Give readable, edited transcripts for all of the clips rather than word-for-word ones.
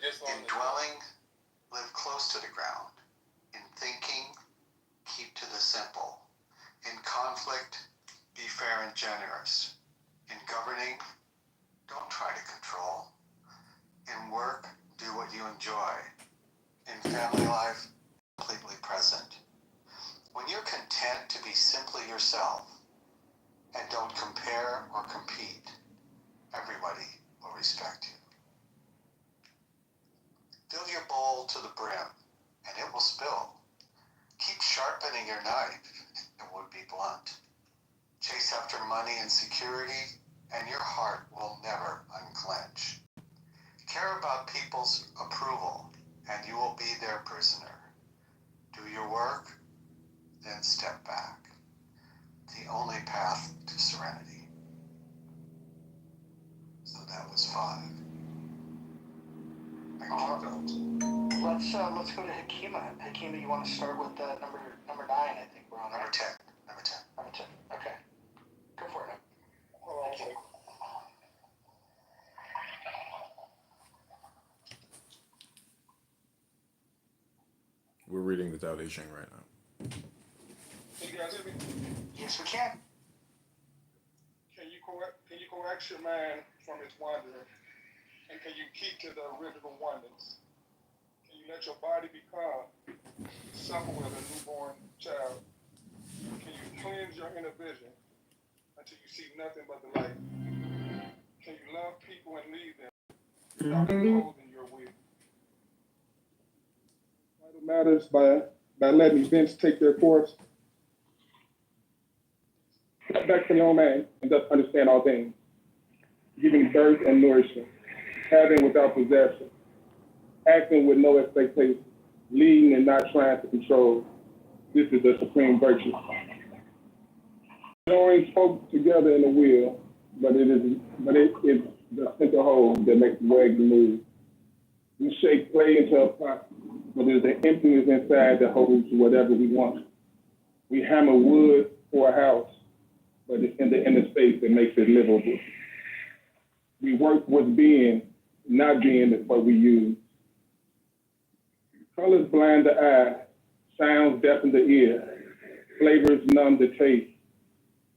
In dwelling, live close to the ground. In thinking, keep to the simple. In conflict, be fair and generous. In governing, don't try to control. In work, do what you enjoy. In family life, completely present. When you're content to be simply yourself and don't compare or compete, everybody will respect you. Fill your bowl to the brim and it will spill. Keep sharpening your knife, it would be blunt. Chase after money and security, and your heart will never unclench. Care about people's approval, and you will be their prisoner. Do your work, then step back. The only path to serenity. So that was 5. Let's go to Hakima. Hakima, you want to start with number 9? I think we're on Number 10. Number 10. Okay. Go for it. Thank you. We're reading without Aging right now. Can you guys hear me? Yes, we can. Can you correct your mind from its wandering? And can you keep to the original oneness? Can you let your body be calm, supple as a newborn child? Can you cleanse your inner vision until you see nothing but the light? Can you love people and lead them without imposing your will? Vital matters by letting events take their course. Step back from your own man and just understand all things. Giving birth and nourishment, having without possession, acting with no expectation, leading and not trying to control. This is the supreme virtue. Join spoke together in the wheel, but it is the center whole that makes the wagon move. We shake clay into a pot, but there's an emptiness inside that holds whatever we want. We hammer wood for a house, but it's in the inner space that makes it livable. We work with being, not being is what we use. Colors blind the eye, sounds deafen the ear, flavors numb the taste,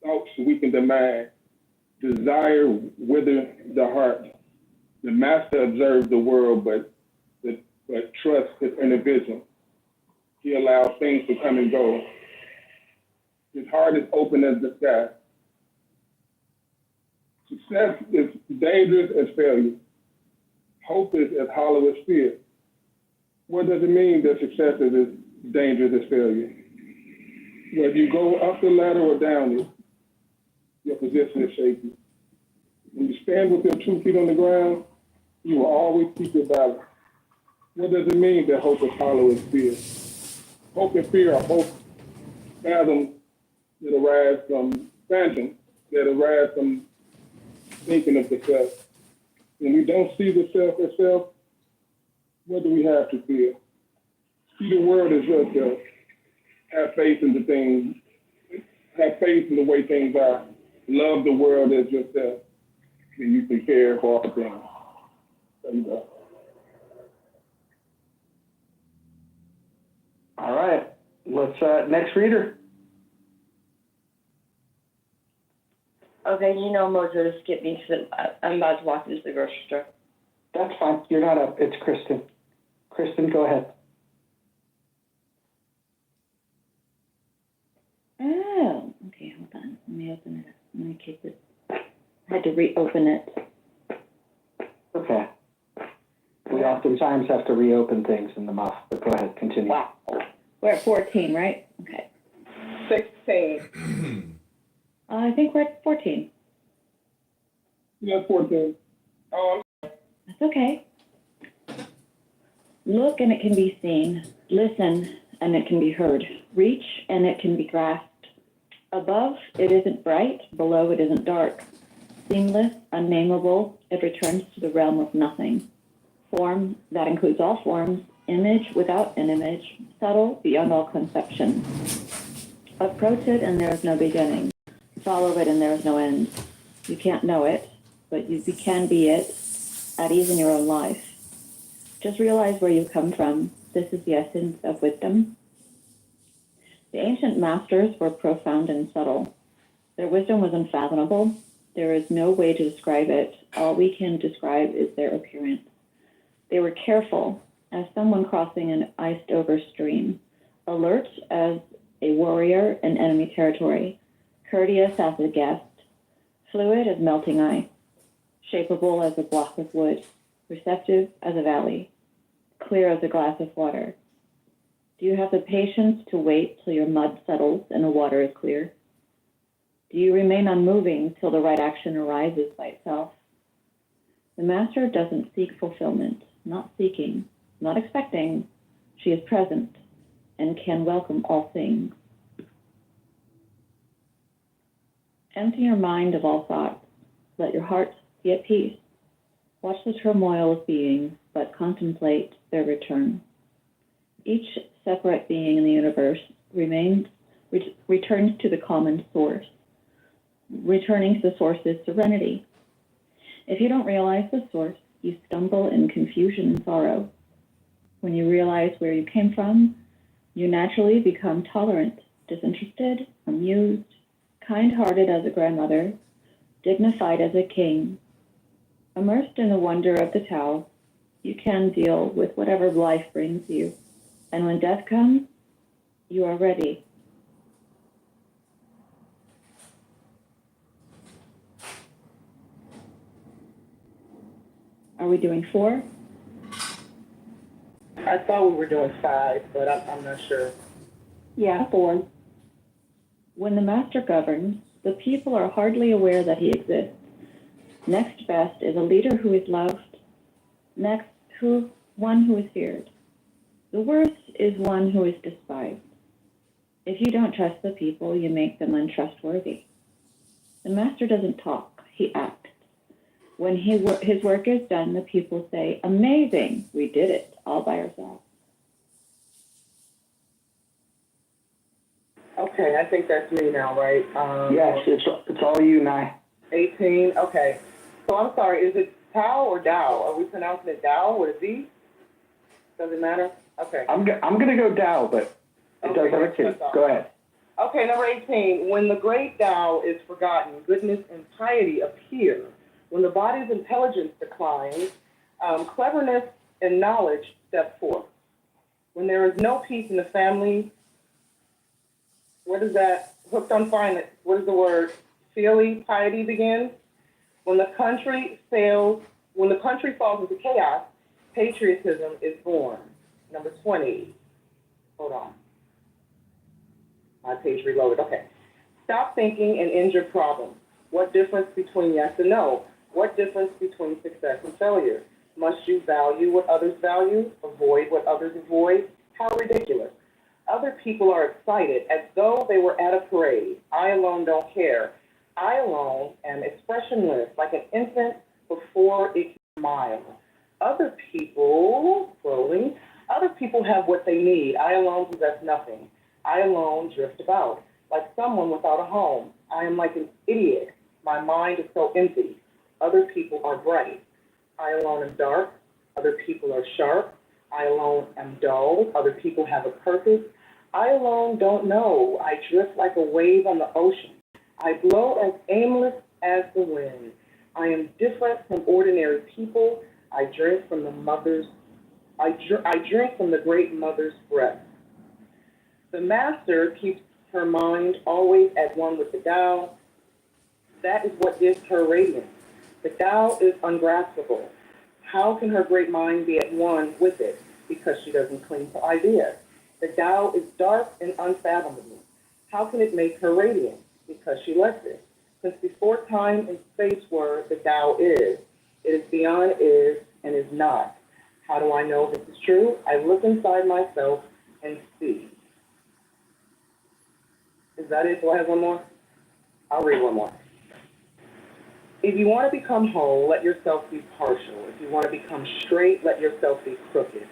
thoughts weaken the mind, desire wither the heart. The master observes the world, but trusts his inner vision. He allows things to come and go. His heart is open as the sky. Success is dangerous as failure. Hope is as hollow as fear. What does it mean that success is as dangerous as failure? Whether you go up the ladder or down it, your position is shaky. When you stand with your 2 feet on the ground, you will always keep your balance. What does it mean that hope is hollow as fear? Hope and fear are both fathoms that arise from phantom, that arise from thinking of the self. When we don't see the self as self, what do we have to fear? See the world as yourself. Have faith in the things. Have faith in the way things are. Love the world as yourself. And you can care for all things. There you go. All right. Let's next reader. Okay, Mojo to skip me because I'm about to walk into the grocery store. That's fine. You're not up. It's Kristen. Kristen, go ahead. Oh, okay, hold on. Let me open it up. Let me keep it. I had to reopen it. Okay. We oftentimes have to reopen things in the muff, but go ahead, continue. Wow. We're at 14, right? Okay. 16. I think we're at 14. Yeah, 14. Oh, That's okay. Look and it can be seen. Listen and it can be heard. Reach and it can be grasped. Above, it isn't bright. Below, it isn't dark. Seamless, unnameable, it returns to the realm of nothing. Form, that includes all forms. Image without an image. Subtle, beyond all conception. Approach it and there is no beginning. Follow it and there is no end. You can't know it, but you can be it, at ease in your own life. Just realize where you come from. This is the essence of wisdom. The ancient masters were profound and subtle. Their wisdom was unfathomable. There is no way to describe it. All we can describe is their appearance. They were careful as someone crossing an iced-over stream, alert as a warrior in enemy territory, courteous as a guest, fluid as melting ice, shapeable as a block of wood, receptive as a valley, clear as a glass of water. Do you have the patience to wait till your mud settles and the water is clear? Do you remain unmoving till the right action arises by itself? The master doesn't seek fulfillment, not seeking, not expecting. She is present and can welcome all things. Empty your mind of all thoughts. Let your heart be at peace. Watch the turmoil of being, but contemplate their return. Each separate being in the universe returns to the common source. Returning to the source is serenity. If you don't realize the source, you stumble in confusion and sorrow. When you realize where you came from, you naturally become tolerant, disinterested, amused, kind-hearted as a grandmother, dignified as a king. Immersed in the wonder of the Tao, you can deal with whatever life brings you. And when death comes, you are ready. Are we doing 4? I thought we were doing 5, but I'm not sure. Yeah, 4. When the master governs, the people are hardly aware that he exists. Next best is a leader who is loved. Next, one who is feared. The worst is one who is despised. If you don't trust the people, you make them untrustworthy. The master doesn't talk, he acts. When his work is done, the people say, "Amazing, we did it all by ourselves." Okay, I think that's me now, right? Yes, it's all you, Nye. 18, okay. So I'm sorry, is it Tao or Dao? Are we pronouncing it Dao with a Z? Does it matter? Okay. I'm gonna go Dow, but it does have a T. Go ahead. Okay, number 18. When the great Tao is forgotten, goodness and piety appear. When the body's intelligence declines, cleverness and knowledge step forth. When there is no peace in the family, what is that? Hooked on finance. What is the word? Feely piety begins. When the country falls into chaos, patriotism is born. Number 20. Hold on. My page reloaded. Okay. Stop thinking and end your problem. What difference between yes and no? What difference between success and failure? Must you value what others value? Avoid what others avoid? How ridiculous. Other people are excited as though they were at a parade. I alone don't care. I alone am expressionless, like an infant before it can smile. Other people, scrolling, other people have what they need. I alone possess nothing. I alone drift about, like someone without a home. I am like an idiot. My mind is so empty. Other people are bright. I alone am dark. Other people are sharp. I alone am dull. Other people have a purpose. I alone don't know. I drift like a wave on the ocean. I blow as aimless as the wind. I am different from ordinary people. I drink from the great mother's breath. The master keeps her mind always at one with the Tao. That is what gives her radiance. The Tao is ungraspable. How can her great mind be at one with it? Because she doesn't cling to ideas. The Tao is dark and unfathomable. How can it make her radiant? Because she lets it. Since before time and space were, the Tao is. It is beyond is and is not. How do I know this is true? I look inside myself and see. Is that it? Do I have one more? I'll read one more. If you want to become whole, let yourself be partial. If you want to become straight, let yourself be crooked.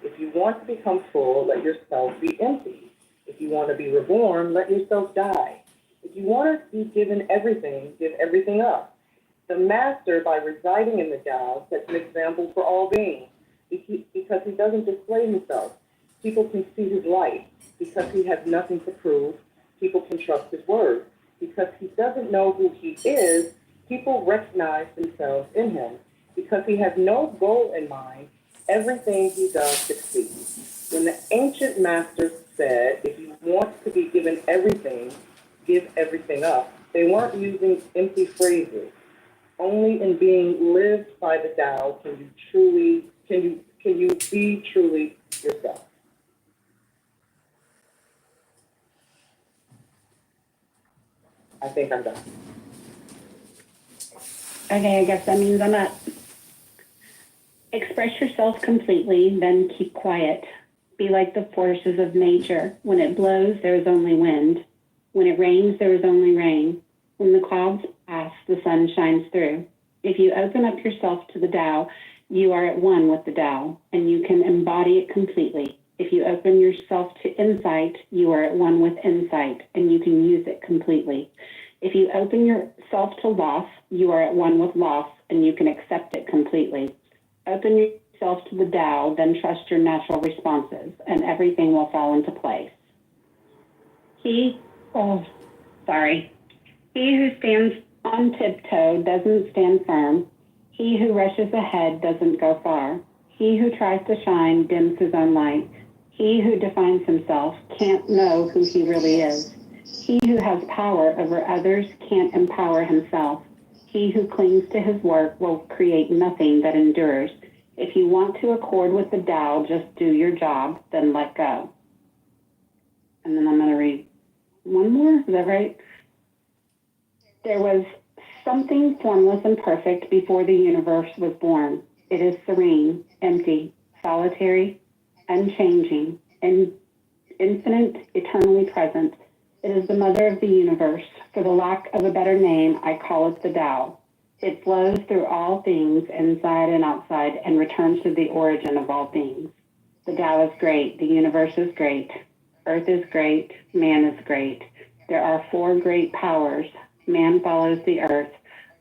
If you want to become full, let yourself be empty. If you want to be reborn, let yourself die. If you want to be given everything, give everything up. The master, by residing in the Tao, sets an example for all beings. because he doesn't display himself. People can see his light because he has nothing to prove. People can trust his word because he doesn't know who he is. People recognize themselves in him because he has no goal in mind. Everything he does succeeds. When the ancient masters said, if you want to be given everything, give everything up, they weren't using empty phrases. Only in being lived by the Tao can you be truly yourself. I think I'm done. Okay, I guess that means I'm up. Express yourself completely, then keep quiet. Be like the forces of nature. When it blows, there is only wind. When it rains, there is only rain. When the clouds pass, the sun shines through. If you open up yourself to the Tao, you are at one with the Tao, and you can embody it completely. If you open yourself to insight, you are at one with insight, and you can use it completely. If you open yourself to loss, you are at one with loss, and you can accept it completely. Open yourself to the Tao, then trust your natural responses, and everything will fall into place. He who stands on tiptoe doesn't stand firm. He who rushes ahead doesn't go far. He who tries to shine dims his own light. He who defines himself can't know who he really is. He who has power over others can't empower himself. He who clings to his work will create nothing that endures. If you want to accord with the Tao, just do your job, then let go. And then I'm going to read one more. Is that right? There was something formless and perfect before the universe was born. It is serene, empty, solitary, unchanging, and infinite, eternally present. It is the mother of the universe. For the lack of a better name, I call it the Tao. It flows through all things, inside and outside, and returns to the origin of all things. The Tao is great. The universe is great. Earth is great. Man is great. There are four great powers. Man follows the earth.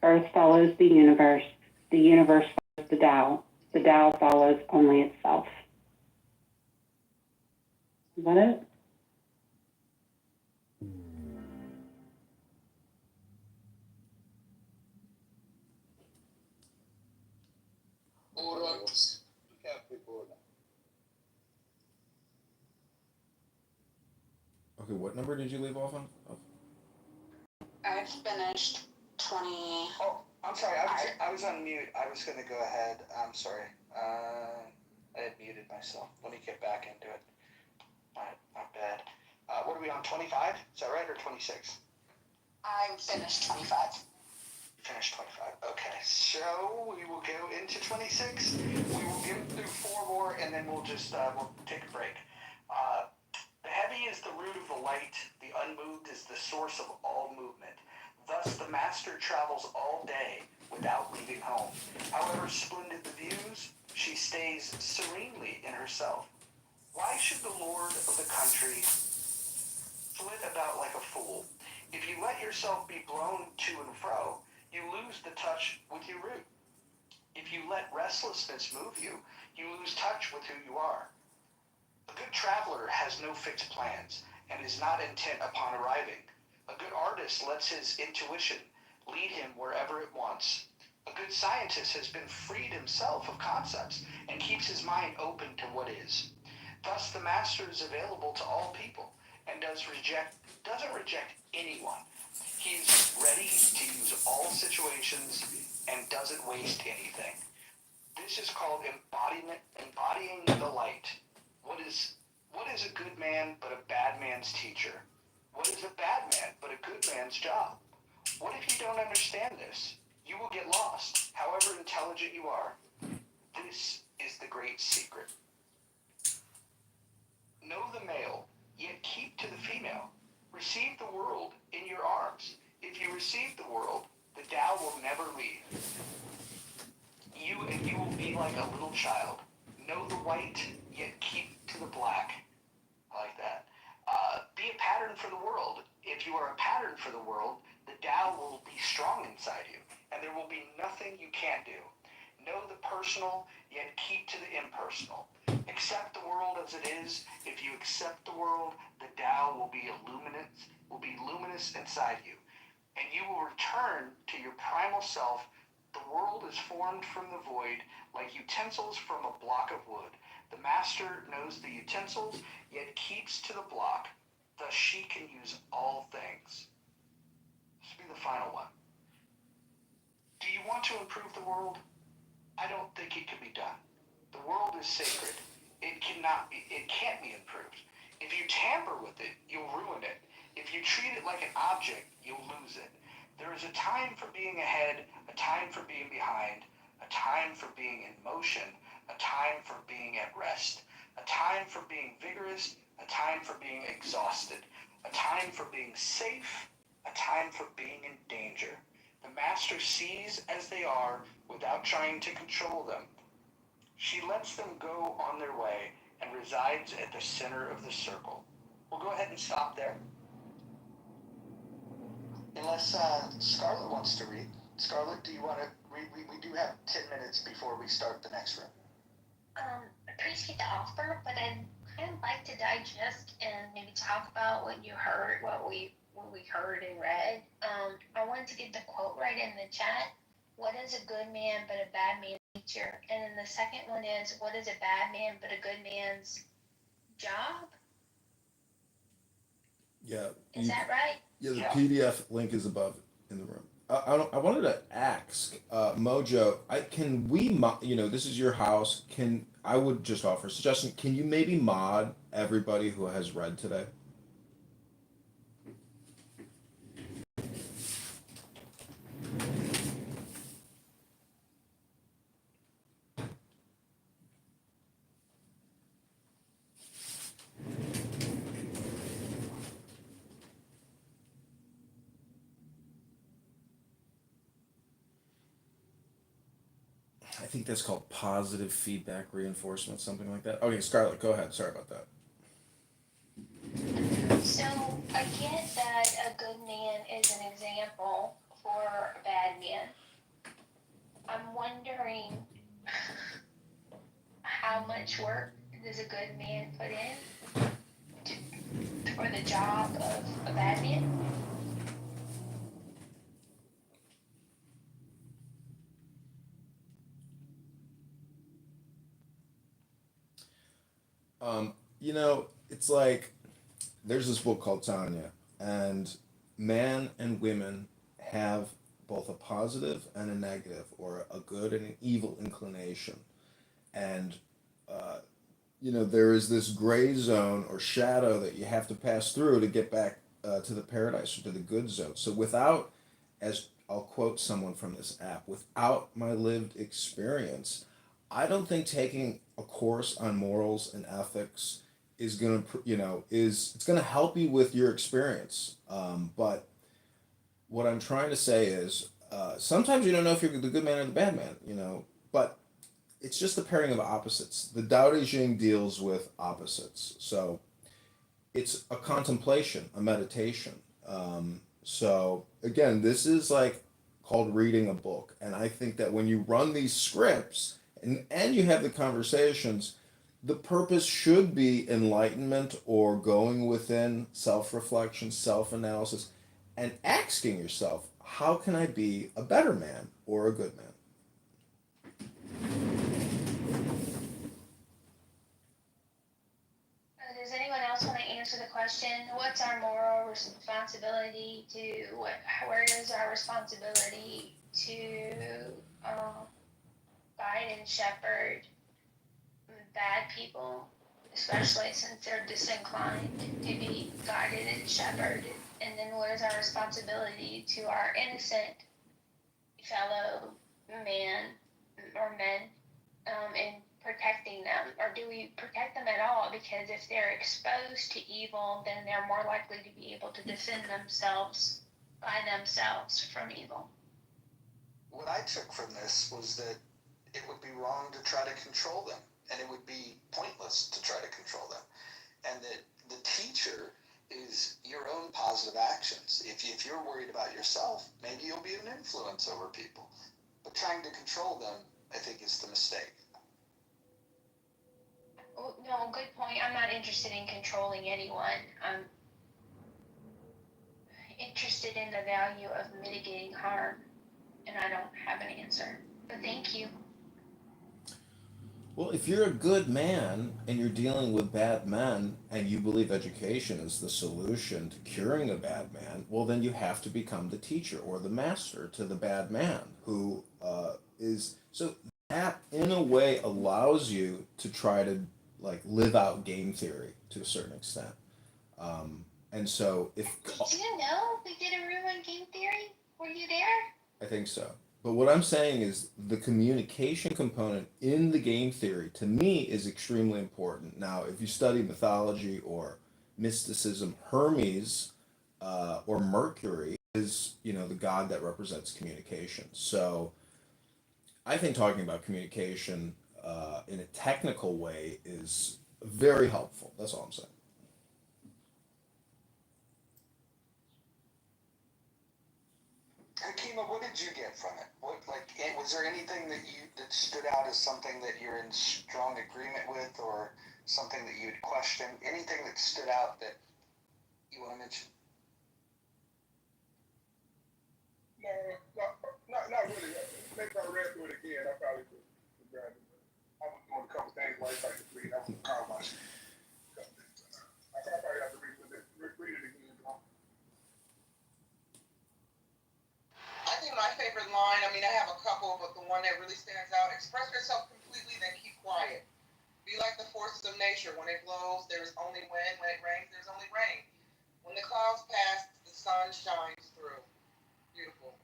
Earth follows the universe. The universe follows the Tao. The Tao follows only itself. Is that it? Okay, what number did you leave off on? Oh. I finished 20. Oh, I'm sorry. I was on mute. I was going to go ahead. I'm sorry. I had muted myself. Let me get back into it. My bad. What are we on? 25? Is that right, or 26? I finished 25. Finished 25. Okay, so we will go into 26. We will get through 4 more, and then we'll just we'll take a break. The heavy is the root of the light. The unmoved is the source of all movement. Thus, the master travels all day without leaving home. However splendid the views, she stays serenely in herself. Why should the lord of the country flit about like a fool? If you let yourself be blown to and fro, you lose the touch with your root. If you let restlessness move you, you lose touch with who you are. A good traveler has no fixed plans and is not intent upon arriving. A good artist lets his intuition lead him wherever it wants. A good scientist has been freed himself of concepts and keeps his mind open to what is. Thus, the master is available to all people and doesn't reject anyone. He's ready to use all situations and doesn't waste anything. This is called embodying the light. What is a good man but a bad man's teacher? What is a bad man but a good man's job? What if you don't understand this? You will get lost, however intelligent you are. This is the great secret. Know the male, yet keep to the female. Receive the world in your arms. If you receive the world, the Tao will never leave. You will be like a little child. Know the white, yet keep to the black. I like that. Be a pattern for the world. If you are a pattern for the world, the Tao will be strong inside you, and there will be nothing you can't do. Know the personal, yet keep to the impersonal. impersonal. Accept the world as it is. If you accept the world, the Tao will be luminous inside you, and you will return to your primal self. The world is formed from the void like utensils from a block of wood. The master knows the utensils, yet keeps to the block. Thus she can use all things. This will be the final one. Do you want to improve the world? I don't think it can be done. The world is sacred. It can't be improved. If you tamper with it, you'll ruin it. If you treat it like an object, you'll lose it. There is a time for being ahead, a time for being behind, a time for being in motion, a time for being at rest, a time for being vigorous, a time for being exhausted, a time for being safe, a time for being in danger. The master sees as they are without trying to control them. She lets them go on their way and resides at the center of the circle. We'll go ahead and stop there. Unless Scarlett wants to read. Scarlett, do you want to read? We do have 10 minutes before we start the next room. Appreciate the offer, but I'd kind of like to digest and maybe talk about what you heard, what we heard and read. I wanted to get the quote right in the chat. What is a good man but a bad man teacher? And then the second one is, what is a bad man but a good man's job? Yeah. Is that right? Yeah, the Yeah. PDF link is above in the room. I wanted to ask Mojo. This is your house. I would just offer a suggestion. Can you maybe mod everybody who has read today? I think that's called positive feedback reinforcement, something like that. Okay, Scarlett, go ahead. Sorry about that. So I get that a good man is an example for a bad man. I'm wondering how much work does a good man put in for the job of a bad man? It's like there's this book called Tanya, and man and women have both a positive and a negative, or a good and an evil inclination. And, there is this gray zone or shadow that you have to pass through to get back to the paradise or to the good zone. So without, as I'll quote someone from this app, without my lived experience, I don't think taking a course on morals and ethics is gonna, it's gonna help you with your experience. But what I'm trying to say is, sometimes you don't know if you're the good man or the bad man, but it's just the pairing of opposites. The Tao Te Ching deals with opposites, so it's a contemplation, a meditation. So again, this is like called reading a book, and I think that when you run these scripts and you have the conversations, the purpose should be enlightenment or going within self-reflection, self-analysis, and asking yourself, how can I be a better man or a good man? Does anyone else want to answer the question? What's our moral responsibility to, where is our responsibility to guide and shepherd bad people, especially since they're disinclined to be guided and shepherded? And then what is our responsibility to our innocent fellow man or men in protecting them? Or do we protect them at all? Because if they're exposed to evil, then they're more likely to be able to defend themselves by themselves from evil. What I took from this was that it would be wrong to try to control them, and it would be pointless to try to control them, and that the teacher is your own positive actions. If you're worried about yourself, maybe you'll be an influence over people, but trying to control them, I think, is the mistake. interested in controlling anyone. I'm interested in the value of mitigating harm, and I don't have an answer. But thank you. Well, if you're a good man and you're dealing with bad men and you believe education is the solution to curing a bad man, well, then you have to become the teacher or the master to the bad man who is. So that, in a way, allows you to try to like live out game theory to a certain extent. And so, if Did you know we did a room on game theory? Were you there? I think so. But what I'm saying is the communication component in the game theory to me is extremely important. Now, if you study mythology or mysticism, Hermes or Mercury is, the god that represents communication. So I think talking about communication in a technical way is very helpful. That's all I'm saying. Hakima, what did you get from it? Was there anything that stood out as something that you're in strong agreement with, or something that you'd question? Anything that stood out that you want to mention? No, not really. Next time I read through it again, I probably could grab it. I was doing a couple things while I was reading. I was proud of myself. I probably have to read it again. I think my favorite line, I have a couple, but the one that really stands out: express yourself completely, then keep quiet. Be like the forces of nature. When it blows, there is only wind. When it rains, there's only rain. When the clouds pass, the sun shines through. Beautiful.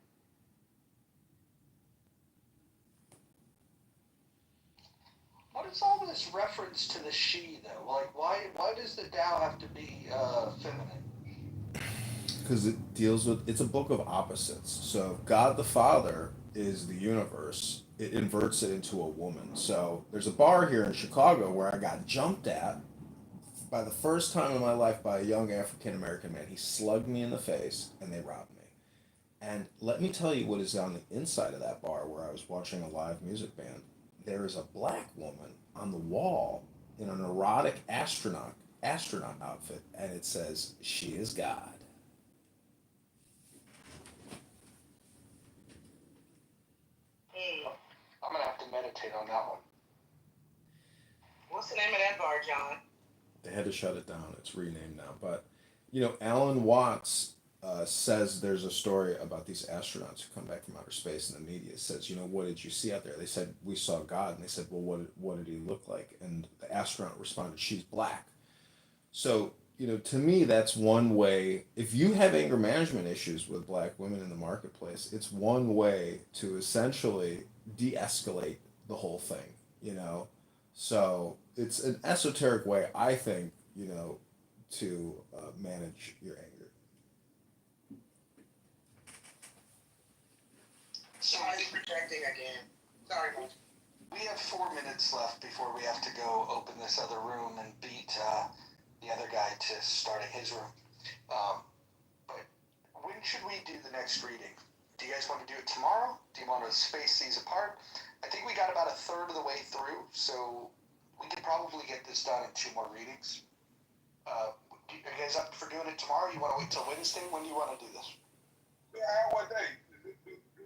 What is all this reference to the she, though? Why does the Tao have to be feminine? Because it's a book of opposites. So God the Father is the universe. It inverts it into a woman. So there's a bar here in Chicago where I got jumped at by the first time in my life by a young African American man. He slugged me in the face and they robbed me. And let me tell you what is on the inside of that bar where I was watching a live music band. There is a black woman on the wall in an erotic astronaut outfit, and it says, "She is God." I'm gonna have to meditate on that one. What's the name of that bar, John? They had to shut it down. It's renamed now. But, Alan Watts says there's a story about these astronauts who come back from outer space, and the media says, what did you see out there? They said, we saw God. And they said, well, what did he look like? And the astronaut responded, she's black. So, to me, that's one way. If you have anger management issues with black women in the marketplace, it's one way to essentially de-escalate the whole thing, So it's an esoteric way, I think, to manage your anger. Sorry, projecting again. Sorry, Mike. We have 4 minutes left before we have to go open this other room and beat the other guy to starting his room. But when should we do the next reading? Do you guys want to do it tomorrow? Do you want to space these apart? I think we got about a third of the way through, so we could probably get this done in 2 more readings. Are you guys up for doing it tomorrow? You want to wait till Wednesday? When do you want to do this? Yeah, I have one day. Do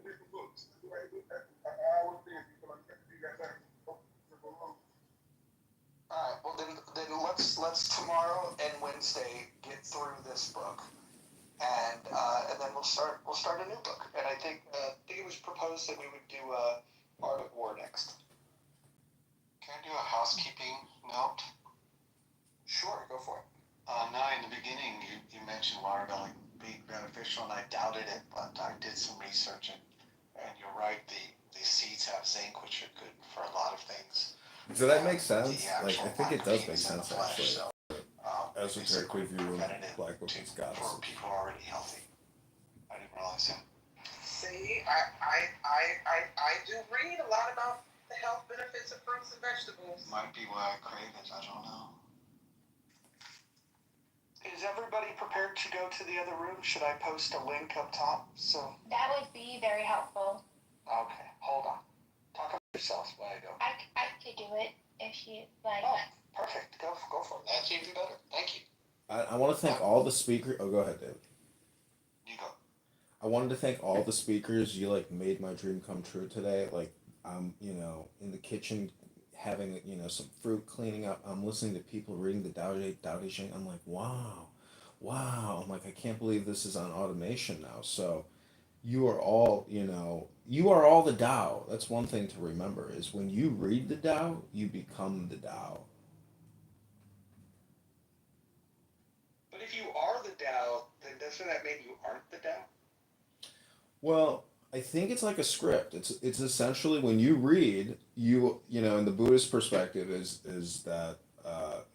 read some books. I would think you guys have Alright, well then let's tomorrow and Wednesday get through this book, and then we'll start a new book. And I think it was proposed that we would do Art of War next. Can I do a housekeeping note? Sure, go for it. Now, in the beginning, you mentioned watermelon being beneficial, and I doubted it, but I did some research, and you're right, the seeds have zinc, which are good for a lot of things. Does that make sense? The Like, I think it does make macronutrients in the sense, flesh, actually. so, Esoterically viewing preventative black women's for goddesses. people already healthy. I didn't realize that. See, I do read a lot about the health benefits of fruits and vegetables. Might be why I crave it, I don't know. Is everybody prepared to go to the other room? Should I post a link up top? So That would be very helpful. okay, hold on. Talk about yourselves while I go. I could do it. if you like. Oh, perfect. Go for it. That's even better. Thank you. I want to thank all the speakers. Oh, go ahead, David. You go. I wanted to thank all the speakers. You like made my dream come true today. Like I'm, in the kitchen having, some fruit cleaning up. I'm listening to people reading the Tao Te Ching. I'm like, wow, wow. I'm like, I can't believe this is on automation now. So you are all, you are all the Tao. That's one thing to remember is when you read the Tao, you become the Tao. But if you are the Tao, then doesn't that mean you aren't the Tao? Well, I think it's like a script. It's essentially when you read, in the Buddhist perspective is that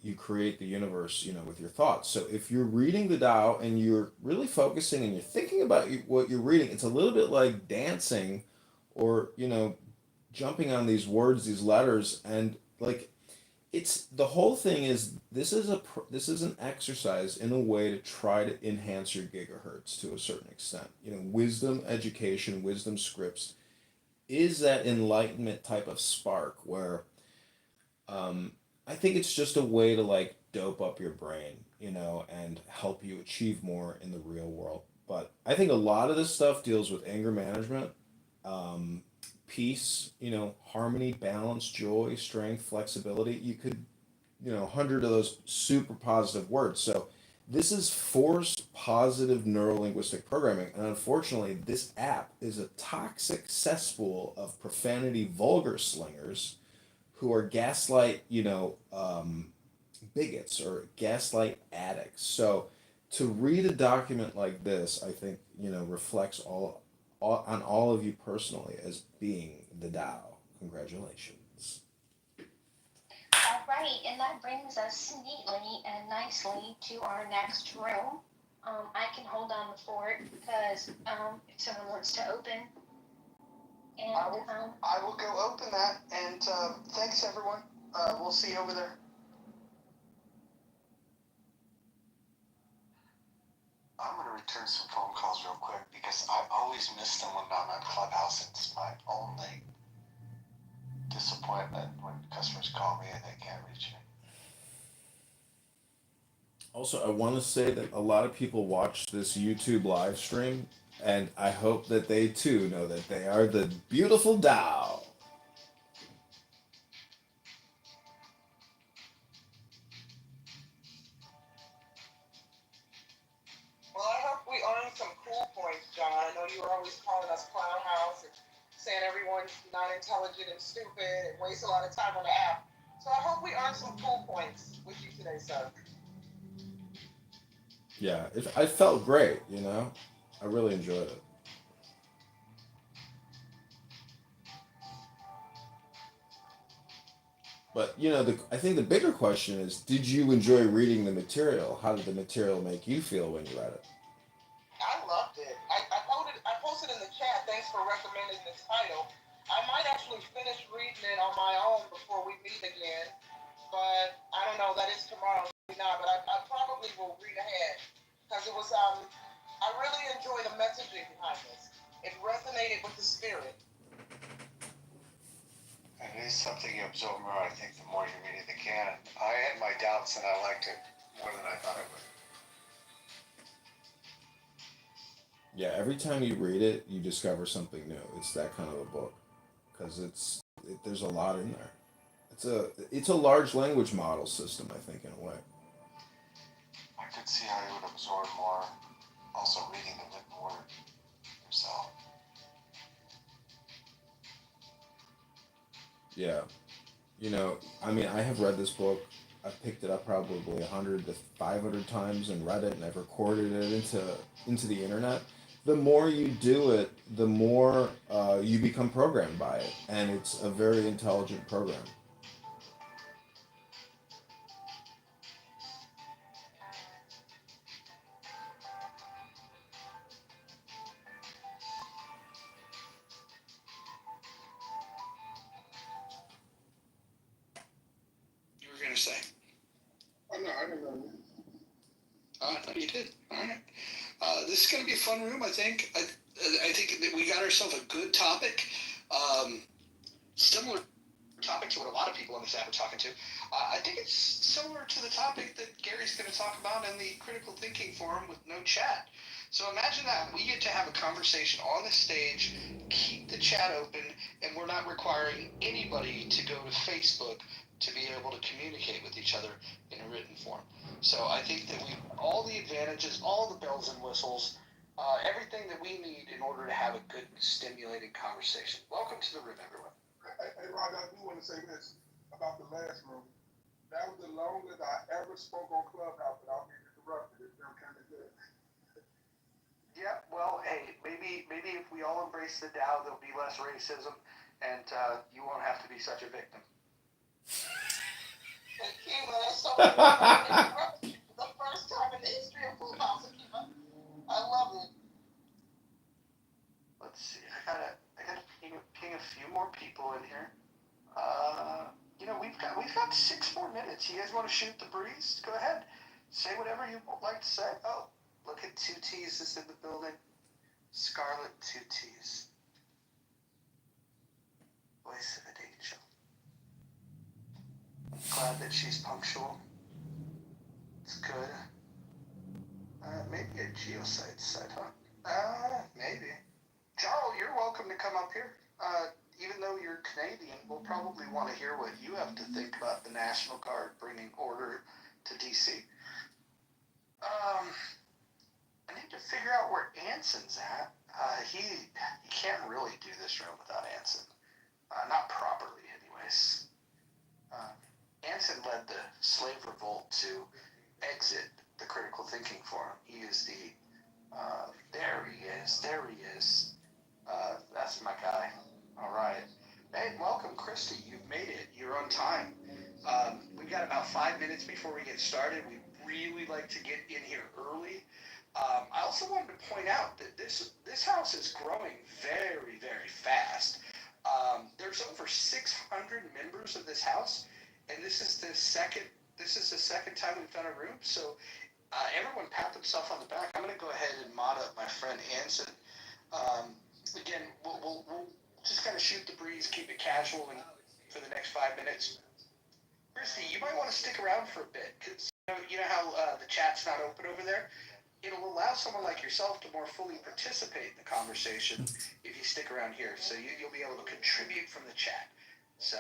you create the universe, with your thoughts. So if you're reading the Tao and you're really focusing and you're thinking about what you're reading, it's a little bit like dancing, or jumping on these words, these letters, and like it's the whole thing is this is an exercise in a way to try to enhance your gigahertz to a certain extent. Wisdom education, wisdom scripts is that enlightenment type of spark where I think it's just a way to like dope up your brain, and help you achieve more in the real world. But I think a lot of this stuff deals with anger management, um, peace, harmony, balance, joy, strength, flexibility. You could, 100 of those super positive words. So this is forced positive neurolinguistic programming. And unfortunately, this app is a toxic cesspool of profanity vulgar slingers who are gaslight, bigots or gaslight addicts. So to read a document like this, I think, reflects all on all of you personally as being the Tao. Congratulations. All right, and that brings us neatly and nicely to our next room. I can hold on the fort because if someone wants to open, and I will go open that. And thanks everyone. We'll see you over there. I'm going to return some phone calls real quick because I always miss them when I'm on Clubhouse. It's my only disappointment when customers call me and they can't reach me. Also, I want to say that a lot of people watch this YouTube live stream, and I hope that they too know that they are the beautiful Tao. Well, I hope we earned some cool points, John. I know you were always calling us clown house and saying everyone's not intelligent and stupid and waste a lot of time on the app. So I hope we earned some cool points with you today, sir. Yeah, I felt great, I really enjoyed it. But, I think the bigger question is, did you enjoy reading the material? How did the material make you feel when you read it? I loved it. I posted in the chat, thanks for recommending this title. I might actually finish reading it on my own before we meet again. But I don't know, that is tomorrow, maybe not. But I probably will read ahead. Because it was, I really enjoy the messaging behind this. It resonated with the spirit. And it is something you absorb more, I think, the more you read it again. I had my doubts and I liked it more than I thought I would. Yeah, every time you read it, you discover something new. It's that kind of a book, because there's a lot in there. It's a large language model system, I think, in a way. I could see how you would absorb more, also reading the written word yourself. Yeah. I have read this book. I've picked it up probably 100 to 500 times and read it, and I've recorded it into the internet. The more you do it, the more you become programmed by it, and it's a very intelligent program. You were going to say? Oh, no, I didn't know. Oh, I thought you did. All right. This is going to be a fun room, I think. I think that we got ourselves a good topic. Similar topic to what a lot of people on this app are talking to. I think it's similar to the topic that Gary's going to talk about in the critical thinking forum with no chat. So imagine that we get to have a conversation on the stage, keep the chat open, and we're not requiring anybody to go to Facebook to be able to communicate with each other in a written form. So I think that we all the advantages, all the bells and whistles, everything that we need in order to have a good, stimulating conversation. Welcome to the room, everyone. Hey, Rod, I do want to say this about the last room. That was the longest I ever spoke on Clubhouse without being interrupted. It felt kind of good. Yeah, well, hey, maybe if we all embrace the Tao, there'll be less racism, and you won't have to be such a victim. Akiva, that's so funny. The first time in the history of Clubhouse, Akiva. I love it. Let's see. I gotta ping a few more people in here. We've got 6 more minutes. You guys want to shoot the breeze? Go ahead. Say whatever you would like to say. Oh, look at 2 T's is in the building. Scarlet 2 T's. Voice of an angel. Glad that she's punctual. It's good. Maybe a geosite site, huh? Maybe. Jarl, you're welcome to come up here. Even though you're Canadian, we'll probably want to hear what you have to think about the National Guard bringing order to D.C. I need to figure out where Anson's at. He can't really do this room without Anson. Not properly, anyways. Anson led the slave revolt to exit the critical thinking forum. He is the there he is. That's my guy. All right. Hey, welcome, Christy. You've made it. You're on time. We've got about 5 minutes before we get started. We really like to get in here early. I also wanted to point out that this house is growing very, very fast. There's over 600 members of this house, and this is the second time we've done a room. So everyone pat themselves on the back. I'm going to go ahead and mod up my friend Anson. Again, we'll just kind of shoot the breeze, keep it casual, and for the next 5 minutes. Christy, you might want to stick around for a bit, because you know how the chat's not open over there? It'll allow someone like yourself to more fully participate in the conversation if you stick around here. So you'll be able to contribute from the chat. So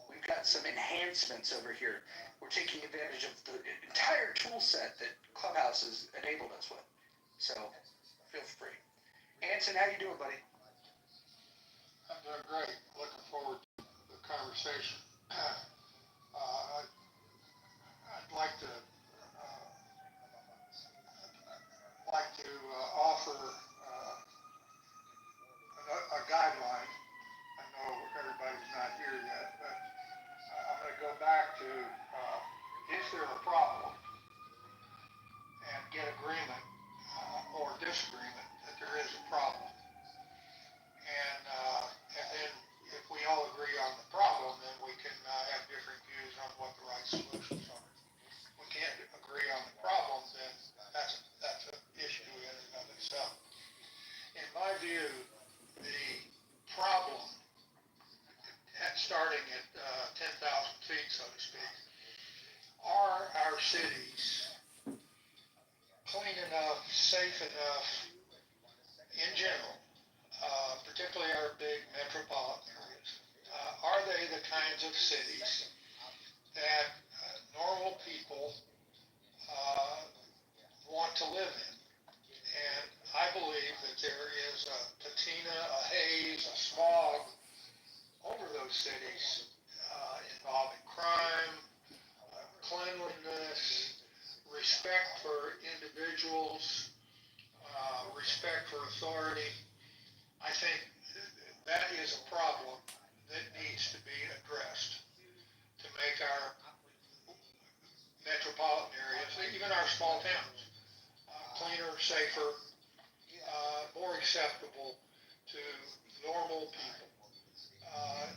we've got some enhancements over here. We're taking advantage of the entire tool set that Clubhouse has enabled us with. So feel free. Anson, how you doing, buddy? I'm doing great. Looking forward to the conversation. I'd like to offer a guideline. I know everybody's not here yet, but I'm going to go back to is there a problem, and get agreement or disagreement that there is a problem. And then if we all agree on the problem, then we can have different views on what the right solutions are. If we can't agree on the problem, then that's an issue in and of itself. In my view, the problem, starting at 10,000 feet, so to speak, are our cities clean enough, safe enough, in general, particularly our big metropolitan areas? Are they the kinds of cities that normal people want to live in? And I believe that there is a patina, a haze, a smog over those cities involving crime, cleanliness, respect for individuals, respect for authority. I think that is a problem that needs to be addressed to make our metropolitan areas, even our small towns, cleaner, safer, more acceptable to normal people,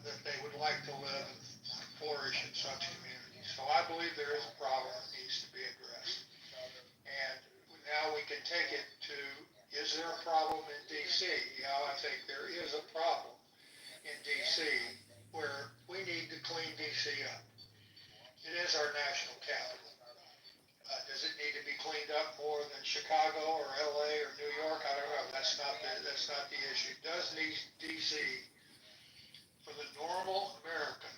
that they would like to live and flourish in such communities. So I believe there is a problem that needs to be addressed. And now we can take it to, is there a problem in D.C.? I think there is a problem in D.C. where we need to clean DC up. It is our national capital. Does it need to be cleaned up more than Chicago or LA or New York? I don't know. That's not the issue. Does DC, for the normal American,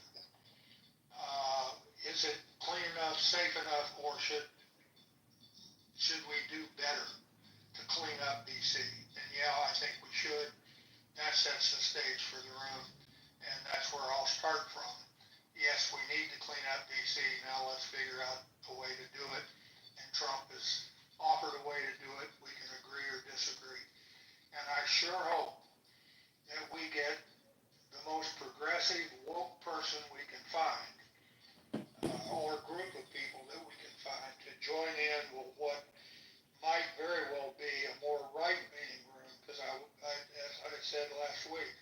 is it clean enough, safe enough, or should we do better to clean up DC? And yeah, I think we should. That sets the stage for the room, and that's where I'll start from. Yes, we need to clean up DC. Now let's figure out a way to do it. And Trump has offered a way to do it. We can agree or disagree. And I sure hope that we get the most progressive, woke person we can find, or group of people that we can find to join in with what might very well be a more right-leaning room, because as I said last week,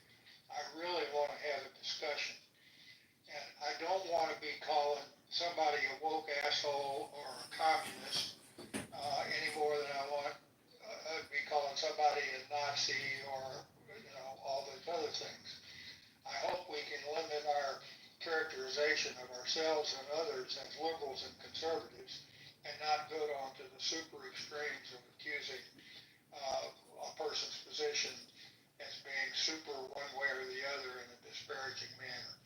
I really want to have a discussion. And I don't want to be calling somebody a woke asshole or a communist any more than I'd be calling somebody a Nazi or, all those other things. I hope we can limit our characterization of ourselves and others as liberals and conservatives and not go on to the super extremes of accusing a person's position as being super one way or the other in a disparaging manner.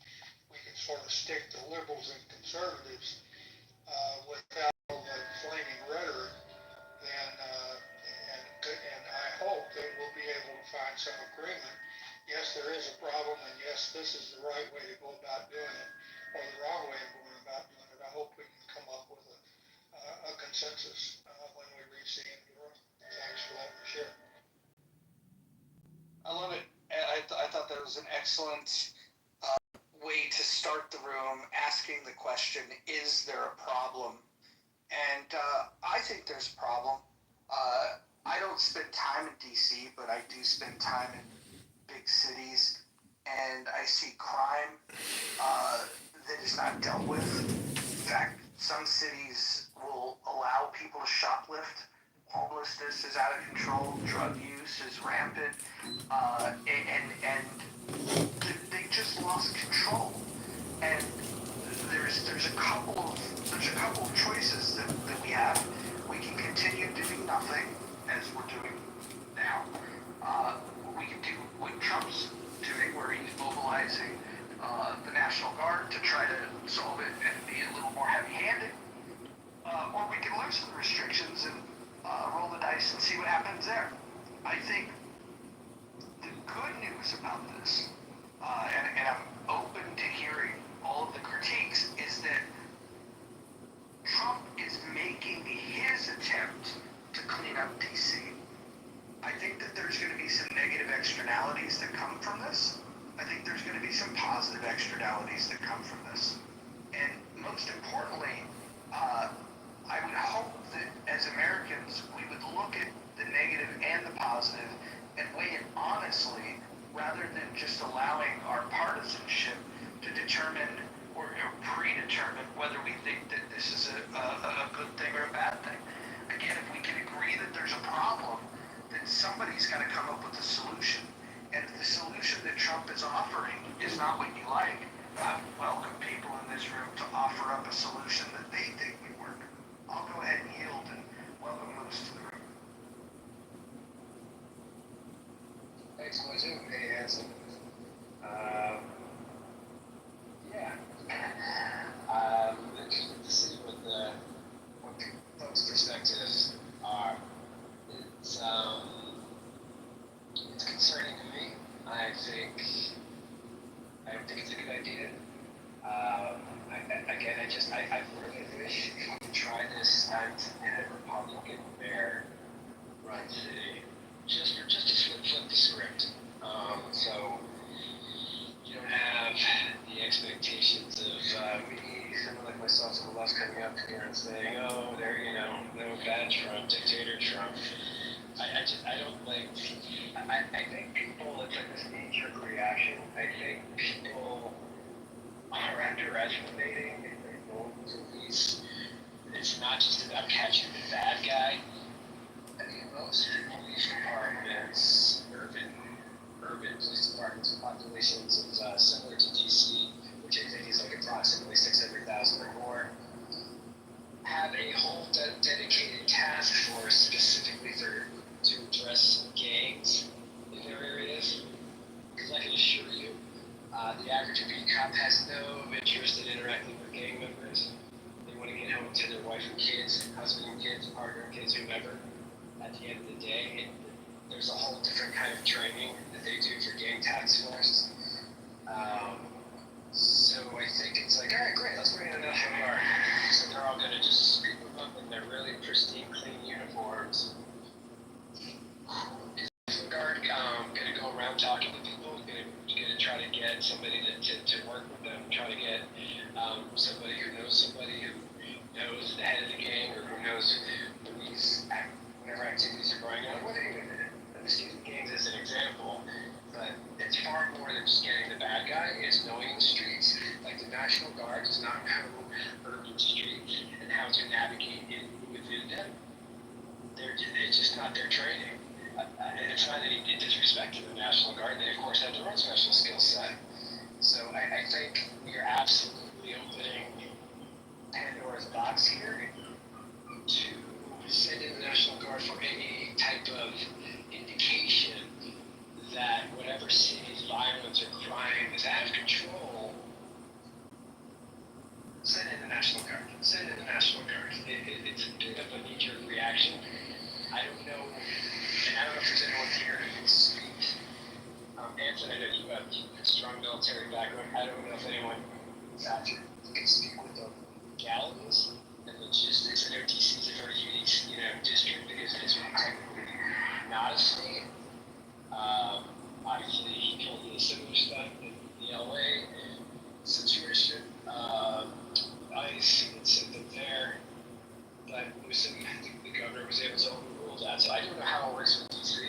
We can sort of stick to liberals and conservatives without all the flaming rhetoric, and I hope that we'll be able to find some agreement. Yes, there is a problem, and yes, this is the right way to go about doing it, or the wrong way of going about doing it. I hope we can come up with a consensus when we reach the end of the room. Thanks for letting me share. I love it. I thought that was an excellent way to start the room, asking the question, is there a problem? And I think there's a problem. I don't spend time in DC, but I do spend time in big cities, and I see crime that is not dealt with. In fact, some cities will allow people to shoplift. Homelessness is out of control. Drug use is rampant, and they just lost control. And there's a couple of choices that we have. We can continue doing nothing as we're doing now. We can do what Trump's doing, where he's mobilizing the National Guard to try to solve it and be a little more heavy-handed. Or we can loosen the restrictions and roll the dice and see what happens there. I think the good news about this, and I'm open to hearing all of the critiques, is that Trump is making his attempt to clean up DC. I think that there's going to be some negative externalities that come from this. I think there's going to be some positive externalities that come from this. And most importantly, I would hope that as Americans, we would look at the negative and the positive and weigh it honestly, rather than just allowing our partisanship to determine or predetermine whether we think that this is a good thing or a bad thing. Again, if we can agree that there's a problem, then somebody's got to come up with a solution. And if the solution that Trump is offering is not what you like, I would welcome people in this room to offer up a solution that they think would work. I'll go ahead and yield and welcome Moose to the room. Thanks, Mozu. Hey, Hanson. Yeah. Interested to see what the folks' perspectives are. It's concerning to me. I think it's a good idea. I really wish we could try this at a Republican mayor-run city, just to flip the script. So you don't have the expectations of someone like myself on the left coming up here and saying, "Oh, no bad Trump, dictator Trump." I don't like. I think people, it's like this knee-jerk reaction. I think people are underestimating their own movies. It's not just about catching the bad guy. I mean, most police departments, urban police departments, populations of similar to DC, which I think is like approximately 600,000 or more, have a whole dedicated task force specifically to address gangs in their areas. Because I can assure you, the average beat cop has no interest in interacting with gang members. They want to get home to their wife and kids, husband and kids, partner and kids, whomever. At the end of the day, there's a whole different kind of training that they do for gang task force. So I think it's like, all right, great, let's bring in a National Guard. So they're all going to just scoop them up in their really pristine, clean uniforms. Is the National Guard going to go around talking to people? Going to try to get somebody to work with them? Try to get somebody who knows the head of the gang, or who knows whatever activities are going on? I'm just using gangs as an example. But it's far more than just getting the bad guy. It's knowing the streets. Like the National Guard does not know urban streets and how to navigate within them. It's just not their training. And it's not any disrespect to the National Guard. They, of course, have their own special skill set. So I think you're absolutely opening Pandora's box here to send in the National Guard for any type of indication that whatever city's violence or crime is out of control, send in the National Guard. Send in the National Guard. It's a bit of a knee-jerk reaction. I don't know, and I don't know if there's anyone here who can speak. Anthony, I know you have a strong military background. I don't know if anyone can speak with the legalities and logistics. I know DC is a very unique, district because it's technically not a state. Obviously, he told me a similar stuff in the LA situation. ICE had sent them there, but the governor was able to overrule that. So I don't know how it works with DC,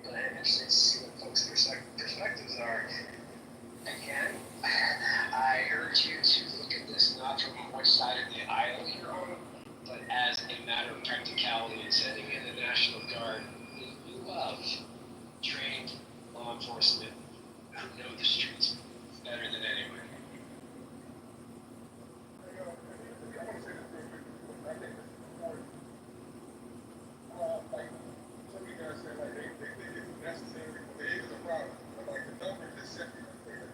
but I'm interested to see what folks' perspectives are. Again, I urge you to look at this not from which side of the aisle you're on, but as a matter of practicality and sending in the National Guard. We love trained law enforcement who know the streets better than anyone. I want to say this real quick. I think this is important. Like some of you guys said, like they think it's necessary, but there is a problem. But like the numbers is simply there.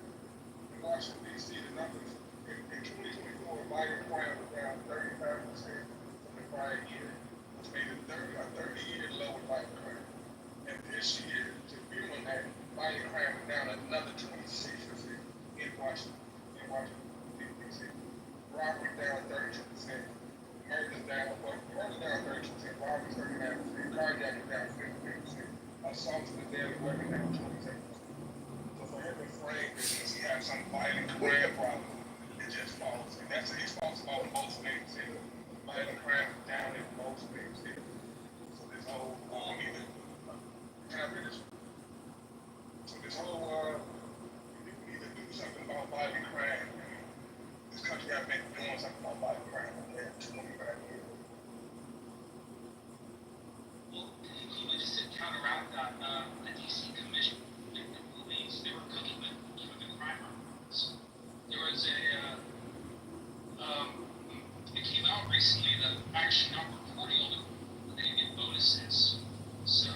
In Washington D.C., the numbers in 2024, violent crime was down 35% from the prior year, which made it a 30-year low in violent crime. And this year, to build on that, violent crime is down another 26% in Washington D.C. Robbery down 32%. Murder's down 32%. Robbery's 39%. Carjacking down 53%. Assaults with a deadly weapon down 27%. So for him to frame that he has some violent crime problem, it just falls. And that's his fault about most things. Violent crime is down in most things. So this whole So this whole we need to do something about violent crime. This country has been doing something about violent crime for 25 years. Well, just to counteract that, the DC Commission and the police, they were cooking the crime reports. There was it came out recently that actually not reporting on them, but they get bonuses. So,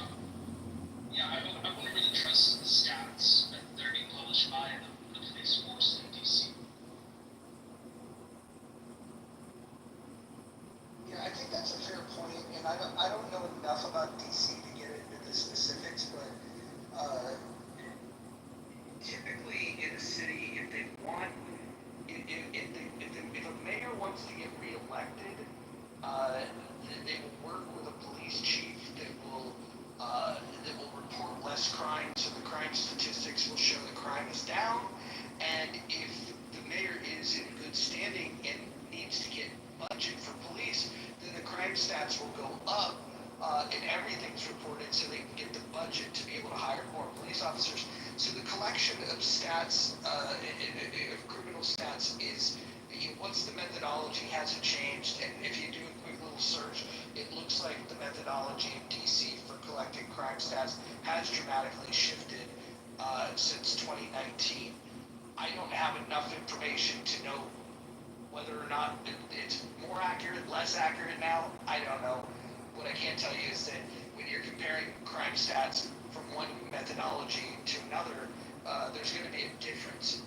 yeah, I wouldn't really trust the stats that they're being published by the police force in DC. Yeah, I think that's a fair point, and I don't know enough about DC to get into the specifics, but typically in a city, if they want, if a mayor wants to get reelected, they will work with a police chief that will report less crime, so the crime statistics will show the crime is down, and if the mayor is in good standing and needs to get budget for police, then the crime stats will go up, and everything's reported so they can get the budget to be able to hire more police officers. So the collection of stats, of criminal stats is, once the methodology hasn't changed, and if you do a quick little search, it looks like the methodology in DC for collecting crime stats has dramatically shifted since 2019. I don't have enough information to know whether or not it's more accurate, less accurate now. I don't know. What I can tell you is that when you're comparing crime stats from one methodology to another, there's going to be a difference.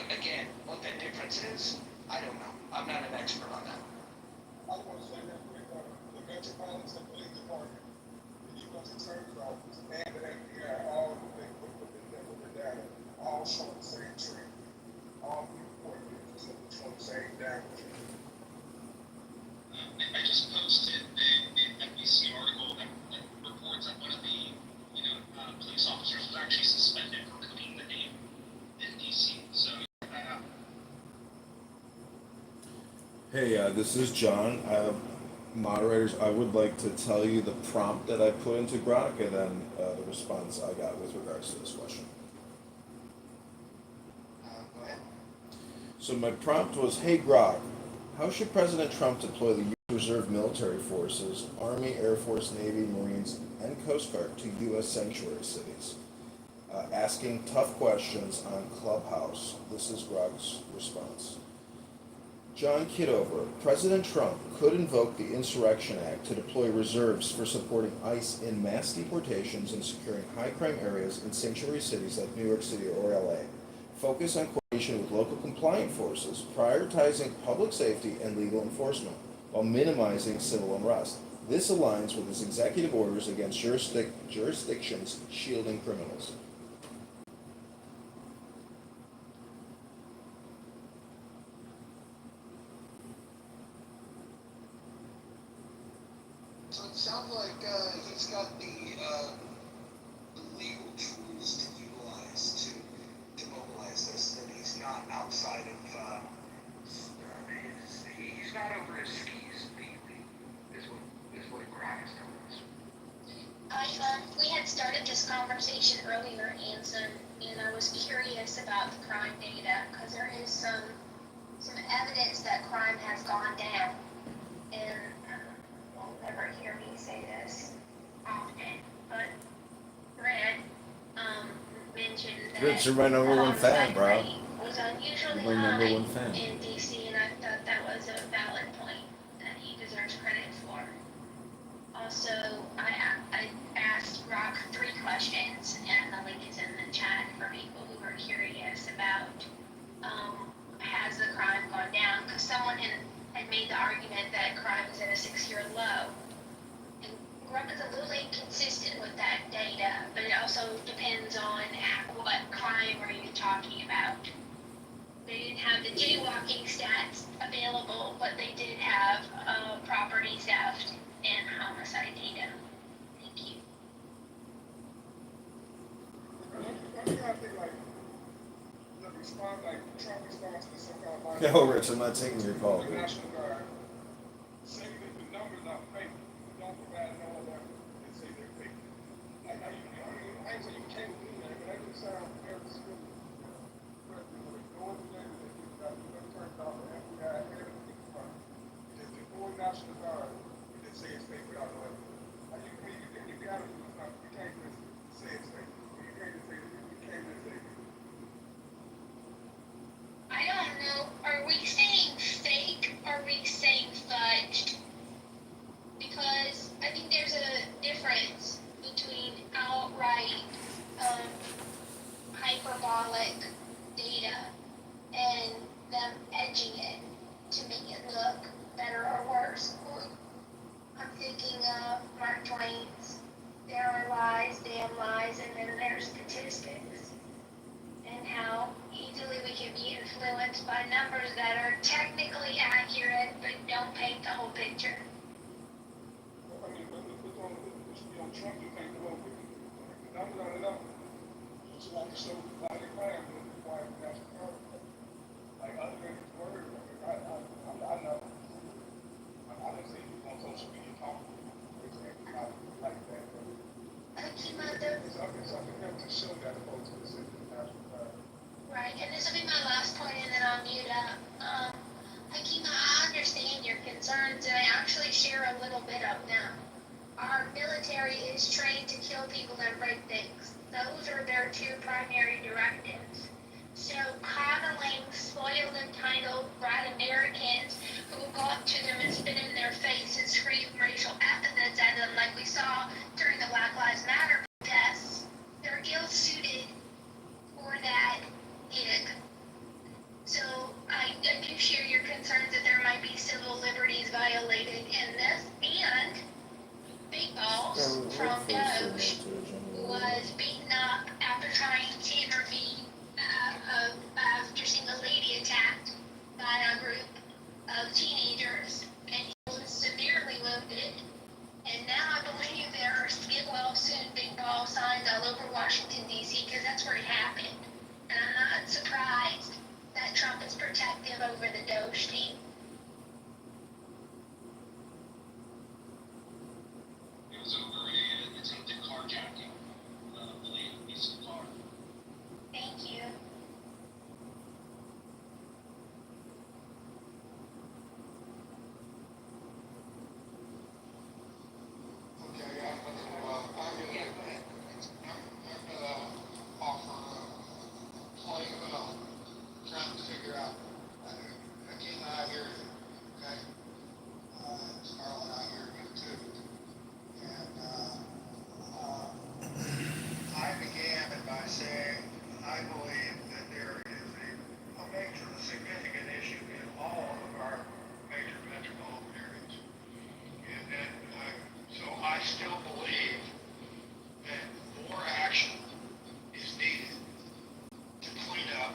Again, what that difference is, I don't know. I'm not an expert on that. I want to say real quick, the Metropolitan Police Department, the U.S. Attorney's Office, and the FBI, all with the data, all show the same trend. All report is show the same data. I just posted a NBC article that reports that one of the police officers was actually suspended for cooking the game in DC. So check that out. Hey, this is John. Moderators, I would like to tell you the prompt that I put into Grok and then the response I got with regards to this question. Go ahead. So my prompt was, hey Grok, how should President Trump deploy the U.S. Reserve military forces, Army, Air Force, Navy, Marines, and Coast Guard to U.S. sanctuary cities? Asking tough questions on Clubhouse. This is Grok's response. John Kitover, President Trump could invoke the Insurrection Act to deploy reserves for supporting ICE in mass deportations and securing high crime areas in sanctuary cities like New York City or LA. Focus on coordination with local compliant forces, prioritizing public safety and legal enforcement, while minimizing civil unrest. This aligns with his executive orders against jurisdictions shielding criminals. So it sounds like he's got the legal tools to utilize to mobilize this. That he's not outside of. He's not over his skis. Is what Grant is telling us. We had started this conversation earlier, Anson, and I was curious about the crime data because there is some evidence that crime has gone down, and you'll never hear me say this often, but Grant mentioned that You're my number one fan, homicide bro. rate was unusually You're my number high one fan. in DC, and I thought that was a valid point that he deserves credit for. Also, I asked Rock 3 questions, and the link is in the chat for people who are curious about has the crime gone down? Because someone had made the argument that crime is at a 6-year low. And Rock is a little inconsistent with that data, but it also depends on what crime are you talking about. They didn't have the jaywalking stats available, but they did have property theft and homicide data. Thank you. I think like the response, like Trump response to some kind of No, Rich, I'm not taking your call, the dude. National Guard, say that the numbers are fake, don't provide no other and say they're fake. Like I ain't say you can't do that, but that just sounds very silly. But ignore the data that you got, you turned off the FBI and the police department. Just deploy National Guard and just say it's fake without no evidence. Like you gotta do something. You can't just say it's fake. You can't just say it. I don't know. Are we saying fake? Or are we saying fudged? Because I think there's a difference between outright hyperbolic data and them edging it to make it look better or worse. I'm thinking of Mark Twain's "There are lies, damn lies, and then there's statistics," and how easily we can be influenced by numbers that are technically accurate but don't paint the whole picture. I mean, Trump, you can't do it with it. The numbers are enough. You just want to show a lot of crime that requires national guard. Like other than his word, I know. I didn't see you on social media talking. It's not like that. It's something else to show that opposed to the national guard. Right, and this will be my last point, and then I'll mute up. Hakima, I understand your concerns, and I actually share a little bit of them. Our military is trained to kill people and break things. Those are their 2 primary directives. So coddling spoiled, entitled white Americans who will go up to them and spit in their face and scream racial epithets at them like we saw during the Black Lives Matter protests, they're ill-suited for that gig. So I do share your concerns that there might be civil liberties violated in this, and Big Balls from Doge was beaten up after trying to intervene after seeing a lady attacked by a group of teenagers, and he was severely wounded. And now I believe there are get well soon Big Ball signs all over Washington, D.C., because that's where it happened. And I'm not surprised that Trump is protective over the Doge team. It was over an attempted carjacking, related to piece of car. Thank you. Okay, I'm gonna offer a play, trying to figure out, again, I hear you, okay? Scarlett, I hear you too. And, I began it by saying, I believe that there is a major, significant issue in all of our major metropolitan areas. And then, so I still believe that more action is needed to clean up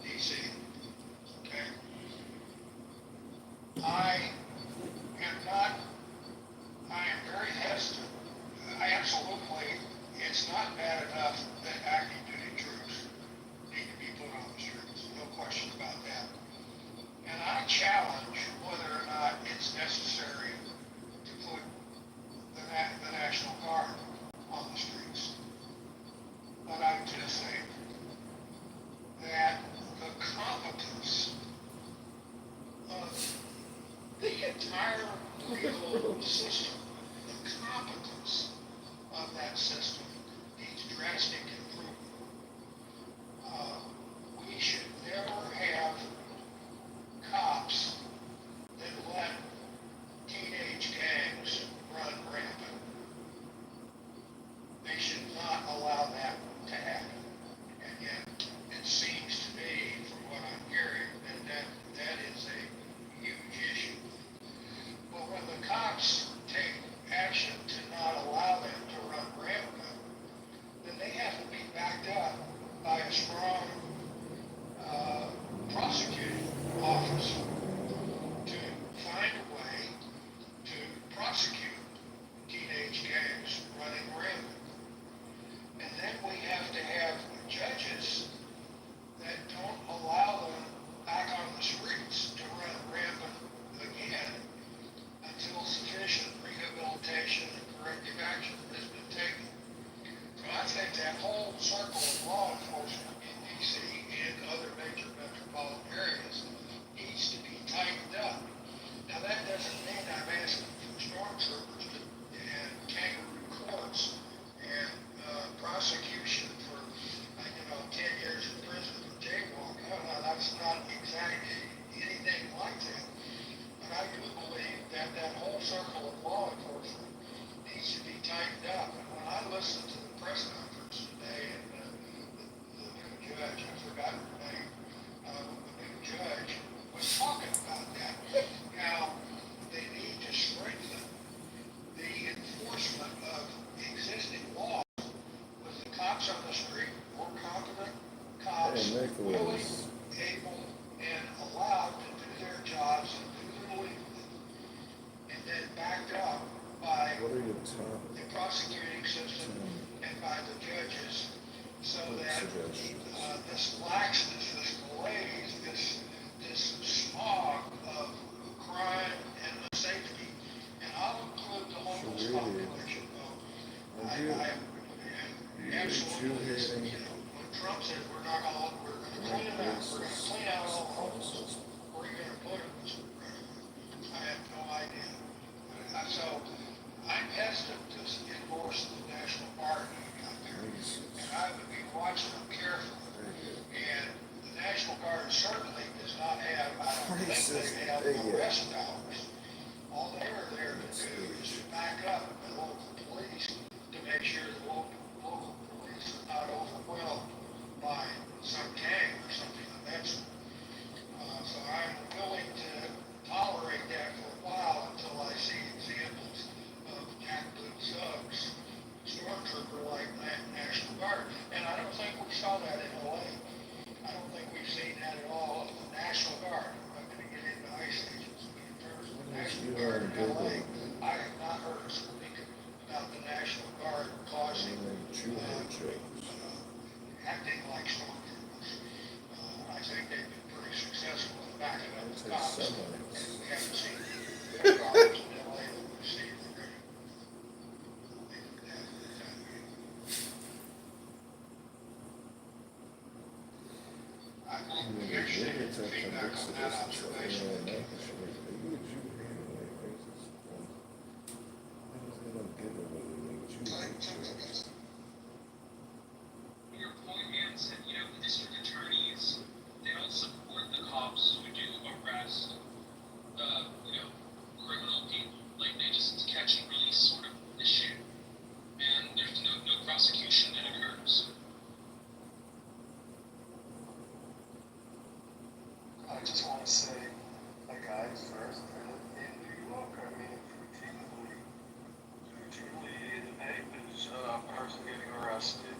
DC. Okay? I am very hesitant. Absolutely, it's not bad enough that active duty troops need to be put on the streets. No question about that. And I challenge whether or not it's necessary to put the National Guard on the streets. But I do think that the competence of the entire legal system, the competence of that system needs drastic improvement. We should never have cops that let teenage gangs run rampant. They should not allow that to happen. And yet, it seems to me, from what I'm hearing, that is a huge issue. But when the cops take action to not allow them to run rampant, then they have to be backed up by a strong prosecuting officer to find a way to prosecute teenage gangs running rampant. And then we have to have judges that don't allow them back on the streets to run rampant again until sufficient rehabilitation and corrective action has been taken. So I think that whole circle of law enforcement in DC and other major metropolitan areas needs to be tightened up. Now that doesn't mean I'm asking for stormtroopers and kangaroo courts and prosecution for 10 years in prison for jaywalking. No, that's not exactly anything like that. But I do believe that that whole circle of law enforcement needs to be tightened up. And when I listened to the press conference today, and the new judge, I forgot her name, the new judge was talking about that. How they need to strengthen the enforcement of existing laws with the cops on the street, more competent cops, willing, able, and allowed to do their jobs and do them legally, and then backed up by the prosecuting system and by the judges, so that this laxness, this malaise, this smog of crime and unsafety, and I'll include the homeless population. I absolutely, when Trump said we're gonna clean it up, we're gonna clean out all the homeless, where are you gonna put them, Mr. President? I have no idea. So I'm hesitant to enforce the National Guard out there, and I would be watching them carefully. And all they're there to do is to back up the local police to make sure the local police are not overwhelmed by some gang or something of that sort. So I'm willing to tolerate that for a while until I see examples of jackboot thugs, stormtrooper like National Guard. And I don't think we saw that in LA. I don't think we've seen that at all of the National Guard. I'm not going to get into ice agents, but in terms of the National Guard in LA, I have not heard us speak about the National Guard causing, acting like stormtroopers. I think they've been pretty successful in backing up the cops, and we haven't seen the problems in LA that we've seen already. I'm interested in feedback on that observation. Your point is that, the district attorneys, they don't support the cops who do arrest, criminal people. Like, they just catch and release sort of issue. And there's no prosecution that occurs. I just want to say, guys, first, in New York, I mean, routinely in the papers, a person getting arrested,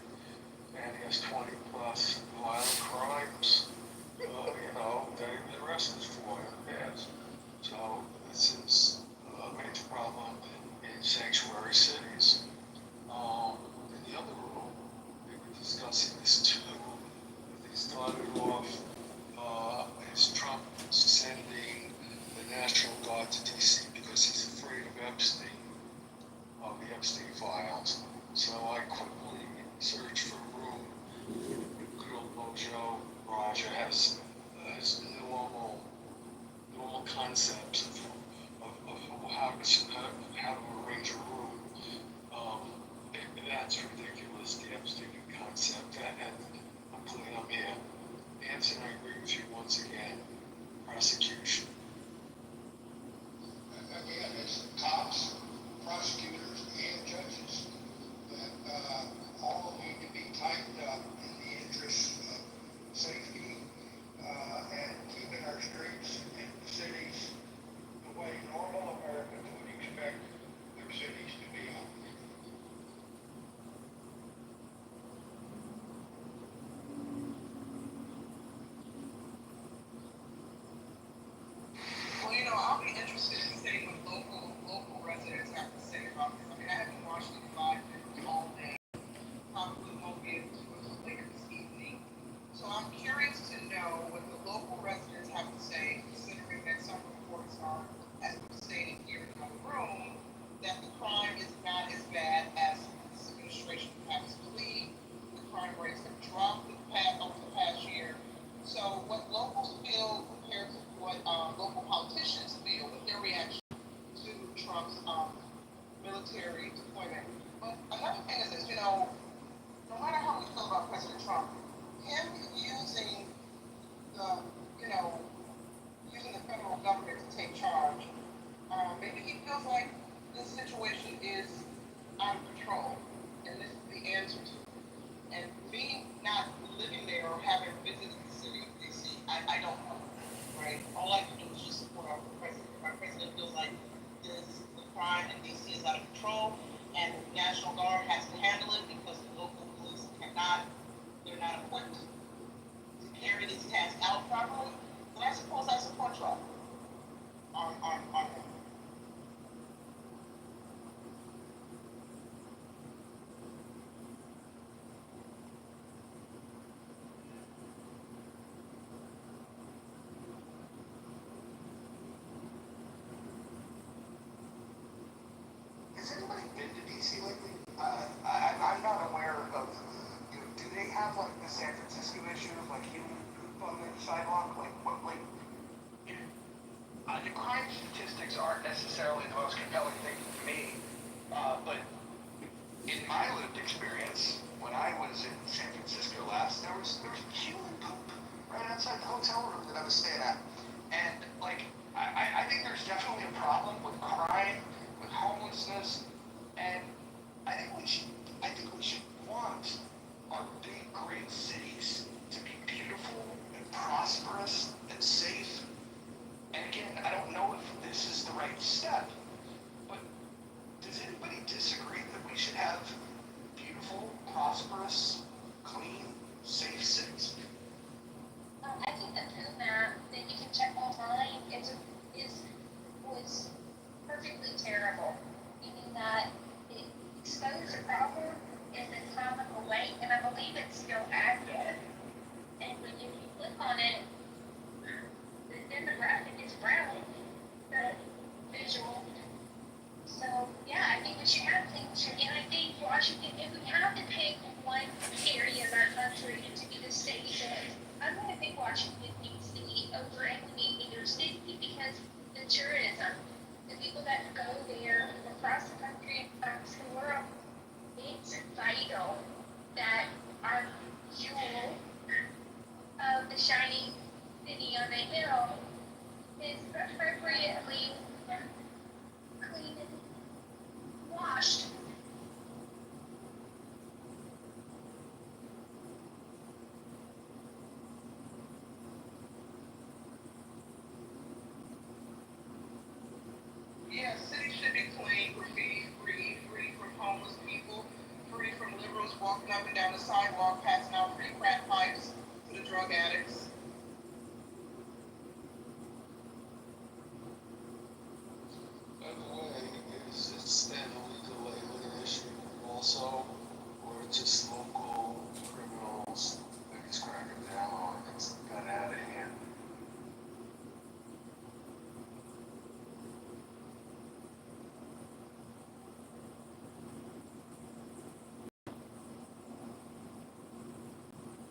and he has 20 plus violent crimes, the arrested for in the past. So this is a major problem in sanctuary cities. In the other room, we were discussing this too. They started off is Trump sending the National Guard to D.C. because he's afraid of Epstein, of the Epstein files. So I quickly searched for a room. Good old Mojo Roger has normal concepts of how to arrange a room. That's ridiculous, the Epstein concept. And I'm putting them here. Anson, I agree with you once again. Prosecution. Again, it's the cops, prosecutors, and judges that all need to be tightened up in the interest of safety and keeping our streets and cities the way normal Americans would expect their cities to be. Well, I'll be interested in seeing what local residents have to say about this. I mean, I haven't watched it live all day. Probably won't be able to until later this evening. So I'm curious to know what the local residents have to say, considering that some reports are, as we've stated here in the room, that the crime is not as bad as this administration has believed. The crime rates have dropped over the past year. So what locals feel compared to what local politicians feel with their reaction to Trump's military deployment. But another thing is this, no matter how we feel about President Trump, him using the, using the federal government to take charge, maybe he feels like this situation is out of control, and this is the answer to it. And me not living there or having visited the city of D.C., I don't know, right? All I can do is just support our president. If our president feels like the crime in D.C. is out of control, and the National Guard has to handle it because the local police they're not equipped to carry this task out properly, then I suppose I support Trump on that. Has anybody been to DC lately? I'm not aware of, do they have like the San Francisco issue of like human poop on the sidewalk? The crime statistics aren't necessarily the most compelling thing for me, but in my lived experience, when I was in San Francisco last, there was human poop right outside the hotel room that I was staying at. And I think there's definitely a problem with crime measurable, meaning that it exposed the problem in a comical way, and I believe it's still active. And when you click on it, the demographic is brown, the visual. So, yeah, I think we should have things, and I think Washington, if we have to pick one area of our country to be the station, I'm going to pick Washington, D.C. over any major city because the tourism, the people that go there from across the country and across the world, it's vital that our jewel of the shining city on the hill is appropriately clean and washed. Yeah, city should be clean, graffiti free, free from homeless people, free from liberals walking up and down the sidewalk, passing out free crack pipes to the drug addicts. By the way, is it steadily delaying issue also, or just local criminals that he's cracking down on? It's got out of hand.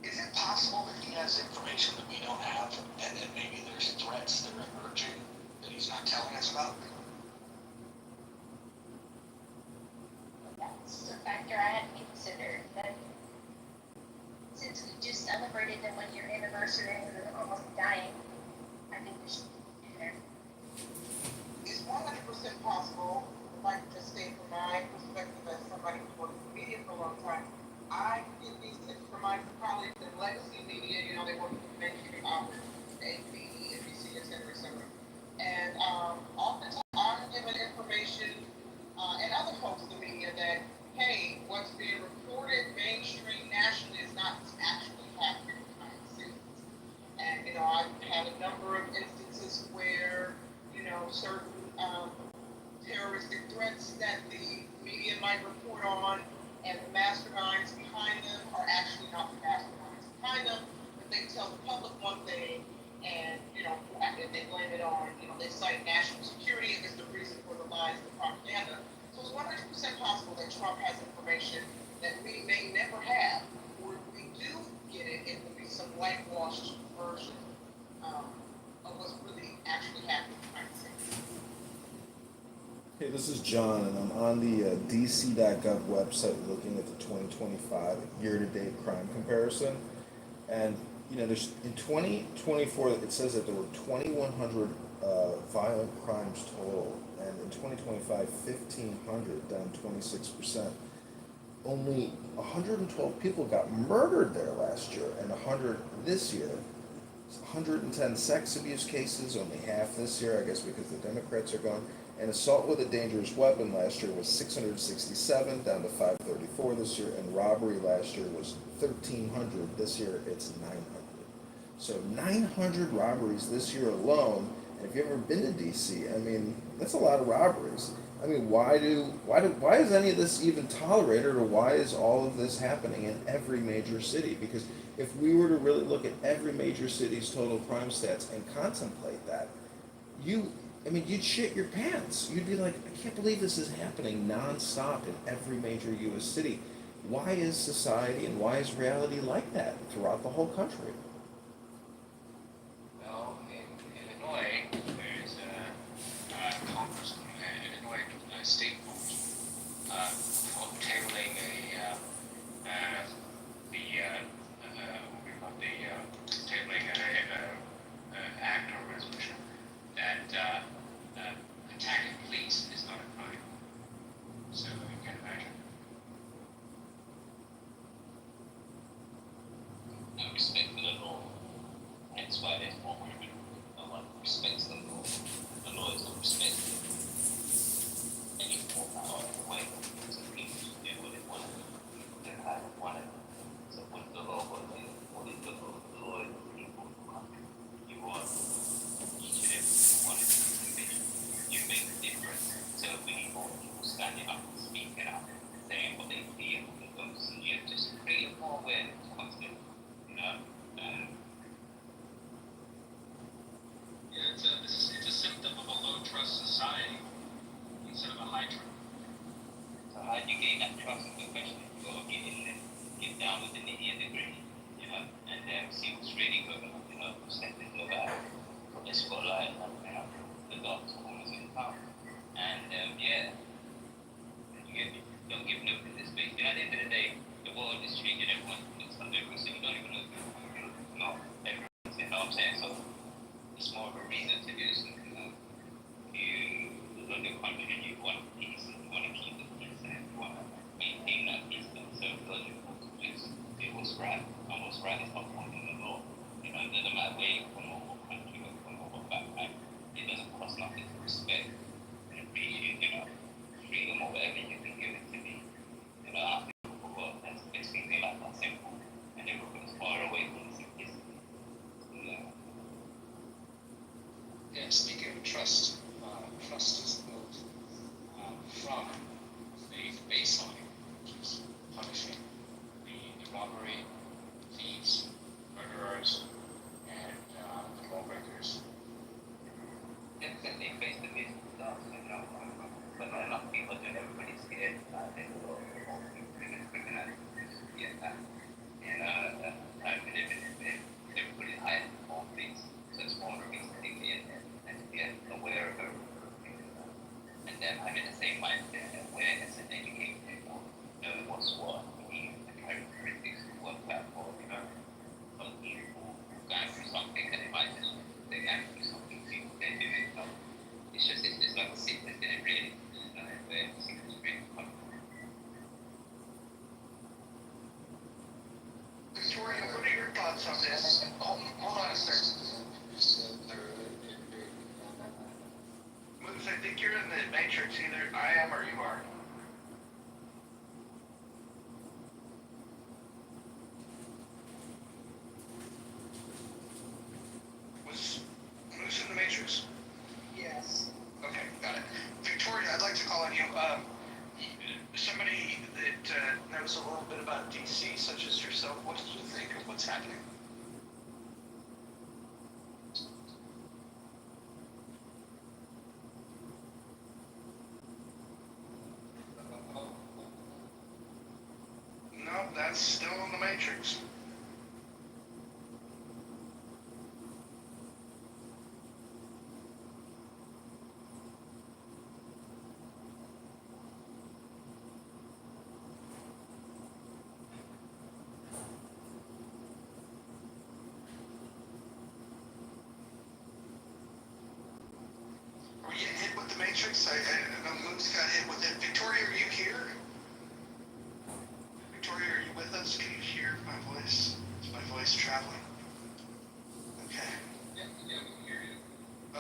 Is it possible that he has information that we don't have, and that maybe there's threats that are emerging that he's not telling us about? That's a factor I hadn't considered, but since we just celebrated the 1 year anniversary and we're almost dying, I think we should be there. It's 100% possible, if I could just state from my perspective as somebody who's worked in media for a long time, I get these tips from my colleagues in legacy media, you know, they work with mainstream outlets, AP, NBC, et cetera, et cetera. And oftentimes I'm given information and other folks in the media that, hey, what's being reported mainstream nationally is not what's actually happening behind the scenes. And, you know, I've had a number of instances where, you know, certain terroristic threats that the media might report on and the masterminds behind them are actually not the masterminds behind them, but they tell the public one thing and, you know, and they blame it on, you know, they cite national security as the reason for the lies and the propaganda. So it's 100% possible that Trump has information that we may never have, or if we do get it, it will be some whitewashed version of what's really actually happening behind the scenes. Hey, this is John, and I'm on the dc.gov website looking at the 2025 year-to-date crime comparison. And, you know, there's in 2024, it says that there were 2,100 violent crimes total, and in 2025, 1,500, down 26%. Only 112 people got murdered there last year, and 100 this year. 110 sex abuse cases, only half this year, I guess because the Democrats are gone. And assault with a dangerous weapon last year was 667, down to 534 this year, and robbery last year was 1,300. This year it's 900. So 900 robberies this year alone. And if you've ever been to DC, I mean, that's a lot of robberies. I mean, why is any of this even tolerated, or why is all of this happening in every major city? Because if we were to really look at every major city's total crime stats and contemplate that, you'd shit your pants. You'd be like, I can't believe this is happening nonstop in every major U.S. city. Why is society and why is reality like that throughout the whole country? Well, in Illinois, there's a Congressman, Illinois state vote tabling tabling an act or resolution that attacking police is not a crime. So you can imagine. I respect the law. That's why there's more women. No one respects the law. The law is not respected. And if ask them the question, go get in there, get down with the nitty and the gritty, you know, and then see what's really going on, you know, step into the back, put the spotlight on, you know, the dark corners in the power. And yeah, you get me? Don't give no to this space. You know, at the end of the day, the world is changing, everyone looks on different, so you don't even know if you know everyone's, you know what I'm saying? So it's more of a reason to do something. You love your country and you want peace and you want to keep the peace and you want to maintain that peace. And so those are to just do what's right. And what's right is not following the law. You know, it doesn't matter where you're from or what country you're from or what background. It doesn't cost nothing to respect and appreciate, you know, freedom or whatever you can give it to me. You know, I think the world that's things they like that simple and everyone's far away from the simplicity. Yeah. Yeah, speaking of trust, trust is built from the baseline, which is punishing the robbery, thieves, murderers, and the lawbreakers. Definitely face the business stuff, you know, but not enough people do. Everybody's scared. They go quicker than get that. And time we live in, everybody's hiding all things. So it's more of a reason to get and to get aware of everything. And then having the same mindset and awareness and educating people, knowing what's what, the characteristics of what that for, you know. Some people going through something and they might just, they're going through something too, they're doing it. It's just, it's like a sickness in it really, you know, where sickness really comes from. Victoria, what are your thoughts on this? Hold on a second. Moose, I think you're in the matrix. Either I am or you are. Was Moose in the matrix? Yes. Okay, got it. Victoria, I'd like to call on you. Somebody that knows a little bit about DC, such as yourself, what did you think of what's happening? No, that's still in the matrix. Are we getting hit with the matrix? I know Moose got hit with it. Victoria, are you here? Victoria, are you with us? Can you hear my voice? Is my voice traveling? Okay. Yeah, we can hear you.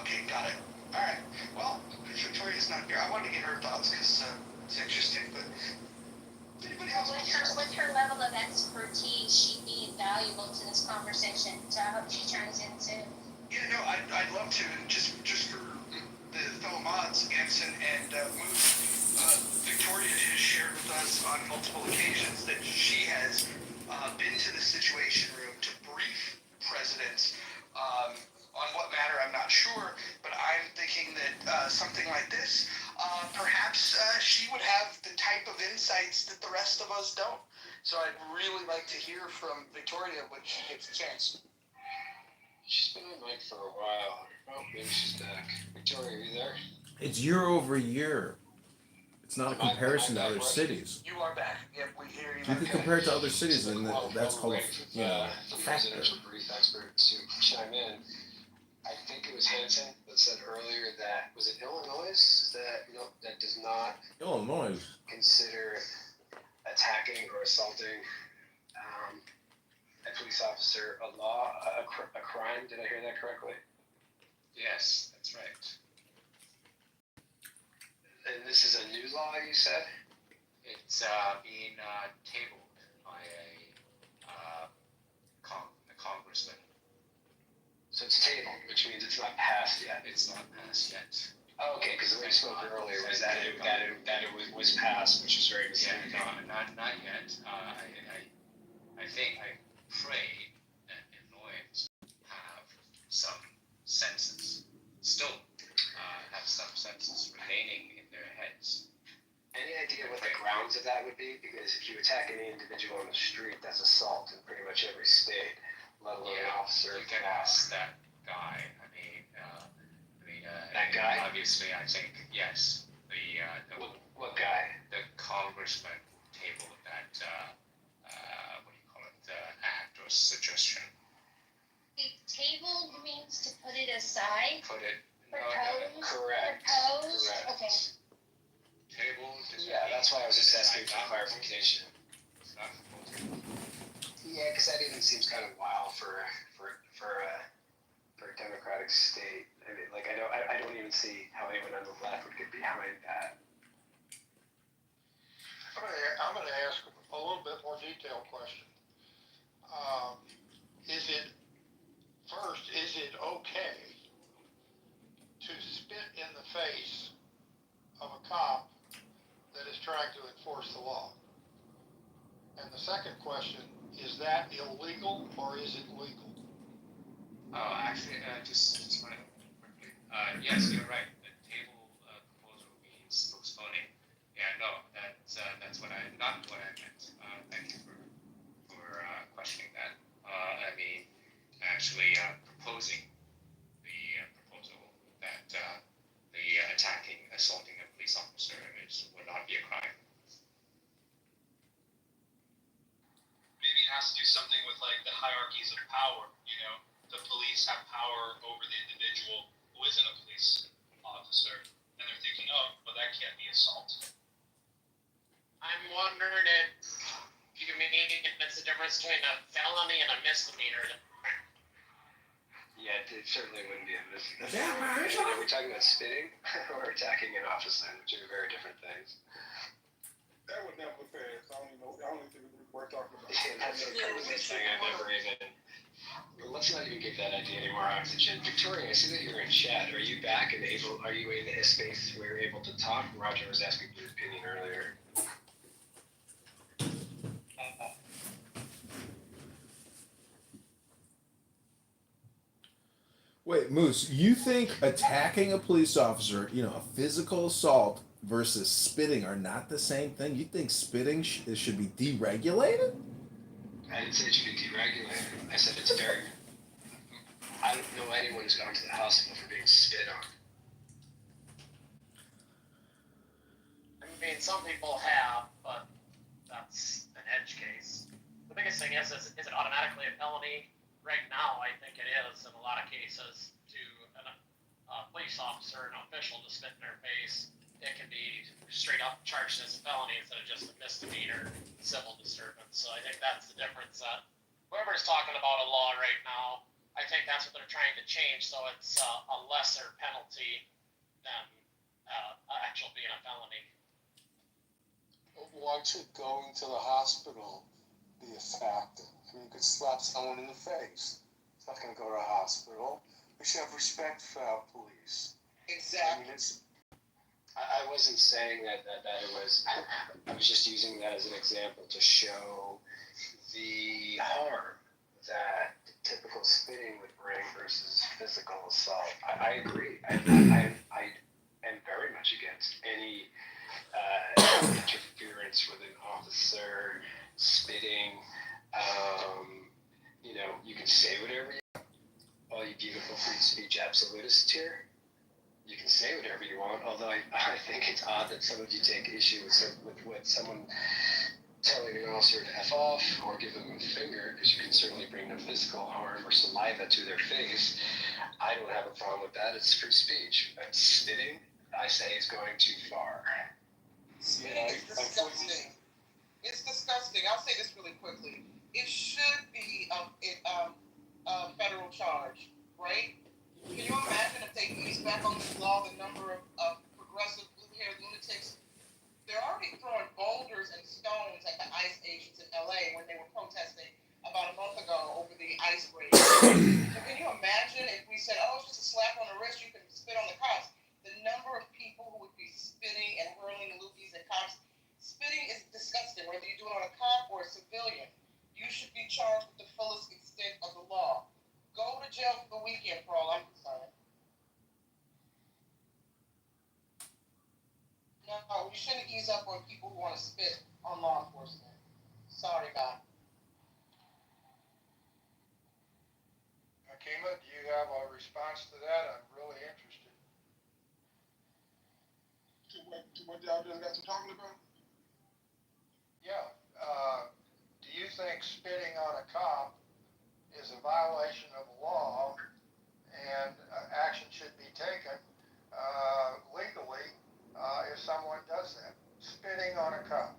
Okay, got it. All right. Well, Victoria's not here. I wanted to get her thoughts because it's interesting. But anybody else? With her level of expertise, she'd be invaluable to this conversation. So I hope she turns in soon. Yeah, no, I'd love to. And just for the fellow mods, Anson and Moose, Victoria has shared with us on multiple occasions that she has been to the Situation Room to brief presidents on what matter, I'm not sure, but I'm thinking that something like this, perhaps she would have the type of insights that the rest of us don't. So I'd really like to hear from Victoria when she gets a chance. She's been on mic for a while. Oh, maybe she's back. Victoria, are you there? It's year over year. It's not a comparison to other cities. You are back. Yep, we hear you. You can compare it to other cities, and that's called, the factor. presidential brief expert to chime in. I think it was Hanson that said earlier that, was it Illinois that does not Illinois consider attacking or assaulting a police officer a crime? Did I hear that correctly? Yes, that's right. And this is a new law, you said? It's being tabled by a congressman. So it's tabled, which means it's not passed yet. It's not passed yet. Oh, okay, because the way you spoke earlier was that it was passed, which is very misleading. Yeah, not yet. I think, I pray that Illinois have some senses, still have some senses remaining in their heads. Any idea what the grounds of that would would be, because if you attack any individual on the street, that's assault in pretty much every state, let alone an officer. You can ask that guy. That guy? Obviously, I think yes. What guy? The congressman tabled that. What do you call it? Act or suggestion. Tabled means to put it aside. Put it. Proposed. Correct. Proposed. Correct. Okay. Tabled. Yeah, that's why I was just asking for clarification. It's not proposed. Yeah, because that even seems kind of wild for a democratic state. I mean, like I don't even see how anyone on the left would get behind that. I'm gonna ask a little bit more detailed question. Is it okay to spit in the face of a cop that is trying to enforce the law? And the second question, is that illegal or is it legal? Actually, just one quickly. Yes, you're right. The table proposal means postponing. Yeah, no, that's what not what I meant. Thank you for questioning that. I mean, actually proposing the proposal that the attacking, assaulting a police officer would not be a crime. Maybe it has to do something with like the hierarchies of power, you know? The police have power over the individual who isn't a police officer, and they're thinking, oh, well, that can't be assault. I'm wondering if you mean it's the difference between a felony and a misdemeanor. Yeah, it certainly wouldn't be a misdemeanor. Are we talking about spitting or attacking an officer, which are very different things? That would never pass. I don't think we're talking about. Yeah, that's the craziest thing I've ever even. Let's not even give that idea any more oxygen. Victoria, I see that you're in chat. Are you back and able? Are you in a space where you're able to talk? Roger was asking for his opinion earlier. Wait, Moose, you think attacking a police officer, a physical assault versus spitting are not the same thing? You think spitting should be deregulated? I didn't say it should be deregulated. I said it's very. I don't know anyone who's gone to the hospital for being spit on. I mean, some people have, but that's an edge case. The biggest thing is it automatically a felony? Right now, I think it is in a lot of cases to a police officer, an official to spit in their face. It can be straight up charged as a felony instead of just a misdemeanor civil disturbance. So I think that's the difference. That whoever's talking about a law right now, I think that's what they're trying to change. So it's a lesser penalty than actual being a felony. Why should going to the hospital be a factor? I mean, you could slap someone in the face. It's not going to go to a hospital. We should have respect for our police. Exactly. I mean, I wasn't saying that it was. I was just using that as an example to show the harm that typical spitting would bring versus physical assault. I agree. I am very much against any interference with an officer, spitting. You can say whatever you want. All you beautiful free speech absolutists here. You can say whatever you want, although I think it's odd that some of you take issue with someone telling an officer to F off or give them a finger, because you can certainly bring them physical harm or saliva to their face. I don't have a problem with that. It's free speech. But spitting, I say, is going too far. Spitting is disgusting. It's disgusting. I'll say this really quickly. It should be a federal charge, right? Can you imagine if they ease back on this law, the number of progressive blue-haired lunatics? They're already throwing boulders and stones at the ICE agents in LA when they were protesting about a month ago over the ICE raid. So can you imagine if we said, oh, it's just a slap on the wrist, you can spit on the cops? The number of people who would be spitting and hurling loogies at cops. Spitting is disgusting, whether you do it on a cop or a civilian. You should be charged with the fullest extent of the law. Go to jail for the weekend, for all I'm concerned. No, we shouldn't ease up on people who want to spit on law enforcement. Sorry, God. Akima, do you have a response to that? I'm really interested. To what y'all just got to talking about? Yeah, do you think spitting on a cop is a violation of the law and action should be taken legally if someone does that? Spitting on a cop.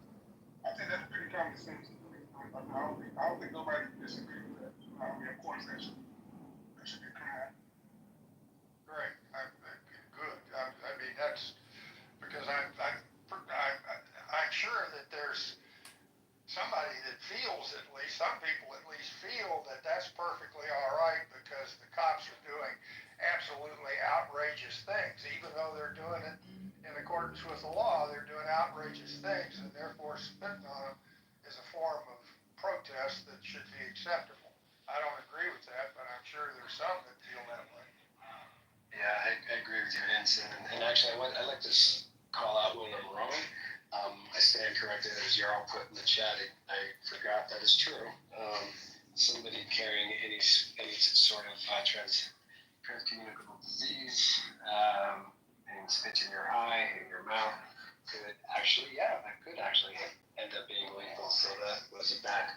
I think that's pretty common sense. I don't think nobody disagrees with that. Of course, that should be criminal. Great. Good. I mean, that's because I'm sure that there's somebody that feels, at least some people at least feel that that's perfectly all right because the cops are doing absolutely outrageous things, even though they're doing it in accordance with the law. They're doing outrageous things, and therefore spitting on them is a form of protest that should be acceptable. I don't agree with that, but I'm sure there's some that feel that way. Yeah, I agree with you, Vincent. And actually, I'd like to call out when I'm wrong. I stand corrected, as Jarl put in the chat. I forgot that is true. Somebody carrying any sort of transcommunicable disease, and spit in your eye, in your mouth, could actually end up being lethal. So that was a bad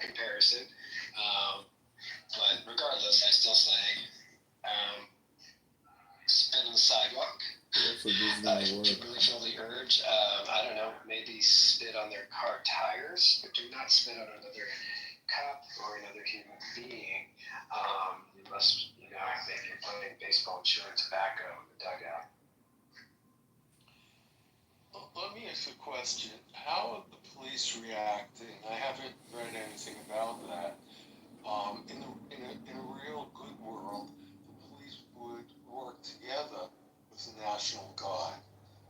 comparison. But regardless, I still say spit on the sidewalk. If you really feel the urge, I don't know, maybe spit on their car tires, but do not spit on another cop or another human being. You must, if you're playing baseball, chewing tobacco in the dugout. Let me ask you a question. How are the police reacting? I haven't read anything about that. In a real good world, the police would work together with the National Guard.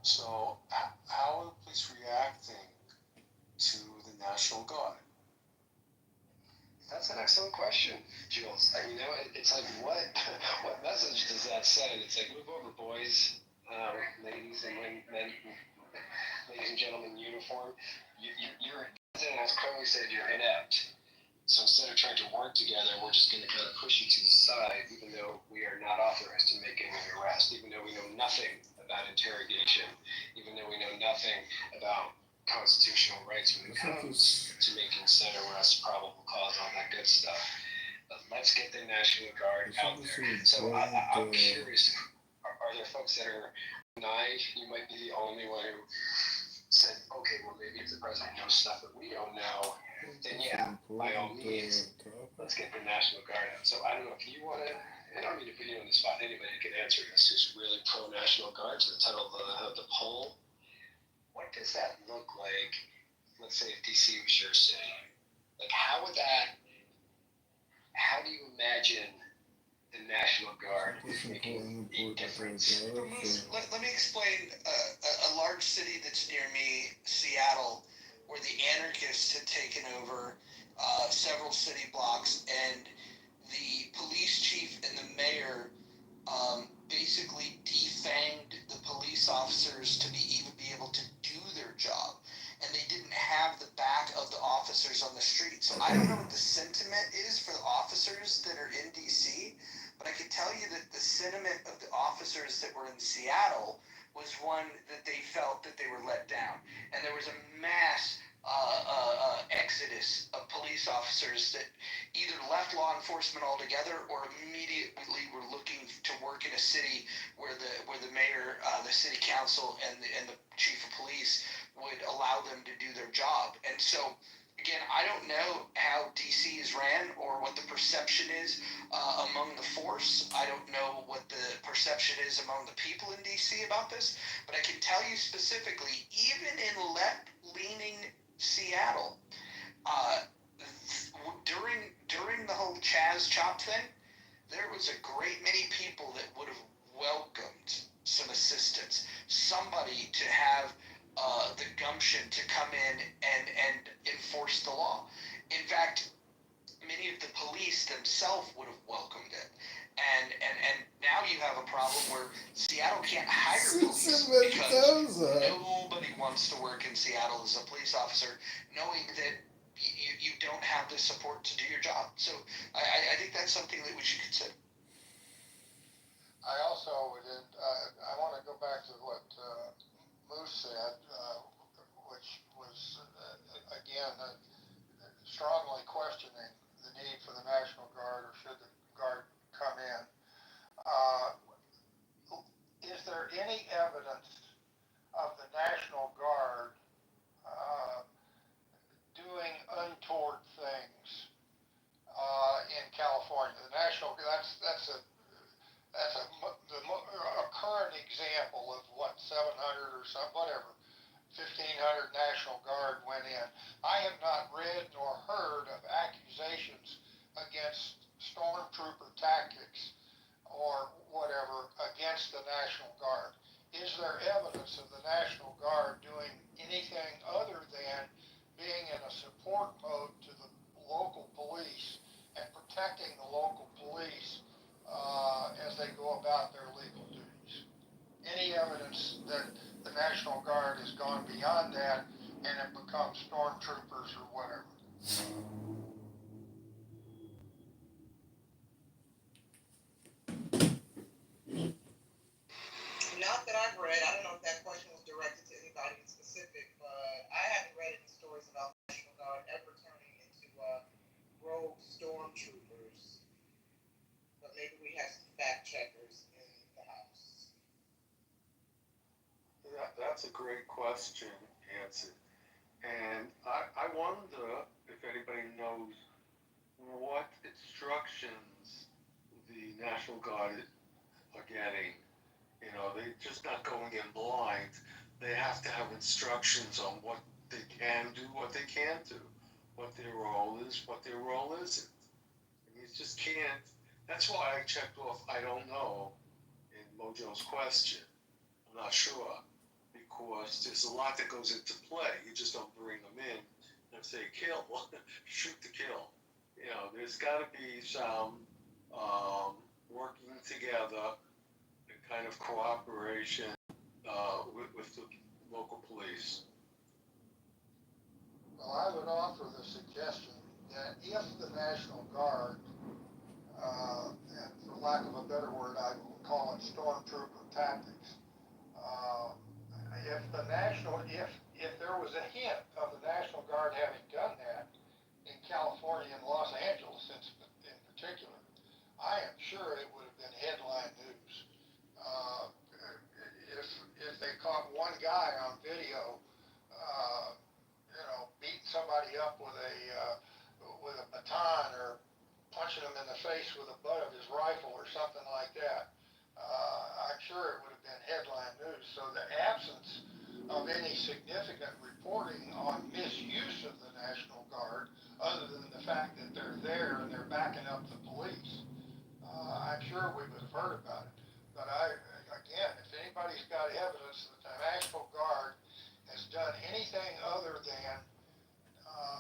So how are the police reacting to the National Guard? That's an excellent question, Jules. It's like, what message does that send? It's like, move over, boys, ladies and gentlemen in uniform. Your president has clearly said you're inept. So instead of trying to work together, we're just going to kind of push you to the side, even though we are not authorized to make any arrest, even though we know nothing about interrogation, even though we know nothing about constitutional rights when it comes to making said arrest, probable cause, all that good stuff. But let's get the National Guard out there. So I'm curious, are there folks that are denied? You might be the only one who said, okay, well, maybe if the president knows stuff that we don't know, then yeah, by all means, let's get the National Guard out. So I don't know if you want to, I don't mean to put you on the spot, anybody can answer this who's really pro-National Guard to the title of the poll. What does that look like, let's say if DC was your city? Like how do you imagine the National Guard making a difference? Let me explain a large city that's near me, Seattle, where the anarchists had taken over several city blocks, and the police chief and the mayor basically defanged the police officers to even be able to do their job. And they didn't have the back of the officers on the street. So I don't know what the sentiment is for the officers that are in DC, but I can tell you that the sentiment of the officers that were in Seattle was one that they felt that they were let down. And there was a mass exodus of police officers that either left law enforcement altogether or immediately were looking to work in a city where the mayor, the city council, and the chief of police would allow them to do their job. And so, again, I don't know how DC is ran or what the perception is among the force. I don't know what the perception is among the people in DC about this, but I can tell you specifically, even in left-leaning Seattle, during the whole Chaz Chop thing, there was a great many people that would have welcomed some assistance, somebody to have the gumption to come in and enforce the law. In fact, many of the police themselves would have welcomed it. And now you have a problem where Seattle can't hire police because nobody wants to work in Seattle as a police officer, knowing that you don't have the support to do your job. So I think that's something that we should consider. I also would, I want to go back to what Moose said, which was, again, strongly questioning the need for the National Guard, or should the Guard come in. Is there any evidence of the National Guard doing untoward things in California? The National, that's a current example of what, 700 or some, whatever, 1,500 National Guard went in. I have not read nor heard of accusations against stormtrooper tactics or whatever against the National Guard. Is there evidence of the National Guard doing anything other than being in a support mode to the local police and protecting the local police as they go about their legal duties? Any evidence that the National Guard has gone beyond that and have become stormtroopers or whatever? Not that I've read. I don't know if that question was directed to anybody in specific, but I haven't read any stories about the National Guard ever turning into rogue stormtroopers. But maybe we have some fact checkers in the house. That's a great question, Nancy. And I wonder if anybody knows what instructions the National Guard are getting. You know, they're just not going in blind. They have to have instructions on what they can do, what they can't do, what their role is, what their role isn't. And you just can't. That's why I checked off I don't know in Mojo's question. I'm not sure, because there's a lot that goes into play. You just don't bring them in and say kill, shoot to kill. You know, there's got to be some working together and kind of cooperation with the local police. Well, I would offer the suggestion that if the National Guard, and for lack of a better word, I will call it stormtrooper tactics, if there was a hint of the National Guard having done that in California and Los Angeles in particular, I am sure it would have been headline news. If they caught one guy on video, beating somebody up with a baton or punching him in the face with the butt of his rifle or something like that, I'm sure it would have been headline news. So the absence of any significant reporting on misuse of the National Guard, other than the fact that they're there and they're backing up the police, I'm sure we would have heard about it. But again, if anybody's got evidence that the National Guard has done anything other than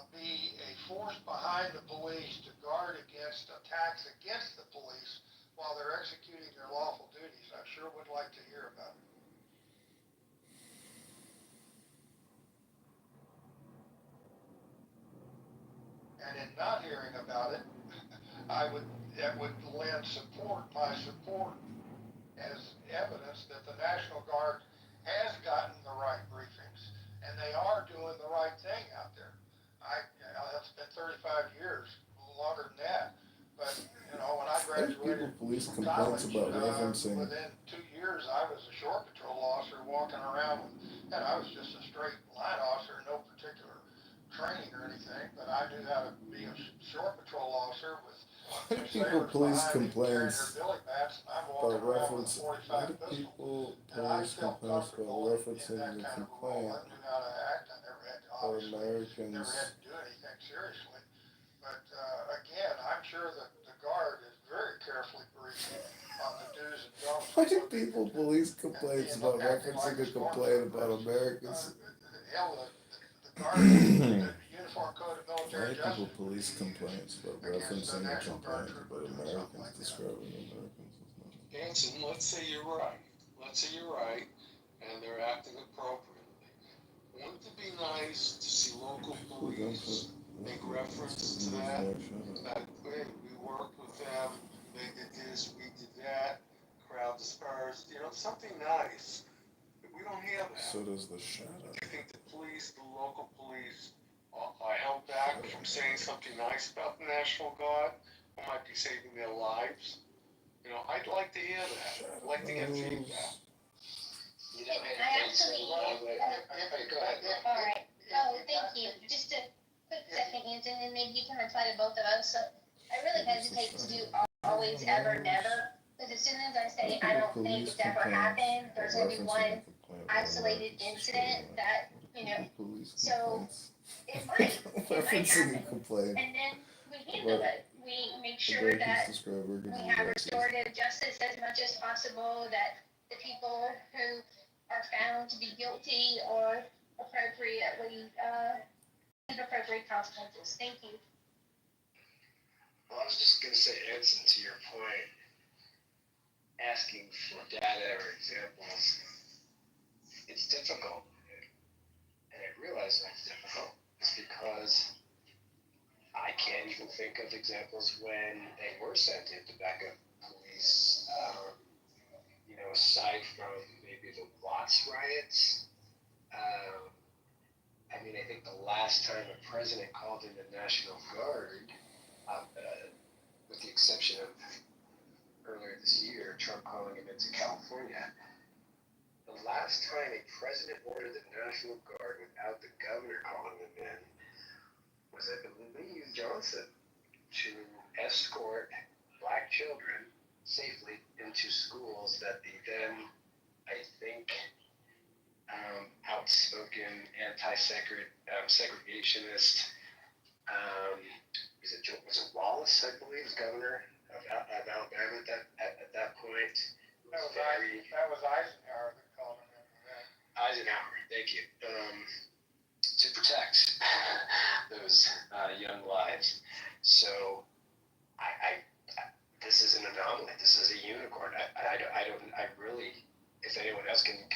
be a force behind the police to guard against attacks against the police while they're executing their lawful duties, I sure would like to hear about it. And in not hearing about it, that would lend my support as evidence that the National Guard has gotten the right briefings and they are doing the right thing out there. That's been 35 years, a little longer than that. But when I graduated Police from complaints college, about referencing. within 2 years, I was a shore patrol officer walking around and I was just a straight line officer, no particular training or anything, but I knew how to be a shore patrol officer with Police complaints billy bats, and I'm about walking around with reference. a 45 pistol. And I Police felt complaints about comfortable in referencing that the kind of a role. I complaint knew how to act. I never had to, or obviously, never Americans. had to do anything seriously. But again, I'm sure that the Guard is very carefully briefed on the do's and don'ts. Why do police complaints about referencing a complaint about Americans? The Guard, the Uniform Code of Military Justice. Police complaints about referencing a complaint about Americans describing Americans as not. Hanson, let's say you're right. Let's say you're right, and they're acting appropriately. police make reference to that, hey, we worked with them, they did this, we did that, crowd dispersed, something nice. We don't hear that. So does the shadow. Do you think the police, the local police, are held back from saying something nice about the National Guard, who might be saving their lives? I'd like to hear that. I'd like to get feedback. I actually. Go ahead. All right. Oh, thank you. Just a quick second, Anson, and maybe you can reply to both of us. So I really hesitate to do always, ever, never. Because as soon as I say I don't think it's ever happened, there's going to be one isolated incident that, so it might happen. And then we handle it. We make sure that we have restorative justice as much as possible, that the people who are found to be guilty or appropriate consequences. Thank you. Well, I was just going to say, Edson, to your point, asking for data or examples, it's difficult. And I realize why it's difficult. It's because I can't even think of examples when they were sent in to back up police, aside from maybe the Watts riots. I think the last time a president called in the National Guard, with the exception of earlier this year, Trump calling him into California, the last time a president ordered the National Guard without the governor calling them in was, I believe, Johnson to escort black children safely into schools that the then, I think, outspoken anti-segregationist, was it Wallace, I believe, was governor of Alabama at that point. That was Eisenhower that called him in for that. Eisenhower, thank you. To protect those young lives. So, I this is an anomaly. This is a unicorn. I really, if anyone else can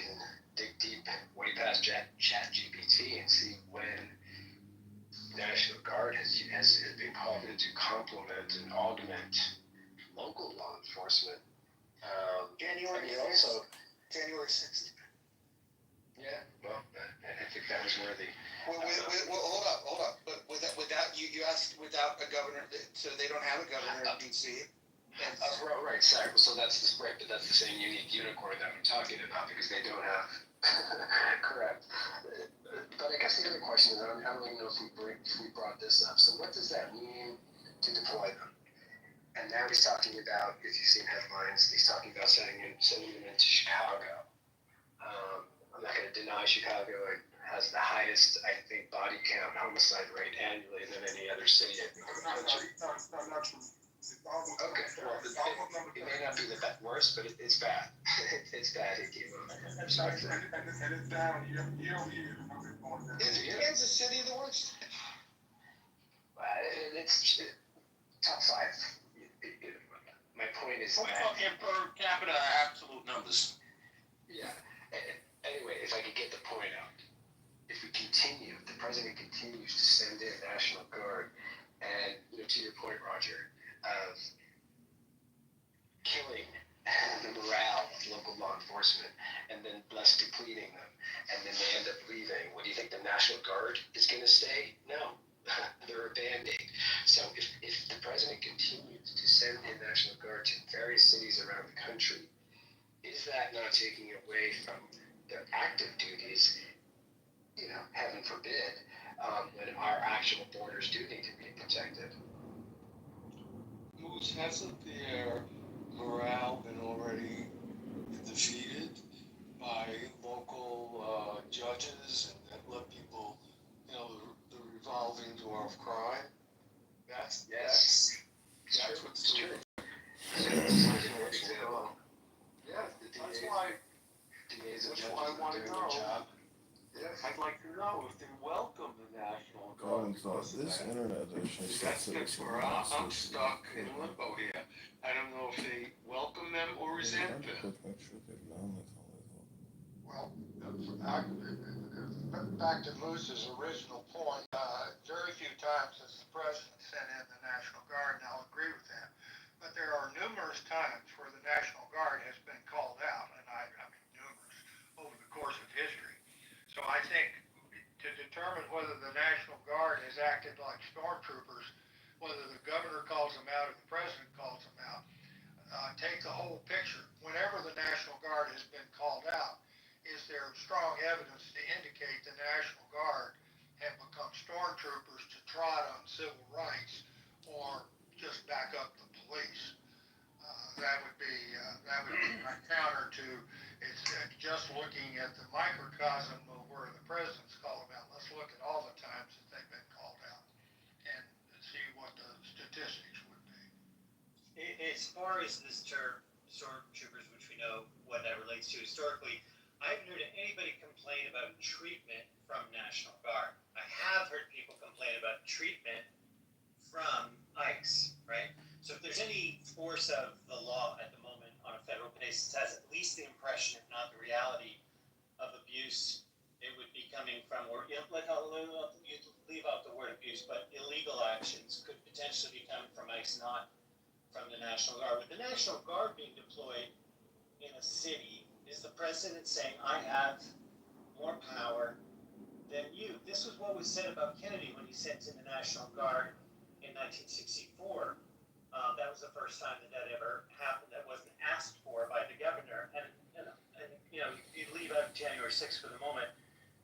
dig deep way past Chat GPT and see when National Guard has been called in to complement and augment local law enforcement. January 6th. Yeah, well, I think that was worthy. Well, hold up. But without you asked without a governor, so they don't have a governor in D.C. Right, sorry. So that's but that's the same unique unicorn that I'm talking about because they don't have. Correct. But I guess the other question is, I don't even know if we brought this up. So what does that mean to deploy them? And now he's talking about, if you've seen headlines, he's talking about sending them into Chicago. I'm not going to deny Chicago has the highest, I think, body count homicide rate annually than any other city in the country. Not true. Okay, well, it may not be the worst, but it's bad. It's bad. It came up. And it's down year over year. Is Kansas City the worst? It's top 5. My point is We're talking per capita absolute numbers. Yeah. Anyway, if I could get the point out, if the president continues to send in National Guard, and to your point, Roger, of killing the morale of local law enforcement, and then thus depleting them, and then they end up leaving, what do you think the National Guard is going to stay? No. They're a Band-Aid. So if the president continues to send in National Guard to various cities around the country, is that not taking away from their active duties, heaven forbid, when our actual borders do need to be protected? Moose, hasn't their morale been already defeated by local judges and that let people, the revolving door of crime? That's what's true. Yeah, that's why I want to know. I'd like to know if they welcome the National Guard. This internet edition That's where I'm stuck in limbo here. I don't know if they welcome them or resent them. Well, back to Moose's original point, very few times has the president sent in the National Guard, and I'll agree with that. But there are numerous times where the National Guard has been called out, and I mean numerous, over the course of history. So I think to determine whether the National Guard has acted like stormtroopers, whether the governor calls them out or the president calls them out, take the whole picture. Whenever the National Guard has been called out, is there strong evidence to indicate the National Guard have become stormtroopers to trot on civil rights or just back up the police? That would be my counter to it's just looking at the microcosm of where the president's called them out. Let's look at all the times that they've been called out and see what the statistics would be. As far as this term stormtroopers, which we know what that relates to historically, I haven't heard anybody complain about treatment from National Guard. I have heard people complain about treatment from ICE, right? So if there's any force of the law at the moment on a federal basis has at least the impression, if not the reality, of abuse, it would be coming from, or you leave out the word abuse, but illegal actions could potentially be coming from ICE, not from the National Guard. With the National Guard being deployed in a city, is the president saying, I have more power than you? This was what was said about Kennedy when he sent in the National Guard in 1964. That was the first time that ever happened. That wasn't asked for by the governor. And you leave out January 6th for the moment.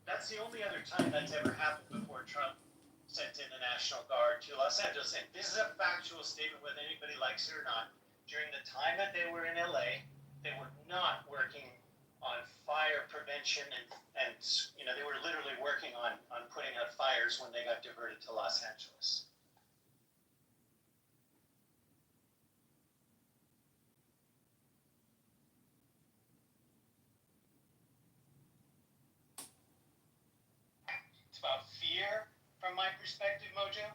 That's the only other time that's ever happened before Trump sent in the National Guard to Los Angeles. And this is a factual statement, whether anybody likes it or not. During the time that they were in LA, they were not working on fire prevention and they were literally working on putting out fires when they got diverted to Los Angeles. It's about fear, from my perspective, Mojo,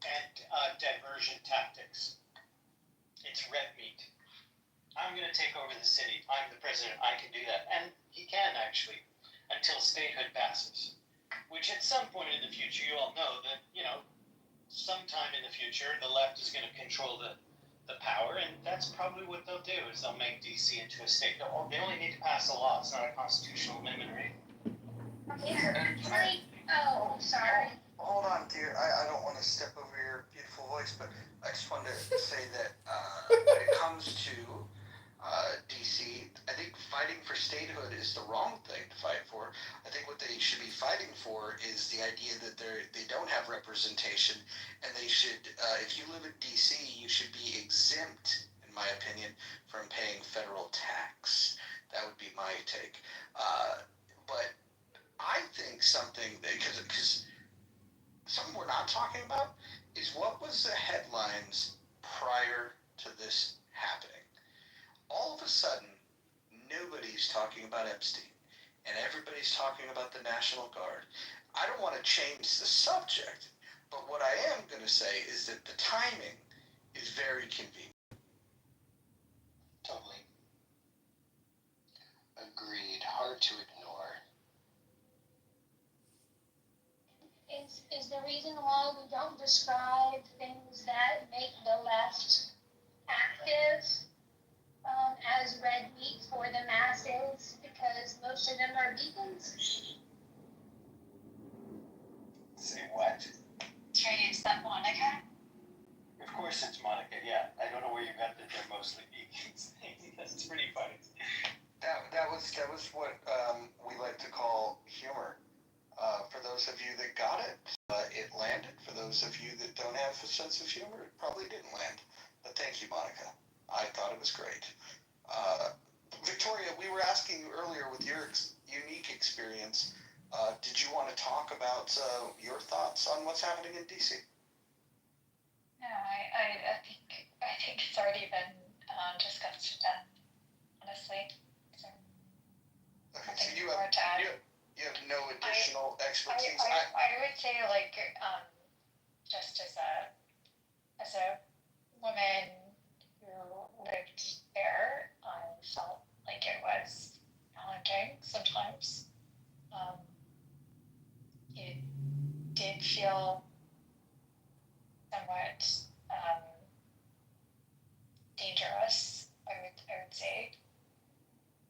and diversion tactics. It's red meat. I'm going to take over the city. I'm the president. I can do that. And he can, actually, until statehood passes. Which at some point in the future, you all know that, sometime in the future, the left is going to control the power. And that's probably what they'll do, is they'll make D.C. into a state. They only need to pass a law. It's not a constitutional amendment, right? Sorry. Hold on, dear. I don't want to step over your beautiful voice, but I just wanted to say that when it comes to DC, I think fighting for statehood is the wrong thing to fight for. I think what they should be fighting for is the idea that they don't have representation, and they should, if you live in DC, you should be exempt, in my opinion, from paying federal tax. That would be my take. But I think something that, because something we're not talking about is what was the headlines prior to this happening. All of a sudden, nobody's talking about Epstein, and everybody's talking about the National Guard. I don't want to change the subject, but what I am going to say is that the timing is very convenient. Totally. Agreed. Hard to ignore. Is the reason why we don't describe things that make the left active as red meat for the masses because most of them are vegans? Say what? Trey, is that Monica? Of course it's Monica, yeah. I don't know where you got that they're mostly vegans. That's pretty funny. That was what we like to call humor. For those of you that got it, it landed. For those of you that don't have a sense of humor, it probably didn't land. But thank you, Monica. I thought it was great. Victoria, we were asking you earlier with your unique experience, did you want to talk about your thoughts on what's happening in DC? No, I think it's already been discussed and honestly. So okay, so you have no additional expertise. I would say just as a woman who lived there, I felt like it was challenging sometimes. feel somewhat dangerous, I would say.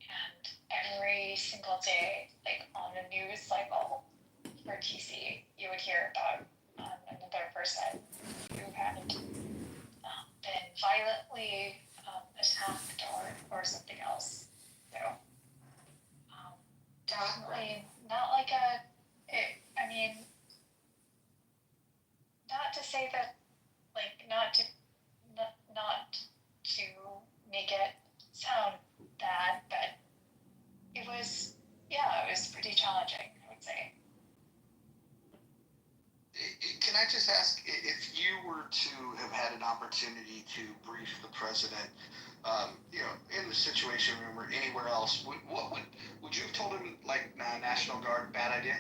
And every single day, like on the news cycle for DC, you would hear about another person who had been violently attacked or something else. So definitely not like I mean, not to say that, like, not to make it sound bad, but it was pretty challenging, I would say. Can I just ask, if you were to have had an opportunity to brief the president, in the situation room or anywhere else, would you have told him, like, nah, National Guard, bad idea?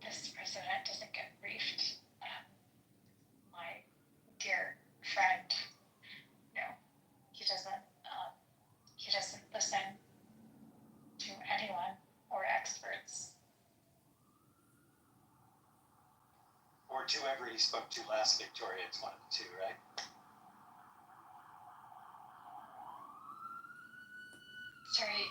This president doesn't get briefed. My dear friend, no, he doesn't. He doesn't listen to anyone or experts. Or to whoever he spoke to last, Victoria. It's one of the two, right? Sorry,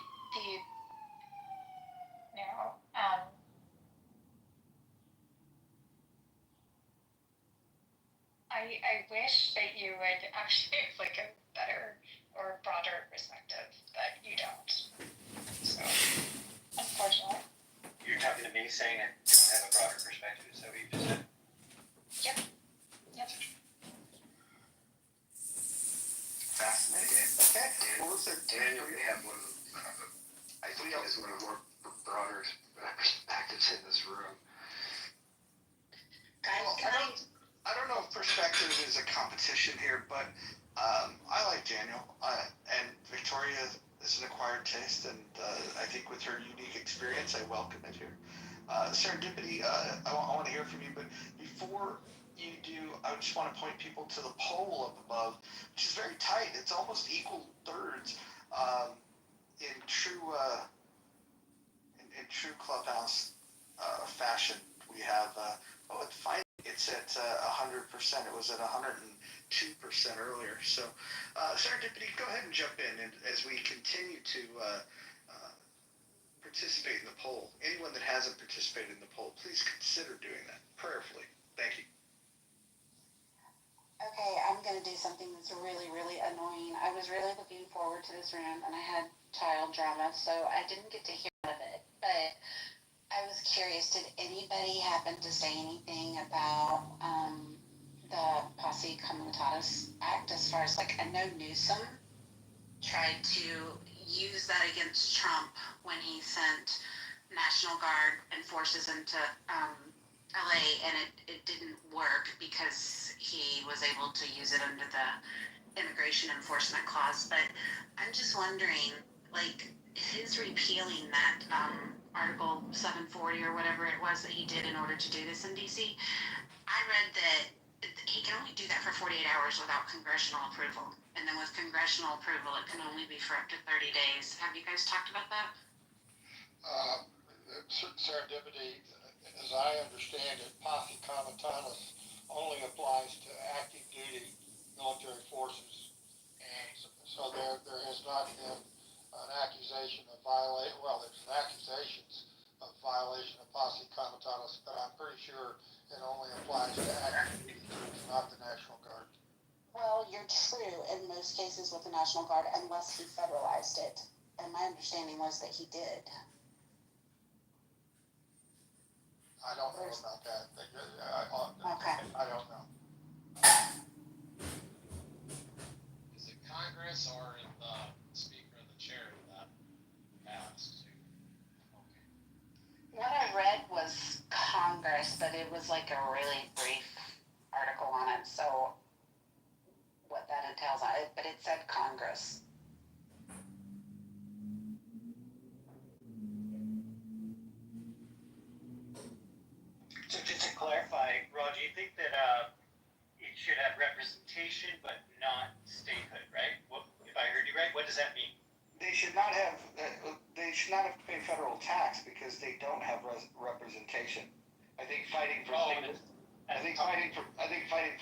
I wish that you would actually have like a better or broader perspective, but you don't. So, unfortunately. You're talking to me saying I don't have a broader perspective, is that what you just said? Yep. Fascinating. Okay. Well, listen, Daniel, we have one of the, I think that is one of the more broader perspectives in this room. Guys, I don't know if perspective is a competition here, but I like Daniel, and Victoria is an acquired taste, and I think with her unique experience, I welcome it here. Serendipity, I want to hear from you, but before you do, I just want to point people to the poll up above, which is very tight. It's almost equal thirds in true in true Clubhouse fashion. We have it's at 100%. It was at 102% earlier. So, Serendipity, go ahead and jump in, and as we continue to participate in the poll. Anyone that hasn't participated in the poll, please consider doing that prayerfully. Thank you. Okay, I'm going to do something that's really, really annoying. I was really looking forward to this room, and I had child drama, so I didn't get to hear of it. But I was curious, did anybody happen to say anything about the Posse Comitatus Act as far as, like, I know Newsom tried to use that against Trump when he sent National Guard and forces into LA, and it didn't work because he was able to use it under the Immigration Enforcement Clause. But I'm just wondering, like, his repealing that Article 740 or whatever it was that he did in order to do this in DC, I read that he can only do that for 48 hours without congressional approval. And then with congressional approval, it can only be for up to 30 days. Have you guys talked about that? Serendipity, as I understand it, Posse Comitatus only applies to active duty military forces. And so there has not been an accusation of there's accusations of violation of Posse Comitatus, but I'm pretty sure it only applies to active duty troops, not the National Guard. Well, you're true in most cases with the National Guard unless he federalized it. And my understanding was that he did. I don't know about that. Okay. I don't know. Is it Congress or in the Speaker and the Chair that passed? Okay. What I read was Congress, but it was like a really brief article on it, so what that entails on it, but it said Congress. So just to clarify, Rod, do you think that it should have representation but not statehood, right? If I heard you right, what does that mean? They should not have. They they should not have to pay federal tax because they don't have representation. I think fighting for statehood. I think fighting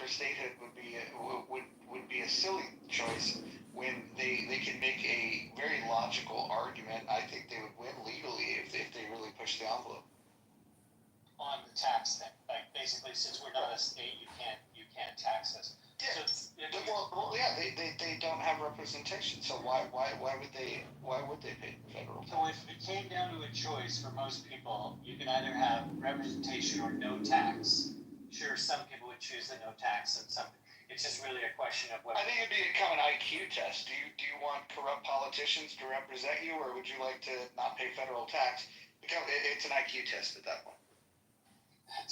for statehood would be a silly choice when they can make a very logical argument. I think they would win legally if they really push the envelope. On the tax thing, like basically, since we're not a state, you can't tax us. Yeah. So They don't have representation. So why would they pay federal tax? So if it came down to a choice for most people, you can either have representation or no tax. Sure, some people would choose the no tax, and some. It's just really a question of what. I think it'd become an IQ test. Do you want corrupt politicians to represent you, or would you like to not pay federal tax? It's an IQ test at that point.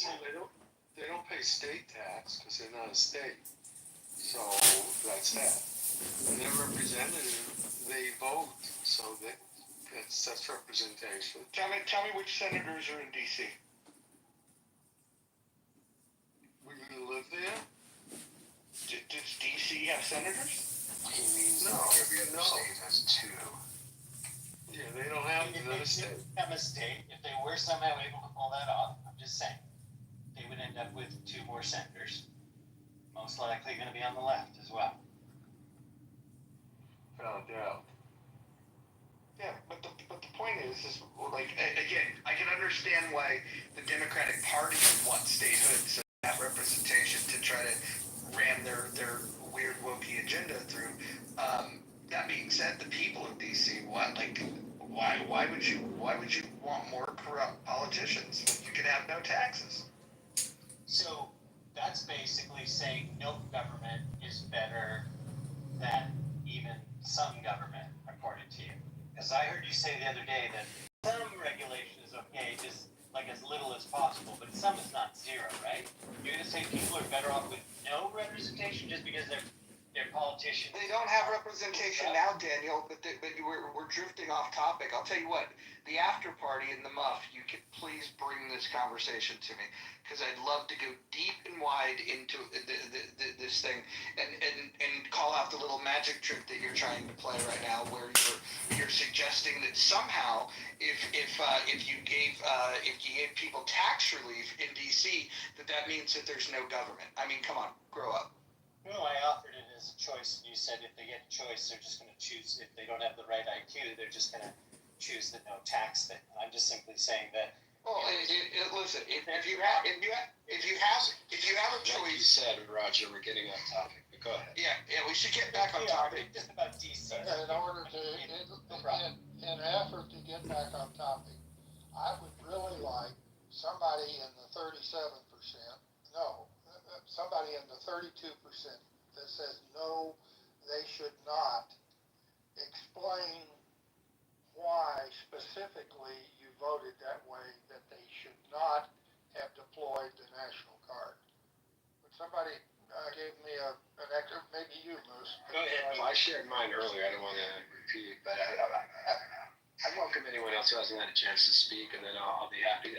Well, they don't pay state tax because they're not a state. So that's that. And their representative, they vote, so that's representation. Tell me which senators are in D.C. We live there? Does D.C. have senators? He means No, every other state has two. Yeah, they don't have another If state. they have a state, if they were somehow able to pull that off, I'm just saying, they would end up with 2 more senators. Most likely going to be on the left as well. Without doubt. Yeah, but the point is like, again, I can understand why the Democratic Party would want statehood to have representation to try to ram their weird wokey agenda through. That being said, the people of DC why would you want more corrupt politicians when you could have no taxes? So that's basically saying no government is better than even some government, according to you. Because I heard you say the other day that some regulation is okay, just like as little as possible, but some is not zero, right? You're going to say people are better off with no representation just because they're politicians? They don't have representation now, Daniel, but we're drifting off topic. I'll tell you what, the after party in the Muff, you could please bring this conversation to me, because I'd love to go deep and wide into this thing and call out the little magic trick that you're trying to play right now, where you're suggesting that somehow if you gave people tax relief in DC, that means that there's no government. I mean, come on, grow up. No, I offered it as a choice, and you said if they get a choice, they're just going to choose. If they don't have the right IQ, they're just going to choose the no tax thing. I'm just simply saying that. Well, listen, if you have a choice. Like you said, Roger, we're getting off topic. But go ahead. Yeah, we should get back on topic. Just about DC. In order to, in effort to get back on topic, I would really like somebody in the somebody in the 32% that says no, they should not, explain why specifically you voted that way, that they should not have deployed the National Guard. But somebody gave me an extra, maybe you, Moose. Go ahead. Well, I shared mine earlier. I don't want to repeat, but I welcome anyone else who hasn't had a chance to speak, and then I'll be happy.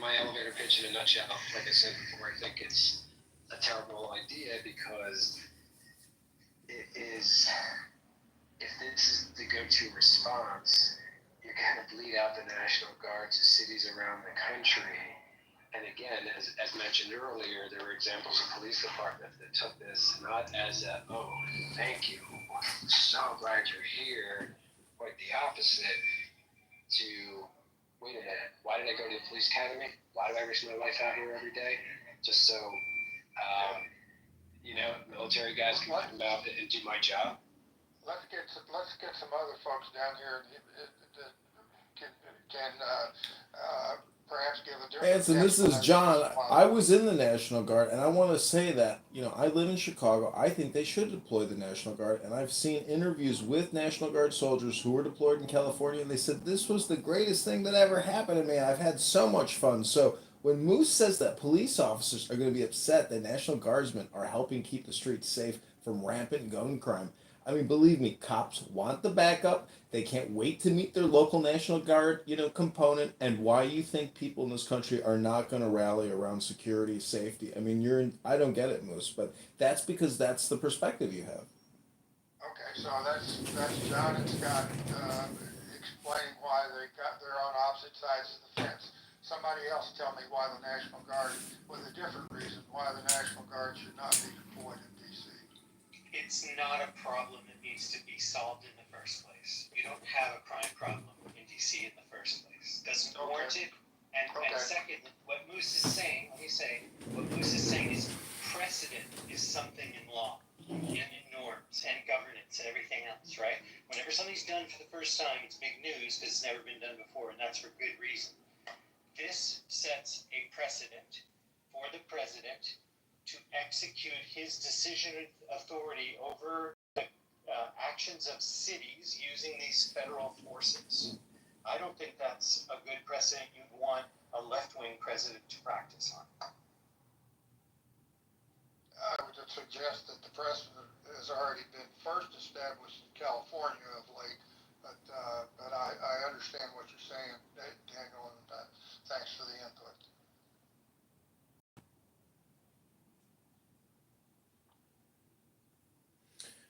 My elevator pitch in a nutshell, like I said before, I think it's a terrible idea because it is, if this is the go-to response, you're going to bleed out the National Guard to cities around the country. And again, as mentioned earlier, there were examples of police departments that took this not as a, oh, thank you, so glad you're here, quite the opposite, to, wait a minute, why did I go to the police academy? Why do I risk my life out here every day? Just so, military guys can come out and do my job. Let's get some other folks down here that can perhaps give a different. Anson, this is John. I was in the National Guard, and I want to say that, I live in Chicago. I think they should deploy the National Guard, and I've seen interviews with National Guard soldiers who were deployed in California, and they said, this was the greatest thing that ever happened to me. I've had so much fun. So when Moose says that police officers are going to be upset that National Guardsmen are helping keep the streets safe from rampant gun crime, I mean, believe me, cops want the backup. They can't wait to meet their local National Guard, component. And why you think people in this country are not going to rally around security, safety? I mean, I don't get it, Moose, but that's because that's the perspective you have. Okay, so that's John and Scott explaining why they're on opposite sides of the fence. Somebody else tell me why the National Guard, with a different reason, why the National Guard should not be deployed in D.C. It's not a problem that needs to be solved in the first place. You don't have a crime problem in DC in the first place. Doesn't warrant it. And second, what Moose is saying, let me say, what Moose is saying is precedent is something in law, and in norms and governance and everything else, right? Whenever something's done for the first time, it's big news because it's never been done before, and that's for good reason. This sets a precedent for the president to execute his decision authority over the actions of cities using these federal forces. I don't think that's a good precedent you'd want a left-wing president to practice on. I would suggest that the precedent has already been first established in California of late, but I understand what you're saying, Daniel, and thanks for the input.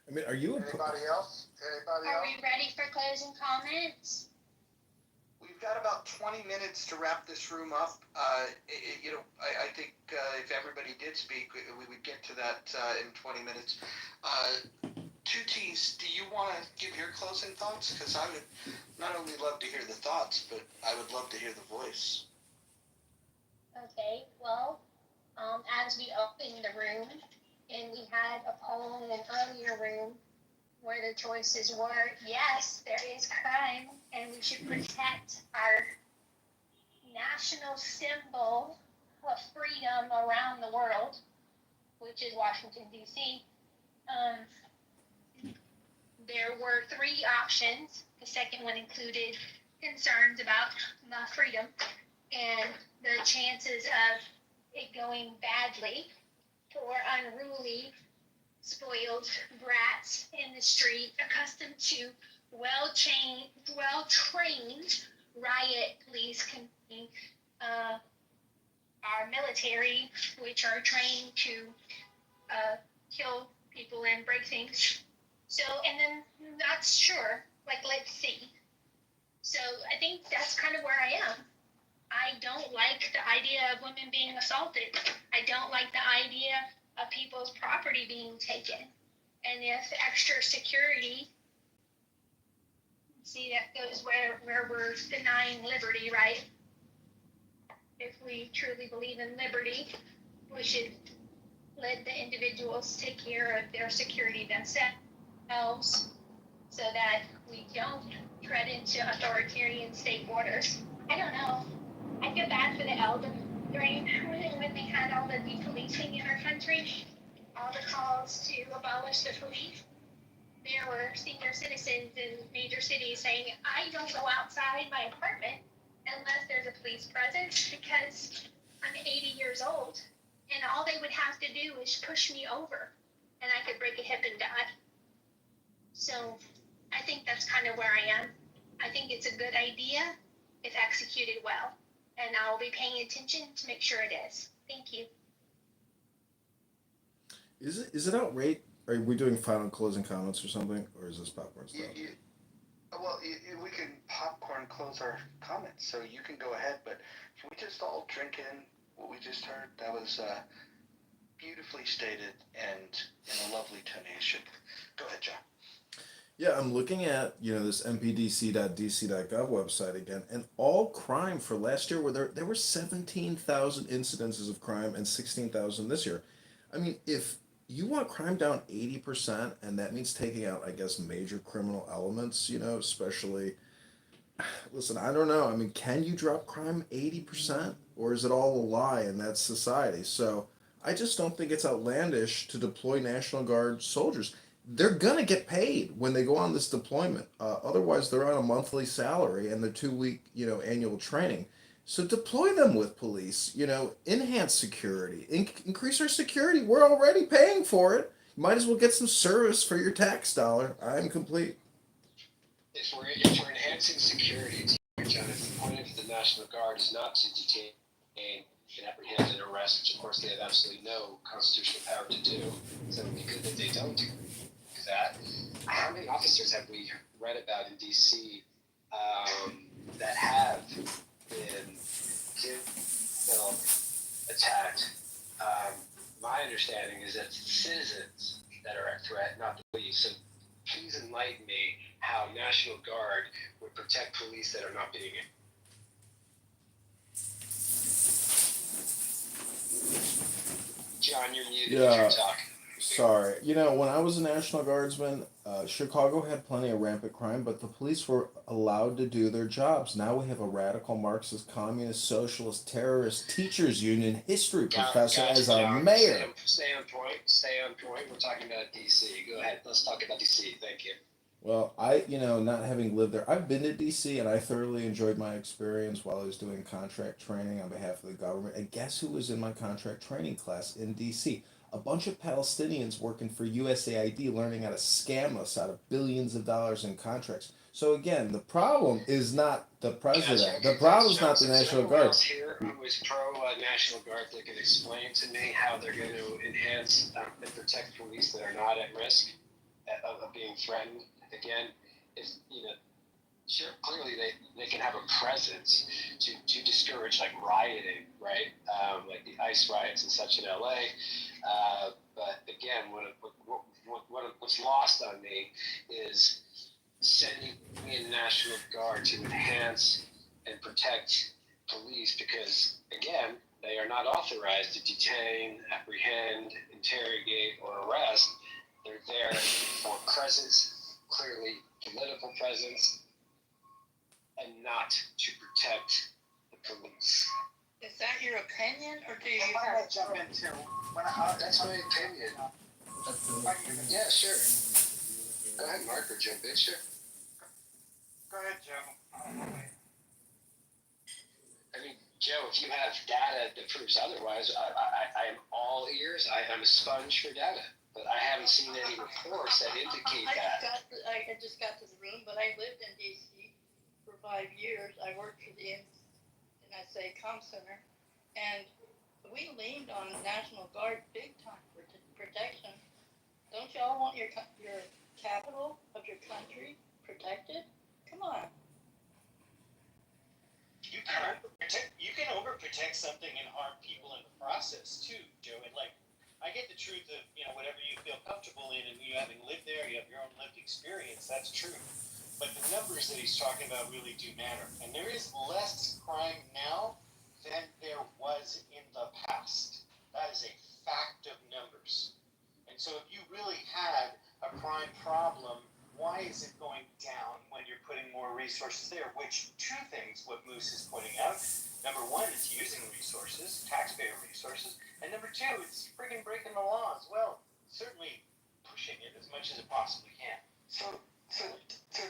I mean, are you Anybody else? Are we ready for closing comments? We've got about 20 minutes to wrap this room up. I think if everybody did speak, we would get to that in 20 minutes. Two T's, do you want to give your closing thoughts? Because I would not only love to hear the thoughts, but I would love to hear the voice. Okay, well, as we opened the room, and we had a poll in an earlier room where the choices were, yes, there is crime, and we should protect our national symbol of freedom around the world, which is Washington, D.C. There were three options. The second one included concerns about freedom and the chances of it going badly for unruly, spoiled brats in the street, accustomed to well-trained riot police, our military, which are trained to kill people and break things. So, and then not sure, like, let's see. So I think that's kind of where I am. I don't like the idea of women being assaulted. I don't like the idea of people's property being taken. And if extra security, see, that goes where we're denying liberty, right? If we truly believe in liberty, we should let the individuals take care of their security themselves so that we don't tread into authoritarian state borders. I don't know. I feel bad for the elderly when they had all the depolicing in our country, all the calls to abolish the police. There were senior citizens in major cities saying, I don't go outside my apartment unless there's a police presence because I'm 80 years old. And all they would have to do is push me over and I could break a hip and die. So I think that's kind of where I am. I think it's a good idea if executed well. And I'll be paying attention to make sure it is. Thank you. Is it outrage? Are we doing final closing comments or something, or is this popcorn stuff? We can popcorn close our comments, so you can go ahead, but can we just all drink in what we just heard? That was beautifully stated and in a lovely tonation. Go ahead, John. Yeah, I'm looking at this mpdc.dc.gov website again, and all crime for last year there were 17,000 incidences of crime and 16,000 this year. I mean, if you want crime down 80%, and that means taking out, I guess, major criminal elements, especially. Listen, I don't know. I mean, can you drop crime 80%, or is it all a lie and that's society? So I just don't think it's outlandish to deploy National Guard soldiers. They're gonna get paid when they go on this deployment. Otherwise, they're on a monthly salary and the 2-week, annual training. So deploy them with police. Enhance security, increase our security. We're already paying for it. You might as well get some service for your tax dollar. I'm complete. If we're enhancing security, John, if the point of the National Guard is not to detain and apprehend and arrest, which of course they have absolutely no constitutional power to do, so it would be good that they don't do that. How many officers have we read about in D.C. National Guard would protect police that are not being it. John, you're muted if Yeah, you're talking. sorry. You know, when I was a National Guardsman, Chicago had plenty of rampant crime, but the police were allowed to do their jobs. Now we have a radical Marxist, communist, socialist, terrorist teachers union history professor Gotcha, as our John. mayor. Stay on point. Stay on point. We're talking about DC. Go ahead. Let's talk about DC. Thank you. Well, not having lived there, I've been to DC and I thoroughly enjoyed my experience while I was doing contract training on behalf of the government. And guess who was in my contract training class in DC? A bunch of Palestinians working for USAID learning how to scam us out of billions of dollars in contracts. So again, the problem is not the president. The problem is not the National Anyone Guard. else here who is pro National Guard that can explain to me how they're going to enhance and protect police that are not at risk of being threatened? Again, if sure, clearly they can have a presence to discourage like rioting, right? Like the ICE riots and such in LA. But again, what's lost on me is sending in National Guard to enhance and protect police because, again, they are not authorized to detain, apprehend, interrogate, or arrest. They're there for presence, clearly political presence, and not to protect the police. Is that your opinion, or do you? What I jump into? That's my opinion. Yeah, sure. Go ahead, Mark, or jump in, sure. Go ahead, Joe. I mean, Joe, if you have data that proves otherwise, I am all ears. I'm a sponge for data, but I haven't seen any reports that indicate that. I just got to the room, but I lived in DC for 5 years. I worked for the NSA Comm Center, and we leaned on National Guard big time for protection. Don't y'all want your capital of your country protected? Come on. You can overprotect something and harm people in the process too, Joe. And like, I get the truth of whatever you feel comfortable in, and you having lived there, you have your own lived experience. That's true. But the numbers that he's talking about really do matter, and there is less crime now than there was in the past. That is a fact of numbers. And so, if you really had a crime problem, why is it going down when you're putting more resources there? Which, two things, what Moose is pointing out. Number one, it's using resources, taxpayer resources. And number two, it's friggin' breaking the law as well. Certainly pushing it as much as it possibly can. So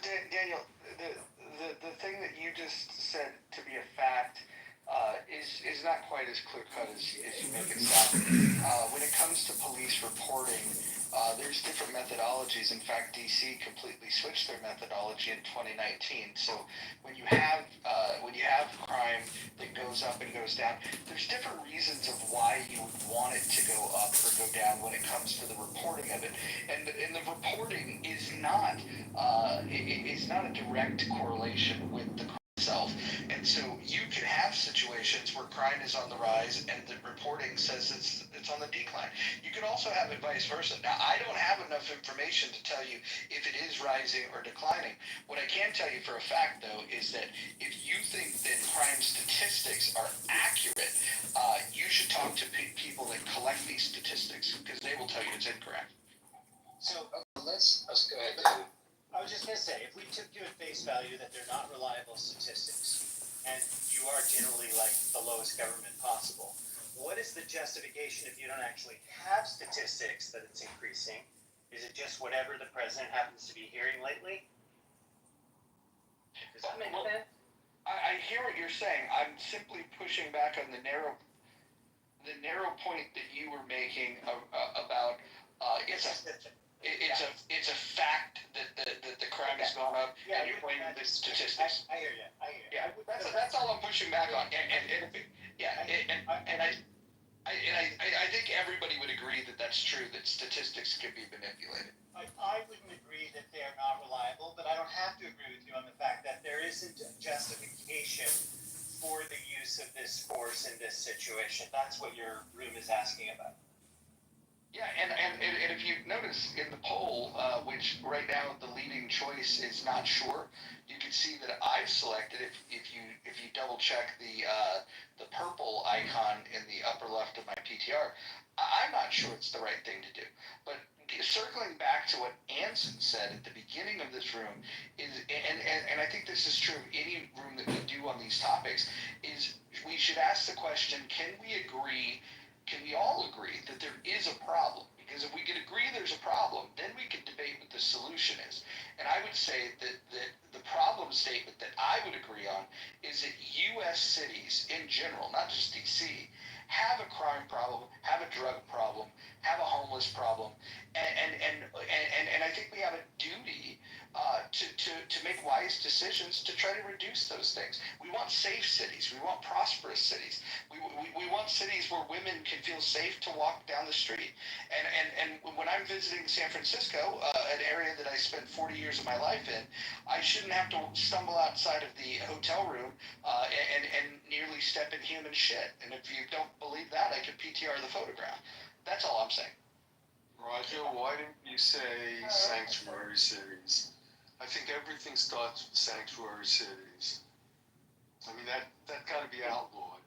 Daniel, the thing that you just said to be a fact is not quite as clear cut as you make it sound. When it comes to police reporting, there's different methodologies. In fact, DC completely switched their methodology in 2019. So when you have crime that goes up and goes down, there's different reasons of why you would want it to go up or go down when it comes to the reporting of it. And the reporting is not a direct correlation with the crime itself. And so you can have situations where crime is on the rise and the reporting says it's on the decline. You can also have it vice versa. Now, I don't have enough information to tell you if it is rising or declining. What I can tell you for a fact, though, is that if you think that crime statistics are accurate, you should talk to people that collect these statistics because they will tell you it's incorrect. So let's go ahead. I was just going to say, if we took you at face value that they're not reliable statistics, and you are generally like the lowest government possible, what is the justification if you don't actually have statistics that it's increasing? Is it just whatever the president happens to be hearing lately? Does that make sense? I hear what you're saying. I'm simply pushing back on the narrow point that you were making about it's a fact that the crime has gone up, and you're pointing to the statistics. I hear you. Yeah, that's all I'm pushing back on. And I think everybody would agree that that's true, that statistics can be manipulated. I wouldn't agree that they are not reliable, but I don't have to agree with you on the fact that there isn't a justification for the use of this force in this situation. That's what your room is asking about. Yeah, and if you notice in the poll, which right now the leading choice is not sure, you can see that I've selected, if you double check the purple icon in the upper left of my PTR, I'm not sure it's the right thing to do. But circling back to what Anson said at the beginning of this room is, and I think this is true of any room that we do on these topics, is we should ask the question, can we all agree that there is a problem? Because if we can agree there's a problem, then we can debate what the solution is. And I would say that the problem statement that I would agree on is that U.S. cities in general, not just D.C., have a crime problem, have a drug problem, have a homeless problem, and I think we have a duty to make wise decisions to try to reduce those things. We want safe cities. We want prosperous cities. We want cities where women can feel safe to walk down the street. And when I'm visiting San Francisco, an area that I spent 40 years of my life in, I shouldn't have to stumble outside of the hotel room and nearly step in human shit. And if you don't believe that, I can PTR the photograph. That's all I'm saying. Roger, why didn't you say sanctuary cities? I think everything starts with sanctuary cities. I mean, that got to be outlawed.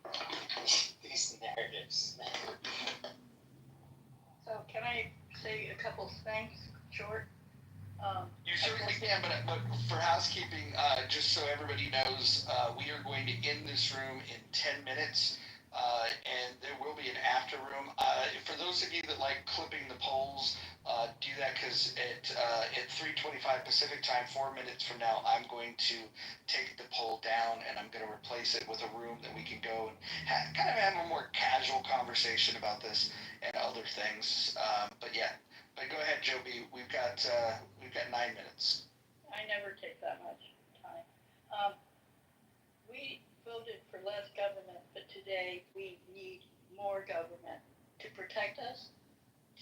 These narratives. So can I say a couple things, short? You certainly can, but for housekeeping, just so everybody knows, we are going to end this room in 10 minutes, and there will be an after room. For those of you that like clipping the polls, do that, because at 3:25 Pacific time, 4 minutes from now, I'm going to take the poll down, and I'm going to replace it with a room that we can go and kind of have a more casual conversation about this and other things. But yeah. But go ahead, Joe B. We've got 9 minutes. I never take that much time. We voted for less government, but today we need more government to protect us,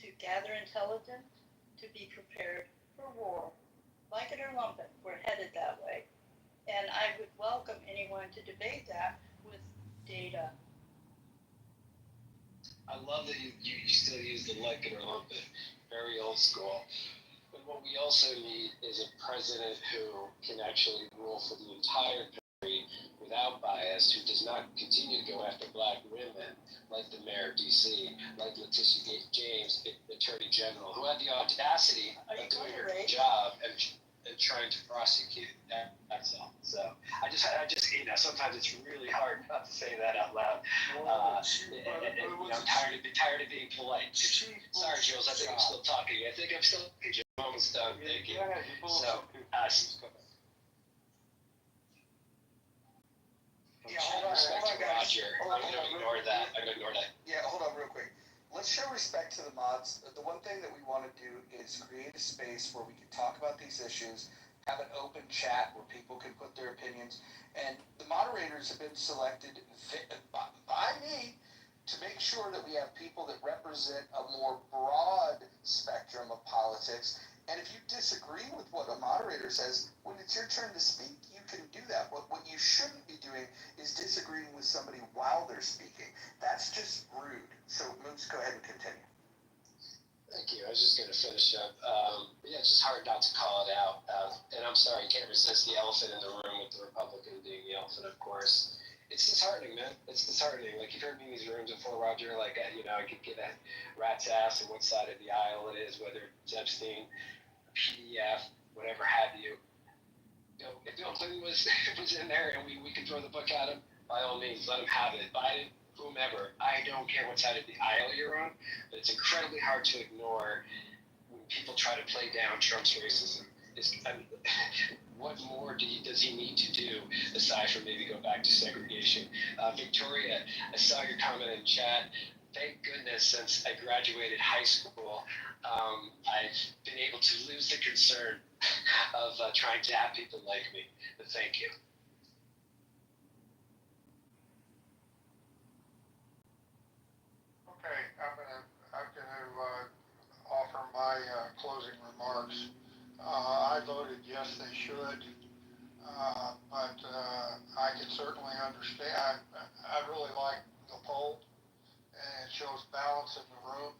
to gather intelligence, to be prepared for war. Like it or lump it, we're headed that way. And I would welcome anyone to debate that with data. I love that you still use the like it or lump it. Very old school. But what we also need is a president who can actually rule for the entire country without bias, who does not continue to go after black women, like the mayor of D.C., like Letitia James, the attorney general, who had the audacity of doing her job and trying to prosecute. That's all. So I just sometimes it's really hard not to say that out loud. I'm tired of being polite. Sorry, Jules. I think I'm still talking. I'm almost done. Thank you. So, hold on, Roger. I'm gonna ignore that. Yeah, hold on real quick. Let's show respect to the mods. The one thing that we want to do is create a space where we can talk about these issues, have an open chat where people can put their opinions, and the moderators have been selected by me to make sure that we have people that represent a more broad spectrum of politics. And if you disagree with what a moderator says, when it's your turn to speak, you can do that. What you shouldn't be doing is disagreeing with somebody while they're speaking. That's just rude. So, Moose, go ahead and continue. Thank you. I was just going to finish up. Yeah, it's just hard not to call it out. And I'm sorry, can't resist the elephant in the room with the Republican being the elephant, of course. It's disheartening, man. It's disheartening. Like, you've heard me in these rooms before, Roger. Like, I could get a rat's ass on what side of the aisle it is, whether it's Epstein, PDF, whatever have you. If Bill Clinton was in there and we could throw the book at him, by all means, let him have it. Biden, whomever, I don't care what side of the aisle you're on, but it's incredibly hard to ignore when people try to play down Trump's racism. What more does he need to do aside from maybe go back to segregation? Victoria, I saw your comment in chat. Thank goodness, since I graduated high school, I've been able to lose the concern of trying to have people like me. But thank you. Okay, I'm gonna offer my closing remarks. I voted yes, they should, but I can certainly understand. I really like the poll, and it shows balance in the room.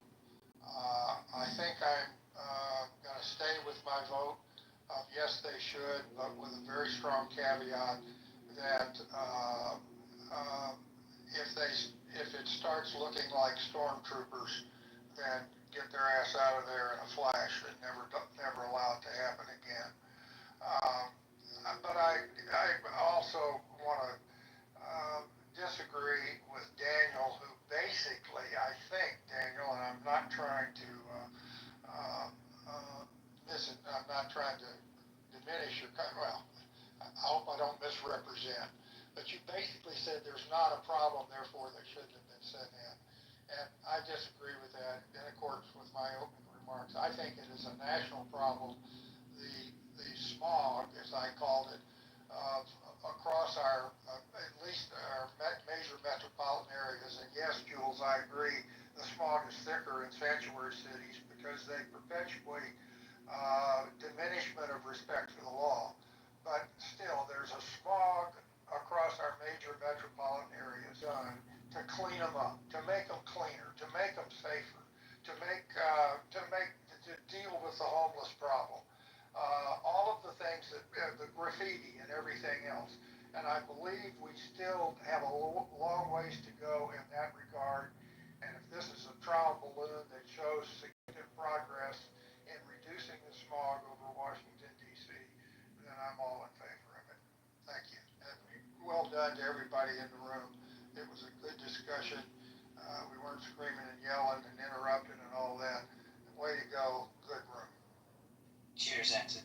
I think strong caveat that if it starts looking like stormtroopers, then get their ass out of there in a flash and never allow it to happen again. Um, but I also want to disagree with Daniel, who basically, I think, Daniel, and I'm not trying to I'm not trying to diminish your, well, I hope I don't misrepresent, but you basically said there's not a problem, therefore they shouldn't have been sent in. And I disagree with that in accordance with my opening remarks. I think it is a national problem. The smog, as I called it, across our, at least our major metropolitan areas. And yes, Jules, I agree, the smog is thicker in sanctuary cities because they perpetuate diminishment of respect for the law. But still, there's a smog across our major metropolitan areas done to clean them up, to make them cleaner, to make them safer, to deal with the homeless problem. All of the things that, the graffiti and everything else. And I believe we still have a long ways to go in that regard. And if this is a trial balloon that shows significant progress in reducing the smog over Washington, D.C., then I'm all in favor of it. Thank you. And well done to everybody in the room. It was a good discussion. We weren't screaming and yelling and interrupting and all that. Way to go. Good room. Cheers, Anson.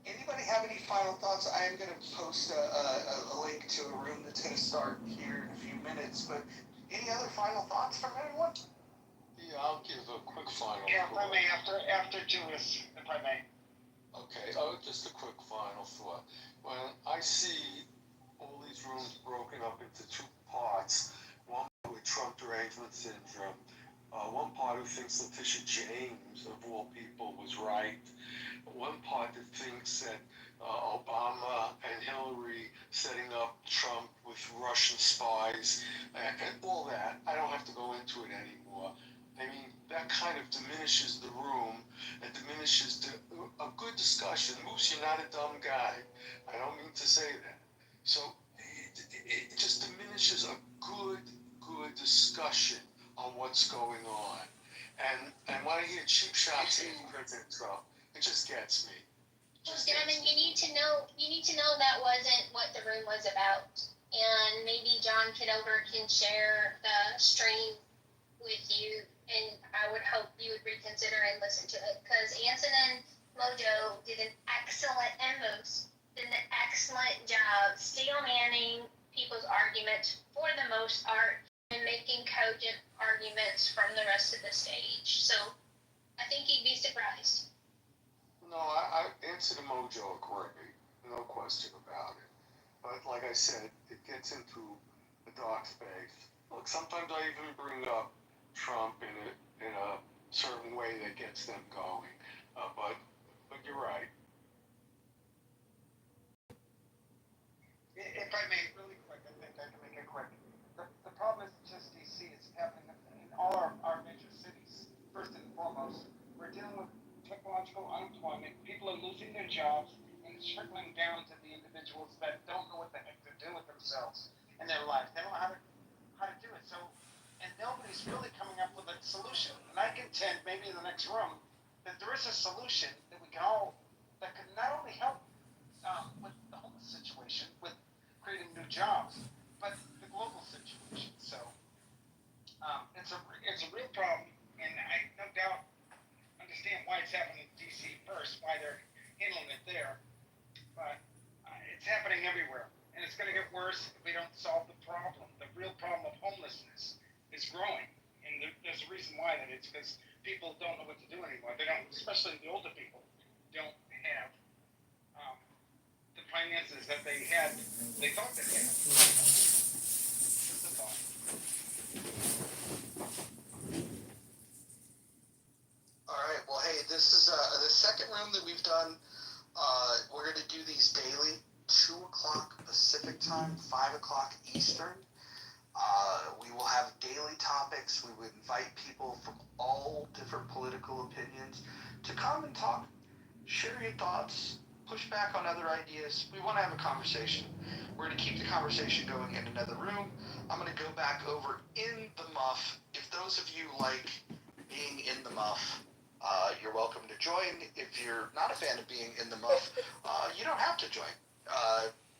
Anybody have any final thoughts? I am going to post a link to a room that's going to start here in a few minutes, but any other final thoughts from anyone? Yeah, I'll give a quick final Yeah, if I thought. may, after Julius, if I may. Okay, just a quick final thought. When I see all these rooms broken up into two parts, one with Trump derangement syndrome, one part who thinks Letitia James, of all people, was right, one part that thinks that Obama and Hillary setting up Trump with Russian spies and all that, I don't have to go into it anymore. I mean, that kind of diminishes the room and diminishes a good discussion. Moose, you're not a dumb guy. I don't mean to say that. So it just diminishes a good discussion on what's going on. And when I hear cheap shots at President Trump, it just gets me. Well, Gavin, you need to know that wasn't what the room was about. And maybe John Kitover can share the stream with you, and I would hope you would reconsider and listen to it, because Anson and Mojo did an excellent job steel manning people's arguments for the most part and making cogent arguments from the rest of the stage. So I think you'd be surprised. No, I answer the Mojo agree, no question about it. But like I said, it gets into the dark space. Look, sometimes I even bring up Trump in a certain way that gets them going. But you're right. If I may, really quick, I think I can make it quick. The problem isn't just DC, it's happening in all our major cities. First and foremost, we're dealing with technological unemployment. People are losing their jobs, and it's trickling down to the individuals that don't know what the heck to do with themselves in their life. They don't know how to do it. So, and nobody's really coming up with a solution. And I contend, maybe in the next room, that there is a solution that that can not only help with the homeless situation, with creating new jobs, but the global situation. So it's a real problem, and I no doubt understand why it's happening in DC first, why they're handling it there, but it's happening everywhere, and it's going to get worse if we don't solve the problem. The real problem of homelessness is growing, and there's a reason why that is, because people don't know what to do anymore. They don't, especially the older people, don't have the finances that they thought they had. Just a thought. All right. Well, hey, this is the second room that we've done. We're going to do these daily, 2 o'clock Pacific time, 5 o'clock Eastern. We will have daily topics. We would invite people from all different political opinions to come and talk share your thoughts, push back on other ideas. We want to have a conversation. We're going to keep the conversation going in another room. I'm going to go back over in the muff. If those of you like being in the muff, you're welcome to join. If you're not a fan of being in the muff, you don't have to join.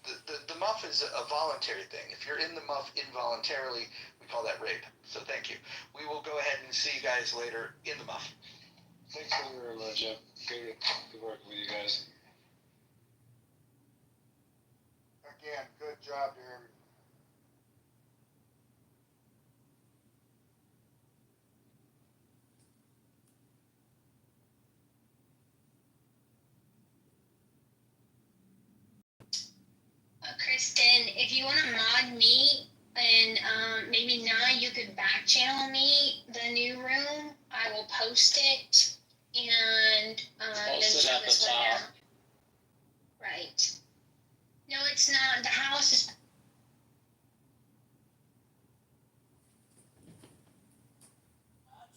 The muff is a voluntary thing. If you're in the muff involuntarily, we call that rape. So thank you. We will go ahead and see you guys later in the muff. Thanks for Jeff. Good working with you guys. Again, good job to everyone. Kristen, if you want to mod me and maybe now you could back channel me the new room, I will post it and then share this one out. Right. No, it's not. The house is.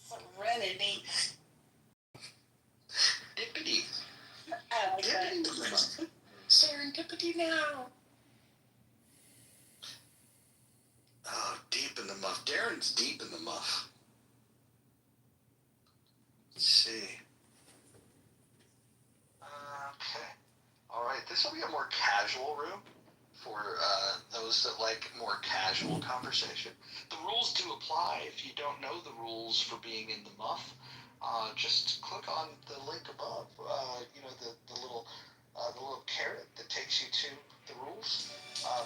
Serenity. Dippity. I like that. Serendipity now. Oh, deep in the muff. Darren's deep in the muff. Let's see. Okay. All right. This will be a more casual room for those that like more casual conversation. The rules do apply. If you don't know the rules for being in the muff, just click on the link above. The little carrot that takes you to the rules.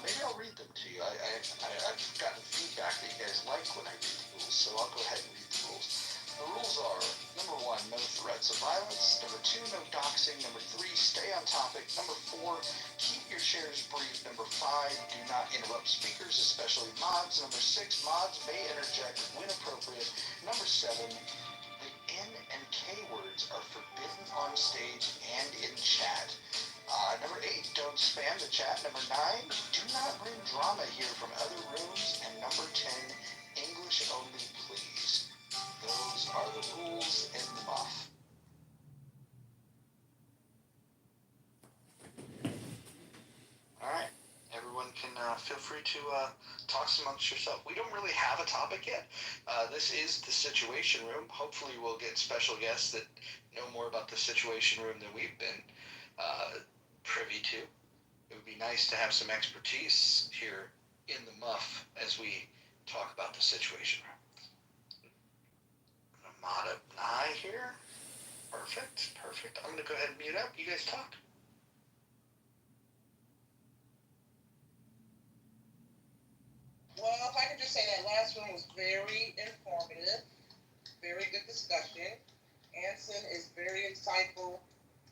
Maybe I'll read them to you. I've gotten feedback that you guys like when I read the rules, so I'll go ahead and read the rules. The rules are, number 1, no threats of violence. Number 2, no doxing. Number 3, stay on topic. Number 4, keep your shares brief. Number 5, do not interrupt speakers, especially mods. Number 6, mods may interject when appropriate. Number 7, the N and K words are forbidden on stage and in chat. Number 8, don't spam the chat. Number 9, do not bring drama here from other rooms. And number 10, English only, please. Those are the rules in the muff. Alright, everyone can feel free to talk amongst yourself. We don't really have a topic yet. This is the Situation Room. Hopefully we'll get special guests that know more about the Situation Room than we've been privy to. It would be nice to have some expertise here in the muff as we talk about the Situation Room. I'm gonna mod up Nye here. Perfect. I'm gonna go ahead and mute up. You guys talk. Well, if I could just say that last one was very informative, very good discussion. Anson is very insightful.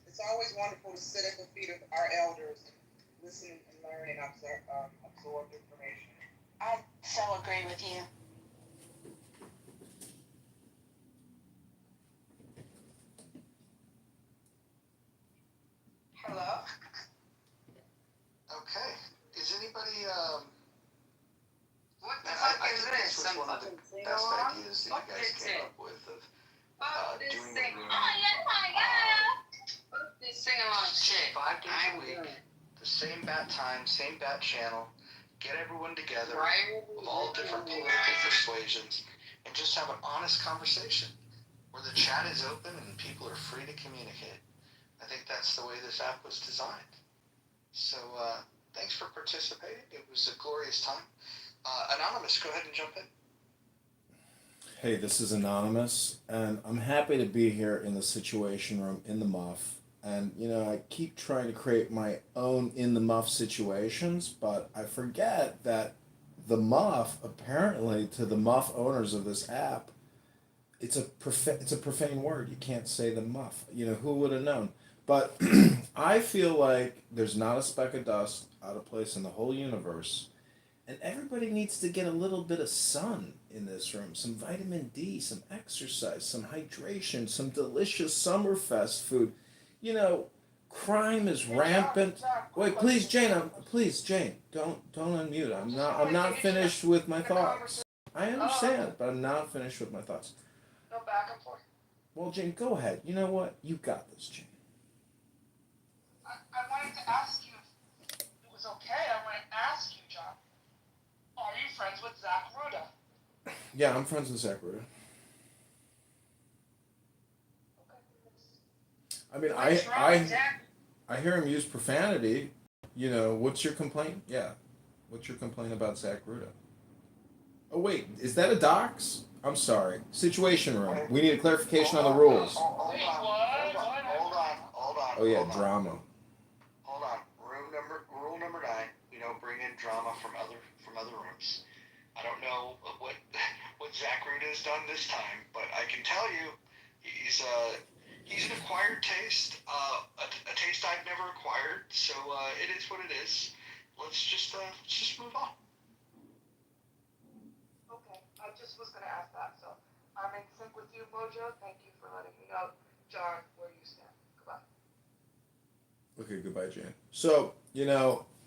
It's always wonderful to sit at the feet of our elders and listen and learn and absorb information. I so agree with you. Hello? Okay. Is anybody What the man, fuck I is think this? this was one of the best ideas that you guys came up with of doing the room. This sing along shit. 5 days a week, the same bat time, same bat channel. Get everyone together of all different political persuasions and just have an honest conversation where the chat is open and people are free to communicate. I think that's the way this app was designed. So thanks for participating. It was a glorious time. Anonymous, go ahead and jump in. Hey, this is Anonymous, and I'm happy to be here in the Situation Room in the muff. And, I keep trying to create my own in the muff situations, but I forget that the muff, apparently, to the muff owners of this app, it's a profane word. You can't say the muff. Who would have known? But I feel like there's not a speck of dust out of place in the whole universe. And everybody needs to get a little bit of sun in this room. Some vitamin D, some exercise, some hydration, some delicious Summerfest food. Crime is rampant. Wait, please, Jane, don't unmute. I'm not finished with my thoughts. I understand, but I'm not finished with my thoughts. Go back and forth. Well, Jane, go ahead. You know what? You got this, Jane. Yeah, I'm friends with Zach Ruda. I mean, What's wrong with Zach? I hear him use profanity. You know, what's your complaint? Yeah, what's your complaint about Zach Ruda? Oh wait, is that a dox? I'm sorry. Situation room. We need a clarification on the rules. Hold on, Oh yeah, hold on. drama. Hold on. Rule number 9. Bring in drama from other rooms. I don't know what Zach Ruda has done this time, but I can tell you, he's an acquired taste, a taste I've never acquired. So it is what it is. Let's just move on. Okay, I just was gonna ask that, so I'm in sync with you, Mojo. Thank you for letting me know, John, where you stand. Goodbye. Okay, goodbye, Jan. So,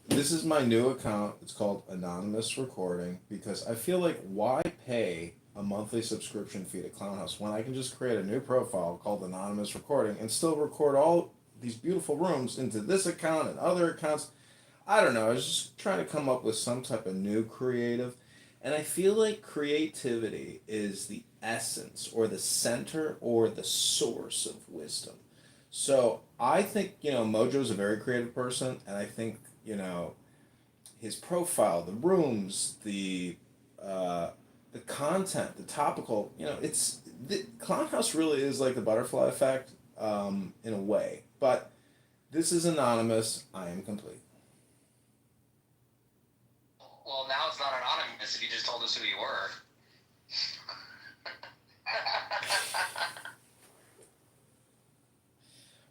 this is my new account. It's called Anonymous Recording because I feel like why pay a monthly subscription fee to Clownhouse when I can just create a new profile called Anonymous Recording and still record all these beautiful rooms into this account and other accounts. I don't know. I was just trying to come up with some type of new creative. And I feel like creativity is the essence or the center or the source of wisdom. So I think, Mojo's a very creative person. And I think, his profile, the rooms, the content, the topical, the Clownhouse really is like the butterfly effect in a way. But this is anonymous. I am complete. Well, now it's not anonymous if you just told us who you were.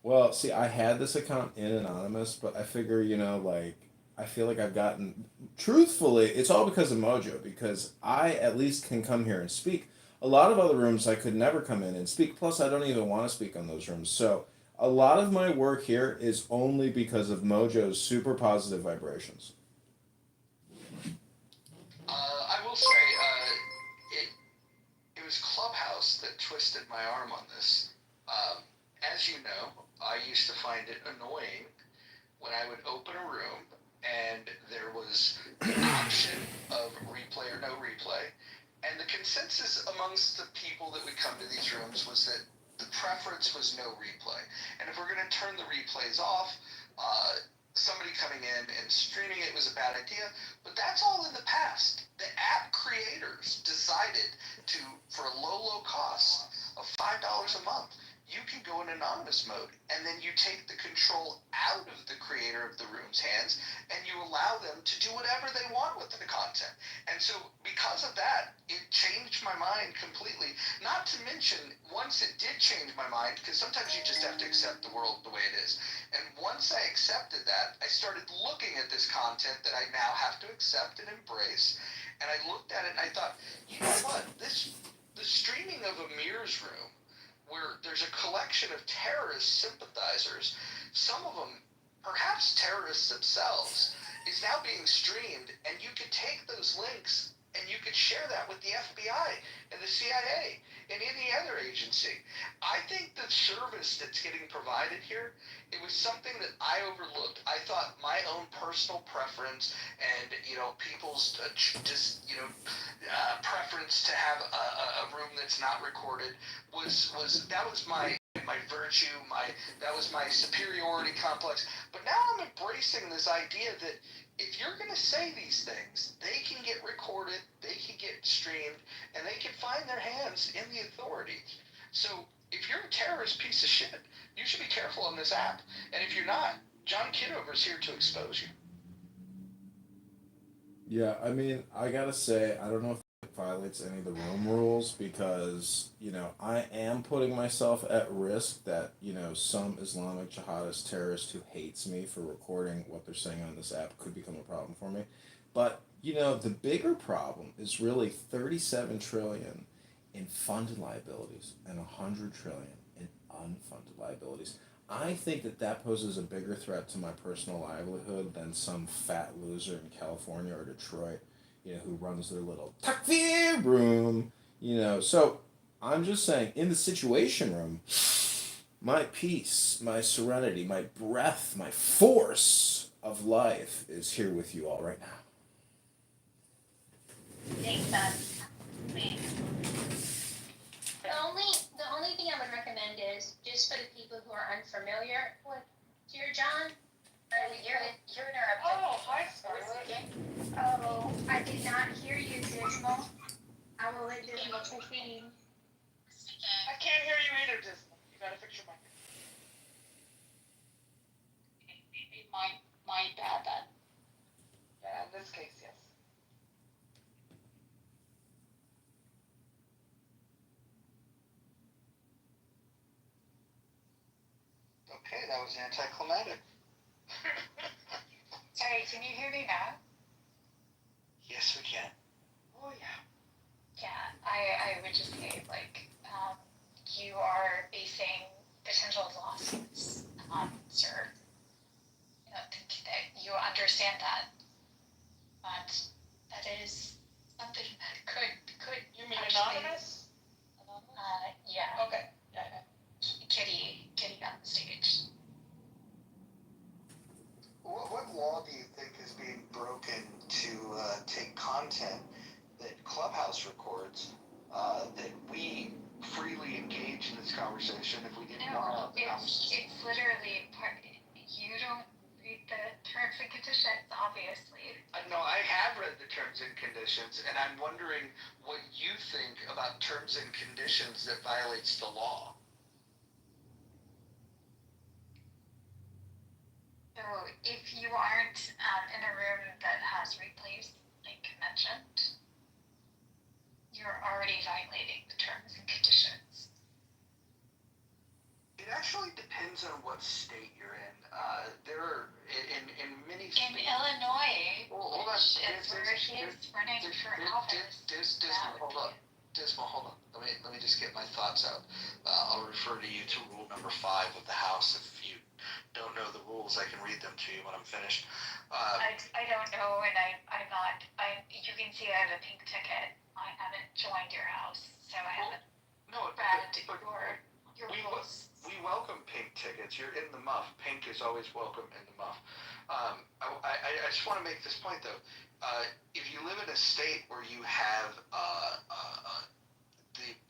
Well, see, I had this account in anonymous, but I figure, I feel like I've gotten. Truthfully, it's all because of Mojo, because I at least can come here and speak. A lot of other rooms I could never come in and speak, plus, I don't even want to speak on those rooms. So, a lot of my work here is only because of Mojo's super positive vibrations. I will say, it was Clubhouse that twisted my arm on this. As you know, I used to find it annoying when I would open a room and there was the option of replay or no replay. And the consensus amongst the people that would come to these rooms was that the preference was no replay. And if we're going to turn the replays off, somebody coming in and streaming it was a bad idea. But that's all in the past. The app creators decided to, for a low cost of $5 a month, you can go in anonymous mode, and then you take the control out of the creator of the room's hands, and you allow them to do whatever they want with the content. And so, because of that, it changed my mind completely. Not to mention, once it did change my mind, because sometimes you just have to accept the world the way it is. And once I accepted that, I started looking at this content that I now have to accept and embrace. And I looked at it and I thought, you know what? The streaming of Amir's room, where there's a collection of terrorist sympathizers, some of them perhaps terrorists themselves, is now being streamed, and you could take those links and you could share that with the FBI and the CIA and any other agency. I think the service that's getting provided here, it was something that I overlooked. I thought my own personal preference and, people's preference to have a room that's not recorded was my virtue, that was my superiority complex. But now I'm embracing this idea that if you're going to say these things, they can get recorded, they can get streamed, and they can find their hands in the authorities. So if you're a terrorist piece of shit, you should be careful on this app. And if you're not, John Kitover's here to expose you. Yeah, I mean, I gotta say, I don't know if it violates any of the room rules because, I am putting myself at risk that, some Islamic jihadist terrorist who hates me for recording what they're saying on this app could become a problem for me. But, the bigger problem is really 37 trillion in funded liabilities and 100 trillion in unfunded liabilities. I think that poses a bigger threat to my personal livelihood than some fat loser in California or Detroit, who runs their little takfir room, So I'm just saying, in the situation room, my peace, my serenity, my breath, my force of life is here with you all right now. Thanks, man. me. The only thing I would recommend is just for the people who are unfamiliar with Dear John. You're interrupting. Oh, hi, Scarlett. Oh, I did not hear you, Dismal. I will let Dismal proceed. I can't hear you either, Dismal. You gotta fix your mic. Maybe my bad then. Yeah, in this case, yes. Okay, that was anticlimactic. Sorry, can you hear me now? Yes, we can. Oh, yeah. Yeah, I would just say, you are facing potential lawsuits, sir. That you understand that. But that is something that could You mean actually, anonymous? yeah. Okay. Yeah. Kitty on the stage. What law do you think is being broken to take content that Clubhouse records that we freely engage in this conversation if we didn't want to have the conversation? It's literally you don't read the terms and conditions, obviously. No, I have read the terms and conditions, and I'm wondering what you think about terms and conditions that violates the law. So if you aren't in a room that has replays, like mentioned, you're already violating the terms and conditions. It actually depends on what state you're in. There are in many states. In Illinois, Well, hold on. is where he's running for office. Dismal, hold on. Let me just get my thoughts out. I'll refer to you to rule number 5 of the House. If you don't know the rules, I can read them to you when I'm finished. I don't know, and I'm not. You can see I have a pink ticket. I haven't joined your house, so I haven't read your rules. We welcome pink tickets. You're in the muff. Pink is always welcome in the muff. I just want to make this point though. If you live in a state where you have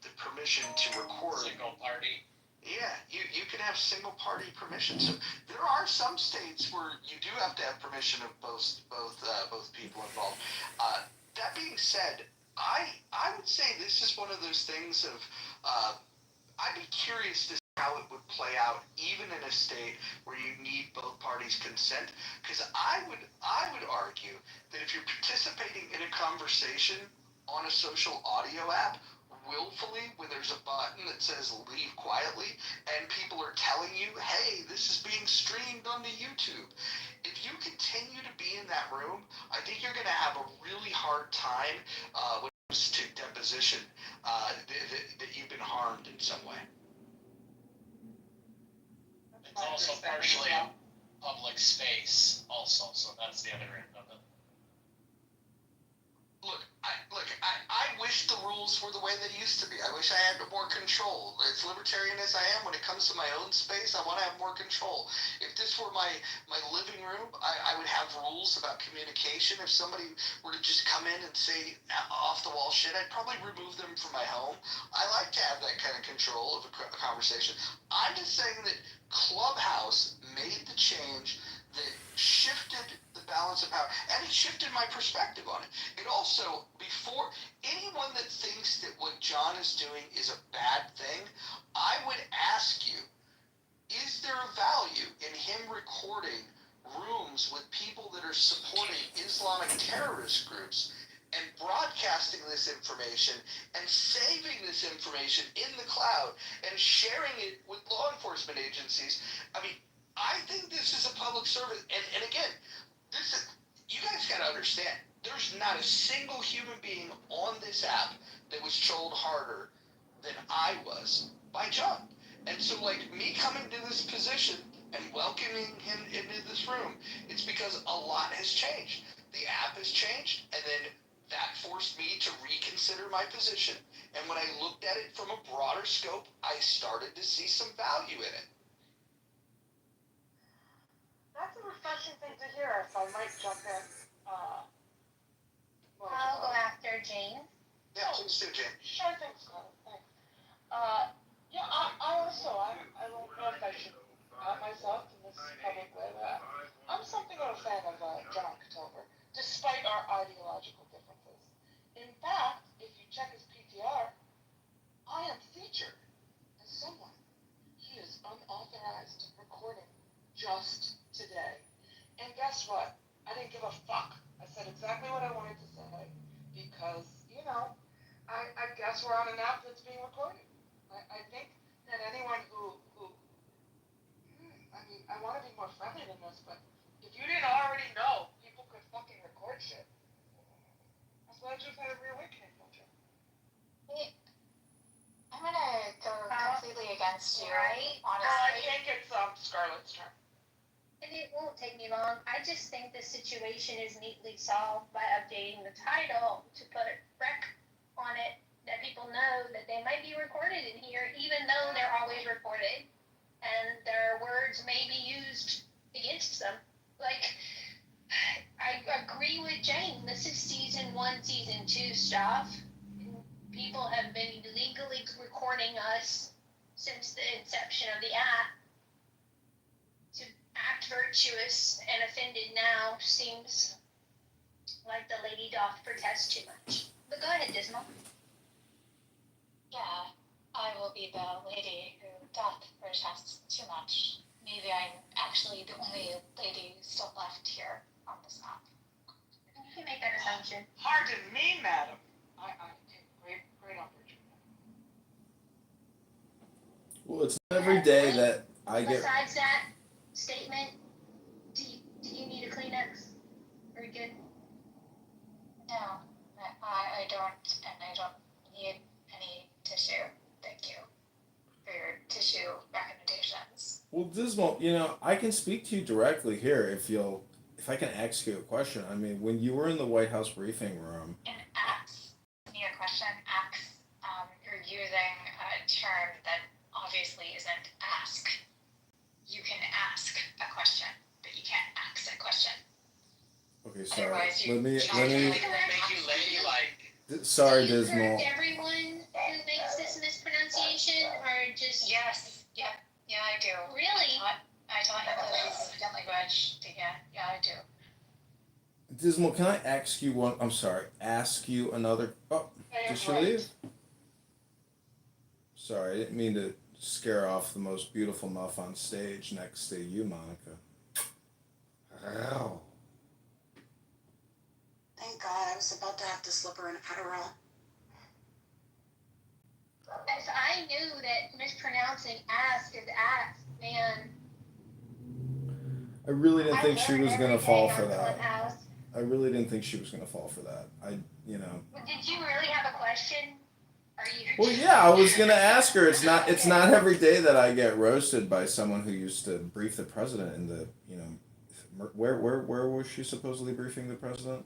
the permission to record Single party. Yeah, you can have single party permission. So there are some states where you do have to have permission of both people involved. That being said, I would say this is one of those things of I'd be curious to see how it would play out even in a state where you need both parties' consent, because I would argue that if you're participating in a conversation on a social audio app willfully, when there's a button that says leave quietly and people are telling you, hey, this is being streamed onto YouTube, if you continue to be in that room, I think you're going to have a really hard time when it comes to deposition that you've been harmed in some way. It's also partially a public space also, so that's the other end of it. Look, I wish the rules were the way they used to be. I wish I had more control. As libertarian as I am, when it comes to my own space, I want to have more control. If this were my living room, I would have rules about communication. If somebody were to just come in and say off-the-wall shit, I'd probably remove them from my home. I like to have that kind of control of a conversation. I'm just saying that Clubhouse made the change that shifted the balance of power, and it shifted my perspective on it. It also, before anyone that thinks that what John is doing is a bad thing, I would ask you, is there a value in him recording rooms with people that are supporting Islamic terrorist groups and broadcasting this information and saving this information in the cloud and sharing it with law enforcement agencies? I mean, I think this is a public service, and again, you guys gotta understand, there's not a single human being on this app that was trolled harder than I was by John. And so, me coming to this position and welcoming him into this room, it's because a lot has changed. The app has changed, and then that forced me to reconsider my position. And when I looked at it from a broader scope, I started to see some value in it. That's a refreshing thing to hear, so I might jump in. I'll go after Jane. Yeah, please do, Jim. Sure thing, Scott. Thanks. Yeah, I don't know if I should out myself in this public way, but I'm something of a fan of John Kitover, despite our ideological differences. In fact, if you check his PTR, I am featured as someone. He is unauthorized recording just today. And guess what? I didn't give a fuck. I said exactly what I wanted to say because, I guess we're on an app that's being recorded. I think that anyone I want to be more friendly than this, but if you didn't already know people could fucking record shit, that's why I just had a reawakening, don't you? I'm gonna go completely against you, Right? honestly. I think it's Scarlett's turn. And it won't take me long. I just think the situation is neatly solved by updating the title to put rec on it, that people know that they might be recorded in here, even though they're always recorded, and their words may be used against them. Like, I agree with Jane. This is season 1, season 2 stuff. People have been illegally recording us since the inception of the app. To act virtuous and offended now seems like the lady doth protest too much. But go ahead, Dismal. Yeah, I will be the lady who doth protest too much. Maybe I'm actually the only lady still left here on this map. You can make that assumption. Pardon me, madam. I great opportunity. Well, it's not every day that I get. Besides that statement, do you need a Kleenex? Are you good? No, I don't, and I don't need any tissue. Thank you for your tissue recommendations. Well, Dismal, I can speak to you directly here if I can ask you a question. I mean, when you were in the White House briefing room. In axe, need a question, axe, you're using a term that obviously isn't ask. You can ask a question, but you can't ask a question. Okay, sorry. Otherwise, Let me. Make you ladylike. Sorry, Do you Dismal. correct everyone who makes this mispronunciation, or just? Yes. Yep. Yeah, I do. Really? I taught English language. Yeah, I do. Dismal, can I ask you one? I'm sorry. Ask you another. Oh, did she leave? Sorry, I didn't mean to scare off the most beautiful muff on stage next to you, Monica. Ow. Thank God, I was about to have to slip her an Adderall. If I knew that mispronouncing ask is ask, man. I really didn't think she was gonna fall for that. Clubhouse. I really didn't think she was gonna fall for that. Did you really have a question? Are you? Well, yeah, I was gonna ask her. It's not every day that I get roasted by someone who used to brief the president in the where was she supposedly briefing the president?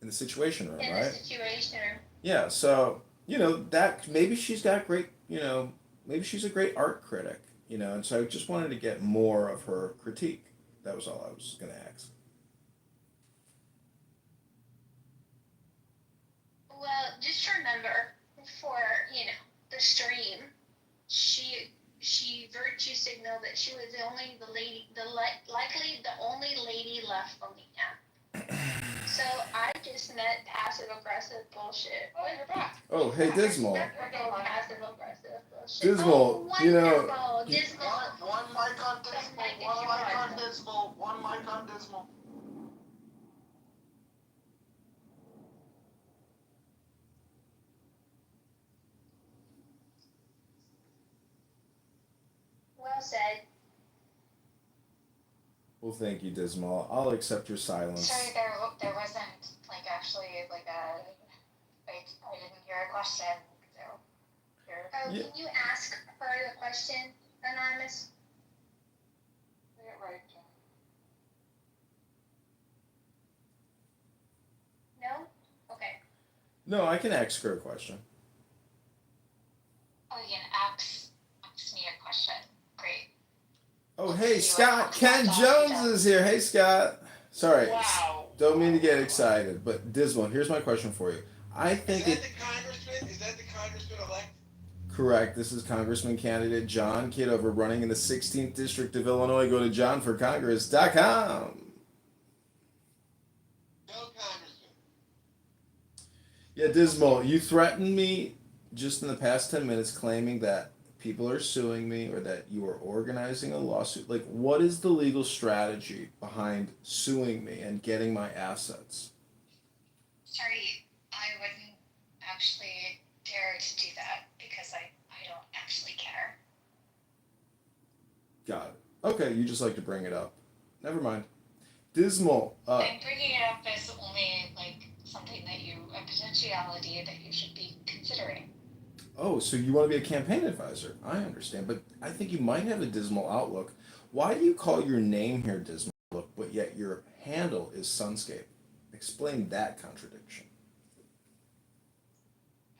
In the Situation Room, in right? the Situation Room. Yeah, so that maybe she's got great, maybe she's a great art critic, and so I just wanted to get more of her critique. That was all I was gonna ask. Well, just remember, for the stream, she virtue signaled that she was likely the only lady left on the app. So I just met passive aggressive bullshit. Oh, you're back. Oh, hey, Dismal. Passive aggressive bullshit. Dismal, wonderful. Dismal. One mic on Dismal. One mic on Dismal. Well said. Well, thank you, Dismal. I'll accept your silence. Sorry, there wasn't actually I didn't hear a question. So Can you ask her the question, Anonymous? Say it right, John. No? Okay. No, I can ask her a question. Oh, you can ask me a question. Great. Oh, hey, Scott. Ken Jones is here. Hey, Scott. Sorry. Wow. Don't mean to get excited, but Dismal, here's my question for you. I think it. Is that the congressman elect? Correct. This is Congressman candidate John Kitover running in the 16th District of Illinois. Go to johnforcongress.com. Yeah, Dismal, you threatened me just in the past 10 minutes claiming that people are suing me or that you are organizing a lawsuit. Like, what is the legal strategy behind suing me and getting my assets? Sorry, I wouldn't actually dare to do that because I don't actually care. Got it. Okay, you just like to bring it up. Never mind. Dismal. I'm bringing it up as only like something that a potentiality that you should be considering. Oh, so you want to be a campaign advisor? I understand, but I think you might have a dismal outlook. Why do you call your name here Dismal Outlook, but yet your handle is Sunscape? Explain that contradiction.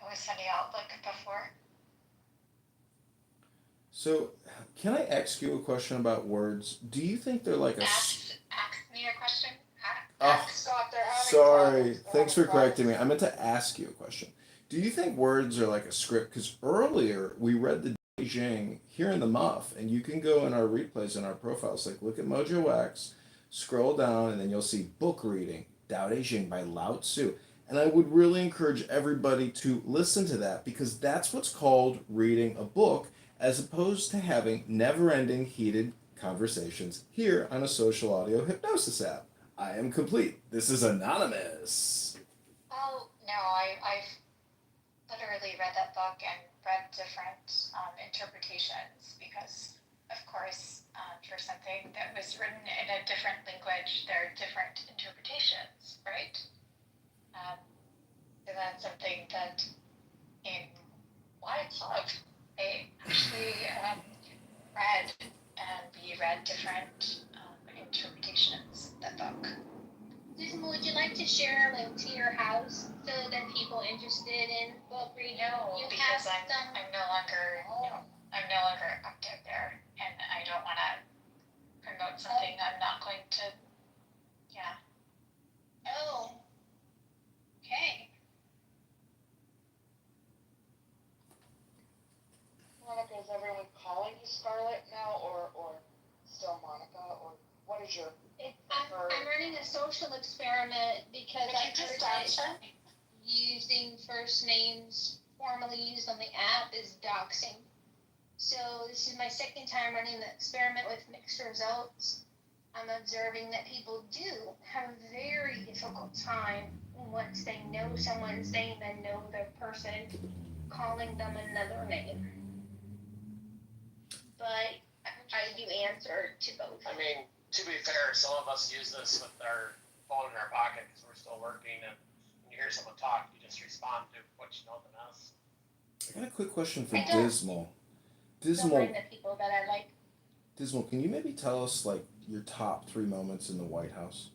I was sending out like before. So, can I ask you a question about words? Do you think they're like a... Ask me a question. Scott, they're having Sorry. problems. Thanks for correcting me. I meant to ask you a question. Do you think words are like a script? Because earlier we read the Beijing here in the Muff, and you can go in our replays and our profiles. Like, look at Mojo X, scroll down, and then you'll see book reading, Tao Te Ching by Lao Tzu. And I would really encourage everybody to listen to that because that's what's called reading a book as opposed to having never ending heated conversations here on a social audio hypnosis app. I am complete. This is anonymous. Oh no, I've literally read that book and read different interpretations because, of course, for something that was written in a different language, there are different interpretations, right? So that's something that in White Club I actually read, and we read different interpretations of that book. Dismal, would you like to share a link to your house so that people interested in book reading? No, you because have I'm no longer active there, and I don't want to promote something I'm not going to. Yeah. Oh. Okay. Monica, is everyone calling you Scarlett now, or still Monica, or what is your I'm running a social experiment because I heard that using first names formally used on the app is doxing. So this is my second time running the experiment with mixed results. I'm observing that people do have a very difficult time once they know someone's name and know their person calling them another name. But I do answer to both. I mean, to be fair, some of us use this with our phone in our pocket because we're still working, and when you hear someone talk, you just respond to what you know than us. I got a quick question for I don't- Dismal. Don't mind the people that I like. Dismal, can you maybe tell us like your top 3 moments in the White House?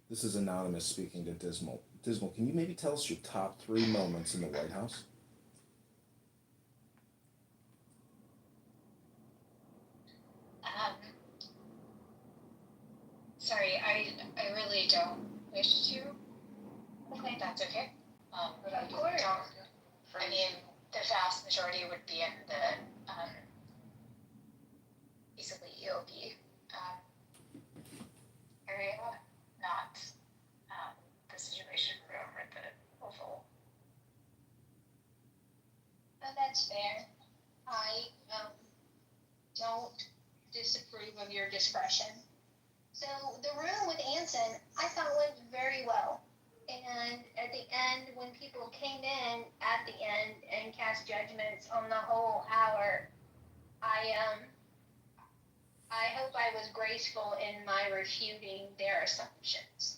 This is anonymous speaking to Dismal. Dismal, can you maybe tell us your top 3 moments in the White House? Sorry, I really don't wish to. Okay, that's okay. But I don't. I mean, the vast majority would be in the basically EOB area, not the Situation Room or the Oval. Oh, that's fair. I don't disapprove of your discretion. So the room with Anson, I thought went very well. And at the end, when people came in at the end and cast judgments on the whole hour, I hope I was graceful in my refuting their assumptions.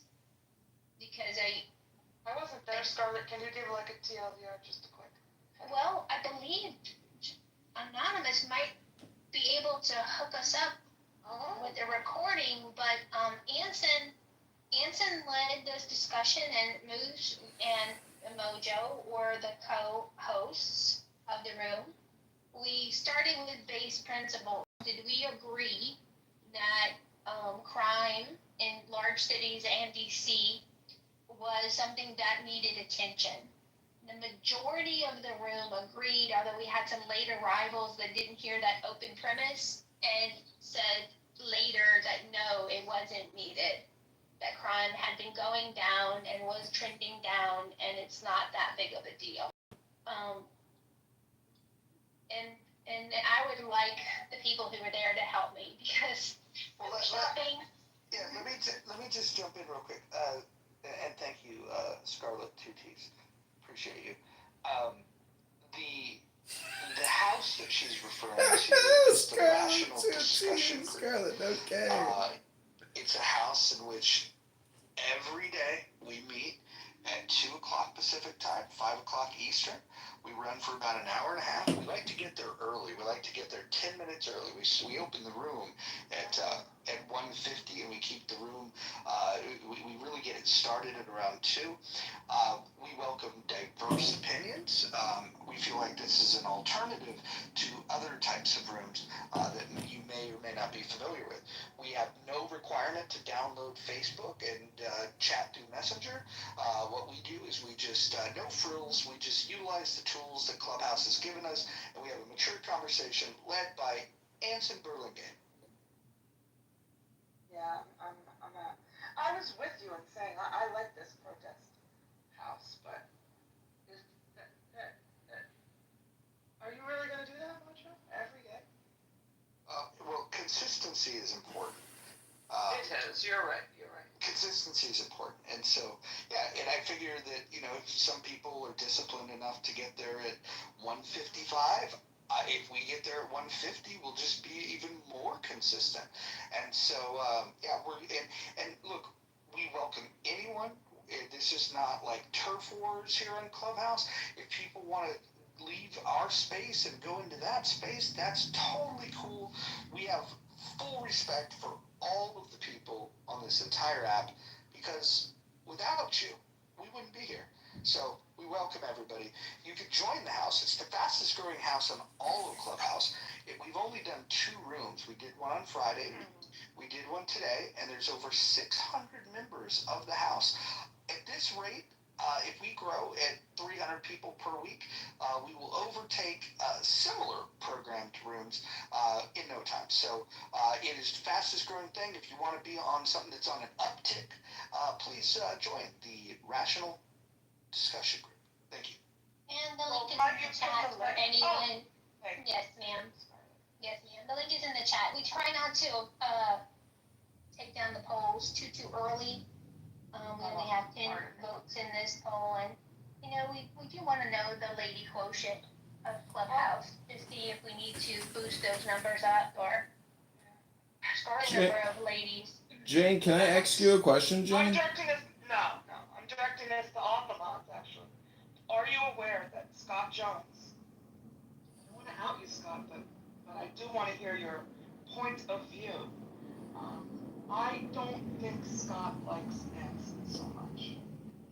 Because I wasn't there, Scarlett. Can you give like a TLDR, just a quick? Well, I believe Anonymous might be able to hook us up with the recording, but Anson led this discussion, and Moose and Mojo were the co-hosts of the room. We started with base principles. Did we agree that crime in large cities and DC was something that needed attention. The majority of the room agreed, although we had some late arrivals that didn't hear that open premise and said later that no, it wasn't needed. That crime had been going down and was trending down, and it's not that big of a deal. And I would like the people who were there to help me because shopping. Yeah, let me just jump in real quick. And thank you, Scarlett Two T's. Appreciate you. The house that she's referring to is the National Discussion Group. Scarlett, okay. It's a house in which every day we meet at 2 o'clock Pacific time, 5 o'clock Eastern. We run for about an hour and a half. We like to get there early. We like to get there 10 minutes early. We open the room at 1:50 and we keep the room. We really get it started at around 2. We welcome diverse opinions. We feel like this is an alternative to other types of rooms that you may or may not be familiar with. We have no requirement to download Facebook and chat through Messenger. What we do is we just, no frills, we just utilize the tools that Clubhouse has given us, and we have a mature conversation led by Anson Burlingame. Yeah, I was with you in saying I like this protest house, but are you really going to do that much every day? Well, consistency is important. It is. You're right. Consistency is important, and so and I figure that if some people are disciplined enough to get there at 1:55, if we get there at 1:50, we'll just be even more consistent. And so we're and look, we welcome anyone. This is not like turf wars here on Clubhouse. If people want to leave our space and go into that space, that's totally cool. We have full respect for all of the people on this entire app, because without you, we wouldn't be here. So we welcome everybody. You can join the house. It's the fastest growing house on all of Clubhouse. We've only done 2 rooms. We did one on Friday. We did one today, and there's over 600 members of the house. At this rate, if we grow at 300 people per week, we will overtake similar programmed rooms in no time. So it is the fastest growing thing. If you want to be on something that's on an uptick, please join the Rational Discussion Group. Thank you. And the link is in the chat for anyone. Yes, ma'am. Yes, ma'am. The link is in the chat. We try not to take down the polls too early. We only have 10 votes in this poll, and we do want to know the lady quotient of Clubhouse to see if we need to boost those numbers up or start a number of ladies. Jane, can I ask you a question, Jane? I'm directing this to all the moms, actually. Are you aware that Scott Jones, I don't want to out you, Scott, but I do want to hear your point of view. I don't think Scott likes Nancy so much.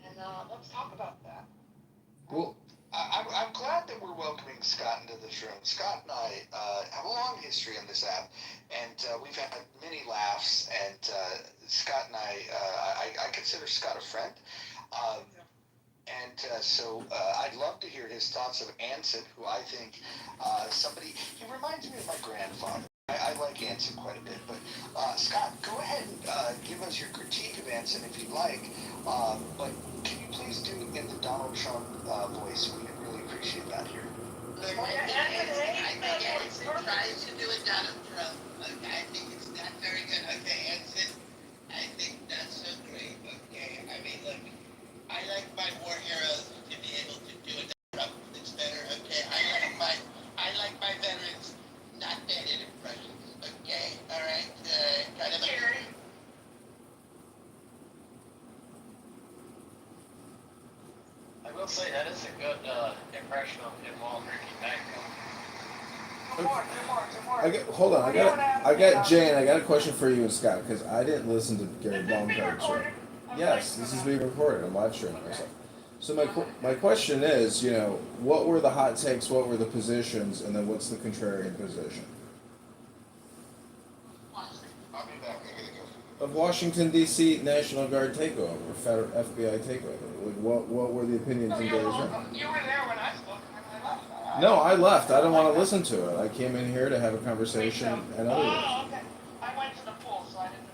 And let's talk about that. Well, I'm glad that we're welcoming Scott into this room. Scott and I have a long history on this app, and we've had many laughs. And Scott and I consider Scott a friend. So I'd love to hear his thoughts of Anson, who I think he reminds me of my grandfather. I like Anson quite a bit, but Scott, go ahead and give us your critique of Anson if you'd like. But can you please do it in the Donald Trump voice? We'd really appreciate that here. Look, I think Anson tries to do a Donald Trump. Okay, I think it's not very good. Okay, Anson, I think not so great. Okay, I mean, look, I like my war heroes to be able to do a Donald Trump that's better. Okay, I like my veterans not bad at impressions. Okay, all right, kind of. I will say that is a good impression of him while drinking Magnum. Hold on. I got Jane. I got a question for you and Scott, because I didn't listen to Gary Baumgart's show. Yes, this is being recorded. I'm live streaming myself. So my question is, what were the hot takes? What were the positions? And then what's the contrarian position? I'll be back. I gotta go. of Washington D.C. National Guard takeover, Federal FBI takeover. Like, what were the opinions in Days Room? You were there when I spoke, and I left. No, I left. I don't want to listen to it. I came in here to have a conversation and other. Oh, okay. I went to the pool, so I didn't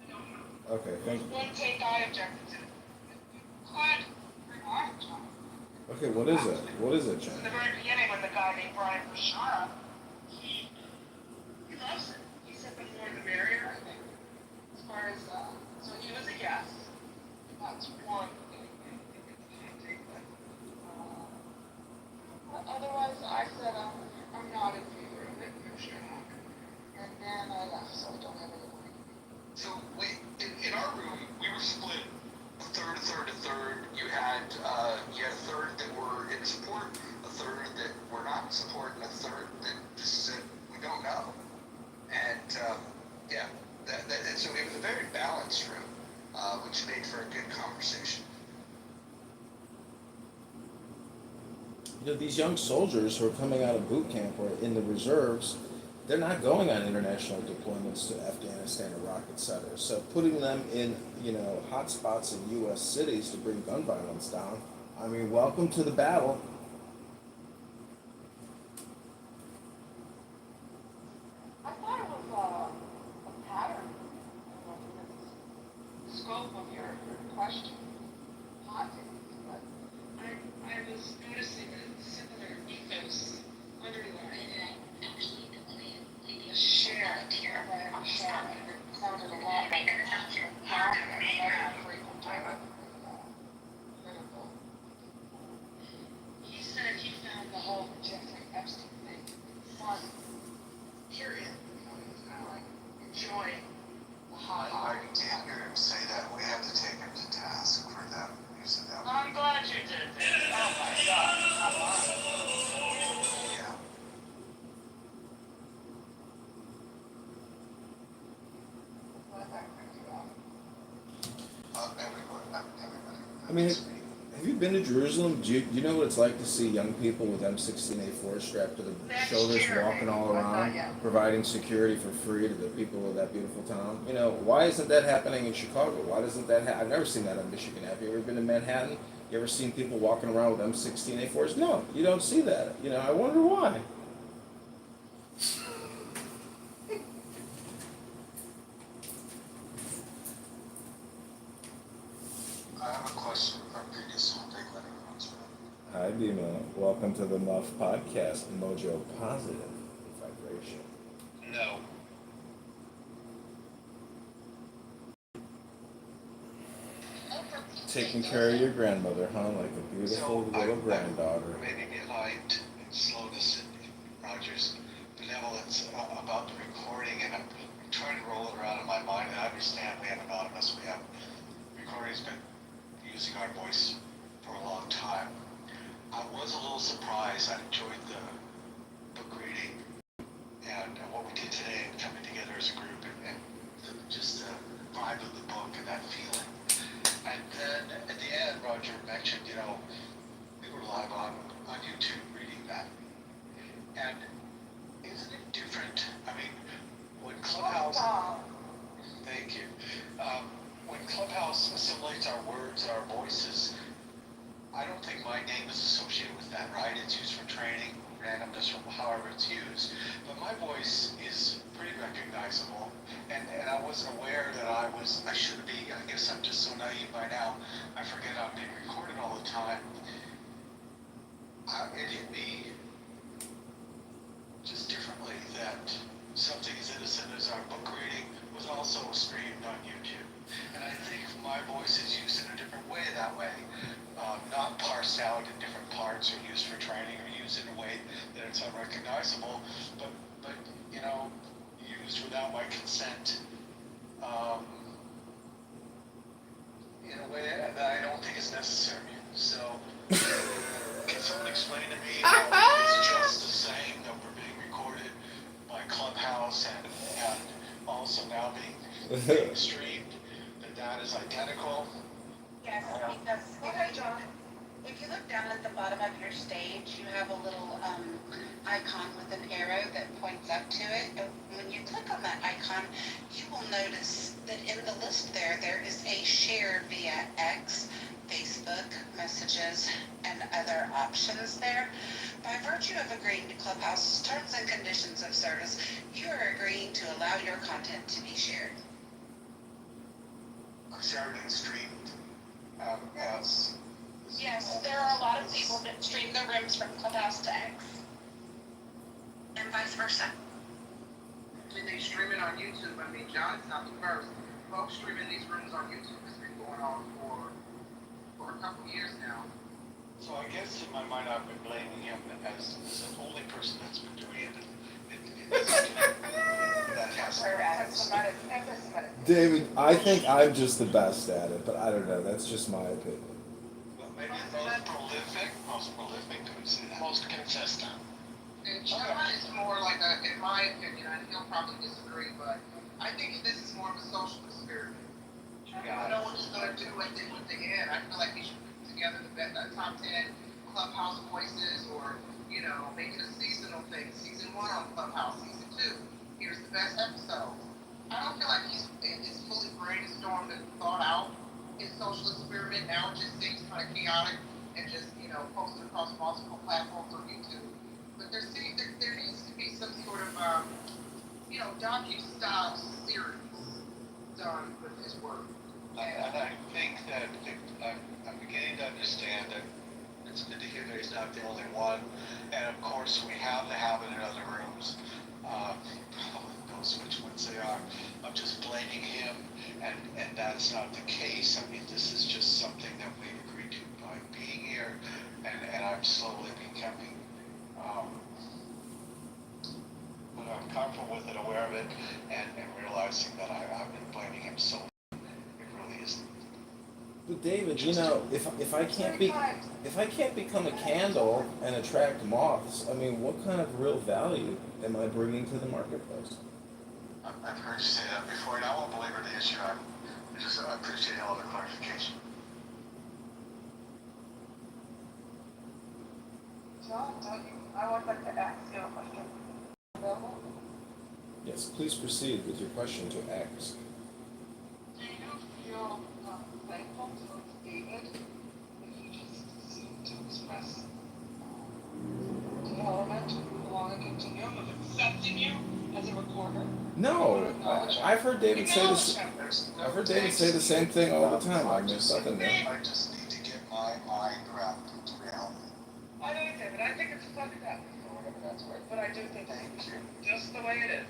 know. Okay, thank you. One take I objected to. Good. Remark, John. Okay, what is it? What is it, Jen? In the very beginning, when the guy named Brian Bashara, he loves it. He said the more the merrier, I think. As far as, so he was a yes. That's one thing. Otherwise, I said I'm not in favor of it, for sure. And then I left, so I don't have any more. So in our room, we were split a third, a third, a third. You had a third that were in support, a third that were not in support, and a third that just said we don't know. And and so it was a very balanced room, which made for a good conversation. You know, these young soldiers who are coming out of boot camp or in the reserves, they're not going on international deployments to Afghanistan, Iraq, etc. So putting them in, hot spots in U.S. cities to bring gun violence down, I mean, welcome to the battle. I thought it was a pattern. The scope of your question. Hot takes, but I was noticing a similar ethos underlying the share right? It sounded a lot like frequent time. Critical. He said he found the whole Jeffrey Epstein thing fun. Period. He's kind of like enjoying the hot. I did hear him say that. We have to take him to task for them using that. I'm glad you did this. Oh my God. Yeah. Everybody. I mean, have you been to Jerusalem? Do you know what it's like to see young people with M16A4 strapped to their shoulders walking all around, providing security for free to the people of that beautiful town? Why isn't that happening in Chicago? Why doesn't that happen? I've never seen that on Michigan. Have you ever been to Manhattan? You ever seen people walking around with M16A4s? No, you don't see that. I wonder why. I have a question from previous Congressman. Hi, Dima. Welcome to the Muff Podcast, Mojo Positive Vibration. No. Taking care of your grandmother, huh? Like a beautiful little granddaughter. Maybe behind slowness and Roger's benevolence about the recording, and I'm trying to roll it around in my mind. And I understand we have anonymous, we have recordings, been using our voice for a long time. I was a little surprised. I enjoyed the book reading and what we did today, and coming together as a group, and just the vibe of the book and that feeling. And then at the end, Roger mentioned, we were live on YouTube reading that. And isn't it different? I mean, when Clubhouse, thank you. When Clubhouse assimilates our words, our voices, I don't think my name is associated with that, right? It's used for training, randomness, or however it's used. But my voice is pretty recognizable. And I wasn't aware that I should be. I guess I'm just so naive by now. I forget I'm being recorded all the time. It hit me just differently that something as innocent as our book reading was also streamed on YouTube. And I think my voice is used in a different way that way. Not parsed out in different parts or used for training or used in a way that it's unrecognizable, but used without my consent in a way that I don't think is necessary. So, can someone explain to me how it's just the same that we're being recorded by Clubhouse and also now being streamed, that is identical? Yes, because, okay, John, if you look down at the bottom of your stage, you have a little icon icon with an arrow that points up to it. And when you click on that icon, you will notice that in the list there is a share via X, Facebook, messages, and other options there. By virtue of agreeing to Clubhouse's terms and conditions of service, you are agreeing to allow your content to be shared. Shared and streamed as. Yes, there are a lot of people that stream their rooms from Clubhouse to X. And vice versa. And they stream it on YouTube. I mean, John's not the first. Folks streaming these rooms on YouTube has been going on for a couple years now. So I guess in my mind I've been blaming him as the only person that's been doing it. That has David, I think I'm just the best at it, but I don't know. That's just my opinion. Well, maybe most prolific, could we say that? Most consistent. And John is more like a, in my opinion, and he'll probably disagree, but I think this is more of a social experiment. I don't know what he's going to do with the end. I feel like he should put together the top 10 Clubhouse voices, or, make it a seasonal thing. Season 1 on Clubhouse, season 2. Here's the best episode. I don't feel like it's fully brainstormed and thought out. His social experiment now it just seems kind of chaotic and just, posted across multiple platforms on YouTube. But there needs to be some sort of, docu-style series done with his work. And I think that I'm beginning to understand that it's good to hear that he's not the only one. And of course, we have the habit in other rooms. Probably knows which ones they are. Of just blaming him, and that's not the case. I mean, this is just something that we agreed to by being here, and I'm slowly becoming when I'm comfortable with it, aware of it, and realizing that I've been blaming him so much. It really isn't. But David, if I can't become a candle and attract moths, I mean, what kind of real value am I bringing to the marketplace? I've heard you say that before, and I won't belabor the issue. I appreciate all the clarification. John, I would like to ask you a question. Available? Yes, please proceed with your question to X. Do you feel thankful to David if you just seem to express development, belonging to him, of accepting you as a recorder? No, I've heard David say this. I've heard David say the same thing all the time. I mean, nothing new. I just need to get my mind wrapped into reality. I know you did, but I think it's fucked up, or whatever that's worth. But I do think it's just the way it is.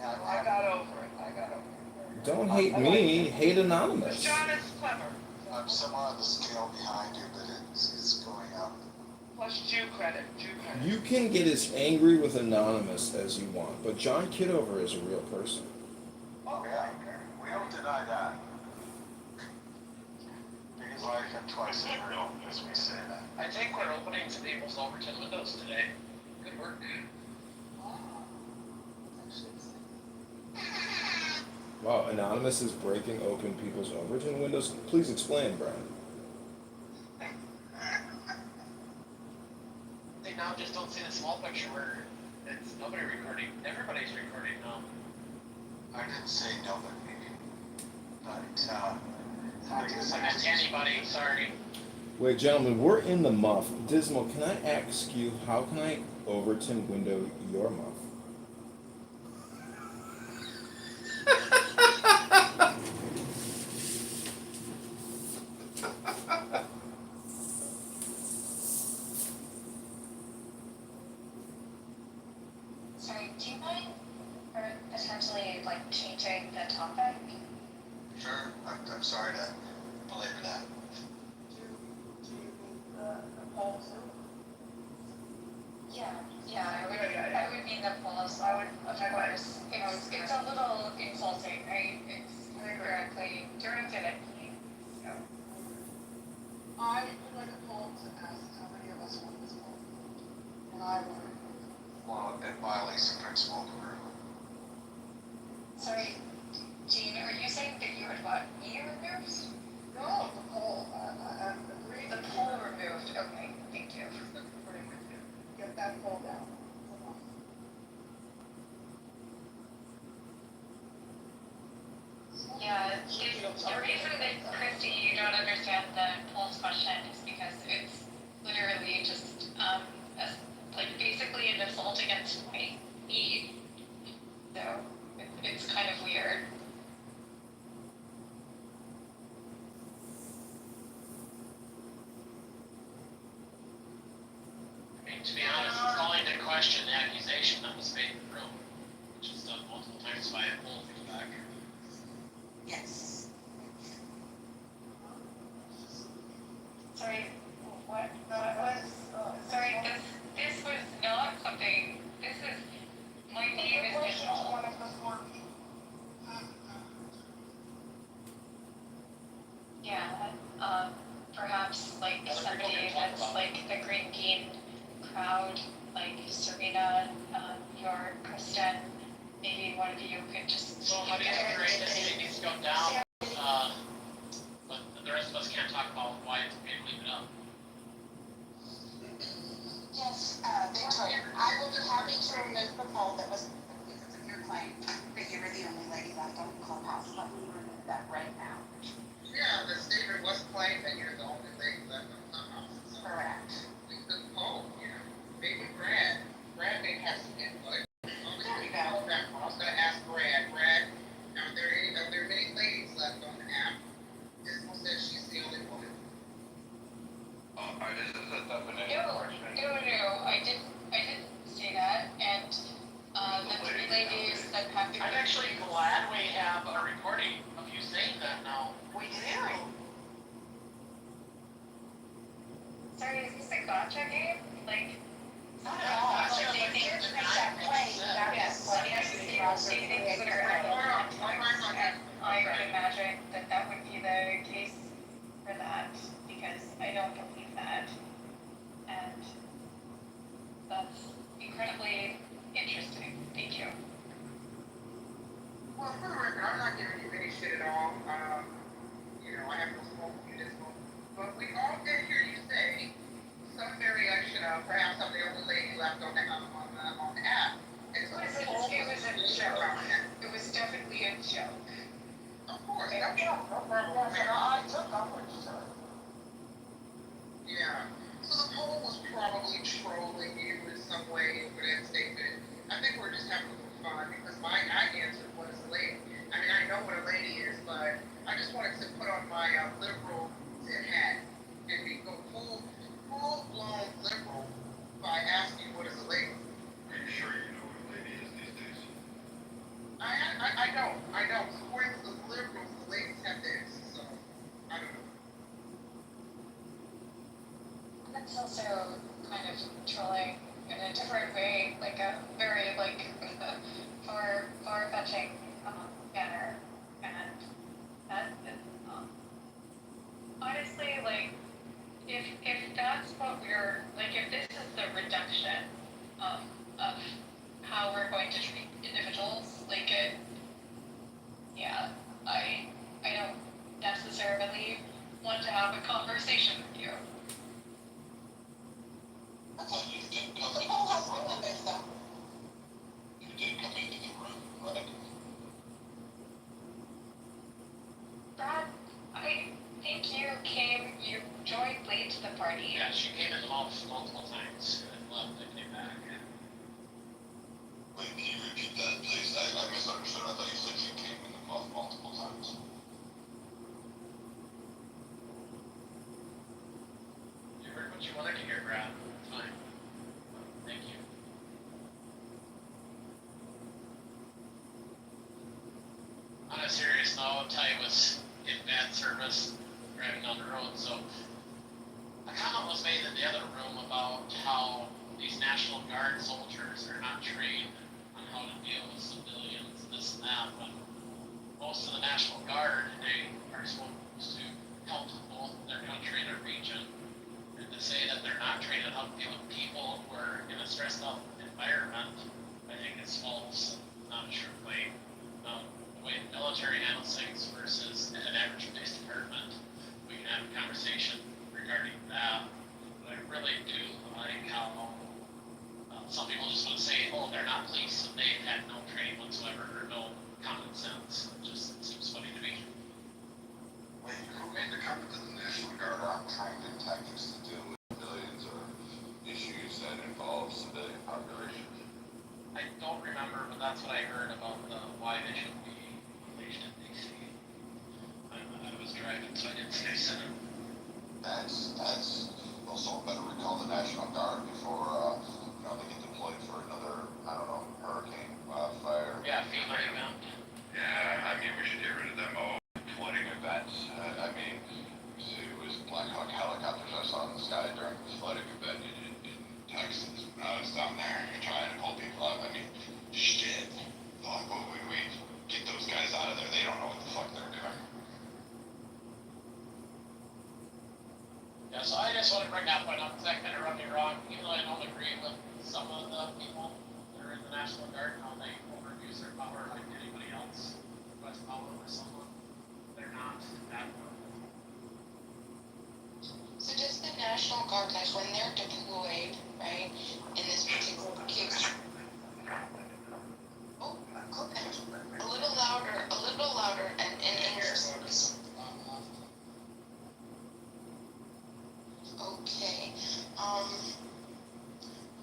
I got over it. Don't hate me, hate Anonymous. John is clever. I'm somewhere on the scale behind you, but it's going up. Plus Jew credit. You can get as angry with Anonymous as you want, but John Kitover is a real person. Oh yeah, we don't deny that. Because life and twice as real as we say that. I think we're opening some people's Overton windows today. Good work, dude. Wow, Anonymous is breaking open people's Overton windows. Please explain, Brian. They now just don't see the small picture where it's nobody recording. Everybody's recording now. I didn't say nobody, but I guess I That's anybody, sorry. Wait, gentlemen, we're in the muff. Dismal, can I ask you, how can I Overton window your muff? Sorry, do you mind essentially changing the topic? Sure, I'm sorry to belabor that. Yeah, I would mean the polls. I would, of course, it's a little insulting, right? It's directly directly. So. I would like a poll to ask how many of us want this poll. And I would. Well, it violates the principle of the room. Sorry, Jean, are you saying that you would want me removed? No, the poll. I agree. The poll removed. Okay, thank you. Get that poll down. Yeah, the reason that, Christy, you don't understand the polls question is because it's literally just, like basically an assault against me. So it's kind of weird. I mean, to be honest, it's calling into question the accusation that was made in the room, which was done multiple times by a poll feedback. Yes. Sorry, what was, sorry, this was not something, this is, my name is digital. Yeah, perhaps like somebody that's like the green bean crowd, like Serena, your Kristen, maybe one of you could just. So if it is great, this meeting needs to go down, but the rest of us can't talk about why it's okay to leave it up. Yes, Victoria, I will be happy to remove the poll that was because of your claim that you were the only lady left on the clubhouse. Let me remove that right now. Yeah, the statement was claimed that you're the only lady left on the clubhouse. So correct. We could poll, maybe Brad may have some input. There you go. I was gonna ask Brad, are there many ladies left on the app? This one says she's the only woman. This is a definition question. No, I didn't say that, and, the three ladies that have to. I'm actually glad we have a recording of you saying that now. We do. Sorry, is this a gotcha game? Like. Not at all. Like, they did make that claim about Yes, what they think that are I would imagine that would be the case for that, because I don't believe that. And that's incredibly interesting. Thank you. Well, for the record, I'm not giving you any shit at all. I have no smoke for you this moment. But we all did hear you say some variation of perhaps I'm the only lady left on the app. And so It was a joke. It was definitely a joke. Of course, no problem. I took umbrage to it. Yeah. So the poll was probably trolling you in some way for that statement. I think we're just having a little fun because I answered what is a lady. I mean, I know what a lady is, but I just wanted to put on my liberal hat and go full-blown liberal by asking what is a lady. Are you sure you know what a lady is these days? I don't. According to the liberals, the ladies have this, so I don't know. That's also kind of trolling in a different way, like a very far-fetching manner, and that honestly, if that's what we're if this is the reduction of how we're going to treat individuals, I don't necessarily want to have a conversation with you. Okay. The poll has been removed, though. You did come into the room, right? Brad, I think you joined late to the party. Yeah, she came in multiple times and left and came back. Wait, can you repeat that, please? I misunderstood. I thought you said you came in multiple times. You heard what you wanted to hear, Brad. Fine. Thank you. On a serious note, I was in bad service driving down the road, so a comment was made in the other room about how these National Guard soldiers are not trained on how to deal with civilians, this and that, but most of the National Guard, they are supposed to help both their country and their region. And to say that they're not trained on how to deal with people who are in a stressed out environment, I think is false, not a true claim. The way the military handles things versus an average police department, we can have a conversation regarding that. But I really do like how some people just want to say, oh, they're not police, and they've had no training whatsoever or no common sense. It just seems funny to me. that's what I heard about why they should be unleashed in DC. I was driving, so I didn't stay center. That's also better recall the National Guard before they get deployed for another, I don't know, hurricane, wildfire. Yeah, FEMA event. Yeah, I mean, we should get rid of them all. Flooding events. I mean, it was Black Hawk helicopters I saw in the sky during the flooding event in Texas. I was down there trying to pull people out. I mean, shit. Like, we get those guys out of there. They don't know what the fuck they're doing. Yeah, so I just want to bring that point up because that kind of rubbed me wrong. Even though I don't agree with some of the people that are in the National Guard and how they overuse their power like anybody else who has power over someone. They're not that powerful. So does the National Guard, like when they're deployed, right, in this particular case, oh, a little louder, and in English, please. Okay,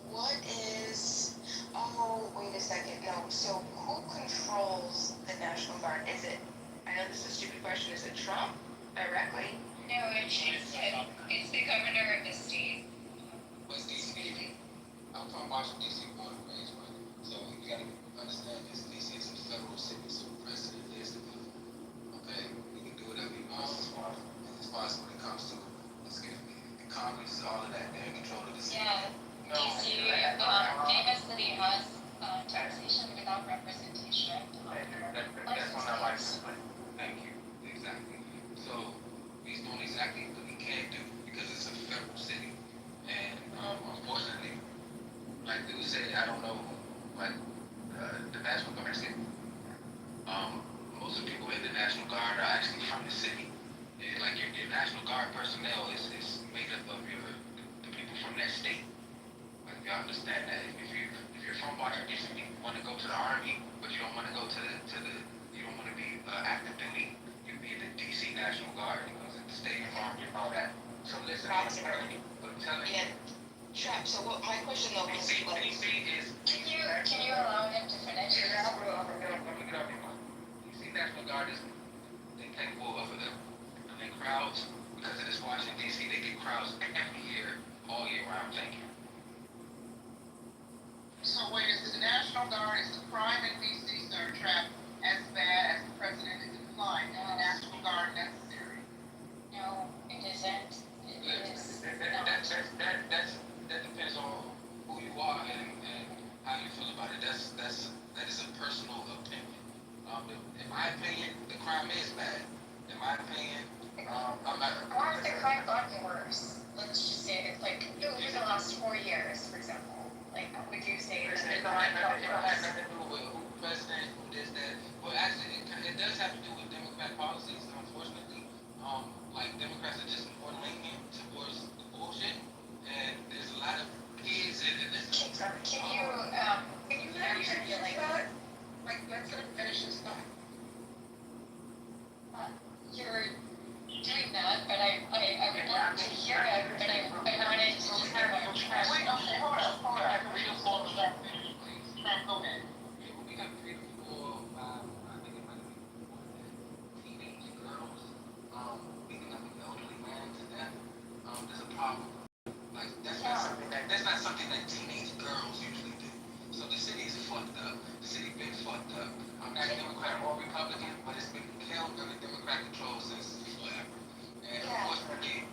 what is, oh, wait a second, no, so who controls the National Guard? Is it, I know this is a stupid question, is it Trump directly? No, it's the governor of the state. West DC. I'm from Washington, D.C. born and raised, right? So you gotta understand this. D.C. is a federal city, so precedent is the okay? We can do whatever we want as far as when it comes to, excuse me, the Congress, all of that, they're in control of the city. Yeah, DC famously has taxation without representation. That's one of our, thank you, exactly. So he's doing exactly what he can do because it's a federal city. And unfortunately, like they say, I don't know, like the National Guard city. Most of the people in the National Guard are actually from the city. And like your National Guard personnel is made up of the people from that state. Like you understand that if you're from Washington D.C., you want to go to the Army, but you don't want to go to the you don't want to be active duty. You be in the D.C. National Guard because it's the state of Army and all that. So listen, but tell me. Yeah, Trap, so what, my question though was like, DC is. Can you allow him to finish? I'm gonna get up here. DC National Guard is they capable of the crowds because it is Washington D.C. They get crowds every year, all year round. Thank you. so wait, is the National Guard, is the crime in DC, sir, Trap, as bad as the president is inclined? Is the National Guard necessary? No, it isn't. It is That depends on who you are and how you feel about it. That is a personal opinion. In my opinion, the crime is bad. In my opinion, I'm not. Or if the crime gotten worse. Let's just say that, like, over the last 4 years, for example, like, would you say that the crime got It don't have worse? nothing to do with who president, who this, that. Well, actually, it does have to do with Democrat policies. Unfortunately, like Democrats are just more lenient towards the bullshit, and there's a lot of kids in this. Can you let me finish this thought? Like, let's let him finish his thought. You're doing that, but I would love to hear it, but I wanted to just hear what you're trying to Wait, okay, hold on. Read the floor, let him finish, please. Trap, go ahead. We got 3 to 4, 5, I think it might be more than that. Teenage girls, beating up an elderly man to death. There's a problem. Like that's not something that teenage girls usually do. So the city is fucked up. The city been fucked up. I'm not a Democrat or Republican, but it's been held under Democrat control since forever. And unfortunately,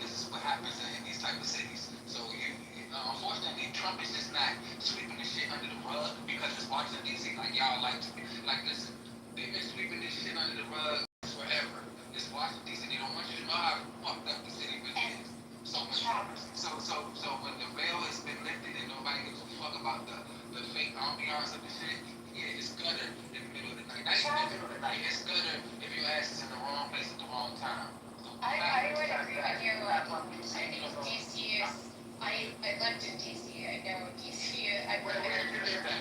this is what happens in these type of cities. So unfortunately, Trump is just not sweeping this shit under the rug because it's Washington D.C. Like y'all listen, they've been sweeping this shit under the rug forever. It's Washington D.C. They don't want you to know how fucked up the city really is. So when the veil has been lifted and nobody gives a fuck about the fake ambiance of the shit, yeah, it's gutter in the middle of the night. Not even in the middle of the night, it's gutter if your ass is in the wrong place at the wrong time. I would agree with you. I think DC is, I lived in DC. I know DC, I worked there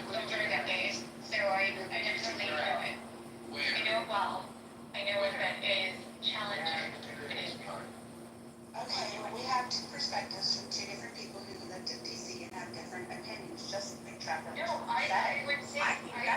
for decades, so I definitely know it. I know it well. I know that it is challenging. It is hard. Okay, well, we have two perspectives from two different people who lived in DC and have different opinions, just like Trevor. No, I would say, I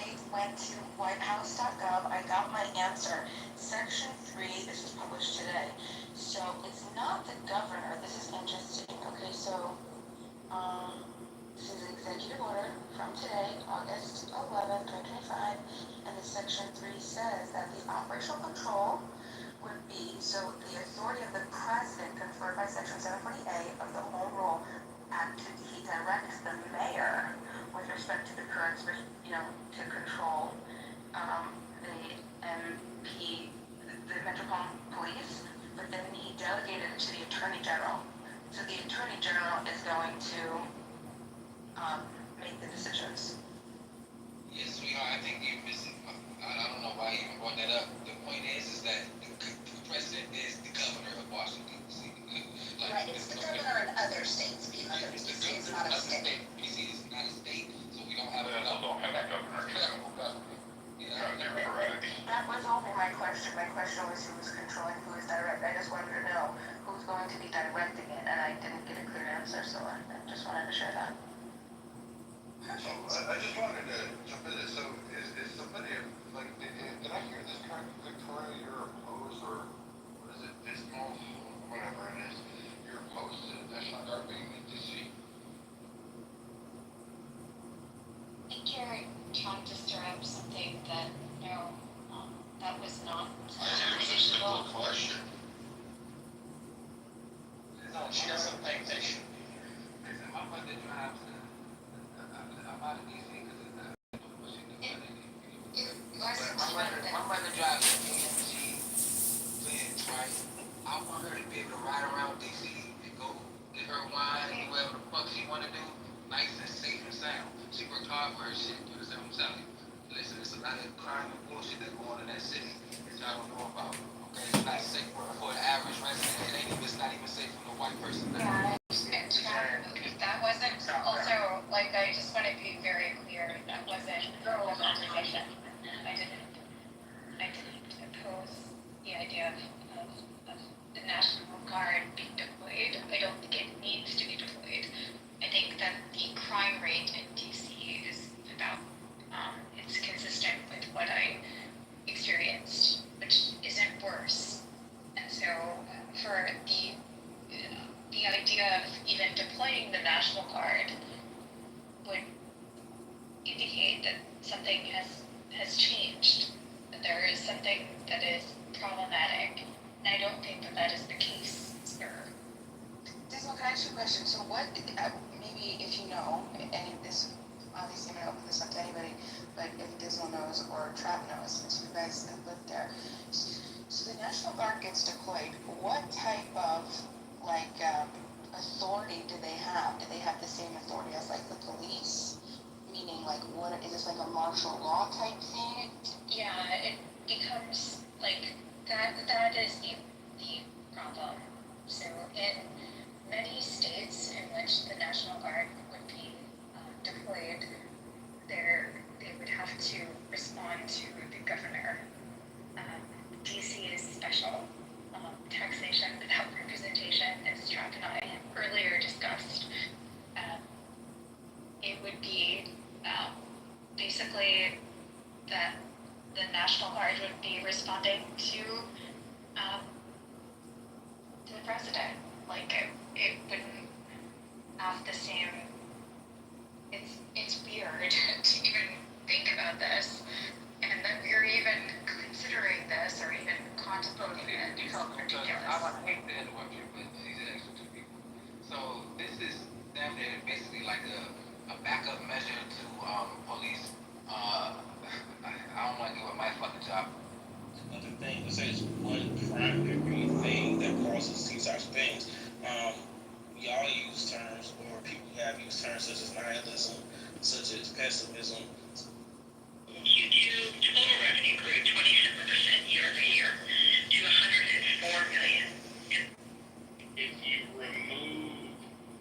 I went to whitehouse.gov, I got my answer. Section 3, this was published today. So it's not the governor, this is interesting. Okay, so this is an executive order from today, August 11, 2025, and the Section 3 says that the operational control would be, so the authority of the president conferred by Section 740A of the Home Rule Act, he directs the mayor with respect to the current, to control the MP, the Metropolitan Police, but then he delegated it to the Attorney General. So the Attorney General is going to make the decisions. Yes, sweetheart, I think you're missing. I don't know why you even brought that up. The point is that the president is the governor of Washington, D.C. Right, it's the governor in other states. DC is not a state. D.C. is not a state, so we don't have They also don't have a governor. That was only my question. My question was who was controlling, who was directing. I just wanted to know who's going to be directing it, and I didn't get a clear answer, so I just wanted to share that. So I just wanted to jump in. So is somebody like did I hear this correct? Victoria, you're opposed, or what is it? Dismal, whatever it is. You're opposed to the National Guard being in DC. I think you're trying to stir up something that, no, that was not It was a simple question. No, she doesn't think they should be here. Listen, my mother drives I'm out of DC because it's not what she does. My mother drives an AMG Benz, right? I want her to be able to ride around DC and go get her wine and do whatever the fuck she want to do, nice and safe and sound. She worked hard for her shit, put herself on salary. Listen, there's a lot of crime and bullshit that's going on in that city that y'all don't know about. Okay, it's not safe for an average resident. It's not even safe for the white person. Yeah, that wasn't also, like, I just want to be very clear, that wasn't the conversation. I didn't oppose the idea of the National Guard being deployed. I don't think it needs to be deployed. I think that the crime rate in DC is about, it's consistent with what I experienced, which isn't worse. And so for the idea of even deploying the National Guard would indicate that something has changed, that there is something that is problematic, and I don't think that is the case here. Dismal, can I ask you a question? So what, maybe if you know, and this, obviously I'm going to open this up to anybody, but if Dismal knows or Trav knows, since you guys have lived there, so the National Guard gets deployed, what type of, authority do they have? Do they have the same authority as, the police? Meaning, what, is this like a martial law type thing? Yeah, it becomes, that is the problem. So in many states in which the National Guard would be deployed, they would have to respond to the governor. DC is special. Taxation without representation, as Trav and I earlier discussed. It would be basically that the National Guard would be responding to the president. It wouldn't have the same. It's weird to even think about this, and that we're even considering this or even contemplating it. It's all ridiculous. I hate to interrupt you, but these are extra two people. So this is damn near basically like a backup measure to police. I don't want to give up my fucking job. Another thing, let's say it's one primary thing that causes these types of things. Y'all use terms, or people have used terms such as nihilism, such as pessimism. Q2 total revenue grew 27% year over year to $104 million. If you remove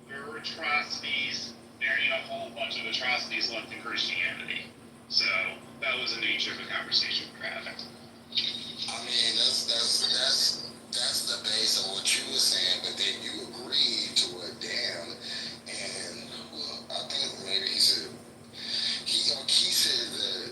your atrocities, there ain't a whole bunch of atrocities left in Christianity. So that was the nature of the conversation we're having. I mean, that's the base of what you were saying, but then you agreed to a damn, and well, I think maybe he said that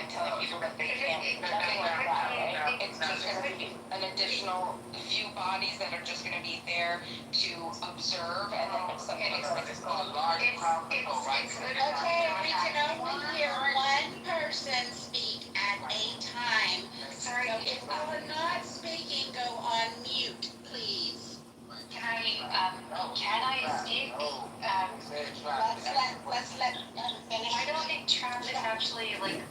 telling people that they can't, nothing like that, right? It's just gonna be an additional few bodies that are just gonna be there to observe, and then if something is like, It's okay, we can only hear one person speak at a time. So if you are not speaking, go on mute, please. can I speak? Let's let him finish. I don't think Trump is actually like,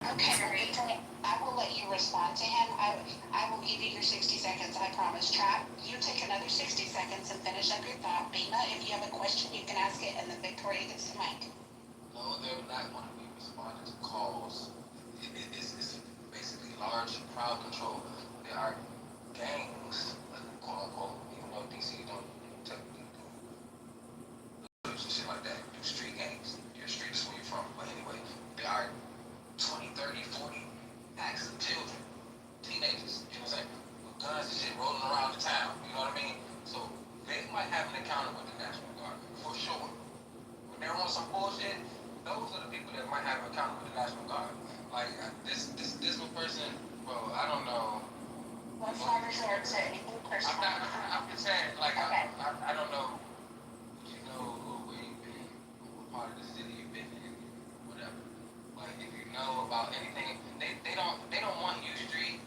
Okay, Victoria, I will let you respond to him. I will give you your 60 seconds, I promise. Trap, you take another 60 seconds and finish up your thought. Bima, if you have a question, you can ask it, and then Victoria gets the mic. No, they're not going to be responding to calls. It's basically large crowd control. There are gangs, quote unquote, even though DC don't technically do and shit like that, do street gangs. Your street is where you're from. But anyway, there are 20, 30, 40 acts of children, teenagers, you know what I'm saying, with guns and shit rolling around the town, you know what I mean? So they might have an encounter with the National Guard, for sure. When they're on some bullshit, those are the people that might have an encounter with the National Guard. Like, this one person, bro, I don't know. Let's not resort to anything personal. I'm just saying, like, Okay. I don't know what you know or where you've been, or what part of the city you've been in, whatever. Like, if you know about anything, they don't want U Street.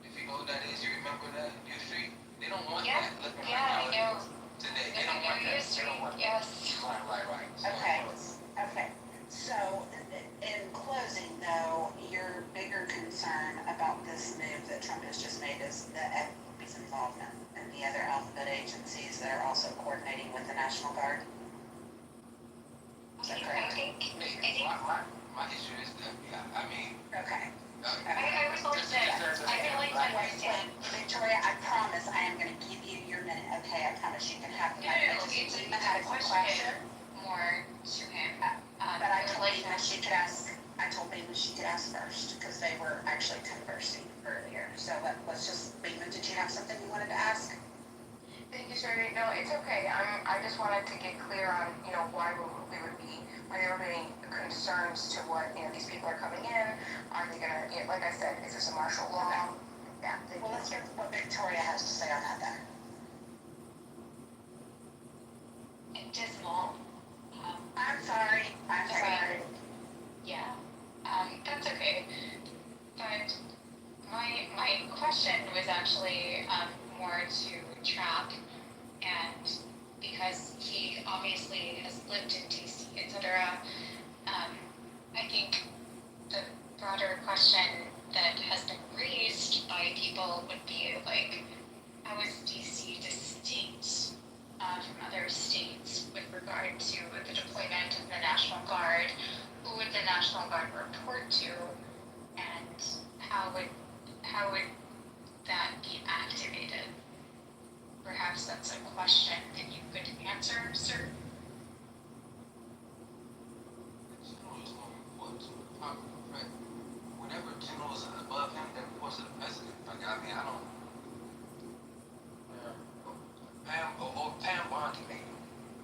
If you know what that is, you remember that U Street. They don't want that looking like how it is today. They don't want that. They don't want that. yes. Right. Okay. So, in closing though, your bigger concern about this move that Trump has just made is the FBI's involvement and the other alphabet agencies that are also coordinating with the National Guard? Is that correct? My issue is the FBI. I mean, Okay. I was going to say, I feel like I understand. Victoria, I promise I am gonna give you your minute, okay? I promise you can have the mic. I just It's need to have a question. more to him. But I told Bima she could ask, she could ask first, because they were actually conversing earlier. So let's just, Bima, did you have something you wanted to ask? Thank you, Sherry. No, it's okay. I just wanted to get clear on, why there would be any concerns to what, these people are coming in. Are they gonna, like I said, is this a martial law? Yeah. Well, let's hear what Victoria has to say on that then. Dismal. I'm sorry. Yeah. That's okay. But my question was actually more to Trap, and because he obviously has lived in DC, etc. I think the broader question that has been raised by people would be like, how is DC distinct from other states with regard to the deployment of the National Guard? Who would the National Guard report to, and how would that be activated? Perhaps that's a question that you could answer, sir. Whatever general is above him, that reports to the president. Like, I mean, I don't. Pam Bondi, maybe.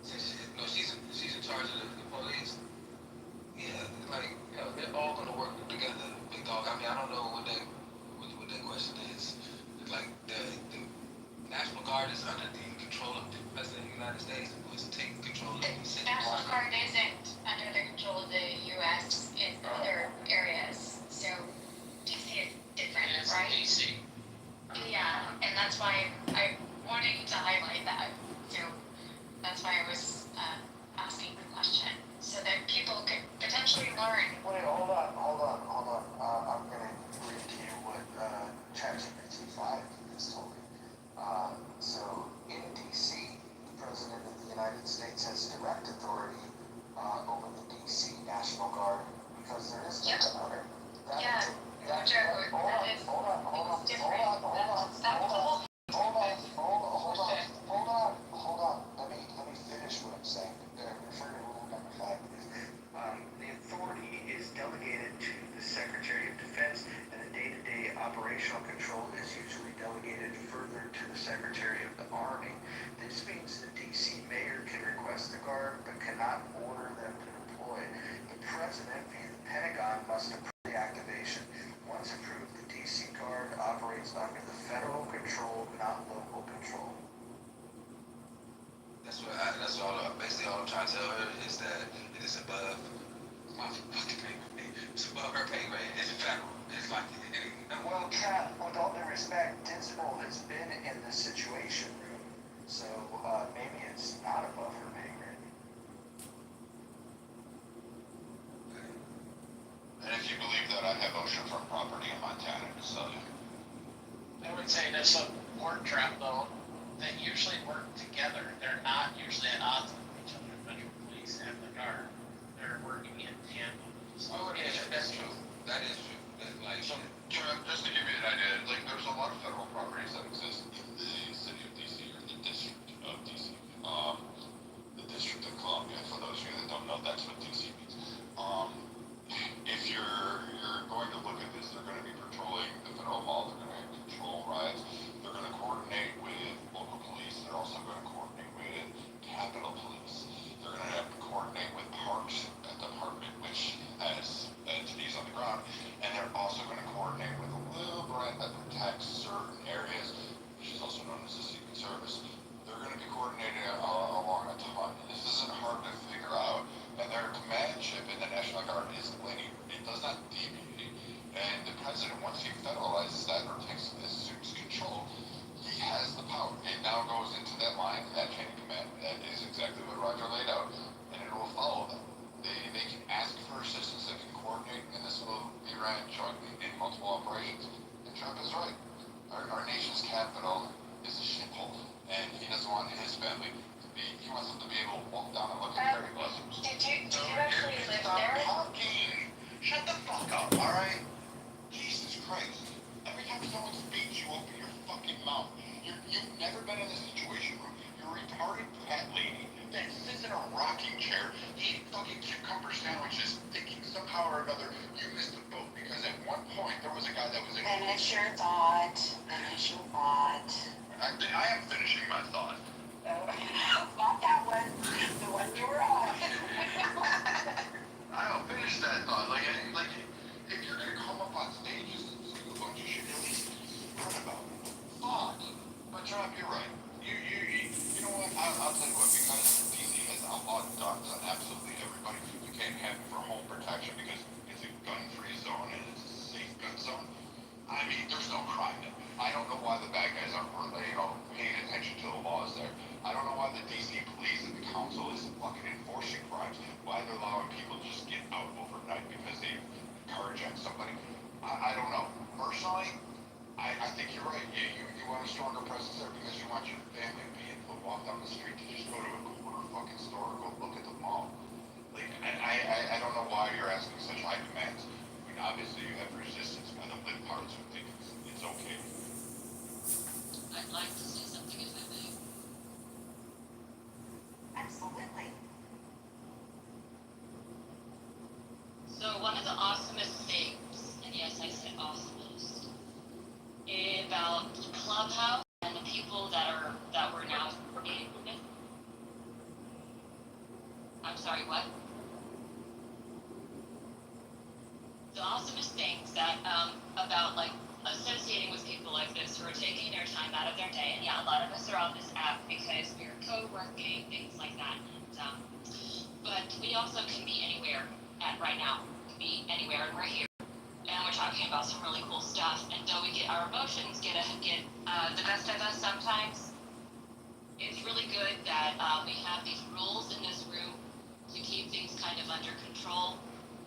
She's in charge of the police. Yeah, like, they're all gonna work together, big dog. I mean, I don't know what that question is. It's like the National Guard is under the control of the President of the United States, who is taking control of the city. The National Guard isn't under the control of the U.S. in other areas, so DC is different, right? DC. Yeah, and that's why I wanted to highlight that. So that's why I was asking the question, so that people could potentially learn. Wait, hold on. I'm gonna read to you what ChatGPT 5 just told me. So in DC, the President of the United States has direct authority over the DC National Guard because there is no other. Hold on. Let me finish what I'm saying. Refer to rule number 5. The authority is delegated to the Secretary of Defense, and the day-to-day operational control is usually delegated further to the Secretary of the Army. This means the DC mayor can request the Guard, but cannot order them to deploy. The President, via the Pentagon, must approve the reactivation. Once approved, the DC Guard operates under the federal control, not local control. That's basically all I'm trying to tell her is that it is above my fucking pay grade. It's above her pay grade. It's federal. It's like, Well, Cap, with all due respect, Dinsmore has been in this situation room, so maybe it's not above her pay grade. And if you believe that, I have oceanfront property in Montana to sell you. I would say that's a work trap though. They usually work together. They're not usually at odds with each other. Metro Police and the Guard. They're working in tandem. So That's true. That is true. Just to give you an idea, like there's a lot of federal properties that exist in the city of DC or the district of DC. The District of Columbia, for those of you that don't know, that's what DC means. If you're going to look at this, they're going to be patrolling the federal mall. They're going to control riots. They're going to coordinate with local police. They're also going to coordinate with Capitol Police. They're going to have to coordinate with Parks Department, which has entities on the ground, and they're also going to coordinate with a little brand that protects certain areas, which is also known as the Secret Service. They're going to be coordinating along a ton. This isn't hard to figure out, and their commandship in the National Guard is linear. It does not deviate. And the president, once he federalizes that or assumes control, he has the power. It now goes into that line, that chain of command. That is exactly what Roger laid out, and it will follow them. They can ask for assistance, they can coordinate, and this will be ran jointly in multiple operations. And Trump is right. Our nation's capital is a shithole, and he doesn't want his family to be, he wants them to be able to walk down and look at Terry Blossoms. Did you actually live Stop there? talking! Shut the fuck up, alright? Jesus Christ. Every time someone speaks, you open your fucking mouth. You've never been in this situation room. You're a retarded fat lady that sits in a rocking chair eating fucking cucumber sandwiches, thinking somehow or another you missed the boat because at one point there was a guy that was in. Finish your thought. Finish your thought. I am finishing my thought. Not that one. The one you were on. I don't finish that thought. Like if you're gonna come up on stage and say a bunch of shit, at least learn about it. Fuck. But Trump, you're right. You know what? I'll tell you what. Because DC has outlawed guns on absolutely everybody, you can't have it for home protection because it's a gun-free zone and it's a safe gun zone. I mean, there's no crime there. I don't know why the bad guys aren't really, paying attention to the laws there. I don't know why the DC police and the council isn't fucking enforcing crimes. Why they're allowing people to just get out overnight because they carjacked somebody. I don't know. Personally, I think you're right. You want a stronger presence there because you want your family to be able to walk down the street to just go to a corner fucking store or go look at the mall. Like, I don't know why you're asking such high demands. I mean, obviously you have resistance by the lit parts who think it's okay. I'd like to say something if I may. Absolutely. So one of the awesomest things, and yes, I said awesomest, about Clubhouse and the people that we're now in. I'm sorry, what? The awesomest things that about like associating with people like this who are taking their time out of their day, and yeah, a lot of us are on this app because we're co-working, things like that. And, but we also can be anywhere at right now. We can be anywhere, and we're here, and we're talking about some really cool stuff. And though we get our emotions get the best of us sometimes, it's really good that we have these rules in this room to keep things kind of under control.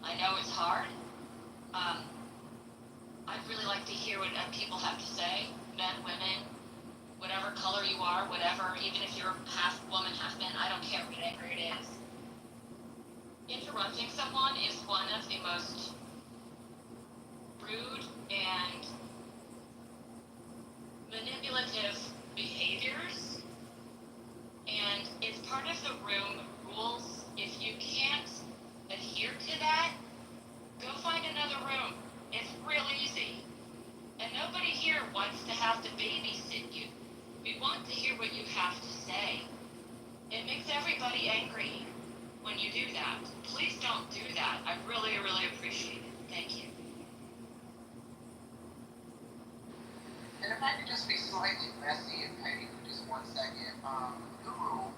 I know it's hard. I'd really like to hear what people have to say, men, women, whatever color you are, whatever, even if you're half woman, half man, I don't care whatever it is. Interrupting someone is one of the most rude and manipulative behaviors, and it's part of the room rules. If you can't adhere to that, go find another room. It's real easy. And nobody here wants to have to babysit you. We want to hear what you have to say. It makes everybody angry when you do that. Please don't do that. I really, really appreciate it. Thank you. if I could just be slightly messy and petty for just 1 second, Guru,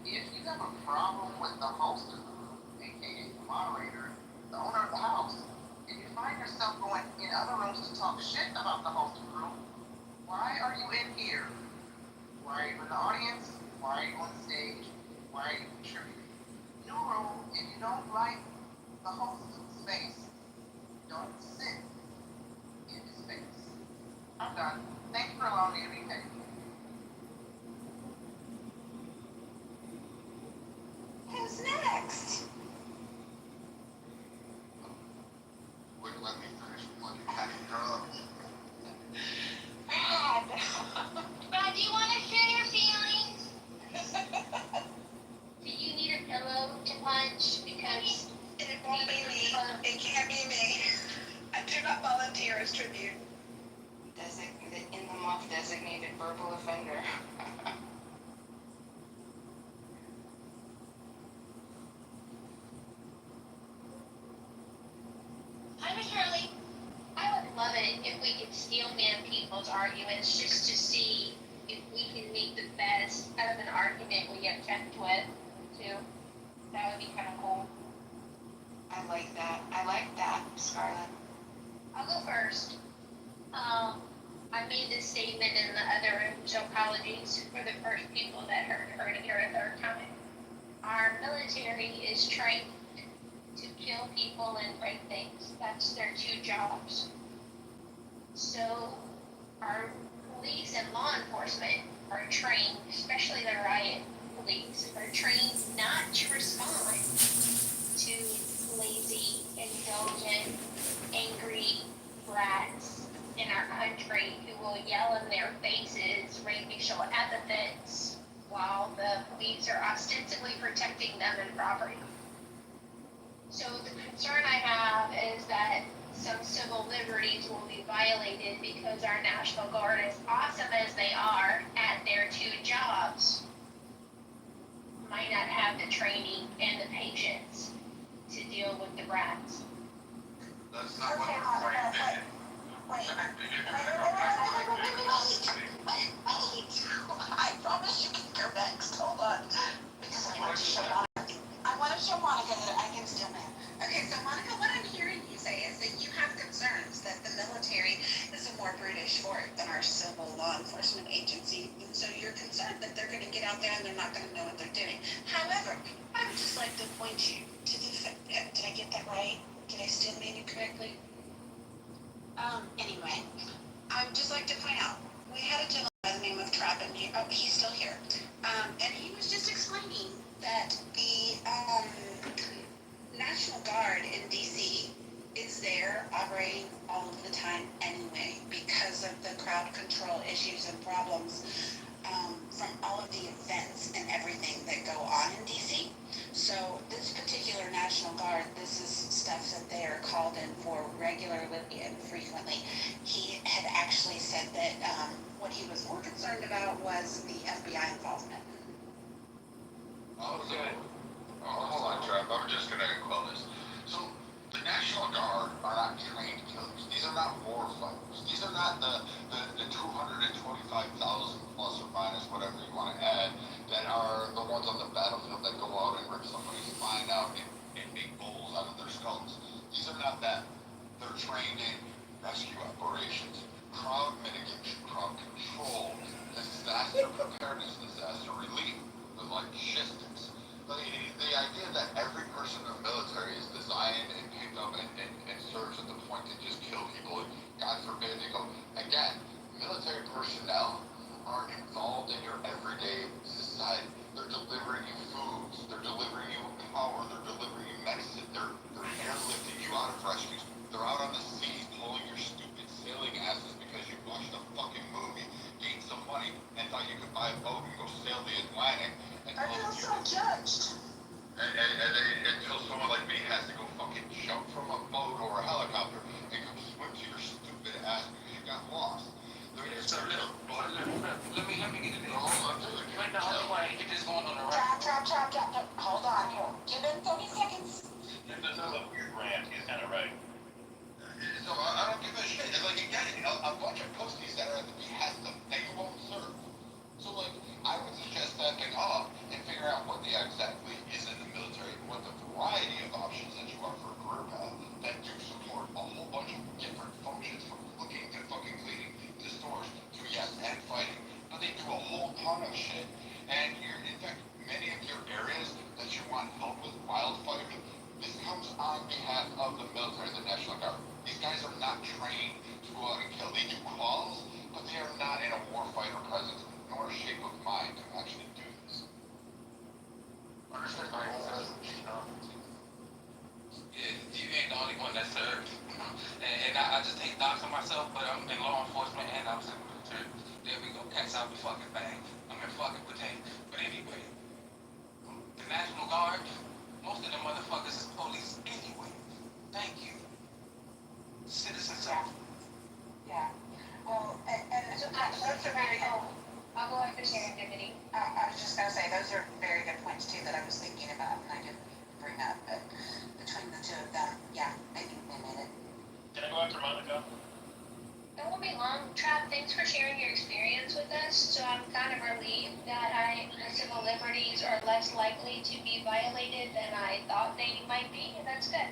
if you have a problem with the host of the room, aka the moderator, the owner of the house, and you find yourself going in other rooms to talk shit about the host of the room, why are you in here? Why are you in the audience? Why are you on the stage? Why are you contributing? New rule, if you don't like the host space, don't sit in his space. I'm done. Thank you for allowing me to be petty. Who's next? Wouldn't let me finish like a cat in drugs. Brad. Brad, do you want to share your feelings? Do you need a pillow to punch? Because It won't be me. It can't be me. I do not volunteer as tribute. In the month designated verbal offender. Hi, Miss Hurley. I would love it if we could steel man people's arguments just to see if we can make the best out of an argument we get checked with, too. That would be kind of cool. I like that, Scarlett. I'll go first. I made this statement in the other room, so apologies for the first people that heard it here a third time. Our military is trained to kill people and break things. That's their two jobs. So our police and law enforcement are trained, especially the riot police, are trained not to respond to lazy, indulgent, angry brats in our country who will yell in their faces racial epithets while the police are ostensibly protecting them and property. So the concern I have is that some civil liberties will be violated because our National Guard, as awesome as they are at their two jobs, might not have the training and the patience to deal with the brats. That's not what we're fighting. Wait. I promise you can go next. Hold on. Because I want to show Monica that I can still man. Okay, so Monica, what I'm hearing you say is that you have concerns that the military is a more brutish sport than our civil law enforcement agency. And so you're concerned that they're going to get out there and they're not going to know what they're doing. However, I would just like to point you to the did I get that right? Did I still mean it correctly? Anyway, I would just like to point out, we had a gentleman by the name of Trapp, and he's still here. And he was just explaining that the National Guard in DC is there operating all of the time anyway because of the crowd control issues and problems from all of the events and everything that go on in DC. So this particular National Guard, this is stuff that they are called in for regularly and frequently. He had actually said that what he was more concerned about was the FBI involvement. Okay. Hold on, Trev. I'm just going to quell this. So, the National Guard are not trained killers. These are not war fighters. These are not the 225,000 plus or minus, whatever you want to add, that are the ones on the battlefield that go out and rip somebody's spine out and make bowls out of their skulls. These are not them. They're trained in rescue operations, crowd mitigation, crowd control, disaster preparedness, disaster relief, the logistics. The idea that every person in the military is designed and picked up and serves at the point to just kill people, and God forbid they go, again, military personnel are involved in your everyday society. They're delivering you foods, they're delivering you power, they're delivering you medicine, they're airlifting you out of rescues, they're out on the seas pulling your stupid sailing asses because you watched a fucking movie, gained some money, and thought you could buy a boat and go sail the Atlantic. I feel so judged. Until someone like me has to go fucking jump from a boat or a helicopter and come swim to your stupid ass because you got lost. Let me get it in. Right now, everybody get this going on the right. Trap. Hold on here. Give him 30 seconds. This is a weird rant. He's kind of right. So I don't give a shit. Like, again, a bunch of posties that are at the behest to go out and kill. They do calls, but they are not in a warfighter presence, nor shape of mind to actually do this. Understood, yeah, you ain't the only one that served. And I just take docs on myself, but I'm in law enforcement and I was in the military. There we go, cats out the fucking bag. I'm in fucking potato. But anyway, the National Guard, most of them motherfuckers is police anyway. Thank you. Citizen service. Yeah. Well, and So those are very good. I'll go after serendipity. I was just gonna say, those are very good points too that I was thinking about and I didn't bring up, but between the two of them, yeah, I think they made it. Can I go after Monica? It won't be long. Trav, thanks for sharing your experience with us. So I'm kind of relieved that my civil liberties are less likely to be violated than I thought they might be, and that's good.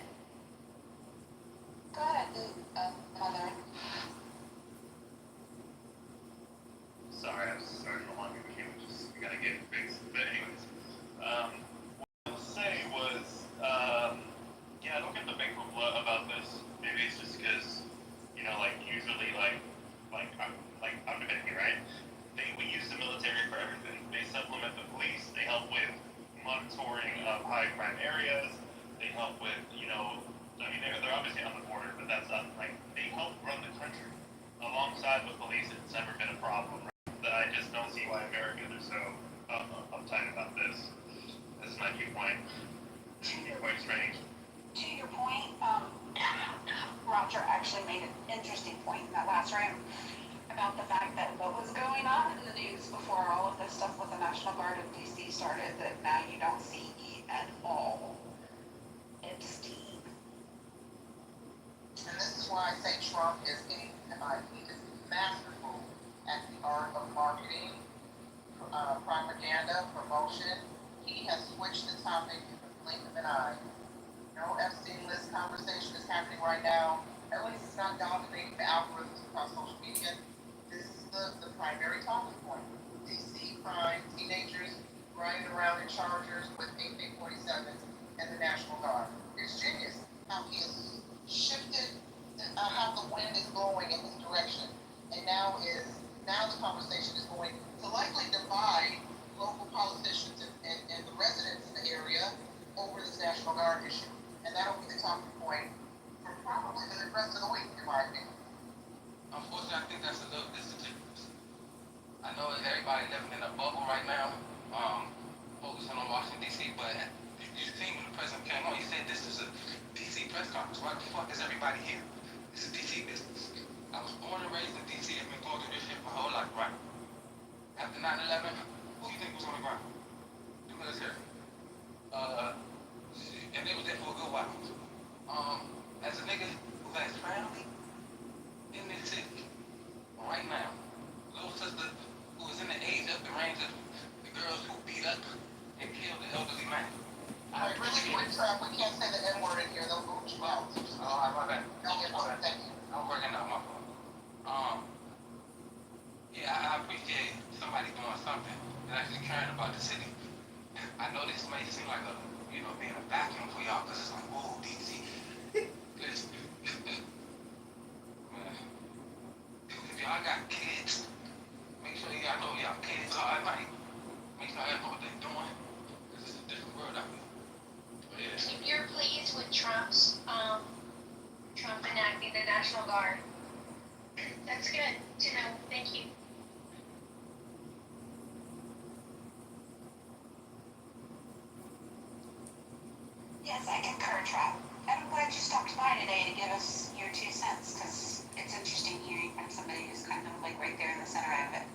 Go ahead, Mother. Sorry, I was starting a long review. Just we gotta get fixed. But anyways, what I was saying was, yeah, I don't get the big hoopla about this. Maybe it's just because, you know, like usually, I'm Dominican, right? We use the military for everything. They supplement the police. They help with monitoring of high crime areas. They help with, you know, I mean, they're obviously on the border, but that's not like they help run the country alongside the police. It's never been a problem. That I just don't see why Americans are so uptight about this. This is my viewpoint. Quite strange. To your point, Roger actually made an interesting point in that last round about the fact that what was going on in the news before all of this stuff with the National Guard of DC started that now you don't see at all. It's deep. And this is why I say Trump is he is masterful at the art of marketing, propaganda, promotion. He has switched the topic in the blink of an eye. No Epstein list conversation is happening right now. At least it's not dominating the algorithms across social media. This is the primary talking point. DC crime, teenagers riding around in Chargers with AK-47s and the National Guard. It's genius how he has shifted how the wind is blowing in his direction. And now the conversation is going to likely divide local politicians and the residents in the area over this National Guard issue. And that'll be the talking point for probably the rest of the week, in my opinion. Unfortunately, I think that's a little disingenuous. I know everybody living in a bubble right now, focusing on Washington, D.C., but you seen when the president came on, he said this is a D.C. press conference. Why the fuck is everybody here? It's a D.C. business. I was born and raised in D.C. I've been going through this shit my whole life, right? After 9/11, who do you think was on the ground? The military. And they was there for a good while. As a nigga who has family in this city, right now, little sister who is in the age of the range of the girls who beat up and killed the elderly man. I really quick, we can't say the N-word in here, they'll boot you out. Oh, my bad. Okay, thank you. I'm working out my fault. Yeah, I appreciate somebody doing something and actually caring about the city. I know this may seem like being a vacuum for y'all, because it's like, whoa, DC. Listen, man, if y'all got kids, make sure y'all know y'all kids are at night. Make sure y'all know what they're doing, because it's a different world out here. But yeah. If you're pleased with Trump enacting the National Guard, that's good to know. Thank you. Yes, I concur, Trav. And I'm glad you stopped by today to give us your 2 cents, because it's interesting hearing from somebody who's kind of like right there in the center of it.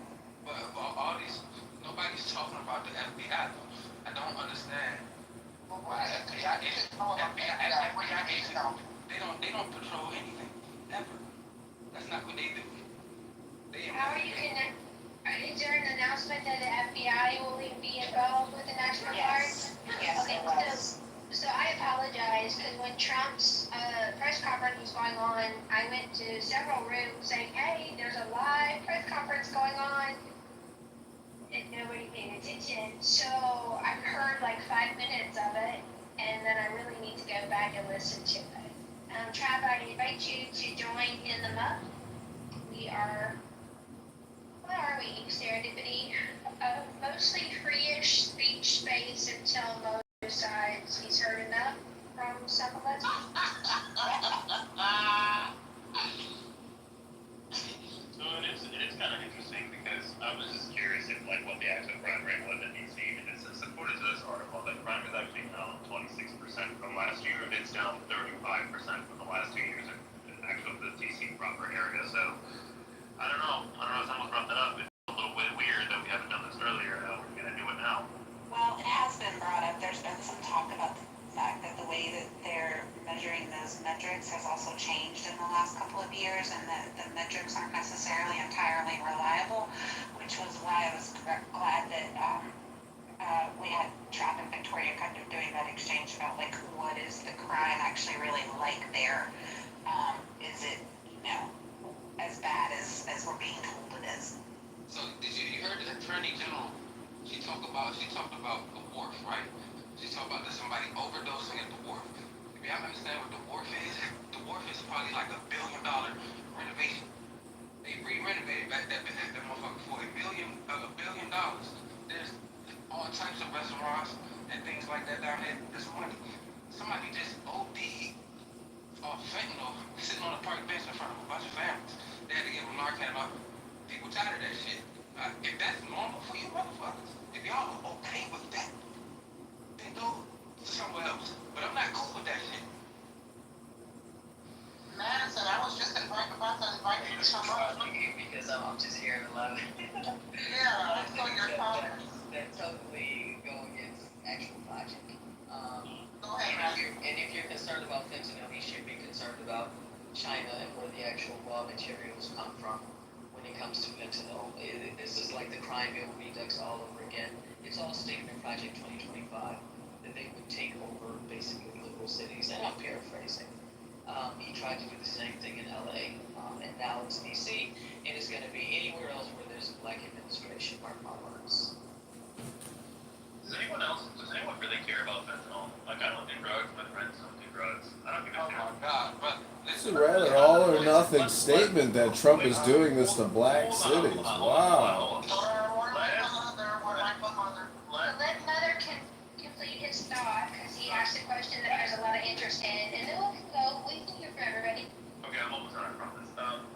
But all these, nobody's talking about the FBI though. I don't understand why FBI agents, they don't patrol anything, ever. That's not what they do. How are you gonna, is there an announcement that the FBI will be involved with the National Guard? Yes, Okay, it was. so I apologize, because when Trump's press conference was going on, I went to several rooms saying, hey, there's a live press conference going on, and nobody paid attention. So I've heard like 5 minutes of it, and then I really need to go back and listen to it. Trav, I invite you to join in the MUP. last year, and it's down 35% from the last 2 years in actual the DC proper area. So I don't know. Someone brought that up. It's a little bit weird that we haven't done this earlier. How we're gonna do it now? Well, it has been brought up. There's been some talk about the fact that the way that they're measuring those metrics has also changed in the last couple of years, and that the metrics aren't necessarily entirely reliable, which was why I was glad that we had Trap and Victoria kind of doing that exchange about like what is the crime actually really like there. Is it, as bad as we're being told it is? So did you heard the Attorney General? She talked about the wharf, right? She talked about somebody overdosing at the wharf. If y'all understand what the wharf is probably like $1 billion renovation. They re-renovated back that motherfucker for $1 billion. There's all types of restaurants and things like that down there. There's money. Somebody just OD'd off fentanyl sitting on a park bench in front of a bunch of families. They had to give them Narcan off. People tired of that shit. If that's normal for you motherfuckers, if y'all are okay with that, then go somewhere else. But I'm not cool with that shit. Madison, I was just about to invite you to come up. Because I'm just here to love it. Yeah, I saw your comments. That totally go against actual logic. Go ahead, and if you're concerned about fentanyl, you should be concerned about China and where the actual raw materials come from when it comes to fentanyl. This is like the crime bill redux all over again. It's all stated in Project 2025 that they would take over basically liberal cities, and I'm paraphrasing. He tried to do the same thing in LA, and now it's DC, and it's going to be anywhere else where there's a black administration, mark my words. Does anyone really care about fentanyl? Like, I don't do drugs, my friends don't do drugs. I don't give a shit. Oh my God, but It's a rather all or nothing statement that Trump is doing this to black cities. Wow. Let Mother complete his thought, because he asked a question that there's a lot of interest in, and then we can hear from everybody. Okay, I'm almost done, I promise.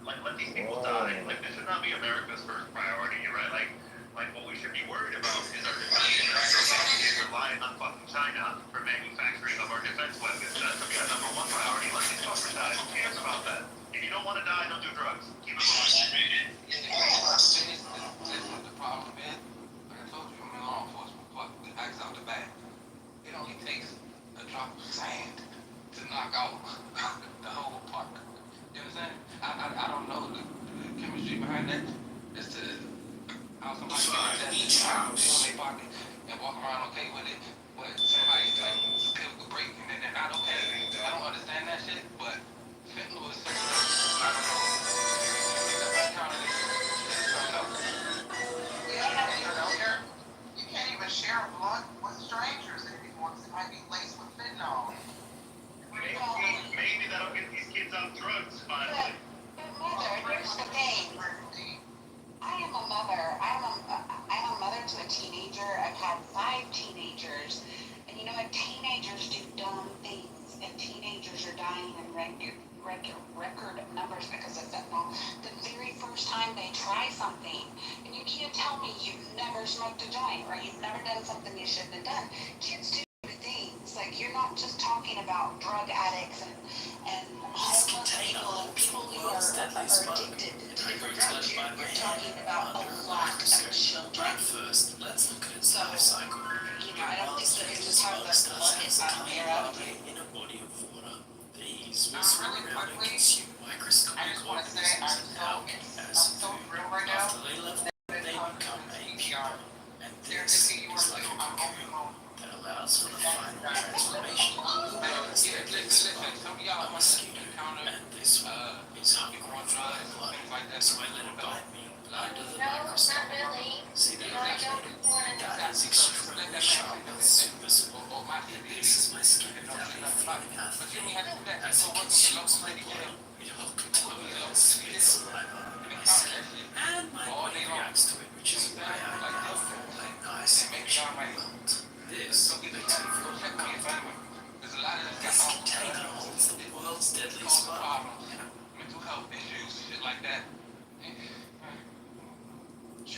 Let these people die. Like, this should not be America's first priority, right? Like what we should be worried about is our defense industry is relying on fucking China for manufacturing of our defense weapons. That should be our number one priority. Let these fuckers die. Who cares about that? If you don't want to die, don't do drugs. Keep it moving. this is what the problem is. Like I told you, I'm in law enforcement, but the axe out the bag. It only takes a drop of sand to knock out the whole park. You understand? I don't know the chemistry behind that. It's to how somebody can test it out in their pocket and walk around okay with it, but somebody like pill the break and then they're not okay. I don't understand that shit, but fentanyl is something else. I don't know. You can't even share a blunt with strangers anymore because it might be laced with fentanyl. Maybe that'll get these kids off drugs finally. But Mother, here's the thing. I am a mother. I'm a mother to a teenager. I've had 5 teenagers, and teenagers do dumb things, and teenagers are dying in record numbers because of fentanyl. The very first time they try something, and you can't tell me you've never smoked a joint or you've never done something you shouldn't have done. Kids do things. Like, you're not just talking about drug addicts and homeless people and people who are addicted to different drugs. You're talking about a lot of children. Let's look at its So, life cycle. I don't think that it's just how the buckets out there out there. In a body of water, these will swim around and consume microscopic organisms and algae as food. After they level, they become a pupa, and this is like a cocoon that allows for the final transformation of a mosquito, and this one is hungry for my blood, so I let it bite me under the microscope. See that that is extremely sharp and super small. This is my skin that they feeling as it consumes my blood. It will control spit saliva under my skin, and my body reacts to it, which is why I now feel like nice and melt. This makes me feel uncomfortable. This container holds the world's deadliest bug. Mental health issues, shit like that.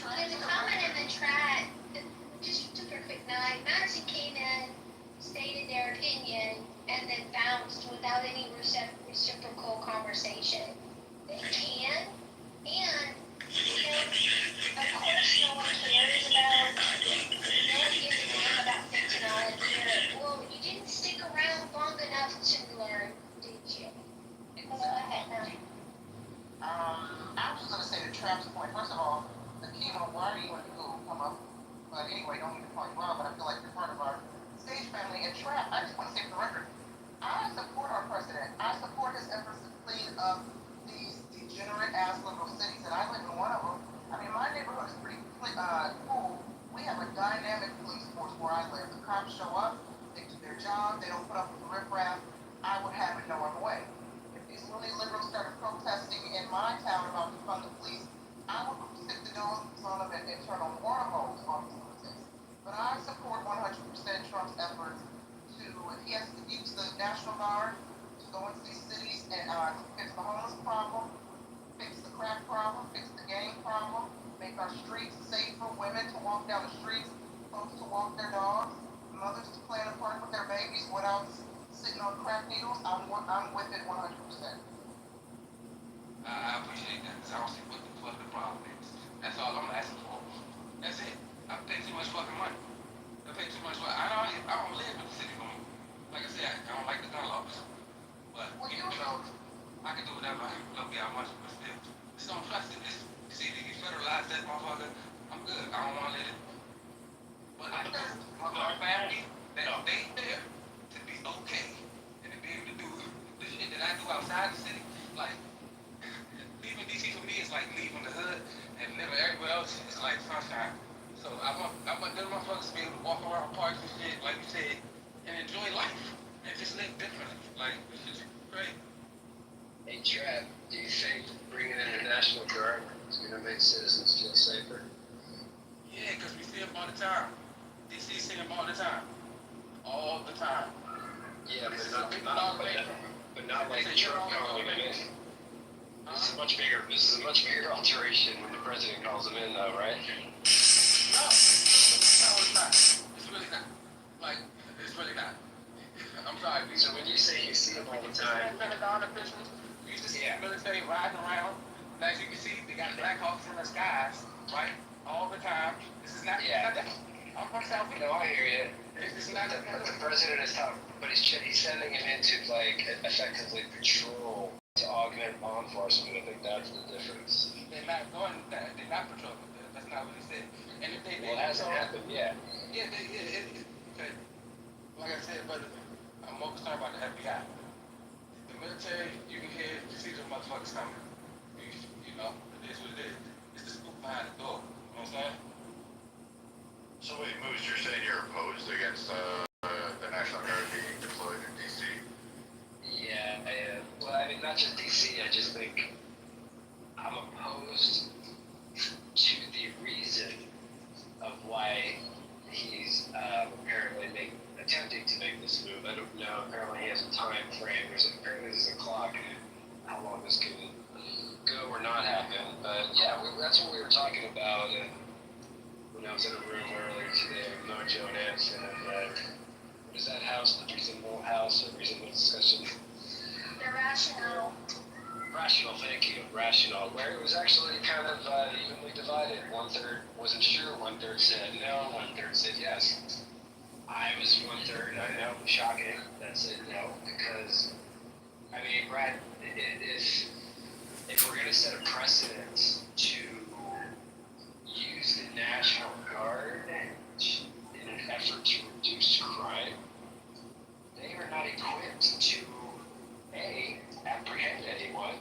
There's a comment in the chat, just super quick note. Madison came in, stated their opinion, and then Trap's point, first of all, the chemo, why are you in school? Come up. But anyway, don't mean to call you out, but I feel like you're part of our stage family. And Trap, I just want to say for the record, I support our president. I support his efforts to clean up these degenerate ass little cities, and I live in one of them. I mean, my neighborhood is pretty cool. We have a dynamic police force where I live. The cops show up, they do their job, they don't put up with the riffraff. I would have it no other way. If these really liberals started protesting in my town about defund the police, I would stick the nose on them and turn on wormholes on these politics. But I support 100% Trump's efforts to, if he has to use the National Guard to go into these cities and fix the homeless problem, fix the crack problem, fix the gang problem, make our streets safe for women to walk down the streets, folks to walk their dogs, mothers to play in the park with their babies without sitting on crack needles. I'm with it 100%. I appreciate that, because I don't see what the problem is. That's all I'm asking for. That's it. I pay too much fucking money. I pay too much money. I don't live in the city no more. Like I said, I don't like the gun laws. But, you know, I can do whatever I love me out much, but still. Just don't trust it. It's either you federalize that motherfucker, I'm good. I don't want to let it. But my family, they are there to be okay. And to be able to do the shit that I do outside the city, like, leaving DC for me is like leaving the hood and living everywhere else. It's like sunshine. So I want them motherfuckers to be able to walk around parks and shit, like you said, and enjoy life and just live differently. Like, this is great. Hey, Trap, do you think bringing in the National Guard is going to make citizens feel safer? Yeah, because we see them all the time. DC see them all the time. All the time. Yeah, but not like Trump calling them in. This is a much bigger alteration when the president calls them in, though, right? No, it's not. It's really not. Like, it's really not. I'm sorry. So when you say you see them all the time, Pentagon officials, you just see the military riding around. And as you can see, they got Black Hawks in the skies, right? All the time. This is not. Yeah. I'm from South Africa. No, I hear you. It's not that. The president is tough, but he's sending him into like effectively patrol to augment law enforcement. I think that's the difference. They're not doing that. They're not patrolling. That's not what he said. And if they well, it hasn't happened yet. Yeah, okay. Like I said, but I'm more concerned about the FBI. The military, you can see the motherfuckers coming. You know, it is what it is. It's the scoop behind the door. You know what I'm saying? So wait, Moose, you're saying you're opposed against the National Guard being deployed in DC? Yeah, I am. Well, I mean, not just DC, I just think I'm opposed to the reason of why he's apparently attempting to make this move. I don't know. Apparently he has a time frame. Apparently there's a clock how long this can go or not happen. But yeah, that's what we were talking about. And when I was in a room earlier today with Mojo and Anson, and what is that house? The reasonable house or reasonable discussion? The rationale. Rational, thank you. Rational, where it was actually kind of evenly divided. 1/3 wasn't sure, 1/3 said no, 1/3 said yes. I was 1/3, I know, shocking, that said no, because, I mean, Brad, if we're going to set a precedent to use the National Guard in an effort to reduce crime, they are not equipped to, A, apprehend anyone,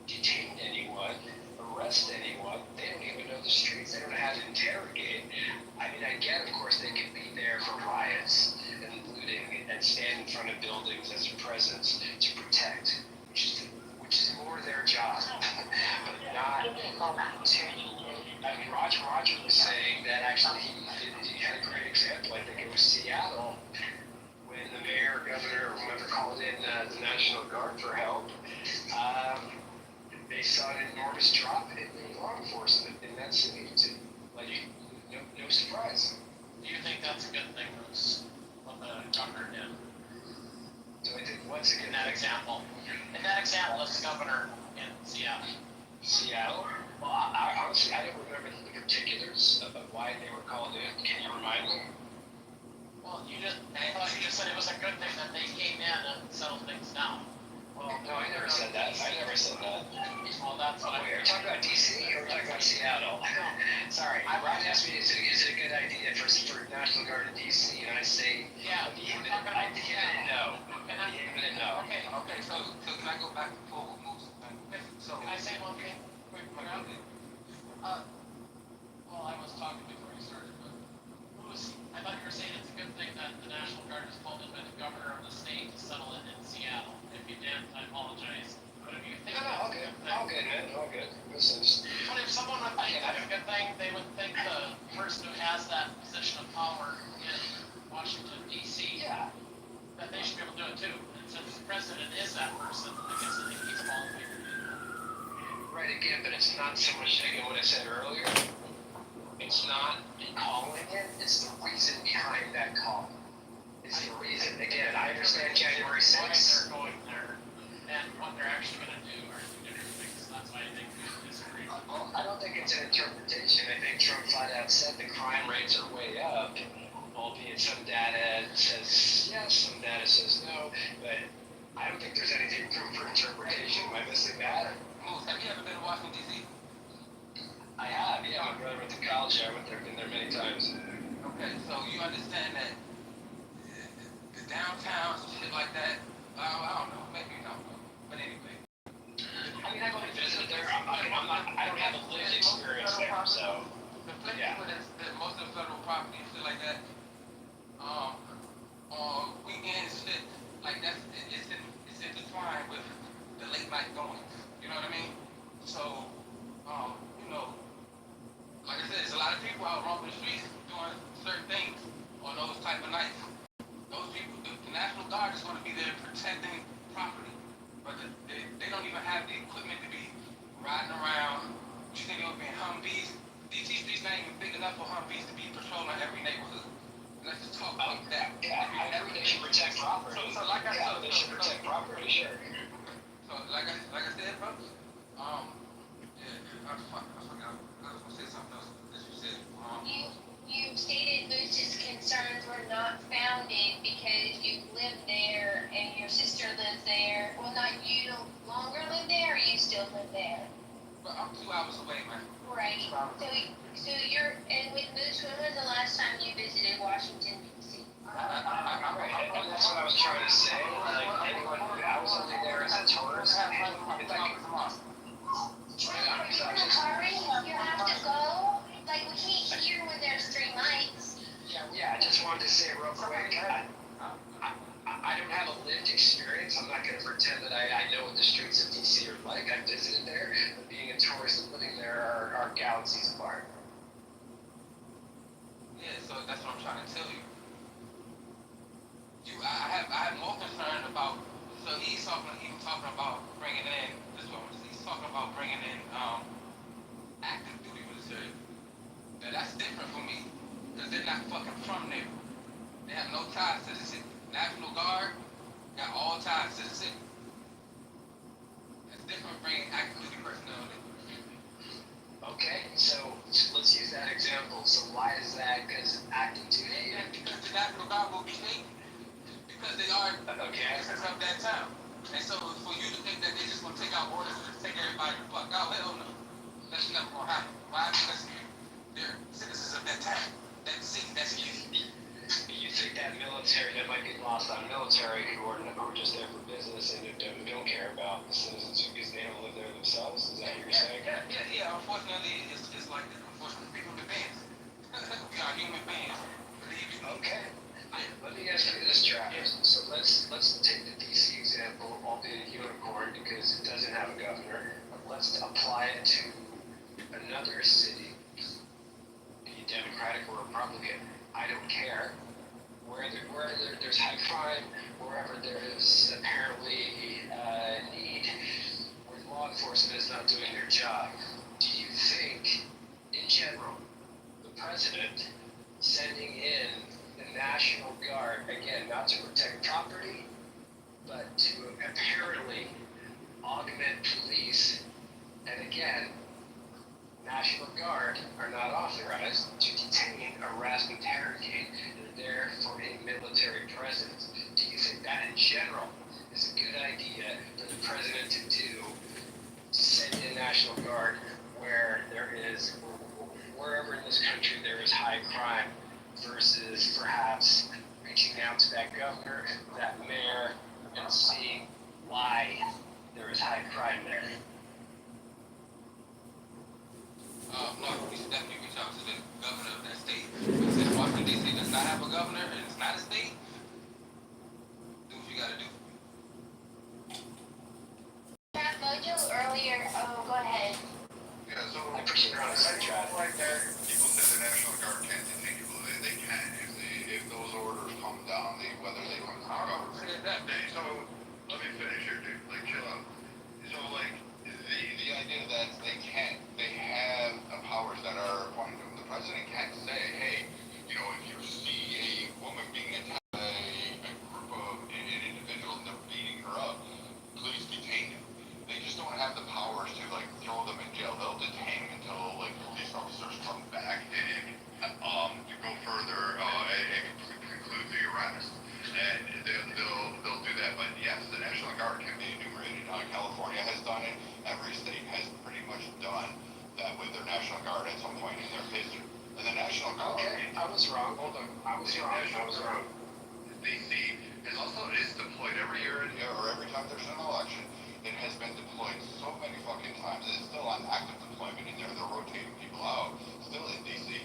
detain anyone, arrest anyone. They don't even know the streets. They don't know how to interrogate. I mean, I get, of course, they can be there for riots and looting and stand in front of buildings as a presence to protect, which is more their job, but not to. I mean, Roger was saying that actually he had a great example. I think it was Seattle, when the mayor, governor, or whoever called in the National Guard for help, they saw an enormous drop in law enforcement in that city. Like, no surprise. Do you think that's a good thing, Bruce, what the governor did? Do I think what's a good In that example, that's the governor in Seattle. Seattle? Well, I honestly, I don't remember the particulars of why they were called in. Can you remind me? Well, I thought you just said it was a good thing that they came in and settled things down. Well, no, I never said that. Well, that's what Wait, are you talking about DC or are you talking Seattle. Sorry, Ryan asked me, is it a good idea for National Guard in DC? And I say, Yeah, I'd give it a no. I'd give it a no. Okay, so can I go back before we move? So, Can I say one thing quick? Well, I was talking before you started, but I thought you were saying it's a good thing that the National Guard has pulled in by the governor of the state to settle it in Seattle. If you didn't, I apologize. But if you think No, all good, man, all good. But if someone would think that's a good thing, they would think the person who has that position of power in Washington, D.C., that they should be able to do it too. And since the president is that person, I guess I think he's qualified to do that. Right, again, but it's not so much, again, what I said earlier. It's not calling it, it's the reason behind that call. It's the reason. Again, I understand January 6th. Why they're going there and what they're actually going to do are two different things. That's why I think we disagree. Well, I don't think it's an interpretation. I think Trump flat out said the crime rates are way up, albeit some data says yes, some data says no, but I don't think there's anything room for interpretation. Am I missing that? Have you ever been to Washington, D.C.? I have, yeah. My brother went to college. I went there, been there many times. Okay, so you understand that the downtown, shit like that, I don't know, maybe you don't know, but anyway. I mean, I've only visited there. I don't have a lived experience there, so. The flip with it is that most of the federal property and shit like that, on weekends, shit like that, it's in decline with the late night going. You know what I mean? So, you know, like I said, there's a lot of people out roaming the streets doing certain things on those type of nights. Those people, the National Guard is going to be there protecting property, but they don't even have the equipment to be riding around. You think it'll be in Humvees? DC streets not even big enough for Humvees to be patrolling every neighborhood. Let's just talk about that. Yeah, I agree. They should protect property. So like I said, they should protect property, sure. So like I said, bro, I forgot. I was gonna say something else that you said. You stated Moose's concerns were not founded because you live there and your sister lives there. Well, not you no longer live there, or you still live there? But I'm 2 hours away, man. Right. So you're, and with Moose, when was the last time you visited Washington, D.C.? That's what I was trying to say. Like, anyone who was living there as a tourist, it's like, You have to go? Like, we can't hear when there's 3 mics. Yeah, I just wanted to say real quick, I don't have a lived experience. I'm not going to pretend that I know what the streets of D.C. are like. I visited there, but being a tourist and living there are galaxies apart. Yeah, so that's what I'm trying to tell you. I have more concern about. So he's talking about bringing in. This one, he's talking about bringing in active duty military. Now that's different for me because they're not fucking from there. They have no ties to the city. National Guard got all ties to the city. It's different bringing active duty personnel in. Okay, so let's use that example. So why is that? Because active duty? Because the National Guard will be fake. Because they are citizens of that town. And so for you to think that they're just going to take out orders and just take everybody the fuck out, hell no. That's never going to happen. Why? Because they're citizens of that town. That city, that's easy. You think that military, that might get lost on military who are just there for business and don't care about the citizens because they don't live there themselves? Is that what you're saying? Yeah. Unfortunately, it's like that. Unfortunately, people are beings. We are human beings. Okay. Let me ask you this, Travis. So let's take the DC example, albeit a unicorn because it doesn't have a governor. But let's apply it to another city, be it Democratic or Republican. I don't care. Where there's high crime, wherever there is apparently need, where law enforcement is not doing their job, do you think, in general, the president sending in the National Guard, again, not to protect property, but to apparently augment police, and again, National Guard are not authorized to detain, arrest, interrogate, and they're there for a military presence. Do you think that in general is a good idea for the president to do, to send in National Guard where there is is wherever in this country there is high crime versus perhaps reaching out to that governor and that mayor and seeing why there is high crime there. Look, we should definitely reach out to the governor of that state. Since Washington D.C. does not have a governor and it's not a state, do what you gotta do. Mojo earlier, go ahead. Yeah, so I appreciate your honesty, Chad. people say the National Guard can't detain people. They can if those orders come down, whether they come from the government that day. So let me finish here, dude. Like, chill out. So, like, the idea that they have powers that are appointed to them. The president can't say, hey, you know, if you see a woman being attacked by a group of an individual and they're beating her up, please detain them. They just don't have the powers to, like, throw them in jail. They'll detain them until, like, police officers come back and to go further and conclude the arrest. And they'll do that. But yes, the National Guard can be enumerated. California has done it. Every state has pretty much done that with their National Guard at some point in their history. And the National Guard. Okay, I was wrong. Hold on. I was wrong. DC is deployed every year or every time there's an election. It has been deployed so many fucking times. It's still on active deployment in there. They're rotating people out. Still in DC.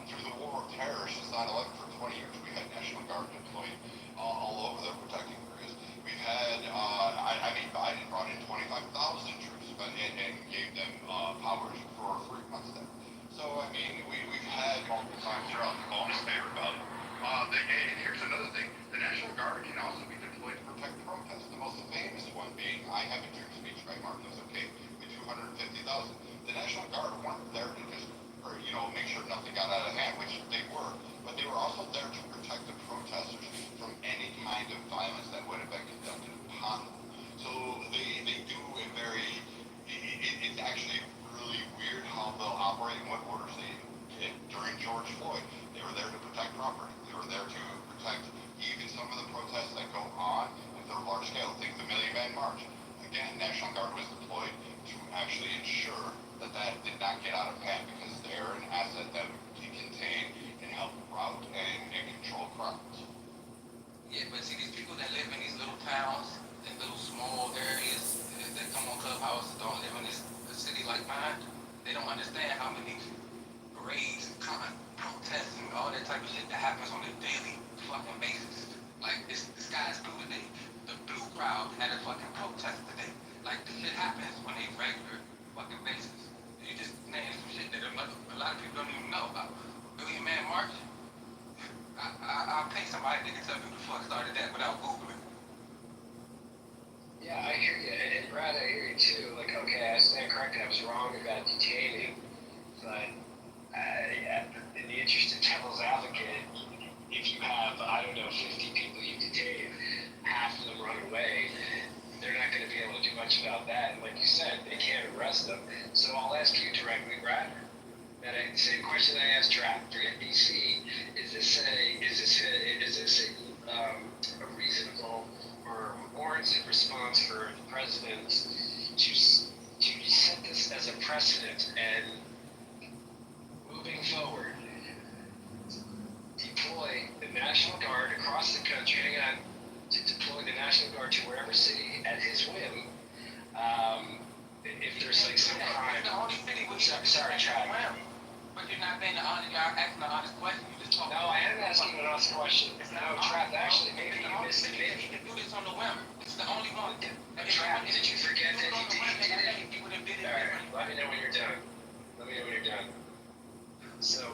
Through the war of terror since 9/11 for 20 years, we had National Guard deployed all over the protecting areas. We've had, Biden brought in 25,000 troops and gave them powers for 3 months there. So, I mean, we've had multiple times throughout the bonus favor about it. And here's another thing. The National Guard can also be deployed to protect protests. The most famous one being I Have a Dream speech by Martin Luther King with 250,000. The National Guard weren't there to just, make sure nothing got out of hand, which they were, but they were also there to protect the protesters from any kind of violence that would have been conducted upon them. So they do a it's actually really weird how they'll operate and what orders they did during George Floyd. They were there to protect property. They were there to protect even some of the protests that go on if they're large scale. Think the Million Man March. Again, National Guard was deployed to actually ensure that did not get out of hand because they're an asset that can contain and help route and control crowds. Yeah, but see, these people that live in these little towns and little small areas that come on Clubhouse that don't live in a city like mine, they don't understand how many parades and protests and all that type of shit that happens on a daily fucking basis. Like, the sky's blue today. The blue crowd had a fucking protest today. Like, the shit happens on a regular fucking basis. You just name some shit that a lot of people don't even know about. Million Man March? I'll pay somebody to tell me who the fuck started that without Googling. Yeah, I hear you. And Brad, I hear you too. Like, okay, I stand corrected. I was wrong about detaining. But, in the interest of devil's advocate, if you have, 50 people you detain, half of them run away, they're not going to be able to do much about that. And like you said, they can't arrest them. So I'll ask you directly, Brad. And the same question I asked Trap for DC: is this a reasonable or warranted response for the president to set this as a precedent and moving forward, deploy the National Guard across the country? To deploy the National Guard to wherever city at his whim. If there's like some crime. Sorry, Chad. But you're not being asking an honest question. You just talk. No, I am asking an honest question. No, Trap, actually, maybe you missed it. Maybe you can do this on the whim. It's the only one. Trap, did you forget that he did it? Alright, let me know when you're done. So,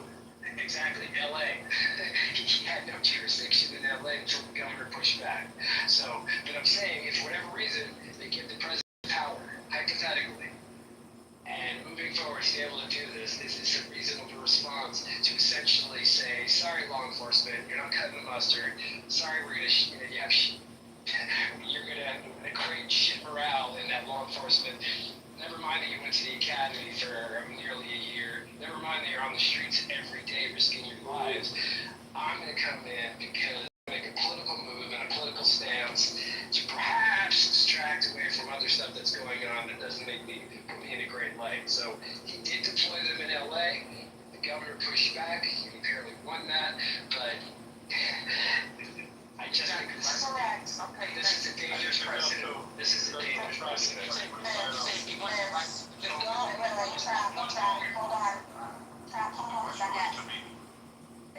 exactly, LA. He had no jurisdiction in LA until the governor pushed back. So, but I'm saying, if for whatever reason, they give the president power, hypothetically, and moving forward, he's able to do this, is this a reasonable response to essentially say, sorry, law enforcement, you're not cutting the mustard, sorry, we're going to, you're going to create shit morale in that law enforcement. Never mind that you went to the academy for nearly a year. Never mind that you're on the streets every day risking your lives. I'm going to come in because I make a political move and a political stance to perhaps distract away from other stuff that's going on that doesn't make me integrate light. So he did deploy them in LA. The governor pushed back. He apparently won that, but I just think this is Correct. this is a dangerous precedent. This is a dangerous precedent. Don't really trap, hold on. Trap, hold on a second.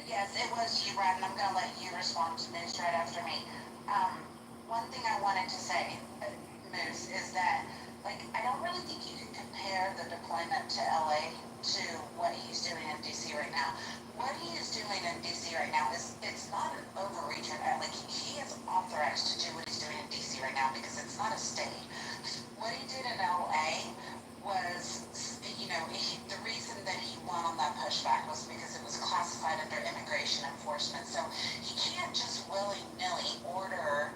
Yes, it was you, Brad, and I'm gonna let you respond to Moose right after me. One thing I wanted to say, Moose, is that, like, I don't really think you can compare the deployment to LA to what he's doing in DC right now. What he is doing in DC right now it's not an overreach or like he is authorized to do what he's doing in DC right now because it's not a state. What he did in LA was, the reason that he won on that pushback was because it was classified under immigration enforcement. So he can't just willy-nilly order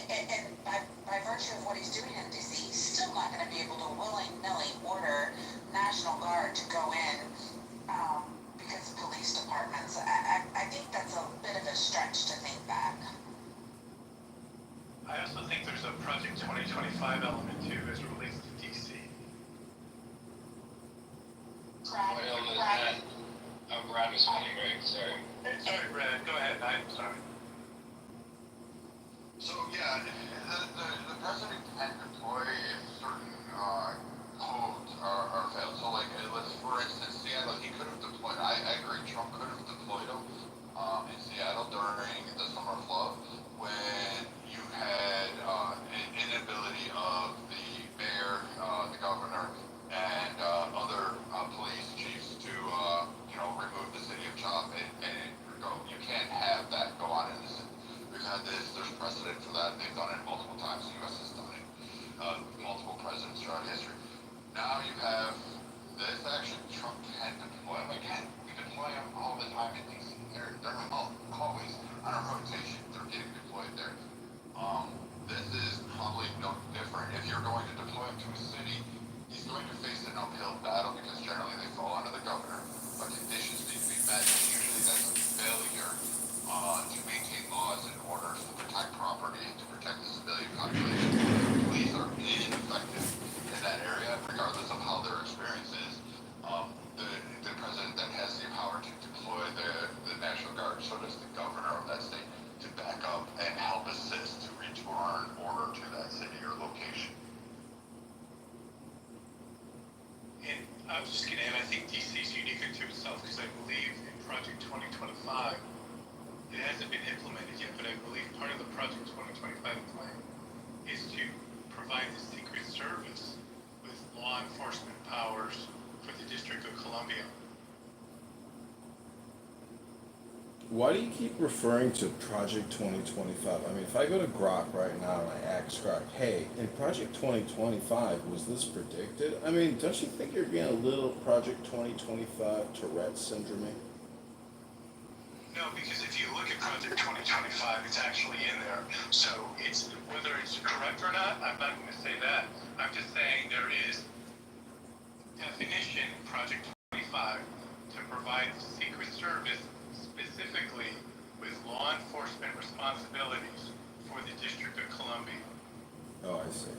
and by virtue of what he's doing in DC, he's still not going to be able to willy-nilly order National Guard to go in because of police departments. I think that's a bit of a stretch to think that. I also think there's a Project 2025 element too as it relates to DC. Brad was speaking, right? Sorry. Sorry, Brad. Go ahead. I'm sorry. So yeah, the president can deploy if certain codes are failed. So like, let's for instance, Seattle, he could have deployed. I agree, Trump could have deployed him in Seattle during the summer flood when you had an inability of the mayor, the governor, and other police chiefs to remove the city of Chop and go. You can't have that go on in the city. We've had this. There's precedent for that. They've done it multiple times. The U.S. has done it. Multiple presidents throughout history. Now you have this action. Trump can deploy them again. We deploy them all the time in D.C. They're always on a rotation. They're getting deployed there. This is probably no different. If you're going to deploy him to a city, he's going to face an uphill battle because generally they fall under the governor. But conditions need to be met. Usually that's a failure to maintain laws and orders to protect property and to protect the civilian population. Police are ineffective in that area, regardless of how their experience is. The president then has the power to deploy the National Guard, so does the governor of that state, to back up and help assist to return order to that city or location. And I was just going to add, I think DC is unique unto itself because I believe in Project 2025, it hasn't been implemented yet, but I believe part of the Project 2025 plan is to provide the Secret Service with law enforcement powers for the District of Columbia. Why do you keep referring to Project 2025? I mean, if I go to Grok right now and I ask Grok, hey, in Project 2025, was this predicted? I mean, don't you think you're being a little Project 2025 Tourette syndrome? No, because if you look at Project 2025, it's actually in there. So it's whether it's correct or not, I'm not going to say that. I'm just saying there is definition in Project 25 to provide the Secret Service specifically with law enforcement responsibilities for the District of Columbia. Oh, I see.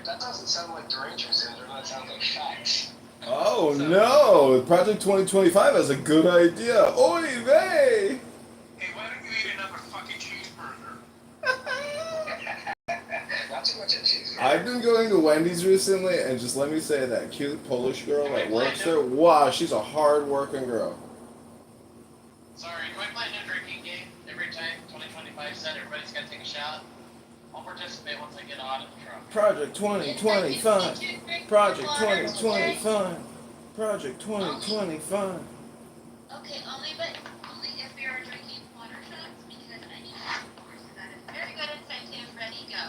That doesn't sound like Derangement syndrome. That sounds like facts. Oh no! Project 2025 has a good idea. Oy vey! Hey, why don't you eat another fucking cheeseburger? Not too much of cheeseburger. I've been going to Wendy's recently, and just let me say that cute Polish girl that works there, wow, she's a hard-working girl. Sorry, can we play a new drinking game? Every time 2025 said everybody's got to take a shot. I'll participate once I get out of the truck. Project 2025. Project 2025. Project 2025. Okay, only if we are drinking water shots because I need more. So that is very good incentive. Ready, go.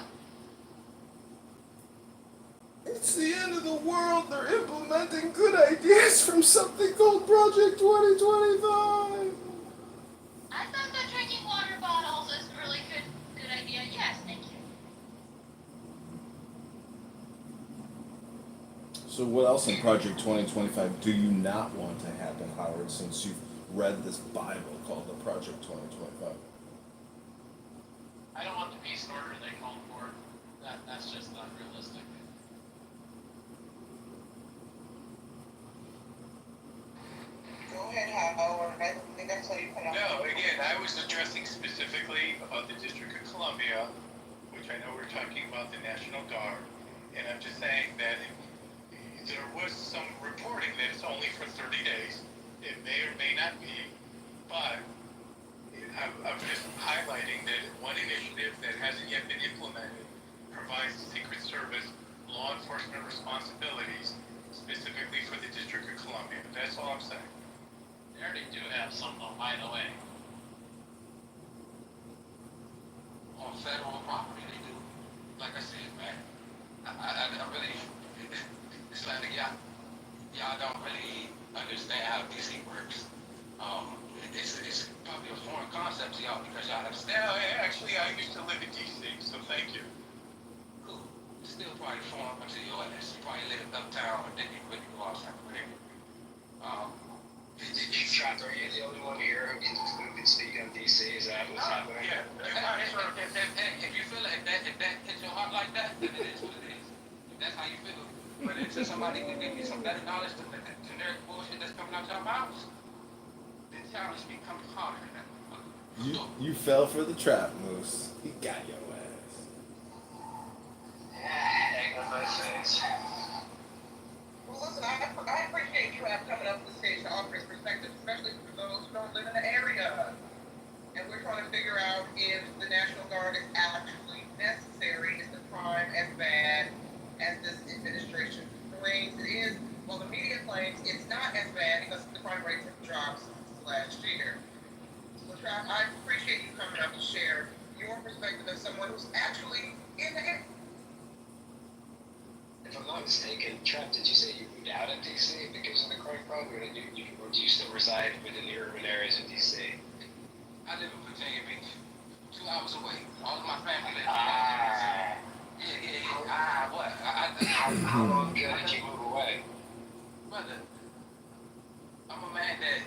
It's the end of the world. They're implementing good ideas from something called Project 2025. I thought that drinking water bottles is a really good idea. Yes, thank you. So what else in Project 2025 do you not want to happen, Howard, since you've read this Bible called the Project 2025? I don't want the peace order they called for. That's just not realistic. so you can. No, again, I was addressing specifically about the District of Columbia, which I know we're talking about the National Guard, and I'm just saying that there was some reporting that it's only for 30 days. It may or may not be, but I'm just highlighting that one initiative that hasn't yet been implemented provides the Secret Service law enforcement responsibilities specifically for the District of Columbia. That's all I'm saying. They already do have some though, by the way. On federal property, they do. Like I said, man, I really, it's like y'all don't really understand how DC works. It's probably a foreign concept to y'all because y'all understand. No, actually, I used to live in DC, so thank you. Cool. It's still probably foreign to your ass. You probably live uptown and then you really go outside of it. Are you the only one here who can speak on DC? Is that what's happening? Yeah. If you feel like if that hits your heart like that, then it is what it is. If that's how you feel. But until somebody can give you some better knowledge than the generic bullshit that's coming out your mouths, then challenge becomes harder than that. You fell for the trap, Moose. He got your ass. Hang on my face. Well, listen, I appreciate you coming up to the stage to offer his perspective, especially for those who don't live in the area. And we're trying to figure out if the National Guard is actually necessary. Is the crime as bad as this administration claims it is? Well, the media claims it's not as bad because the crime rates have dropped since last year. So, Trav, I appreciate you coming up to share your perspective as someone who's actually in the area. If I'm not mistaken, Trent, did you say you moved out of DC because of the crime problem, or do you still reside within the urban areas of DC? I live in Virginia Beach, 2 hours away. All of my family lives in what? How long ago did you move away? Brother, I'm a man that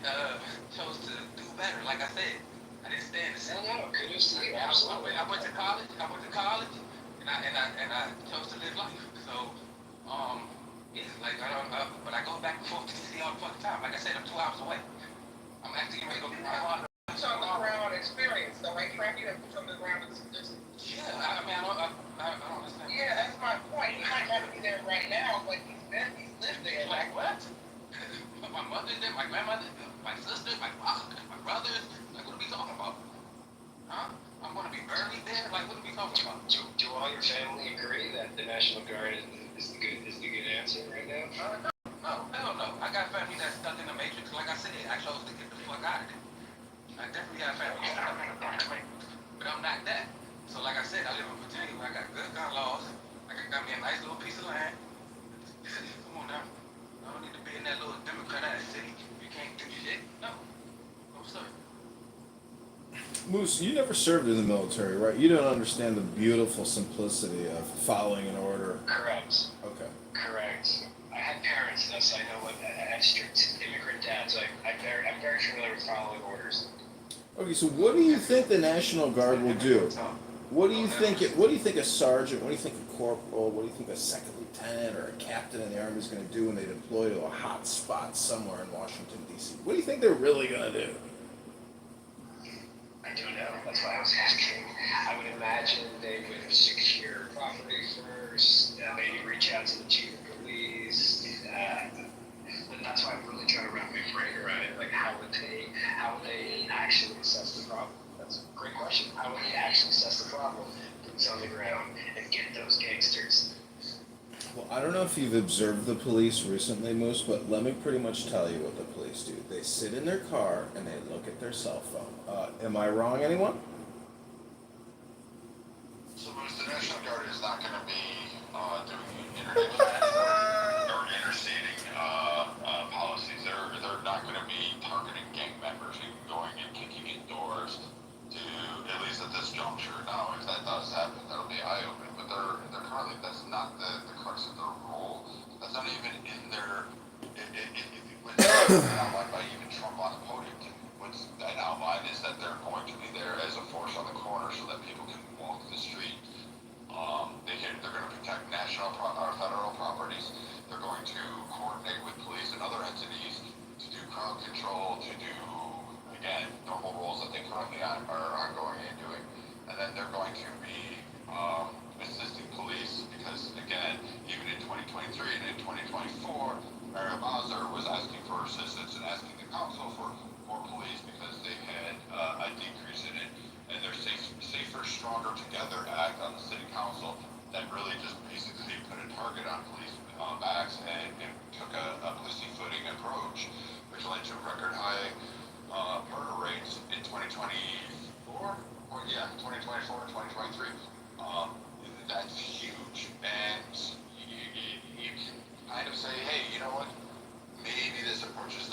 chose to do better. Like I said, I didn't stay in the city. No, kudos to you. Absolutely. I went to college. And I chose to live life. So, yeah, like but I go back and forth to DC all the fucking time. Like I said, I'm 2 hours away. I'm actually ready to go get my heart. Boots on the ground experience, though. I track you have boots on the ground. Yeah, I mean, I don't understand. Yeah, that's my point. He might not be there right now, but he's lived there. Like what? My mother's there, my grandmother, my sister, my father, my brothers. Like, what are we talking about? Huh? I'm gonna be buried there. Like, what are we talking about? Do all your family agree that the National Guard is the good answer right now? No, hell no. I got family that's stuck in the matrix. Like I said, I chose to get the fuck out of it. I definitely got family that's stuck in the matrix, but I'm not that. So like I said, I live in Virginia where I got good gun laws. I got me a nice little piece of land. Come on now. I don't need to be in that little Democrat ass city. You can't do shit. No. No, sir. Moose, you never served in the military, right? You don't understand the beautiful simplicity of following an order. Correct. Okay. Correct. I had parents, though, so I know what I had strict immigrant dads. So I'm very familiar with following orders. Okay, so what do you think the National Guard will do? What do you think? What do you think a sergeant? What do you think a corporal? What do you think a second lieutenant or a captain in the army is going to do when they deploy to a hot spot somewhere in Washington D.C.? What do you think they're really going to do? I don't know. That's why I was asking. I would imagine they would secure property first. Maybe reach out to the chief of police. And that's why I'm really trying to wrap my brain around it. Like, how would they actually assess the problem? That's a great question. How would they actually assess the problem? Boots on the ground and get those gangsters. Well, I don't know if you've observed the police recently, Moose, but let me pretty much tell you what the police do. They sit in their car and they look at their cell phone. Am I wrong, anyone? So, Moose, the National Guard is not going to be doing interdimensional or interstating policies. They're not going to be targeting gang members and going and kicking in doors to, at least at this juncture. Now, if that does happen, that'll be eye-opening. But they're currently, that's not the crux of their role. That's not even in their, what's outlined by even Trump on the podium. What's that outline is that they're going to be there as a force on the corner so that people can walk the street. They're going to protect national or federal properties. They're going to coordinate with police and other entities to do crowd control, to do, again,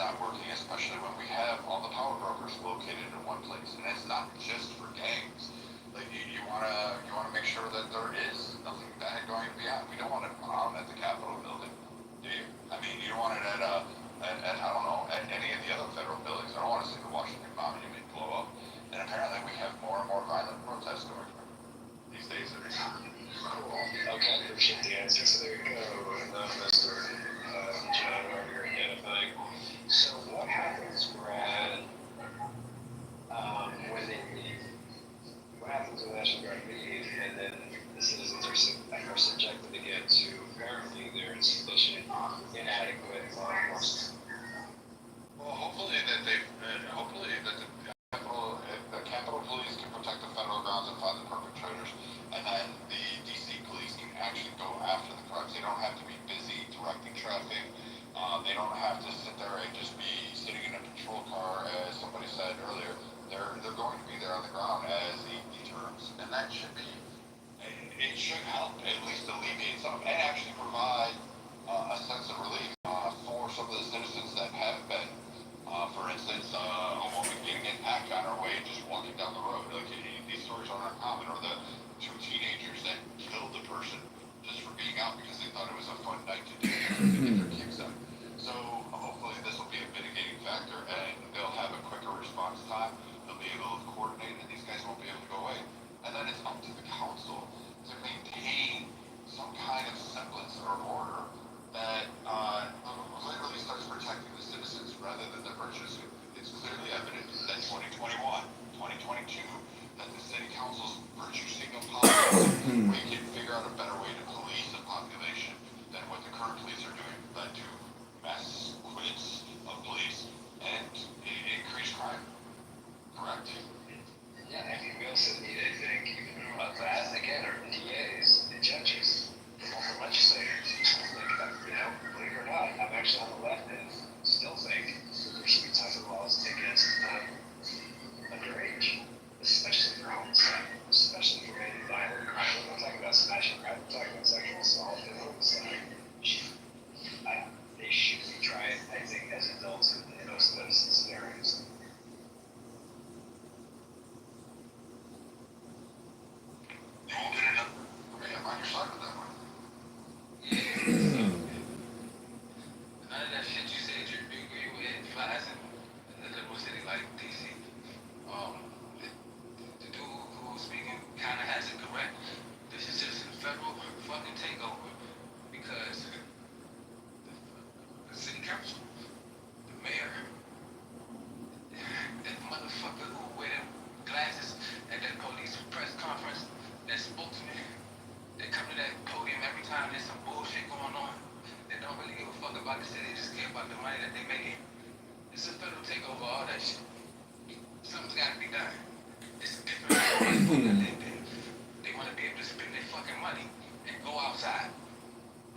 not working, especially when we have all the power brokers located in one place, and it's not just for gangs. Like you wanna make sure that there is nothing bad going beyond. We don't want it at the Capitol building, do you? I mean, you don't want it at I don't know, at any of the other federal buildings. I don't want to see the Washington Monument blow up. And apparently we have more and more violent protests going on these days. Okay, I appreciate the answer. So there you go, Mr. John Wagner identifying. So what happens, Brad, when they leave? What happens when the National Guard leave and then the citizens are subjected again to apparently their insufficient, inadequate law enforcement? Well, hopefully that the Capitol Police can protect the federal grounds and find the perpetrators, and then the DC Police can actually go after the crimes. They don't have to be busy directing traffic. They don't have to sit there and just be sitting in a patrol car, as somebody said earlier. They're going to be there on the ground as deterrents, and that should be. It should help at least alleviate some, and actually provide a sense of relief for some of the citizens that have been, for instance, almost getting attacked on our way just walking down the road. Like these stories aren't uncommon, or the two teenagers that killed the person just for being out because they thought it was a fun night to do to get their kicks out. So hopefully this will be a mitigating factor, and they'll have a quicker response time. They'll be able to coordinate, and these guys won't be able to go away. And then it's up to the council to maintain some kind of semblance or order that clearly starts protecting the citizens rather than the virtues. It's clearly evident that 2021, 2022, that the city council's virtue signal policy, we can figure out a better way to police the population than what the current police are doing, led to mass quits of police and increased crime. Correct? Yeah, I mean, we also need, I think, of that, again, are the DAs, the judges, the local legislators. Like, believe it or not, I'm actually on the left and still think there should be tougher laws against underage, especially for homicide, especially for any violent crime. We're not talking about smashing crime, we're talking about sexual assault and homicide. They should be tried, I think, as adults in most of those scenarios. They won't get it up. Okay, I'm on your side with that one. None of that shit you said you agree with flies in a liberal city like DC. The dude who was speaking kind of has it correct. This is just a federal fucking takeover because the city council, the mayor, that motherfucker who wear them glasses at that police press conference that spoke to me. They come to that podium every time there's some bullshit going on. They don't really give a fuck about the city, they just care about the money that they making. It's a federal takeover, all that shit. Something's gotta be done. It's different. They want to be able to spend their fucking money and go outside.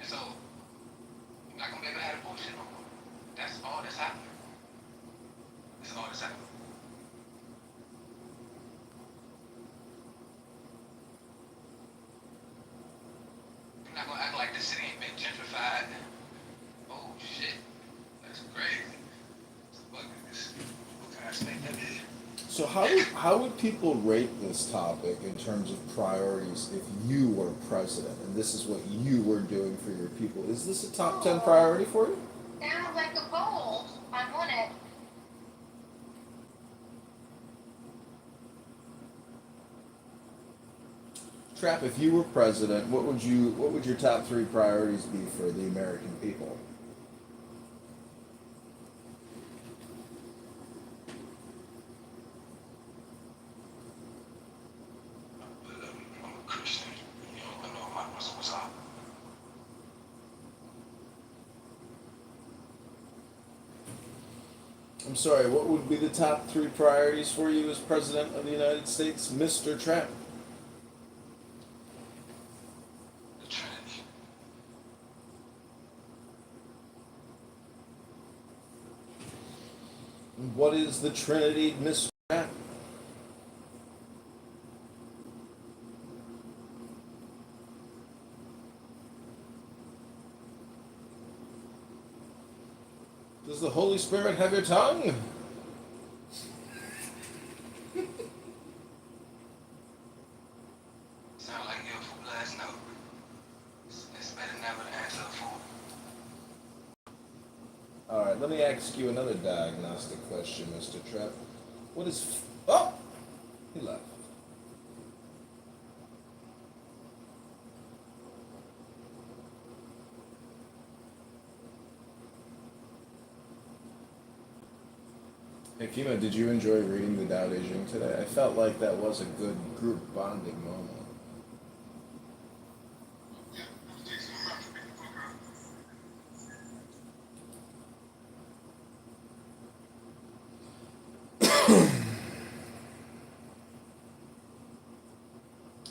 And so, you're not gonna be able to have the bullshit no more. That's all that's happening. That's all that's happening. You're not gonna act like the city ain't been gentrified. Oh shit, that's crazy. What can I expect that is? So how would people rate this topic in terms of priorities if you were president and this is what you were doing for your people? Is this a top 10 priority for you? Sounds like a goal. I'm on it. Trap, if you were president, what would your top 3 priorities be for the American people? I'm a Christian. You know, I know what's up. I'm sorry, what would be the top 3 priorities for you as president of the United States, Mr. Trap? The Trinity. What is the Trinity, Mr. Trap? Does the Holy Spirit have your tongue? Sound like you're a fool last note. It's better never to answer a fool. All right, let me ask you another diagnostic question, Mr. Trepp. What is? Oh, he left. Hey, Kima, did you enjoy reading the Tao Te Ching today? I felt like that was a good group bonding moment.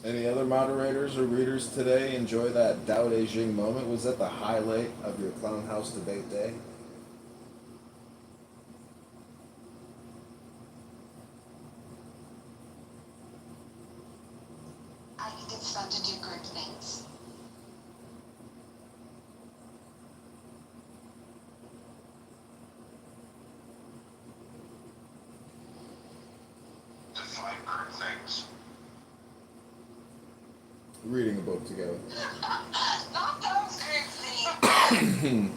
Any other moderators or readers today enjoy that Tao Te Ching moment? Was that the highlight of your clown house debate day? I think it's fun to do group things. Define group things. Reading a book together. Not those group things.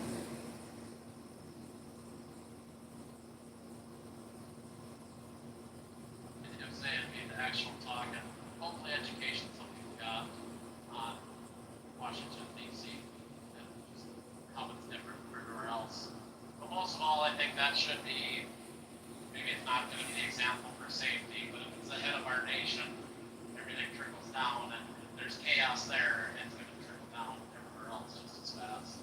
It was saying, be the actual talk and hopefully education some people got on Washington DC and just how it's different from everywhere else. But most of all, I think that should be, maybe it's not going to be the example for safety, but if it's the head of our nation, everything trickles down and if there's chaos there, it's going to trickle down everywhere else just as fast.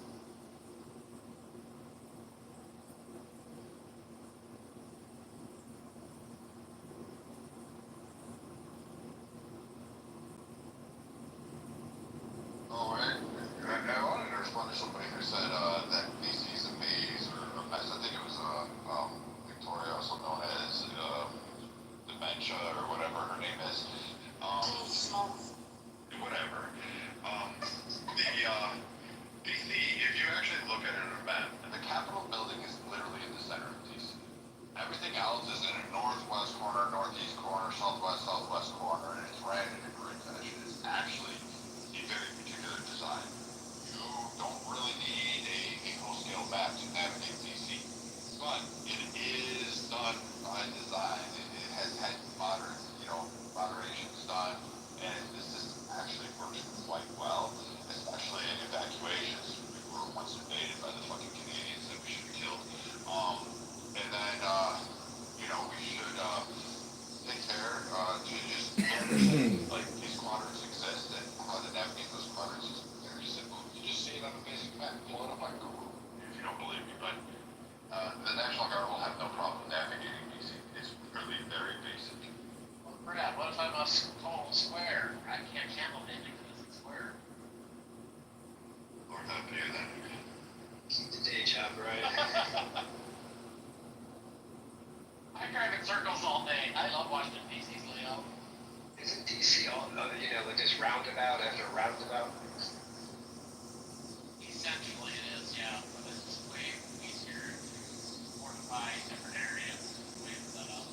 All right. I wanted to respond to somebody who said that DC's a maze or a mess. I think it was Victoria, also known as dementia or whatever her name is. Whatever. DC, if you actually look at it on a map, the Capitol building is literally in the center of DC. Everything else is in a northwest corner, northeast corner, southwest corner, and it's ran in a grid fashion. It's actually a very particular design. You don't really need a full-scale map to navigate DC, but it is done by design. It has had moderations done, and this system actually works quite well, especially in evacuations. We were once invaded by the fucking Canadians that we should have killed. And then, we should take care to just understand, like, these quadrants exist and how to navigate those quadrants is very simple. You just see it on a basic map, pull it up on Google if you don't believe me, but the National Guard will have no problem navigating DC. It's really very basic. Well, Brad, what if I'm a total square? I can't handle anything that isn't square. Lord help you then. Keep the day job right. I drive in circles all day. I love Washington DC's layout. Isn't DC all, like this roundabout after roundabout? Essentially it is, yeah, but it's just way easier to fortify different areas. The way it's set up.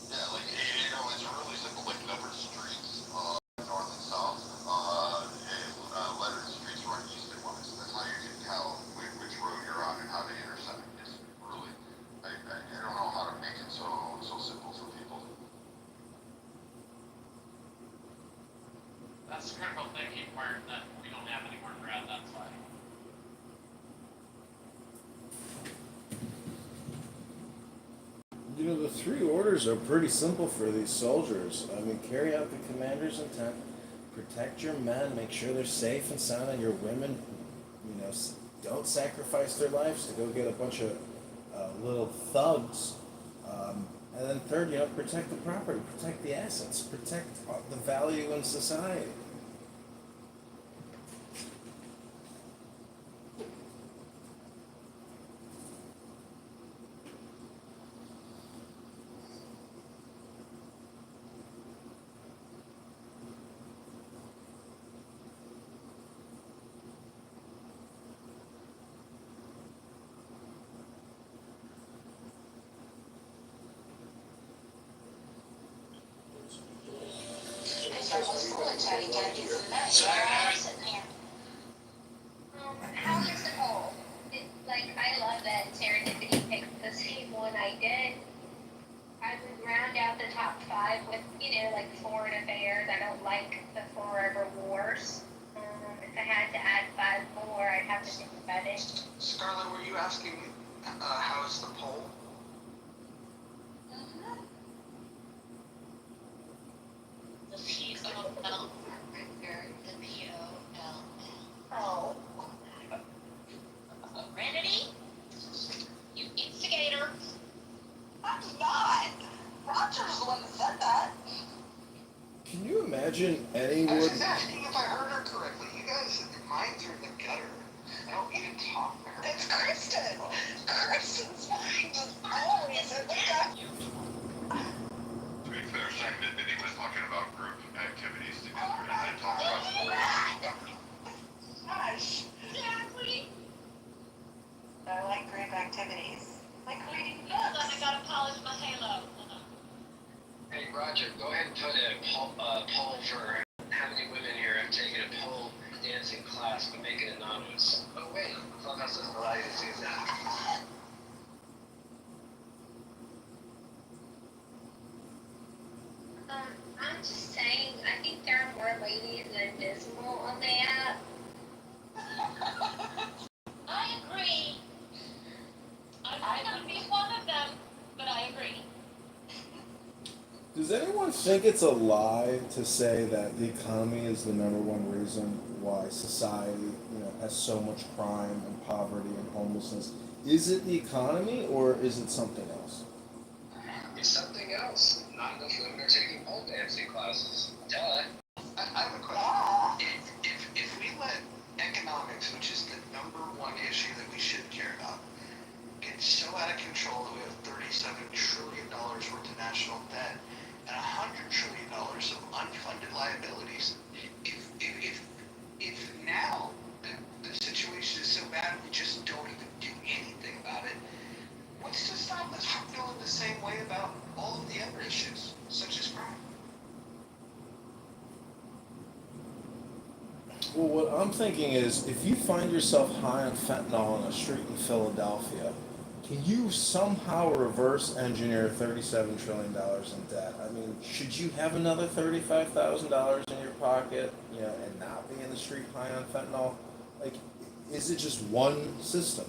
Yeah, like, it's really simple, like numbered streets, north and south, and lettered streets run east and west. That's how you can tell which road you're on and how to intersect. It's really, I don't know how to make it so simple for people. That's the critical thinking part that we don't have anymore, Brad, that's why. The three orders are pretty simple for these soldiers. I mean, carry out the commander's intent, protect your men, make sure they're safe and sound, and your women, don't sacrifice their lives to go get a bunch of little thugs. And then third, protect the property, protect the assets, protect the value in society. Patty Cake is in there. Sitting here. How is the poll? Like, I love that Serendipity picked the same one I did. I would round out the top 5 with, like foreign affairs. I don't like the forever wars. If I had to add 5 more, I'd have to think about it. Scarlett, were you asking how is the poll? The P-O-L. The P-O-L-L. Oh. Serenity? You instigator. I'm not. Roger's the one that said that. Can you imagine I was anyone? just asking if I heard her correctly. You guys, your minds are in the gutter. I don't need to talk to her. It's Kristen. Kristen's mind is always in the gutter. To be fair, Serendipity was talking about group activities together, and then talking about Gosh. Exactly. I like group activities. Like reading Hold on, I books. gotta polish my halo. Hold on. Hey, Roger, go ahead and put a poll for how many women here have taken a pole dancing class, but make it anonymous. Oh, wait, Clubhouse doesn't allow you to do that. I'm just saying, I think there are more ladies than Dismal on the app. I agree. I might not be one of them, but I agree. Does anyone think it's a lie to say that the economy is the number one reason why society, has so much crime and poverty and homelessness? Is it the economy or is it something else? It's something else. Not enough women are taking pole dancing classes. Duh. I have a question. If we let economics, which is the number one issue that we should care about, get so out of control that we have $37 trillion worth of national debt and $100 trillion of unfunded liabilities, if now the situation is so bad we just don't even do anything about it, what's to stop us from feeling the same way about all of the other issues, such as crime? Well, what I'm thinking is, if you find yourself high on fentanyl in a street in Philadelphia, can you somehow reverse engineer $37 trillion in debt? I mean, should you have another $35,000 in your pocket, and not be in the street high on fentanyl? Like, is it just one system?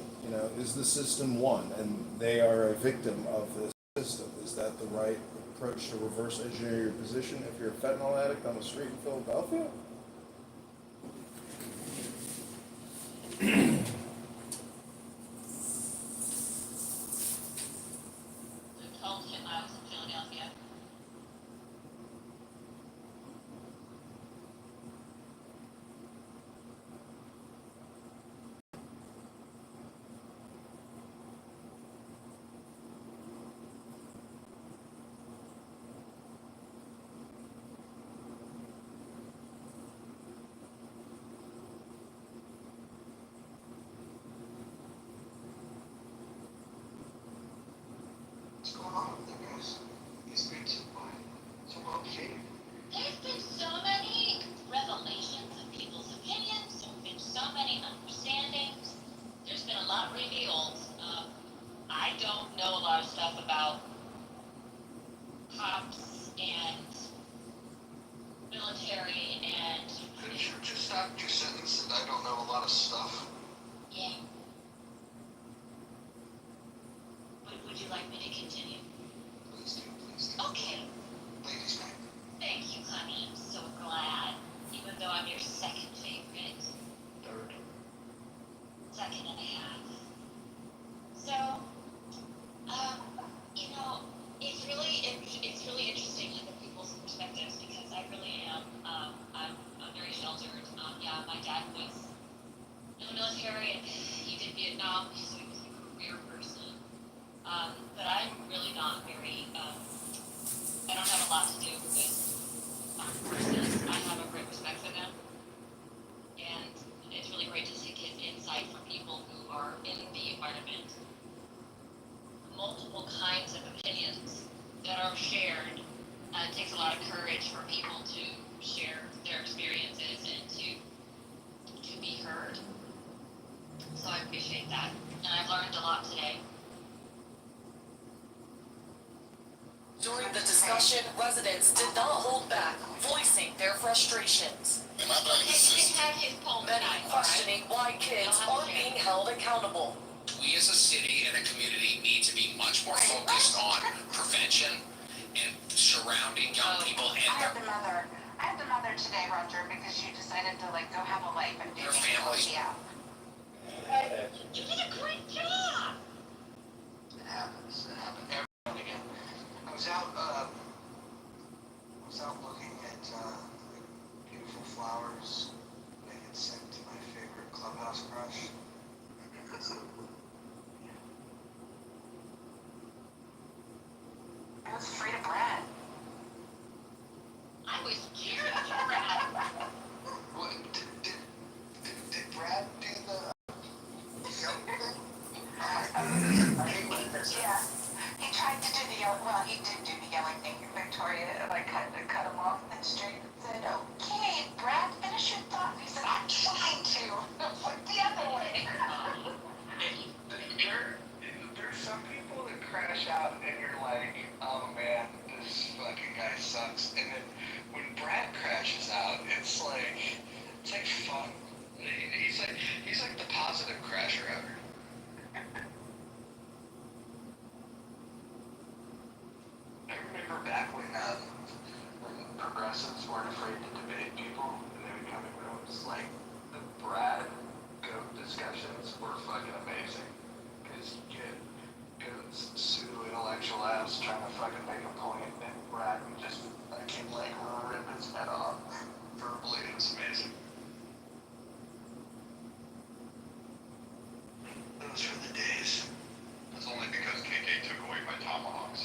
Is the system one, and they are a victim of this system? Is that the right approach to reverse engineer your position if you're a fentanyl addict on the street in Philadelphia? I told him I was in Philadelphia. What's going on with you guys? He's been so quiet, so well behaved. There's been so many revelations of people's opinions. There's been so many understandings. There's been a lot revealed. I don't know a lot of stuff about cops and military and Could you just stop your sentence and I don't know a lot of stuff? yeah. Would you like me to continue? Please do, please do. Okay. Ladies night. Thank you, honey. I'm so glad. Even though I'm your second favorite. Third. Second and a half. So, it's really interesting to get people's perspectives because I really am, I'm very sheltered. Yeah, my dad was in the military and he did Vietnam, so he was a career person. But I'm really not very, I don't have a lot to do with horses. I have a great respect for them. And it's really great to get insight from people who are in the environment. Multiple kinds of opinions that are shared. It takes a lot of courage for people to share their experiences and to be heard. So I appreciate that, and I've learned a lot today. During the discussion, residents did not hold back, voicing their frustrations. He can have his poem Many tonight, questioning why kids aren't being held accountable. We as a city and a community need to be much more focused on prevention and surrounding young people and I had the mother today, Roger, because she decided to like go have a life and do their things. families. Yeah. You did a great job. It happens. It happened every now and again. I was out looking at beautiful flowers that I had sent to my favorite clubhouse crush. It was Frida Brad. I was scared of you, Brad. What, did Brad do the young thing? I hate when there's Yeah. He tried to do the yelling, well, he did do the yelling thing. Victoria like cut him off in the street and said, "Okay, Brad, finish your thought." And he said, "I'm trying to." It's like the other way. There's some people that crash out and you're like, oh man, this fucking guy sucks. And then when Brad crashes out, it's like fun. He's like the positive crasher ever. I remember back when progressives weren't afraid to debate people and they would come in rooms, like the Brad goat discussions were fucking amazing. Because you get goats, pseudo-intellectual ass trying to fucking make a point and Brad would just fucking like rip his head off verbally. It was amazing. Those were the days. That's only because KK took away my tomahawks.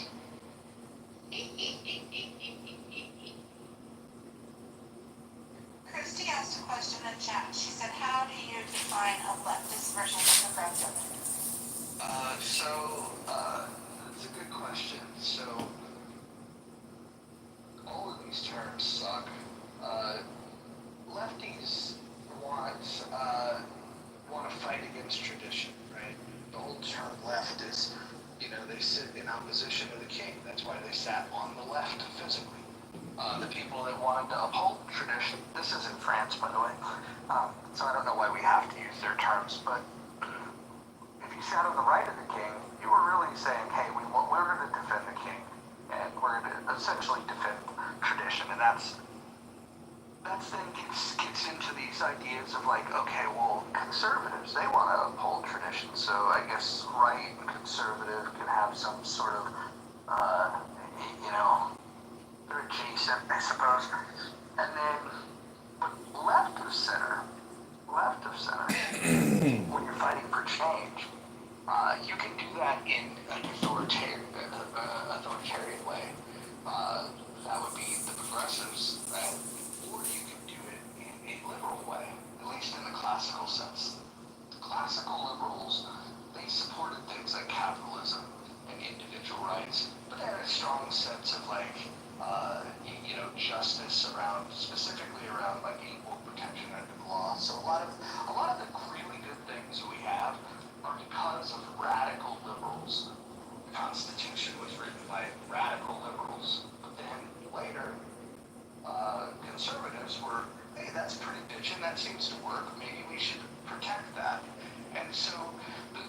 Christy asked a question in chat. She said, "How do you define a leftist versus a progressive?" That's a good question. So, all of these terms suck. Lefties want to fight against tradition, right? The whole term left is, they sit in opposition to the king. That's why they sat on the left physically. The people that wanted to uphold tradition, this is in France, by the way, so I don't know why we have to use their terms, but if you sat on the right of the king, you were really saying, hey, we're going to defend the king, and we're going to essentially defend tradition, and that's then gets into these ideas of like, okay, well, conservatives, they want to uphold tradition, so I guess right and conservative can have some sort of, they're adjacent, I suppose. And then, but left of center, when you're fighting for change, you can do that in an authoritarian way. That would be the progressives, or you can do it in a liberal way, at least in the classical sense. The classical liberals, they supported things like capitalism and individual rights, but they had a strong sense of like, justice specifically around like equal protection under the law. So a lot of the really good things we have are because of radical liberals. The Constitution was written by radical liberals, but then later, conservatives were, hey, that's pretty bitchin', that seems to work, maybe we should protect that. And so the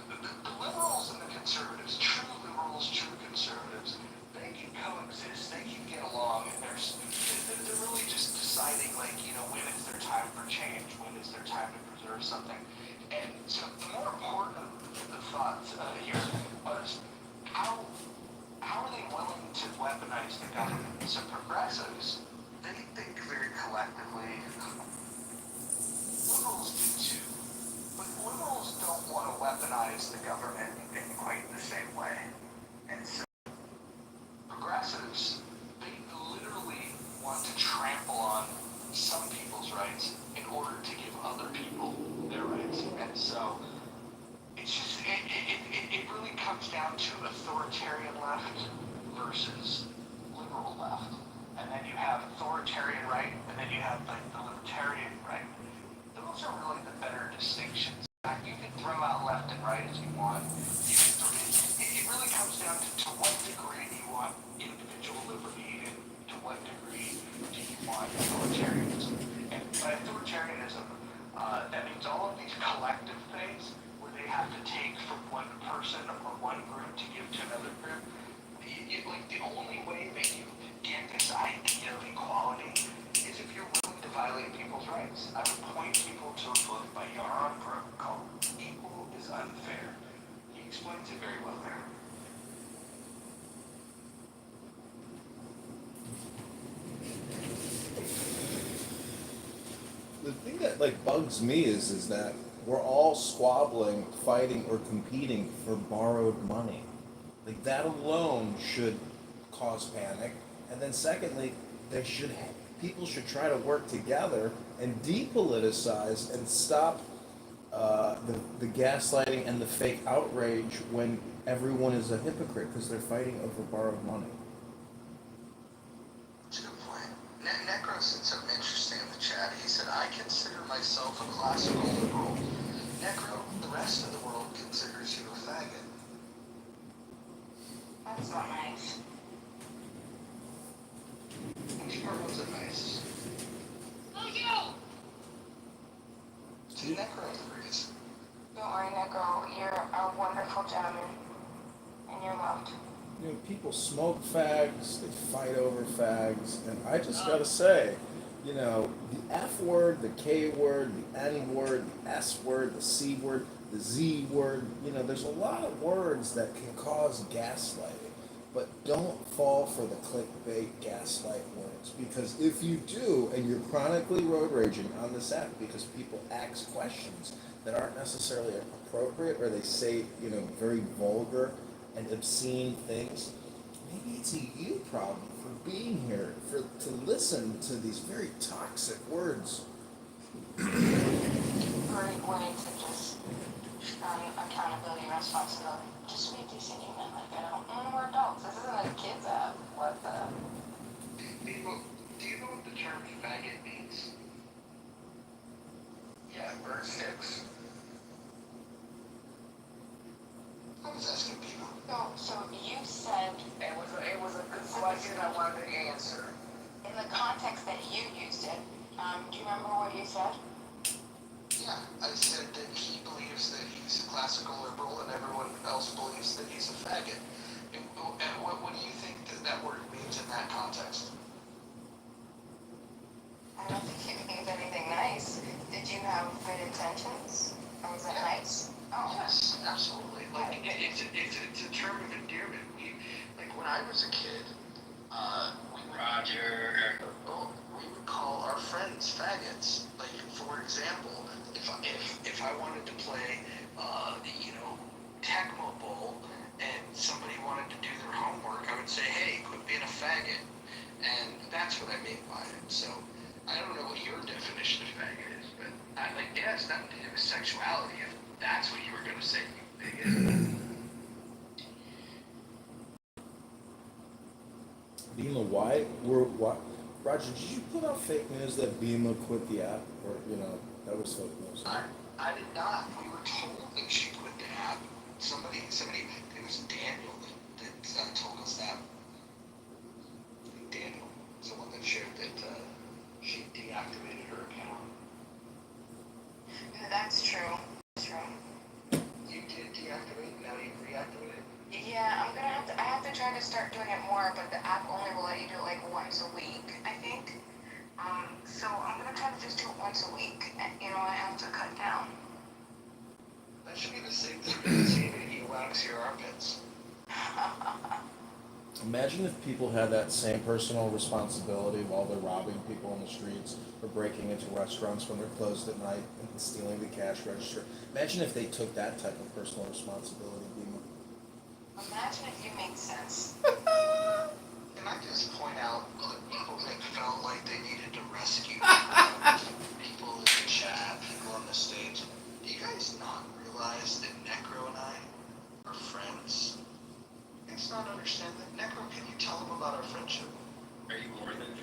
liberals and the conservatives, true liberals, true conservatives, they can coexist, they can get along, and they're really just deciding, like, when is their time for change, when is their time to preserve something. And so the more important of the thoughts here was, how are they willing to weaponize the government? So progressives, they think very collectively. Liberals do too. But liberals don't want to weaponize the government in quite the same way. And so progressives, they literally want to trample on some people's rights in order to give other people their rights. And so it's just, it really comes down to authoritarian left versus liberal left. and then you have authoritarian right, and then you have like the libertarian right. Those are really the better distinctions. You can throw out left and right as you want. It really comes down to what degree do you want individual liberty and to what degree do you want authoritarianism. And by authoritarianism, that means all of these collective things where they have to take from one person or one group to give to another group. Like the only way that you get this idea of equality is if you're willing to violate people's rights. I would point people to a book by Yaron Brook called Equal is Unfair. He explains it very well there. The thing that like bugs me is that we're all squabbling, fighting, or competing for borrowed money. Like that alone should cause panic. And then secondly, people should try to work together and depoliticize and stop the gaslighting and the fake outrage when everyone is a hypocrite because they're fighting over borrowed money. That's a good point. Necro said something interesting in the chat. He said, I consider myself a classical liberal. Necro, the rest of the world considers you a faggot. That's not nice. Which part wasn't nice? Oh, you! See, Necro agrees. Don't worry, Necro. You're a wonderful gentleman. And you're loved. You know, people smoke fags, they fight over fags, and I just gotta say, you know, the F word, the K word, the N word, the S word, the C word, the Z word, you know, there's a lot of words that can cause gaslighting, but don't fall for the clickbait gaslight words, because if you do, and you're chronically road raging on this app because people ask questions that aren't necessarily appropriate, or they say, you know, very vulgar and obscene things, maybe it's a you problem for being here, to listen to these very toxic words. Great way to just accountability and responsibility. Just be a decent human. Like, we're adults. This isn't a kid's app. What the? People, do you know what the term faggot means? Yeah, burn sticks. I was asking people. So you said It was a good question I wanted to answer. in the context that you used it. Do you remember what you said? Yeah, I said that he believes that he's a classical liberal and everyone else believes that he's a faggot. And what do you think that word means in that context? I don't think it means anything nice. Did you have good intentions? Or was it nice? Oh. Yes, absolutely. Like it's a term of endearment. Like when I was a kid, we would call our friends faggots. Like for example, if I wanted to play, Tecmo Bowl, and somebody wanted to do their homework, I would say, hey, quit being a faggot. And that's what I mean by it. So I don't know what your definition of faggot is, but it has nothing to do with sexuality. If that's what you were going to say, you bigot. Bima, Roger, did you put out fake news that Bima quit the app? Or, that was fake news? I did not. We were told that she quit the app. Somebody, it was Daniel that told us that. Daniel is the one that shared that she deactivated her account. That's true. That's true. You did deactivate, now you've reactivated? Yeah, I have to try to start doing it more, but the app only will let you do it like once a week, I think. So I'm gonna try to just do it once a week. And, I have to cut down. That should be the same thing as seeing that you wax your armpits. Imagine if people had that same personal responsibility while they're robbing people on the streets or breaking into restaurants when they're closed at night and stealing the cash register. Imagine if they took that type of personal responsibility. Imagine if you made sense. Can I just point out the people that felt like they needed to rescue people in the chat, people on the stage? Do you guys not realize that Necro and I are friends? You guys not understand that? Necro, can you tell them about our friendship? Are you more than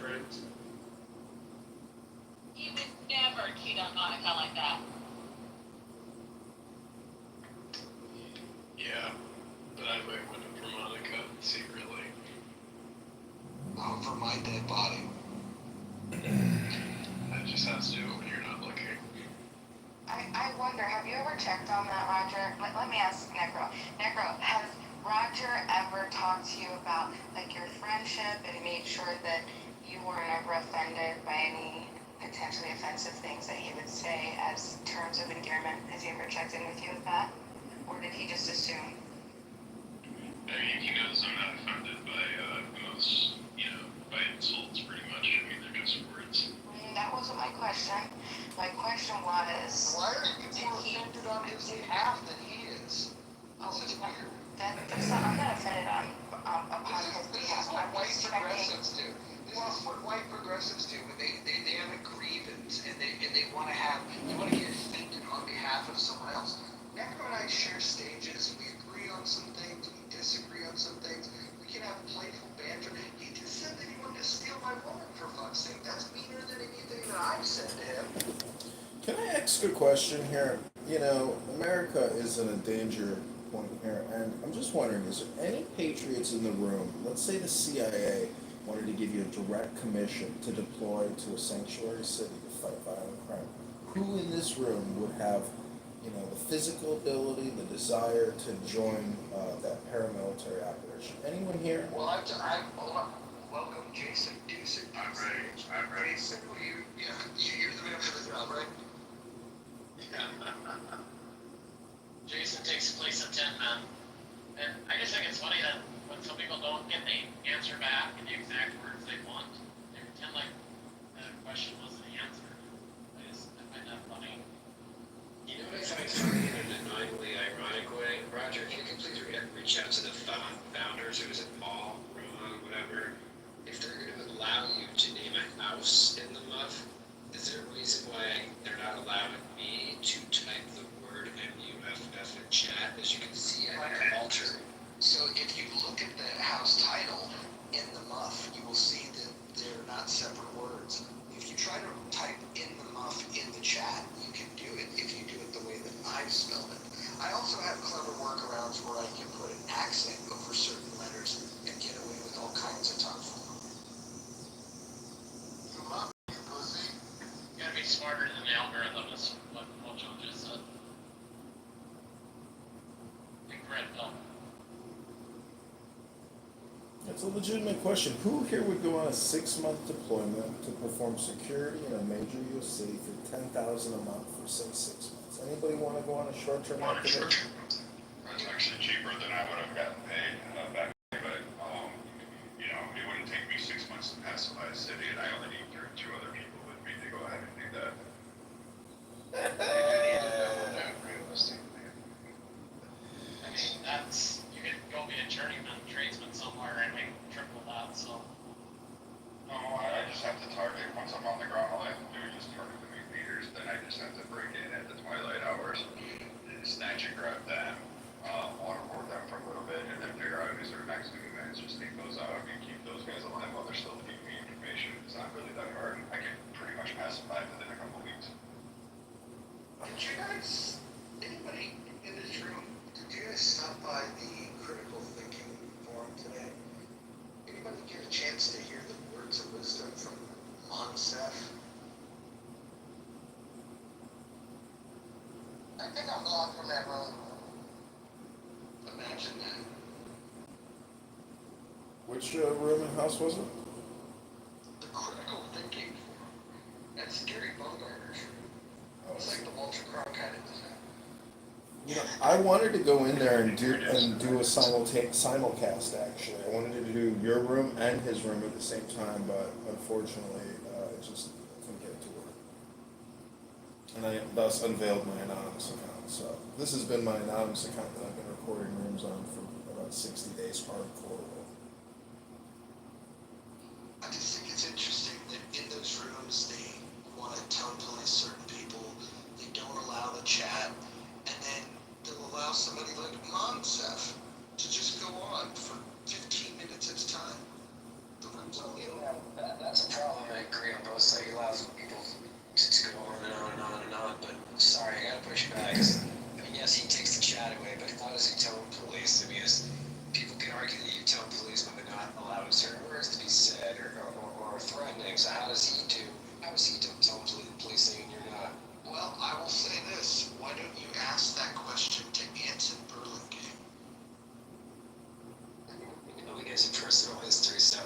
cheat on Monica like that. Yeah, but I might win it for Monica secretly. For my dead body. That just has to do it when you're not looking. I wonder, have you ever checked on that, Roger? Let me ask Necro. Necro, has Roger ever talked to you about like your friendship and made sure that you were never offended by any potentially offensive things that he would say as terms of endearment? Has he ever checked in with you with that? Or did he just assume? I mean, he knows I'm not offended by most, by insults pretty much. I mean, they're just words. That wasn't my question. My question was, Why are you more offended on his behalf than he is? This is weird. That's not, I'm not offended upon his This behalf. is what I'm white just checking. progressives do. This is what white progressives do when they have a grievance and they want to get offended on behalf of someone else. Necro and I share stages. We agree on some things. We disagree on some things. We can have playful banter. He just said that he wanted to steal my woman, for fuck's sake. That's meaner than anything that I've said to him. Can I ask a question here? America is in a danger point here, and I'm just wondering, is there any patriots in the room? Let's say the CIA wanted to give you a direct commission to deploy to a sanctuary city to fight violent crime. Who in this room would have, the physical ability, the desire to join that paramilitary operation? Anyone here? Well, hold on. Welcome, Jason Deuce. I'm ready. Jason, you're the man for the job, right? Jason takes the place of 10 men. And I just think it's funny that when some people don't get the answer back in the exact words they want, they pretend like the question wasn't answered. I find that funny. You know what I find funny in an annoyingly ironic way? Roger, if you could please reach out to the founders, who is it, Paul, Ron, whatever. If they're going to allow you to name a house in the MUF, is there a reason why they're not allowing me to type the word MUFF in chat? As you can see, I have altered. So if you look at the house title in the MUF, you will see that they're not separate words. If you try to type in the MUF in the chat, you can do it if you do it the way that I've spelled it. I also have clever workarounds where I can put an accent over certain letters and get away with all kinds of tomfoolery. You gotta be smarter than the algorithm, is what Mojo just said. Big red pill. That's a legitimate question. Who here would go on a 6-month deployment to perform security in a major U.S. city for $10,000 a month for say 6 months? Anybody want to go on a short-term activity? That's actually cheaper than I would have gotten paid back then, but it wouldn't take me 6 months to pacify a city, and I only need 2 other people with me to go ahead and do that. Realistically. I mean, you could go be a journeyman tradesman somewhere and make triple that, so. No, I just have to target, once I'm on the ground, all I have to do is just target the main leaders, then I just have to break in at the twilight hours, and snatch and grab them, waterboard them for a little bit, and then figure out who's their next movements, just take those out and keep those guys alive while they're still feeding me information. It's not really that hard. I can pretty much pacify within a couple weeks. Did you guys, anybody in this room, did you guys stop by the critical thinking forum today? Anybody get a chance to hear the words of wisdom from Monsef? I think I'm gone from that room. Imagine that. Which room and house was it? The critical thinking forum. That's Gary Bumgarner's room. It's like the Walter Cronkite of this. I wanted to go in there and do a simulcast. Actually, I wanted to do your room and his room at the same time, but unfortunately, it just couldn't get it to work. And I thus unveiled my anonymous account. So this has been my anonymous account that I've been recording rooms on for about 60 days hardcore. I just think it's interesting that in those rooms they want to tone police certain people. They don't allow the chat, and then they'll allow somebody like Monsef to just go on for 15 minutes at a time. The room's only open. That's a problem. I agree on both sides. He allows people just go on and on and on and on. But sorry, I gotta push back. 'Cause, I mean, yes, he takes the chat away, but how does he tone police? I mean, people can argue that you tone police by not allowing certain words to be said or threatening. So how does he do tone policing and you're not? Well, I will say this. Why don't you ask that question to Anson Burlingame? You know, he has a personal history, so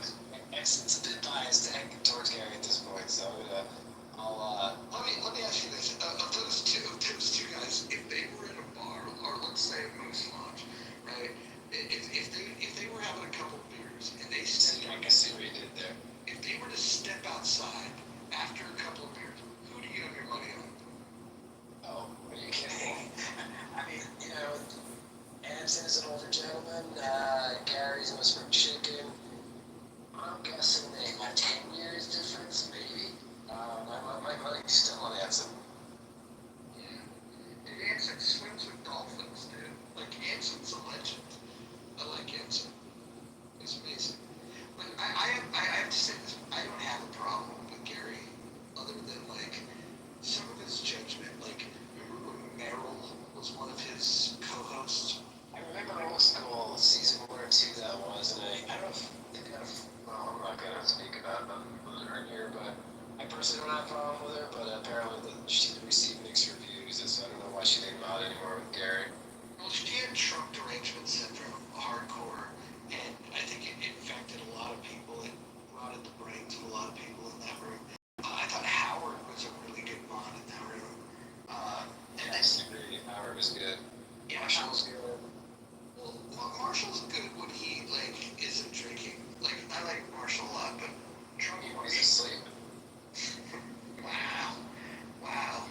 Anson's a bit biased towards Gary at this point. So let me ask you this: of those two guys, if they were in a bar, or let's say a Moose Lodge, right? If they were having a couple beers and they said, I see what he did there. if they were to step outside after a couple of beers, who do you have your money on? Oh, are you kidding? I mean, you know, Anson is an older gentleman. Gary's a West chicken. I'm guessing they have 10 years difference, maybe. My money's still on Anson. Yeah. And Anson swims with dolphins, dude. Like, Anson's a legend. I like Anson. He's amazing. But I have to say this. I don't have a problem with Gary, other than, like, some of his judgment. Like, remember when Merrill was one of his co-hosts? I remember old school season 1 or 2 that was, and I don't know if they kind of, well, I'm not gonna speak about the people that are in here, but I personally don't have a problem with her, but apparently she received mixed reviews, and so I don't know why she didn't go out anymore with Gary. Well, she had Trump derangement syndrome, hardcore, and I think it infected a lot of people. It rotted the brains of a lot of people in that room. I thought Howard was a really good mod in that room. And I disagree. Howard was good. Yeah, Marshall was good. Well, Marshall's good when he, like, isn't drinking. Like, I like Marshall a lot, but Trump He's asleep. Wow. Wow.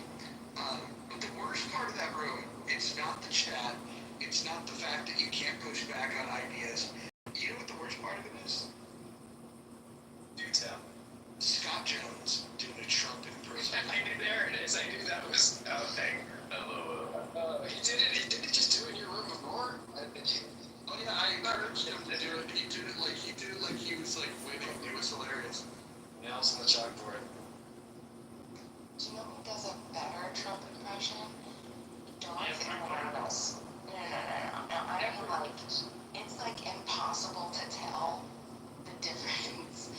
But the worst part of that room, it's not the chat. It's not the fact that you can't push back on ideas. You know what the worst part of it is? Do tell. Scott Jones doing a Trump impersonation. There it is. I knew that was a thing. He did it just do it in your room before? Oh yeah, I heard him do it. He did it like he was like winning. It was hilarious. Nails on the chalkboard. Do you know who does a better Trump impression? Dorothy Reynolds. No. I mean, like, it's like impossible to tell the difference.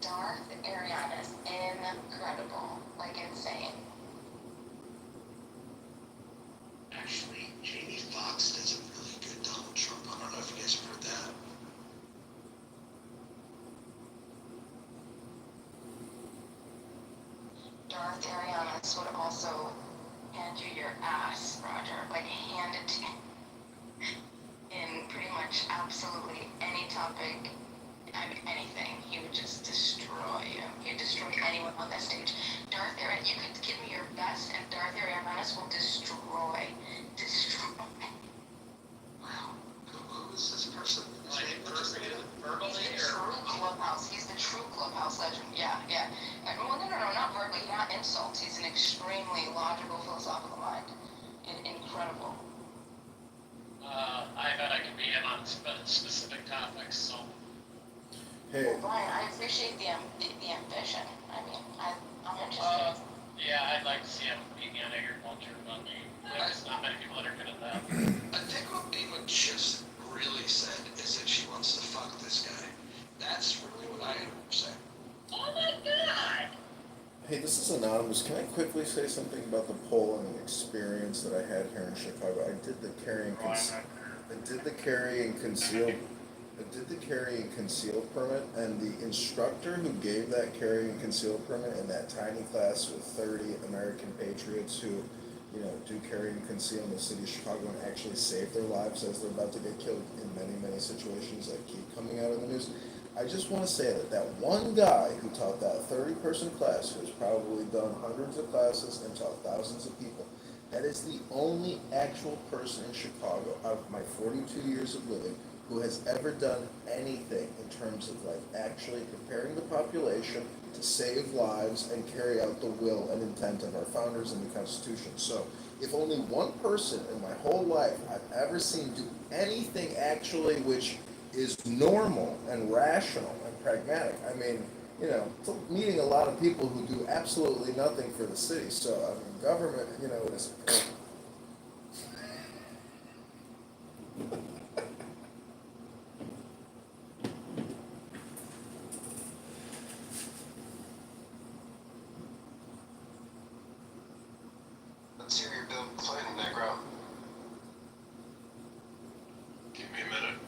Darth Ariana's incredible, like insane. Actually, Jamie Foxx does a really good Donald Trump. I don't know if you guys have heard that. Darth Ariana's would also hand you your ass, Roger. Like, hand it to you. In pretty much absolutely any topic, anything, he would just destroy you. He'd destroy anyone on that stage. Darth Ariana, you could give me your best, and Darth Ariana's will destroy. Wow. Who is this person? Like, verbally He's the true clubhouse. He's the true clubhouse legend. Yeah. Well, no, not verbally, not insults. He's an extremely logical, philosophical mind. Incredible. I bet I could be in on specific topics, so. Hey. Well, Brian, I appreciate the ambition. I mean, I'm interested. Yeah, I'd like to see him beat me on agriculture, but there's not many people that are good at that. I think what Bima just really said is that she wants to fuck this guy. That's really what I heard her say. Oh my god! Hey, this is anonymous. Can I quickly say something about the poll and the experience that I had here in Chicago? I did the carry and conceal permit, and the instructor who gave that carry and conceal permit in that tiny class with 30 American patriots who, do carry and conceal in the city of Chicago and actually save their lives as they're about to get killed in many, many situations that keep coming out of the news. I just want to say that one guy who taught that 30-person class, who has probably done hundreds of classes and taught thousands of people, that is the only actual person in Chicago out of my 42 years of living who has ever done anything in terms of actually preparing the population to save lives and carry out the will and intent of our founders and the Constitution. So if only one person in my whole life I've ever seen do anything actually which is normal and rational and pragmatic, I mean, meeting a lot of people who do absolutely nothing for the city. So I mean, government, is. Let's hear your Bill Clinton, Negro. Give me a minute.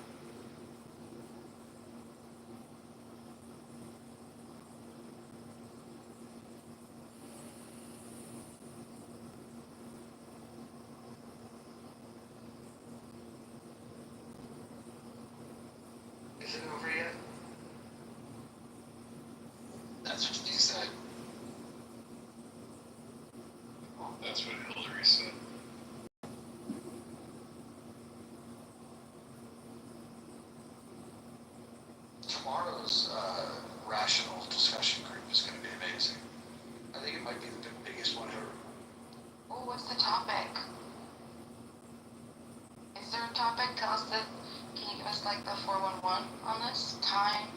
Is it over yet? That's what you said. That's what Hillary said. Tomorrow's rational discussion group is going to be amazing. I think it might be the biggest one ever. Oh, what's the topic? Is there a topic? Tell us can you give us like the 411 on this? Time?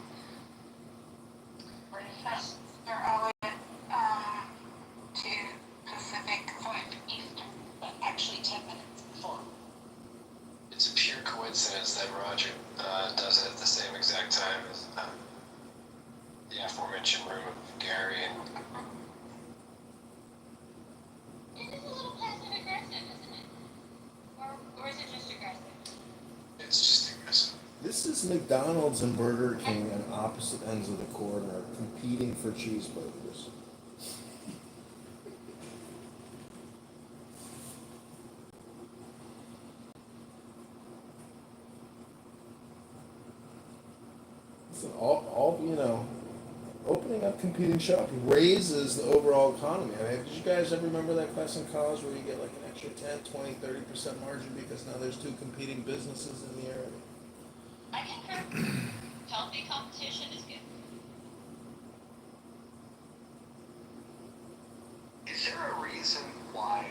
Yes, they're always 2 Pacific, 5 Eastern, but actually 10 minutes before. It's a pure coincidence that Roger does it at the same exact time as the aforementioned room of Gary and. This is a little passive aggressive, isn't it? Or is it just aggressive? It's just aggressive. This is McDonald's and Burger King on opposite ends of the corner competing for cheeseburgers. Listen, opening up competing shop raises the overall economy. I mean, did you guys ever remember that class in college where you get like an extra 10, 20, 30% margin because now there's 2 competing businesses in the area? I concur. Healthy competition is good. Is there a reason why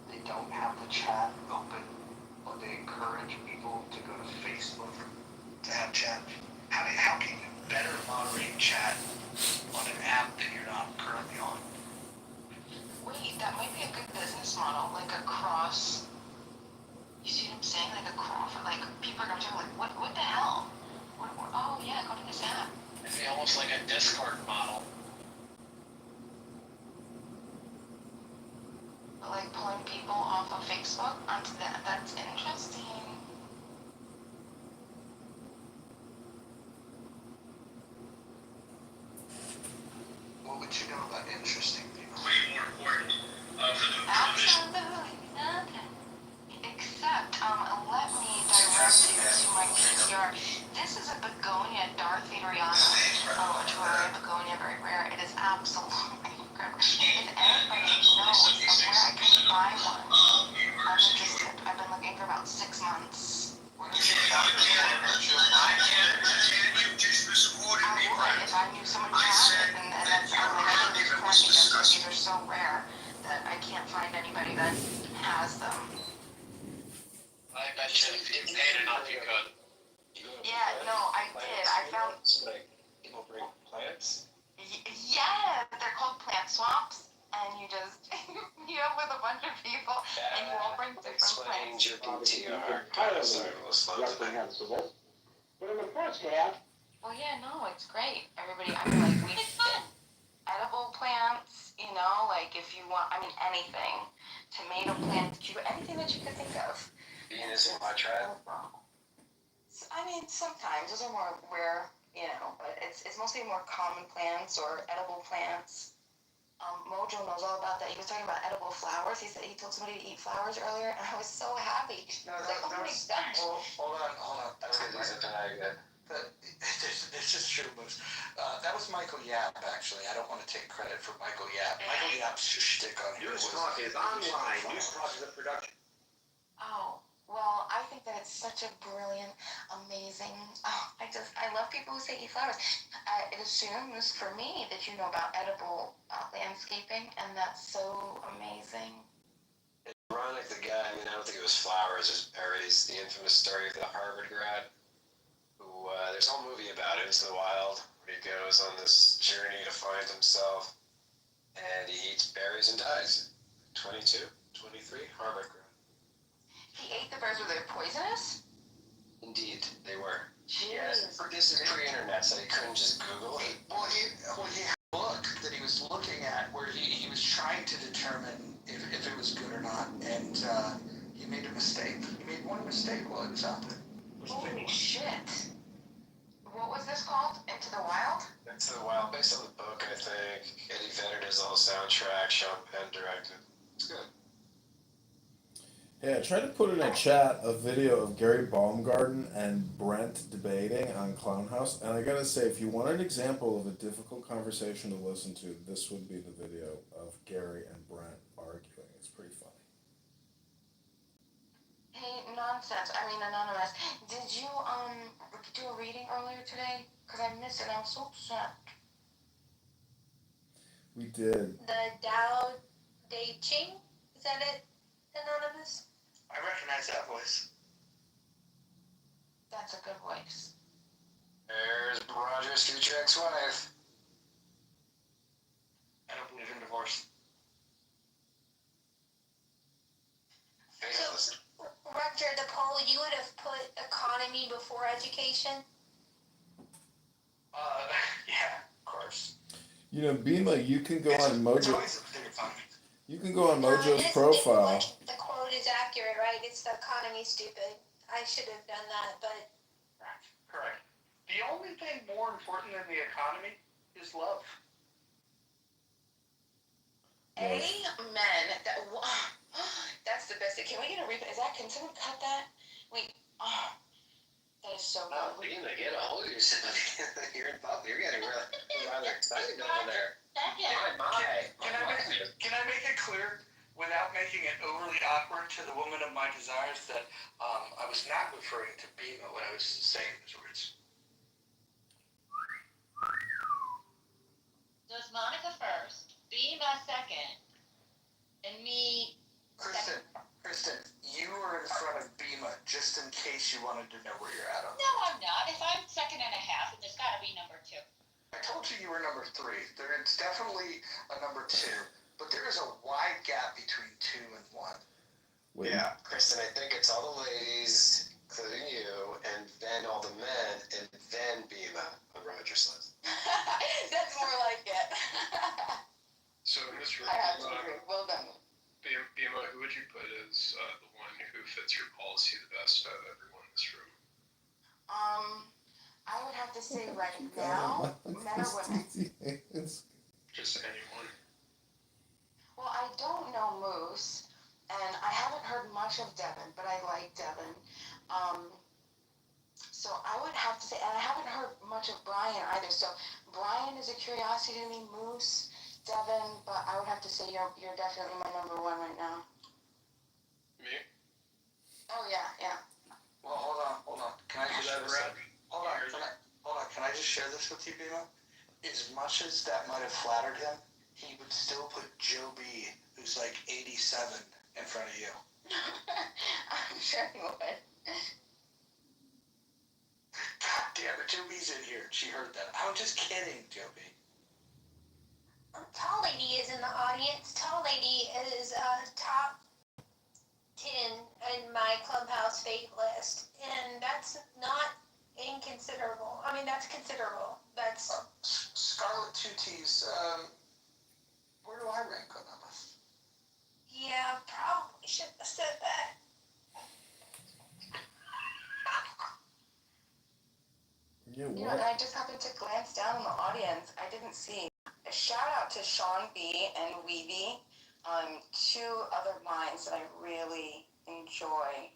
they don't have the chat open, or they encourage people to go to Facebook to have chat? How can you better moderate chat on an app that you're not currently on? Wait, that might be a good business model, like a cross. You see what I'm saying? Like a cross, like people are gonna talk like, what the hell? Oh yeah, go to this app. It'd be almost like a Discord model. Like pulling people off of Facebook onto that. That's interesting. What would you know about interesting people? Way more important for the Absolutely nothing. Except, let me direct you to my PCR. This is a begonia Darth Vaderiana. Oh, a Terraria begonia, very rare. It is absolutely incredible. If anybody knows of where I can buy one, I'm interested. I've been looking for about 6 months. What is it about I would if I knew someone who had it, and that's I think it's crappy because these are so rare that I can't find anybody that has them. I bet you if you paid enough, you could. Yeah, no, I did. I found. Like, people bring plants? Yeah, they're called plant swaps, and you just meet up with a bunch of people, and you all bring different Explains plants. your PTR. Sorry, a little slow tonight. Well, yeah, no, it's great. Everybody, I mean, like, we edible plants, like if you want, I mean, anything. Tomato plants, anything that you could think of. Venus and Flytrap? I mean, sometimes those are more rare, but it's mostly more common plants or edible plants. Mojo knows all about that. He was talking about edible flowers. He said he told somebody to eat flowers earlier, and I was so happy. No, He's like, oh my gosh. Hold on. That's good, he's a bag. This is true moves. That was Michael Yap, actually. I don't want to take credit for Michael Yap. Michael Yap's shtick on here was... News Talk is online. News Talk is a production. Oh, well, I think that it's such a brilliant, amazing. I love people who say eat flowers. It assumes for me that you know about edible landscaping, and that's so amazing. Ironic, the guy, I don't think it was flowers, it was berries, the infamous story of the Harvard grad who there's a whole movie about it, Into the Wild, where he goes on this journey to find himself, and he eats berries and dies. 22, 23, heartbreaker. He ate the birds. Were they poisonous? Indeed, they were. Jeez. This is pre-internet, so he couldn't just Google it. Well, he had a book that he was looking at where he was trying to determine if it was good or not, and he made a mistake. He made one mistake while he was out there. Holy shit. What was this called? Into the Wild? Into the Wild, based on the book, I think. Eddie Vedder does the whole soundtrack, Sean Penn directed. It's good. Yeah, try to put in a chat a video of Gary Baumgarten and Brent debating on Clown House. And I gotta say, if you want an example of a difficult conversation to listen to, this would be the video of Gary and Brent arguing. It's pretty funny. Hey, Anonymous, did you do a reading earlier today? Because I missed it. I was so upset. We did. The Tao Te Ching? Is that it, Anonymous? I recognize that voice. That's a good voice. There's Roger's future ex-wife. I don't believe in divorce. So, Roger, the poll, you would have put economy before education? Yeah, of course. You know, Bima, you can go on Mojo. It's always a big economy. You can go on No, Mojo's profile. The quote is accurate, right? It's the economy, stupid. I should have done that, but Correct. The only thing more important than the economy is love. Amen. That's the best. Can we get a replay? Can someone cut that? Wait. Oh, that is so good. Oh, Bina, get a hold of yourself. You're in public. You're getting rather excited over there. Can I make it clear, without making it overly awkward to the woman of my desires, that I was not referring to Bima when I was saying those words. So it's Monica first, Bima second, and me. Kristen, you were in front of Bima just in case you wanted to know where you're at on No, I'm not. If I'm second and a half, then there's got to be number two. I told you were number 3. It's definitely a number 2, but there is a wide gap between 2 and 1. Wait. Yeah, Kristen, I think it's all the ladies, including you, and then all the men, and then Bima on Roger's list. That's more like it. So in this room, I have to agree. Well done. Bima, who would you put as the one who fits your policy the best out of everyone in this room? I would have to say right now, men or women. Just anyone. Well, I don't know Moose, and I haven't heard much of Devin, but I like Devin. So I would have to say, and I haven't heard much of Brian either. So Brian is a curiosity to me. Moose, Devin, but I would have to say you're definitely my number 1 right now. Me? Oh yeah. Well, hold on. Can I just share this? Hold on. Can I just share this with you, Bima? As much as that might have flattered him, he would still put Joe B, who's like 87, in front of you. I'm sure he would. God damn it, Joe B's in here. She heard that. I'm just kidding, Joe B. Tall Lady is in the audience. Tall Lady is top 10 in my Clubhouse fave list, and that's not inconsiderable. I mean, that's considerable. That's Scarlet Tutis, where do I rank on that list? yeah, probably shouldn't have said that. Yeah, You know, and I just happened to glance down in the audience. I didn't see. A shout out to Sean B and Weeby, 2 other minds that I really enjoy.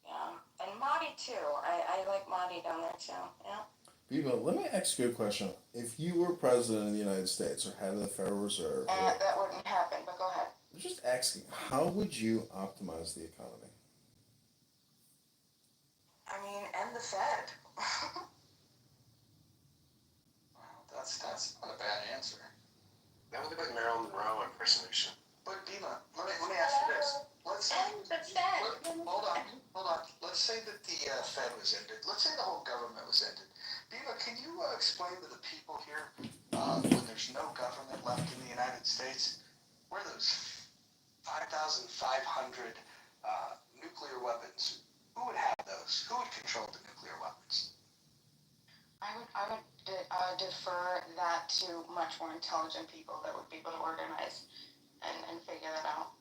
Yeah, and Marty too. I like Marty down there too. Yeah. Bima, let me ask you a question. If you were president of the United States or head of the Federal Reserve, That wouldn't happen. But go ahead. I'm just asking, how would you optimize the economy? I mean, and the Fed. That's not a bad answer. That would be like Marilyn Monroe impersonation. But Bima, let me ask you this. Let's say, hold on. Let's say that the Fed was ended. Let's say the whole government was ended. Diva, can you explain to the people here, when there's no government left in the United States, where those 5,500 nuclear weapons, who would have those? Who would control the nuclear weapons? I would defer that to much more intelligent people that would be able to organize and figure that out.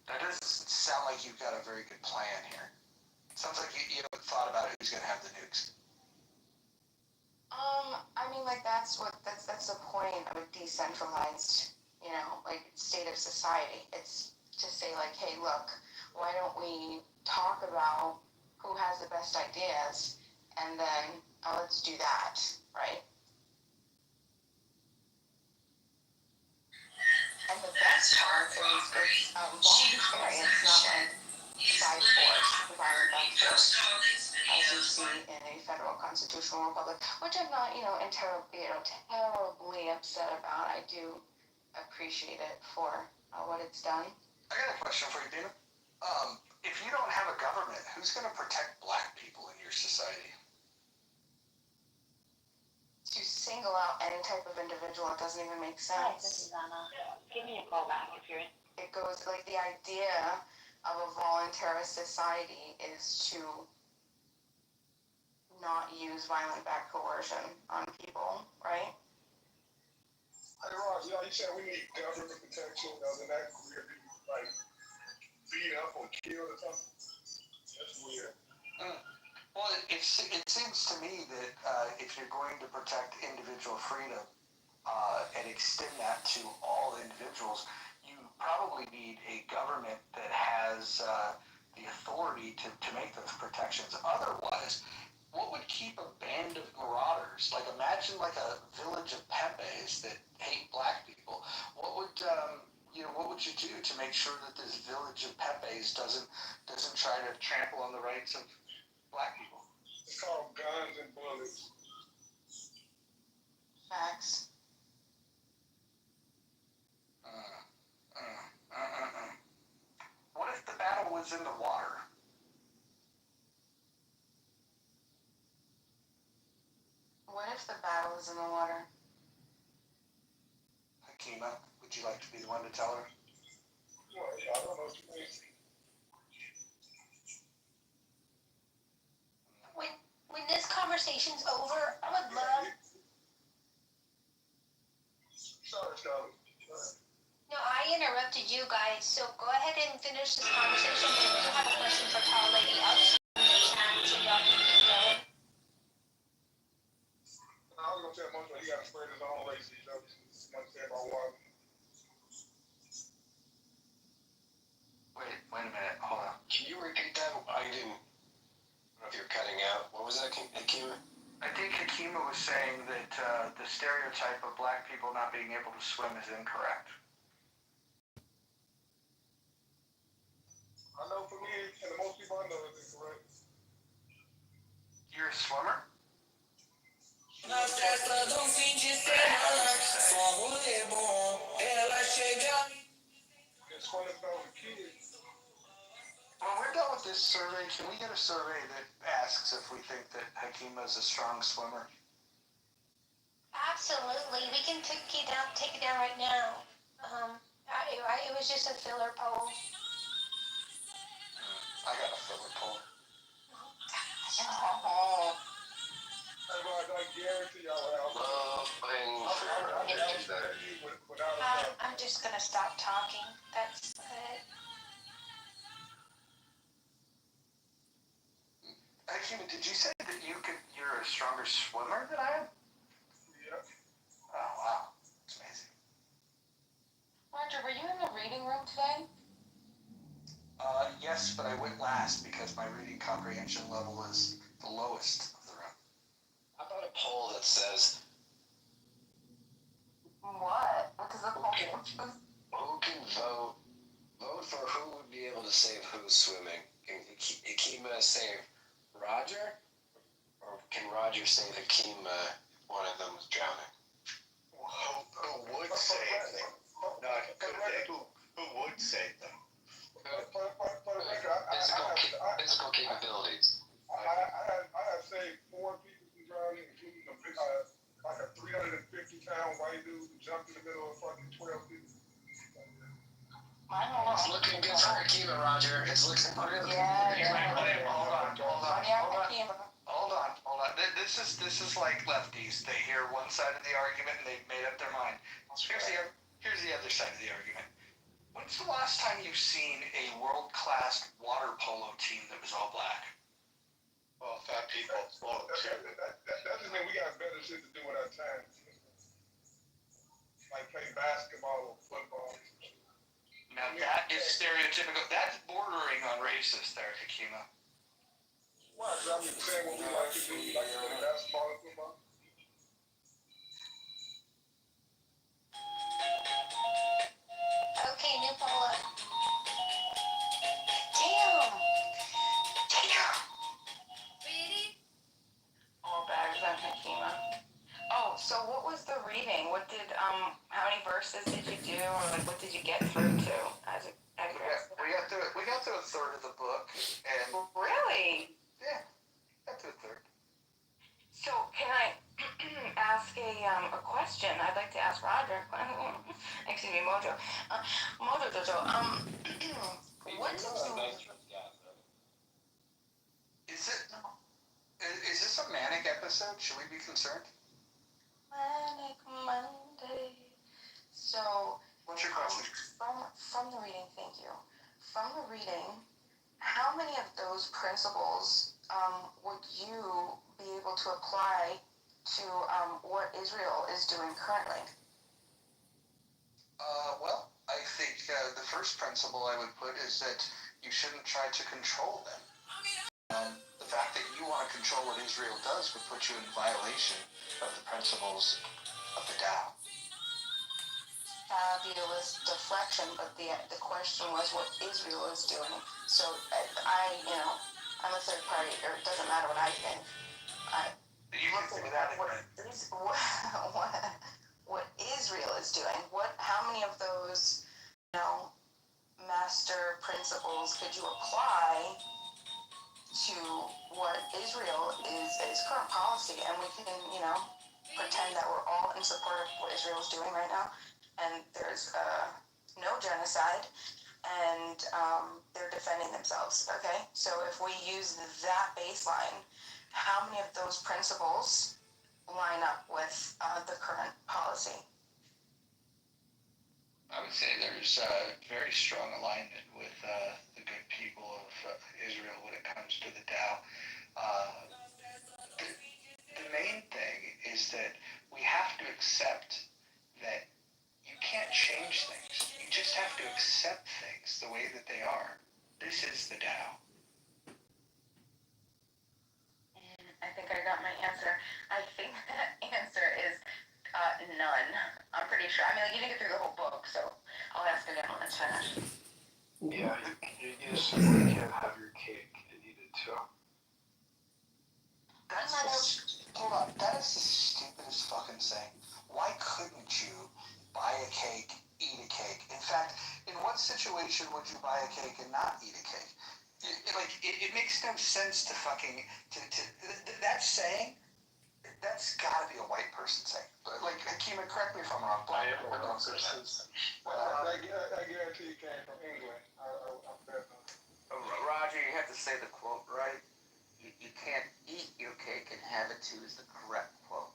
That doesn't sound like you've got a very good plan here. It sounds like you haven't thought about who's going to have the nukes. I mean, like that's the point of a decentralized, like state of society. It's to say like, hey, look, why don't we talk about who has the best ideas, and then let's do that, right? And the best part is it's voluntary. It's not like by force, violent by force, as you see in a federal constitutional republic, which I'm not, terribly upset about. I do appreciate it for what it's done. I got a question for you, Dina. If you don't have a government, who's going to protect black people in your society? To single out any type of individual, it doesn't even make sense. Hi, this is Anna. Give me a call back if you're in. It goes like the idea of a voluntarist society is to not use violent back coercion on people, right? Hey, Ross, you said we need government protection. Doesn't that weird people like beat up or killed or something? That's weird. Well, it seems to me that if you're going to protect individual freedom and extend that to all individuals, you probably need a government that has the authority to make those protections. Otherwise, what would keep a band of marauders? Like imagine like a village of Pepes that hate black people. What would you do to make sure that this village of Pepes doesn't try to trample on the rights of black people? It's called guns and bullets. Facts. What if the battle was in the water? What if the battle is in the water? Hakima, would you like to be the one to tell her? Well, yeah, I don't know what you mean. When this conversation's over, I would love. Sorry, Charlie. No, I interrupted you guys, so go ahead and finish this conversation. If you have a question for Tall Lady, I'll just put it in the chat so y'all can keep going. I was gonna tell Mojo he gotta spread his own lazy jokes. Much say about water. Wait a minute, hold on. Can you repeat that? I didn't know if you're cutting out. What was that, Hakima? I think Hakima was saying that the stereotype of black people not being able to swim is incorrect. I know for me, and most people I know is incorrect. You're a swimmer? When we're done with this survey, can we get a survey that asks if we think that Hakima is a strong swimmer? Absolutely, we can take it down right now. It was just a filler poll. I got a filler poll. I guarantee y'all have. I'm just gonna stop talking. That's it. Hakima, did you say that you're a stronger swimmer than I am? Yeah. Oh, wow. It's amazing. Roger, were you in the reading room today? Yes, but I went last because my reading comprehension level is the lowest of the room. How about a poll that says, What? What does the poll do? who can vote for who would be able to save who's swimming? Can Hakima save Roger? Or can Roger save Hakima if one of them was drowning? Who would save them? Not could they. Who would save them? For the record, I Roger. It's looking really Hold on. This is like lefties. They hear one side of the argument and they've made up their mind. Here's the other side of the argument. When's the last time you've seen a world-class water polo team that was all black? Well, fat people float too. That just means we got better shit to do with our time. Like play basketball or football. Now that is stereotypical. That's bordering on racist there, Hakima. What? I'm just saying what we like to do. We like to play basketball and football. Okay, new polo. Damn. All bags on Hakima. Oh, so what was the reading? What did how many verses did you do, or like what did you get through to as a We got through a third of the book, and really? yeah, got through a third. So can I ask a question? I'd like to ask Roger. Excuse me, Mojo. Mojo Jojo. What did you? Is this a manic episode? Should we be concerned? Manic Monday. So. What's your question? From the reading, thank you. From the reading, how many of those principles would you be able to apply to what Israel is doing currently? Well, I think the first principle I would put is that you shouldn't try to control them. The fact that you want to control what Israel does would put you in violation of the principles of the Tao. Fabulous deflection, but the question was what Israel is doing. So I'm a third party, or it doesn't matter what I think. You can say that what Israel is doing. How many of those, master principles could you apply to what Israel is current policy? And we can, pretend that we're all in support of what Israel is doing right now. And there's no genocide, and they're defending themselves, okay? So if we use that baseline, how many of those principles line up with the current policy? I would say there's very strong alignment with the good people of Israel when it comes to the Tao. The main thing is that we have to accept that you can't change things. You just have to accept things the way that they are. This is the Tao. I think I got my answer. I think that answer is none. I'm pretty sure. I mean, you didn't get through the whole book, so I'll ask again when it's finished. Yeah, you simply can't have your cake and eat it too. Hold on. That is the stupidest fucking thing. Why couldn't you buy a cake, eat a cake? In fact, in what situation would you buy a cake and not eat a cake? It makes no sense to fucking that saying. That's gotta be a white person saying. Like, Hakima, correct me if I'm wrong. I am a white person. I guarantee you came from England. Roger, you have to say the quote right. You can't eat your cake and have it too is the correct quote.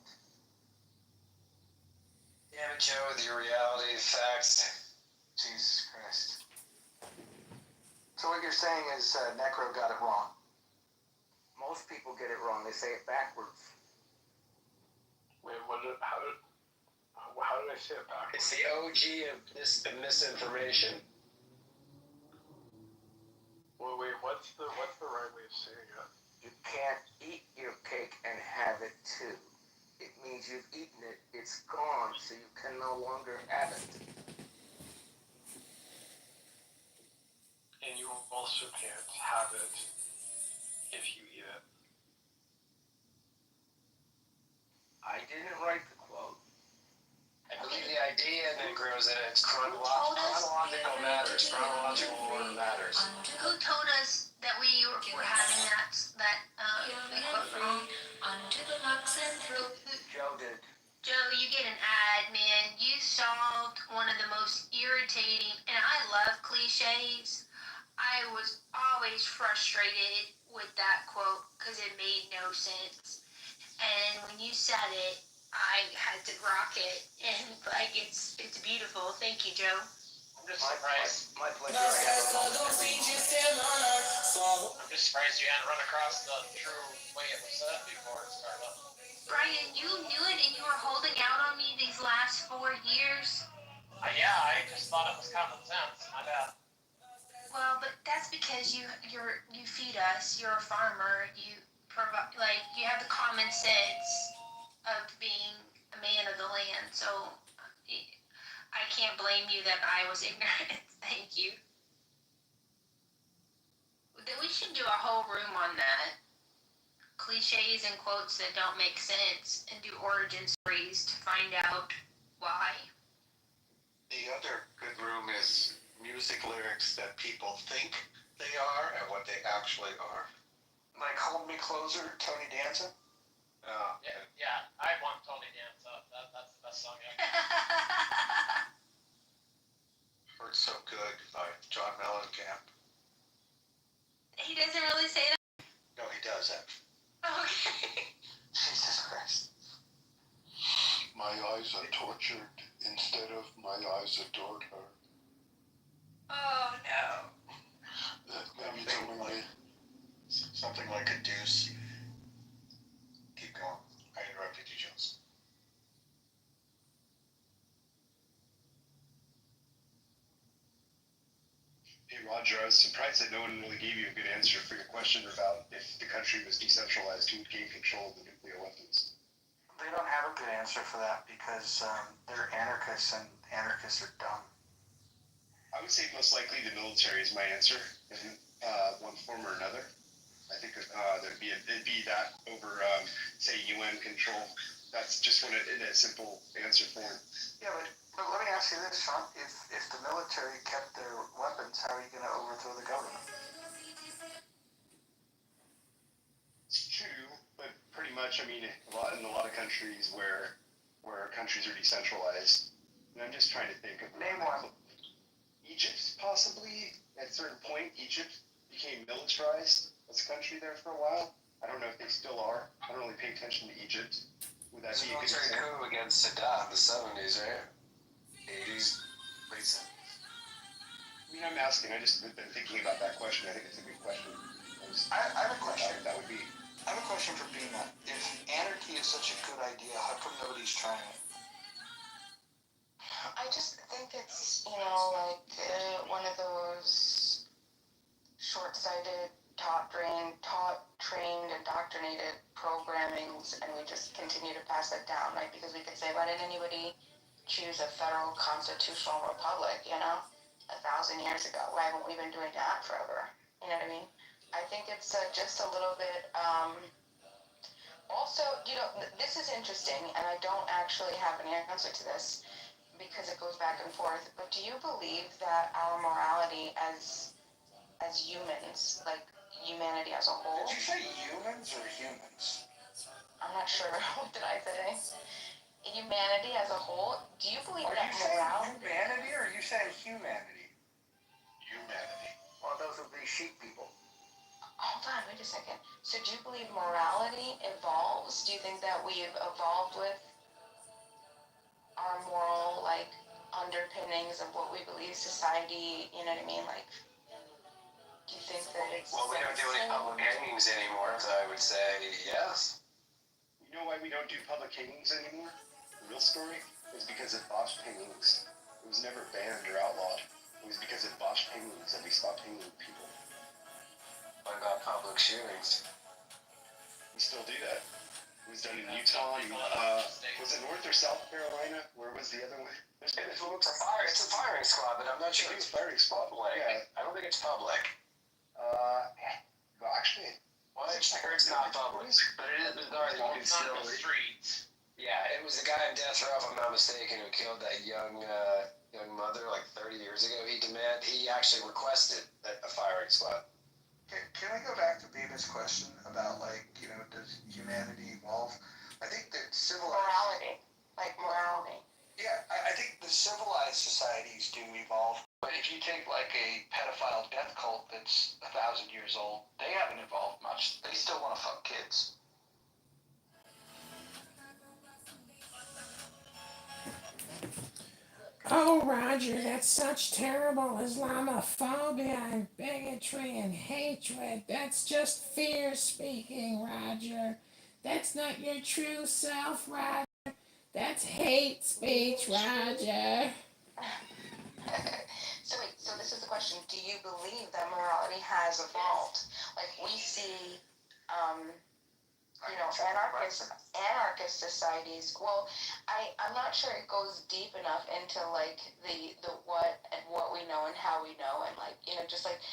Damn it, Joe, with your reality facts. Jesus Christ. So what you're saying is Necro got it wrong. Most people get it wrong. They say it backwards. Wait, how did I say it backwards? It's the OG of this misinformation. Well, wait, what's the right way of saying it? You can't eat your cake and have it too. It means you've eaten it, it's gone, so you can no longer have it. And you also can't have it if you eat it. I didn't write the quote. I believe the idea that grows in it's chronological matters. Chronological order matters. Who told us that we were having that quote wrong? Joe did. Joe, you get an ad, man. You solved one of the most irritating, and I love cliches. I frustrated with that quote because it made no sense. And when you said it, I had to rock it, and like it's beautiful. Thank you, Joe. I'm just surprised. My pleasure. I have a moment. I'm just surprised you hadn't run across the true way it was said before it started. Brian, you knew it, and you were holding out on me these last 4 years. Yeah, I just thought it was common sense. My bad. Well, but that's because you feed us. You're a farmer. You provide, like, you have the common sense of being a man of the land. So I can't blame you that I was ignorant. Thank you. We should do a whole room on that. Cliches and quotes that don't make sense, and do origin stories to find out why. The other good room is music lyrics that people think they are and what they actually are. Like Hold Me Closer, Tony Danza. Yeah, I want Tony Danza. That's the best song ever. Hurts So Good by John Mellencamp. He doesn't really say that. No, he does actually. Okay. Jesus Christ. My eyes are tortured instead of my eyes adored her. Oh no. Maybe it's only Something like a deuce. Keep going. I interrupted you, Jones. Hey Roger, I was surprised that no one really gave you a good answer for your question about if the country was decentralized, who would gain control of the nuclear weapons. They don't have a good answer for that because they're anarchists and anarchists are dumb. I would say most likely the military is my answer in one form or another. I think it'd be that over, say, UN control. That's just in a simple answer form. Yeah, but let me ask you this, Sean. If the military kept their weapons, how are you going to overthrow the government? It's true, but pretty much, I mean, in a lot of countries where countries are decentralized, and I'm just trying to think of Name one. Egypt, possibly. At a certain point, Egypt became militarized as a country there for a while. I don't know if they still are. I don't really pay attention to Egypt. Would that There's be a a good military example? coup against Saddam in the 70s, right? 80s, late 70s. I mean, I'm asking. I just been thinking about that question. I think it's a good question. I have a question. That would be. I have a question for Bina. If anarchy is such a good idea, how come nobody's trying it? I just think it's, like one of those short-sighted, trained, indoctrinated programmings, and we just continue to pass it down, right? Because we could say, why didn't anybody choose a federal constitutional republic, 1,000 years ago? Why haven't we been doing that forever? You know what I mean? I think it's just a little bit, also, this is interesting, and I don't actually have an answer to this because it goes back and forth, but do you believe that our morality as humans, like humanity as a whole? Did you say humans or humans? I'm not sure. What did I say? Humanity as a whole? Do you believe that morality? Humanity or are you saying humanity? Humanity. Well, those would be sheep people. Hold on, wait a second. So do you believe morality evolves? Do you think that we've evolved with our moral, underpinnings of what we believe society, you know what I mean? Do you think that it's... Well, we don't do any public hangings anymore, so I would say yes. You know why we don't do public hangings anymore? The real story is because of botched hangings. It was never banned or outlawed. It was because of botched hangings that we stopped hanging people. What about public shootings? We still do that. It was done in Utah. Was it North or South Carolina? Where was the other one? It's a firing squad, but I'm not sure it's firing squad. public. Yeah. I don't think it's public. Well, actually, I heard it's not public, but it is bizarre that you can still. On the streets. Yeah, it was the guy in death row, if I'm not mistaken, who killed that young mother like 30 years ago. He actually requested a firing squad. Can we go back to Beavis' question about, does humanity evolve? I think that Morality. Morality. Yeah, I think the civilized societies do evolve. But if you take like a pedophile death cult that's 1,000 years old, they haven't evolved much. They still want to fuck kids. Oh, Roger, that's such terrible Islamophobia and bigotry and hatred. That's just fear speaking, Roger. That's not your true self, Roger. That's hate speech, Roger. So wait, so this is the question. Do you believe that morality has evolved? Like we see, anarchist societies. Well, I'm not sure it goes deep enough into like the what and what we know and how we know and like just like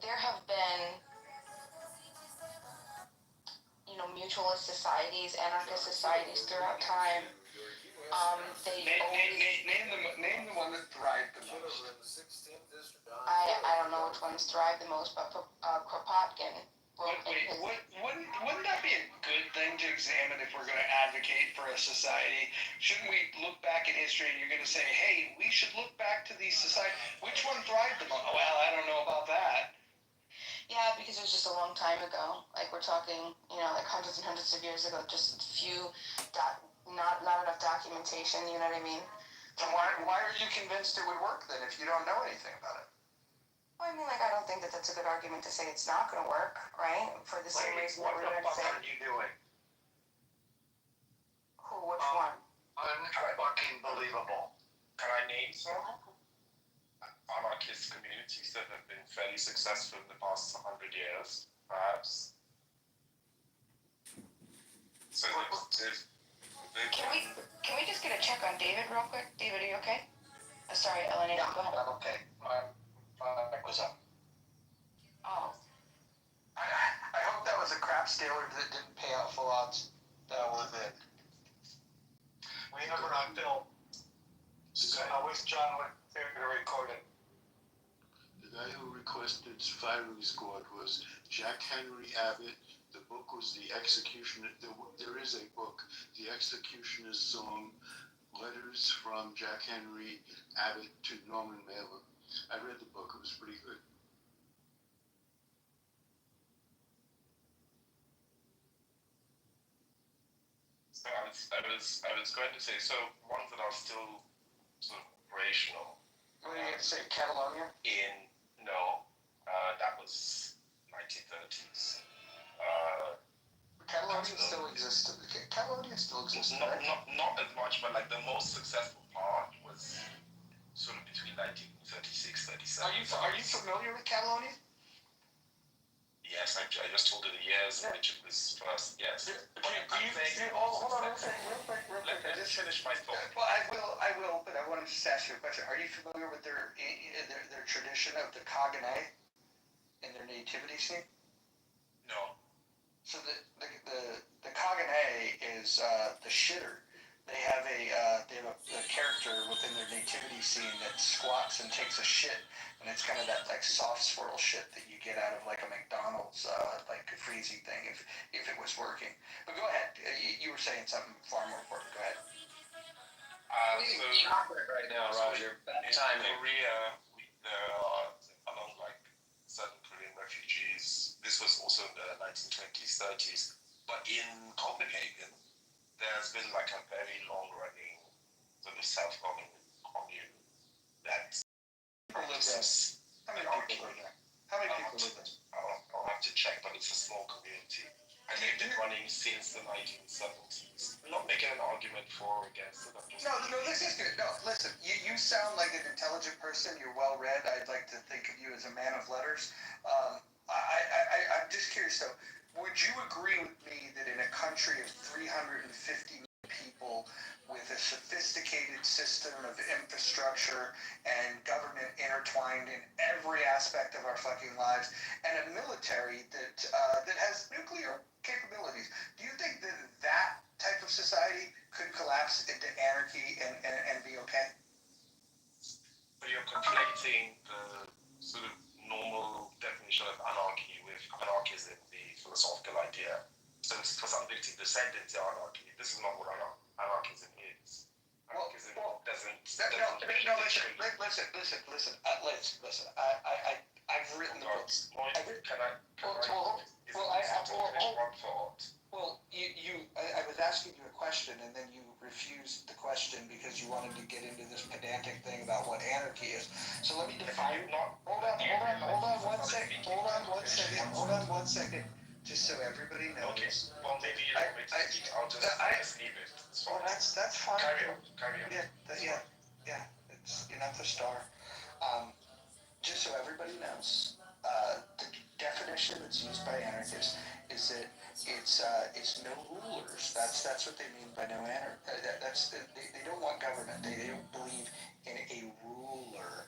there have been mutualist societies, anarchist societies throughout time. Name the one that thrived the most. I don't know which ones thrive the most, but Kropotkin. Wouldn't that be a good thing to examine if we're going to advocate for a society? Shouldn't we look back in history and you're going to say, hey, we should look back to these societies. Which one thrived the most? Well, I don't know about that. Yeah, because it was just a long time ago. Like we're talking, like hundreds and hundreds of years ago. Just few, not enough documentation. You know what I mean? So why are you convinced it would work then if you don't know anything about it? Well, I mean, like I don't think that that's a good argument to say it's not going to work, right? For the same reason that we're going to say. What the fuck are you doing? Who? Which one? Unfucking believable. Can I name some anarchist communities that have been fairly successful in the past 100 years, perhaps? So Can we just get a check on David real quick? David, are you okay? Sorry, Eleni, go ahead. I'm okay. My mic was up. Oh. I hope that was a crap scaler that didn't pay out full odds. That was it. We never on film. So I wish John would there to record it. The guy who requested firing squad was Jack Henry Abbott. The book was The Executioner. There is a book, The Executioner's Song, Letters from Jack Henry Abbott to Norman Mailer. I read the book. It was pretty good. So I was going to say, so ones that are still sort of operational. What are you going to say, Catalonia? That was 1930s. Catalonia still existed. Catalonia still existed. Not as much, but like the most successful part was sort of between 1936, 37. Are you familiar with Catalonia? Yes, I just told you the years in which it was first. Yes. Hold on a second, real quick. Let me just finish my thought. Well, I will, but I want to just ask you a question. Are you familiar with their tradition of the Kagane in their nativity scene? No. So the Kagane is the shitter. They have a character within their nativity scene that squats and takes a shit, and it's kind of that like soft swirl shit that you get out of like a McDonald's like freezy thing if it was working. But go ahead. You were saying something far more important. Go ahead. Chocolate right now, Roger. Bad timing. In Korea, there are among like certain Korean refugees. This was also in the 1920s, 30s. But in Copenhagen, there's been like a very long-running sort of self-governing commune that lives in. How many people live there? How many people live there? I'll have to check, but it's a small community. And they've been running since the 1970s. I'm not making an argument for or against it. No, this is good. No, listen, you sound like an intelligent person. You're well-read. I'd like to think of you as a man of letters. I'm just curious, though. Would you agree with me that in a country of 350 million people with a sophisticated system of infrastructure and government intertwined in every aspect of our fucking lives, and a military that has nuclear capabilities, do you think that type of society could collapse into anarchy and be okay? But you're conflating the sort of normal definition of anarchy with anarchism, the philosophical idea. So for some people, descend into anarchy. This is not what anarchism is. Anarchism doesn't. Listen. I've written the books. I was asking you a question, and then you refused the question because you wanted to get into this pedantic thing about what anarchy is. So let me define. Hold on one second. Just so everybody knows. Okay. Well, maybe you don't make it. I'll just leave it. It's fine. Well, that's fine. Carry on. Yeah. You're not the star. Just so everybody knows, the definition that's used by anarchists is that it's no rulers. That's what they mean by no anarchy. They don't want government. They don't believe in a ruler.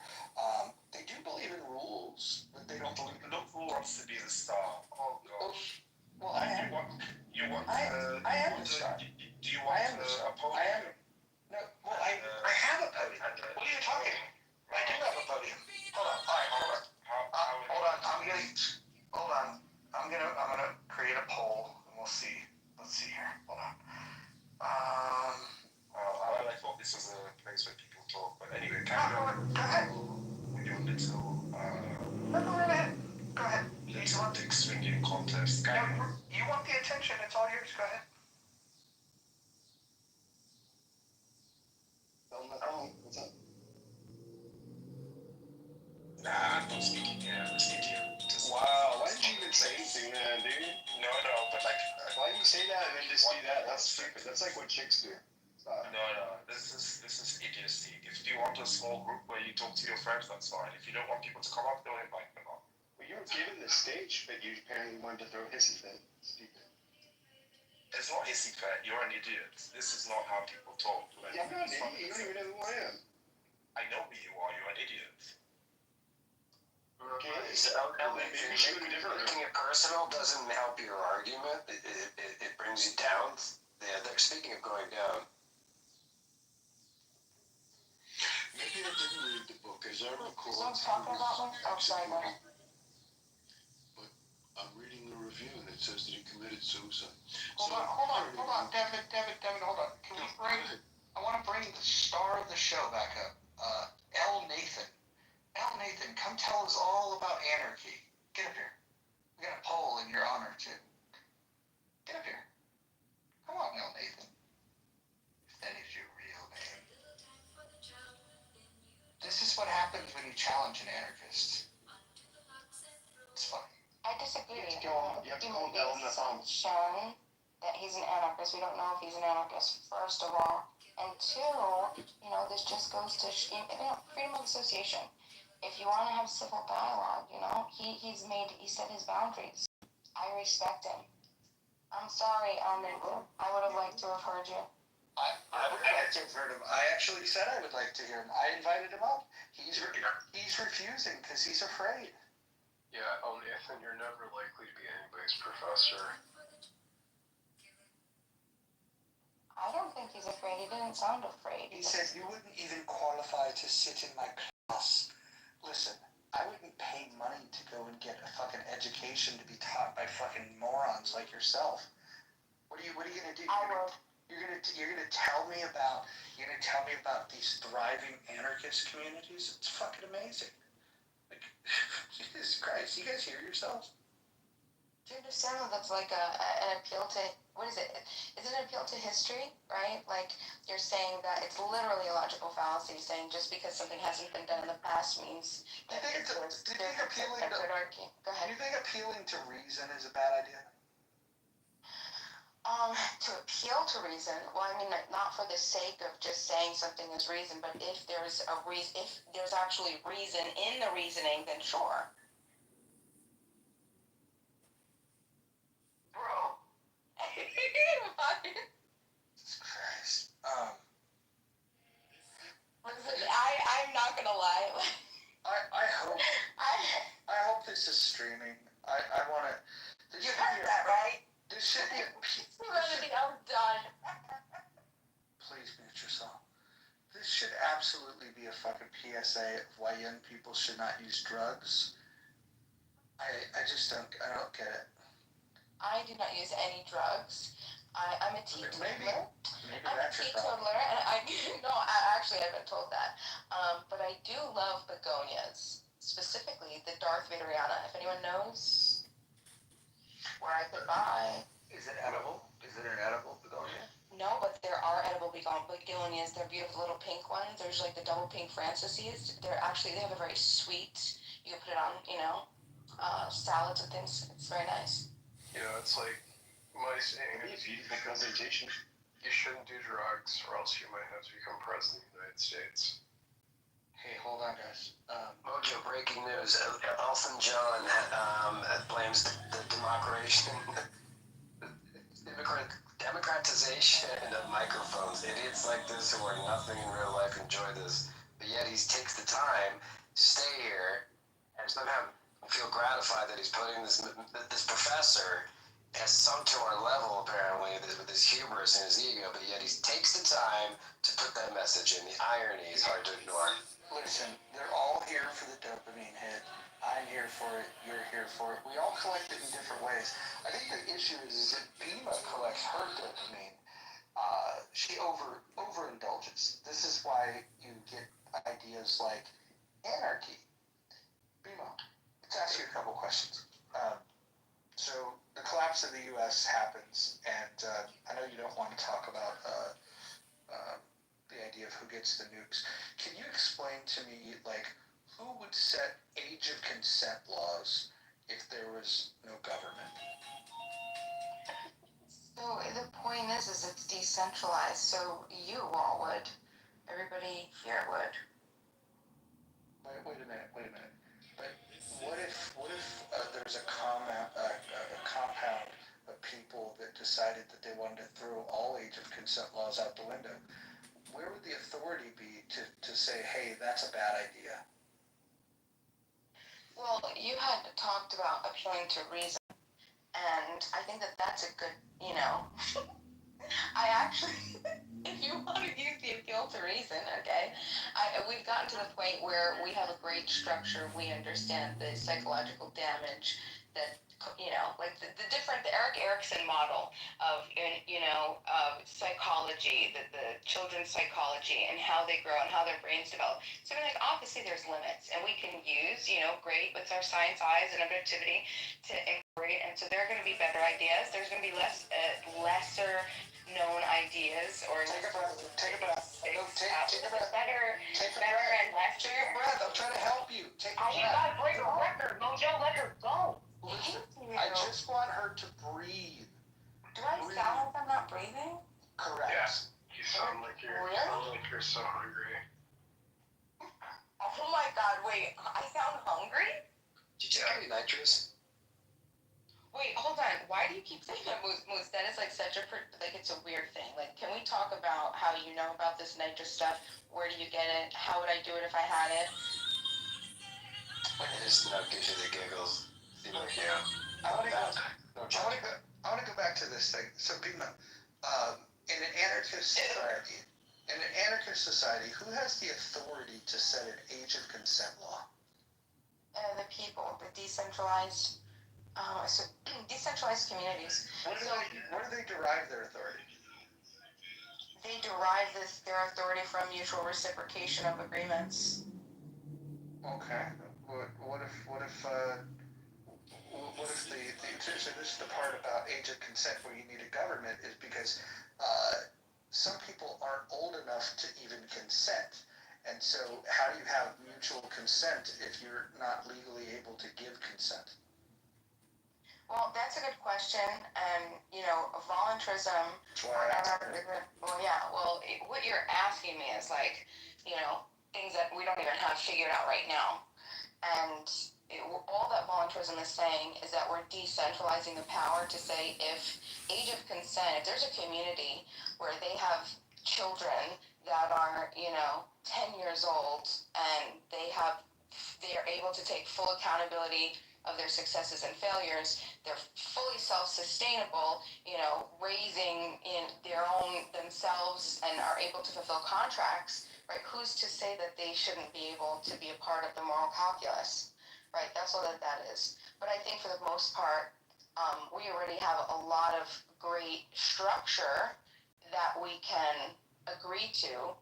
They do believe in rules, but they don't believe. Look who wants to be the star. Oh gosh. Well, I am. You want. I am the star. Do you want a podium? I am. No. Well, I have a podium. What are you talking about? I do have a podium. Hold on. All right, hold on. Hold on. I'm gonna create a poll, and we'll see. Let's see here. Hold on. I thought this was a place where people talk, but anyway, carry on. Go ahead. With your little. No, go ahead. Go ahead. Little dick swinging contest. No, you want the attention? It's all yours. Go ahead. What's up? Nah, I'm not speaking. Yeah, I'm just idiot. Wow, why did you even say anything, man, dude? No, but like. Why do you say that and then just do that? That's stupid. That's like what chicks do. No. This is idiocy. If you want a small group where you talk to your friends, that's fine. If you don't want people to come up, don't invite them up. Well, you were given the stage, but you apparently wanted to throw a hissy fit. Stupid. It's not hissy fit. You're an idiot. This is not how people talk. Yeah, I'm not an idiot. You don't even know who I am. I know who you are. You're an idiot. Okay. Making it personal doesn't help your argument. It brings you down. Yeah, they're speaking of going down. Maybe I didn't read the book. As I recall, Someone's talking about me? Oh, sorry, go ahead. But I'm reading the review, and it says that he committed suicide. Hold on, David, hold on. Can we bring? I want to bring the star of the show back up. L. Nathan. L. Nathan, come tell us all about anarchy. Get up here. We got a poll in your honor too. Get up here. Come on, L. Nathan. If that is your real name. This is what happens when you challenge an anarchist. It's funny. I disagree. You have to call Dylan the thumb. Shown that he's an anarchist. We don't know if he's an anarchist, first of all. And two, this just goes to freedom of association. If you want to have civil dialogue, he set his boundaries. I respect him. I'm sorry, Nathan. I would have liked to have heard you. I would like to have heard him. I actually said I would like to hear him. I invited him up. He's refusing because he's afraid. Yeah, Nathan, you're never likely to be anybody's professor. I don't think he's afraid. He didn't sound afraid. He said you wouldn't even qualify to sit in my class. Listen, I wouldn't pay money to go and get a fucking education to be taught by fucking morons like yourself. What are you gonna do? You're gonna tell me about these thriving anarchist communities? It's fucking amazing. Like, Jesus Christ, you guys hear yourselves? Do you understand that that's like an appeal to, what is it? Is it an appeal to history, right? Like, you're saying that it's literally a logical fallacy, saying just because something hasn't been done in the past means that Do you think appealing to reason is a bad idea? To appeal to reason, well, I mean, not for the sake of just saying something is reason, but if there's if there's actually reason in the reasoning, then sure. Bro. Jesus Christ. Listen, I'm not gonna lie. I hope this is streaming. I want to. You heard that, right? This should be. I'm done. Please mute yourself. This should absolutely be a fucking PSA of why young people should not use drugs. I just don't. I don't get it. I do not use any drugs. I'm a Maybe, teetotaler. maybe I'm a that's your problem. teetotaler, and I no, actually I've been told that. But I do love begonias, specifically the Darth Vaderiana. If anyone knows where I could buy. Is it edible? Is it an edible begonia? No, but there are edible begonias. They're beautiful little pink ones. There's like the double pink Francises. They have a very sweet. You can put it on, salads and things. It's very nice. You know, it's like my saying is Beautiful presentation. you shouldn't do drugs or else you might have to become president of the United States. Hey, hold on, guys. Mojo, breaking news. Elton John blames the democration, democratization of microphones. Idiots like this who are nothing in real life enjoy this, but yet he takes the time to stay here and somehow feel gratified that he's putting this professor has sunk to our level apparently with his hubris and his ego, but yet he takes the time to put that message in. The irony is hard to ignore. Listen, they're all here for the dopamine hit. I'm here for it. You're here for it. We all collect it in different ways. I think the issue is that Bima collects her dopamine. She overindulges. This is why you get ideas like anarchy. Bima, let's ask you a couple questions. So the collapse of the U.S. happens, and I know you don't want to talk about the idea of who gets the nukes. Can you explain to me, like, who would set age of consent laws if there was no government? So the point is it's decentralized. So you all would. Everybody here would. Wait a minute. But what if there's a compound of people that decided that they wanted to throw all age of consent laws out the window? Where would the authority be to say, hey, that's a bad idea? Well, you had talked about appealing to reason, and I think that's a good, I actually, if you want to use the appeal to reason, okay, we've gotten to the point where we have a great structure. We understand the psychological damage that, like the Eric Erickson model of, psychology, the children's psychology and how they grow and how their brains develop. So like, obviously there's limits, and we can use, great with our science eyes and objectivity to incorporate. And so there are going to be better ideas. There's going to be lesser known ideas, or take a breath. Take a breath. Take a breath. Better and lesser. Take a breath. I'm trying to help you. Take a breath. You gotta break a record, Mojo. Let her go. Listen, I just want her to breathe. Do I sound like I'm not breathing? Correct. Yeah. You sound like you're so hungry. Oh my God! Wait, I sound hungry? Did you take any nitrous? Wait, hold on. Why do you keep saying that, Moose? That is like such a it's a weird thing. Like, can we talk about how you know about this nitrous stuff? Where do you get it? How would I do it if I had it? It just gives you the giggles. Yeah. I want to go back to this thing. So, Bima, in an anarchist society, who has the authority to set an age of consent law? The people, the decentralized. Decentralized communities. Where do they derive their authority? They derive their authority from mutual reciprocation of agreements. Okay. What if so this is the part about age of consent where you need a government is because some people aren't old enough to even consent. And so how do you have mutual consent if you're not legally able to give consent? Well, that's a good question, and voluntarism. Well, yeah. Well, what you're asking me is like, things that we don't even have figured out right now, and all that voluntarism is saying is that we're decentralizing the power to say if age of consent, if there's a community where they have children that are 10 years old and they are able to take full accountability of their successes and failures, they're fully self-sustainable, raising in their own themselves and are able to fulfill contracts, right? Who's to say that they shouldn't be able to be a part of the moral calculus, right? That's all that is. But I think for the most part, We already have a lot of great structure that we can agree to,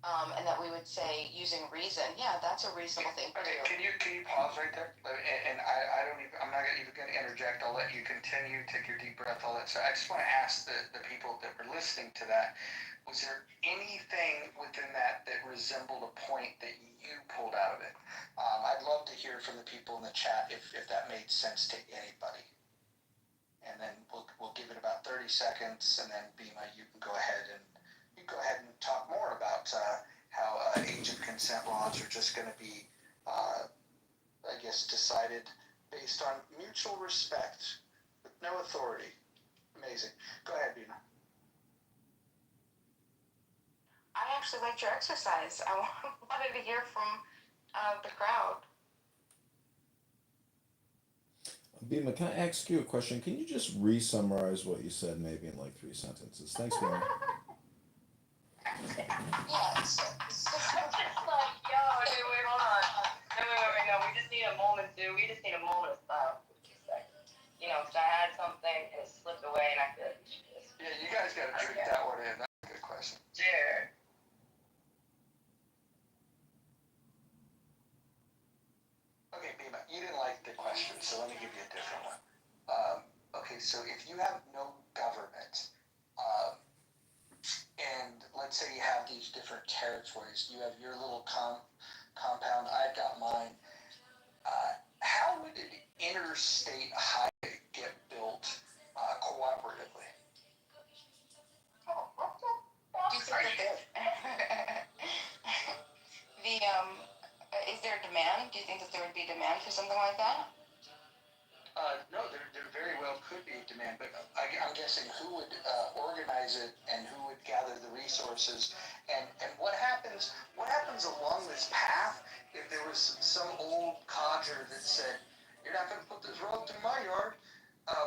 and that we would say using reason. Yeah, that's a reasonable thing to Okay, do. can you pause right there? And I don't even, I'm not even gonna interject. I'll let you continue, take your deep breath, all that. So I just want to ask the people that were listening to that, was there anything within that that resembled a point that you pulled out of it? I'd love to hear from the people in the chat if that made sense to anybody. And then we'll give it about 30 seconds, and then Bima, you can go ahead and talk more about how age of consent laws are just going to be, I guess, decided based on mutual respect with no authority. Amazing. Go ahead, Bima. I actually liked your exercise. I wanted to hear from the crowd. Bima, can I ask you a question? Can you just re-summarize what you said maybe in like 3 sentences? Thanks, Bima. Yeah, Just like, yo, dude, wait, hold on. No, we just need a moment, dude. We just need a moment of stop. You know, 'cause I had something and it slipped away and I feel like we should just. Yeah, you guys got to drink that one in. That's a good question. Sure. Okay, Bima, you didn't like the question, so let me give you a different one. Okay, so if you have no government, and let's say you have these different territories, you have your little compound, I've got mine. How would an interstate highway get built cooperatively? Do you think that is there demand? Do you think that there would be demand for something like that? No, there very well could be demand, but I'm guessing who would organize it and who would gather the resources, and what happens along this path if there was some old codger that said, "You're not going to put this road through my yard,"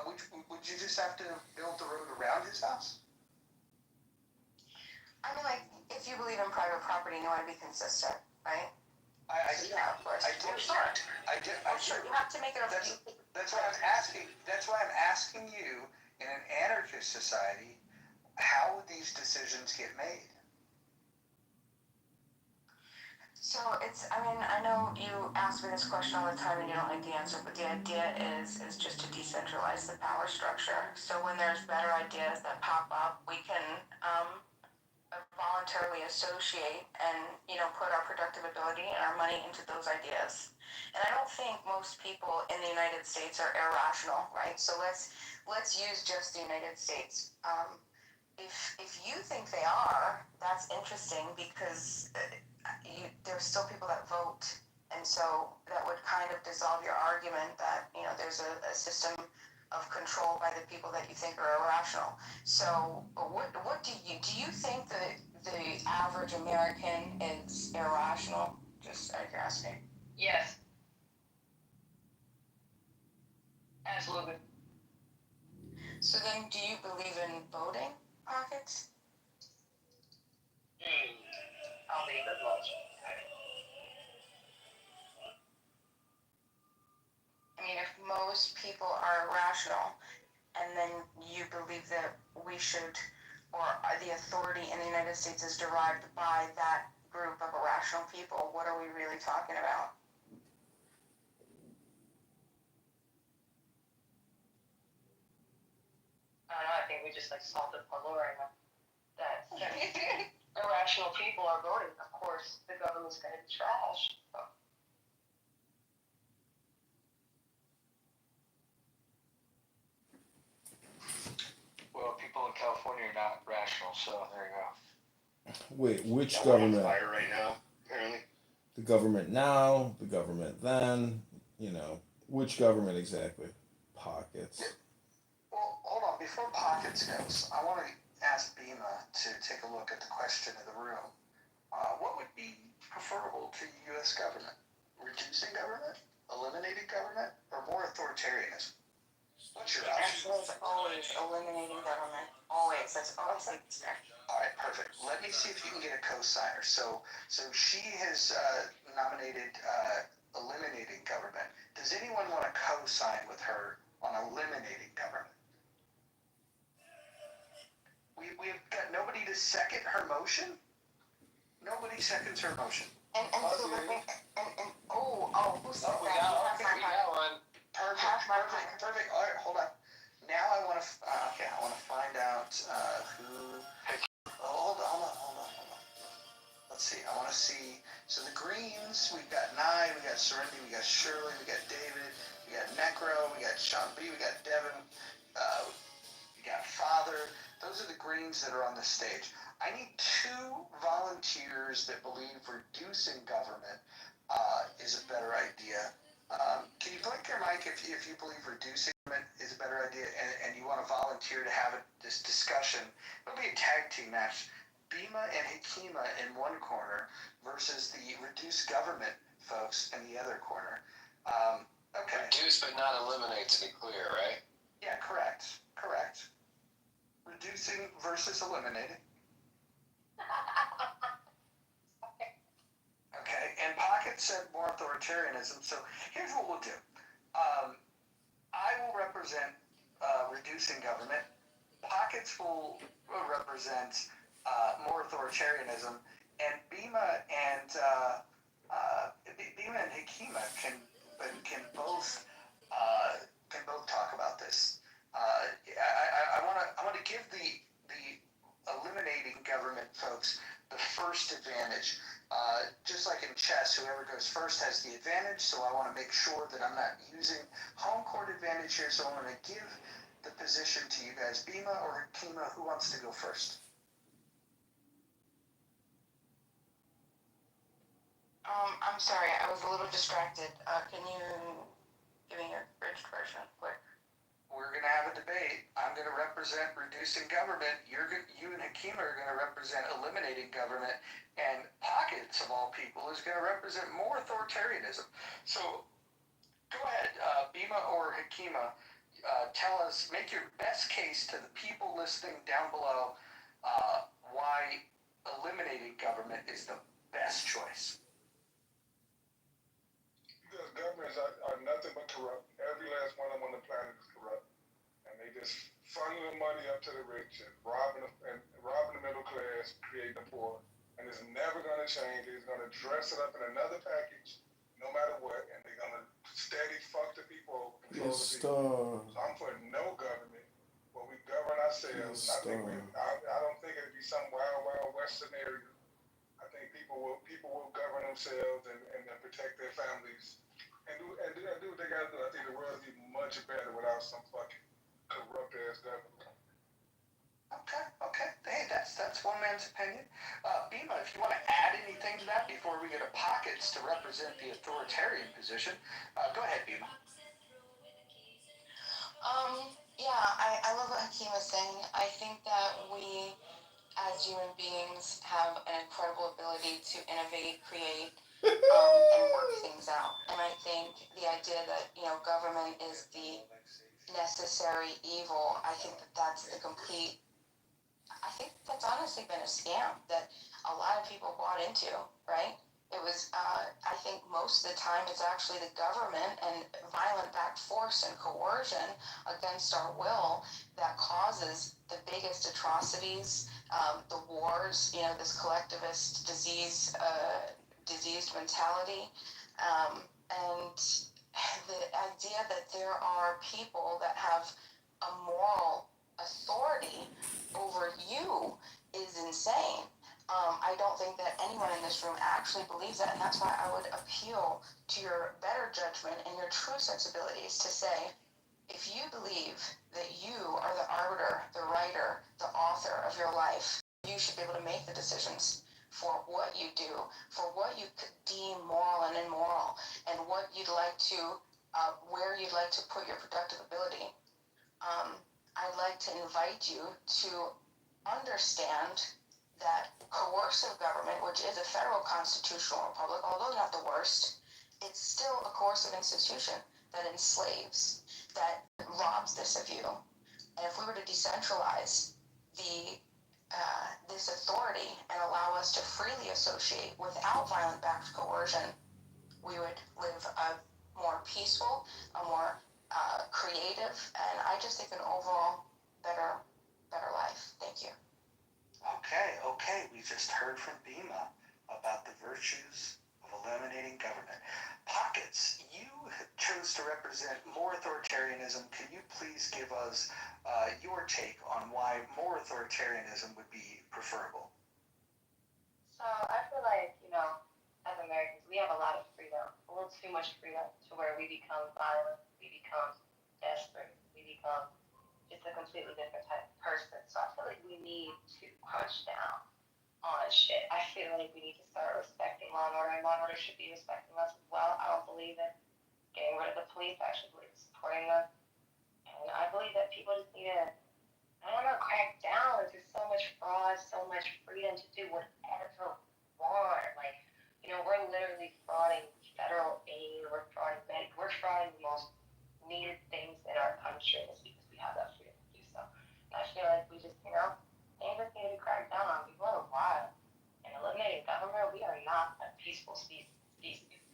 would you just have to build the road around his house? I mean, like, if you believe in private property, you want to be consistent, right? Yeah, of course. I did. You have to make it. That's why I'm asking. That's why I'm asking you, in an anarchist society, how would these decisions get made? So I mean, I know you ask me this question all the time and you don't like the answer, but the idea is just to decentralize the power structure. So when there's better ideas that pop up, we can voluntarily associate and, put our productive ability and our money into those ideas. And I don't think most people in the United States are irrational, right? So let's use just the United States. If you think they are, that's interesting because there's still people that vote, and so that would kind of dissolve your argument that there's a system of control by the people that you think are irrational. So what do you think that the average American is irrational? Just out of curiosity. Yes. Absolutely. So then, do you believe in voting pockets? I'll leave it alone. I mean, if most people are irrational, and then you believe that we should, or the authority in the United States is derived by that group of irrational people, what are we really talking about? I don't know, I think we just solved the alluring that irrational people are voting. Of course, the government's going to be trash. So. Well, people in California are not rational, so there you go. Wait, which We're on government? fire right now, apparently. The government now, the government then, which government exactly? Pockets. Yeah. Well, hold on. Before Pockets goes, I want to ask Bima to take a look at the question of the room. What would be preferable to the U.S. government? Reducing government, eliminating government, or more authoritarianism? What's your option? Actually, it's always eliminating government. Always. That's always like there. All right, perfect. Let me see if you can get a co-signer. So she has nominated eliminating government. Does anyone want to co-sign with her on eliminating government? second her motion? Nobody seconds her motion. And who said We that? got one. Perfect. All right, hold on. Now I want to. Okay, I want to find out who. Oh, hold on. Let's see. I want to see. So the Greens, we've got Nye, we got Serenity, we got Shirley, we got David, we got Necro, we got Sean B, we got Devin, we got Father. Those are the Greens that are on the stage. I need 2 volunteers that believe reducing government is a better idea. Can you blink your mic if you believe reducing government is a better idea and you want to volunteer to have this discussion? It'll be a tag team match. Bima and Hakima in one corner versus the reduced government folks in the other corner. Okay. Reduce but not eliminate, to be clear, right? Yeah, correct. Reducing versus eliminating. Okay, and Pocket said more authoritarianism, so here's what we'll do. I will represent reducing government. Pockets will represent more authoritarianism, and Bima and Hakima can both talk about this. I want to give the eliminating government folks the first advantage. Just like in chess, whoever goes first has the advantage. So I want to make sure that I'm not using home court advantage here. So I'm going to give the position to you guys. Bima or Hakima, who wants to go first? I'm sorry, I was a little distracted. Can you give me your bridged version, quick? We're going to have a debate. I'm going to represent reducing government. You and Hakima are going to represent eliminating government. And Pockets, of all people, is going to represent more authoritarianism. So go ahead, Bima or Hakima, tell us, make your best case to the people listening down below why eliminating government is the best choice. Because governments are nothing but corrupt. Every last one of them on the planet is corrupt. And they just funneling money up to the rich and robbing the middle class, creating the poor. And it's never going to change. It's going to dress it up in another package, no matter what. And they're going to steady fuck the people, control the people. So I'm for no government, where we govern ourselves. I don't think it'd be some wild west scenario. I think people will govern themselves and protect their families and do what they gotta do. I think the world would be much better without some fucking corrupt ass government. Okay. Hey, that's one man's opinion. Bima, if you want to add anything to that before we get to Pockets to represent the authoritarian position, go ahead, Bima. I love what Hakeem was saying. I think that we, as human beings, have an incredible ability to innovate, create, and work things out. And I think the idea that, government is the necessary evil, I think that's I think that's honestly been a scam that a lot of people bought into, right? It was, I think most of the time it's actually the government and violent back force and coercion against our will that causes the biggest atrocities, the wars, this collectivist diseased mentality, and the idea that there are people that have a moral authority over you is insane. I don't think that anyone in this room actually believes that, and that's why I would appeal to your better judgment and your true sensibilities to say, if you believe that you are the arbiter, the writer, the author of your life, you should be able to make the decisions for what you do, for what you could deem moral and immoral, and what you'd like to, where you'd like to put your productive ability. I'd like to invite you to understand that coercive government, which is a federal constitutional republic, although not the worst, it's still a coercive institution that enslaves, that robs this of you. And if we were to decentralize this authority and allow us to freely associate without violent backed coercion, we would live a more peaceful, a more creative, and I just think an overall better life. Thank you. Okay. We just heard from Bima about the virtues of eliminating government. Pockets, you chose to represent more authoritarianism. Can you please give us your take on why more authoritarianism would be preferable? So I feel like, as Americans, we have a lot of freedom, a little too much freedom to where we become violent, we become desperate, we become just a completely different type of person. So I feel like we need to crunch down on shit. I feel like we need to start respecting law and order, and law and order should be respecting us as well. I don't believe in getting rid of the police. I actually believe in supporting them. And I believe that people just need to, I don't know, crack down. There's so much fraud, so much freedom to do whatever we want. Like, we're literally frauding federal aid, we're frauding medic, we're frauding the most needed things in our country just because we have that freedom to do so. And I feel like we just, things that need to be cracked down on. People are wild. And eliminating government, we are not a peaceful species, to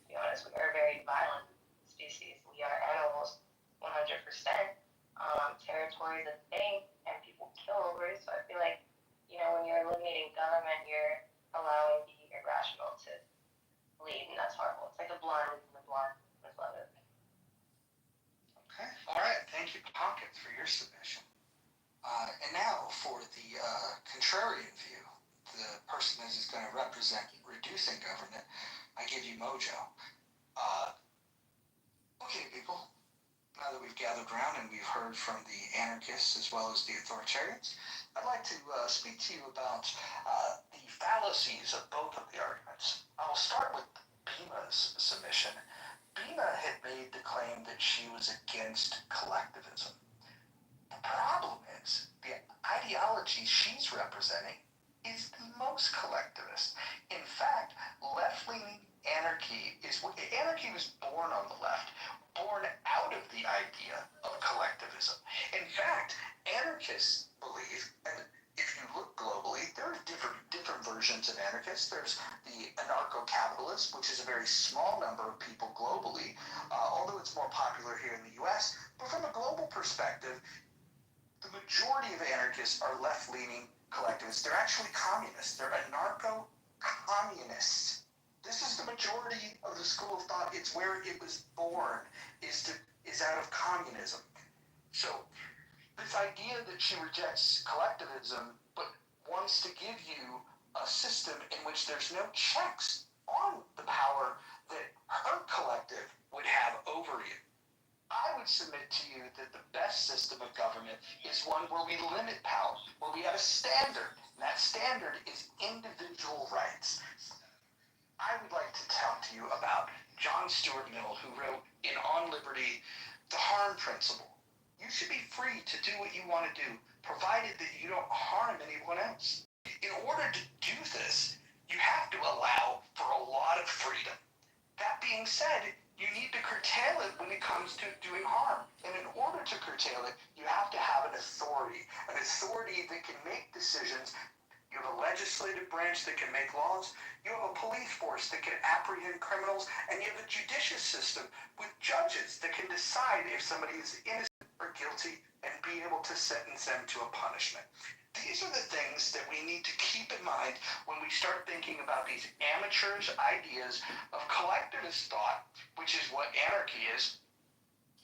be honest. We are a very violent species. We are animals 100%. Territory is a thing, and people kill over it. So I feel like, when you're eliminating government, you're allowing the irrational to lead, and that's horrible. It's like the blind and the blind. That's what it is. Okay. All right. Thank you, Pockets, for your submission. And now for the contrarian view, the person that is going to represent reducing government, I give you Mojo. Okay, people, now that we've gathered around and we've heard from the anarchists as well as the authoritarians, I'd like to speak to you about the fallacies of both of the arguments. I'll start with Bima's submission. Bima had made the claim that she was against collectivism. The problem is the ideology she's representing is the most collectivist. In fact, left-leaning anarchy was born on the left, born out of the idea of collectivism. In fact, anarchists believe, and if you look globally, there are different versions of anarchists. There's the anarcho-capitalist, which is a very small number of people globally, although it's more popular here in the US. But from a global perspective, the majority of anarchists are left-leaning collectivists. They're actually communists. They're anarcho-communists. This is the majority of the school of thought. It's where it was born, is out of communism. So this idea that she rejects collectivism but wants to give you a system in which there's no checks on the power that her collective would have over you. I would submit to you that the best system of government is one where we limit power, where we have a standard, and that standard is individual rights. I would like to talk to you about John Stuart Mill, who wrote in On Liberty, the harm principle. You should be free to do what you want to do, provided that you don't harm anyone else. In order to do this, you have to allow for a lot of freedom. That being said, you need to curtail it when it comes to doing harm. And in order to curtail it, you have to have an authority that can make decisions. You have a legislative branch that can make laws. You have a police force that can apprehend criminals. And you have a judicial system with judges that can decide if somebody is innocent or guilty and be able to sentence them to a punishment. These are the things that we need to keep in mind when we start thinking about these amateurs' ideas of collectivist thought, which is what anarchy is,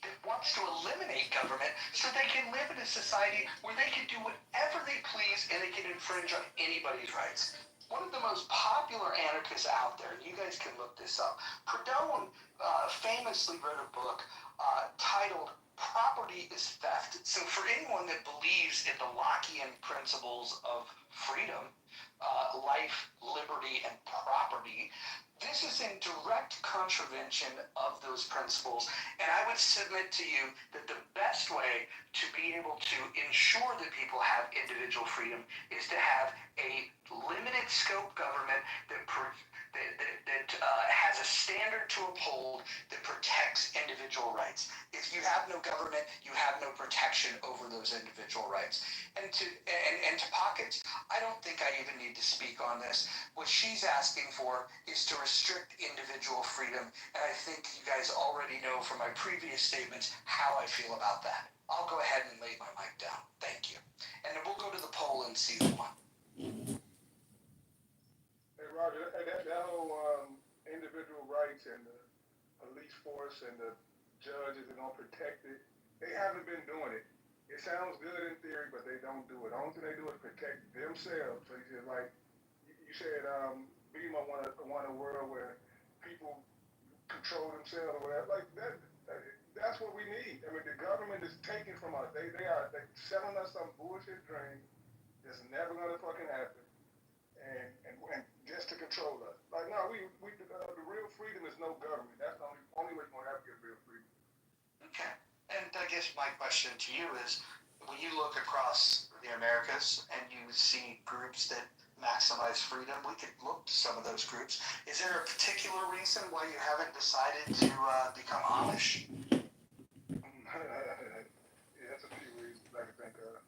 that wants to eliminate government so they can live in a society where they can do whatever they please and they can infringe on anybody's rights. One of the most popular anarchists out there, and you guys can look this up, Proudhon famously wrote a book titled Property is Theft. So for anyone that believes in the Lockean principles of freedom, life, liberty, and property, this is in direct contravention of those principles. And I would submit to you that the best way to be able to ensure that people have individual freedom is to have a limited scope government that has a standard to uphold that protects individual rights. If you have no government, you have no protection over those individual rights. And to Pockets, I don't think I even need to speak on this. What she's asking for is to restrict individual freedom, and I think you guys already know from my previous statements how I feel about that. I'll go ahead and lay my mic down. Thank you. And then we'll go to the poll and see who won. sheriffs and the judges are gonna protect it. They haven't been doing it. It sounds good in theory, but they don't do it. The only thing they do is protect themselves. So you just like you said, Bima want a world where people control themselves or whatever. Like that's what we need. I mean, the government is taking from us. They selling us some bullshit dream that's never gonna fucking happen, and just to control us. Like no, the real freedom is no government. That's the only way you're gonna have to get real freedom. Okay. And I guess my question to you is, when you look across the Americas and you see groups that maximize freedom, we could look to some of those groups. Is there a particular reason why you haven't decided to become Amish? Yeah, that's a few reasons I can think of.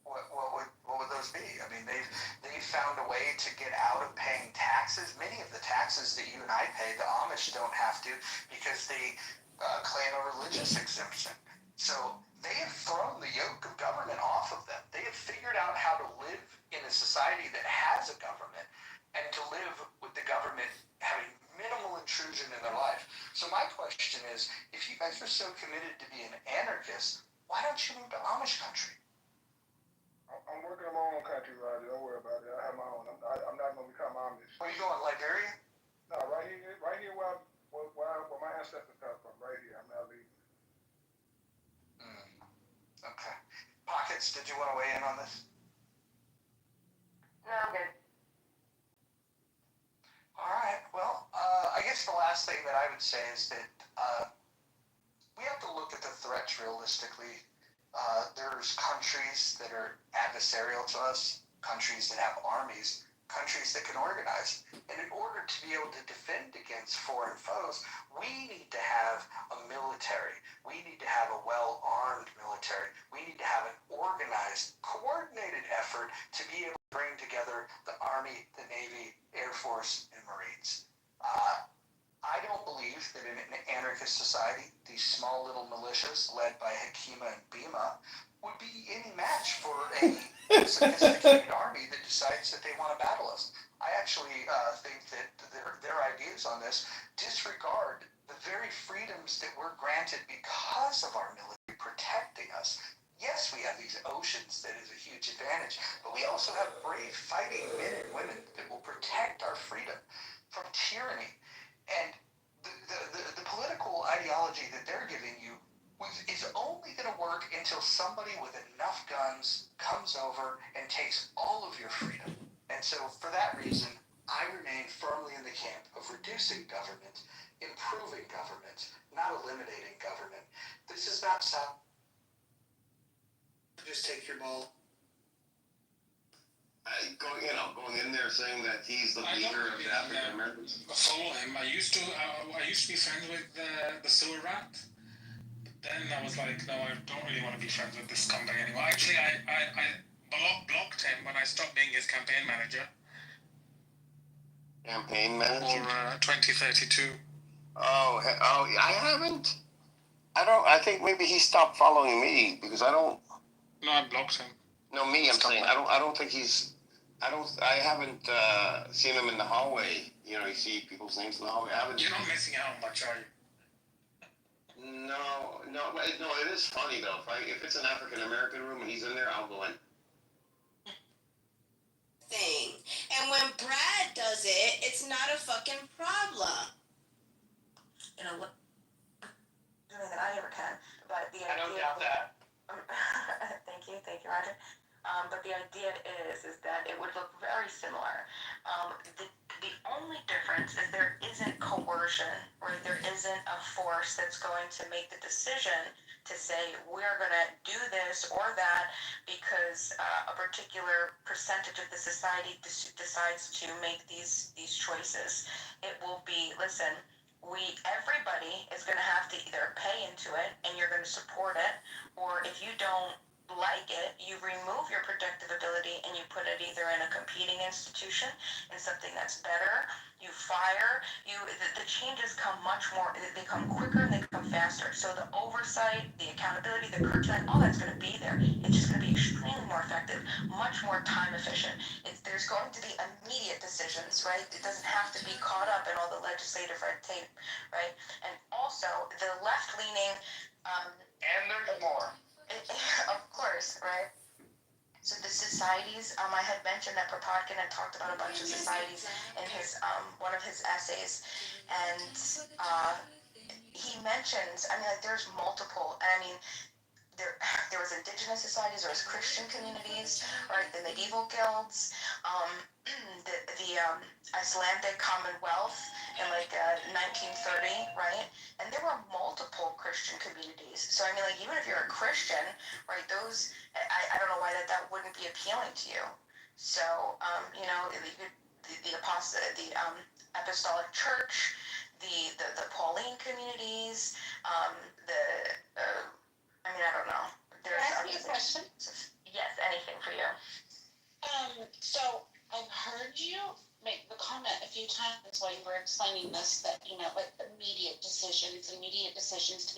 What would those be? I mean, they've found a way to get out of paying taxes. Many of the taxes that you and I pay, the Amish don't have to because they claim a religious exemption. So they have thrown the yoke of government off of them. They have figured out how to live in a society that has a government and to live with the government having minimal intrusion in their life. So my question is, if you guys are so committed to be an anarchist, why don't you move to Amish country? I'm working on my own country, Roger. Don't worry about it. I have my own. I'm not gonna become Amish. Where you going, Liberia? No, right here where my ancestors come from. Right here. I'm not leaving. Okay. Pockets, did you want to weigh in on this? No, I'm good. All right. Well, I guess the last thing that I would say is that we have to look at the threats realistically. There's countries that are adversarial to us, countries that have armies, countries that can organize. And in order to be able to defend against foreign foes, we need to have a military. We need to have a well-armed military. We need to have an organized, coordinated effort to be able to bring together the Army, the Navy, Air Force, and Marines. I don't believe that in an anarchist society, these small little militias led by Hakima and Bima would be any match for a sophisticated army that decides that they want to battle us. I actually think that their ideas on this disregard the very freedoms that we're granted because of our military protecting us. Yes, we have these oceans that is a huge advantage, but we also have brave fighting men and women that will protect our freedom from tyranny. And the political ideology that they're giving you is only going to work until somebody with enough guns comes over and takes all of your freedom. And so for that reason, I remain firmly in the camp of reducing government, improving government, not eliminating government. This is not some... Just take your ball. Going in there saying that he's the leader of the African Americans. Follow him. I used to be friends with the sewer rat. But then I was like, no, I don't really want to be friends with this scumbag anymore. Actually, I blocked him when I stopped being his campaign manager. Campaign manager? For 2032. Oh, I haven't. I think maybe he stopped following me because I don't. No, I blocked him. No, me. I'm saying I don't think he's. I haven't seen him in the hallway. You know, you see people's names in the hallway. You're not missing out much, are you? No. It is funny though. If it's an African American room and he's in there, I'll go in. Thing. And when Brad does it, it's not a fucking problem. You know what? That I ever can, but the idea. I don't doubt that. Thank you, Roger. But the idea is that it would look very similar. The only difference is there isn't coercion, or there isn't a force that's going to make the decision to say we're going to do this or that because a particular percentage of the society decides to make these choices. It will be, listen, everybody is going to have to either pay into it and you're going to support it, or if you don't like it, you remove your predictive ability and you put it either in a competing institution, in something that's better, you fire, the changes come much more, they come quicker and they come faster. So the oversight, the accountability, the curriculum, all that's going to be there. It's just going to be extremely more effective, much more time efficient. It's there's going to be immediate decisions, right? It doesn't have to be caught up in all the legislative red tape, right? And also, the left-leaning, And there's more. of course, right? So the societies, I had mentioned that Kropotkin had talked about a bunch of societies in his one of his essays, and he mentions, I mean, like, there's multiple, and I mean, there was indigenous societies, there was Christian communities, right? The medieval guilds, the Icelandic Commonwealth in like 1930, right? And there were multiple Christian communities. So I mean, like, even if you're a Christian, right? Those I don't know why that wouldn't be appealing to you. So you know, the Apostolic Church, the Pauline communities, the I mean, I don't know. Can I ask you a question? Yes, anything for you. So I've heard you make the comment a few times while you were explaining this that, you know, like immediate decisions to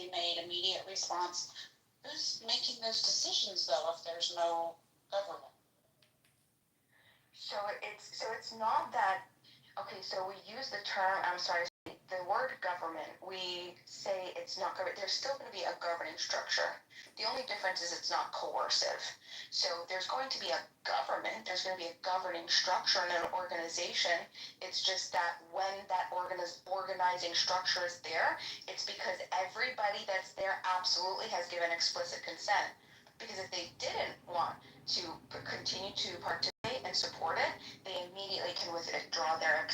be made, immediate response. Who's making those decisions though if there's no government? So it's not that. Okay, so we use the term. I'm sorry. The word government, we say it's not government. There's still going to be a governing structure. The only difference is it's not coercive. So there's going to be a government, there's going to be a governing structure and an organization. It's just that when that organizing structure is there, it's because everybody that's there absolutely has given explicit consent. Because if they didn't want to continue to participate and support it, they immediately can withdraw their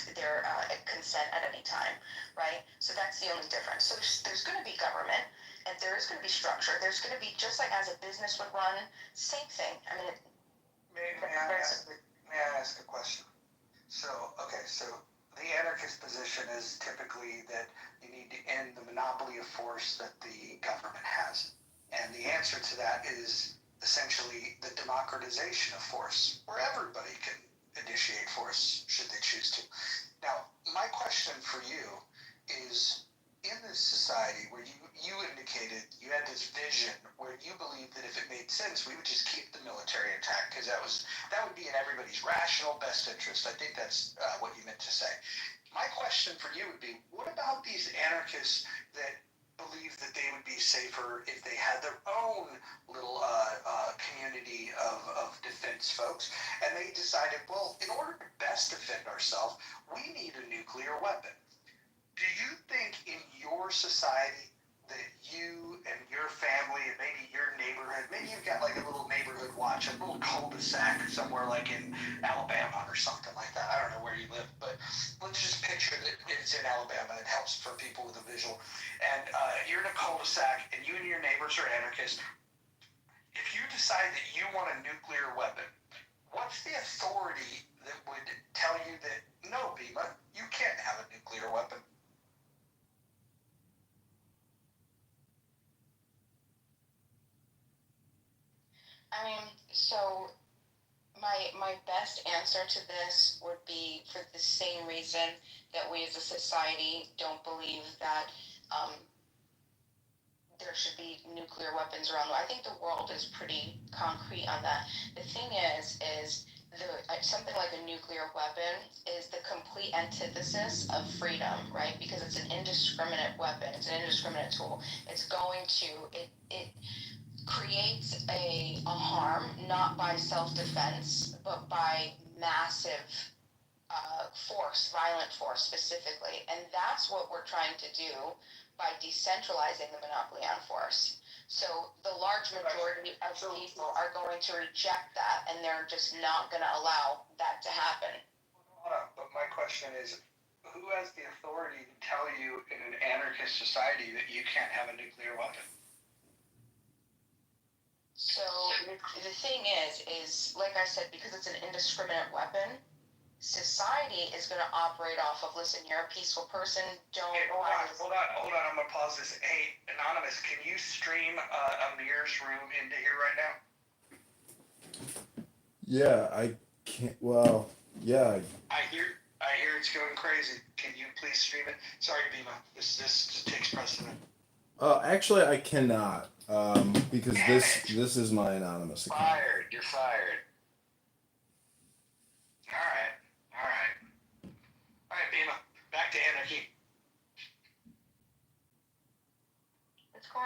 consent at any time, right? So that's the only difference. So there's going to be government, and there is going to be structure. There's going to be, just like as a business would run, same thing. I mean, May I ask a question? So the anarchist position is typically that you need to end the monopoly of force that the government has. And the answer to that is essentially the democratization of force, where everybody can initiate force should they choose to. Now, my question for you is, in this society where you indicated you had this vision where you believed that if it made sense, we would just keep the military intact because that would be in everybody's rational best interest. I think that's what you meant to say. My question for you would be, what about these anarchists that believe that they would be safer if they had their own little community of defense folks, and they decided, well, in order to best defend ourselves, we need a nuclear weapon. Do you think in your society that you and your family and maybe your neighborhood, maybe you've got like a little neighborhood watch, a little cul-de-sac somewhere like in Alabama or something like that. I don't know where you live, but let's just picture that it's in Alabama. It helps for people with a visual. And you're in a cul-de-sac and you and your neighbors are anarchists. If you decide that you want a nuclear weapon, what's the authority that would tell you that, no, Bima, you can't have a nuclear weapon? I mean, so my best answer to this would be for the same reason that we as a society don't believe that there should be nuclear weapons around. I think the world is pretty concrete on that. The thing is something like a nuclear weapon is the complete antithesis of freedom, right? Because it's an indiscriminate weapon. It's an indiscriminate tool. It's going to it creates a harm not by self-defense but by massive force, violent force specifically, and that's what we're trying to do by decentralizing the monopoly on force. So the large majority of people are going to reject that, and they're just not going to allow that to happen. Hold on, but my question is, who has the authority to tell you in an anarchist society that you can't have a nuclear weapon? So the thing is like I said, because it's an indiscriminate weapon, society is going to operate off of, listen, you're a peaceful person, don't... Okay, hold on, I'm going to pause this. Hey, Anonymous, can you stream Amir's room into here right now? Yeah, I can't, well, yeah. I hear it's going crazy. Can you please stream it? Sorry, Bima, this takes precedent. Actually, I cannot, because this is my anonymous account. You're fired.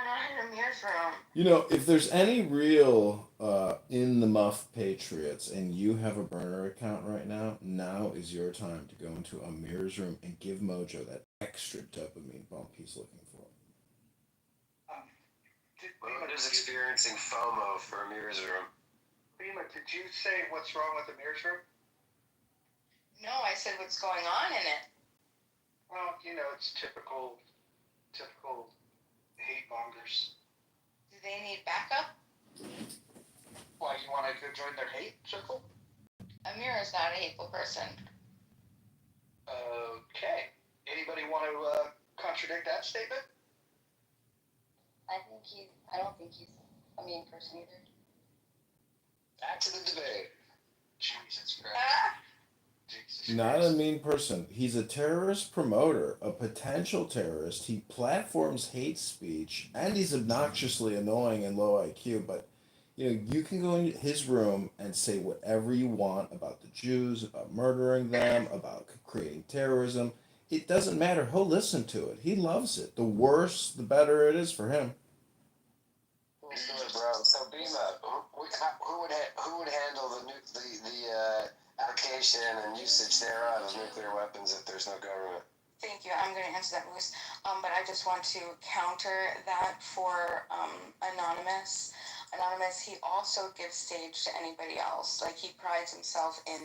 on in Amir's room? You know, if there's any real in the muff patriots and you have a burner account right now, now is your time to go into Amir's room and give Mojo that extra dopamine bump he's looking for. Mojo is experiencing FOMO for Amir's room. Lima, did you say what's wrong with Amir's room? No, I said what's going on in it. Well, it's typical hate mongers. Do they need backup? Why, you want to go join their hate circle? Amir is not a hateful person. Okay. Anybody want to contradict that statement? I don't think he's a mean person either. Back to the debate. Jesus Christ. Not a mean person. He's a terrorist promoter, a potential terrorist. He platforms hate speech, and he's obnoxiously annoying and low IQ. But you can go in his room and say whatever you want about the Jews, about murdering them, about creating terrorism. It doesn't matter. He'll listen to it. He loves it. The worse, the better it is for him. Cool story, bro. So, Bima, who would handle the allocation and usage thereof of nuclear weapons if there's no government? Thank you. I'm going to answer that, Bruce. But I just want to counter that for Anonymous. Anonymous, he also gives stage to anybody else. Like, he prides himself in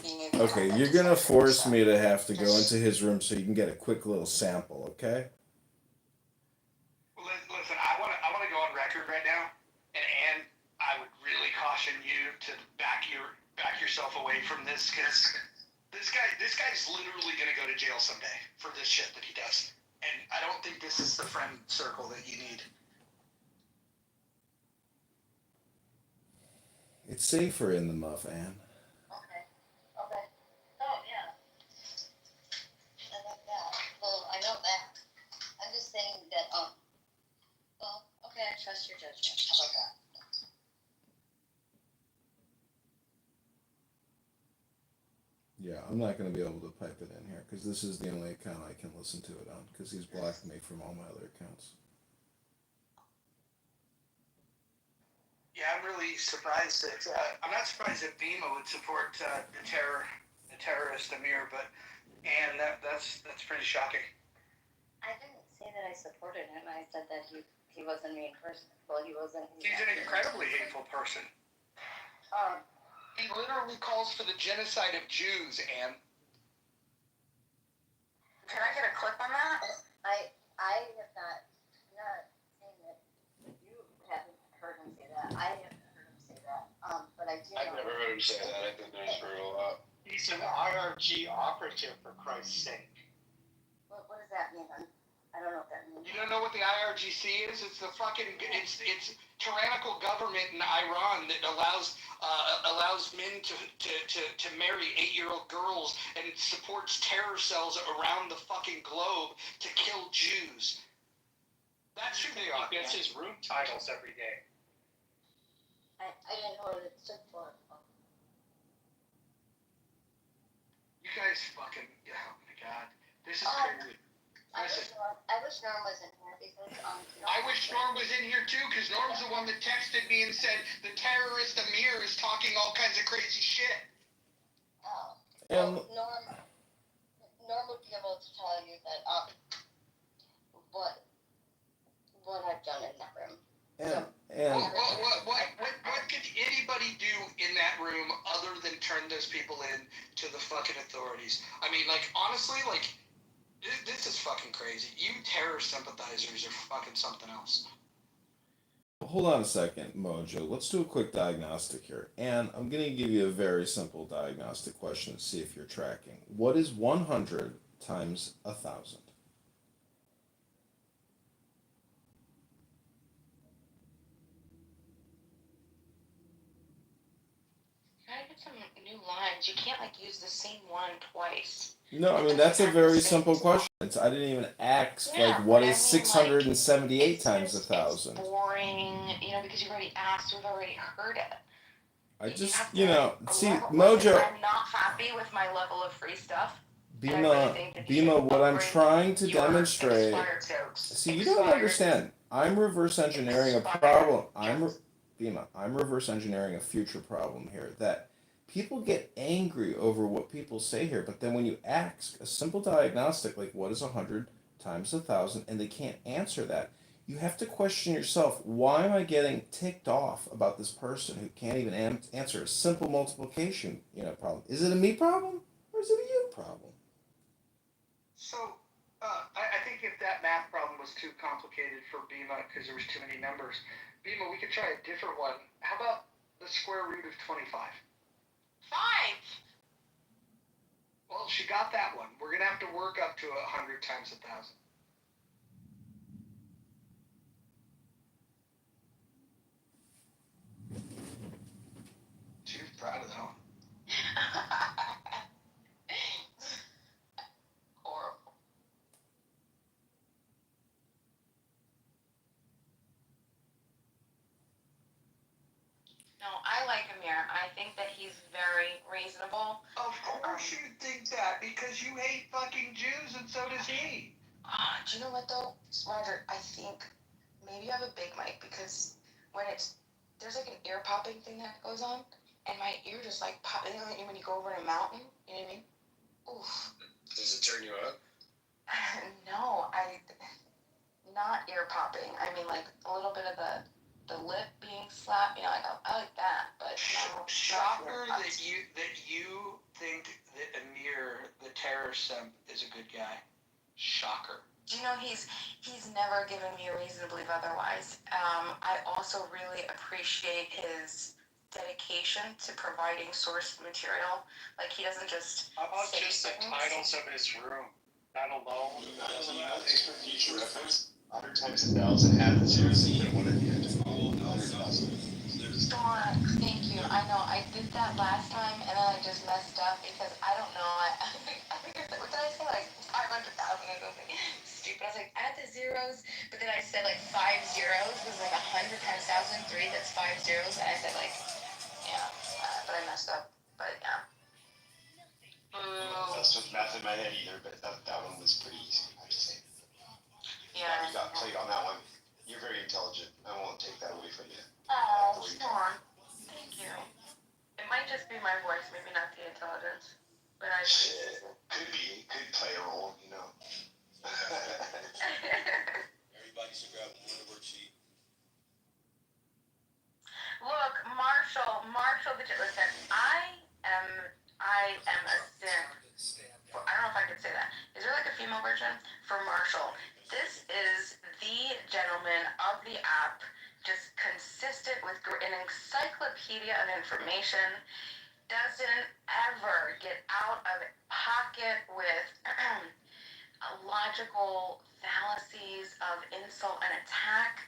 being able to... Okay, you're going to force me to have to go into his room so you can get a quick little sample, okay? Listen, I want to go on record right now, and I would really caution you to back yourself away from this, because this guy's literally going to go to jail someday for this shit that he does. And I don't think this is the friend circle that you need. It's safer in the muff, Anne. Okay. Oh, yeah. I like that. Well, I know that. I'm just saying that, well, okay, I trust your judgment. How about that? Yeah, I'm not going to be able to pipe it in here because this is the only account I can listen to it on because he's blocked me from all my other accounts. Yeah, I'm really surprised that I'm not surprised that Bima would support the terrorist Amir, but that's pretty shocking. I didn't say that I supported him. I said that he wasn't a mean person. Well, he wasn't. He's an incredibly hateful person. He literally calls for the genocide of Jews, Anne. Can I get a clip on that? I have not saying that you haven't heard him say that. I haven't heard him say that. But I do. I've never heard him say that. I've been there for a while. He's an IRG operative, for Christ's sake. What does that mean? I don't know what that means. You don't know what the IRGC is? It's the fucking it's tyrannical government in Iran that allows men to marry 8-year-old girls and supports terror cells around the fucking globe to kill Jews. That's who they are. He gets his room titles every day. I didn't know what it stood for. You guys fucking, oh my god, this is crazy. I wish Norm was in here because I wish Norm was in here too, because Norm's the one that texted me and said the terrorist Amir is talking all kinds of crazy shit. Oh. Well, Norm would be able to tell you that what I've done in that room. What could anybody do in that room other than turn those people in to the fucking authorities? I mean, like, honestly, like, this is fucking crazy. You terror sympathizers are fucking something else. Hold on a second, Mojo. Let's do a quick diagnostic here. And I'm going to give you a very simple diagnostic question to see if you're tracking. What is 100 times 1,000? Try to get some new lines. You can't, use the same one twice. No, I mean, that's a very simple question. I didn't even ask, what is 678 times 1,000? It's boring, because you've already asked, we've already heard it. I just, see, Mojo... I'm not happy with my level of free stuff. Bima, what I'm trying to demonstrate... See, you don't understand. I'm reverse engineering a problem. Bima. I'm reverse engineering a future problem here. That people get angry over what people say here, but then when you ask a simple diagnostic like what is 100 times 1,000, and they can't answer that, you have to question yourself. Why am I getting ticked off about this person who can't even answer a simple multiplication problem? Is it a me problem or is it a you problem? So, I think if that math problem was too complicated for Bima because there was too many numbers, Bima, we could try a different one. How about the square root of 25? 5. Well, she got that one. We're gonna have to work up to 100 times 1,000. She was proud of that one. Horrible. No, I like Amir. I think that he's very reasonable. Of course you think that, because you hate fucking Jews and so does he. Do you know what though, Roger? I think maybe you have a big mic because when there's like an ear popping thing that goes on, and my ear just like popping when you go over a mountain. You know what I mean? Oof. Does it turn you up? No, not ear popping. I mean like a little bit of the lip being slapped. You know, like I like that, but no. Shocker that you think that Amir, the terror simp, is a good guy. Shocker. Do you know he's never given me a reason to believe otherwise. I also really appreciate his dedication to providing source material. Like he doesn't just. How about say just the things. titles of his room? That alone. Just for future reference, 100 times 1,000 had the zeros and put one at the end. 100,000. Dawn, thank you. I know I did that last time and then I just messed up because I don't know. I think what did I say? Like 500,000 or something stupid. I was like add the zeros, but then I said like 5 zeros was like 100 times 1,003. That's 5 zeros, and I said like yeah, but I messed up. But yeah. I was with math in my head either, but that one was pretty easy, I have to say. Yeah. You got played on that one. You're very intelligent. I won't take that away from you. Oh, Sean. Thank you. It might just be my voice, maybe not the intelligence. But I appreciate it. Could play a role, you know. Everybody should grab one worksheet. Look, Marshall, listen, I am a simp. I don't know if I could say that. Is there like a female version for Marshall? This is the gentleman of the app, just consistent with an encyclopedia of information, doesn't ever get out of pocket with logical fallacies of insult and attack,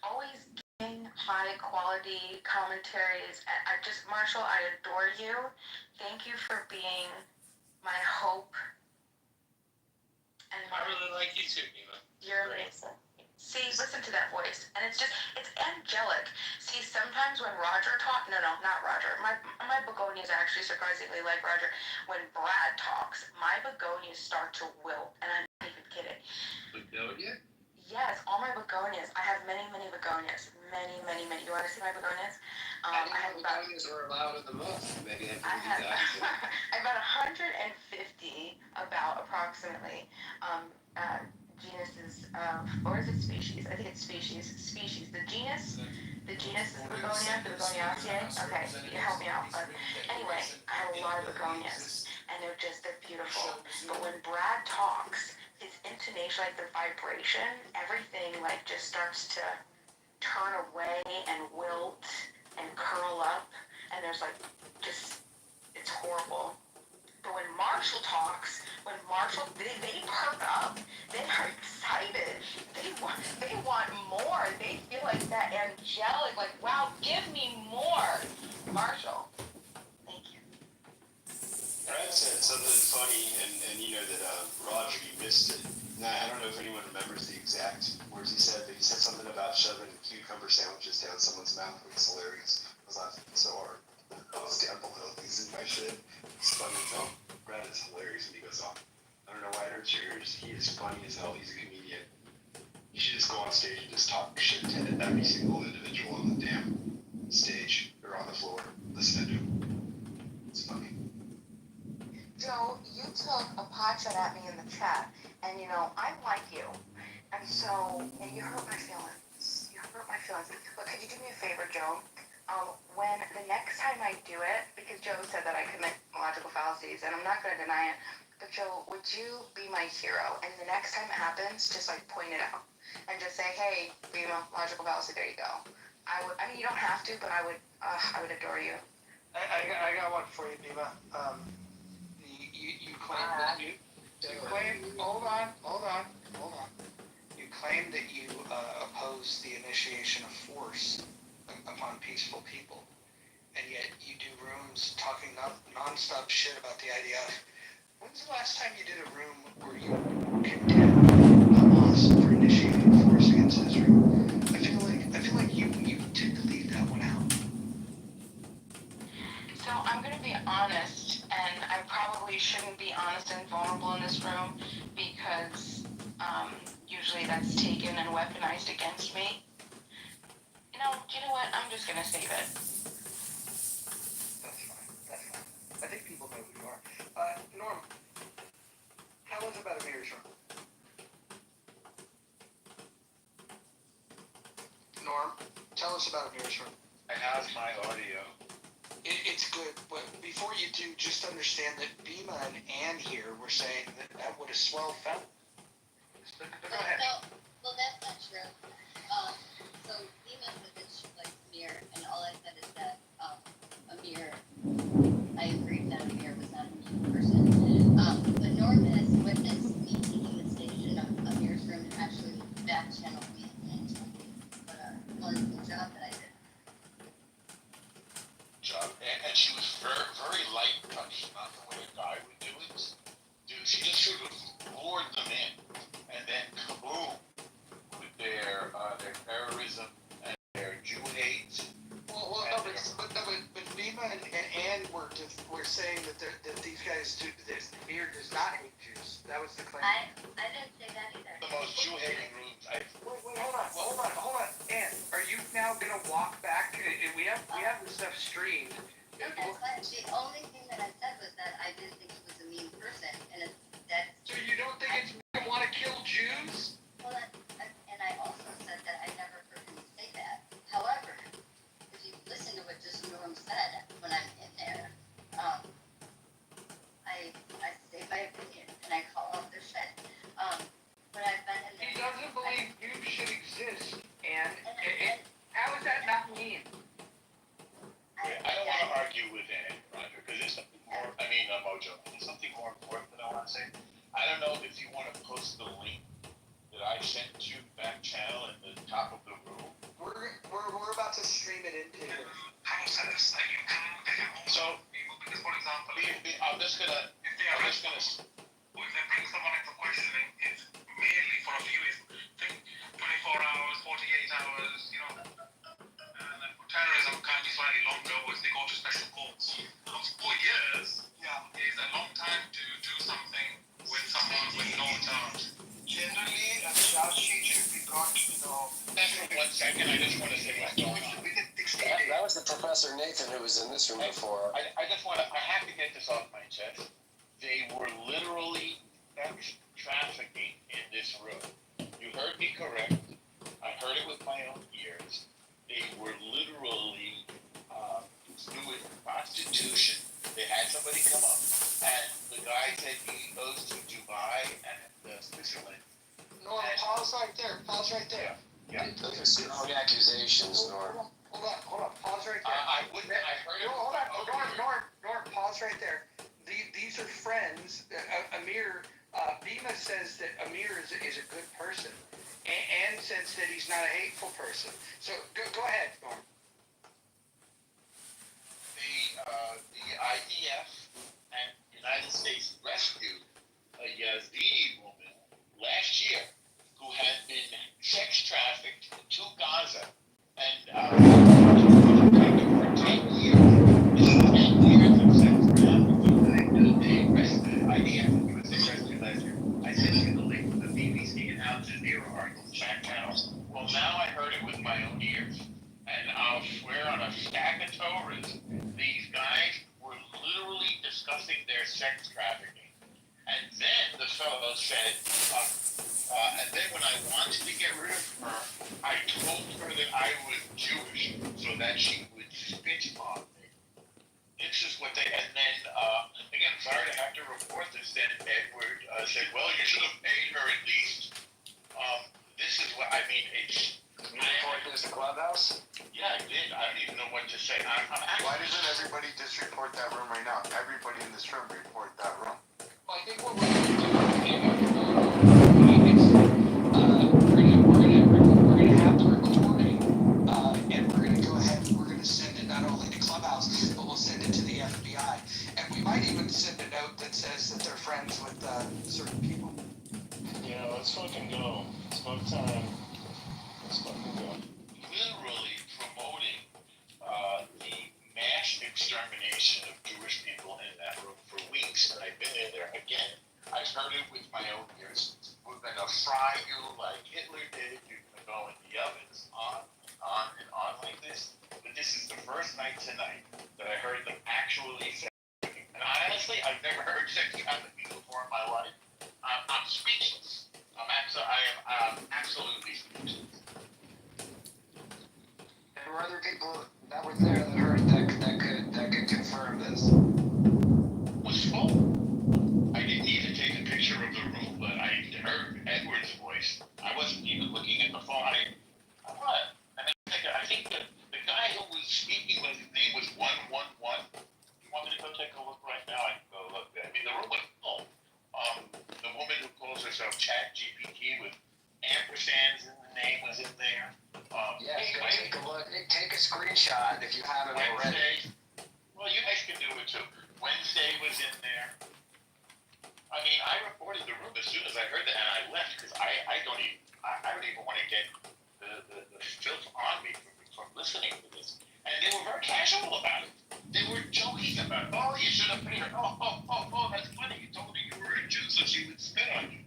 always giving high quality commentaries. Marshall, I adore you. Thank you for being my hope. And I really like you too, Nima. You're amazing. See, listen to that voice. And it's angelic. See, sometimes when Roger talks, no, not Roger. My begonias actually surprisingly like Roger. When Brad talks, my begonias start to wilt. And I'm not even kidding. Begonia? Yes, all my begonias. I have many, many begonias. Many, many, many. You want to see my begonias? I didn't know begonias were allowed in the month. Maybe I have can do that. I have about 150, approximately, genuses of, or is it species? I think it's species. Species. The genus is Begonia, the Begoniaceae. Okay, you help me out. But anyway, I have a lot of begonias, and they're beautiful. But when Brad talks, his intonation, like the vibration, everything like just starts to turn away and wilt and curl up, and there's like it's horrible. But when Marshall talks, they perk up, they are excited, they want more, they feel like that angelic, like wow, give me more, Marshall. Thank you. Brad said something funny, and you know that Roger, you missed it. Now, I don't know if anyone remembers the exact words he said, but he said something about shoving cucumber sandwiches down someone's mouth. It was hilarious. I was laughing so hard. I was down below. He's in my shit. It's funny as hell. Brad is hilarious when he goes off. I don't know why it hurts your ears. He is funny as hell. He's a comedian. You should just go on stage and just talk chat, and you know, I like you, and so you hurt my feelings. You hurt my feelings. But could you do me a favor, Joe? When the next time I do it, because Joe said that I commit logical fallacies, and I'm not going to deny it, but Joe, would you be my hero? And the next time it happens, just like point it out and just say, "Hey, Bima, logical fallacy. There you go." I mean, you don't have to, but I would adore you. I got one for you, Bima. You claim that you claim. Hold on. You claim that you oppose the initiation of force upon peaceful people, and yet you do rooms talking non-stop shit about the IDF. When's the last time you did a room where you condemned Hamas for initiating force against Israel? I feel like you tend to leave that one out. So I'm going to be honest, and I probably shouldn't be honest and vulnerable in this room because usually that's taken and weaponized against me. Do you know what? I'm just going to save it. That's fine. I think people know who you are. Norm, tell us about Amir's room. Norm, tell us about Amir's room. I have my audio. It's good, but before you do, just understand that Bima and Ann here were saying that would have swelled felt. But go ahead. Well, that's not true. So Dima said that she likes Amir, and all I said is that Amir, I agreed that Amir was not a mean person. But Norm has witnessed me taking the station of Amir's room and actually back channeled me and told me what a wonderful job that I did. And she was very, very light touch, not the way a guy would do it. Dude, she just sort of lured them in, and then kaboom, with their terrorism and their Jew hate. But Bima and Ann were saying that these guys do this. Amir does not hate Jews. That was the claim. I didn't say that either. The most Jew-hating rooms I've. Wait, hold on. Ann, are you now gonna walk back? We have this stuff streamed. That's fine. The only thing that I said was that I didn't think he was a mean person, and that's. So you don't think it's him want to kill Jews? Well, and I also said that I never heard him say that. However, if you listen to what just Norm said when I'm in there, I say my opinion and I call out their shit. When I've been in there, He doesn't believe you should exist, and how is that not mean? I don't want to argue with Ann, Roger, because there's something more. Mojo. There's something more important that I want to say. I don't know if you want to post the link that I sent you back channel at the top of the room. We're about to stream it into here. So, for example, I'm just gonna. If they bring someone in for questioning, it's mainly for a few years. Think 24 hours, 48 hours, and then for terrorism can be slightly longer, which they go to special courts. 4 years is a long time to do something with someone with no charge. Generally, a charge sheet should be got, That's for 1 second. I just want to say what's going on. That was the Professor Nathan who was in this room before. I have to get this off my chest. They were literally sex trafficking in this room. You heard me correct. I heard it with my own ears. They were literally doing prostitution. They had somebody come up, and the guy said he goes to Dubai and Switzerland. Norm, pause right there. Yeah. Those are strong accusations, Norm. Hold on, pause right there. I heard it. Norm, pause right there. These are friends. Amir, Bima says that Amir is a good person. And says that he's not a hateful person. So go ahead, Norm. The IDF and United States rescued a Yazidi woman last year who had been sex trafficked to Gaza and for 10 years. This is 10 years of sex trafficking. They rescued IDF and USA rescued last year. I sent you the link to the BBC and Al Jazeera article back channels. Well, now I heard it with my own ears. And I'll swear on a stack of Torahs, these guys were literally discussing their sex trafficking. And then the fellow said, and then when I wanted to get rid of her, I told her that I was Jewish so that she would spit on me. This is what they, and then, again, sorry to have to report this, then Edward said, well, you should have paid her at least. This is what, I mean, it's... You report this to Clubhouse? Yeah, I did. I don't even know what to say. I'm actually... Why doesn't everybody just report that room right now? Everybody in this room report that room. Well, I think what we're going to do, is we're gonna have the recording, and we're gonna go ahead and we're gonna send it not only to Clubhouse, but we'll send it to the FBI, and we might even send a note that says that they're friends with certain people. Yeah, let's fucking go. It's about time. Let's fucking go. Literally promoting the mass extermination of Jewish people in that room for weeks, and I've been in there again. I've heard it with my own ears. We're going to fry you like Hitler did. You're going to go in the ovens, on and on like this. But this is the first night tonight that I heard them actually say, and honestly, I've never heard sex happening before in my life. I'm speechless. I am absolutely speechless. There were other people that were there that heard that could confirm this. It was full. I didn't even take a picture of the room, but I heard Edward's voice. I wasn't even looking at the phone. What? And I think the guy who was speaking, his name was 111. You want me to go take a look right now? I can go look. I mean, the room was full. The woman who calls herself Chat GPT with ampersands in the name was in there. Yes, go take a look. Take a screenshot if you haven't already. Well, you guys can do it too. Wednesday was in there. I mean, I reported the room as soon as I heard that, and I left because I don't even want to get the filth on me from listening to this. And they were very casual about it. They were joking about it. Oh, you should have paid her. Oh, that's funny. You told her you were a Jew so she would spit on you.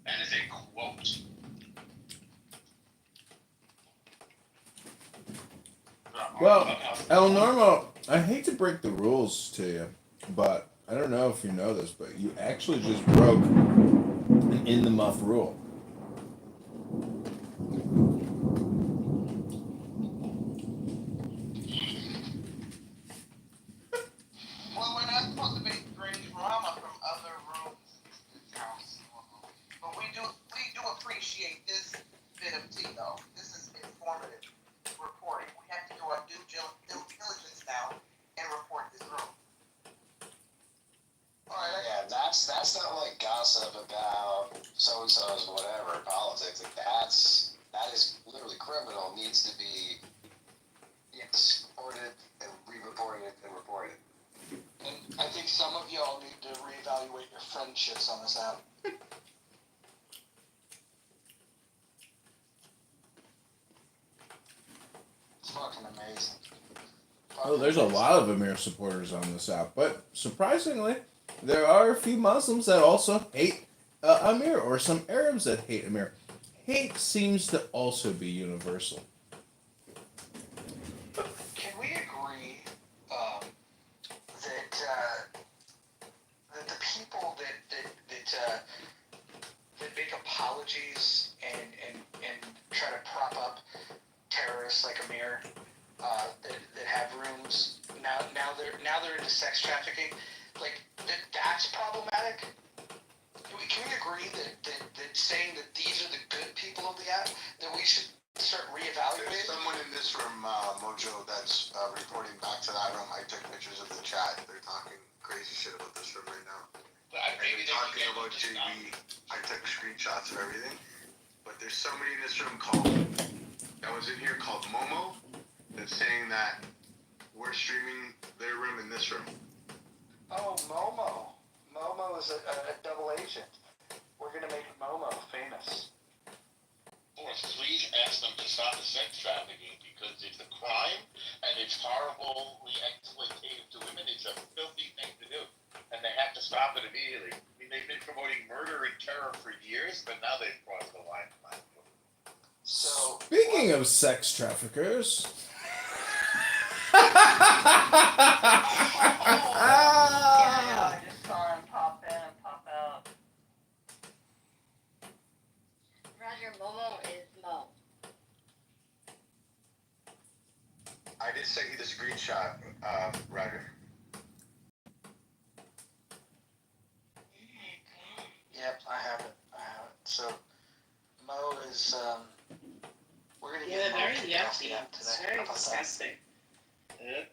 That is a quote. Well, El Normo, I hate to break the rules to you, but I don't know if you know this, but you actually just broke an in the muff rule. Well, we're not supposed to be bringing drama from other rooms in this house, but we do appreciate this bit of tea, though. This is informative reporting. We have to do our due diligence now and report this room. All right. Yeah, that's not like gossip about so and so's whatever politics. Like that is literally criminal. Needs to be reported and re-reported and reported. And I think some of y'all need to reevaluate your friendships on this app. It's fucking amazing. Oh, there's a lot of Amir supporters on this app, but surprisingly, there are a few Muslims that also hate Amir, or some Arabs that hate Amir. Hate seems to also be universal. Can we agree that the people that make apologies and try to prop up terrorists like Amir, that have rooms now they're into sex trafficking, like that's problematic? Can we agree that saying that these are the good people of the app, that we should start reevaluating? There's someone in this room, Mojo, that's reporting back to that room. I took pictures of the chat. They're talking crazy shit about this room right now. They're talking about JB. I took screenshots of everything. But there's somebody in this room that was in here called Momo that's saying that we're streaming their room in this room. Oh, Momo. Momo is a double agent. We're gonna make Momo famous. Please ask them to stop the sex trafficking because it's a crime and it's horribly exploitative to women. It's a filthy thing to do, and they have to stop it immediately. I mean, they've been promoting murder and terror for years, but now they've crossed the line. So, speaking of sex traffickers. I just saw him pop in, pop out. you the screenshot, Ryder. Yep, I have it. So, Mo is, we're gonna Yeah, get Mo very kicked off the yucky. app today. It's How very about that? disgusting. Yep.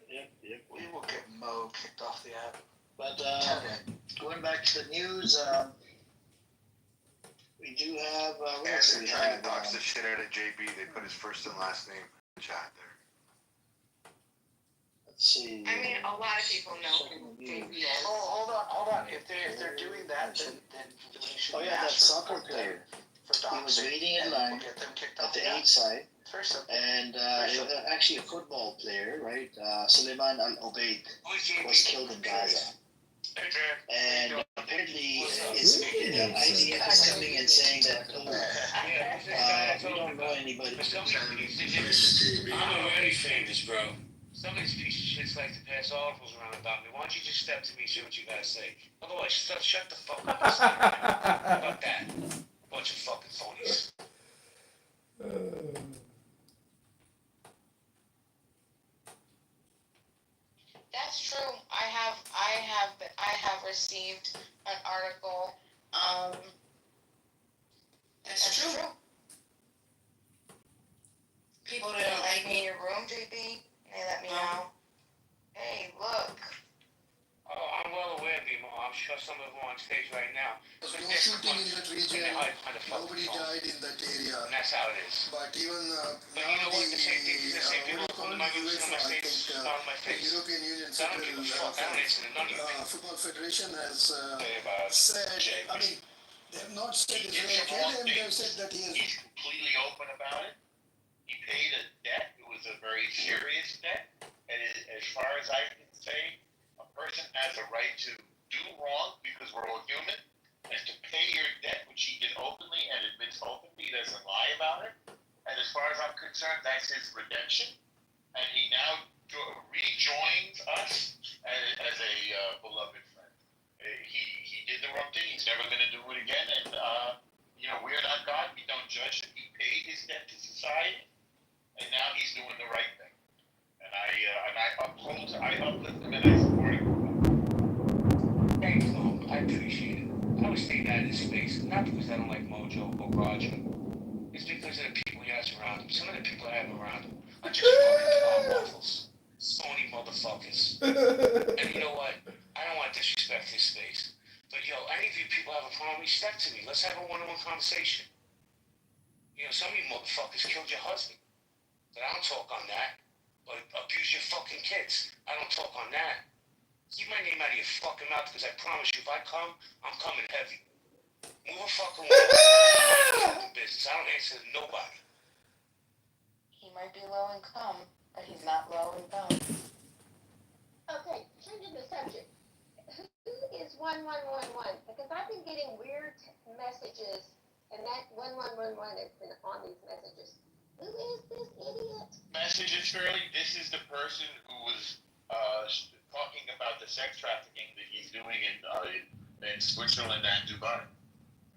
We will get Mo kicked off the app. But Today. going back to the news, we do have. What And else do they're we trying have? to dox the shit out of JB. They put his first and last name in the chat there. Let's see. I mean, a lot of people know who JB is. Oh, hold on. If they're doing that, then we should Oh yeah, that ask soccer report them player. for He was doxing, waiting in and line we'll get them kicked at off the the app. 8 side, It's very simple. and Very simple. actually a football player, right? Suleiman Al Obeid was killed in Gaza. And apparently, IDF is coming and saying that we don't know anybody. I'm already famous, bro. Some of these pieces of shits like to pass articles around about me. Why don't you just step to me and say what you gotta say? Otherwise, shut the fuck up. How about that? Bunch of fucking phonies. That's true. I have received an article. That's true. People didn't like me in your room, JB. They let me know. Hey, look. Oh, I'm well aware, Bimo. I'm sure some of them are on stage right now. There was no shooting in that region. Nobody died in that area. And that's how it is. But even But you know what? The same people come to my rooms on my face, on my the face. European Union So I don't give a fuck. I don't answer to none of you. Football Federation has About said, JB. I mean, they have not said He Israel did the killed wrong him, they thing. have said that he is. He's completely open about it. He paid a debt. It was a very serious debt. And as far as I can say, a person has a right to do wrong because we're all human, and to pay your debt, which he did openly and admits openly. He doesn't lie about it. And as far as I'm concerned, that's his redemption. And he now rejoins us as a beloved friend. He did the wrong thing. He's never going to do it again. And we're not God. We don't judge him. He paid his debt to society, and now he's doing the right thing. And I uplift him and I support him. Thanks, Mo. I appreciate it. I was staying out of this space, not because I don't like Mojo or Roger. It's because of the people he has around him. Some of the people I have around him are just fucking waffles. Phony motherfuckers. And you know what? I don't want to disrespect his space. But any of you people have a problem, step to me. Let's have a one-on-one conversation. Some of you motherfuckers killed your husband. But I don't talk on that. But abuse your fucking kids. I don't talk on that. Keep my name out of your fucking mouth, because I promise you, if I come, I'm coming heavy. Move a fucking fucking business. I don't answer to nobody. He might be low income, but he's not low income. Okay, changing the subject. Who is 1111? Because I've been getting weird messages, and that 1111 has been on these messages. Who is this idiot? Message is Shirley. This is the person who was talking about the sex trafficking that he's doing in Switzerland and Dubai.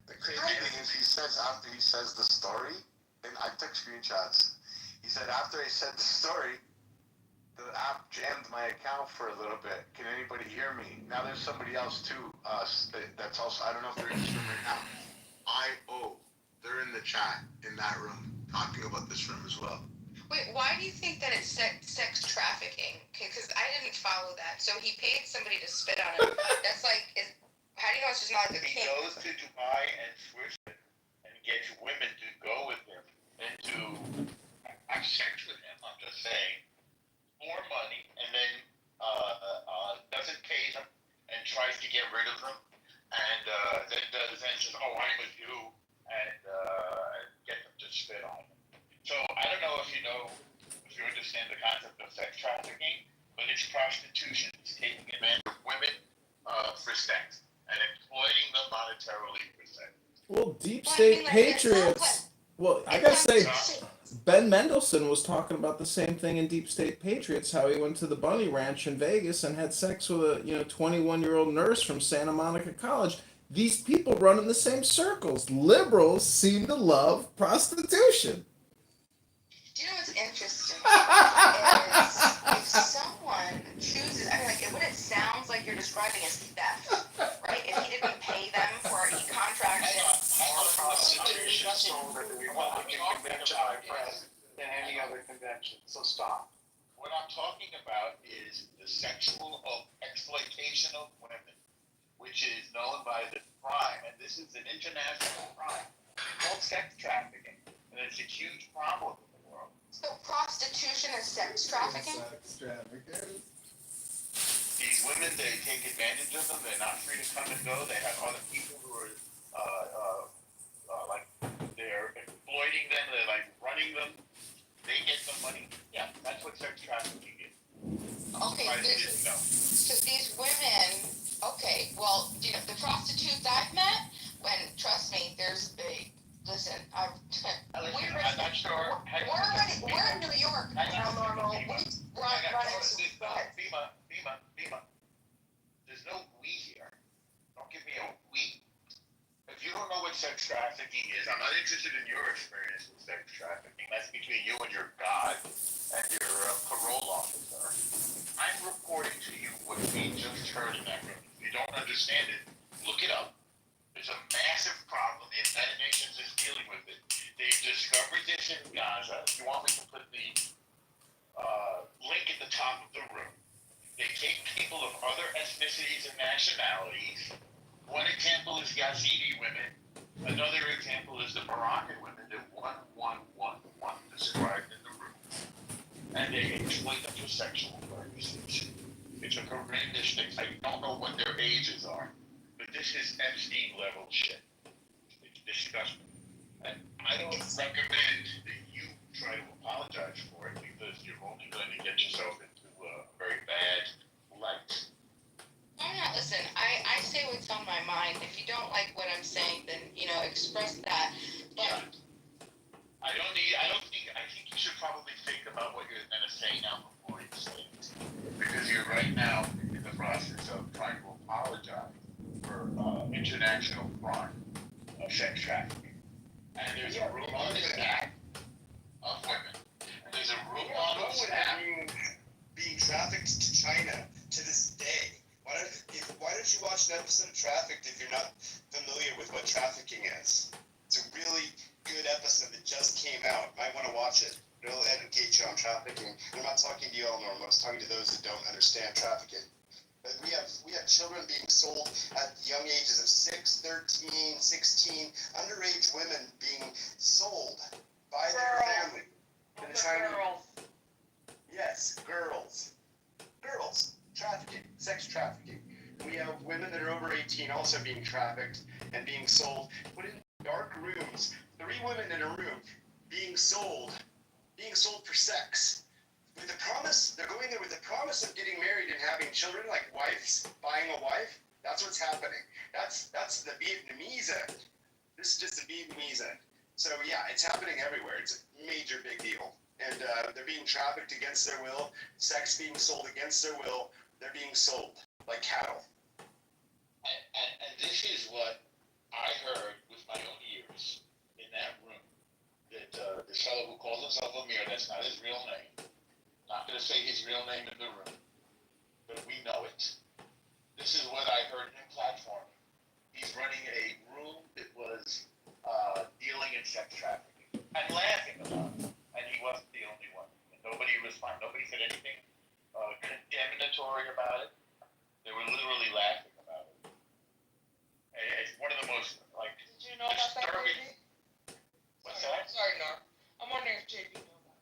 The crazy thing is, he says after he says the story, and I took screenshots. He said after I said the story, the app jammed my account for a little bit. Can anybody hear me? Now there's somebody else too. That's also, I don't know if they're in this room right now. They're in the chat in that room talking about this room as well. Wait, why do you think that it's sex trafficking? Because I didn't follow that. So he paid somebody to spit on him. That's like, how do you know it's just not like a He kink? goes to Dubai and Switzerland and gets women to go with him and to have sex with him, I'm just saying, for money, and then doesn't pay them and tries to get rid of them, and then says, oh, I'm with you, and get them to spit on him. So I don't know if you understand the concept of sex trafficking, but it's prostitution. It's taking advantage of women for sex and exploiting them monetarily for sex. Well, deep state patriots. Well, I gotta say, Ben Mendelsohn was talking about the same thing in Deep State Patriots. How he went to the Bunny Ranch in Vegas and had sex with a 21-year-old nurse from Santa Monica College. These people run in the same circles. Liberals seem to love prostitution. Do you know what's interesting? Is we've describing as theft, right? If he didn't pay them for it, he contracted. More prostitution sold at the Republican convention, my friend, than any other convention. So stop. What I'm talking about is the sexual exploitation of women, which is known by the crime, and this is an international crime called sex trafficking, and it's a huge problem in the world. So prostitution is sex trafficking? Sex trafficking. These women, they take advantage of them. They're not free to come and go. They have other people who are like they're exploiting them. They're like running them. They get the money. Yeah, that's what sex trafficking is. Okay, so these women. Okay, well, you know, the prostitutes I've met, trust me, there's a. Listen, I'm not sure. We're in New York. Bima. There's no we here. Don't give me a we. If you don't know what sex trafficking is, I'm not interested in your experience with sex trafficking. That's between you and your God and your parole officer. I'm reporting to you what we just heard in that room. If you don't understand it, look it up. It's a massive problem. The United Nations is dealing with it. They've discovered this in Gaza. If you want me to put the link at the top of the room. They take people of other ethnicities and nationalities. One example is Yazidi women. Another example is the Moroccan women, the 1111 described in the room. And they exploit them for sexual purposes. It's a horrendous thing. I don't know what their ages are, but this is Epstein level shit. It's disgusting. And I don't recommend that you try to apologize for it because you're only going to get yourself into a very bad light. I'm not, listen, I say what's on my mind. If you don't like what I'm saying, then, you know, express that. But yeah. I think you should probably think about what you're going to say now before you say it. Because you're right now in the process of trying to apologize for international crime of sex trafficking. And there's a room on this app of women. And there's a room on this app being trafficked to China to this day. Why don't you watch an episode of Trafficked if you're not familiar with what trafficking is? It's a really good episode that just came out. Might want to watch it. It'll educate you on trafficking. I'm not talking to you all, Norm. I was talking to those that don't understand trafficking. But we have children being sold at young ages of 6, 13, 16, underage women being sold by their family in the Chinese. Yes, girls. Trafficking, sex trafficking. We have women that are over 18 also being trafficked and being sold, put in dark rooms. 3 women in a room being sold for sex. With the promise, they're going there with the promise of getting married and having children, like wives, buying a wife. That's what's happening. That's the Vietnamese end. This is just the Vietnamese end. So yeah, it's happening everywhere. It's a major big deal. And they're being trafficked against their will, sex being sold against their will. They're being sold like cattle. And this is what I heard with my own ears in that room. That the fellow who calls himself Amir, that's not his real name. Not going to say his real name in the room, but we know it. This is what I heard him platforming. He's running a room that was dealing in sex trafficking and laughing about it. And he wasn't the only one. And nobody responded. Nobody said anything condemnatory about it. They were literally laughing about it. And it's one of the most Did you know about that, JP? What's that? Sorry, Norm. I'm wondering if JP knew about that.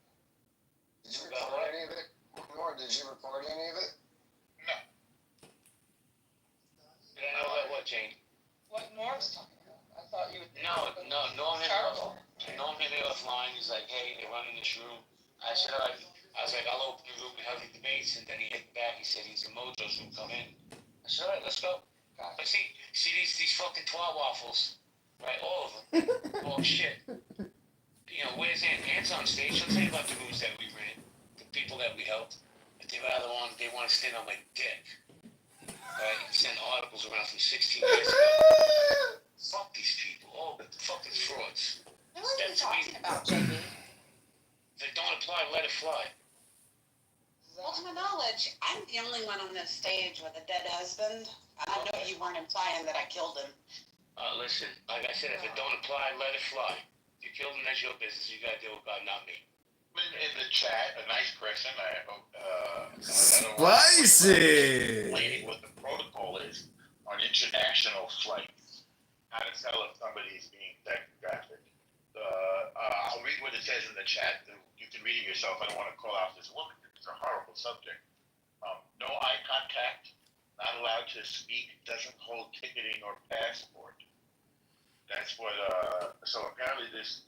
Did you report any of it? Nor did you report any of it? No. Did I know about what, Jane? What Norm's talking about. I thought you would. No. Norm hit me offline. He's like, hey, they're running this room. I said, all right. I was like, I'll open the room and have the debates. And then he hit me back. He said, he's in Mojo's room. Come in. I said, all right, let's go. But see these fucking twat waffles, right? All of them. Oh shit. You know, where's Aunt? Aunt's on stage. She'll tell you about the rooms that we ran, the people that we helped. If they want to stand on my dick. Right? Send articles around from 16 years ago. Fuck these people. All the fucking frauds. Who are you talking about, JB? If they don't apply, let it fly. Well, to my knowledge, I'm the only one on this stage with a dead husband. I know you weren't implying that I killed him. Listen, like I said, if it don't apply, let it fly. If you killed him, that's your business. You gotta deal with God, not me. In the chat, a nice person. I don't Spicy. explaining what the protocol is on international flights. How to tell if somebody is being sex trafficked. I'll read what it says in the chat. You can read it yourself. I don't want to call out this woman. It's a horrible subject. No eye contact. Not allowed to speak. Doesn't hold ticketing or passport. That's what. So apparently this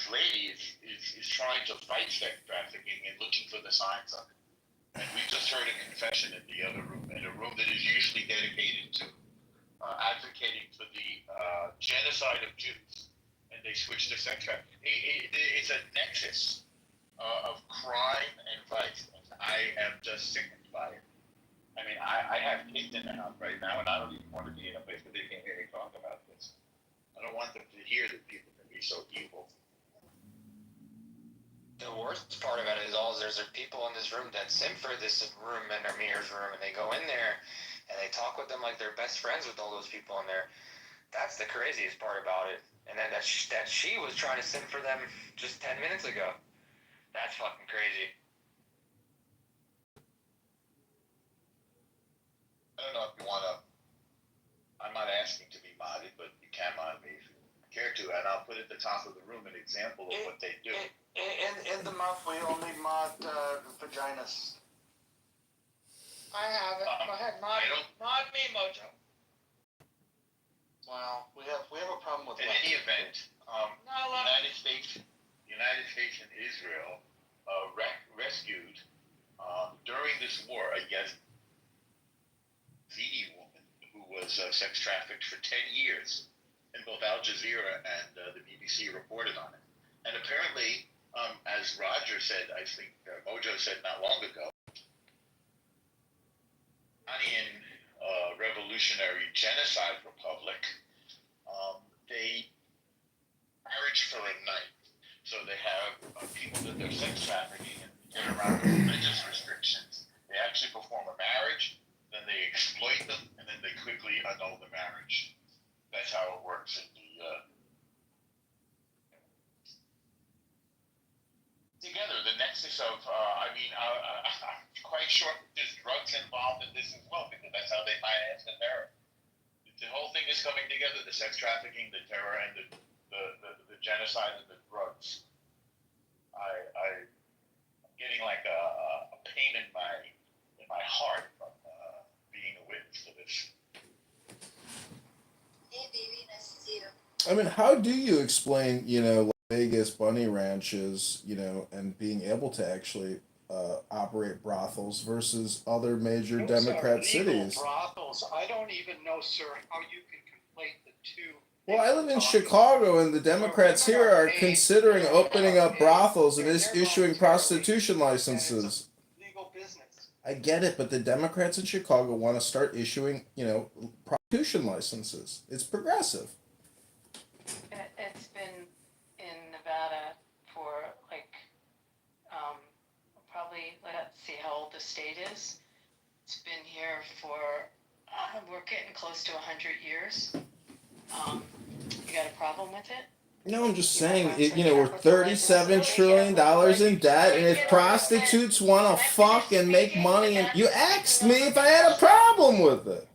lady is trying to fight sex trafficking and looking for the signs of it. And we just heard a confession in the other room, in a room that is usually dedicated to advocating for the genocide of Jews. And they switched to sex trafficking. It's a nexus of crime and vice. And I am just sickened by it. I mean, I have kids in the house right now, and I don't even want to be in a place where they can hear me talk about this. I don't want them to hear that people can be so evil. The worst part about it is there's people in this room that simp for this room and Amir's room, and they go in there and they talk with them like they're best friends with all those people in there. That's the craziest part about it. And then that she was trying to simp for them just 10 minutes ago. That's fucking crazy. I don't know if you want to. I'm not asking to be modded, but you can mod me if you care to, and I'll put at the top of the room an example of what they do. In the month, we only mod vaginas. I have it. Go ahead, mod me, Mojo. Well, we have a problem with. In any event, United States and Israel rescued during this war a Yazidi woman who was sex trafficked for 10 years, and both Al Jazeera and the BBC reported on it. And apparently, as Roger said, I think Mojo said not long ago, Iranian Revolutionary Genocide Republic, they marriage for a night. So they have people that they're sex trafficking and get around the religious restrictions. They actually perform a marriage, then they exploit them, and then they quickly annul the marriage. That's how it works in the together, the nexus of, I'm quite sure there's drugs involved in this as well, because that's how they finance the terror. The whole thing is coming together, the sex trafficking, the terror, and the genocide and the drugs. I'm getting like a pain in my heart from being a witness to this. Hey, baby, nice to see you. I mean, how do you explain, Vegas bunny ranches, and being able to actually operate brothels versus other major Democrat cities? Brothels. I don't even know, sir, how you can conflate the two. Well, I live in Chicago, and the Democrats here are considering opening up brothels and issuing prostitution licenses. Legal business. I get it, but the Democrats in Chicago want to start issuing, prostitution licenses. It's progressive. It's been in Nevada for probably, let's see how old the state is. It's been here for, we're getting close to 100 years. You got a problem with it? No, I'm just saying, we're $37 trillion in debt, and if prostitutes want to fuck and make money, and you asked me if I had a problem with it.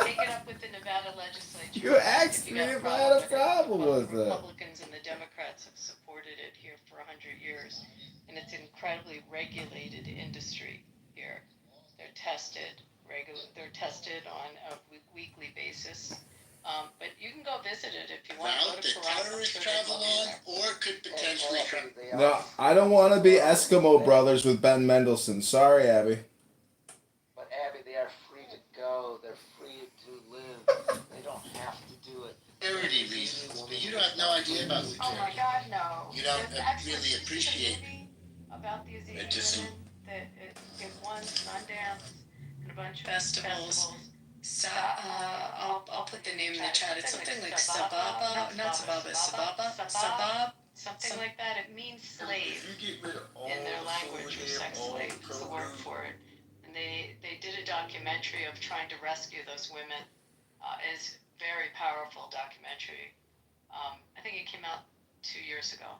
Take it up with the Nevada legislature. You asked me if I had a problem with it. Republicans and the Democrats have supported it here for 100 years, and it's an incredibly regulated industry here. They're tested on a weekly basis. But you can go visit it if you want to go to terrorists travel on, or could potentially travel. No, I don't want to be Eskimo brothers with Ben Mendelsohn. Sorry, Abby. But Abby, they are free to go. They're free to live. They don't have to do it. Security reasons, but you have no idea about security. Oh my God, no. You don't really appreciate about these it. Just women that it won Sundance and a bunch of festivals. I'll put the name in the chat. It's something like Sababa, not Sababa, Sababa, something like that. It means slave in their language, or sex slave is the word for it. And they did a documentary of trying to rescue those women. It's a very powerful documentary. I think it came out 2 years ago.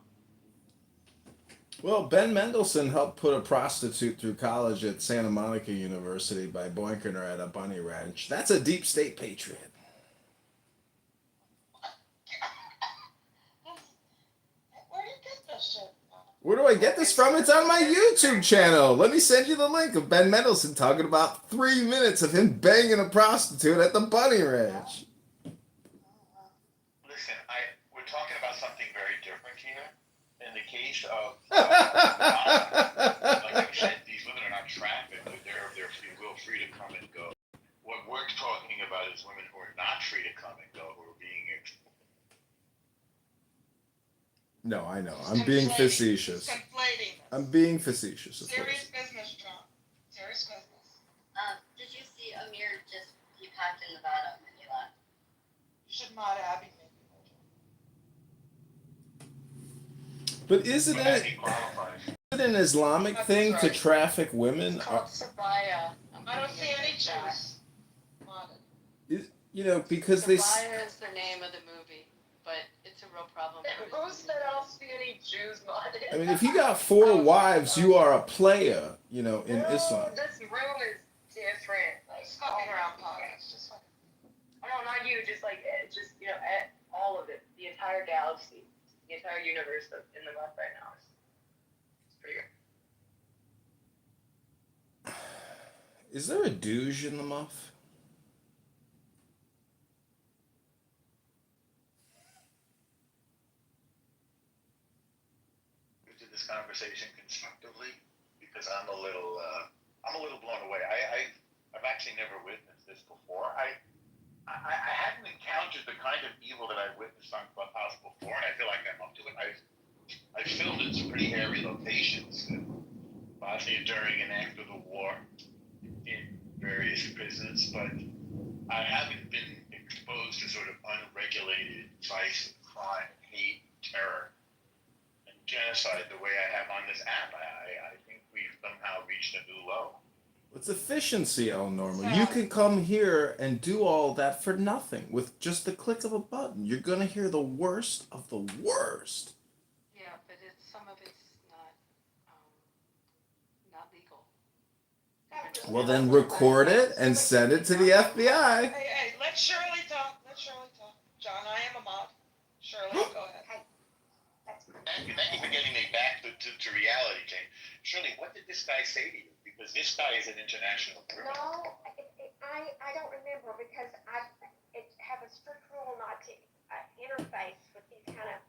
Well, Ben Mendelsohn helped put a prostitute through college at Santa Monica University by boinking her at a bunny ranch. That's a deep state patriot. Where do you get this shit from? Where do I get this from? It's on my YouTube channel. Let me send you the link of Ben Mendelsohn talking about 3 minutes of him banging a prostitute at the bunny ranch. Listen, we're talking about something very different here. In the case of, like I said, these women are not trafficked. They're free to come and go. What we're talking about is women who are not free to come and go, who are being No, I know. I'm being facetious. Conflating this. I'm being facetious, of Serious course. business, John. Serious business. Did you see Amir just he packed in Nevada and he left? You should mod Abby, maybe. But isn't it an Islamic thing to traffic women? It's called Sabaya. I don't see any Jews modded. You know, because they. Sabaya is the name of the movie, but it's a real problem. Who said I don't see any Jews modded? I mean, if you got 4 wives, you are a player, you know, in Islam. This room is different. Like, all around podcast. Just like, No, not you. Just like all of it, the entire galaxy, the entire universe that's in the left right now. It's pretty good. Is there a douche in the muff? into this conversation constructively, because I'm a little blown away. I've actually never witnessed this before. I hadn't encountered the kind of evil that I've witnessed on Clubhouse before, and I feel like I'm up to it. I've filmed in some pretty hairy locations, Bosnia during and after the war, in various prisons, but I haven't been exposed to sort of unregulated vice, crime, hate, terror, and genocide the way I have on this app. I think we've somehow reached a new low. It's efficiency, El Norma. You can come here and do all that for nothing with just the click of a button. You're gonna hear the worst of the worst. Yeah, but some of it's not legal. Well, then record it and send it to the FBI. hey, let Shirley talk. John, I am a mod. Shirley, go ahead. Thank you for getting me back to reality, Jane. Shirley, what did this guy say to you? Because this guy is an international criminal. No, I don't remember because I have a strict rule not to interface with these kind of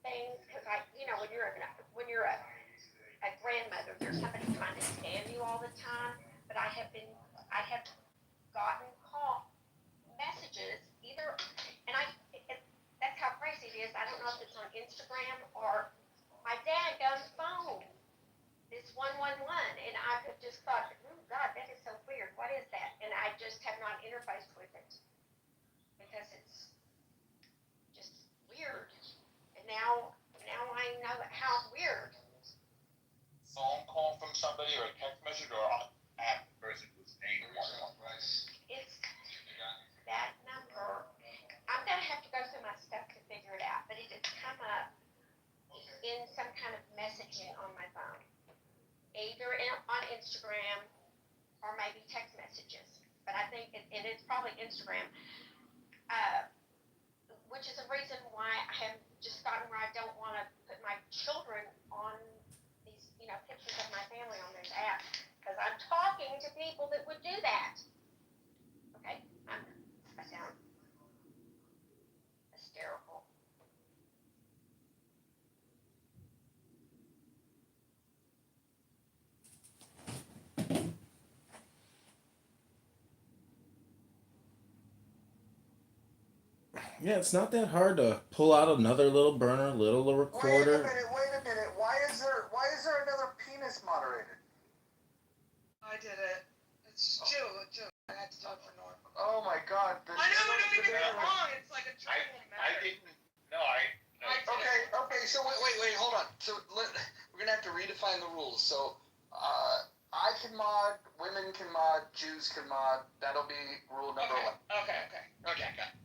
things because when you're a grandmother, there's somebody trying to scam you all the time. But I have gotten messages either, and that's how crazy it is. I don't know if it's on Instagram or my dadgum's phone. It's 111, and I could just thought, oh God, that is so weird. What is that? And I just have not interfaced with it because it's just weird. And now I know how weird. Phone call from somebody or a text message or an app person whose name is It's that number. I'm gonna have to go through my stuff to figure it out, but it has come up in some kind of messaging on my phone. Either on Instagram or maybe text messages. But I think, and it's probably Instagram, which is a reason why I have just gotten where I don't want to put my children on these, pictures of my family on those apps. Because I'm talking to people that would do that. Okay? I sound hysterical. Yeah, it's not that hard to pull out another little burner, little recorder. Wait a minute. Why is there another penis moderated? I did it. It's Jill. I had to talk for Norm. Oh my God. I know, we don't even get along. It's like a training matter. I didn't. No, I. Okay. Okay, so wait, hold on. So we're gonna have to redefine the rules. So, I can mod, women can mod, Jews can mod. That'll be rule number one. Okay, got it.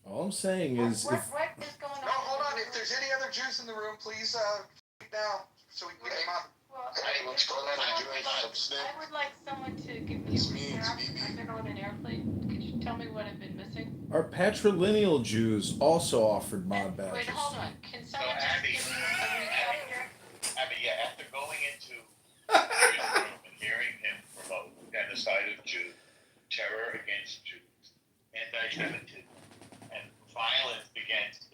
All I'm saying is, What if is going on? No, hold on. If there's any other Jews in the room, please speak now so we can get them up. Well, Hey, what's going on? I'm doing I would like someone to give me a recap. I've been on an airplane. Could you tell me what I've been missing? our patrilineal Jews also offered mod Wait, badges. hold on. Can So someone just Abby, give me a recap here? Abby, yeah, after going into his room and hearing him promote genocide of Jews, terror against Jews, anti-Semitism, and violence against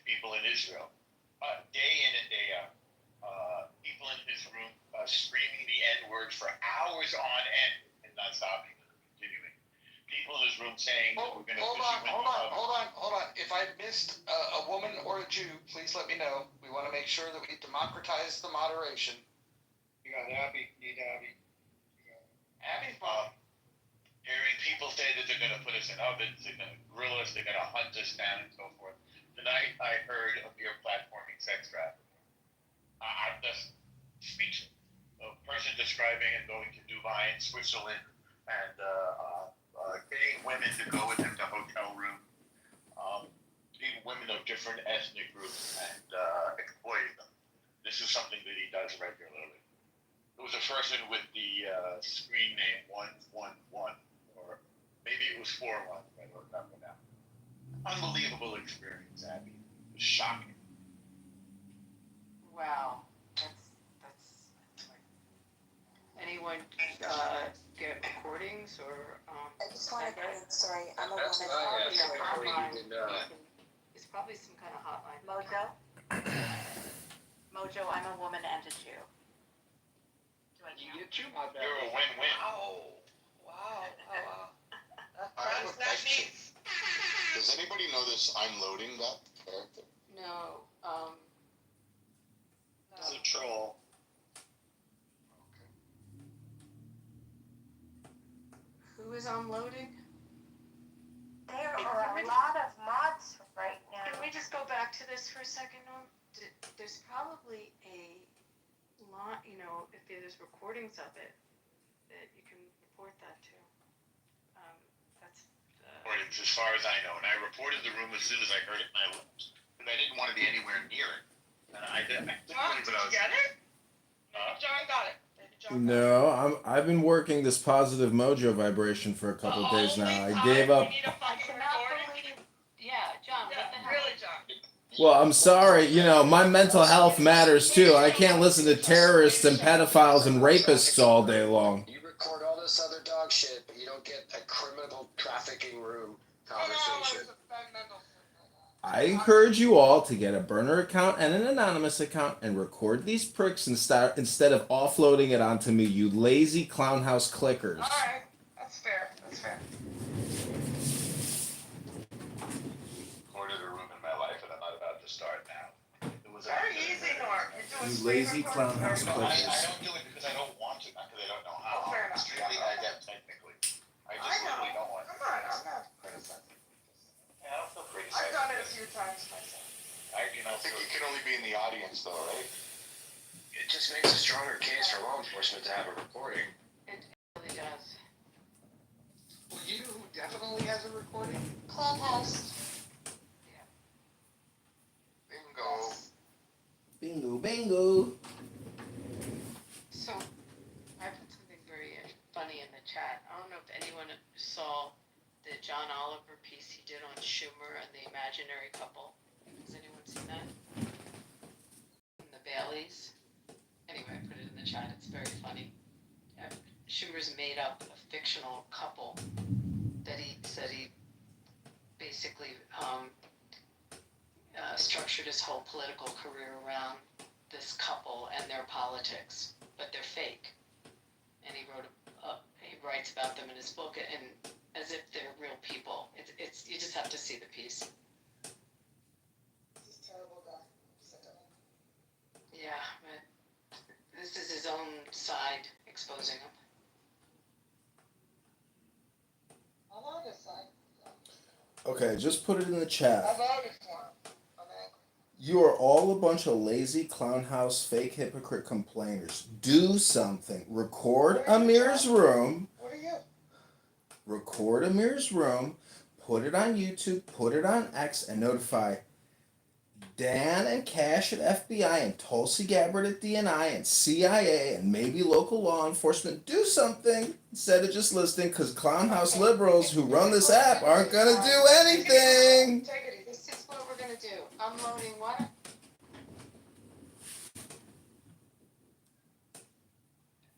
people in Israel, day in and day out, people in his room screaming the N-word for hours on end and not stopping and continuing. People in his room saying, we're going to Hold on. If I missed a woman or a Jew, please let me know. We want to make sure that we democratize the moderation. You got Abby. Need Abby. Abby's hearing people say that they're going to put us in ovens, they're going to grill us, they're going to hunt us down, and so forth. Tonight, I heard of your platforming sex trafficking. I'm just speechless. A person describing and going to Dubai and Switzerland and getting women to go with him to hotel rooms, being women of different ethnic groups and exploiting them. This is something that he does regularly. It was a person with the screen name 111, or maybe it was 41. I don't remember now. Unbelievable experience, Abby. It was shocking. Wow. That's anyone get recordings or I just want to sorry, I'm a That's woman. what I probably a asked. hotline. It's probably some kind of hotline. Mojo, I'm a woman and a Jew. Do I You get two mod You're a win-win. Wow. I have a question. Does anybody know this I'm loading that character? No. It's a troll. Who is unloading? There are a lot of mods right now. Can we just go back to this for a second, Norm? There's probably a lot, if there's recordings of it, that you can report that to. That's. Recordings, as far as I know, and I reported the room as soon as I heard it, and I left, because I didn't want to be anywhere near it. And I did. John, did you get it? John got it. No, I've been working this positive mojo vibration for a couple of days now. I gave up. Yeah, John, what the hell? Really, John? Well, I'm sorry. My mental health matters too. I can't listen to terrorists and pedophiles and rapists all day long. You record all this other dog shit, but you don't get a criminal trafficking room conversation. I encourage you all to get a burner account and an anonymous account and record these pricks instead of offloading it onto me, you lazy clownhouse clickers. All right, that's fair. Recorded a room in my life, and I'm not about to start now. It was Very easy, Norm. You're doing You lazy clownhouse No, clickers. I don't do it because I don't want to, not because I don't know how. Fair enough. Extremely adept technically. I just really don't want to. Come on, I'm not criticizing. Yeah, I don't feel criticized. I've done it a few times myself. I think you can only be in the audience though, right? It just makes a stronger case for law enforcement to have a recording. It really does. Well, you know who definitely has a recording? Clubhouse. Bingo. Bingo. So, I put something very funny in the chat. I don't know if anyone saw the John Oliver piece he did on Schumer and the imaginary couple. Has anyone seen that? And the Baileys. Anyway, I put it in the chat. It's very funny. Schumer's made up a fictional couple that he said he basically structured his whole political career around this couple and their politics, but they're fake. And he writes about them in his book, and as if they're real people. It's you just have to see the piece. This is terrible guy. Yeah, but this is his own side exposing him. I'm on his side. Okay, just put it in the chat. I voted for him. You are all a bunch of lazy clown house fake hypocrite complainers. Do something. Record Amir's room. What are you? Record Amir's room. Put it on YouTube. Put it on X and notify Dan and Cash at FBI and Tulsi Gabbard at DNI and CIA and maybe local law enforcement. Do something instead of just listening, because clown house liberals who run this app aren't going to do anything. Take it easy. This is what we're gonna do. I'm loading what?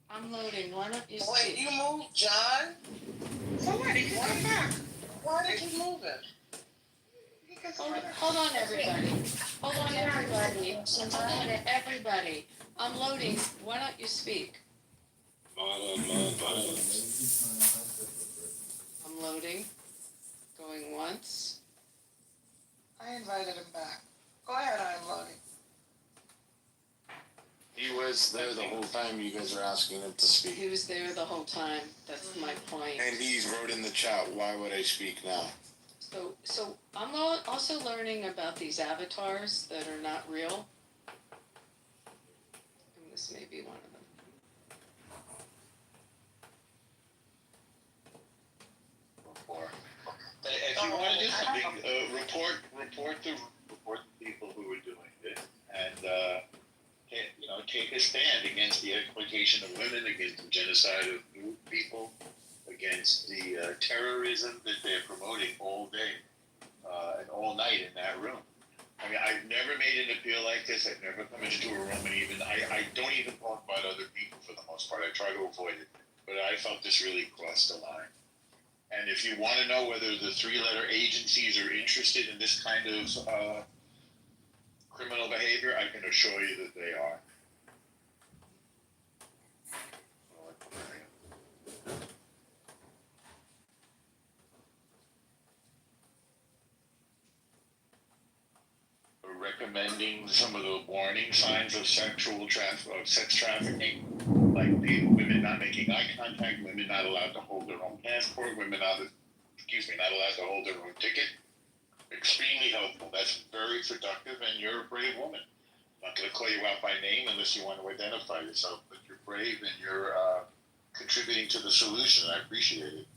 I'm loading. Why don't you Wait, speak? you moved, John? Somebody come back. Why did you move him? Hold on, everybody. Hold on, everybody. Hold on, everybody. I'm loading. Why don't you speak? I'm loading. Going once. I invited him back. Go ahead, I'm loading. He was there the whole time you guys were asking him to speak. He was there the whole time. That's my point. And he wrote in the chat, why would I speak now? So I'm also learning about these avatars that are not real. And this may be one of them. If you want to do something, report the people who are doing this, and take a stand against the exploitation of women, against the genocide of people, against the terrorism that they're promoting all day and all night in that room. I mean, I've never made an appeal like this. I've never come into a room and I don't even talk about other people for the most part. I try to avoid it. But I felt this really crossed the line. And if you want to know whether the three-letter agencies are interested in this kind of criminal behavior, I can assure you that they are. We're recommending some of the warning signs of sex trafficking, like women not making eye contact, women not allowed to hold their own passport, women not allowed to hold their own ticket. Extremely helpful. That's very productive, and you're a brave woman. I'm not going to call you out by name unless you want to identify yourself, but you're brave and you're contributing to the solution. I appreciate it.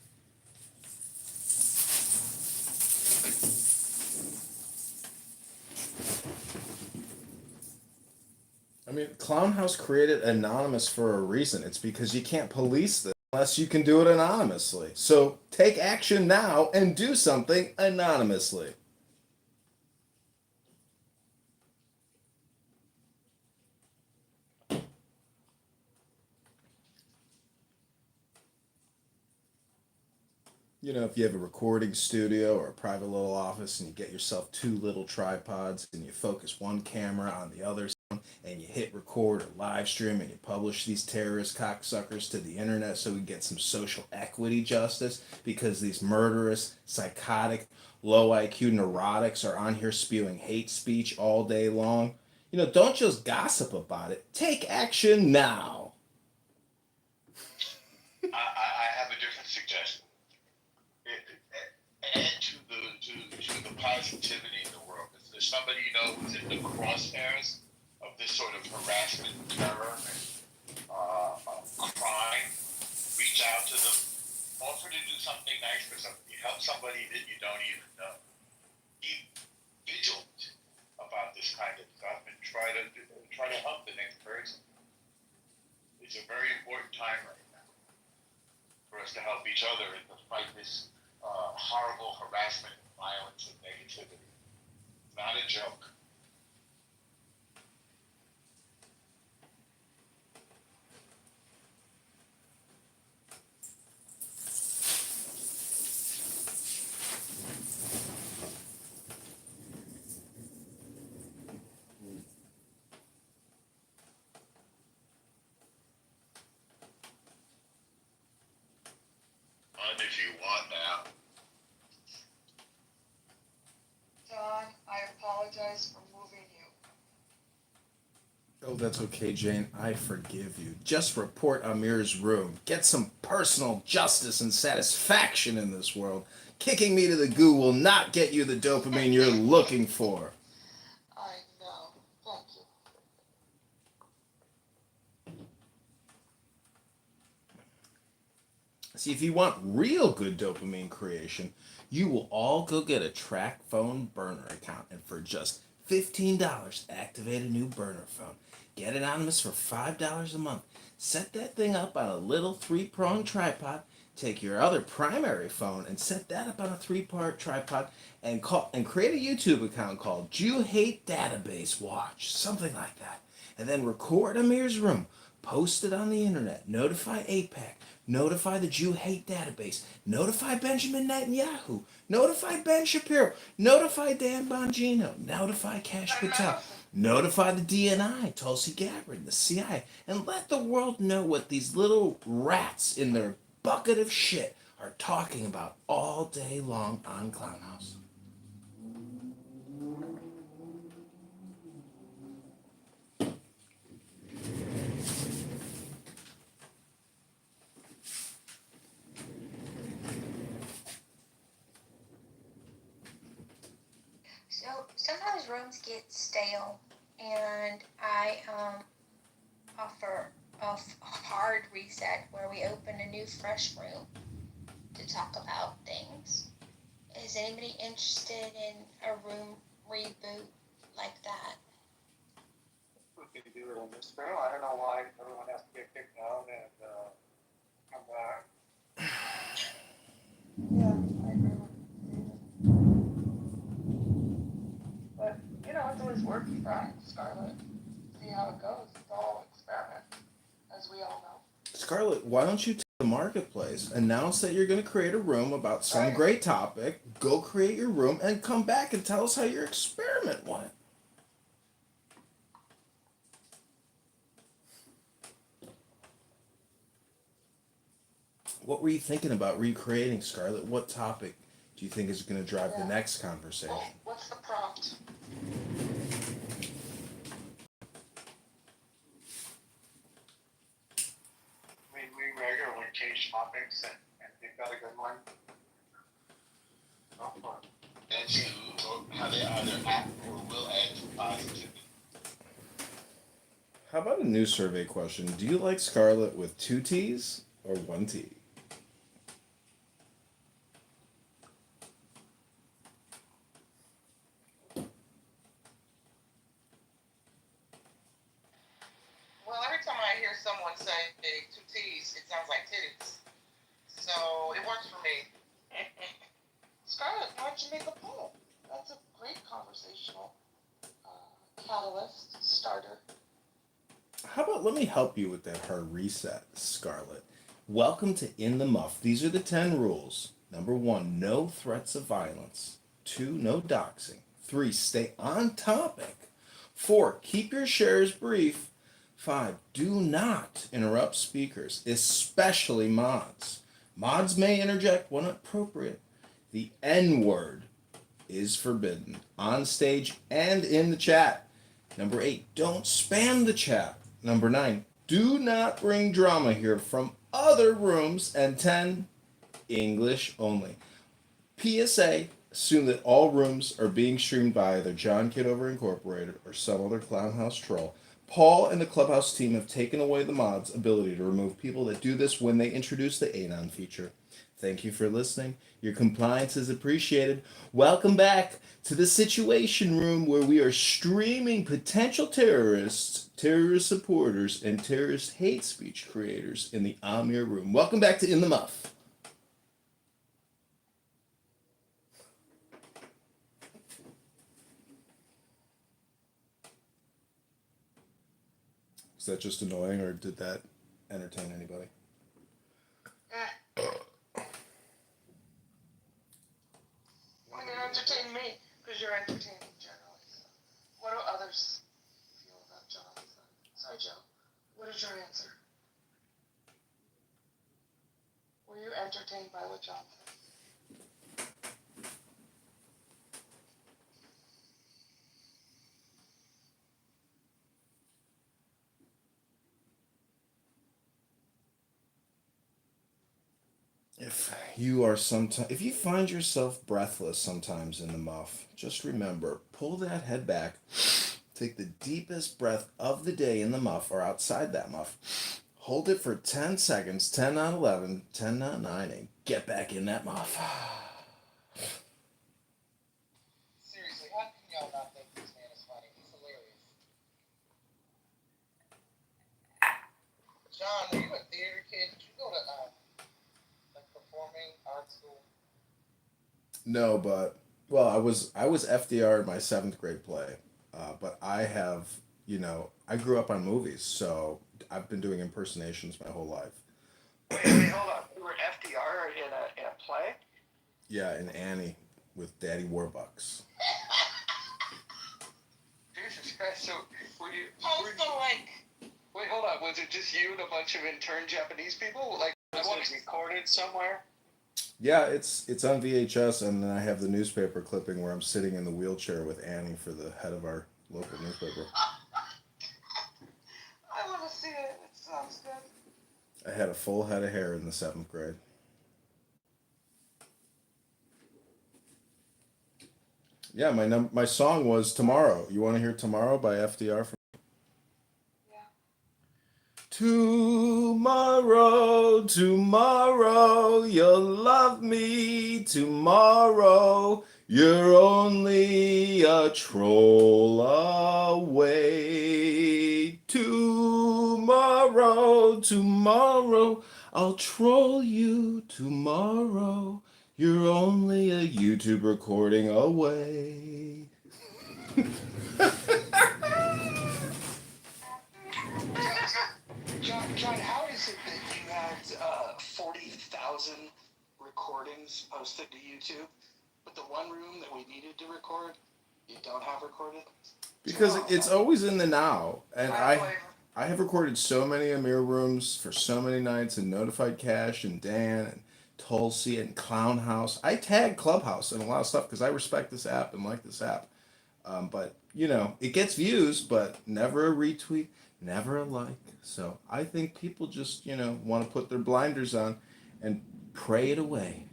I mean, Clown House created Anonymous for a reason. It's because you can't police this unless you can do it anonymously. So take action now and do something anonymously. You know, if you have a recording studio or a private little office and you get yourself 2 little tripods and you focus one camera on the other and you hit record or live stream and you publish these terrorist cocksuckers to the internet so we get some social equity justice, because these murderous, psychotic, low IQ neurotics are on here spewing hate speech all day long. You know, don't just gossip about it. Take action now. I have a different suggestion. Add to the positivity in the world. If there's somebody you know who's in the crosshairs of this sort of harassment, terror, crime, reach out to them. Offer to do something nice for somebody. Help somebody that you don't even know. Be vigilant about this kind of stuff and try to help the next person. It's a very important time right now for us to help each other and to fight this horrible harassment, violence, and negativity. It's not a joke. If you want now. Don, I apologize for moving you. Oh, that's okay, Jane. I forgive you. Just report Amir's room. Get some personal justice and satisfaction in this world. Kicking me to the goo will not get you the dopamine you're looking for. I know. See, if you want real good dopamine creation, you will all go get a track phone burner account, and for just $15, activate a new burner phone. Get anonymous for $5 a month. Set that thing up on a little three-pronged tripod. Take your other primary phone and set that up on a three-part tripod, and create a YouTube account called "You Hate Database Watch," something like that. And then record Amir's room, post it on the internet, notify APAC, notify the Jew Hate Database, notify Benjamin Netanyahu, notify Ben Shapiro, notify Dan Bongino, notify Cash Patel, notify the DNI, Tulsi Gabbard, the CIA, and let the world know what these little rats in their bucket of shit are talking about all day long on Clownhouse. So sometimes rooms get stale, and I offer a hard reset where we open a new, fresh room to talk about things. Is anybody interested in a room reboot like that? We can do it in this room. I don't know why everyone has to get kicked out and come back. Yeah, I agree with David. But, you know, it's always worth trying, Scarlett. See how it goes. It's all experiment, as we all know. Scarlett, why don't you take the marketplace, announce that you're going to create a room about some great topic, go create your room, and come back and tell us how your experiment went. What were you thinking about recreating, Scarlett? What topic do you think is going to drive the next conversation? Well, what's the prompt? We regularly change topics, and you've got a good one. Oh, fun. And to how they either act or will add to positivity. How about a new survey question? Do you like Scarlett with 2 T's or 1 T? Well, every time I hear someone say 2 T's, it sounds like titties. So it works for me. Scarlett, why don't you make a poll? That's a great conversational catalyst starter. How about let me help you with that hard reset, Scarlett. Welcome to In the Muff. These are the 10 rules. Number 1, no threats of violence. 2, no doxing. 3, stay on topic. 4, keep your shares brief. 5, do not interrupt speakers, especially mods. Mods may interject when appropriate. The N word is forbidden on stage and in the chat. Number 8, don't spam the chat. Number 9, do not bring drama here from other rooms. And 10, English only. PSA, assume that all rooms are being streamed by either John Kitover Incorporated or some other clownhouse troll. Paul and the Clubhouse team have taken away the mod's ability to remove people that do this when they introduce the Anon feature. Thank you for listening. Your compliance is appreciated. Welcome back to the Situation Room, where we are streaming potential terrorists, terrorist supporters, and terrorist hate speech creators in the Amir Room. Welcome back to In the Muff. Is that just annoying, or did that entertain anybody? Well, you entertain me, because you're entertaining generally. So. What do others feel about John's? Sorry, Joe. What is your answer? Were you entertained by what John said? If you find yourself breathless sometimes in the muff, just remember, pull that head back, take the deepest breath of the day in the muff or outside that muff, Hold it for 10 seconds, 10, not 11, 10, not 9, and get back in that muff. Seriously, how can y'all not think this man is funny? He's hilarious. John, were you a theater kid? Did you go to like performing arts school? No, but well, I was FDR in my 7th grade play, but I have I grew up on movies, so I've been doing impersonations my whole life. Wait, hold on. You were FDR in a play? Yeah, and Annie with Daddy Warbucks. Jesus Christ! So were you? Wait, hold on. Was it just you and a bunch of intern Japanese people? Like, was it recorded somewhere? Yeah, it's on VHS, and then I have the newspaper clipping where I'm sitting in the wheelchair with Annie for the head of our local newspaper. I want to see it. It sounds good. I had a full head of hair in the 7th grade. Yeah, my song was Tomorrow. You want to hear Tomorrow by FDR? Tomorrow, tomorrow, you'll love me tomorrow. You're only a troll away. Tomorrow, tomorrow, I'll troll you tomorrow. You're only a YouTube recording away. John, how is it that you had 40,000 recordings posted to YouTube, but the one room that we needed to record, you don't have recorded? Because it's always in the now, and I have recorded so many Amir rooms for so many nights, and Notified Cash and Dan and Tulsi and Clown House. I tag Clubhouse and a lot of stuff because I respect this app and like this app. But it gets views, but never a retweet, never a like. So I think people just want to put their blinders on and pray it away.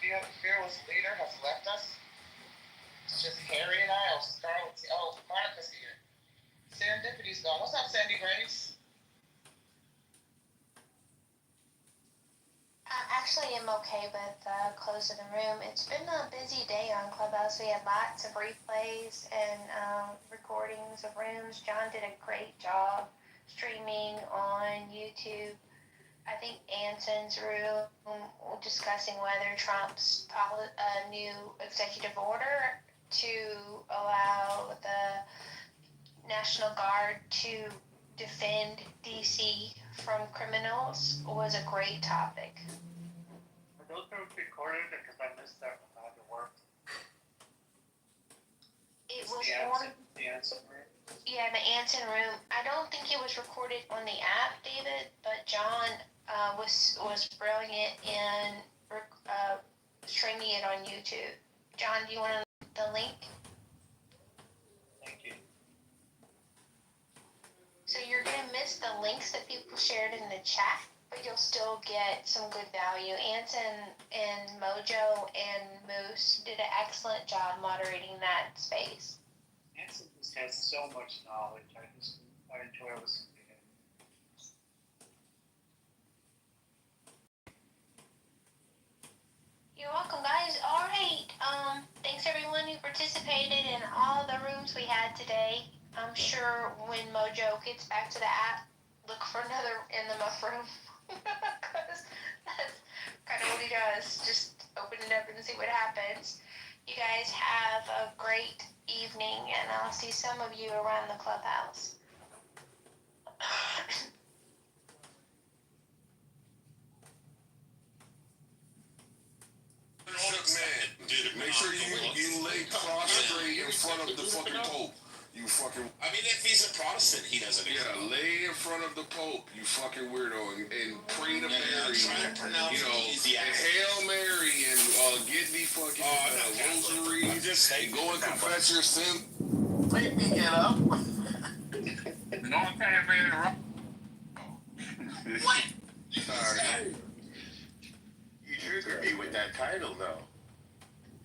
Our fearless leader has left us. It's just Harry and I. Monica's here. Serendipity's gone. What's up, Sandy Grace? Actually, I'm okay with closing the room. It's been a busy day on Clubhouse. We had lots of replays and recordings of rooms. John did a great job streaming on YouTube. I think Anson's room discussing whether Trump's new executive order to allow the National Guard to defend DC from criminals was a great topic. Were those rooms recorded? Because I missed that when I had to work. It was The Anson room? Yeah, the Anson room. I don't think it was recorded on the app, David, but John was brilliant in streaming it on YouTube. John, do you want the link? Thank you. So you're gonna miss the links that people shared in the chat. but you'll still get some good value. Anson and Mojo and Moose did an excellent job moderating that space. Nancy just has so much knowledge. I enjoy listening to him. You're welcome, guys. All right. Thanks everyone who participated in all the rooms we had today. I'm sure when Mojo gets back to the app, look for another in the muff room. Because that's kind of what he does. Just open it up and see what happens. You guys have a great evening, and I'll see some of you around the clubhouse. Man, make sure you lay prostrate in front of the fucking Pope. You fucking. I mean, if he's a Protestant, he doesn't. Yeah, lay in front of the Pope, you fucking weirdo, and pray to Mary. Try to pronounce and Hail Mary, and get the fucking rosary, and go and confess your sin. Make me get up. No time being wrong. What? Sorry. You trigger me with that title, though.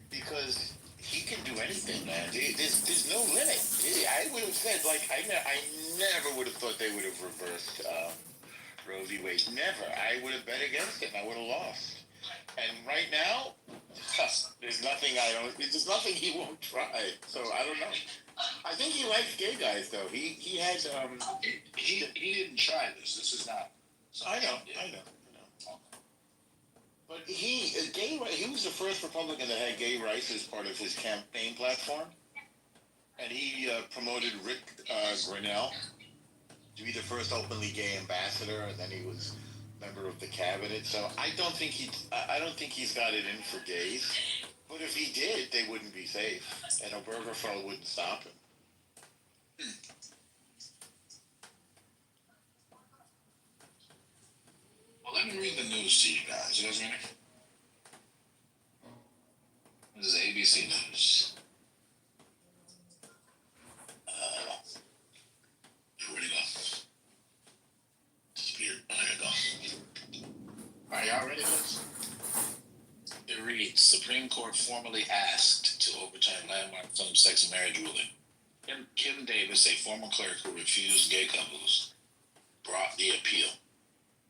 Because he can do anything, man. There's no limit. I would have said, like, I never would have thought they would have reversed Roe v. Wade. Never. I would have bet against it, and I would have lost. And right now, there's nothing he won't try. So I don't know. I think he likes gay guys, though. He had He didn't try this. This is not. I know. But he was the first Republican that had gay rights as part of his campaign platform. And he promoted Rick Grinnell to be the first openly gay ambassador, and then he was member of the cabinet. So I don't think he's got it in for gays. But if he did, they wouldn't be safe. And Obergefell wouldn't stop him. Well, let me read the news to you guys. You guys ready? This is ABC News. Where'd it go? Disappeared. Oh, there it goes. All right, y'all ready for this? It reads, Supreme Court formally asked to overturn landmark same-sex marriage ruling. Kim Davis, a former clerk who refused gay couples, brought the appeal.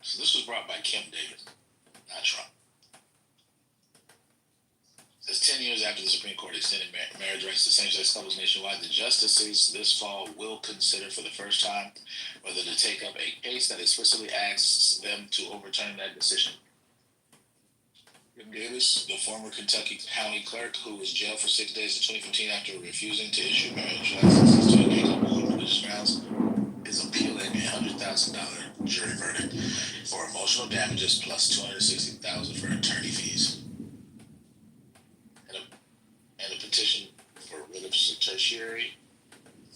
So this was brought by Kim Davis, not Trump. It says 10 years after the Supreme Court extended marriage rights to same-sex couples nationwide, the justices this fall will consider for the first time whether to take up a case that explicitly asks them to overturn that decision. Kim Davis, the former Kentucky county clerk who was jailed for 6 days in 2015 after refusing to issue marriage licenses to a gay couple on religious grounds, is appealing a $100,000 jury verdict for emotional damages plus $260,000 for attorney fees. And a petition for writ of certiorari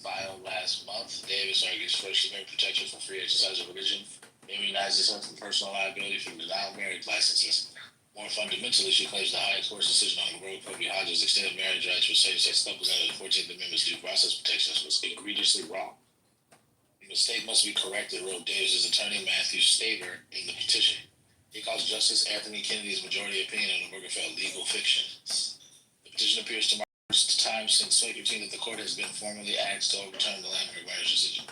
filed last month. Davis argues First Amendment protection for free exercise of religion immunizes her from personal liability for denial of marriage licenses. More fundamentally, she claims the high court's decision on Roe v. Hodges extended marriage rights for same-sex couples under the 14th Amendment's due process protections was egregiously wrong. The mistake must be corrected, wrote Davis's attorney Matthew Staver in the petition. He calls Justice Anthony Kennedy's majority opinion on the Obergefell legal fiction. The petition appears to mark the first time since 2015 that the court has been formally asked to overturn the landmark marriage decision.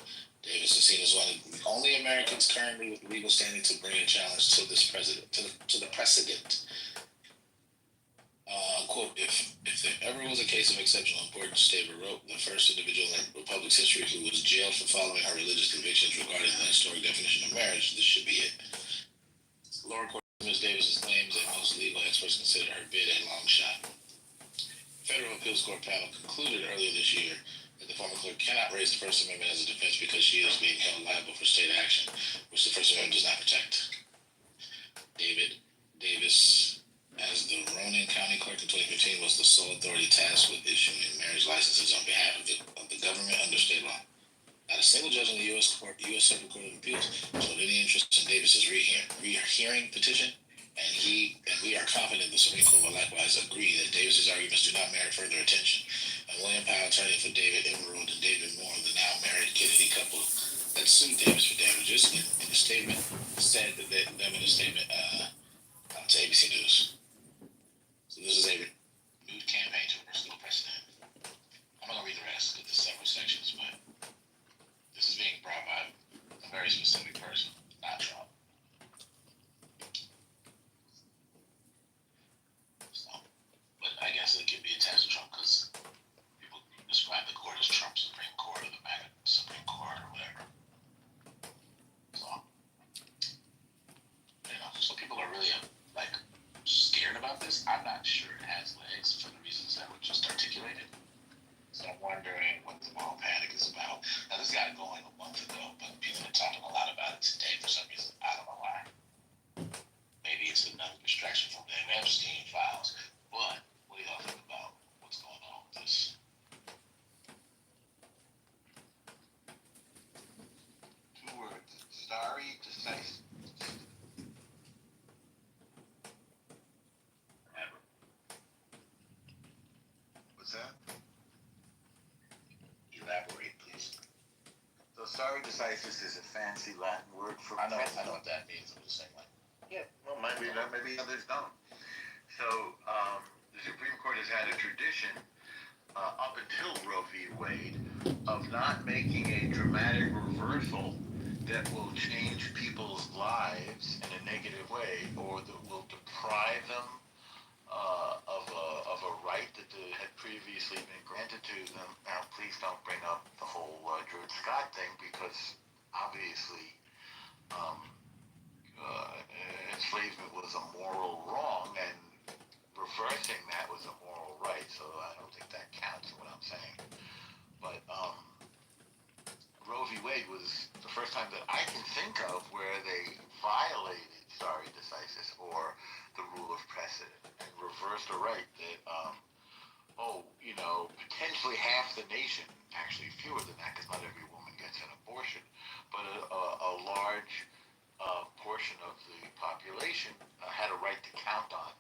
Davis is seen as one of the only Americans currently with legal standing to bring a challenge to this precedent. Quote, if there ever was a case of exceptional importance, Staver wrote, the first individual in the Republic's history who was jailed for following her religious convictions regarding the historic definition of marriage, this should be it. Lower court dismissed Davis's claims that most legal experts consider her bid a long shot. The Federal Appeals Court panel concluded earlier this year that the former clerk cannot raise the First Amendment as a defense because she is being held liable for state action, which the First Amendment does not protect. Davis, as the Ronan County Clerk in 2015, was the sole authority tasked with issuing marriage licenses on behalf of the government under state law. Not a single judge in the U.S. Circuit Court of Appeals showed any interest in Davis's rehearing petition, and we are confident the Supreme Court will likewise agree that Davis's arguments do not merit further attention. And William Powell, attorney for David Emerald and David Moore, the now married Kennedy couple, that sued Davis for damages in a statement said that them in a statement to ABC News. So this is a renewed campaign to reverse legal precedent. I'm not gonna read the rest because there's several sections, but this is being brought by a very specific person, not Trump. So, but I guess it could be attached to Trump because people describe the court as Trump's Supreme Court or the MAGA Supreme Court or whatever. So, so people are really like scared about this. I'm not sure it has legs for the reasons that were just articulated. So I'm wondering what the moral panic is about. Now this got going a month ago, but people are talking a lot about it today for some reason. I don't know why. Maybe it's another distraction from the Epstein files. But what do y'all think about what's going on with this? Two words. Sorry, decisive. What's that? Elaborate, please. So stare decisis is a fancy Latin word for I know precedent. what that means. I'm just saying, like, Yeah, well, maybe others don't. So the Supreme Court has had a tradition up until Roe v. Wade of not making a dramatic reversal that will change people's lives in a negative way or that will deprive them of a right that had previously been granted to them. Now, please don't bring up the whole Dred Scott thing because obviously enslavement was a moral wrong and reversing that was a moral right. So I don't think that counts in what I'm saying. But Roe v. Wade was the first time that I can think of where they violated stare decisis or the rule of precedent and reversed a right that, potentially half the nation, actually fewer than that because not every woman gets an abortion, but a large portion of the population had a right to count on,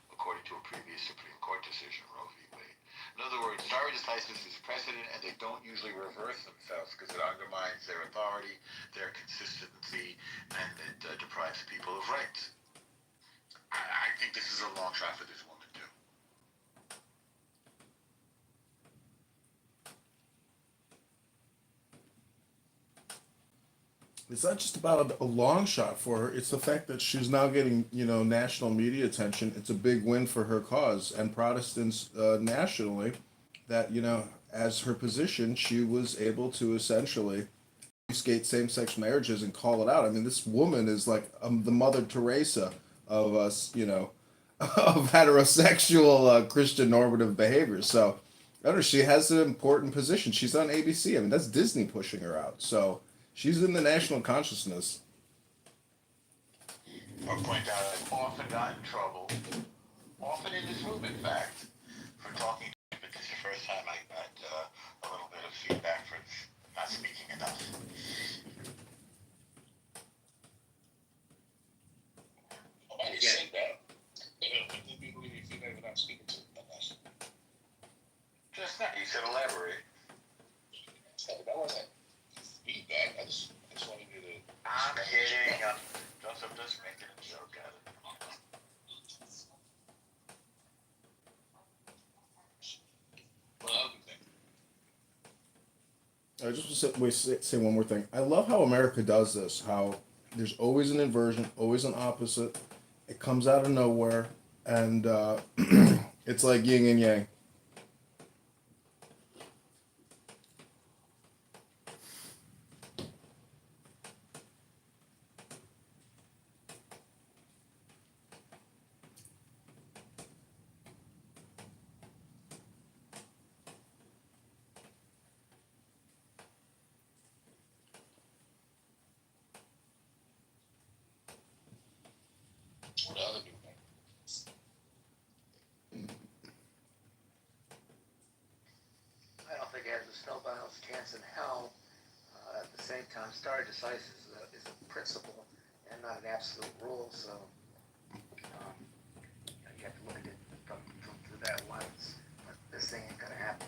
according to a previous Supreme Court decision, Roe v. Wade. In other words, stare decisis is precedent, and they don't usually reverse themselves because it undermines their authority, their consistency, and it deprives people of rights. I think this is a long shot for this woman, too. It's not just about a long shot for her. It's the fact that she's now getting, national media attention. It's a big win for her cause and Protestants nationally. That as her position, she was able to essentially skate same-sex marriages and call it out. I mean, this woman is like the Mother Teresa of us, of heterosexual Christian normative behavior. So, I don't know, she has an important position. She's on ABC. I mean, that's Disney pushing her out. So. She's in the national consciousness. I'll point out I've often got in trouble, often in this room, in fact, for talking to you, but this is the first time I got a little bit of feedback for not speaking enough. Nobody said that. When did people give you feedback without speaking to them? Just now, you said elaborate. That wasn't feedback. I just wanted you to. I'm kidding. Joseph just making a joke out of it. I just want to say one more thing. I love how America does this. How there's always an inversion, always an opposite. It comes out of nowhere, and it's like yin and yang. What other new thing? I don't think it has a snowball's chance in hell. At the same time, stare decisis is a principle and not an absolute rule, so you have to look at it from through that lens. But this thing ain't gonna happen.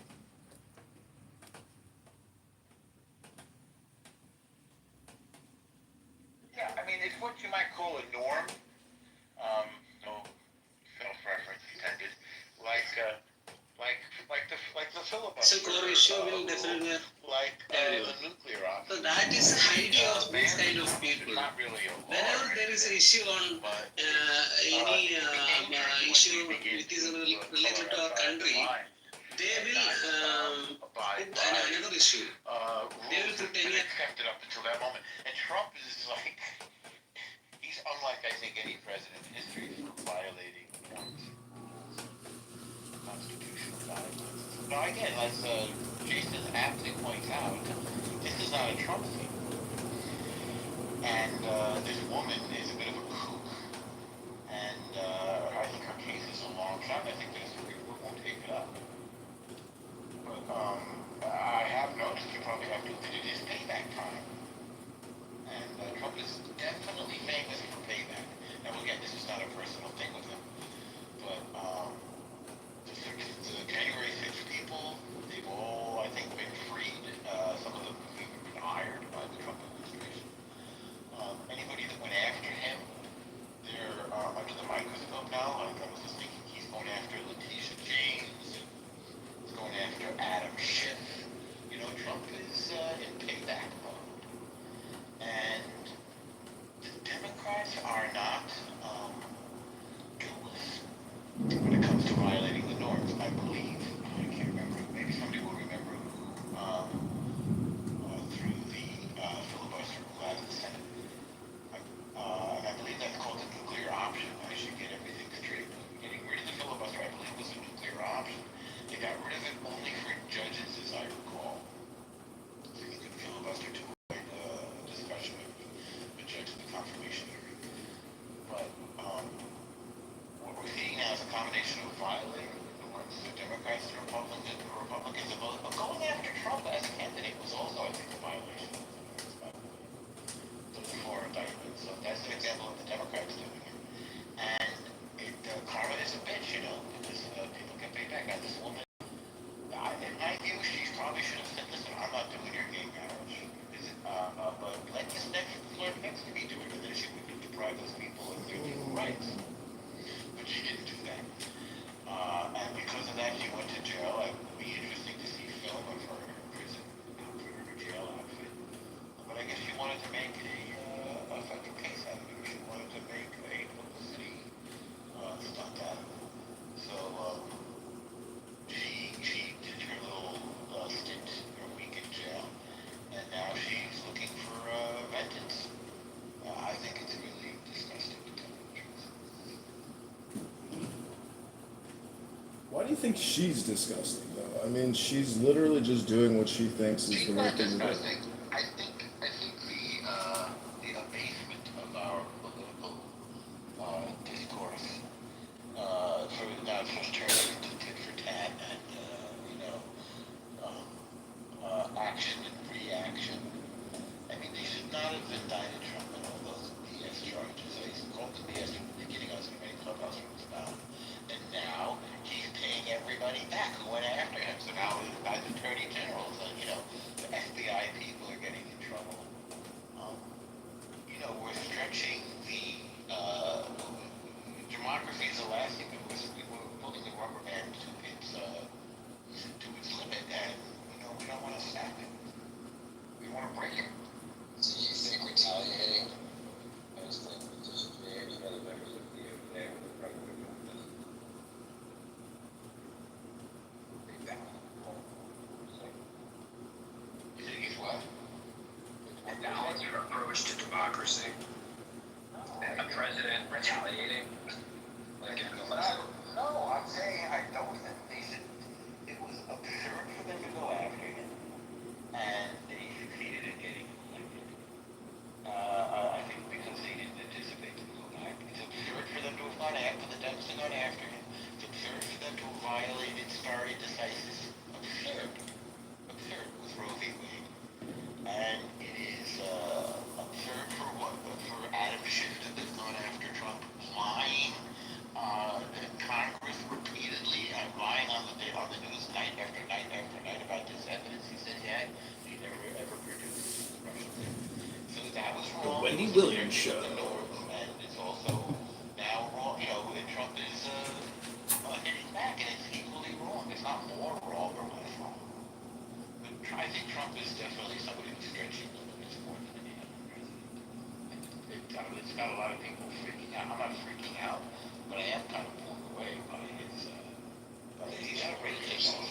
might call a norm, no self-reference intended, like the filibuster. So core issue will definitely like the nuclear option. So that is the idea of these kind of people. Not really a Whenever there is an issue on any issue which is related to our country, they will put another issue. They will put any. Kept it up until that moment. And Trump is like, he's unlike I think any president in history for violating constitutional guidelines. Now again, as Jason aptly points out, this is not a Trump thing. And this woman is a bit of a kook. And I think her case is a long shot. I think the Supreme Court won't take it up. But I have noticed you probably have to, it is payback time. And Trump is definitely famous for payback. Now again, this is not a personal thing with him. But the January 6th people, they've all, I think, been freed. Some of them have even been hired by the Trump administration. Anybody that went after him, they're under the microscope now. Like I was just thinking, he's going after Letitia James. He's going after Adam Schiff. You know, Trump is in payback mode. And the Democrats are not duelist when it comes to violating the norms, I believe. I can't remember. Maybe somebody will remember who through the filibuster who out of the Senate. And I believe that's called the nuclear option. I should get everything straight. Getting rid of the filibuster, I believe, was a nuclear option. They got rid of it only for judges, as I recall. So you could filibuster to avoid discussion of the judge in the confirmation hearing. But what we're seeing now is a combination of violating the norms. The Democrats and Republicans are both. But going after Trump as a candidate was also, I think, a violation of the norms. Those four indictments. So that's an example of the Democrats doing it. And karma is a bitch, you know, because people get paid back. Now, this woman, in my view, she probably should have said, listen, I'm not doing your gay marriage. But let this next flirt next to me do it, and then she would deprive those people of their legal rights. But she didn't do that. And because of that, she went to jail. It would be interesting to see film of her in her prison outfit or her jail outfit. But I guess she wanted to make a fucking case out of it. She wanted to make a publicity stunt out of it. So she did her little stint, her week in jail, and now she's looking for vengeance. I think it's really disgusting to tell you the truth. Why do you think she's disgusting, though? I mean, she's literally just doing what she thinks is the right thing to do. I think the abasement of our political discourse now just turning into tit for tat and action and reaction. I mean, they should not have indicted Trump on all those BS charges. I called them BS from the beginning. I was going to make Clubhouse rooms about it. And now he's paying everybody back who went after him. So now as attorney generals, the FBI people are getting in trouble. We're stretching the democracy is elastic, and we're pulling the rubber band to its limit, and we don't want to snap it. We want to break it. So you think retaliating as the disadvantage other members of the OPA with the president of You think he's what? acknowledge your approach to democracy and the president retaliating like in the last. No, I'm saying I don't think they should. It was absurd for them to go after him, and they succeeded in getting him elected. I think because they didn't anticipate them going after him. It's absurd for them to have gone after the Dems and gone after him. It's absurd for them to have violated stare decisis. Absurd. Absurd with Roe v. Wade. And it is absurd for Adam Schiff to have gone after Trump, lying in Congress repeatedly, and lying on the news night after night after night about this evidence he said he had. He never ever produced Russian. So that was wrong. The Wendy Williams Show. And I'm not freaking out, but I am kind of blown away by his, he's already taken off.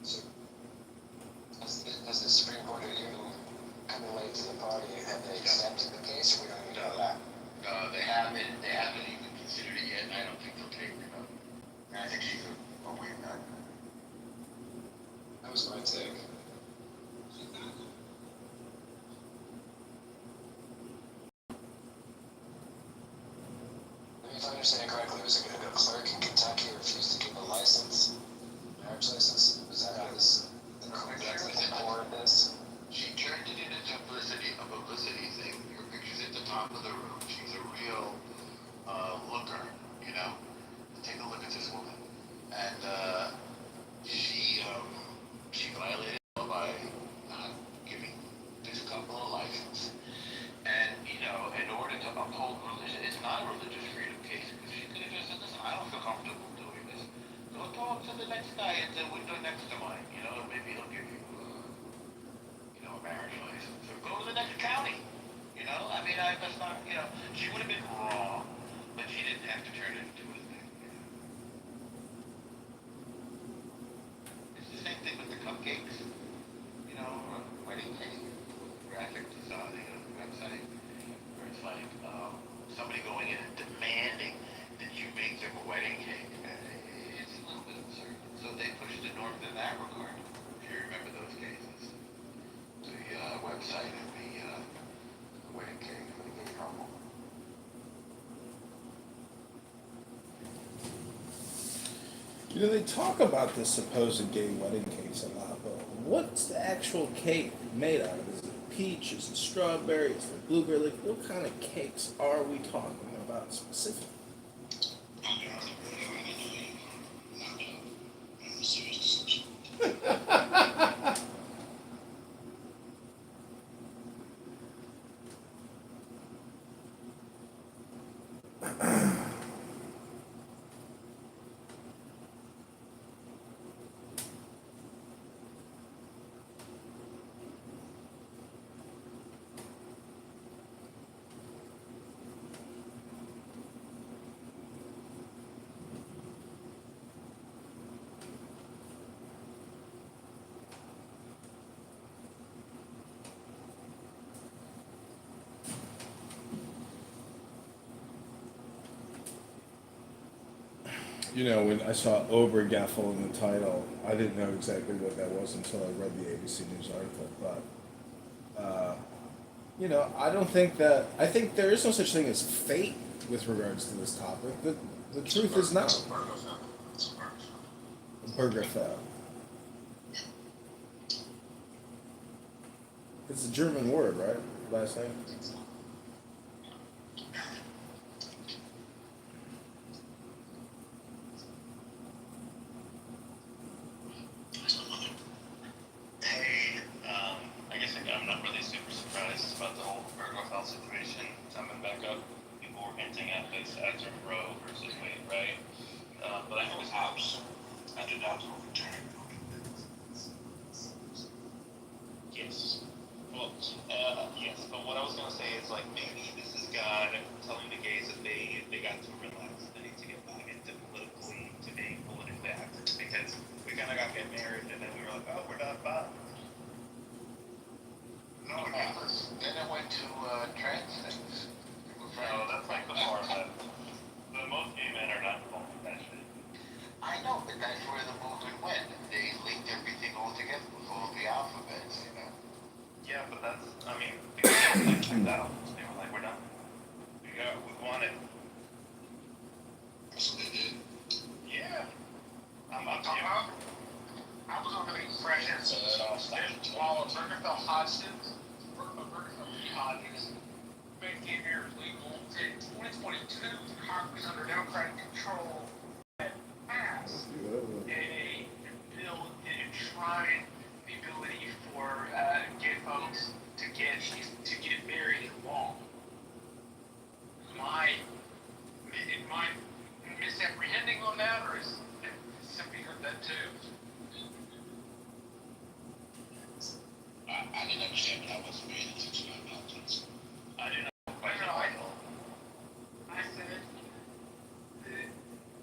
So, has the Supreme Court of you coming late to the party, have they accepted the case, or we don't even know that? They haven't even considered it yet, and I don't think they'll take it up. And I think she's a weird nut. That was my take. If I understand correctly, was it a clerk in Kentucky refused to give a license, marriage license? Was that the core of this? She turned it into a publicity thing. Her picture's at the top of the room. She's a real looker, you know. Take a look at this woman. And she violated the law by not giving this couple a license. And, you know, in order to uphold religion, it's not a religious freedom case, because she could have just said, listen, I don't feel comfortable doing this. Go talk to the next guy at the window next to mine, you know, and maybe he'll give you, you know, a marriage license. Or go to the next county, you know. I mean, that's not, you know, she would have been wrong, but she didn't have to turn it into a thing, you know. It's the same thing with the cupcakes, you know, wedding cake, graphic designing on the website, where it's like somebody going in and demanding that you make them a wedding cake. It's a little bit absurd. So they pushed the norms in that regard. If you remember those cases, the website and the wedding cake for the gay couple. You know, they talk about this supposed gay wedding cakes a lot, but what's the actual cake made out of? Is it peach? Is it strawberry? Is it blueberry? What kind of cakes are we talking about specifically? You know, when I saw Obergefell in the title, I didn't know exactly what that was until I read the ABC News article. But, you know, I think there is no such thing as fate with regards to this topic. The truth is not. Obergefell. It's a German word, right? Last name? Hey, I guess I'm not really super surprised about the whole Obergefell situation coming back up. People were hinting at this after Roe versus Wade, right? But I think House ended up overturning. Yes. Well, yes. But what I was gonna say is like maybe this is God telling the gays that they got too relaxed. They need to get back into being politically active, because we kind of got get married and then we were like, oh, we're not bound. No, then it went to trans things. No, that's like the far left. But most gay men are not involved in that shit. I know, but that's where the movement went. They linked everything all together with all the alphabets, you know. Yeah, but that's, I mean, the gays checked out. They were like, we're done. We want it. So they did. Yeah. I was under the impression that while Obergefell Hodgins made gay marriage legal in 2022, Congress under Democratic control had passed a bill that enshrined the ability for gay folks to get married in law. that too. I didn't understand, but I wasn't paying attention. I apologize. I didn't know quite I said that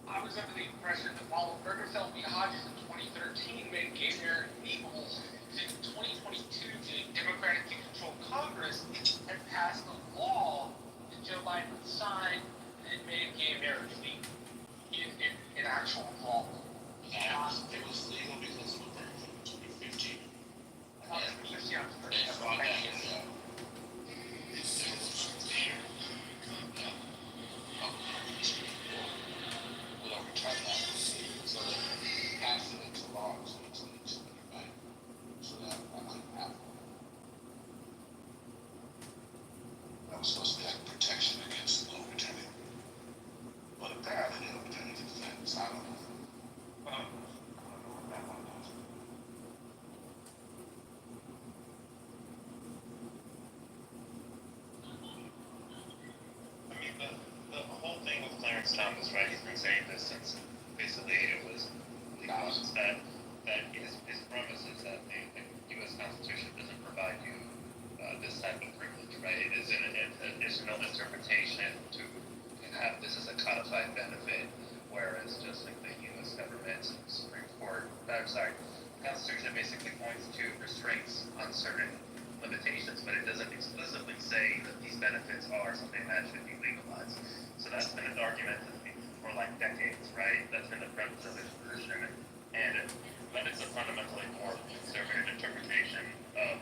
I was under the impression that while Burgerfeld v. Hodges in 2013 made gay marriage legal, in 2022 the Democratically controlled Congress had passed a law that Joe Biden signed that made gay marriage legal in actual law. It was legal because of a verdict in 2015. It's brought back in these symbols here. Will overturn that. So they passed it into law in 2022, right? So that couldn't happen. That was supposed to be like protection against overturning. But apparently they overturned it to defense. I don't know. I mean, the whole thing with Clarence Thomas, right? He's been saying this since basically it was announced that his premise is that the U.S. Constitution doesn't provide you this type of privilege, right? It is an additional interpretation to have this as a codified benefit, whereas just like the U.S. government and the Supreme Court, the Constitution basically points to restraints on certain limitations, but it doesn't explicitly say that these benefits are something that should be legalized. So that's been an argument for like decades, right? That's been the premise of his position, and that is a fundamentally more conservative interpretation of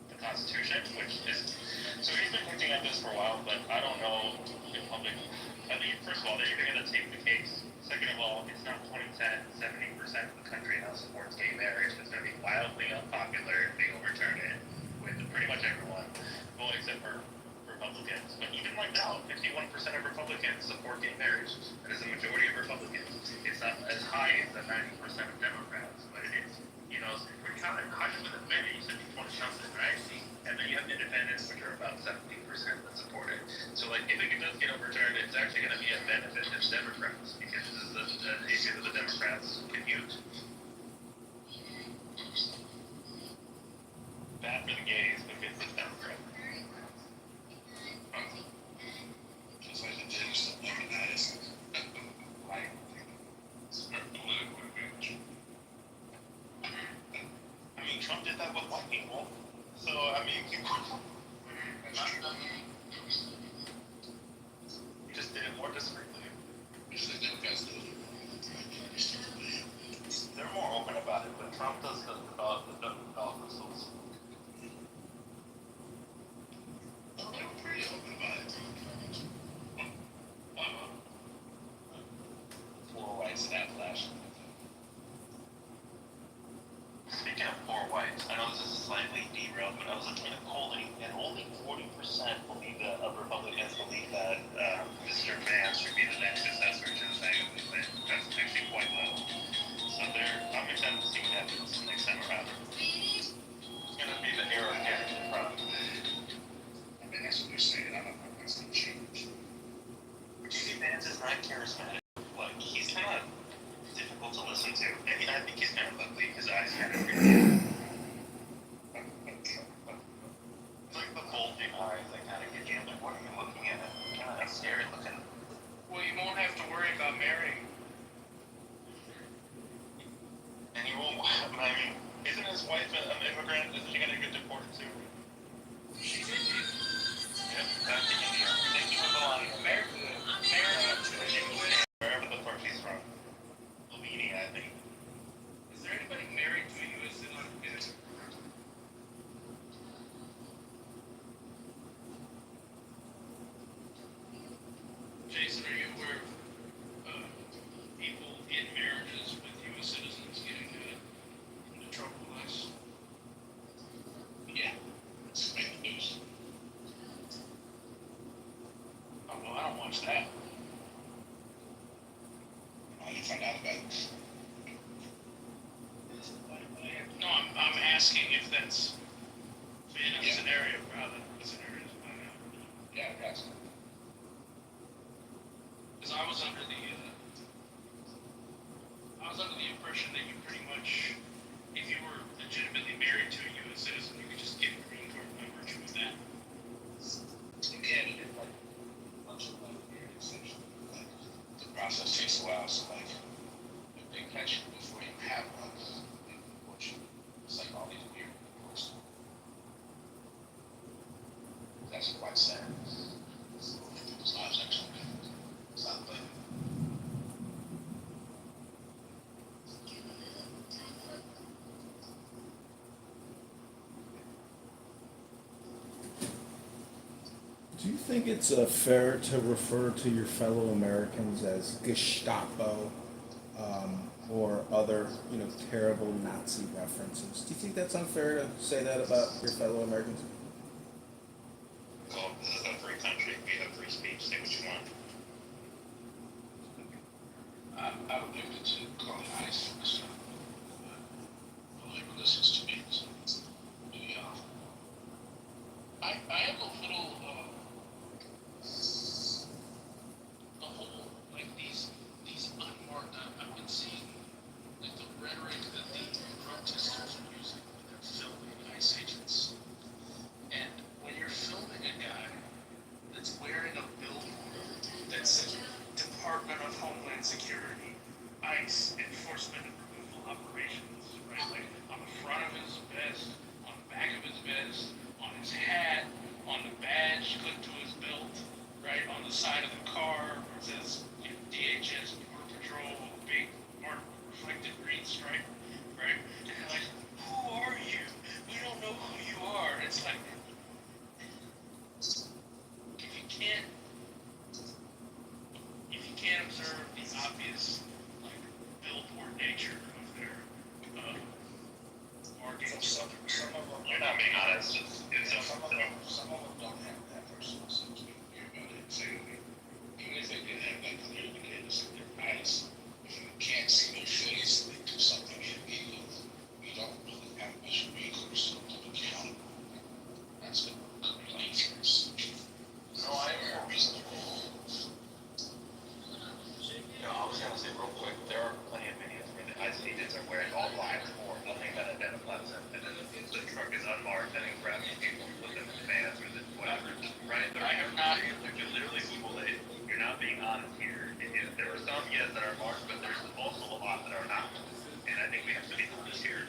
the Constitution, which is, so he's been hinting at this for a while, but I don't know if public, I mean, first of all, they're either going to take the case. Second of all, it's not 2010, 70% of the country now supports gay marriage. It's going to be wildly unpopular if they overturn it with pretty much everyone, well, except for Republicans. But even like now, 51% of Republicans support gay marriage. That is a majority of Republicans. It's not as high as the 90% of Democrats, but it is. You know, we're counting Hodges with a minute, you said 20 something, right? And then you have independents, which are about 17% that support it. So, like, if it does get overturned, it's actually going to be a benefit to Democrats, because this is the issue that the Democrats can use. Bad for the gays, but good for the Democrats. Just like the Jews that weaponize like political advantage. I mean, Trump did that with white people. So, I mean, he just did it more discreetly. Just like Democrats do. They're more open about it, but Trump does the officials. They were pretty open about it. Poor whites in that flash. Speaking of poor whites, I know this is slightly derailed, but I was looking at polling, and only 40% believe that Republicans believe that Mr. Vance should be the next successor to the Clinton. That's actually quite low. So I'm excited to see what happens next time around. It's going to be the era of character, probably. I mean, that's what they're saying. I don't know if that's going to change. JD Vance is not charismatic. Like, he's kind of difficult to listen to. I mean, I think he's kind of ugly. His eyes kind of weird. Like the bulging eyes that kind of get you. Like, what are you looking at? Kind of scary looking. Well, you won't have to worry about marrying. And he won't. I mean, isn't his wife an immigrant? Isn't she gonna get deported too? Yep, back to India. Thank you for the line. Wherever the fuck she's from. Slovenia, I think. Is there anybody married to a U.S. citizen? Jason, are you aware of people in marriages with U.S. citizens getting into trouble with us? Yeah, it's fake news. Oh, well, I don't watch that. I didn't find out about it. No, I'm asking if that's been a scenario rather than a scenario. Yeah, I got you. Because I was under the was under the impression that you pretty much, if you were legitimately married to a U.S. citizen, you could just get a green card by virtue of that. You can get like a bunch of like weird exceptions. Like the process takes a while, so like if they catch you before you have one, they report you. It's like all these weird reports. That's quite sad. People's lives actually. It's not like Do you think it's fair to refer to your fellow Americans as Gestapo or other, terrible Nazi references? Do you think that's unfair to say that about your fellow Americans? Well, this is a free country. We have free speech. Say what you want. I would give it to calling ICE for sure. Nobody listens to me, so yeah. I am a little the whole like these unmarked. I've been seeing like the rhetoric that the protesters are using when they're filming ICE agents, and when you're filming a guy that's wearing a billboard that says Department of Homeland Security, ICE, Enforcement and Removal Operations, right? Like on the front of his vest, on the back of his vest, on his hat, on the badge clipped to his belt, right? On the side of the car where it says DHS, Border Patrol, big reflective green stripe, right? And they're like, who are you? We don't know who you are. It's like, if you can't observe the obvious, like, billboard nature of their marketing, some of them, you're not being honest. Some of them don't have that personal sense of integrity. Even if they did have that clear indicators in their eyes, if you can't see their face, they do something illegal. You don't really have much recourse to hold them accountable. That's the complaints. No, I am more reasonable. I was gonna say real quick, there are plenty of videos where the ICE agents are wearing all black or nothing that identifies them, and then the truck is unmarked and it grabs people and put them in the vans or the whatever. Right? I have not. You can literally Google it. You're not being honest here. There are some, yes, that are marked, but there's also a lot that are not. And I think we have to be honest here.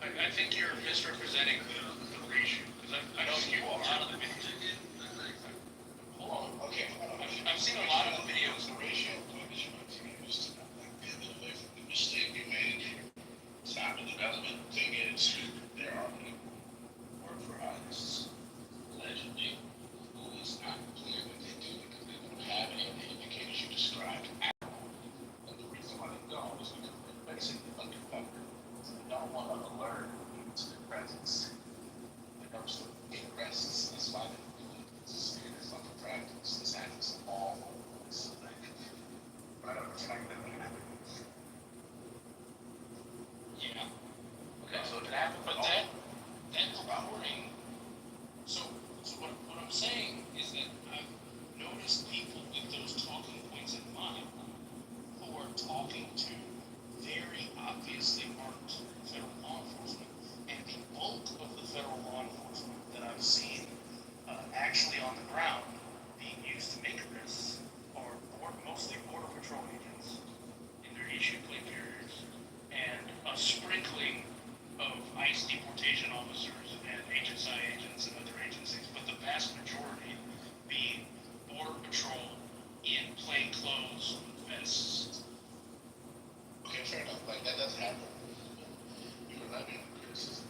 I think you're misrepresenting the ratio, because I know you are. Hold on. Okay. I've seen a lot of the videos. The ratio used to like pivot away from the mistake you made. Stop the development. Thing is, there are people who work for ICE, allegedly, who is not clear that they do because they don't have any of the indicators you described at all. And the reason why they don't is because they're basically undercover. They don't want to alert you to their presence. When it comes to getting arrests, that's why they do it. It's a standard fucking practice. This happens all over the place. Like, right up to like that happens. Yeah. Okay, so it happened, but that reporting. So what I'm saying is that I've noticed people with those talking points in mind who are talking to very obviously armed federal law enforcement, and the bulk of the federal law enforcement that I've seen actually on the ground being used to make arrests are mostly Border Patrol agents in their issue plate carriers, and a sprinkling of ICE deportation officers and HSI agents and other agencies, but the vast majority being Border Patrol in plain clothes with vests. Okay, fair enough. Like that does happen. You're not being criticism.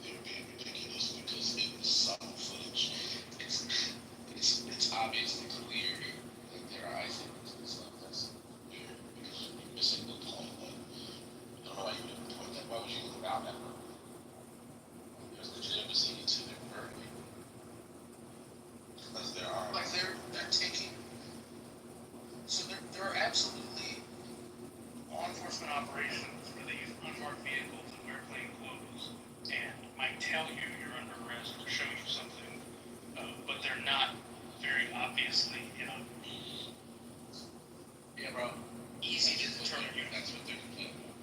They're being ridiculous because in some footage, it's obviously clear that there are ICE agents and stuff. That's weird because you're missing the point. Like, I don't know why you would point that. Why would you look out that way? There's legitimacy to their work. Because there are like they're taking. So there are absolutely law enforcement operations where they use unmarked vehicles and wear plain clothes and might tell you you're under arrest or show you something, but they're not very obviously, Yeah, bro. Easy to determine you. That's what they're complaining about.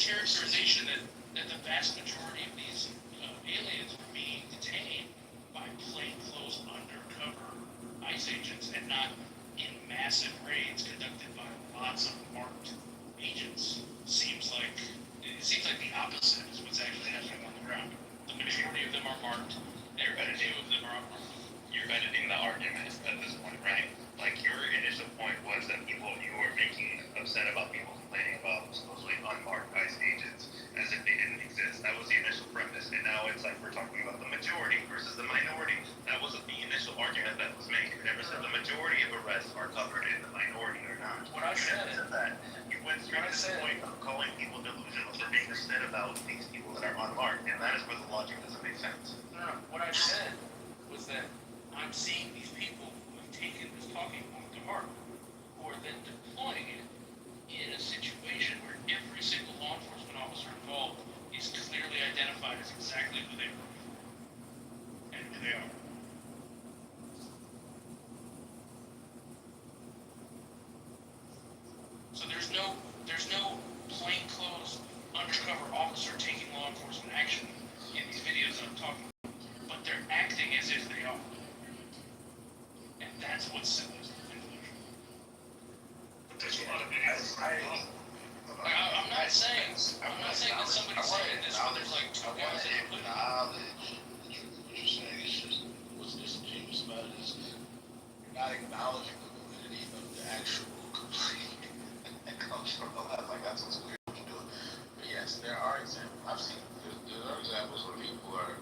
characterization that the vast majority of these aliens were being detained by plainclothes undercover ICE agents and not in massive raids conducted by lots of marked agents seems like the opposite is what's actually happening on the ground. The majority of them are marked. Very few of them are unmarked. You're editing the argument at this point, right? Like your initial point was that you were making upset about people complaining about supposedly unmarked ICE agents as if they didn't exist. That was the initial premise, and now it's like we're talking about the majority versus the minority. That wasn't the initial argument that was made. You never said the majority of arrests are covered in the minority or not. What I said is that you went straight to the point of calling people delusional for being upset about these people that are unmarked, and that is where the logic doesn't make sense. No. What I said was that I'm seeing these people who have taken this talking point to heart, who are then deploying it in a situation where every single law enforcement officer involved is clearly identified as exactly who they were before and who they are. So there's no plainclothes undercover officer taking law enforcement action in these videos that I'm talking about, but they're acting as if they are. And that's what symbols the conclusion. But there's a lot of videos. I'm not saying that somebody's saying this, but there's like two guys that are looking. Acknowledge the truth of what you're saying. It's just what's disingenuous about it is you're not acknowledging the validity of the actual complete that comes from the left. Like that's what's weird what you're doing. But yes, there are examples. I've seen there are examples where people are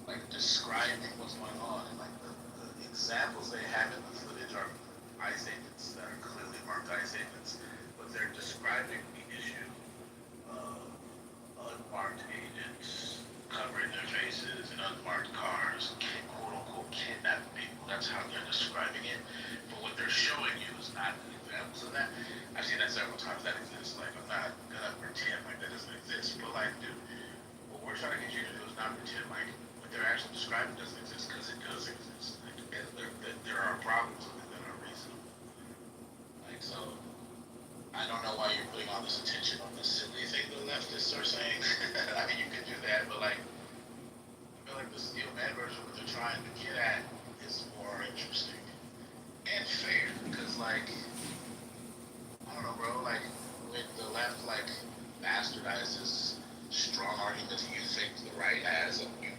like describing what's going on, and like the examples they have in the footage are ICE agents that are clearly marked ICE agents, but they're describing the issue of unmarked agents covering their faces in unmarked cars, quote unquote kidnapping people. That's how they're describing it. But what they're showing you is not examples of that. I've seen that several times. That exists. Like I'm not gonna pretend like that doesn't exist. But like, dude, what we're trying to get you to do is not pretend like what they're actually describing doesn't exist, because it does exist. Like, there are problems with it that are reasonable. Like so, I don't know why you're putting all this attention on this silly thing the leftists are saying. I mean, you could do that, but like, I feel like the steel man version, what they're trying to get at, is more interesting and fair. Because like, I don't know, bro. Like when the left like bastardizes strong arguments you think the right has, and you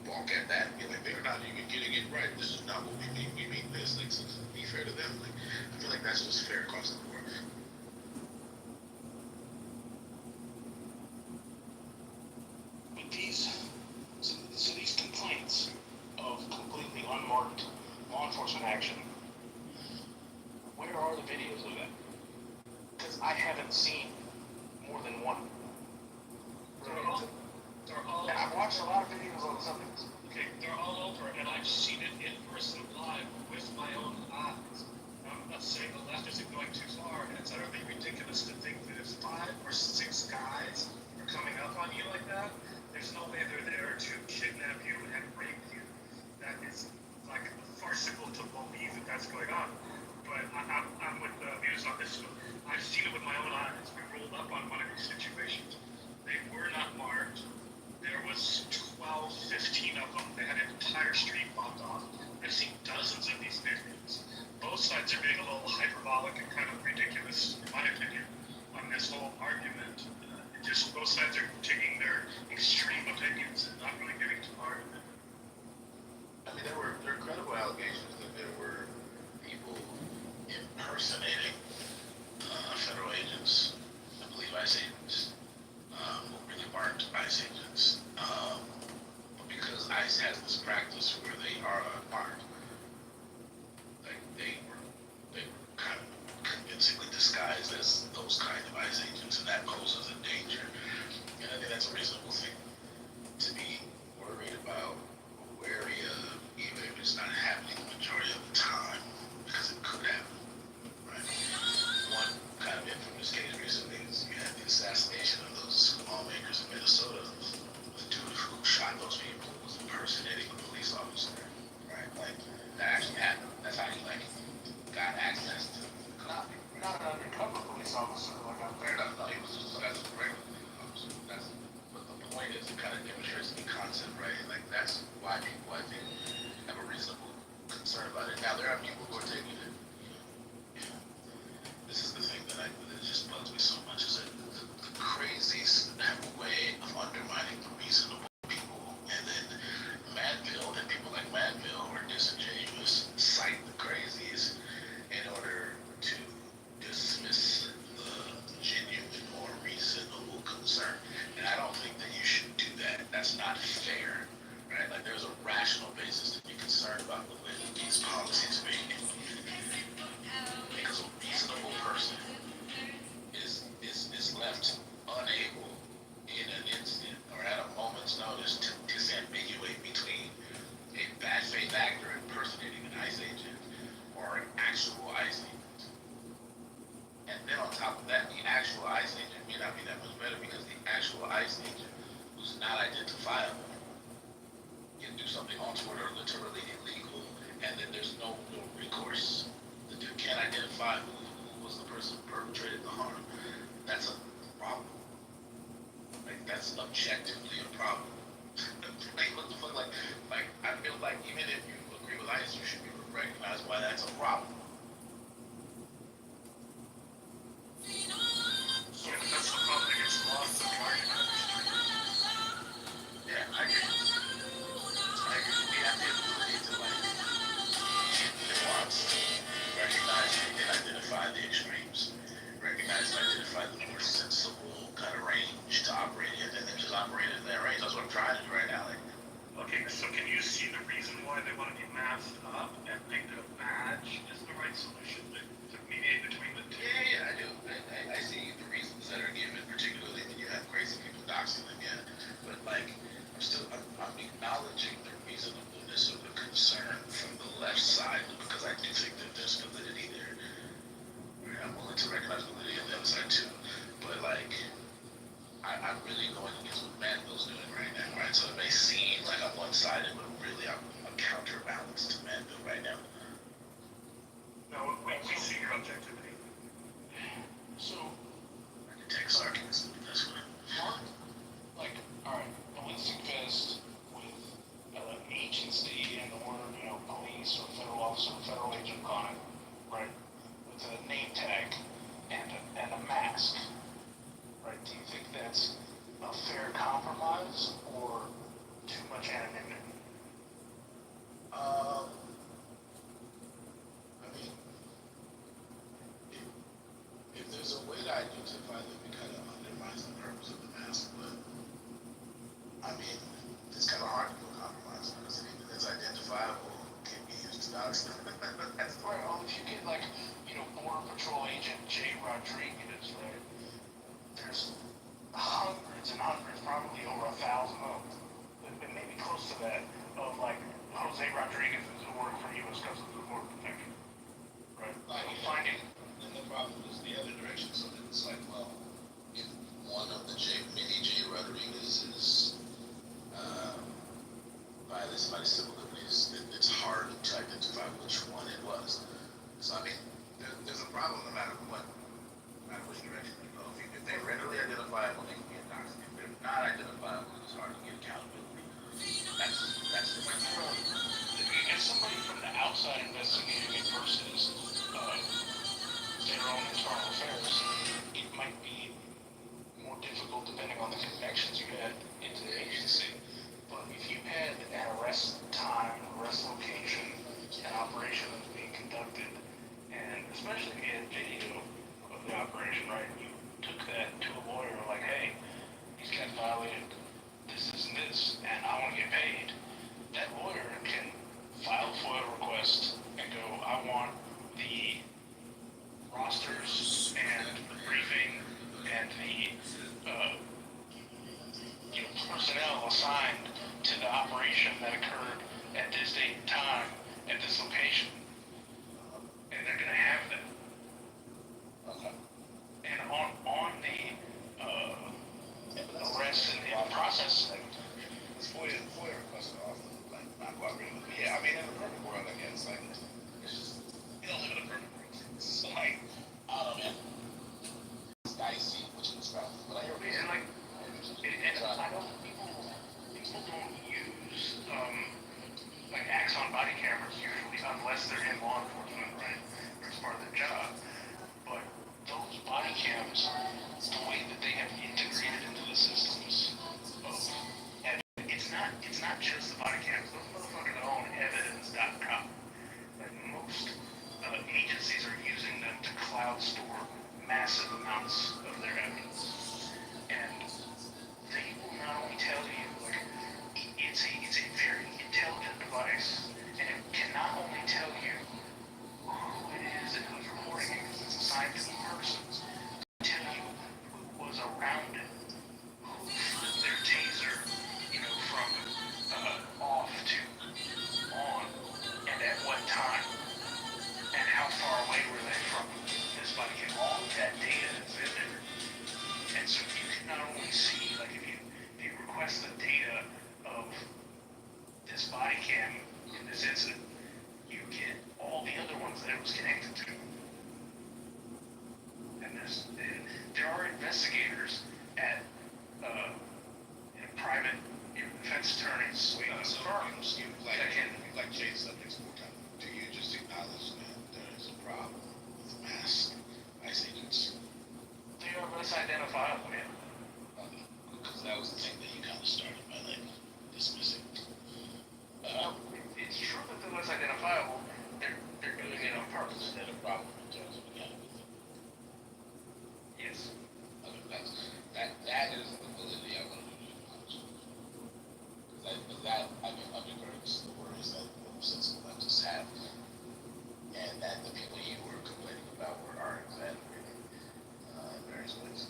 balk at that and be like, they're not even getting it right. This is not what we mean. We mean this. Like, so be fair to them. Like, I feel like that's just fair across the board. But these complaints of completely unmarked law enforcement action, where are the videos of that? Because I haven't seen more than one. And I've watched a lot of videos on subjects. Okay, they're all over, and I've seen it in person live with my own eyes. I'm not saying the left isn't going too far, and it's utterly ridiculous to think that if 5 or 6 guys are coming up on you like that, there's no way they're there to kidnap you and rape you. That is like farcical to believe that that's going on. But I'm with Muse on this one. I've seen it with my own eyes. We rolled up on one of these situations. They were not marked. There was 12, 15 of them. They had an entire street blocked off. I've seen dozens of these videos. Both sides are being a little hyperbolic and kind of ridiculous, in my opinion, on this whole argument. Just both sides are taking their extreme opinions and not really getting to the argument. I mean, there were credible allegations that there were Twitter are literally illegal, and then there's no recourse. You can't identify who was the person who perpetrated the harm. That's a problem. Like, that's objectively a problem. Like, what the fuck? Like, I feel like even if you agree with ICE, you should be recognized why that's a problem. Yeah, but that's the problem that gets lost in the argument. Yeah, I agree. We have the ability to, like, nuance, recognize and identify the extremes, recognize and identify the more sensible kind of range to operate in, and then just operate in that range. That's what I'm trying to do right now. Like, Okay, so can you see the reason why they want to be masked up and think that a badge is the right solution to mediate between the two? yeah, I do. I see the reasons that are given, particularly when you have crazy people doxing them, yeah. But, like, I'm acknowledging the reasonableness of the concern from the left side, because I do think that there's validity there. I'm willing to recognize validity on the other side too. But, like, I'm really going against what Manville's doing right now, right? So it may seem like I'm one-sided, but really I'm a counterbalance to Manville right now. No, we see your objectivity. So, I can take sarcasm this way. Like, alright, policing fist with agency and the word, police or federal officer or federal agent on it, right? With a name tag and a mask. Right, do you think that's a fair compromise or too much anonymity? I mean, if there's a way to identify them, it kind of undermines the purpose of the mask, but I mean, it's kind of hard to do a compromise because anything that's identifiable can be used to dox them. That's right. Well, if you get Border Patrol Agent Jay Rodriguez, right? There's hundreds and hundreds, probably over 1,000 of them, and maybe close to that, of Jose Rodriguez's who work for U.S. Customs and Border Protection, right? Finding. And the problem is the other direction, so then it's like, well, if one of the many J. Rodriguez is violated by the civil liberties, it's hard to identify which one it was. So I mean, there's a problem no matter what, no matter which direction you go. If they're readily identifiable, they can get doxed. If they're not identifiable, it's hard to get accountability. That's the problem. As somebody from the outside investigating it versus their own internal affairs, it might be more difficult depending on the connections you had into the agency. But if you had an arrest time, arrest location, an operation that was being conducted, and especially if you had video of the operation, right? You took that to a lawyer like, hey, these guys violated this and this, and I want to get paid. That lawyer can file a FOIA request and go, I want the rosters and the briefing and the personnel assigned to the operation that occurred at this date and time at this location. And they're going to have that. Okay. And on the arrest and the process, This FOIA request are often like not cooperating with me. Yeah, I mean, in a perfect world, I guess, like, it's just, you don't live in a perfect world. So, like, I don't know, man. It's dicey, which is probably, but I hear what you're saying. And I don't, people don't use, Axon body cameras usually, unless they're in law enforcement, right? Or it's part of their job. But those body cams, the way that they have integrated into the systems and it's not just the body cams, those motherfuckers own evidence.com. Like most agencies are using them to cloud store massive amounts of their evidence. And they will not only tell you, it's a very intelligent device, and it can not only tell you who it is and who's reporting it, investigators at private defense attorneys' firms like, that can. like Jay's subjects more time. Do you just acknowledge that there is a problem with mass ICE agents? They are less identifiable, yeah. Because that was the thing that you kind of started by like dismissing. It's true that they're less identifiable. They're doing it on purpose. Is that a problem in terms of accountability? Yes. Okay, that is the validity I want to do acknowledge. Because that I've been very stories that since the leftists have, and that the people you were complaining about are exaggerating in various ways.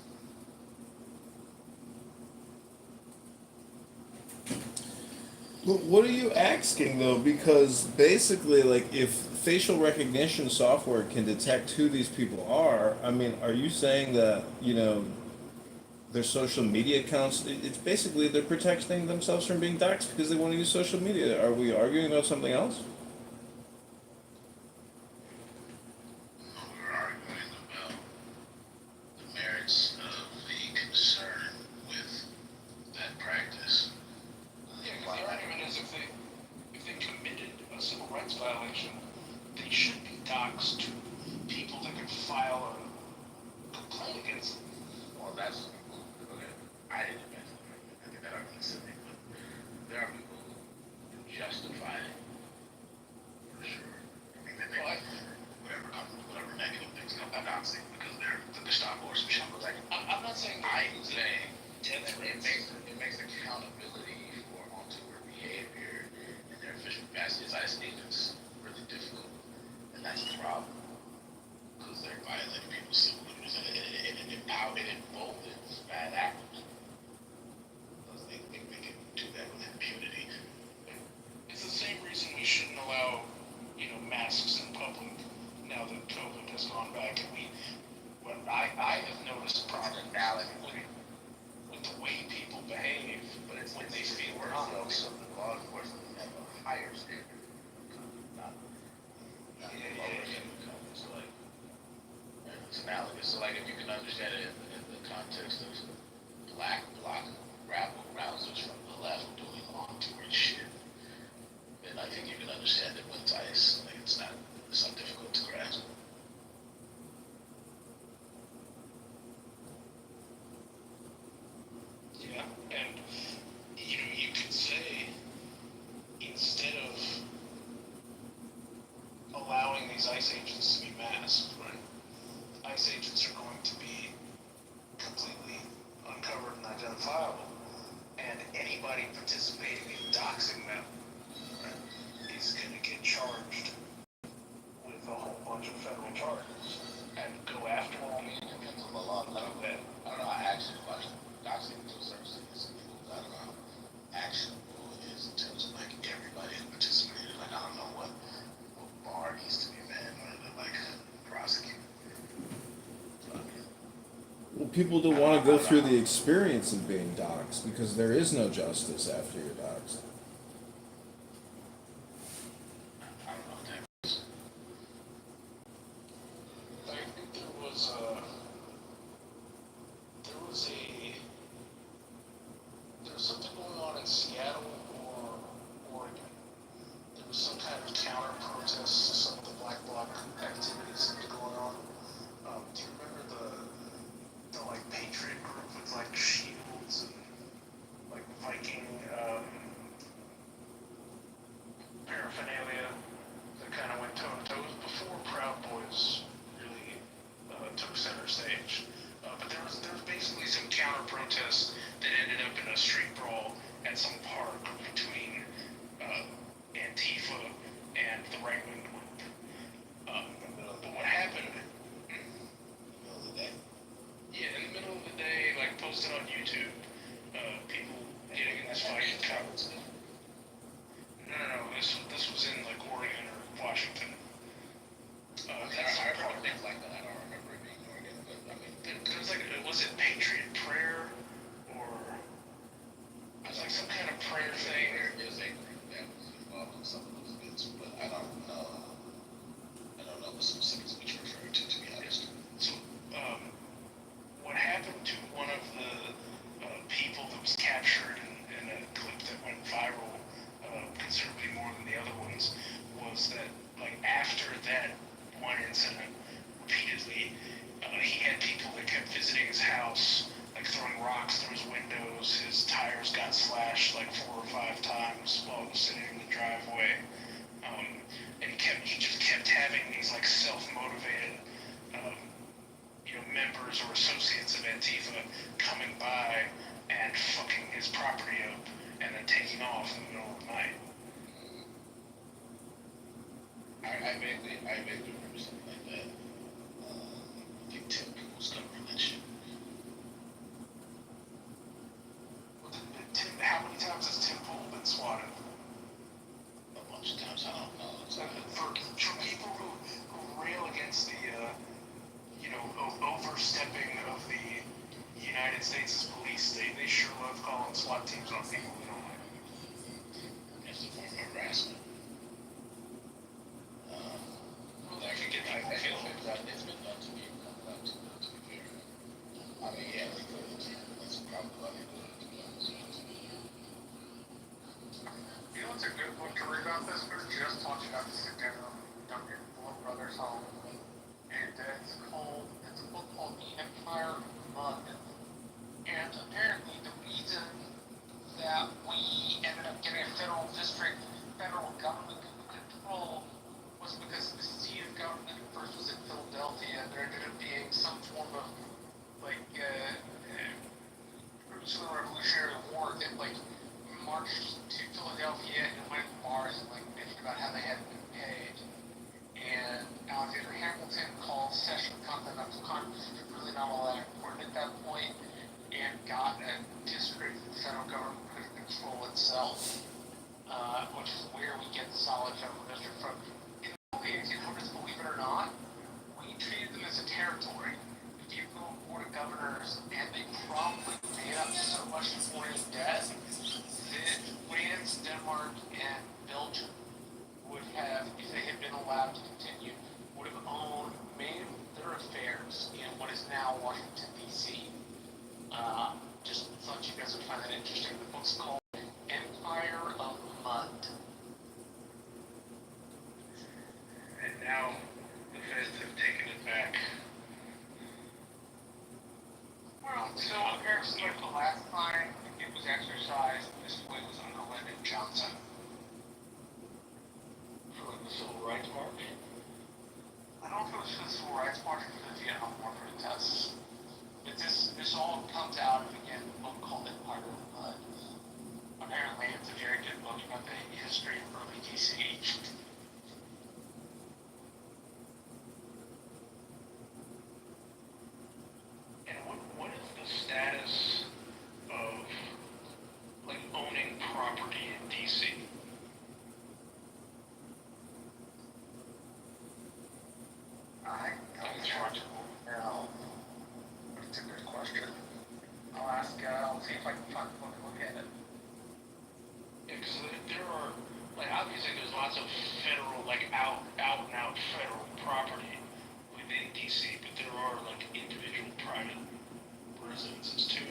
But what are you asking though? Because basically, like, if facial recognition software can detect who these people are, I mean, are you saying that, their social media accounts, it's basically they're protecting themselves from being doxxed because they want to use social media? Are we arguing about something else? We're arguing about the merits of the concern with that practice. Yeah, because the argument is if they committed a civil rights violation, they should be doxxed to people that could file a complaint against them. Well, that's okay. I didn't imagine that. I think that argument is silly, but there are people who justify it for sure. I mean, they make whatever negative things come about doxing because they're the Gestapo or some shit. Like, I'm not saying I'm saying it makes accountability for untoward behavior in their official capacity as ICE agents really difficult, and that's the problem because they're violating people's civil liberties and it emboldens bad actors because they think they can do that with impunity. It's the same reason we shouldn't allow, masks in public now that COVID has gone back. And I have noticed a problem now with the way people behave, but it's when they feel wrong. So the law enforcement have a higher standard, not lower standard. So like, it's analogous. So like, if you can understand it in the context of black bloc rabble rousers from the left doing untoward shit, then I think you can understand it when it's ICE. Like, it's not difficult to grasp. Yeah, and you could say instead of allowing these ICE agents to be masked, right? ICE agents are going to be completely uncovered and identifiable, and anybody participating in doxing them, right, is going to get charged with a whole bunch of federal charges and go after them. I mean, it depends on the law. I don't know how actionable doxing to a certain extent is. I don't know how actionable it is in terms of like everybody who participated. Like, I don't know what bar needs to be met or to like prosecute. Well, people don't want to go through the experience of being doxxed because there is no justice after you're doxxed. I don't know what that is. I think there was something going on in Seattle or Oregon. There was some kind of counter protest to some of the Black Bloc activities that were going on. Do you remember the like Patriot group with like shields and like Viking paraphernalia that kind of went toe to toe before Proud Boys really took center stage. But there was basically some counter protests that ended up in a street brawl at some park between Antifa and the right wing group. But what happened? Middle of the day. Yeah, in the middle of the day, like posted on YouTube, people getting in this fight. No. This was in like Oregon or Washington. I remember things like that. I don't remember it being Oregon, but I mean, there was like, was it Patriot Prayer or it was like some kind of prayer thing? There is a group that was involved in some of those events, but I don't know the specifics which you're referring to be honest. So, what happened to by and fucking his property up and then taking off in the middle of the night. I vaguely remember something like that. I think Tim was covering that shit. Tim, how many times has Tim Pool been swatted? A bunch of times, I don't know. For people who rail against the, overstepping of the United States' police, they sure love calling SWAT teams on people who don't like them. It's a form of harassment. That can get people killed. It's been done to me. To be fair. I mean, yeah, they could. That's probably what they could. You know what's a good book to read about this? We were just talking about this at dinner. Duncan Blood Brothers home. And it's a book called The Empire of Mud. And apparently the reason that we ended up getting a federal government control was because the seat of government first was in Philadelphia, and there ended up being some form of groups of the Revolutionary War that marched to Philadelphia and went to bars and bitched about how they hadn't been paid. And Alexander Hamilton called session Continental Congress, which was really not all that important at that point, and got a district the federal government could control itself, which is where we get the solid federal district from. In the 1800s, believe it or not, we treated them as a territory. We gave them a board of governors, and they probably made up so much foreign debt that France, Denmark, and Belgium would have, if they had been allowed to continue, would have made their affairs in what is now Washington, D.C. Just thought you guys would find that interesting. The book's called Empire of Mud. And now the feds have taken it back. Well, so apparently the last time it was exercised, this way was under Lyndon Johnson. For the Civil Rights March? I don't know if it was for the Civil Rights March or for the Vietnam War protests. But this all comes out of, again, a book called Empire of Mud. Apparently it's a very good book about the history of early DC. And what is the status of owning property in DC? That's chargeable. Now, it's a good question. I'll see if I can find a book and look at it. Yeah, because there are, obviously there's lots of federal, out and out federal property within DC, but there are, individual private residences too.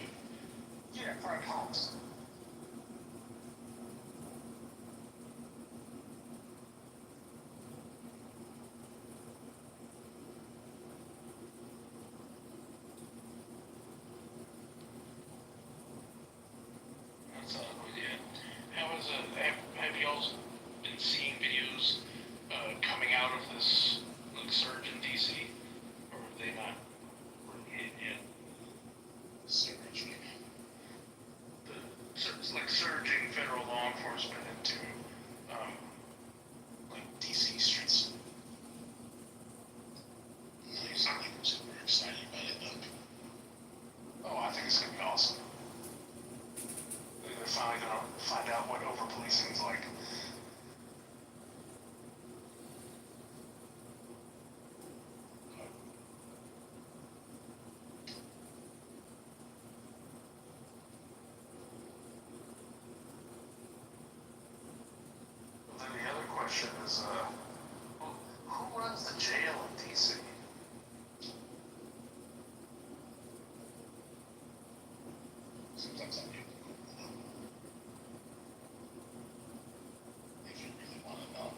Yeah, private homes. Have y'all been seeing videos coming out of this surge in DC, or have they not really hit yet? Surge. Surging federal law enforcement into DC streets. You sound like you're super excited about it, though. Oh, I think it's gonna be awesome. They're finally gonna find out what over-policing is like. Well, then the other question is, who runs the jail in DC? Sometimes I get if you really want to know.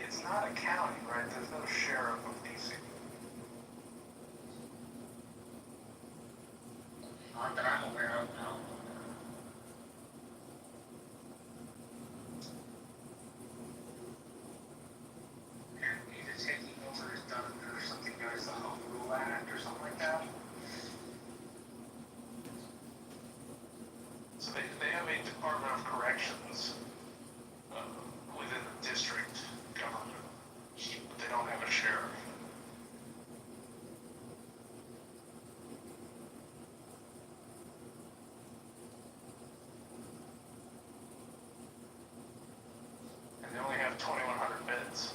It's not a county, right? There's no sheriff of DC. Not that I'm aware of, no. Department of Corrections within the district government, but they don't have a sheriff. And they only have 2,100 beds.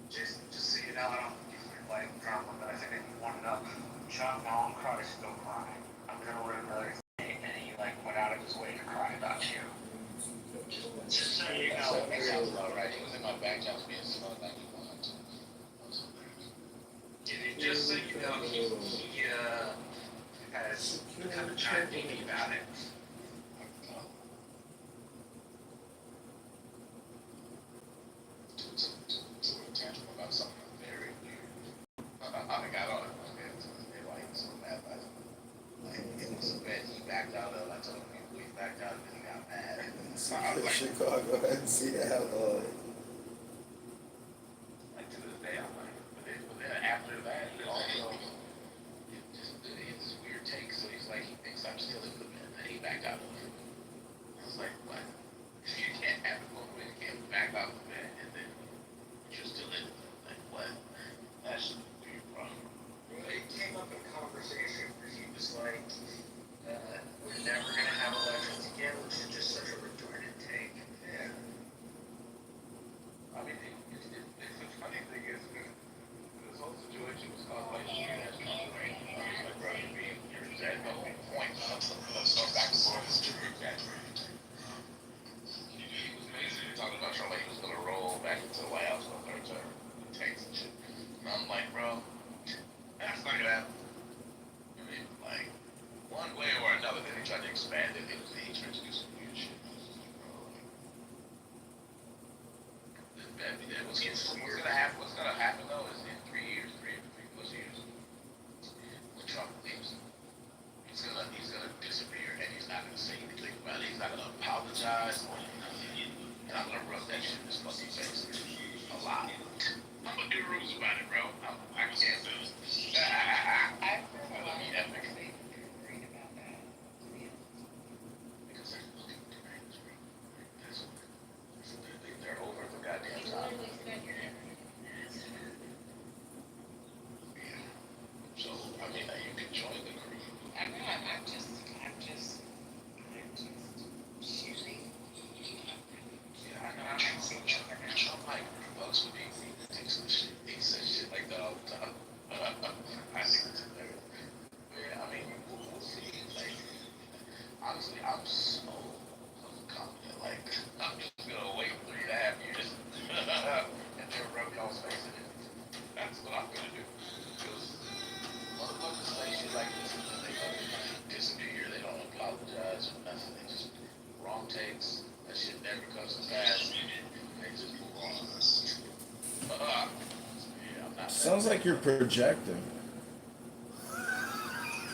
Just so you know, I don't usually like drama, but I think I need one enough. John Mallon cries, still crying. I'm gonna write another thing, and he like went out of his way to cry about you. Just so you know. That sounds about right. He was in my back house being smart like he wanted to. Just so you know, he has kind of chimed me about it. About something very weird. I got on it one day. They were like so mad about it. Like it was a bet he backed out of. I told him he backed out and then he got mad. So I was like, Chicago and Seattle. like to this day, I'm like, but then after that, he also did this weird take. So he's like, he thinks I'm still in the bet that he backed out of. I was like, what? You can't have it both ways. You can't back out of the bet and then you're still in it. Like what? That's weird, bro. It came up in conversation where he was like, we're never gonna have elections again, which is just such a retarded take. Yeah. I mean, the funny thing is, this whole situation was caused by you as right? My brother being here is at the whole point. Let's go back and forth. It's too exaggerated. He was basically talking about Trump like he was gonna roll back into the White House for a third term, tanks and shit. And I'm like, bro, that's not gonna happen. I mean, like, one way or another, then he tried to expand it. He tried to do some weird shit. What's gonna happen though is in 3 years, 3+ years, when Trump leaves, he's gonna disappear and he's not gonna say anything about it. He's not gonna apologize or nothing. And I'm gonna rub that shit in his fucking face a lot. I'm gonna do rules about it, bro. I can't do it. I love you, epic. Because they're over the goddamn top. So, I mean, you can join the crew. I'm just shooting. Yeah, I know. Trump like bugs with me. He thinks some shit. He says shit like that all the time. I think it's hilarious. Yeah, I mean, we'll see. Like, honestly, I'm so confident. Like, I'm just gonna wait 3.5 years and then rub y'all's face in it. That's what I'm gonna do. Because motherfuckers say shit like this and then they disappear. They don't apologize or nothing. They just wrong takes. That shit never comes to pass. They just move on. Yeah, I'm not. Sounds like you're projecting.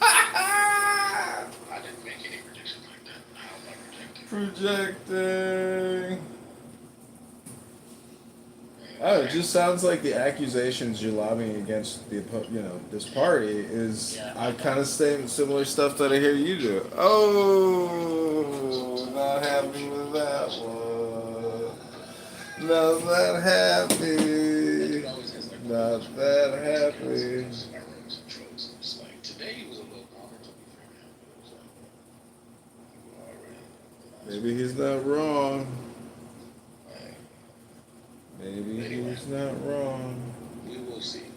I didn't make any predictions like that. How am I projecting? Projecting. Oh, it just sounds like the accusations you're lobbying against this party is kind of similar stuff that I hear you do. Oh, not happy with that one. Not that happy. Not that happy. Today he was a little calmer, to be fair. Maybe he's not wrong. Maybe he's not wrong. We will see.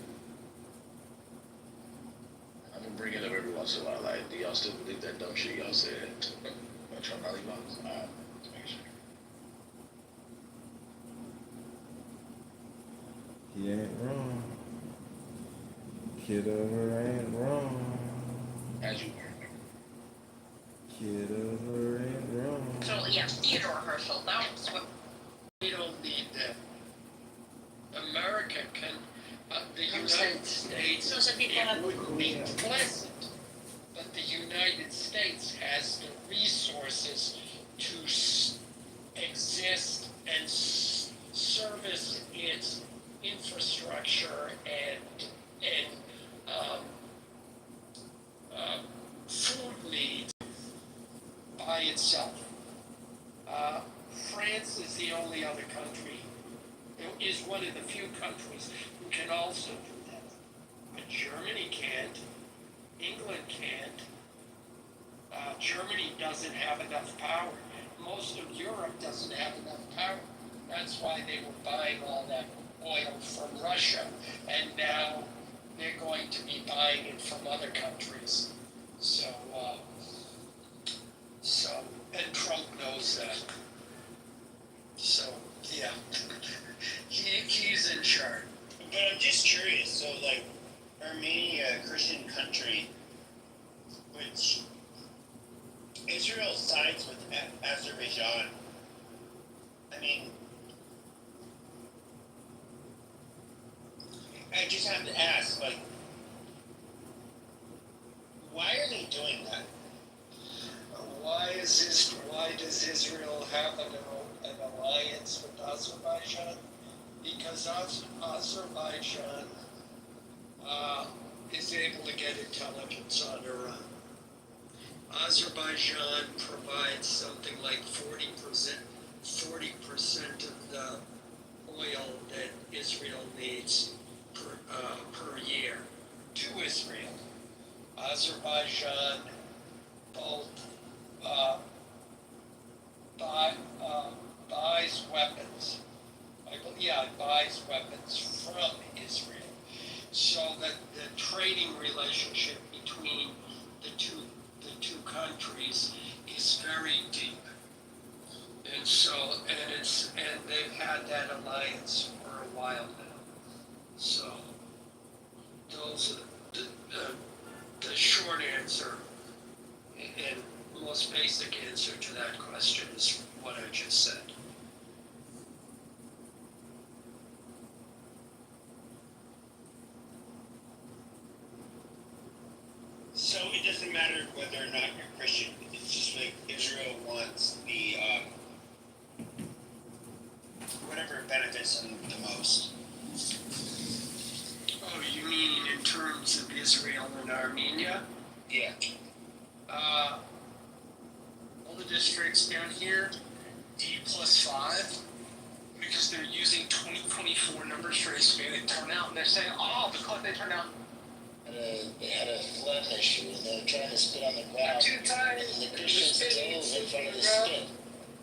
I'm gonna bring it up every once in a while. Like, do y'all still believe that dumb shit y'all said about Trump rally bombs? Let's make sure. He ain't wrong. Kitover ain't wrong. As you were. Kitover ain't wrong. So, yeah, theater rehearsal, that's what We don't need that. America can, the United States, it would be pleasant, but the United States has the resources to exist and service its infrastructure and food needs by by itself. France is the only other country, is one of the few countries who can also do that. But Germany can't, England can't, Germany doesn't have enough power. Most of Europe doesn't have enough power. That's why they were buying all that oil from Russia, and now they're going to be buying it from other countries. So, and Trump knows that. So, yeah, he's in charge. But I'm just curious. So, like, Armenia, a Christian country, which Israel sides with Azerbaijan. I mean, I just have to ask, like, why are they doing that? Why does Israel have an alliance with Azerbaijan? Because Azerbaijan is able to get intelligence on Iran. Azerbaijan provides something like 40% of the oil that Israel needs per year to Israel. Azerbaijan both buys weapons. Buys weapons from Israel. So that the trading relationship between the two countries is very deep. And they've had that alliance for a while now. So those are the short answer and most basic answer to that question is what I just said. So it doesn't matter whether or not you're Christian. It's just like Israel wants the whatever benefits them the most. Oh, you mean in terms of Israel and Armenia? Yeah. All the districts down here, D+5, because they're using 2024 numbers for Hispanic turnout, and they're saying, oh, because they turn out. They had a flood issue, and they were trying to spit on the ground, and the Christians dove in front of the spit.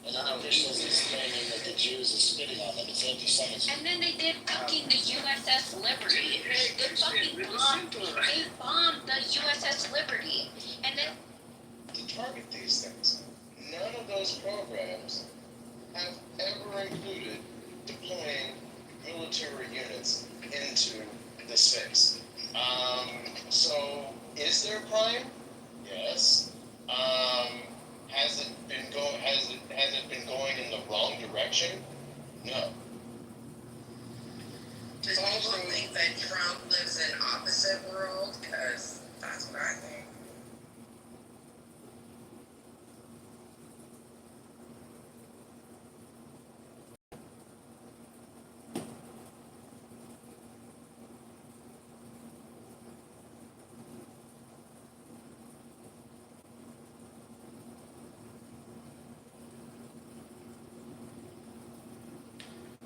And then the Christians is claiming that the Jews are spitting on them. It's anti-Semitism. And then they did fucking the USS Liberty. They fucking bombed the USS Liberty. And then to target these things. None of those programs have ever included deploying military units into the space. So is there crime? Yes. Has it been going in the wrong direction? No. Do people think that Trump lives in opposite world? Because that's what I think.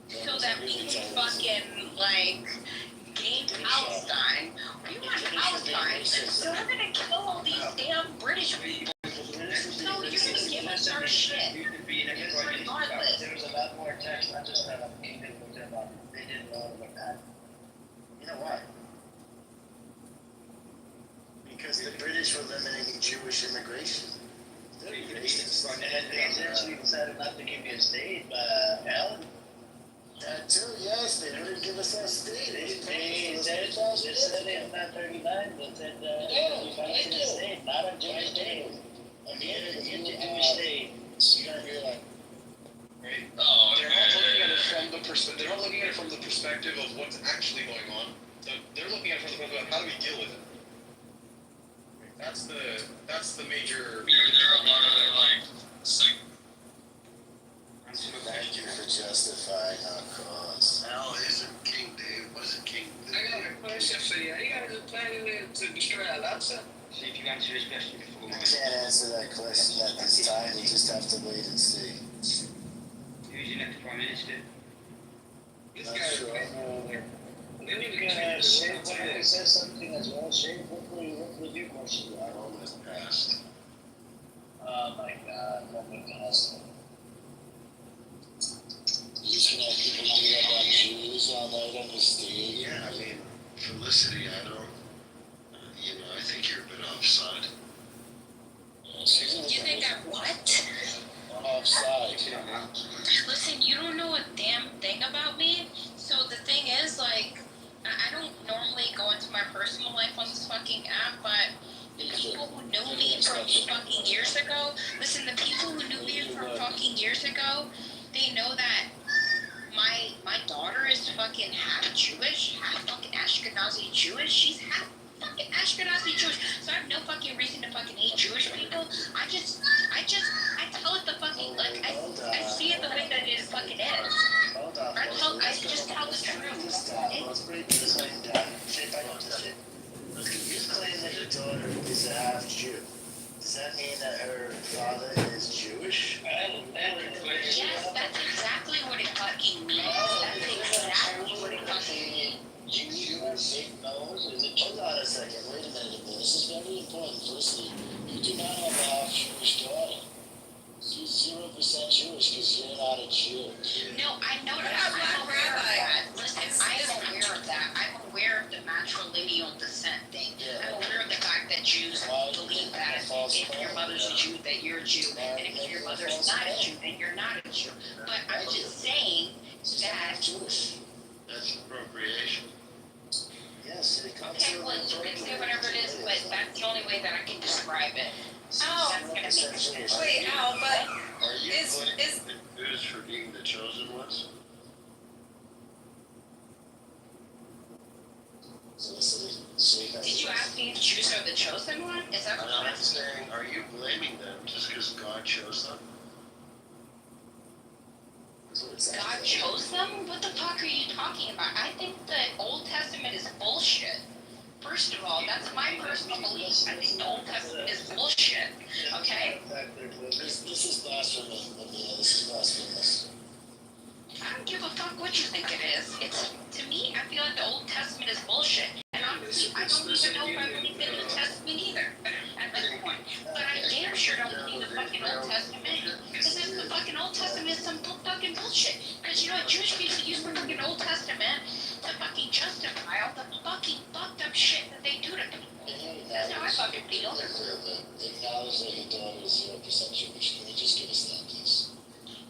so that we can fucking like gain Palestine. We want Palestine, so we're gonna kill all these damn British people. So you're gonna give us our shit. Regardless. There was a lot more text, not just about the kingdom, but about they didn't know what happened. You know why? Because the British were limiting Jewish immigration. And they essentially decided not to give you a state, Alan. That too, yes, they wouldn't give us our state. They said in 1939, they said we wanted a state, not a Jewish state. I mean, a Jewish state. You're gonna hear like, right? They're not looking at it from the perspective. They're not looking at it from the perspective of what's actually going on. They're looking at it from the perspective of how do we deal with it. That's the major. There are a lot of like. thank you for justifying our cause. Al isn't King Dave, wasn't King Dave. I got a question for you. Are you guys planning to destroy Al-Aqsa? See if you answer this question before. I can't answer that question at this time. We just have to wait and see. Who's your next Prime Minister? Not sure. Shane says something as well. Shane, what was your question? Our moment passed. Oh my God, moment passed. You just gonna have people hanging up on Jews all night on the stage? Yeah, I mean, Felicity, I don't, I think you're a bit offside. You think I'm what? Offside. Listen, you don't know a damn thing about me. So the thing is, like, I don't normally go into my personal life on this fucking app, but the people who knew me from fucking years ago, listen, the people who knew me from fucking years ago, they know that my daughter is fucking half Jewish, half fucking Ashkenazi Jewish. She's half fucking Ashkenazi Jewish. So I have no fucking reason to fucking hate Jewish people. I tell it the fucking, like, I see it the way that it fucking is. I just tell the truth. You claim that your daughter is a half Jew. Does that mean that her father is Jewish? Yes, that's exactly what it fucking means. That's exactly what it fucking means. You are big nose? Is it? Hold on a second. Wait a minute. This is very important. Firstly, you do not have a half Jewish daughter. She's 0% Jewish because you're not a Jew. No, I know that. I'm aware of that. Listen, I am aware of that. I'm aware of the matrilineal descent thing. I'm aware of the fact that Jews believe that if your mother's a Jew, that you're a Jew, and if your mother's not a Jew, then you're not a Jew. But I'm just saying that. That's appropriation. Yes, it comes Okay, well, you can say whatever it is, but that's the only way that I can describe it. Oh, That's gonna be wait, Al, but Are you is the Jews for being the chosen ones? Did you ask me if Jews are the chosen one? Is that what I'm you're asking? saying, are you blaming them just because God chose them? God chose them? What the fuck are you talking about? I think the Old Testament is bullshit. First of all, that's my personal belief. I think the Old Testament is bullshit. Okay? This is blasphemous. This is blasphemous. I don't give a fuck what you think it is. It's, to me, I feel like the Old Testament is bullshit. And honestly, I don't even know if I believe the New Testament either at this point. But I damn sure don't believe the fucking Old Testament. Because if the fucking Old Testament is some fucking bullshit. Because you know what, Jewish people use the fucking Old Testament to fucking justify all the fucking fucked up shit that they do to people. That's how I fucking feel. Acknowledge that your daughter is 0% Jewish. Can you just give us that, please?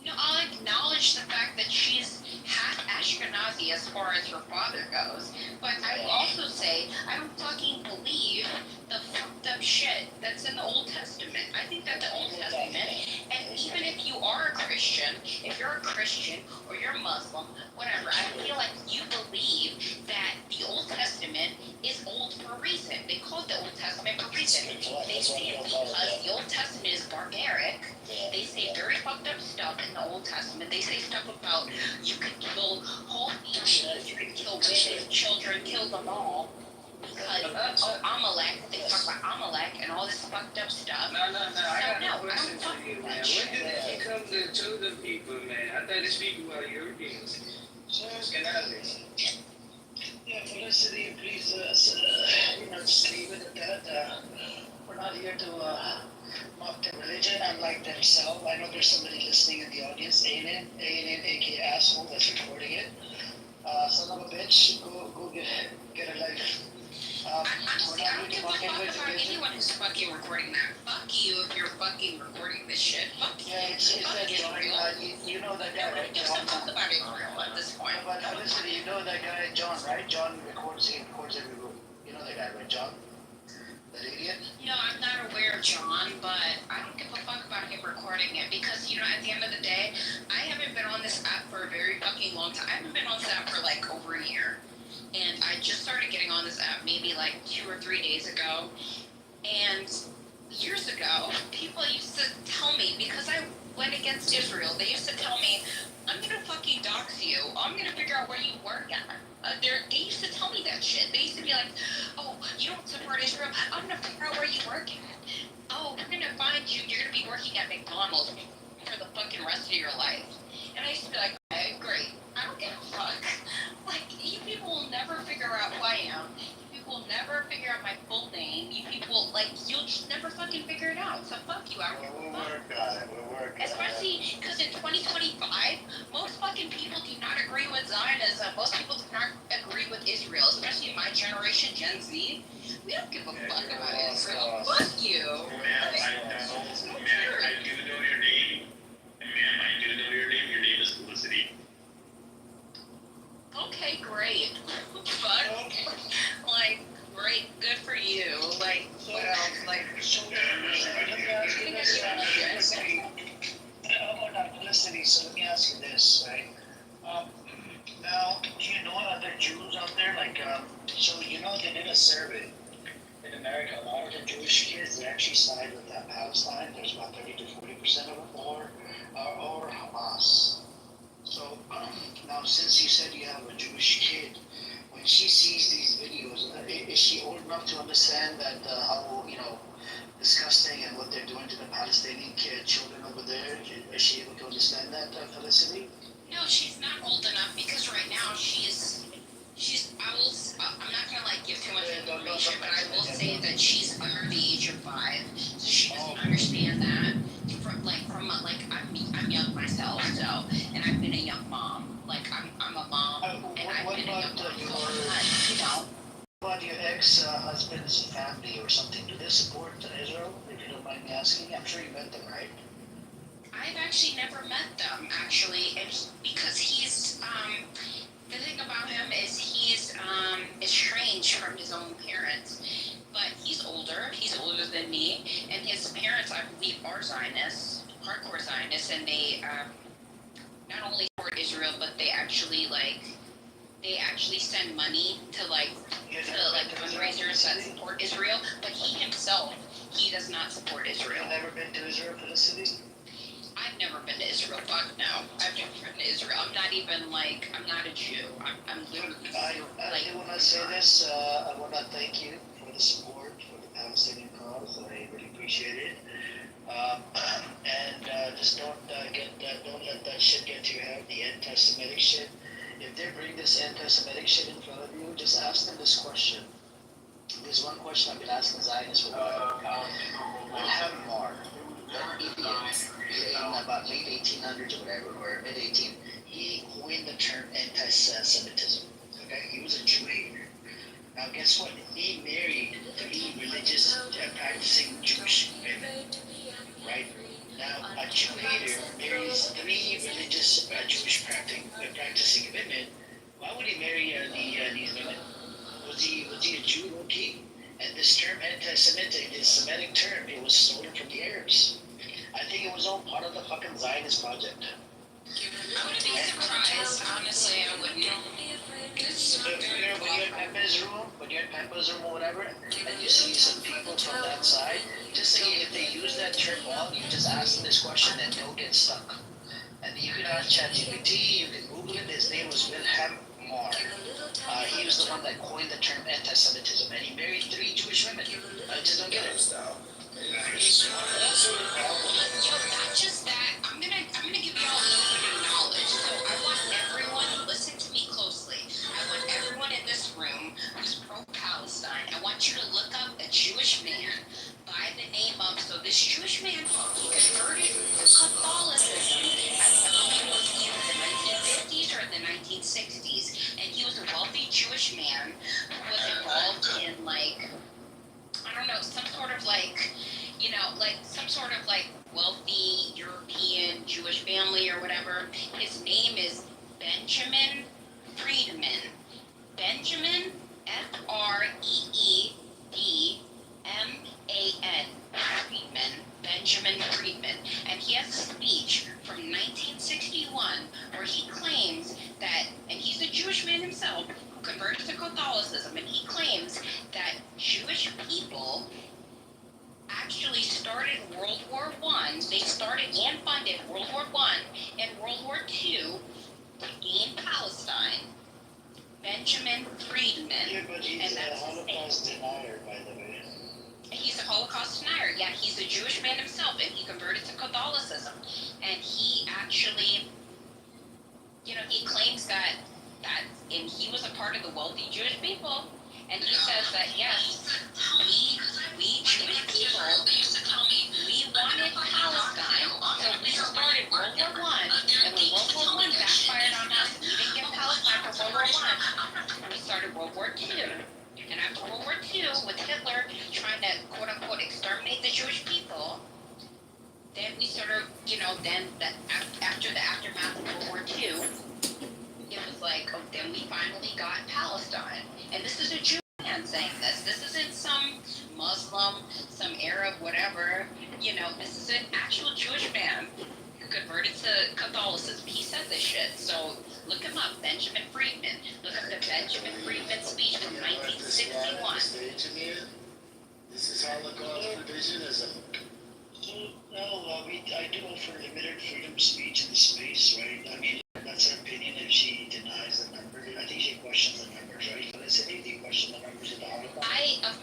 No, I'll acknowledge the fact that she's half Ashkenazi as far as her father goes, but I will also say I don't fucking believe the fucked up shit that's in the Old Testament. I think that the Old Testament, and even if you are a Christian, if you're a Christian or you're Muslim, whatever, I feel like you believe that the Old Testament is old for a reason. They call it the Old Testament for a reason. They say it because the Old Testament is barbaric. They say very fucked up stuff in the Old Testament. They say stuff about you could kill whole families, you could kill women, children, kill them all. Because Amalek, they talk about Amalek and all this fucked up stuff. No, I got So, a question for you, man. When did it become the chosen people, man? I thought these people were Europeans. Yeah, Felicity, please, just leave it at that. We're not here to mock their religion, unlike themselves. I know there's somebody listening in the audience, Alien, aka asshole, that's recording it. Son of a bitch, go get a life. Honestly, I don't give a fuck about anyone who's fucking recording that. Fuck you if you're fucking recording this shit. Fuck you. Fuck Israel. You know that guy, right? Gives a fuck about Israel at this point. But Felicity, you know that guy, John, right? John records every room. You know that guy, right, John? That idiot? No, I'm not aware of John, but I don't give a fuck about him recording it because, at the end of the day, I haven't been on this app for a very fucking long time. I haven't been on this app for like over a year. And I just started getting on this app maybe like 2 or 3 days ago. And years ago, people used to tell me, because I went against Israel, they used to tell me, I'm gonna fucking dox you. I'm gonna figure out where you work at. They used to tell me that shit. They used to be like, oh, you don't support Israel? I'm gonna figure out where you work at. Oh, we're gonna find you. You're gonna be working at McDonald's for the fucking rest of your life. And I used to be like, okay, great. I don't give a fuck. Like, you people will never figure out who I am. You people will never figure out my full name. You people, like, you'll just never fucking figure it out. So fuck you. I don't give a fuck. We'll work on it. Especially because in 2025, most fucking people do not agree with Zionism. Most people do not agree with Israel, especially my generation, Gen Z. We don't give a fuck about Israel. Fuck you. Ma'am, I do know your name. Ma'am, I do know your name. Your name is Felicity. Okay, great. Fuck. Like, great. Good for you. Like, what else? Like, Felicity, so let me ask you this, right? Now, do you know other Jews out there? Like, so you know they did a survey in America. A lot of the Jewish kids, they actually side with Palestine. There's about 30 to 40% of them, or Hamas. So now, since you said you have a Jewish kid, when she sees these videos, is she old enough to understand that how disgusting and what they're doing to the Palestinian children over there? Is she able to understand that, Felicity? no, she's not old enough because right now I'm not gonna like give too much information, but I will say that she's under the age of 5, so she doesn't understand that. I'm young myself, so, and I've been a young mom. Like I'm a mom, and I've been a young mom for a long time, you know. What about your ex-husband's family or something? Do they support Israel? If you don't mind me asking, I'm sure you met them, right? I've actually never met them, actually, and because he's the thing about him is he's estranged from his own parents. But he's older than me, and his parents, I believe, are Zionists, hardcore Zionists, and they not only support Israel, but they actually send money to fundraisers that support Israel. But he does not support Israel. You've never been to Israel, Felicity? I've never been to Israel. Fuck no. I've never been to Israel. I'm not a Jew. I'm literally I want to say this. I want to thank you for the support for the Palestinian cause. I really appreciate it. Just don't let that shit get to your head. The anti-Semitic shit. If they bring this anti-Semitic shit in front of you, just ask them this question. There's one question I've been asking Zionists for a while. Wilhelm Marr, an idiot, in about late 1800s or whatever, or mid 18, he coined the term anti-Semitism. Okay, he was a Jew hater. Now, guess what? He married 3 religious practicing Jewish women. Right? Now, a Jew hater marries 3 religious Jewish practicing women. Why would he marry these women? Was he a Jew, okay? And this term anti-Semitic, this Semitic term, it was stolen from the Arabs. I think it was all part of the fucking Zionist project. I wouldn't be surprised, honestly, I wouldn't. When you're in Pepper's room or whatever, and you see some people from that side, just say if they use that term wrong, you just ask them this question and they'll get stuck. And you can ask ChatGPT, you can Google it, his name was Wilhelm Marr. He was the one that coined the term anti-Semitism, and he married 3 Jewish women. I just don't get it. Not just that, I'm gonna give you all a little bit of knowledge. So I want everyone, listen to me closely. I want everyone in this room who's pro-Palestine, I want you to look up a Jewish man by the name of, so this Jewish man, he converted to Catholicism, I believe it was either the 1950s or the 1960s, and he was a wealthy Jewish man who was involved in I don't know, some sort of wealthy European Jewish family or whatever. His name is Benjamin Friedman. Benjamin, Freedman. Friedman. Benjamin Friedman. And he has a speech from 1961 where he claims that, and he's a Jewish man himself who converted to Catholicism, and he claims that Jewish people actually started World War I. They started and funded in World War I and World War II to gain Palestine. Benjamin Friedman. Yeah, but he's and a that's his name. Holocaust denier, by the way. He's a Holocaust denier. Yeah, he's a Jewish man himself, and he converted to Catholicism. And he actually, he claims and he was a part of the wealthy Jewish people. And he says that yes, we Jewish people, we wanted Palestine, so we started World War I, and when World War I backfired on us, we didn't get Palestine for World War I. We started World War II. And after World War II, with Hitler trying to quote unquote exterminate the Jewish people, then we sort of, after the aftermath of World War II, it was like, oh, then we finally got Palestine. And this is a Jew man saying this. This isn't some Muslim, some Arab, whatever. This is an actual Jewish man who converted to Catholicism. He said this shit. So look him up, Benjamin Friedman. Look up the Benjamin Friedman speech from 1961. This is Holocaust revisionism. No, I do offer limited freedom of speech in the space, right? I mean, that's her opinion if she denies the numbers. I think she questions the numbers, right? Felicity, do you question the numbers of the Holocaust? Of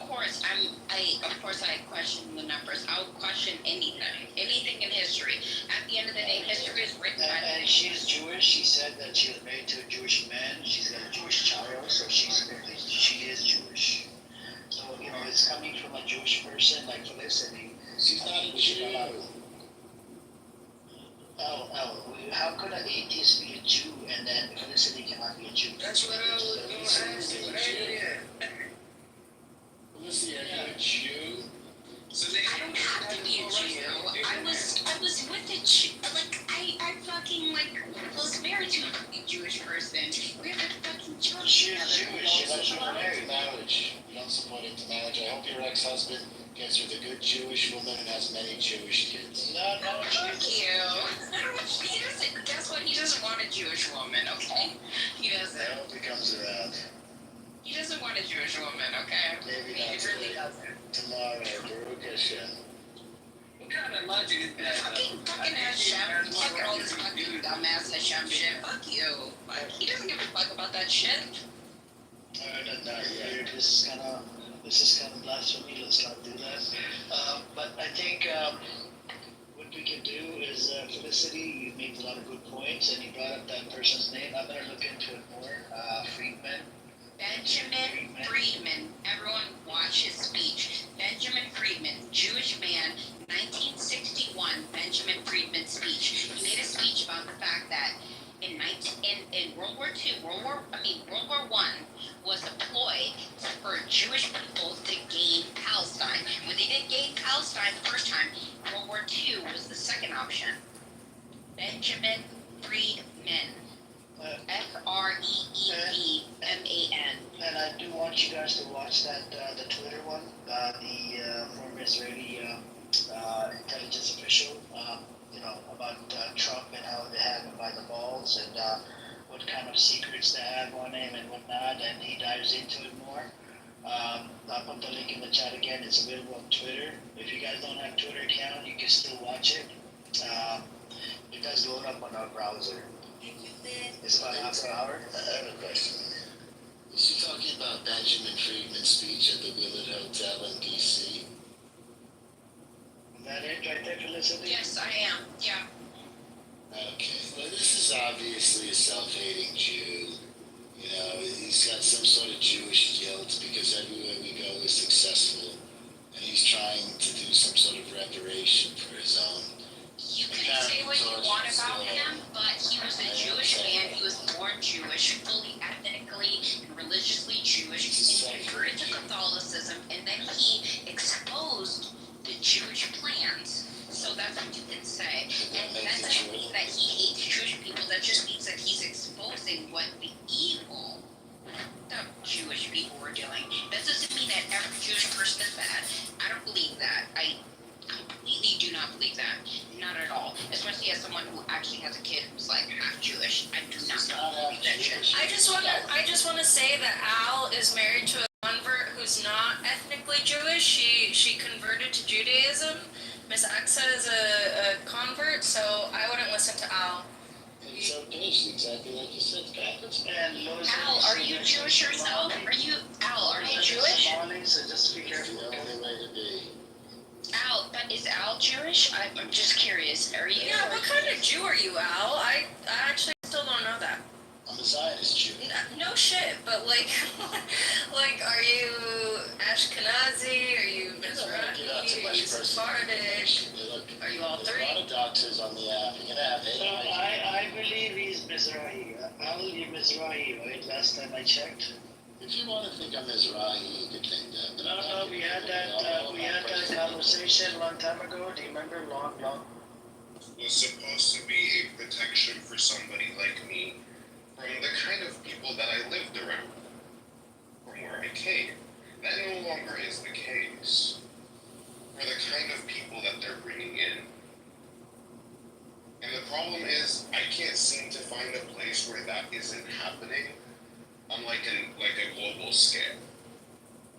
course I question the numbers. I would question anything in history. At the end of the day, history is written by the And she's Jewish. She said that she was married to a Jewish man. She's got a Jewish child, so she is Jewish. So, it's coming from a Jewish person like Felicity. She's not a Jew. How could an atheist be a Jew and then Felicity cannot be a Jew? That's what I was going to ask you earlier. Felicity, are you a Jew? I don't have to be a Jew. I was with a Jew. I fucking was married to a Jewish person. We have a fucking children. She's Jewish. She lets you marry. Marriage. You don't support intermarriage. I hope your ex-husband gets with a good Jewish woman and has many Jewish kids. No, fuck you. He doesn't. Guess what? He doesn't want a Jewish woman. Okay. He doesn't. I hope he comes around. He doesn't want a Jewish woman. Okay. Maybe He not really doesn't. tomorrow. Baruch Hashem. What kind of logic is that? Fucking Hashem. Fuck all this fucking dumbass Hashem shit. Fuck you. He doesn't give a fuck about that shit. Alright, not here. This is kind of blasphemy. Let's not do that. But I think what we can do is, Felicity, you made a lot of good points, and you brought up that person's name. I'm gonna look into it more. Friedman. Benjamin Friedman. Everyone watch his speech. Benjamin Friedman, Jewish man, 1961. Benjamin Friedman speech. He made a speech about the fact that in World War II, World War I was a ploy for Jewish people to gain Palestine. When they didn't gain Palestine the first time, World War II was the second option. Benjamin Friedman. Freedman. And I do want you guys to watch that the Twitter one, the former Israeli intelligence official, about Trump and how they have him by the balls and what kind of secrets they have on him and whatnot, and he dives into it more. I'll put the link in the chat again. It's available on Twitter. If you guys don't have a Twitter account, you can still watch it. It does load up on our browser. It's about half an hour. I have a question. Was she talking about Benjamin Friedman's speech at the Willard Hotel in D.C.? Is that it right there, Felicity? Yes, I am. Yeah. Okay. Well, this is obviously a self-hating Jew. He's got some sort of Jewish guilt because everywhere we go is successful. And he's trying to do some sort of reparation for his own. You can say what you want about him, but he was a Jewish man. He was born Jewish, fully ethnically and religiously Jewish, and converted to Catholicism, and then he exposed the Jewish plans. So that's what you can say. And that doesn't mean that he hates Jewish people. That just means that he's exposing what the evil the Jewish people were doing. That doesn't mean that every Jewish person is bad. I don't believe that. I completely do not believe that. Not at all. Especially as someone who actually has a kid who's half Jewish. I do not believe that shit. I just wanna say that Al is married to a convert who's not ethnically Jewish. She converted to Judaism, Miss Axa is a convert, so I wouldn't listen to Al. It's okay, exactly like you said, backwards. And Al, are you Jewish yourself? Are you Jewish? So just be careful. The only way to be. Al, but is Al Jewish? I'm just curious. Are you? Yeah, what kind of Jew are you, Al? I actually still don't know that. I'm a Zionist Jew. No shit, but like, like, are you Ashkenazi? Are you Mizrahi? Are you Sephardic? Are you all three? There's a lot of doctors on the app. You're gonna have I believe he's Mizrahi. Al, you're Mizrahi, right? Last time I checked. If you want to think I'm Mizrahi, you could think that. No, we had that conversation a long time ago. Do you remember? Long. Was supposed to be a protection for somebody like me from the kind of people that I lived around, from where I came. That no longer is the case. For the kind of people that they're bringing in. And the problem is, I can't seem to find a place where that isn't happening on like a global scale.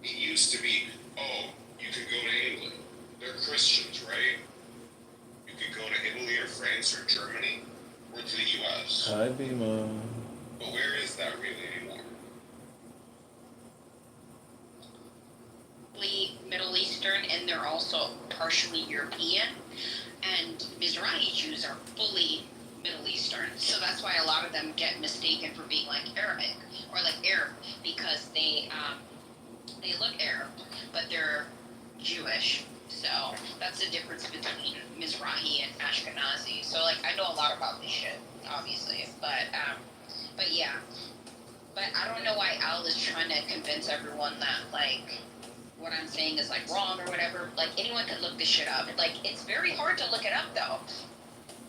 It used to be, oh, you could go to England. They're Christians, right? You could go to Italy or France or Germany or to the US. Hi, Bima. But where is that really anymore? Middle Eastern, and they're also partially European. And Mizrahi Jews are fully Middle Eastern, so that's why a lot of them get mistaken for being like Arabic or like Arab, because they look Arab, but they're Jewish. So that's the difference between Mizrahi and Ashkenazi. So like I know a lot about this shit, obviously, but yeah. But I don't know why Al is trying to convince everyone that like what I'm saying is like wrong or whatever. Like anyone could look this shit up. Like it's very hard to look it up though.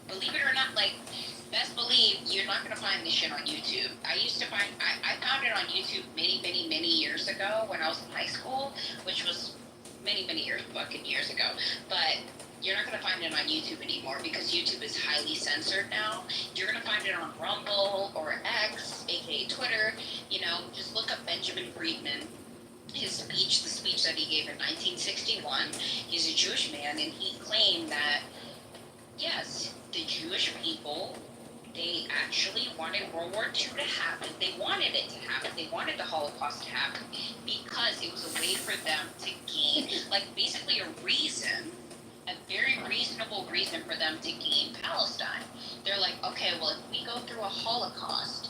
Believe it or not, like best believe you're not gonna find this shit on YouTube. I found it on YouTube many years ago when I was in high school, which was many fucking years ago. But you're not gonna find it on YouTube anymore because YouTube is highly censored now. You're gonna find it on Rumble or X, aka Twitter. You know, just look up Benjamin Friedman. The speech that he gave in 1961. He's a Jewish man, and he claimed that, yes, the Jewish people, they actually wanted World War II to happen. They wanted it to happen. They wanted the Holocaust to happen because it was a way for them to gain, like, basically a very reasonable reason for them to gain Palestine. They're like, okay, well, if we go through a Holocaust,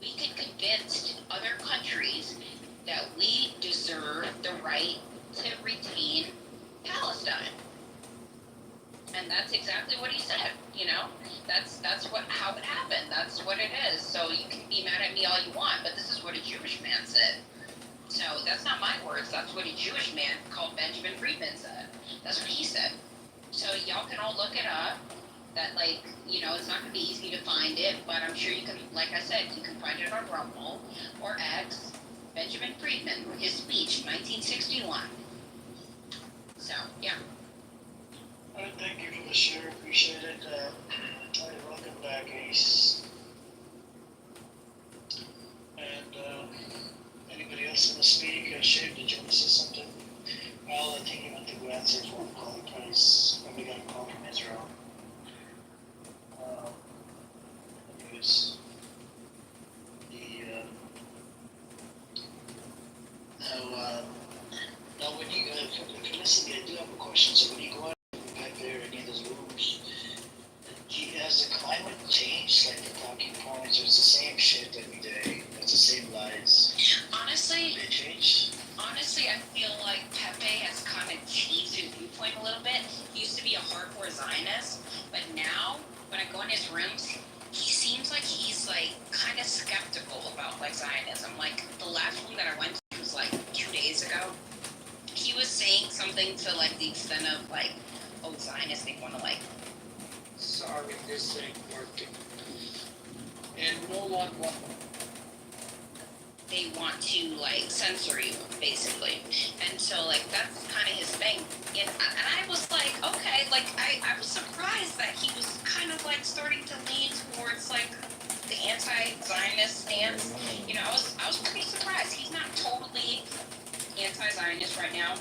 we could convince other countries that we deserve the right to retain Palestine. And that's exactly what he said, you know? That's how it happened. That's what it is. So you can be mad at me all you want, but this is what a Jewish man said. So that's not my words. That's what a Jewish man called Benjamin Friedman said. That's what he said. So y'all can all look it up. That, like, you know, it's not going to be easy to find it, but I'm sure you can, like I said, you can find it on Rumble or X. Benjamin Friedman, his speech, 1961. So, yeah. All right, thank you for the share. Appreciate it. All right, welcome back, Ace. And anybody else want to speak? Shane, did you want to say something? Al, I think you want to go answer for calling price. Probably got a call from Israel. Anyways, now when you if you listen, I do have a question. So when you go out back there in any of those rooms, has the climate changed, like the talking points, or it's the same shit every day? It's the same lies. Honestly, They change. Honestly, I feel like Pepe has kind of changed his viewpoint a little bit. He used to be a hardcore Zionist, but now when I go in his rooms, he seems like he's like kind of skeptical about like Zionism. Like the last one that I went to was like 2 days ago. He was saying something to like the extent of like, oh, Zionists, they want to like. Sorry, this ain't working. And no one wants. They want to like censor you basically, and so like that's kind of his thing. And I was like, okay, like I was surprised that he was kind of like starting to lean towards like the anti-Zionist stance. You know, I was pretty surprised. He's not totally anti-Zionist right now,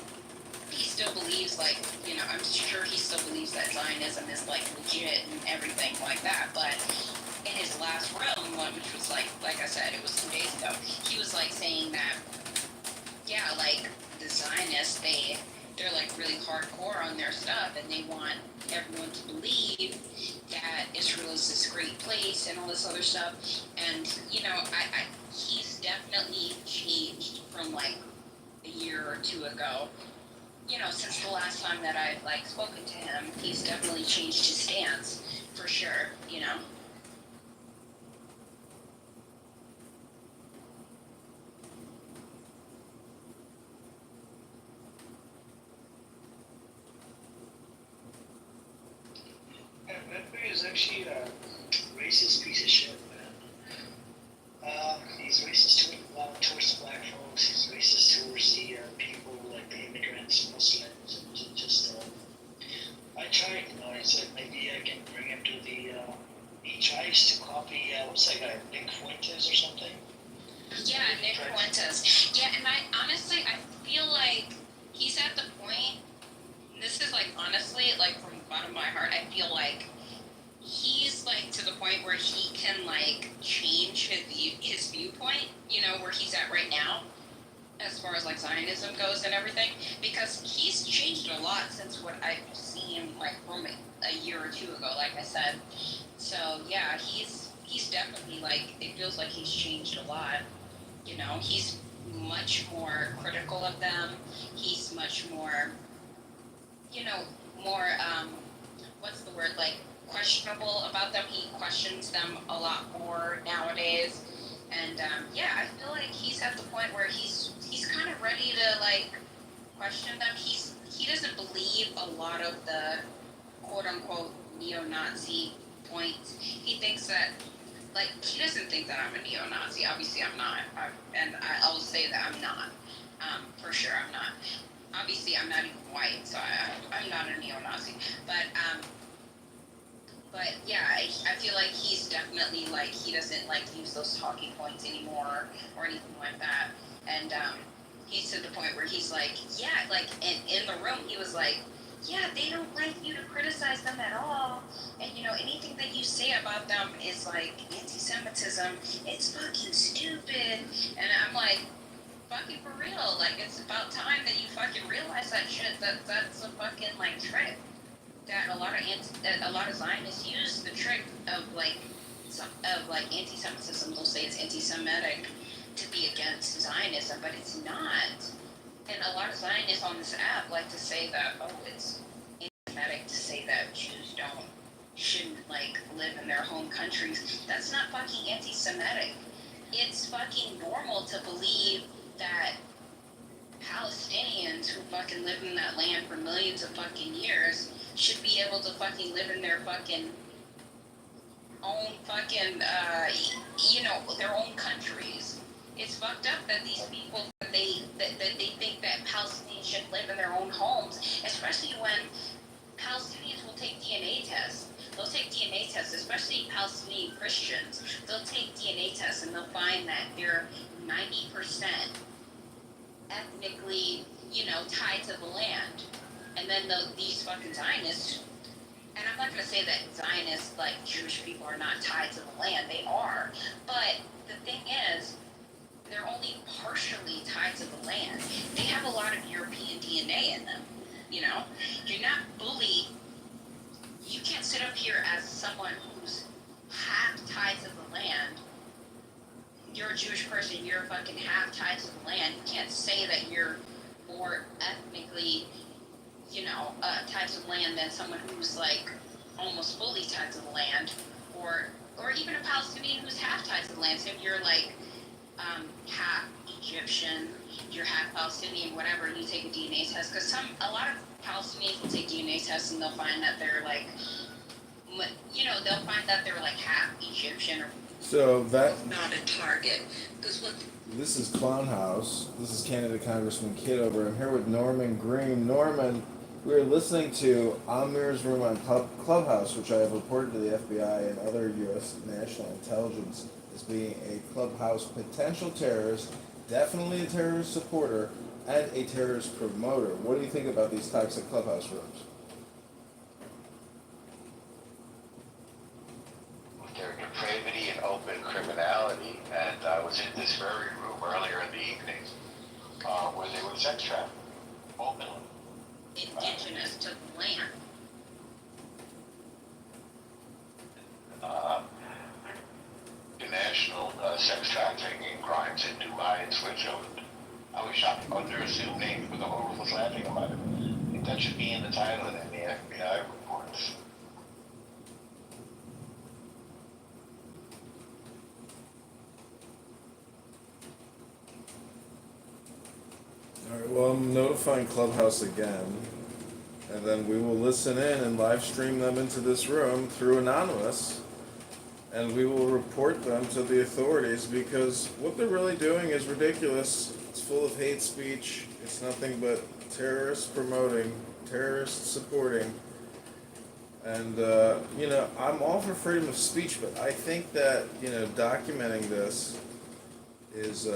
he still believes, like, you know, I'm sure he still believes that Zionism is, like, legit and everything like that, but in his last room, which was, like I said, it was 2 days ago, he was, like, saying that, yeah, like, the Zionists, they're, like, really hardcore on their stuff, and they want everyone to believe that Israel is this great place and all this other stuff, and, you know, he's definitely changed from, like, a year or two ago. You know, since the last time that I've, like, spoken to him, he's definitely changed his stance, for sure, you know? That guy is actually a racist piece of shit, man. He's racist towards the black folks. He's racist towards the people, like the immigrants, Muslims, and just. I tried, you know. I said maybe I can bring him to the. He tries to copy what's that guy, Nick Fuentes or something. Yeah, Nick Fuentes. Yeah, and I feel like he's at the point. This is like honestly, like from the bottom of my heart, I feel like he's like to the point where he can like change his viewpoint, you know, where he's at right now, as far as like Zionism goes and everything, because he's changed a lot since what I've seen like from a year or two ago, like I said. So yeah, he's definitely like, it feels like he's changed a lot. You know, he's much more critical of them. He's much more, you know, more what's the word, like questionable about them. He questions them a lot more nowadays, and yeah, I feel like he's at the point where he's kind of ready to like question them. He doesn't believe a lot of the quote unquote neo-Nazi points. He thinks that, like, he doesn't think that I'm a neo-Nazi. Obviously, I'm not, I'll say that I'm not. For sure, I'm not. Obviously, I'm not even white, so I'm not a neo-Nazi. But yeah, I feel like he's definitely like, he doesn't like use those talking points anymore or anything like that. And he's to the point where he's like, yeah, like in the room, he was like, yeah, they don't like you to criticize them at all. And you know, anything that you say about them is like anti-Semitism. It's fucking stupid. And I'm like, fucking for real. Like, it's about time that you fucking realize that shit. That's a fucking like trick that a lot of Zionists use, the trick of like anti-Semitism. They'll say it's anti-Semitic to be against Zionism, but it's not. And a lot of Zionists on this app like to say that, oh, it's anti-Semitic to say that Jews shouldn't like live in their home countries. That's not fucking anti-Semitic. It's fucking normal to believe that Palestinians who fucking lived in that land for millions of fucking years should be able to fucking live in their fucking own fucking, you know, their own countries. It's fucked up that these people, that they think that Palestinians should live in their own homes, especially when Palestinians will take DNA tests. They'll take DNA tests, especially Palestinian Christians. They'll take DNA tests and they'll find that they're 90% ethnically, you know, tied to the land. And then these fucking Zionists, and I'm not going to say that Zionists, like Jewish people, are not tied to the land. They are. But the thing is, they're only partially tied to the land. They have a lot of European DNA in them. You know, you're not fully, you can't sit up here as someone who's half tied to the land. You're a Jewish person, you're fucking half tied to the land. You can't say that you're more ethnically, you know, tied to the land than someone who's like almost fully tied to the land, or even a Palestinian who's half tied to the land. So if you're like half Egyptian, you're half Palestinian, whatever, and you take a DNA test, because a lot of Palestinians will take DNA tests and they'll find that they're like, you know, they'll find that they're like half Egyptian or. So that. Not a target, because what. This is Clown House. This is Canada Congressman Kitover. I'm here with Norman Green. Norman, we're listening to Amir's Room on Clubhouse, which I have reported to the FBI and other U.S. national intelligence as being a Clubhouse potential terrorist, definitely a terrorist supporter, and a terrorist promoter. What do you think about these toxic clubhouse rooms? With their depravity and open criminality, and I was in this very room earlier in the evening where they were sex trafficking openly. Indigenous to the land. National sex trafficking crimes in Dubai and Switzerland. I was shot under assumed names, but the whole room was laughing about it. I think that should be in the title of the FBI reports. All right, well, I'm notifying Clubhouse again, and then we will listen in and live stream them into this room through Anonymous, and we will report them to the authorities because what they're really doing is ridiculous. It's full of hate speech. It's nothing but terrorists promoting, terrorists supporting. And, I'm all for freedom of speech, but I think that, documenting this is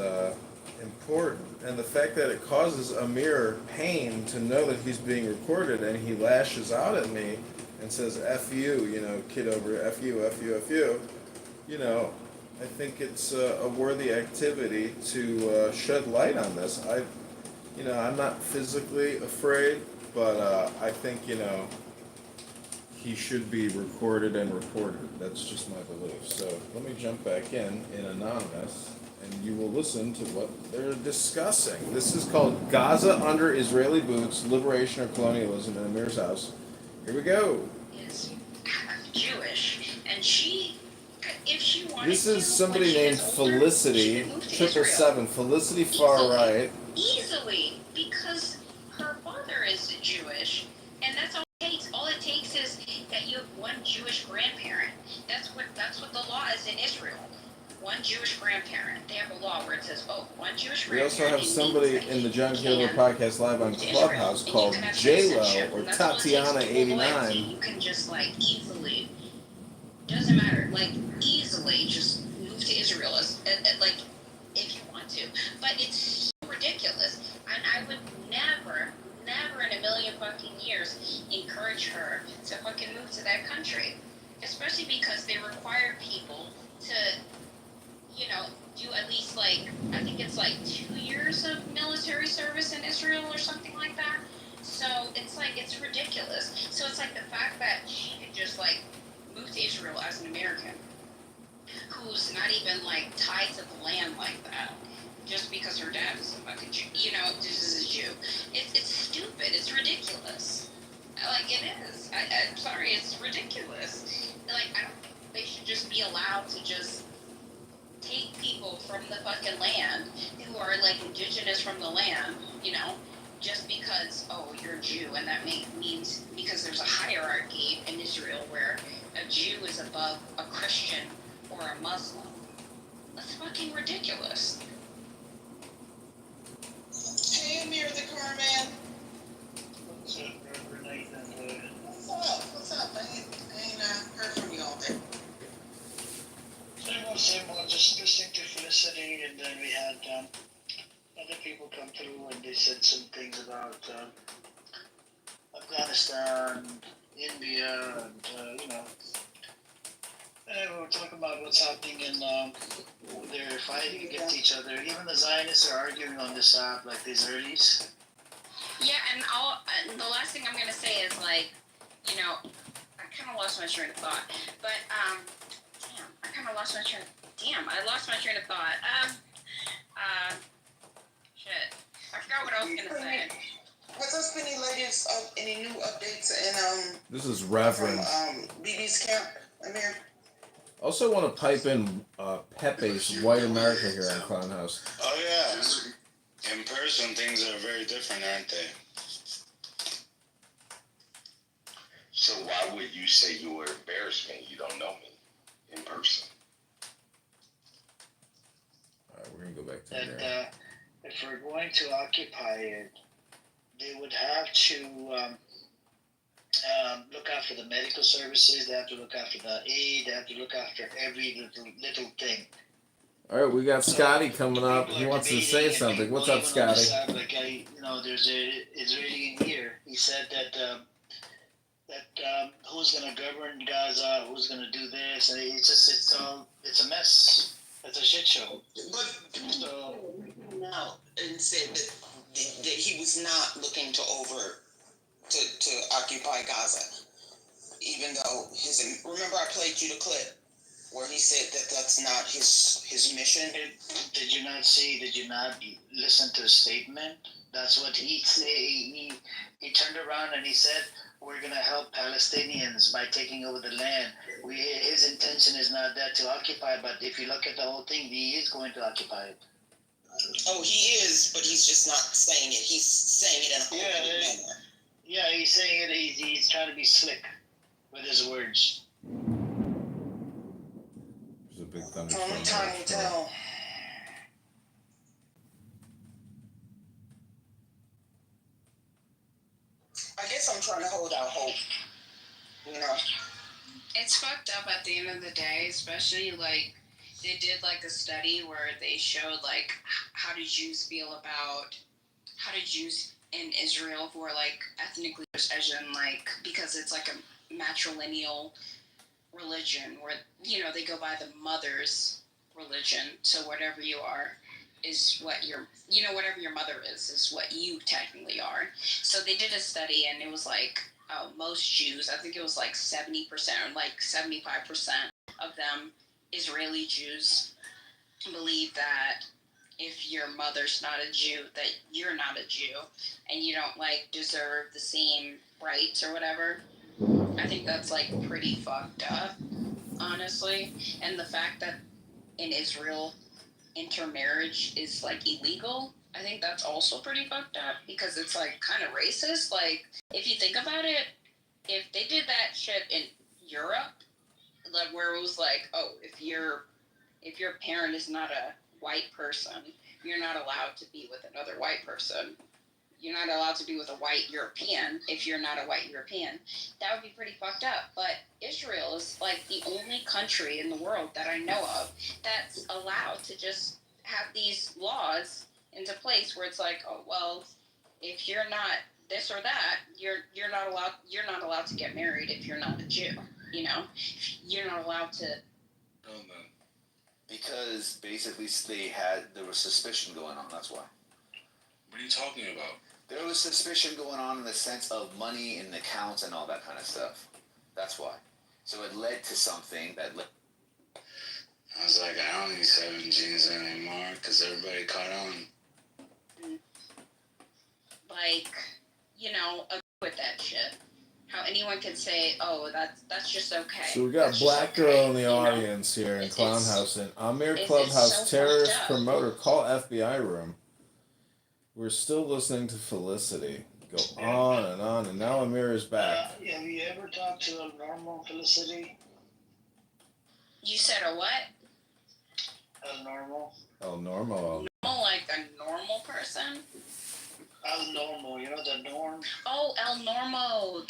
important. And the fact that it causes Amir pain to know that he's being recorded and he lashes out at me and says, F you, Kitover, F you, F you, F you, I think it's a worthy activity to shed light on this. I'm not physically afraid, but I think, he should be recorded and reported. That's just my belief. So let me jump back in Anonymous, and you will listen to what they're discussing. This is called Gaza Under Israeli Boots, Liberation or Colonialism in Amir's House. Here we go. Is Jewish, and if she wanted This is to, somebody named Felicity, 777, Felicity Far Right. Easily, because her father is Jewish, and that's all it takes. All it takes is that you have one Jewish grandparent. That's what the law is in Israel. One Jewish grandparent. They have a law where it says, one Jewish We grandparent. also have somebody in the John Kitover podcast live on Clubhouse called J-Lo or Tatiana89. You can just easily, doesn't matter, easily just move to Israel if you want to. But it's so ridiculous, and I would never in a million fucking years encourage her to fucking move to that country, especially because they require people to, do at least I think it's 2 years of military service in Israel or something like that. So it's ridiculous. So it's the fact that she could just move to Israel as an American who's not even tied to the land like that, just because her dad is a fucking Jew, this is a Jew. It's stupid. It's ridiculous. It is. I'm sorry. It's ridiculous. I don't think they should just be allowed to just take people from the fucking land who are indigenous from the land, just because, you're a Jew, and that means because there's a hierarchy in Israel where a Jew is above a Christian or a Muslim. That's fucking ridiculous. Hey, Amir the car man. What's up, Reverend Nathan? What's up? I ain't heard from you all day. Same one, just listening to Felicity, and then we had other people come through and they said some things about Afghanistan, India, and and we were talking about what's happening in they're fighting against each other. Even the Zionists are arguing on this app like the Israelis. Yeah, and the last thing I'm gonna say is I kind of lost my train of thought, but I lost my train of thought. Shit. I forgot what I was gonna say. Has there been any latest any new updates in This is Reverend. BB's camp, Amir? Also want to pipe in Pepe's White America here on Clown House. Oh yeah, in person things are very different, aren't they? So why would you say you were embarrassed me? You don't know me in person. Alright, we're gonna go back to That if we're going to occupy it, they would have to look after the medical services. They have to look after the aid. They have to look after every little thing. All right, we got Scotty coming up. He wants to say something. What's up, Scotty? There's a Israeli in here. He said that who's gonna govern Gaza, who's gonna do this, and it's a mess. It's a shit show. But no, and said that he was not looking to occupy Gaza, even though remember I played you the clip where he said that that's not his mission. Did you not see? Did you not listen to his statement? That's what he said. He turned around and he said, "We're gonna help Palestinians by taking over the land." His intention is not that to occupy, but if you look at the whole thing, he is going to occupy it. Oh, he is, but he's just not saying it. He's saying it in a cold manner. Yeah, he's saying it. He's trying to be slick with his words. There's a big thunderstorm. Only time will tell. I guess I'm trying to hold out hope. You know. It's fucked up at the end of the day, especially like they did like a study where they showed like how do Jews in Israel who are like ethnically Asian, like because it's like a matrilineal religion where they go by the mother's religion, so whatever you are is what whatever your mother is what you technically are. So they did a study and it was like most Jews, I think it was like 70% or like 75% of them Israeli Jews believe that if your mother's not a Jew, that you're not a Jew and you don't like deserve the same rights or whatever. I think that's like pretty fucked up, honestly. And the fact that in Israel intermarriage is like illegal, I think that's also pretty fucked up because it's like kind of racist. Like if you think about it, if they did that shit in Europe, like where it was like, oh, if your parent is not a white person, you're not allowed to be with another white person. You're not allowed to be with a white European if you're not a white European. That would be pretty fucked up. But Israel is like the only country in the world that I know of that's allowed to just have these laws into place where it's like, oh well, if you're not this or that, you're not allowed to get married if you're not a Jew. You're not allowed to. Because basically there was suspicion going on. That's why. What are you talking about? There was suspicion going on in the sense of money in accounts and all that kind of stuff. That's why. So it led to something that led. I was like, I don't need 7 jeans anymore because everybody caught on. Like, agree with that shit. How anyone can say, oh, that's just okay. So we got that's Black okay, Girl in the audience here in Clown House and Amir Clubhouse so terrorist promoter. Call FBI room. We're still listening to Felicity go on, and now Amir is back. Have you ever talked to a normal Felicity? You said a what? El Normal. El Normal. Normal, like a normal person? El Normal, the norm? Oh, El Normo,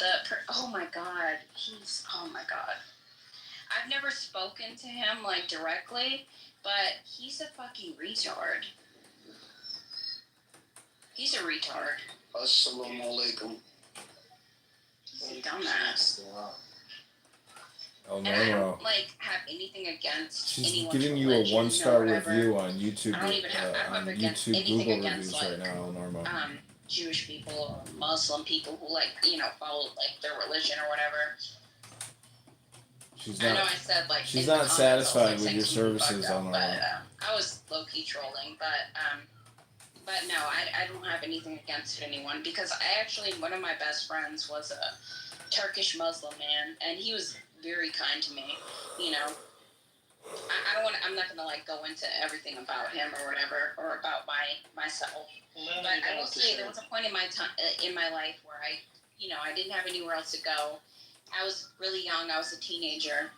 oh my god, oh my god. I've never spoken to him, like, directly, but he's a fucking retard. He's a retard. Assalamu alaikum. He's a dumbass. El And I Normo. don't, have anything against She's anyone's giving you a religion 1-star or whatever. review on YouTube. I don't even have on against YouTube anything Google against, reviews right now, El Normo. Jewish people or Muslim people who follow their religion or whatever. She's I know not. I said She's in the not comments, satisfied with saying your something services, fucked El up, Normo. but I was low key trolling, but no, I don't have anything against anyone because one of my best friends was a Turkish Muslim man, and he was very kind to me. I'm not gonna go into everything about him or whatever or about myself. But I will say there was a point in my life where I didn't have anywhere else to go. I was really young. I was a teenager,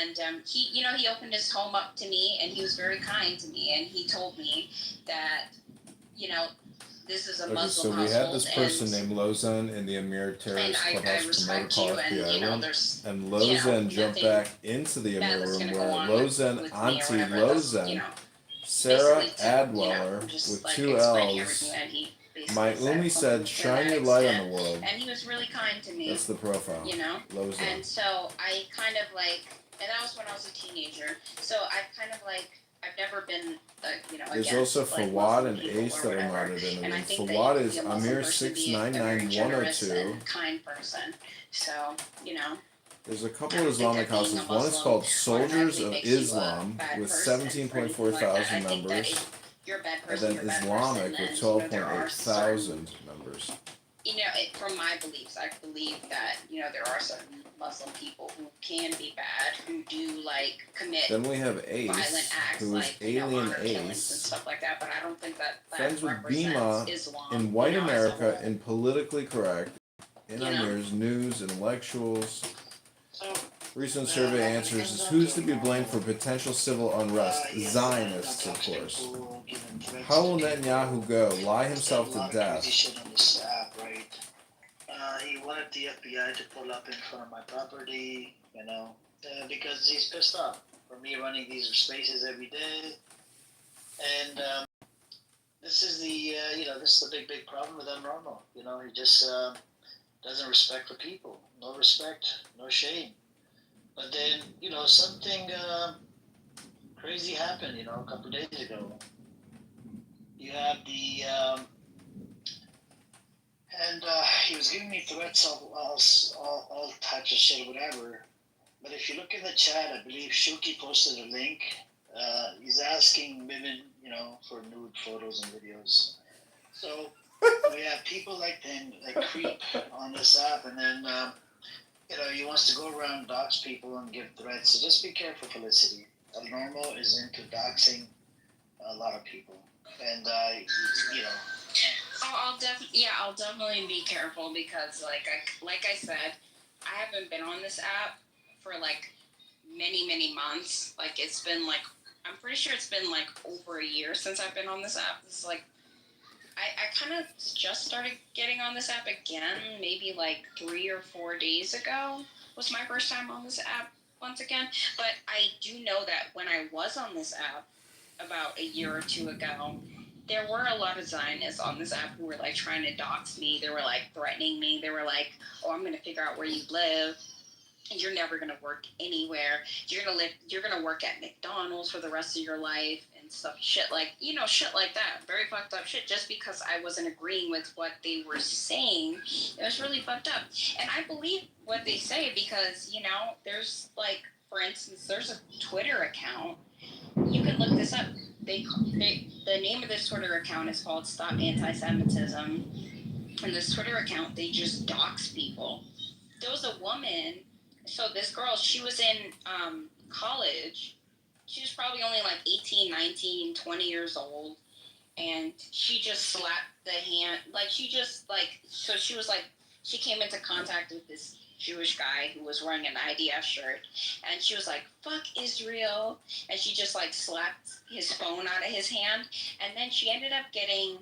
and he opened his home up to me, and he was very kind to me, and he told me that this is a Muslim so we had this household, person named Lozan in the Amir Terrorist I Clubhouse promoter respect call you, and FBI room, there's and Lozan jumped nothing back into the bad Amir that's room gonna go where on Lozan, with me or Auntie whatever. Lozan, Sarah basically to, Adweller just with like 2 explaining L's. everything that he basically My said. Umi said, To shine that your light on extent. the world. And he was really kind to me. That's the profile. Loza. And so I kind of like, and that was when I was a teenager. So I've never been, There's against, also like, Fawad Muslim and people Ace or that are whatever. modded in the And I room. think that Fawad you is can be a Muslim person, be a very generous 6999102. and kind person. So, There's a couple I don't think Islamic that being a houses. One is Muslim called Soldiers automatically of makes you a Islam bad with person or 17.4 anything like that. I thousand think that members. if you're a bad And person, then you're a bad Islamic person. with And, 12.8 thousand members. from my beliefs, I believe that, there are certain Muslim people who can be bad, who do, like, commit Then we have Ace, violent acts, who is like, Alien honor killings and Ace, stuff like that, but I don't think that friends with represents Bima Islam, in white as a America whole. and politically correct. In You know? Amir's news, intellectuals. So, Recent survey answers is who's to be blamed for potential civil unrest? Zionists, of course. How will Netanyahu go? Lie himself to death. Shit on this app, right? He wanted the FBI to pull up in front of my property, because he's pissed off for me running these spaces every day. And this is the big problem with Abnormal. He just doesn't respect the people. No respect, no shame. But then, something crazy happened, a couple of days ago. You have the, and he was giving me threats of all types of shit, whatever. But if you look in the chat, I believe Shuki posted a link. He's asking women, for nude photos and videos. So we have people like them, like creep on this app, and then, he wants to go around dox people and give threats. So just be careful, Felicity. Abnormal is into doxing a lot of people, and I'll definitely be careful because, like I said, I haven't been on this app for like many months. Like it's been like, I'm pretty sure it's been like over a year since I've been on this app. This is like, I kind of just started getting on this app again, maybe like 3 or 4 days ago was my first time on this app once again. But I do know that when I was on this app about a year or two ago, there were a lot of Zionists on this app who were like trying to dox me. They were like threatening me. They were like, oh, I'm going to figure out where you live. You're never going to work anywhere. You're going to work at McDonald's for the rest of your life and stuff, shit like that. Very fucked up shit just because I wasn't agreeing with what they were saying. It was really fucked up. And I believe what they say because, there's like, for instance, there's a Twitter account. You can look this up. The name of this Twitter account is called Stop Anti-Semitism. And this Twitter account, they just dox people. There was a woman. So this girl, she was in college. She was probably only like 18, 19, 20 years old. And she just slapped the hand. So she was like, she came into contact with this Jewish guy who was wearing an IDF shirt. And she was like, fuck Israel. And she just like slapped his phone out of his hand. And then she ended up getting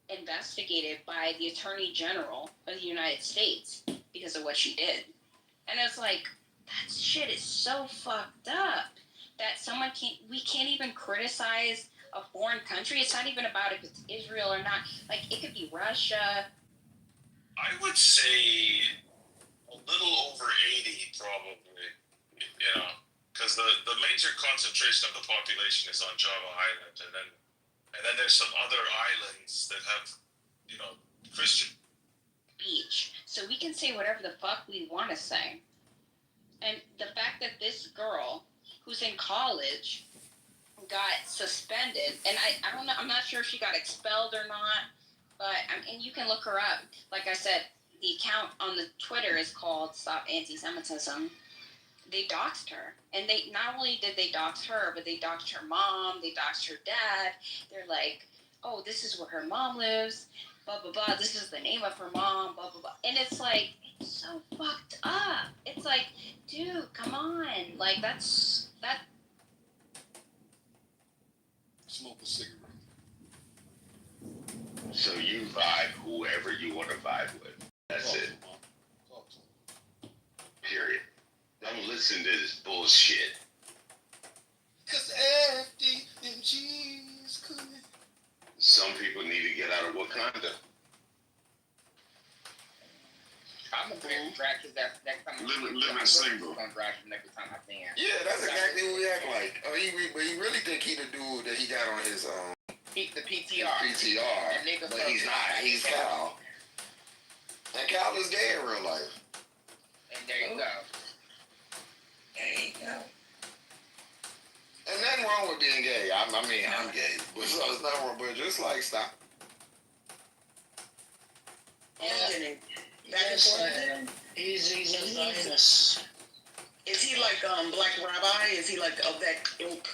investigated by the Attorney General of the United States because of what she did. And it's like, that shit is so fucked up that we can't even criticize a foreign country. It's not even about if it's Israel or not. Like, it could be Russia. I would say a little over 80, probably, because the major concentration of the population is on Java Island, and then there's some other islands that have, Christian beach. So we can say whatever the fuck we want to say. And the fact that this girl who's in college got suspended, and I don't know, I'm not sure if she got expelled or not, but and you can look her up. Like I said, the account on the Twitter is called Stop Anti-Semitism. They doxed her, and they not only did they dox her, but they doxed her mom, they doxed her dad. They're like, oh, this is where her mom lives, blah blah blah, this is the name of her mom, blah blah blah. And it's like, it's so fucked up. It's like, dude, come on. Like, that. Smoke a cigarette. So you vibe whoever you want to vibe with. That's it. Period. Don't listen to this bullshit. Cause FDMG draft his ass next time. Living single. I'm gonna draft him next time I see him. Yeah, that's exactly what we act like. But he really think he the dude that he got on his The PTR. But he's not. He's Cal. And Cal is gay in real life. And there you go. There you go. And nothing wrong with being gay. I'm gay. But so it's not wrong. But just like stop. He's a Zionist. Is he like Black Rabbi? Is he like of that ilk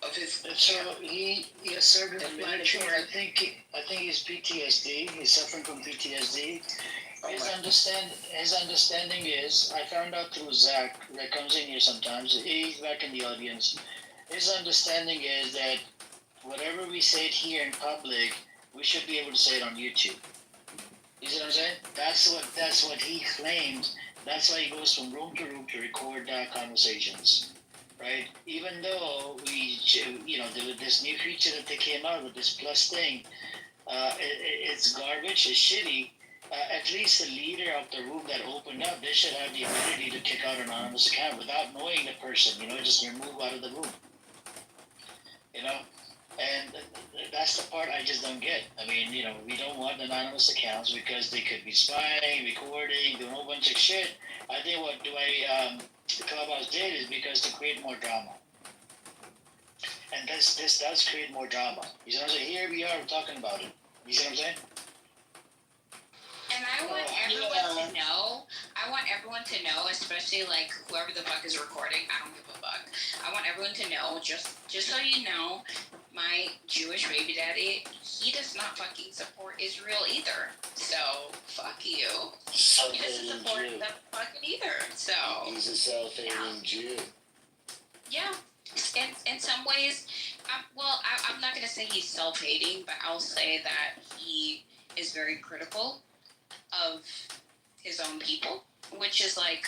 of his? So he served in the military. I think he's PTSD. He's suffering from PTSD. His understanding is, I found out through Zach that comes in here sometimes. He's back in the audience. His understanding is that whatever we say it here in public, we should be able to say it on YouTube. You see what I'm saying? That's what he claims. That's why he goes from room to room to record conversations, right? Even though this new feature that they came out with, this plus thing, it's garbage, it's shitty. At least the leader of the room that opened up, they should have the ability to kick out an anonymous account without knowing the person, just remove out of the room. And that's the part I just don't get. I mean, we don't want anonymous accounts because they could be spying, recording, doing a whole bunch of shit. I think what the Clubhouse did is because to create more drama. And this does create more drama. You see what I'm saying? Here we are talking about it. You see what I'm saying? And I want everyone to know, especially like whoever the fuck is recording, I don't give a fuck. I want everyone to know, just so you know, my Jewish baby daddy, he does not fucking support Israel either. So, fuck you. He doesn't support them fucking either. So. He's a self-hating Jew. Yeah. In some ways, I'm not going to say he's self-hating, but I'll say that he is very critical of his own people, which is like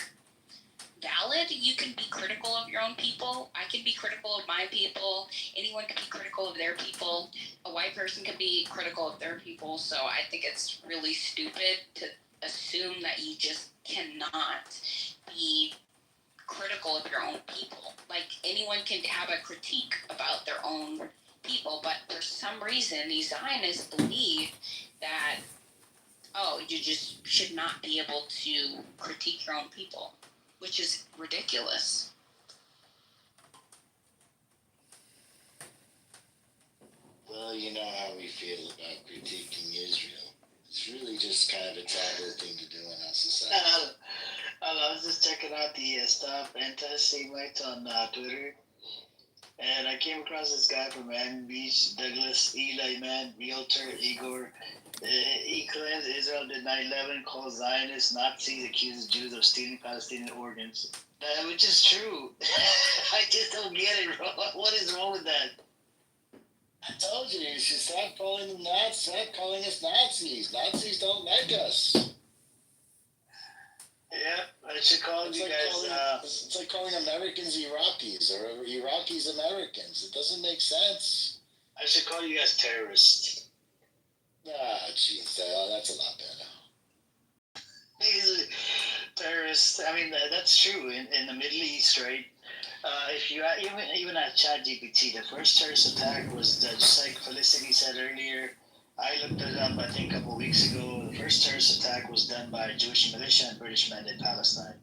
valid. You can be critical of your own people. I can be critical of my people. Anyone can be critical of their people. A white person can be critical of their people. So I think it's really stupid to assume that you just cannot be critical of your own people. Like, anyone can have a critique about their own people, but for some reason these Zionists believe that you just should not be able to critique your own people, which is ridiculous. Well, you know how we feel about critiquing Israel. It's really just kind of a taboo thing to do in our society. I was just checking out the Stop Anti-Semite on Twitter, and I came across this guy from Manhattan Beach, Douglas Eli, realtor, Igor. He claims Israel did 9/11, calls Zionists Nazis, accuses Jews of stealing Palestinian organs. Which is true. I just don't get it, bro. What is wrong with that? I told you should stop calling them Nazis. Stop calling us Nazis. Nazis don't like us. Yeah, I should call you guys. It's like calling Americans Iraqis or Iraqis Americans. It doesn't make sense. I should call you guys terrorists. Ah, jeez, that's a lot better. He's a terrorist. I mean, that's true in the Middle East, right? If you even at ChatGPT, the first terrorist attack was just like Felicity said earlier. I looked it up, I think, a couple of weeks ago. The first terrorist attack was done by a Jewish militia and British men in Palestine.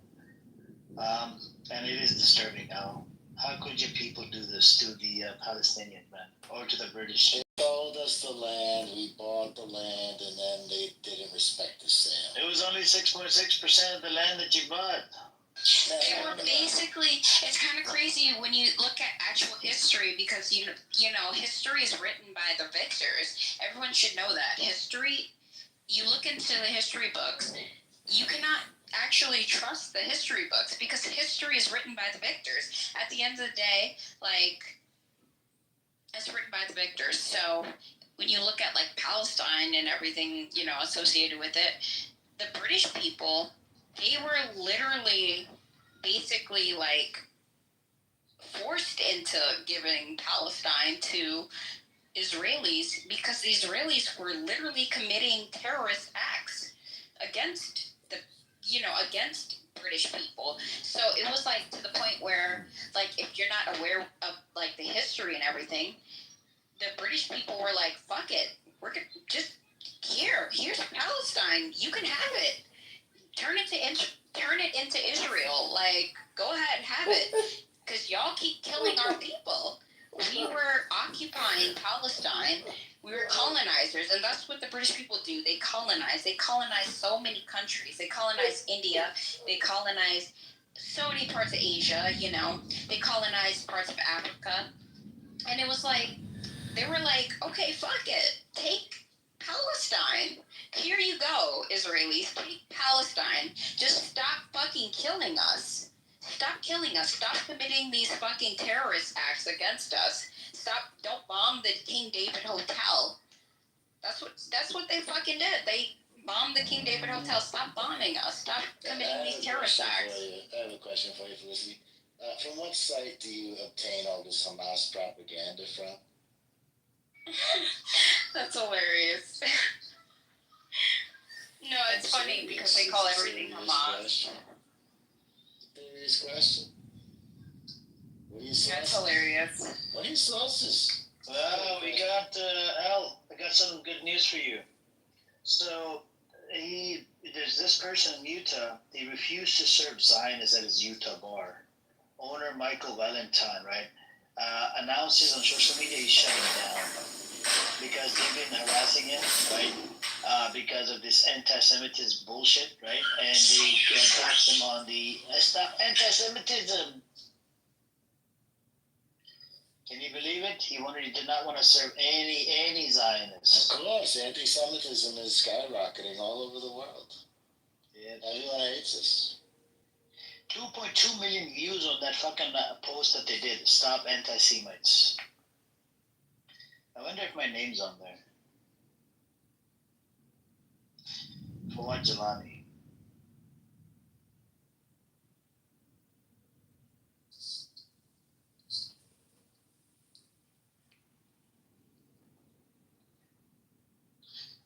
And it is disturbing now. How could your people do this to the Palestinian men or to the British? They sold us the land, we bought the land, and then they didn't respect the sale. It was only 6.6% of the land that you bought. They were basically, it's kind of crazy when you look at actual history, because you know history is written by the victors. Everyone should know that. History, you look into the history books, you cannot actually trust the history books because history is written by the victors. At the end of the day, like, it's written by the victors. So when you look at like Palestine and everything, associated with it, the British people, they were literally basically like forced into giving Palestine to Israelis because the Israelis were literally committing terrorist acts against the against British people. So it was like to the point where, like, if you're not aware of like the history and everything, the British people were like, "Fuck it, we're gonna just here's Palestine. You can have it. Turn it into Israel. Like, go ahead, have it, because y'all keep killing our people. We were occupying Palestine. We were colonizers, and that's what the British people do. They colonize. They colonize so many countries. They colonize India. They colonize so many parts of Asia. They colonized parts of Africa, and it was like they were like, okay, fuck it, take Palestine. Here you go, Israelis. Take Palestine. Just stop fucking killing us. Stop killing us. Stop committing these fucking terrorist acts against us. Don't bomb the King David Hotel. That's what they fucking did. They bombed the King David Hotel. Stop bombing us. Stop committing these terrorist acts. I have a question for you, Felicity. From what site do you obtain all this Hamas propaganda from? That's hilarious. No, it's funny because they call everything Hamas. Serious question. What are your sources? That's hilarious. What are your sources? Well, we got Al. I got some good news for you. So there's this person in Utah. He refused to serve Zionists at his Utah bar. Owner Michael Valentine, right, announces on social media he's shutting down because they've been harassing him, right? Because of this anti-Semitism bullshit, right? And they attacked him on the stop anti-Semitism. Can you believe it? He did not want to serve any Zionists. Of course, anti-Semitism is skyrocketing all over the world. Yeah. Everyone hates us. 2.2 million views on that fucking post that they did. Stop anti-Semites. I wonder if my name's on there. Fawad Jalani.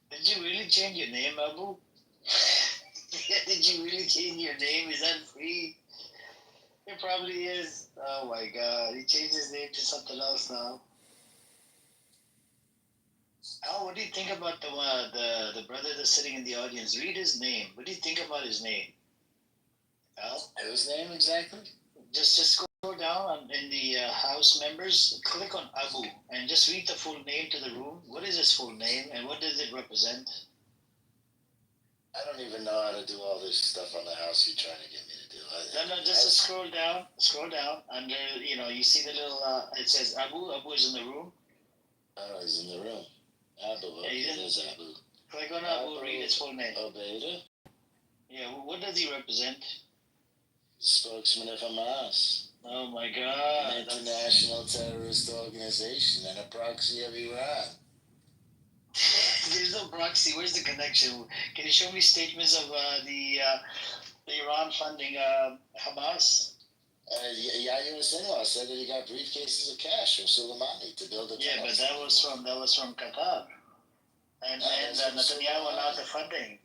Did you really change your name, Abu? Did you really change your name? Is that free? It probably is. Oh my god. He changed his name to something else now. Al, what do you think about the brother that's sitting in the audience? Read his name. What do you think about his name? Al? Whose name exactly? Just scroll down in the House members, click on Abu, and just read the full name to the room. What is his full name, and what does it represent? I don't even know how to do all this stuff on the house you're trying to get me to do. No, just scroll down. Scroll down under, you see the little, it says Abu. Abu is in the room. Oh, he's in the room. Abu, it is Abu. Click on Abu, read his full name. Obeda? Yeah, what does he represent? Spokesman of Hamas. Oh my god. An international terrorist organization and a proxy of Iran. There's no proxy. Where's the connection? Can you show me statements of the Iran funding Hamas? Yahya Sinwar said that he got briefcases of cash from Soleimani to build a tunnel. Yeah, but that was from Qatar, and Netanyahu allowed the funding.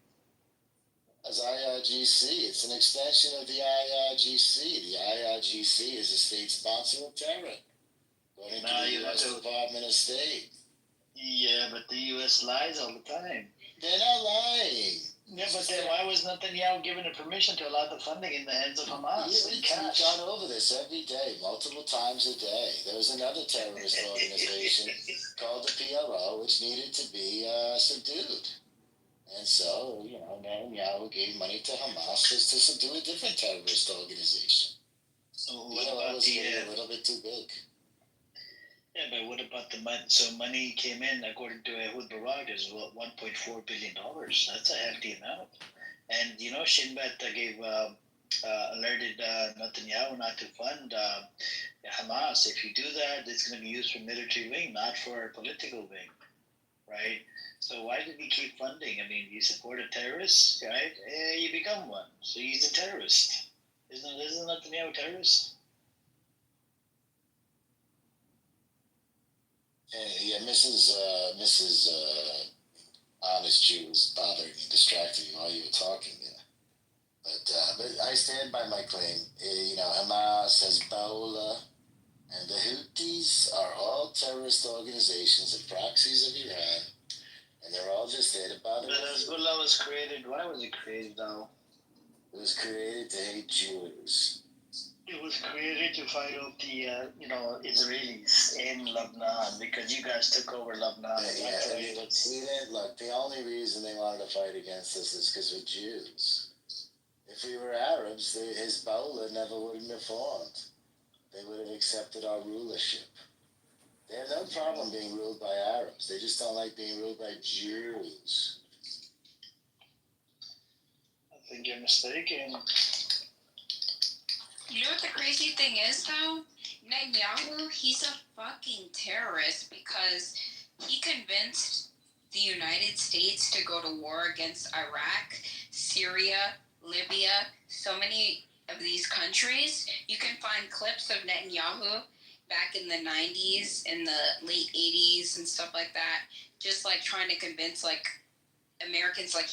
As IRGC, it's an extension of the IRGC. The IRGC is a state sponsor of terror, according to the U.S. Department of State. Yeah, but the U.S. lies all the time. They're not lying. Yeah, but then why was Netanyahu given a permission to allow the funding in the hands of Hamas? We've gone over this every day, multiple times a day. There was another terrorist organization called the PLO, which needed to be subdued. And so, Netanyahu gave money to Hamas to subdue a different terrorist organization. So what about was getting a little bit too big. Yeah, but what about the money? So money came in, according to Ehud Barak, is $1.4 billion. That's a hefty amount. And, Shin Bet gave, alerted Netanyahu not to fund Hamas. If you do that, it's going to be used for military wing, not for a political wing, right? So why did he keep funding? I mean, you support a terrorist, right? You become one. So he's a terrorist. Isn't Netanyahu a terrorist? Yeah, Mrs. Honest Jew was bothering me, distracting me while you were talking there. But I stand by my claim. Hamas, Hezbollah, and the Houthis are all terrorist organizations and proxies of Iran, and they're all just there to bother. But Hezbollah was created. Why was it created, though? It was created to hate Jews. It was created to fight off the, Israelis in Lebanon because you guys took over Lebanon. See that? Look, the only reason they wanted to fight against us is because we're Jews. If we were Arabs, Hezbollah never would have formed. They would have accepted our rulership. They have no problem being ruled by Arabs. They just don't like being ruled by Jews. I think you're mistaken. You know what the crazy thing is, though? Netanyahu, he's a fucking terrorist because he convinced the United States to go to war against Iraq, Syria, Libya, so many of these countries. You can find clips of Netanyahu back in the 90s, in the late 80s and stuff like that, just like trying to convince like Americans, like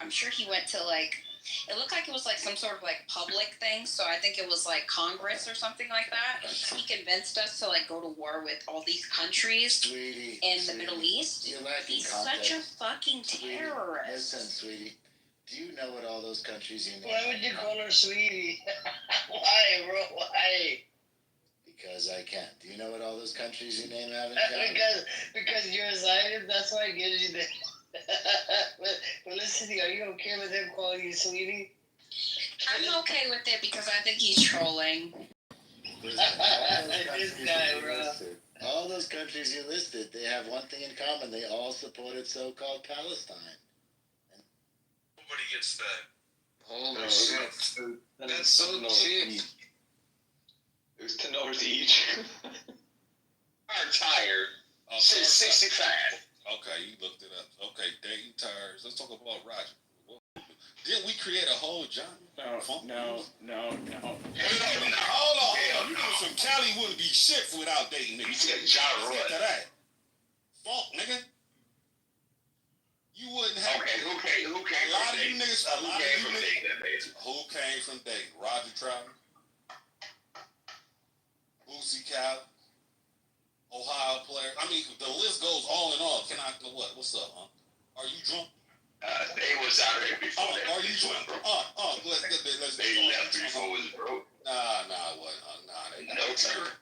I'm sure he went to like, it looked like it was like some sort of like public thing, so I think it was like Congress or something like that. He convinced us to like go to war with all these countries in the Middle East. He's such a fucking terrorist. Listen, sweetie, do you know what all those countries you know? Why would you call her sweetie? Why, bro? Why? Because I can. Do you know what all those countries you name have in common? because you're a Zionist, that's why I get you there. but listen, are you okay with him calling you sweetie? I'm okay with it because I think he's trolling. This guy, bro. All those countries you listed, they have one thing in common. They all supported so-called Palestine. Nobody gets that. Holy shit. That's so cheap. There's $10 each. I'm tired. 65. Okay, you looked it up. Okay, Dayton tires. Let's talk about Roger. Didn't we create a whole genre? No. Hold on. You niggas from Cali wouldn't be shit without Dayton, nigga. You said genre. Get to that. Funk, nigga. You wouldn't have. Okay, who came a lot of you niggas. Who came from Dayton? Who came from Dayton? Roger Trout, Boosie Cal, Ohio player. I mean, the list goes on and on. Can I? What? What's up, huh? Are you drunk? They was out here before that. Are you drunk? Let's they left before it was broke. Nah, it wasn't. They got no, sir.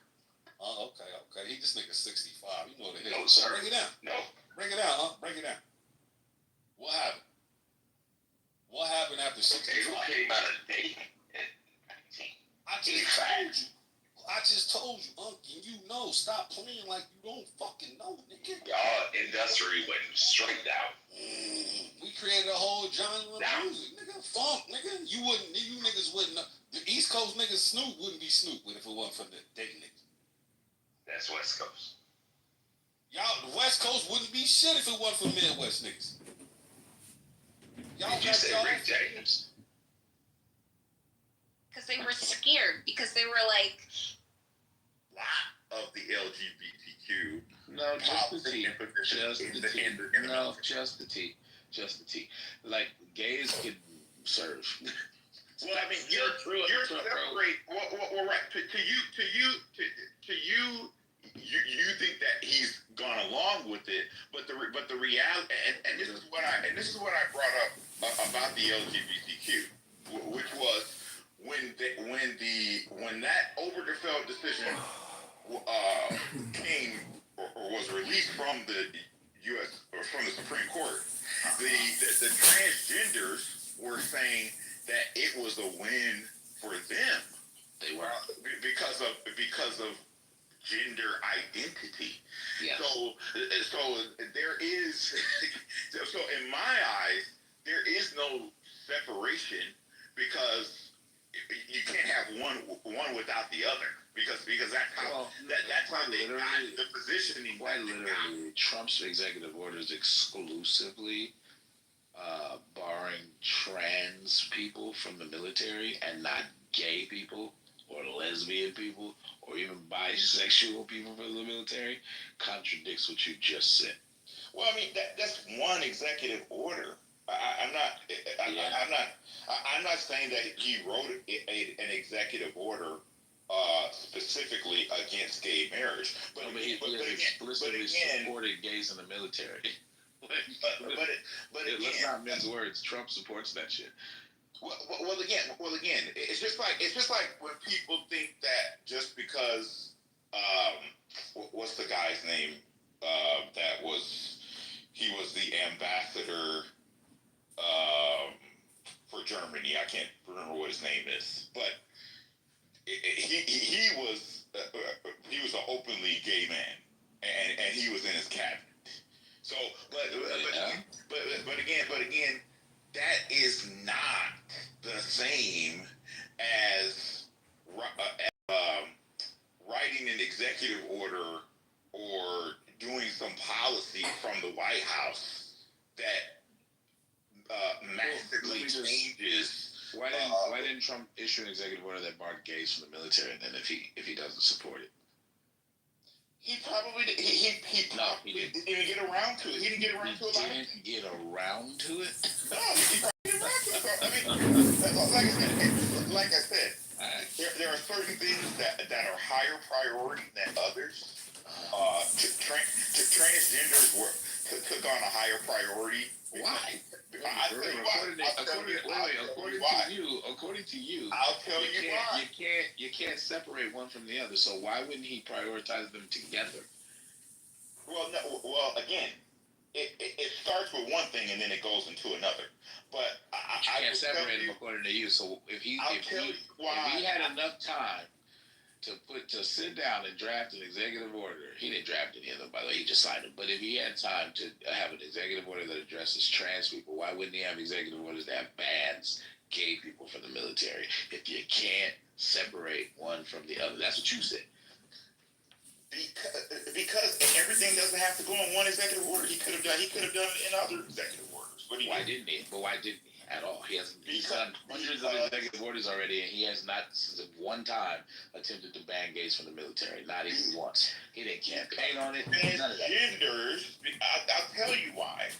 Okay. This nigga 65. You know what it is. No, sir. Break it down. No. Break it down, huh? Break it down. What happened? What happened after 65? Okay, who came out of Dayton? I just told you, Uncle, you know. Stop playing like you don't fucking know, nigga. Y'all industry went straight down. We created a whole genre of music, nigga. Funk, nigga. You niggas wouldn't know. The East Coast niggas Snoop wouldn't be Snoop if it wasn't for the Dayton niggas. That's West Coast. Y'all, the West Coast wouldn't be shit if it wasn't for Midwest niggas. Did you say Rick James? Because they were scared. Because they were like, of the LGBTQ. No, just the T. Just the T. Like, gays can serve. Well, I mean, you're separate. Well, right. To you think that he's gone along with it, but the reality, and this is what I brought up about the LGBTQ, which was when that Obergefell decision came or was released from the U.S. or from the Supreme Court, the transgenders were saying that it was a win for them. They were because of gender identity. Yeah. So there is so in my eyes there is no separation because you can't have one without the other because that's how that's how they got the positioning. Quite literally, Trump's executive orders exclusively barring trans people from the military and not gay people or lesbian people or even bisexual people from the military contradicts what you just said. Well, I mean that's one executive order. I'm not. I'm not saying that he wrote an executive order specifically against gay marriage, but he explicitly supported gays in the military. Let's not mince words. Trump supports that shit. Well, again, it's just like when people think that just because what's the guy's name he was the ambassador for Germany. I can't remember what his name is, but he was an openly gay man, and he was in his cabinet. So, but again, that is not the same as writing an executive order or doing some policy from the White House that massively changes. Why didn't Trump issue an executive order that barred gays from the military? And then if he doesn't support it, he probably didn't get around to it. He didn't get around to it. Didn't get around to it. No, he probably didn't get around to it. I mean, like I said, there are certain things that are higher priority than others. Transgenders took on a higher priority. Why? According to you, I'll tell you why. You can't separate one from the other. So why wouldn't he prioritize them together? Well, again, it starts with one thing and then it goes into another. But I can't separate them according to you. So if he had enough time to sit down and draft an executive order, he didn't draft any of them, by the way, he just signed them. But if he had time to have an executive order that addresses trans people, why wouldn't he have executive orders that bans gay people from the military? If you can't separate one from the other, that's what you said. Because everything doesn't have to go in one executive order. He could have done it in other executive orders. But why didn't he? But why didn't he at all? He's done hundreds of executive orders already, and he has not one time attempted to ban gays from the military. Not even once. He didn't campaign on it. Transgenders, I'll tell you why.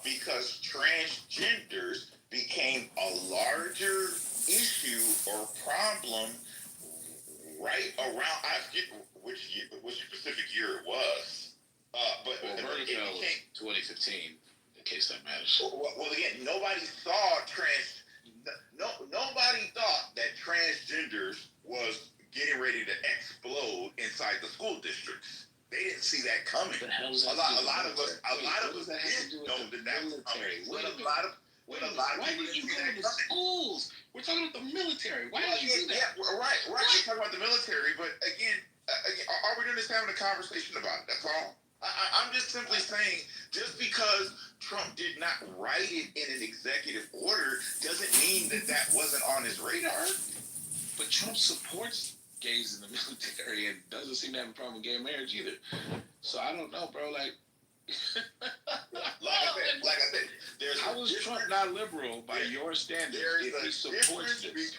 Because transgenders became a larger issue or problem right around, I forget which specific year it was. But Roosevelt was 2015, in case that matters. Well, again, nobody thought that transgenders was getting ready to explode inside the school districts. They didn't see that coming. A lot of us didn't know that was coming. Why did you go to schools? We're talking about the military. Why did you do that? Yeah, right. We're talking about the military, but again, all we're doing is having a conversation about it. That's all. I'm just simply saying, just because Trump did not write it in an executive order doesn't mean that wasn't on his radar. But Trump supports gays in the military and doesn't seem to have a problem with gay marriage either. So I don't know, bro. Like I said, how is Trump not liberal by your standards if he supports this?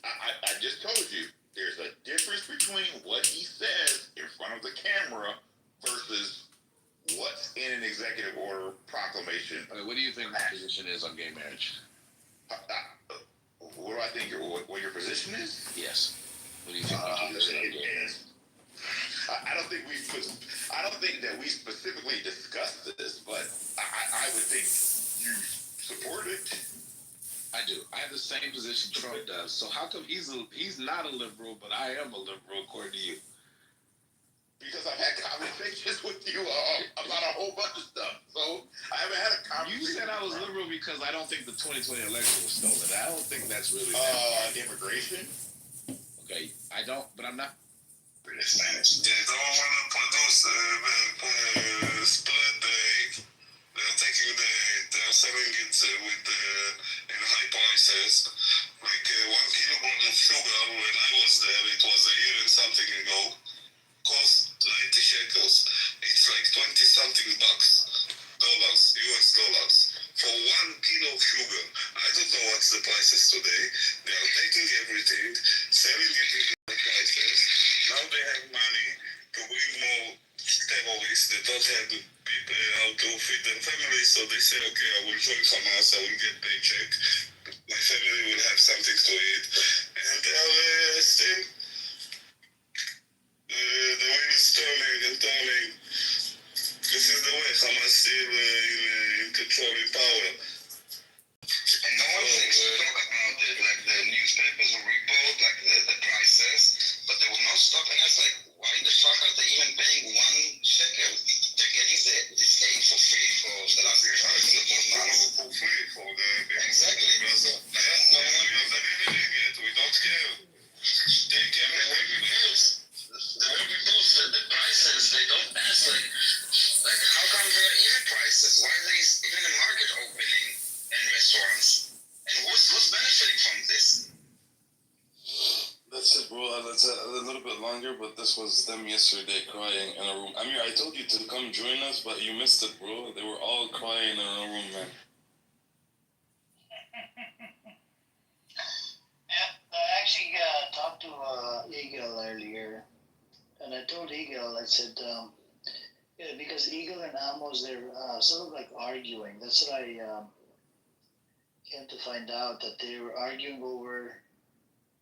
I just told you, there's a difference between what he says in front of the camera versus what's in an executive order proclamation. Okay, what do you think my position is on gay marriage? What do I think what your position is? Yes. What do you think my position on gay marriage? I don't think that we specifically discussed this, but I would think you support it. I do. I have the same position Trump does. So how come he's not a liberal, but I am a liberal according to you? Because I've had conversations with you about a whole bunch of stuff. So I haven't had a conversation. You said I was liberal because I don't think the 2020 election was stolen. I don't think that's really immigration. Okay, I don't, but I'm not. They don't want to produce split they're selling it in high prices. Like 1 kilogram of sugar when I was there, it was a year and something ago, cost 90 shekels. It's like 20 something dollars, US dollars, for 1 kilo of sugar. I don't know what's the prices today. They are taking everything, selling it in high prices. Now they have money to bring more terrorists that don't have people how to feed their family. So they say, okay, I will join Hamas. I will get paycheck. My family will have something to eat, and they are still. The wheel is turning and turning. This is the way Hamas still in control, in power. And no one thinks to talk about it. Like the newspapers will report like the prices, but they will not stopping us. Like, why the fuck are they even paying 1 shekel? They're getting this aid for free for the last months. For free for the Exactly. we don't care. Take everything we get. The way we post the prices, they don't ask like how come there are even prices? Why there is even a market opening in restaurants? And who's benefiting from this? That's it, bro. That's a little bit longer, but this was them yesterday crying in a room. I mean, I told you to come join us, but you missed it, bro. They were all crying in a room, man. I actually talked to Eagle earlier, and I told Eagle, I said, yeah, because Eagle and Amos, they're sort of like arguing. That's what I came to find out, that they were arguing over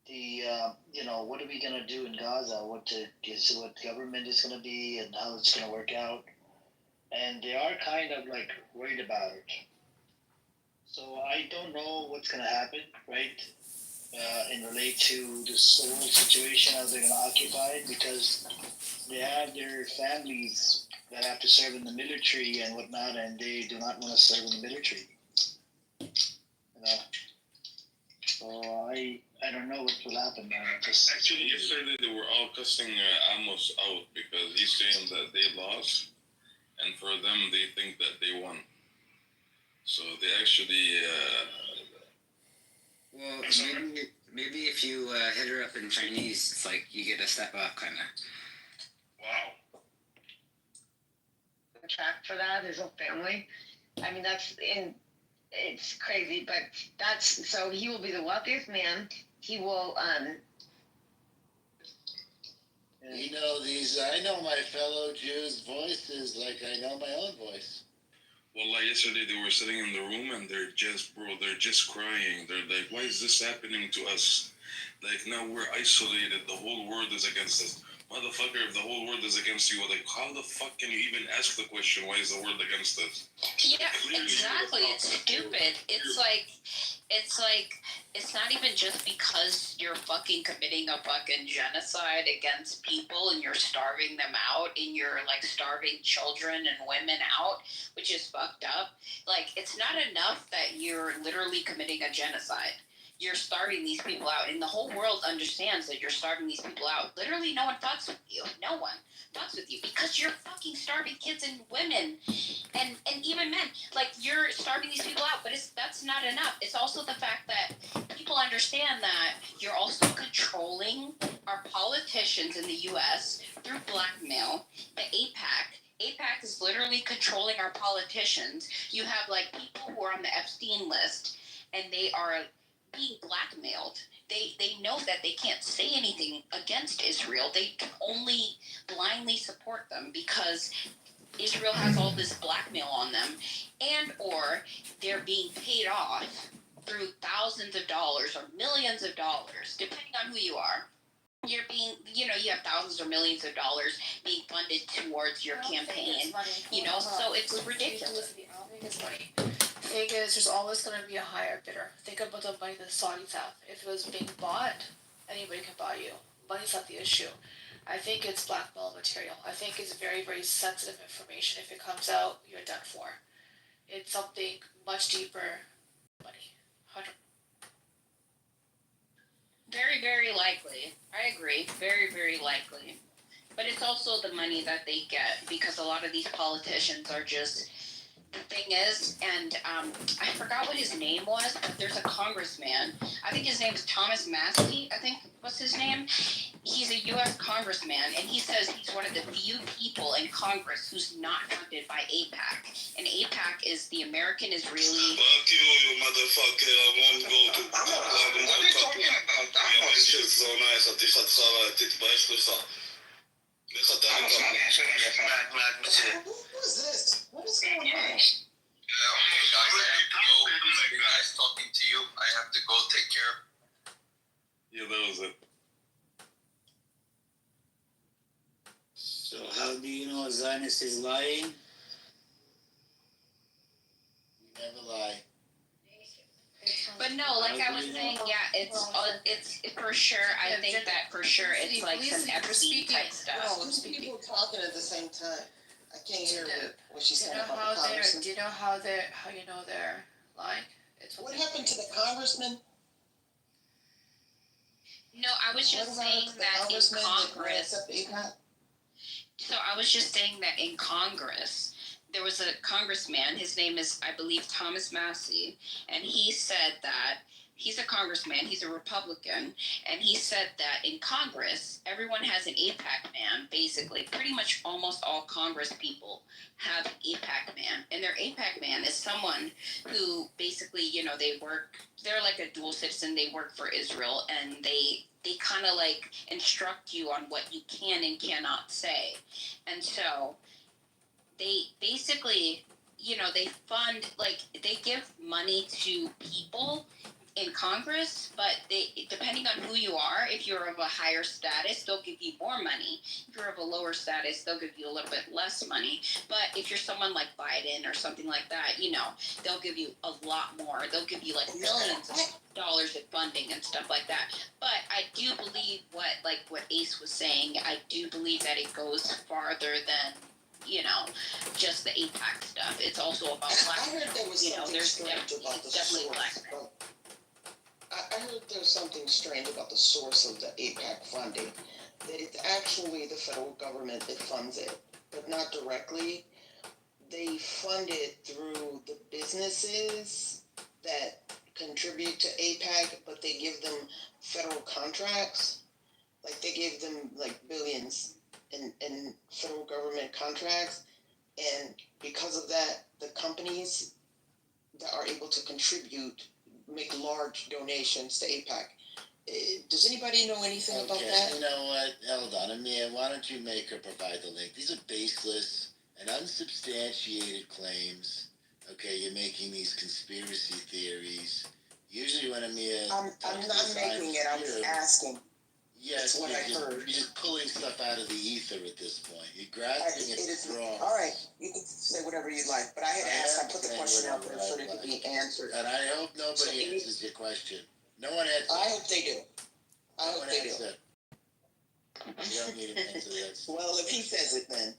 the, what are we going to do in Gaza, what government is going to be and how it's going to work out. And they are kind of like worried about it. So I don't know what's going to happen, right? In relate to this whole situation, how they're going to occupy it, because they have their families that have to serve in the military and whatnot, and they do not want to serve in the military. So I don't know what will happen. Actually, yesterday they were all cussing Amos out because he's saying that they lost, and for them they think that they won. So they actually. Well, maybe if you hit her up in Chinese, it's like you get a step up, kind of. Wow. Track for that, his whole family. I mean, it's crazy, but so he will be the wealthiest man. He will, I know my fellow Jews' voices like I know my own voice. Well, like yesterday they were sitting in the room and they're just crying. They're like, why is this happening to us? Like, now we're isolated. The whole world is against us. Motherfucker, if the whole world is against you, like, how the fuck can you even ask the question, why is the world against us? Yeah, exactly. It's stupid. It's not even just because you're fucking committing a fucking genocide against people and you're starving them out and you're like starving children and women out, which is fucked up. Like, it's not enough that you're literally committing a genocide. You're starving these people out, and the whole world understands that you're starving these people out. Literally, no one fucks with you. No one fucks with you because you're fucking starving kids and women, and even men. Like, you're starving these people out, but that's not enough. It's also the fact that people understand that you're also controlling our politicians in the U.S. through blackmail. The AIPAC is literally controlling our politicians. You have like people who are on the Epstein list, and they are being blackmailed. They know that they can't say anything against Israel. They can only blindly support them because Israel has all this blackmail on them, and or they're being paid off through thousands of dollars or millions of dollars, depending on who you are. You're being, you have thousands or millions of dollars being funded towards your campaign, so it's ridiculous. The thing is, there's always going to be a higher bidder. Think about the money the Saudis have. If it was being bought, anybody can buy you. Money's not the issue. I think it's blackmail material. I think it's very, very sensitive information. If it comes out, you're done for. It's something much deeper than money. 100%. Very, very likely. I agree. Very, very likely. But it's also the money that they get, because a lot of these politicians are just, the thing is, and I forgot what his name was, but there's a congressman. I think his name is Thomas Massey, I think was his name. He's a U.S. congressman, and he says he's one of the few people in Congress who's not funded by AIPAC. And AIPAC is the American Israeli... Fuck you motherfucker, I won't go to... What are you talking about? Who is this? What going on? Okay, guys, I have to go. It's been nice talking to you. I have to go take care. Yeah, that was it. So how do you know a Zionist is lying? We never lie. But no, like I was saying, yeah, it's for sure. I think that for sure it's like some Epstein type stuff. Two people talking at the same time. I can't hear what she's Do you saying know about how the they're? congressman. Do you know how you know they're lying? It's What happened to the congressman? No, I was just saying that in Congress. So I was just saying that in Congress, there was a congressman. His name is, I believe, Thomas Massey, and he said that he's a congressman. He's a Republican, and he said that in Congress, everyone has an AIPAC man. Basically, pretty much almost all Congress people have an AIPAC man, and their AIPAC man is someone who basically, they're like a dual citizen. They work for Israel, and they kind of like instruct you on what you can and cannot say. And so they basically, they fund, like, they give money to people in Congress, but depending on who you are, if you're of a higher status, they'll give you more money. If you're of a lower status, they'll give you a little bit less money. But if you're someone like Biden or something like that, they'll give you a lot more. They'll give you like millions of dollars in funding and stuff like that. But I do believe what Ace was saying. I do believe that it goes farther than just the AIPAC stuff. It's also about black. I heard there was something strange about the definitely source. black. I heard there was something strange about the source of the AIPAC funding. That it's actually the federal government that funds it, but not directly. They fund it through the businesses that contribute to AIPAC, but they give them federal contracts. Like they give them like billions in federal government contracts, and because of that, the companies that are able to contribute make large donations to AIPAC. Does anybody know anything about that? You know what? Hold on, Amir. Why don't you make her provide the link? These are baseless and unsubstantiated claims. Okay, you're making these conspiracy theories. Usually when Amir I'm not making it. I was asking. Yes, That's what I heard. You're just pulling stuff out of the ether at this point. You're grasping at straws. All right, you can say whatever you like, but I had asked. I put the question out there so that it could be answered. And I hope nobody answers your question. No one answers. I hope they do. I hope they do. You don't need to answer that. Well, if he says it, then.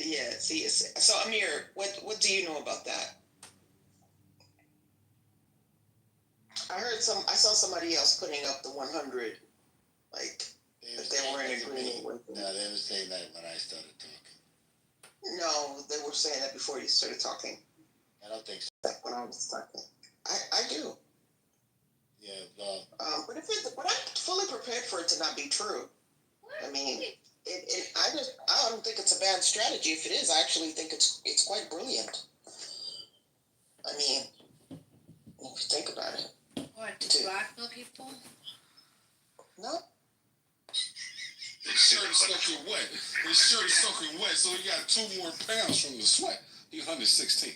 Yeah. See, so Amir, what do you know about that? I saw somebody else putting up the 100, like if they were in agreement with it. No, they were saying that when I started talking. No, they were saying that before you started talking. I don't think so. Like when I was talking. I do. Yeah, well. But I'm fully prepared for it to not be true. I mean, I don't think it's a bad strategy. If it is, I actually think it's quite brilliant. I mean, if you think about it. What, to blackmail people? No. His shirt is soaking wet. His shirt is soaking wet, so he got 2 more pounds from the sweat. He 116.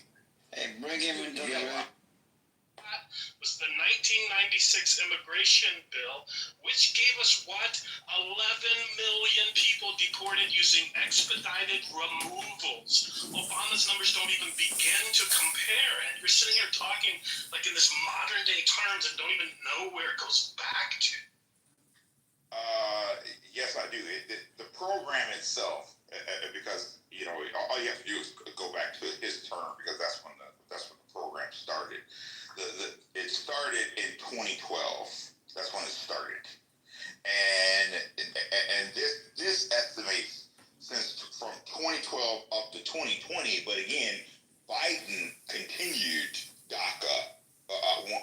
Hey, bring him into the room. Was the 1996 immigration bill, which gave us 11 million people deported using expedited removals. Obama's numbers don't even begin to compare, and you're sitting here talking like in this modern day terms and don't even know where it goes back to. Yes, I do. The program itself, because all you have to do is go back to his term, because that's when the program started. It started in 2012. That's when it started, and this estimates since from 2012 up to 2020. But again, Biden continued DACA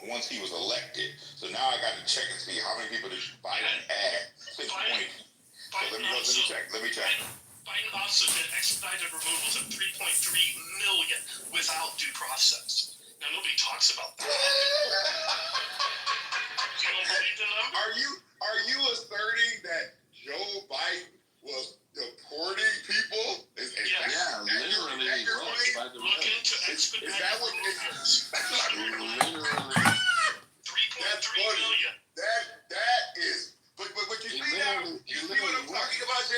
once he was elected. So now I got to check and see how many people did Biden had since 2020. So let me check. Biden also did expedited removals of 3.3 million without due process. Now nobody talks about that. You don't believe the number? Are you asserting that Joe Biden was deporting people? Yeah, literally.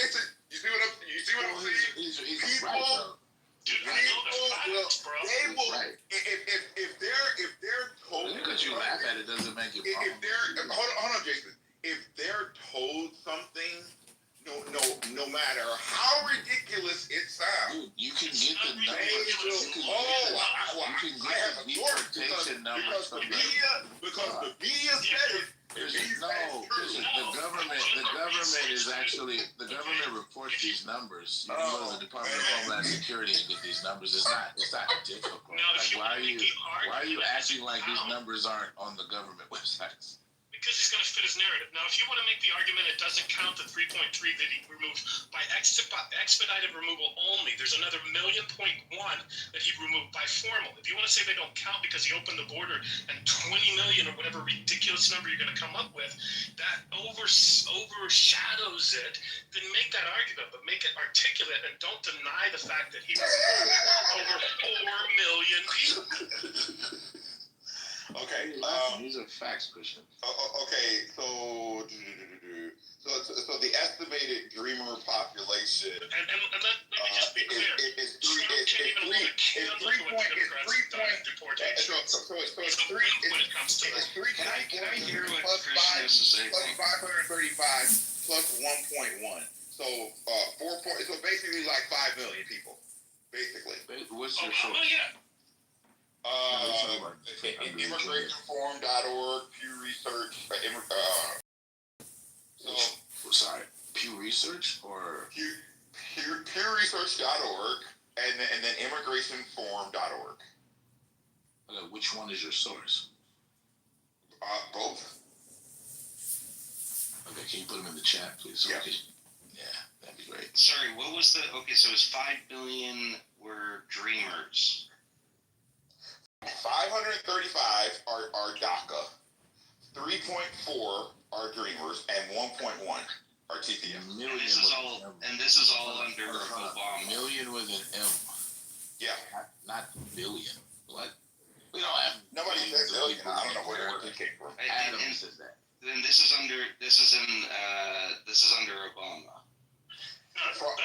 Jason? You see what I'm saying? He's right, bro. Dude, I know the facts, bro. They will. Right. If they're told. Because you laugh at it doesn't make it wrong. If they're hold on, Jason. If they're told something, no matter how ridiculous it sounds, you can get the numbers. You can get the deportation numbers from because the media said it. No, the government is actually the government reports these numbers. You can go to the Department of Homeland Security and get these numbers. It's not difficult. Like why are you acting like these numbers aren't on the government websites? Because he's going to fit his narrative. Now, if you want to make the argument it doesn't count the 3.3 that he removed by expedited removal only, there's another 1.1 that he removed by formal. If you want to say they don't count because he opened the border and 20 million or whatever ridiculous number you're going to come up with, that overshadows it, then make that argument, but make it articulate and don't deny the fact that he removed over 4 million people. Okay. These are facts, Christian. Okay, so the estimated dreamer population. And let me just be clear. It's 3.3 Can I hear what plus Christian has to say? plus 535 plus 1.1. So 4 point. So basically like 5 million people. Basically. What's your Oh yeah. Immigrationforum.org, Pew Research, sorry, Pew Research or PewResearch.org and then immigrationforum.org. Okay, which one is your source? Both. Okay, can you put them in the chat, please? Yeah. Yeah, that'd be great. Sorry, what was the? Okay, so it's 5 billion were dreamers. 535 are DACA, 3.4 are dreamers, and 1.1 are TPM. And this is all under Obama. Million with an M. Yeah. Not billion. What? We don't have. Nobody said billion. I don't know where it came from. Adam says that. Then this is under Obama.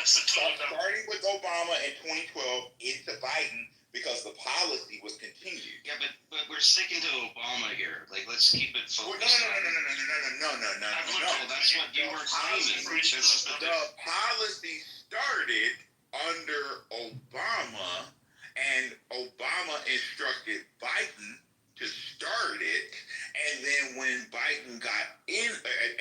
Starting with Obama in 2012 into Biden because the policy was continued. Yeah, but we're sticking to Obama here. Like, let's keep it focused. No. That's what you were claiming. The policy started under Obama, and Obama instructed Biden to start it, and then when Biden got in,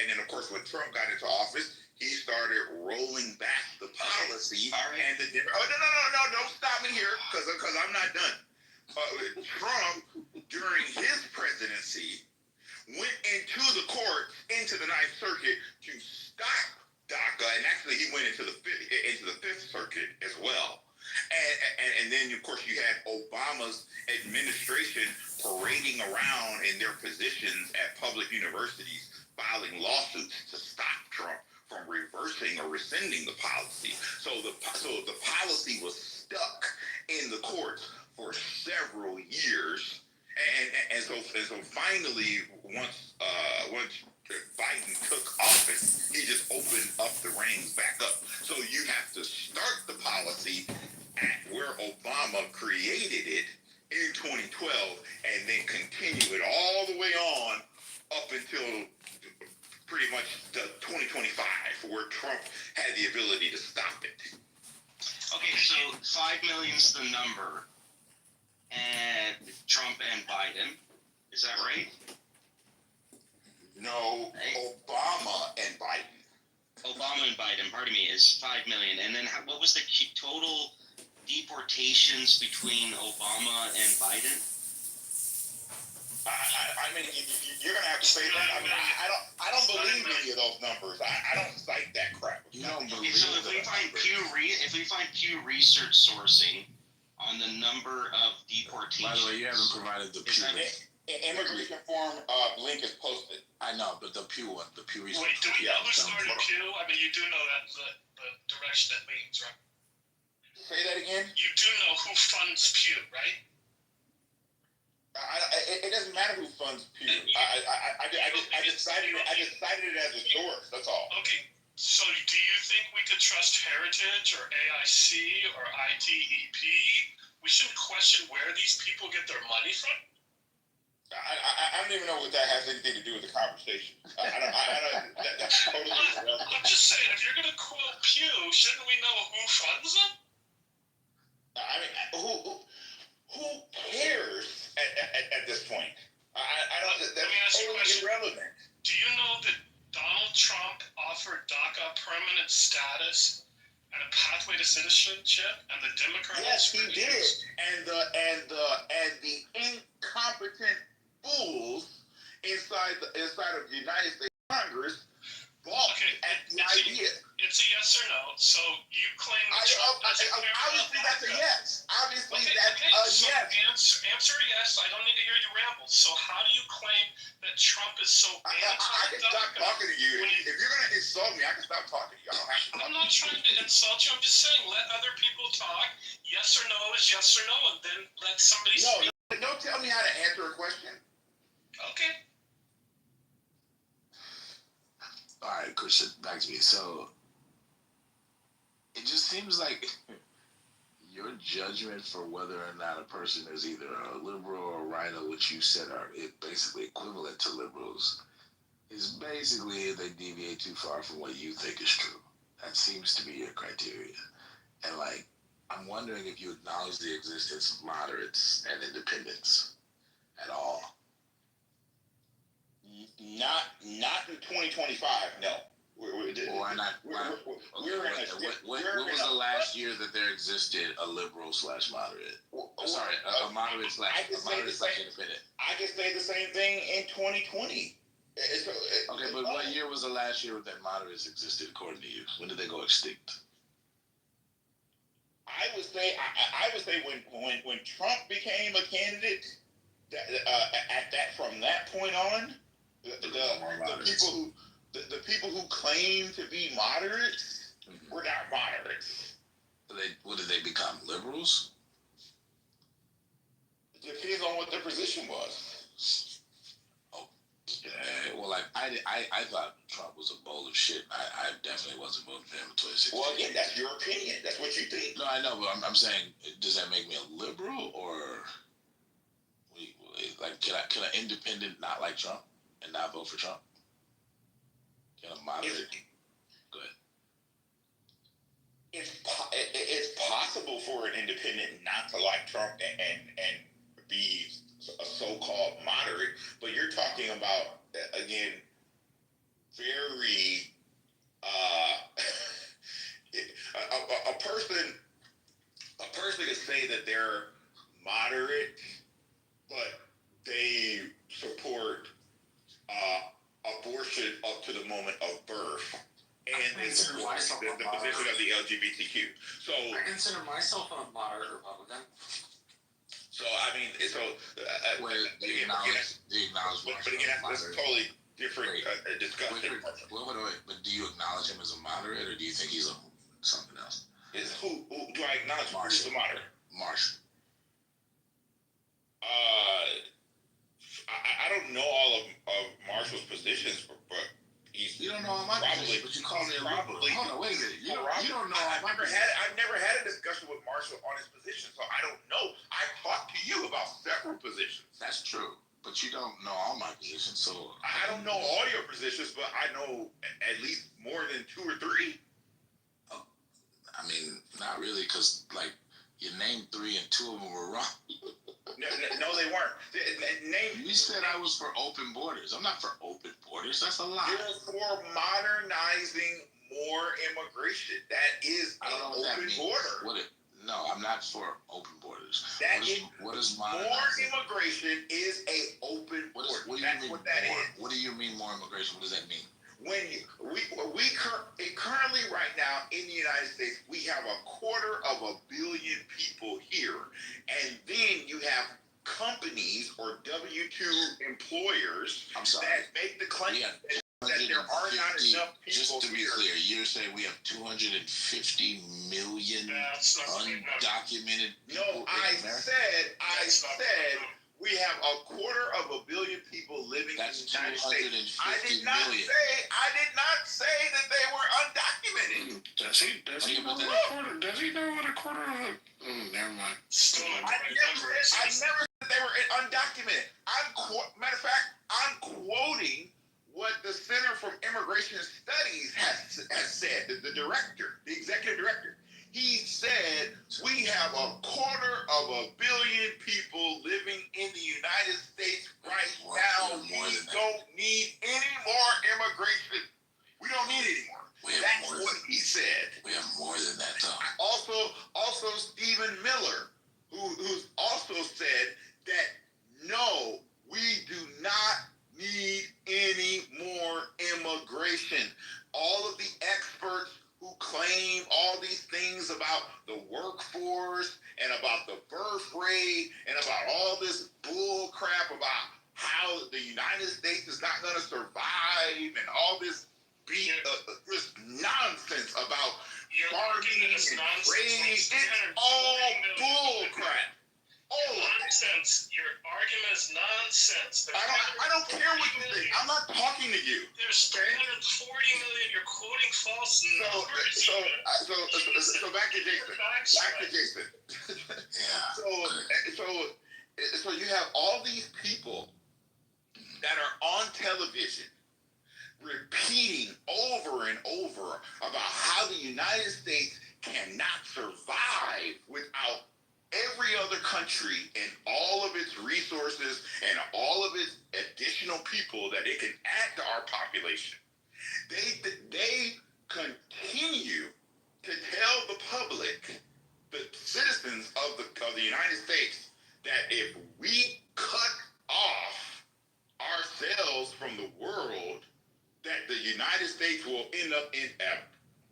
and then of course when Trump got into office, he started rolling back the policy. And the don't stop me here because I'm not done. Trump during his presidency went into the court, into the Ninth Circuit to stop DACA, and actually he went into the Fifth Circuit as well. And then, of course, you had Obama's administration parading around in their positions at public universities, filing lawsuits to stop Trump from reversing or rescinding the policy. So the policy was stuck in the courts for several years, and so finally, once Biden took office, he just opened up the reins back up. So you have to start the policy at where Obama created it in 2012 and then continue it all the way on up until pretty much the 2025 where Trump had the ability to stop it. Okay, so 5 million's the number, and Trump and Biden, is that right? No, Obama and Biden. Obama and Biden, pardon me, is 5 million. And then what was the total deportations between Obama and Biden? I mean, you're gonna have to say that. I mean, I don't believe any of those numbers. I don't cite that crap. You don't believe so if we find Pew Research sourcing on the number of deportations. By the way, you haven't provided the Pew. Immigration Forum link is posted. I know, but the Pew one, the Pew Research. Wait, do we know who started Pew? I mean, you do know that the direction it leads, right? Say that again. You do know who funds Pew, right? It doesn't matter who funds Pew. I just cited it as a source. That's all. Okay. So do you think we could trust Heritage or AIC or ITEP? We shouldn't question where these people get their money from? I don't even know what that has anything to do with the conversation. That's totally irrelevant. I'm just saying, if you're going to quote Pew, shouldn't we know who funds them? I mean, who cares at this point? I don't. That's Let me ask you a totally question. irrelevant. Do you know that Donald Trump offered DACA permanent status and a pathway to citizenship, and the Democrats? Yes, he did. And the incompetent fools inside of the United States Congress balked at the idea. It's a yes or no. So you claim that Trump doesn't care about obviously that's a yes. Obviously that's a so yes. Answer yes. I don't need to hear you ramble. So how do you claim that Trump is so I can stop talking to you. If you're going to insult me, I can stop talking to you. I don't have to. I'm not trying to insult you. I'm just saying let other people talk. Yes or no is yes or no, and then let somebody speak. Don't tell me how to answer a question. Okay. All right, Christian, back to me. So it just seems like your judgment for whether or not a person is either a liberal or a rhino, which you said are basically equivalent to liberals, is basically if they deviate too far from what you think is true. That seems to be your criteria. And like, I'm wondering if you acknowledge the existence of moderates and independents at all. Not in 2025. No. Why not? What was the last year that there existed a liberal / moderate? Sorry, a moderate / independent. I can say the same thing in 2020. Okay, but what year was the last year that moderates existed according to you? When did they go extinct? I would say when Trump became a candidate, from that point on, the people who claim to be moderates were not moderates. What did they become? Liberals? It depends on what their position was. Okay. Well, like I thought Trump was a bowl of shit. I definitely wasn't voting for him in 2016. Well, again, that's your opinion. That's what you think. No, I know, but I'm saying, does that make me a liberal or like can an independent not like Trump and not vote for Trump? Can a moderate? Go ahead. It's possible for an independent not to like Trump and be a so-called moderate, but you're talking about, again, very a person can say that they're moderate, but they support abortion up to the moment of birth, and they support the position of the LGBTQ. So I consider myself a moderate Republican. So I mean, but again, that's totally different discussion. Wait, but do you acknowledge him as a moderate, or do you think he's something else? Who do I acknowledge? Who's the moderate? Marshall. I don't know all of Marshall's positions, but you don't know all my positions, but you call me a liberal. Hold on, wait a minute. You don't know all my positions. I've never had a discussion with Marshall on his position, so I don't know. I talked to you about several positions. That's true, but you don't know all my positions, so I don't know all your positions, but I know at least more than 2 or 3. I mean, not really, because like you named 3 and 2 of them were wrong. No, they weren't. You said I was for open borders. I'm not for open borders. That's a lie. You're for modernizing more immigration. That is an open border. No, I'm not for open borders. What is modernizing? More immigration is a open border. That's what that is. What do you mean more immigration? What does that mean? When we currently right now in the United States, we have 250 million people here, and then you have companies or W-2 employers that make the claim that there are not enough people. Just to be clear, you're saying we have 250 million undocumented people in America? I said we have 250 million people living That's in the United States. 250 I did not million. say that they were undocumented. Does he know what a quarter? Does he know what a quarter of a? Never mind. I never said they were undocumented. Matter of fact, I'm quoting what the Center for Immigration Studies has said. The director, the executive director, he said we have 250 million people living in the United States right now. We don't need any more immigration. We don't need any more. That's what he said. We have more than that, though. Also Stephen Miller, who's also said that no, we do not need any more immigration. All of the experts who claim all these things about the workforce and about the birth rate and about all this bull crap about how the United States is not going to survive and all this this nonsense about farming and trading, it's all bull crap. Nonsense. Your argument is nonsense. I don't care what you think. I'm not talking to you. There's 340 million. You're quoting false numbers. So back to Jason. So you have all these people that are on television repeating over and over about how the United States cannot survive without every other country and all of its resources and all of its additional people that it can add to our population. They continue to tell the public, the citizens of the United States, that if we cut off ourselves from the world, that the United States will end up in a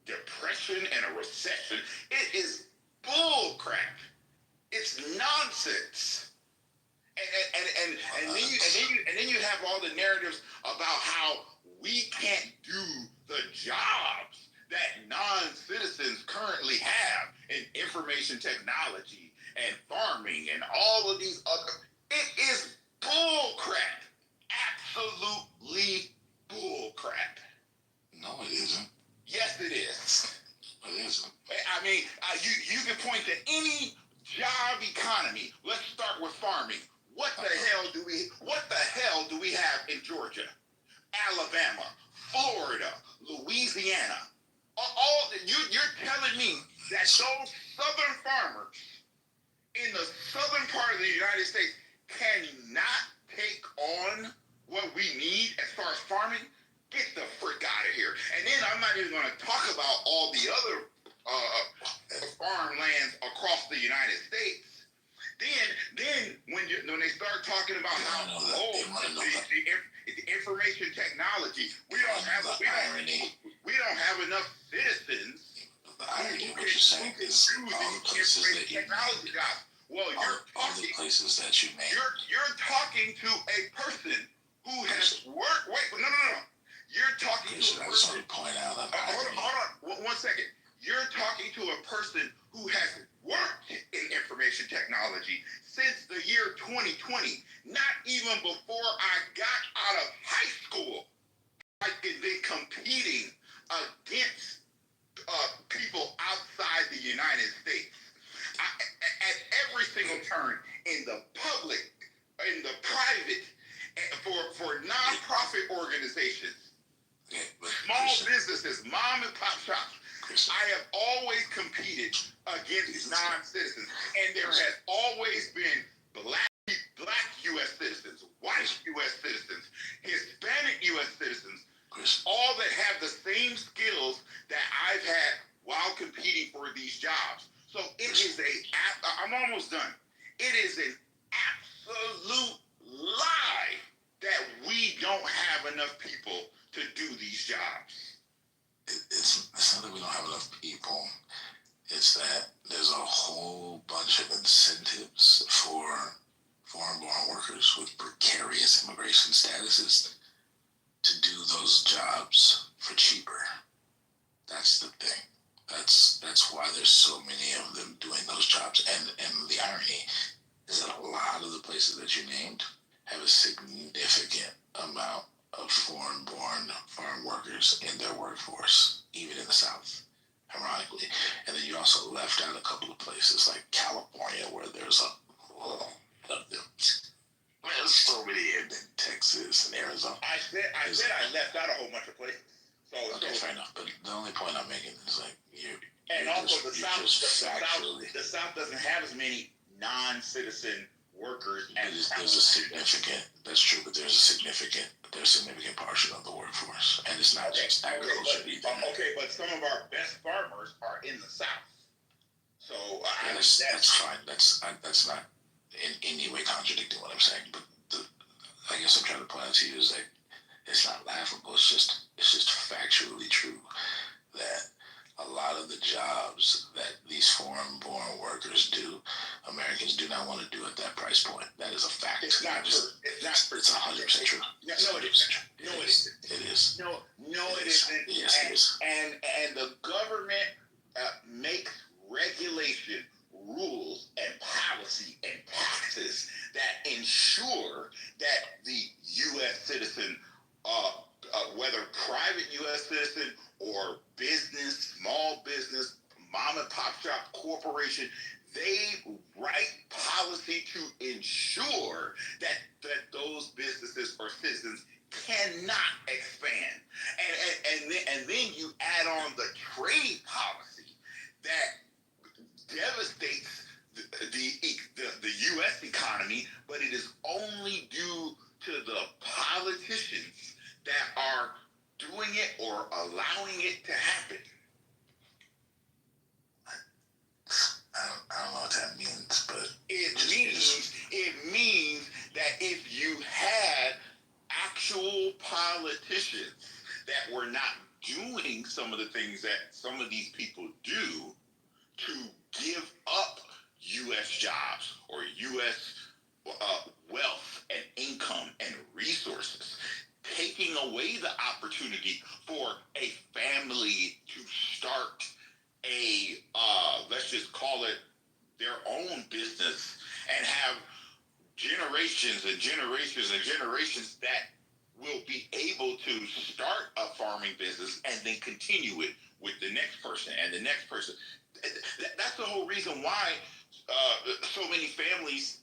depression and a recession. It is bull crap. It's nonsense. And then you have all the narratives about how we can't do the jobs that non-citizens currently have in information technology and farming and all of these other. It is bull crap. Absolutely bull crap. No, it isn't. Yes, it is. It isn't. I mean, you can point to any job economy. Let's start with farming. What the hell do we have in Georgia, Alabama, Florida, Louisiana? You're telling me that those southern farmers in the southern part of the United States cannot take on what we need as far as farming? Get the frick out of here. And then I'm not even going to talk about all the other farmlands across the United States. Then when they start talking about how the information technology, we don't have enough citizens the irony of what you're saying is all the places that you named, well, all the places that you named. You're talking to a person who has worked. Wait, no. You're talking to a person. Point out hold on, 1 second. You're talking to a person who has worked in information technology since the year 2020. Not even before I got out of high school, I've been competing against people outside the United States. At every single turn, in the public, in the private, for nonprofit organizations, small businesses, mom and pop shops, I have always competed against non-citizens, and there has always been black U.S. citizens, white U.S. citizens, Hispanic U.S. citizens, all that have the same skills that I've had while competing for these jobs. So it is I'm almost done. It is an absolute lie that we don't have enough people to do these jobs. It's not that we don't have enough people. It's that there's a whole bunch of incentives for foreign-born workers with precarious immigration statuses to do those jobs for cheaper. That's the thing. That's why there's so many of them doing those jobs. And the irony is that a lot of the places that you named have a significant amount of foreign-born farm workers in their workforce, even in the South, ironically. And then you also left out a couple of places like California, where there's there's so many in Texas and Arizona. I said I left out a whole bunch of places. Okay, fair enough. But the only point I'm making is like the South doesn't have as many non-citizen workers as there's a significant. That's true, but there's a significant portion of the workforce, and it's not just agriculture. But some of our best farmers are in the South. So that's fine. That's not in any way contradicting what I'm saying. But I guess I'm trying to point out to you is like it's not laughable. It's just factually true that a lot of the jobs that these foreign-born workers do, Americans do not want to do at that price point. That is a fact. It's not true. It's 100% true. No, it isn't. It is. No, it isn't. Yes, it is. And the government makes regulation, rules, and policy and taxes that ensure that the U.S. citizen, whether private U.S. citizen or business, small business, mom and pop shop, corporation, they write policy to ensure that those businesses or citizens cannot expand. And then you add on the trade policy that devastates the U.S. economy, but it is only due to the politicians that are doing it or allowing it to happen. I don't know what that means, but it means that if you had actual politicians that were not doing some of the things that some of these people do to give up U.S. jobs or U.S. Wealth and income and resources, taking away the opportunity for a family to start a, let's just call it their own business and have generations and generations and generations that will be able to start a farming business and then continue it with the next person and the next person. That's the whole reason why so many families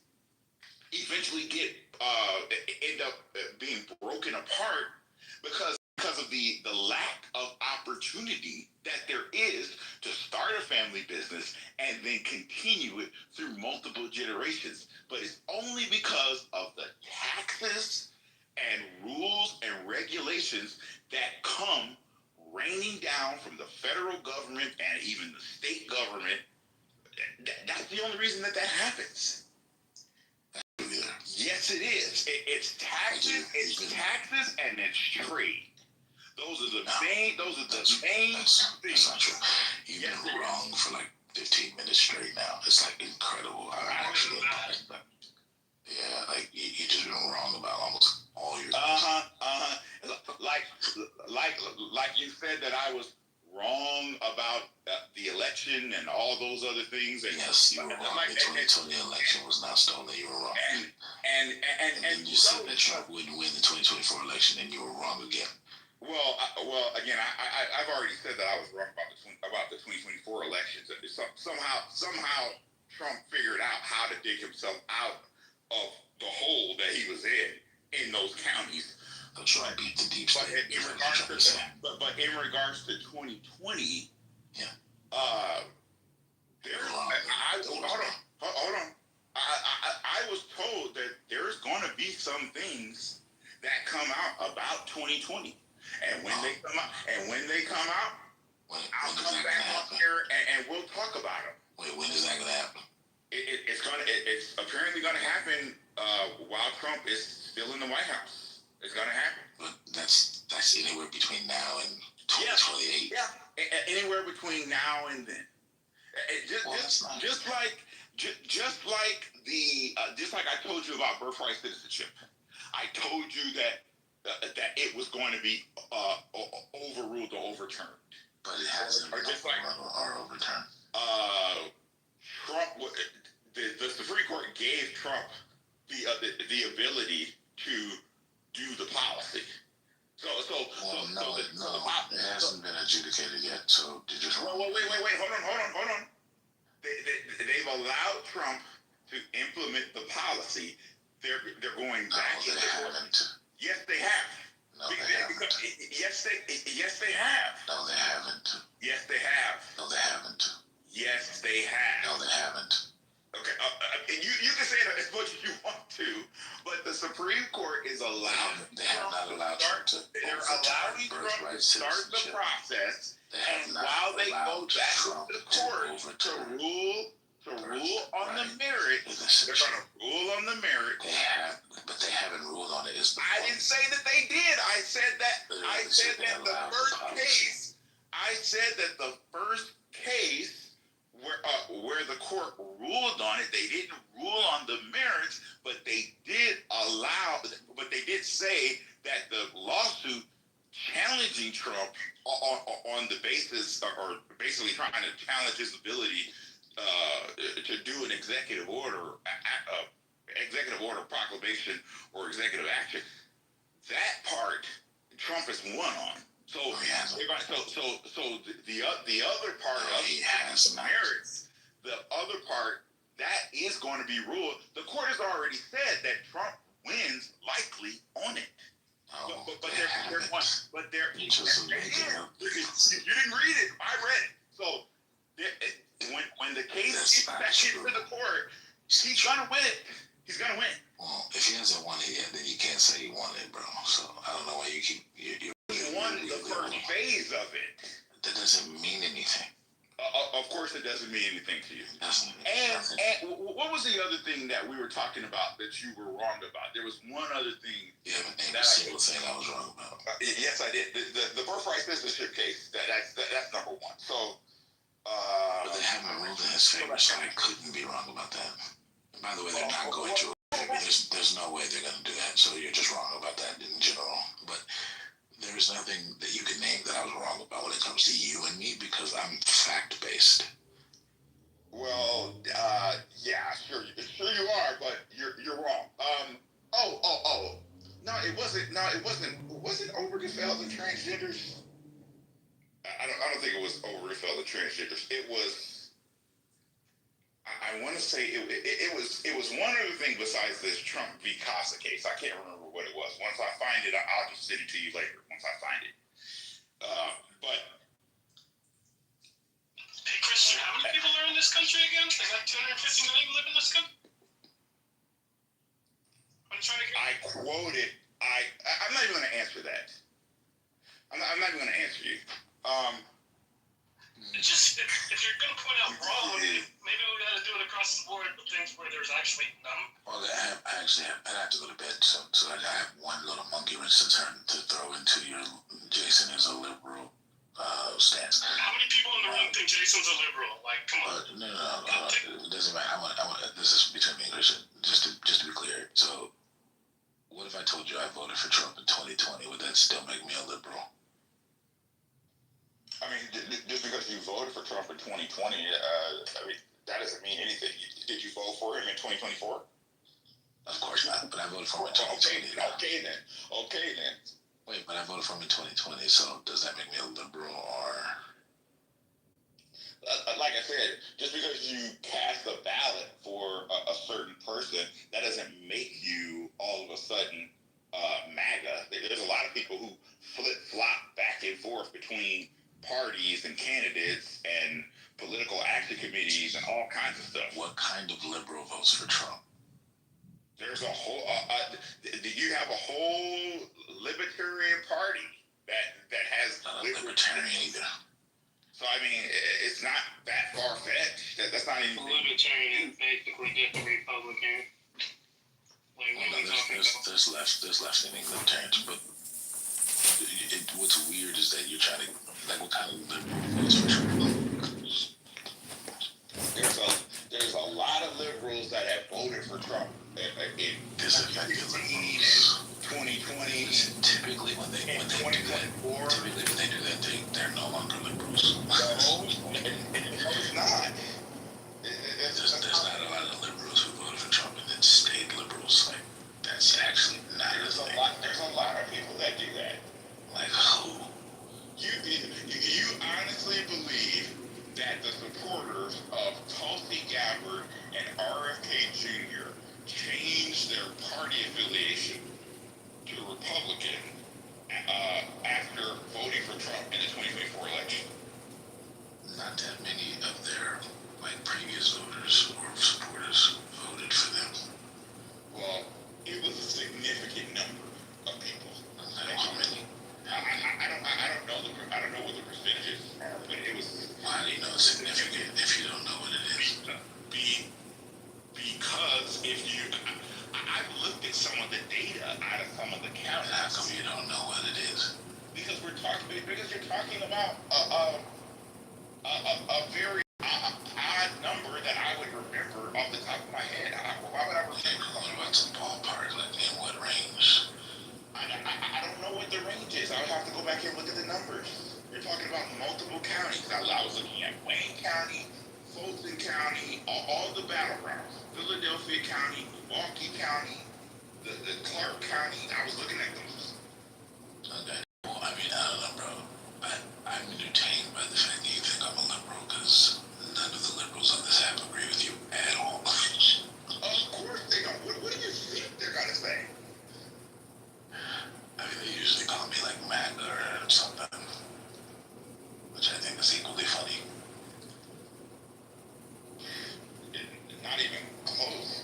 eventually end up being broken apart because of the lack of opportunity that there is to start a family business and then continue it through multiple generations. But it's only because of the taxes and rules and regulations that come raining down from the federal government and even the state government. That's the only reason that happens. Yes, it is. It's taxes. It's taxes and it's trade. Those are the main things. That's not true. You've been wrong for like 15 minutes straight now. It's like incredible. I'm actually impressed. Yeah, like you just been wrong about almost all your. Like you said that I was wrong about the election and all those other things. And yes, you were wrong. The 2020 election was not stolen. You were wrong. And you said that Trump wouldn't win the 2024 election, and you were wrong again. Well, again, I've already said that I was wrong about the 2024 elections. Somehow Trump figured out how to dig himself out of the hole that he was in those counties. Trump beat the deep state. But in regards to 2020, yeah. Hold on. I was told that there's going to be some things that come out about 2020. And when they come out, I'll come back up here and we'll talk about them. Wait, when is that gonna happen? It's apparently gonna happen while Trump is still in the White House. It's gonna happen. But that's anywhere between now and 2028. Yeah, anywhere between now and then. Just like I told you about birthright citizenship. I told you that it was going to be overruled or overturned. But it hasn't been overturned. Trump, the Supreme Court gave Trump the ability to do the policy. So it hasn't been adjudicated yet. So you just wait, hold on. They've allowed Trump to implement the policy. They're going back. No, they haven't. Yes, they have. No, they haven't. Yes, they have. No, they haven't. Yes, they have. No, they haven't. Yes, they have. No, they haven't. Okay, you can say that as much as you want to, but the Supreme Court is allowed. They have not allowed Trump to. They're allowing Trump to start the process, and while they go back to the court to rule on the merits, they're going to rule on the merits. They have, but they haven't ruled on it. I didn't say that they did. I said that the first case. I said that the first case where the court ruled on it, they didn't rule on the merits, but they did say that the lawsuit challenging Trump on the basis, or basically trying to challenge his ability to do an executive order proclamation or executive action, that part Trump has won on. So the other part of the merits, the other part that is going to be ruled. The court has already said that Trump wins likely on it. But there you didn't read it. I read it. So when the case gets back into the court, he's gonna win it. He's gonna win. Well, if he hasn't won it yet, then you can't say he won it, bro. So I don't know why you keep. He won the first phase of it. That doesn't mean anything. Of course, it doesn't mean anything to you. And what was the other thing that we were talking about that you were wrong about? There was one other thing. You haven't named a single thing I was wrong about. Yes, I did. The birthright citizenship case. That's number one. So. But they haven't ruled in his favor, so I couldn't be wrong about that. And by the way, they're not going to. There's no way they're going to do that. So you're just wrong about that in general. But there is nothing that you can name that I was wrong about when it comes to you and me, because I'm fact-based. Well, yeah, sure you are, but you're wrong. No, it wasn't. Was it Obergefell and transgenders? I don't think it was Obergefell and transgenders. It was. I want to say it was one other thing besides this Trump v. Casa case. I can't remember what it was. Once I find it, I'll just send it to you later. Once I find it. But. Hey, Christian, how many people are in this country again? They got 250 million live in this country? I quoted. I'm not even going to answer that. I'm not even going to answer you. It's just, if you're going to point out wrong, maybe we got to do it across the board with things where there's actually none. Well, I have to go to bed, so I have one little monkey wrench to throw into your Jason is a liberal stance. How many people in the room think Jason's a liberal? Like, come on. No. It doesn't matter. I want. This is between me and Christian. Just to be clear. So, what if I told you I voted for Trump in 2020? Would that still make me a liberal? I mean, just because you voted for Trump in 2020, that doesn't mean anything. Did you vote for him in 2024? Of course not, but I voted for him in 2020. Okay then. Wait, but I voted for him in 2020, so does that make me a liberal or? Like I said, just because you cast a ballot for a certain person, that doesn't make you all of a sudden MAGA. There's a lot of people who flip-flop back and forth between parties and candidates and political action committees and all kinds of stuff. What kind of liberal votes for Trump? There's a whole. You have a whole libertarian party that has not a libertarian either. So I mean, it's not that far fetched. That's not even. Libertarian is basically just a Republican. There's left-leaning libertarians, but what's weird is that you're trying to. Like, what kind of liberal votes for Trump? There's a lot of liberals that have voted for Trump in 2020. Typically, when they do that, they're no longer liberals. No, it's not. There's not a lot of liberals who voted for Trump and then stayed liberals. Like, supporters of Tulsi Gabbard and RFK Jr. changed their party affiliation to Republican after voting for Trump in the 2024 election? Not that many of their previous voters or supporters voted for them. Well, it was a significant number of people. How many? I don't know what the percentages are, but it was. Why do you know it's significant if you don't know what it is? Because if you, I've looked at some of the data out of some of the counties. How come you don't know what it is? Because you're talking about a very odd number that I would remember off the top of my head. Why would I remember? What about some ballpark? Like in what range? I don't know what the range is. I would have to go back and look at the numbers. You're talking about multiple counties. I was looking at Wayne County, Fulton County, all the battlegrounds. Philadelphia County, Milwaukee County, the Clark County. I was looking at those. Okay. Well, I mean, I don't know, bro. I'm entertained by the fact that you think I'm a liberal, because none of the liberals on this app agree with you at all. Of course they don't. What do you think they're gonna say? I mean, they usually call me like MAGA or something, which I think is equally funny. Not even close.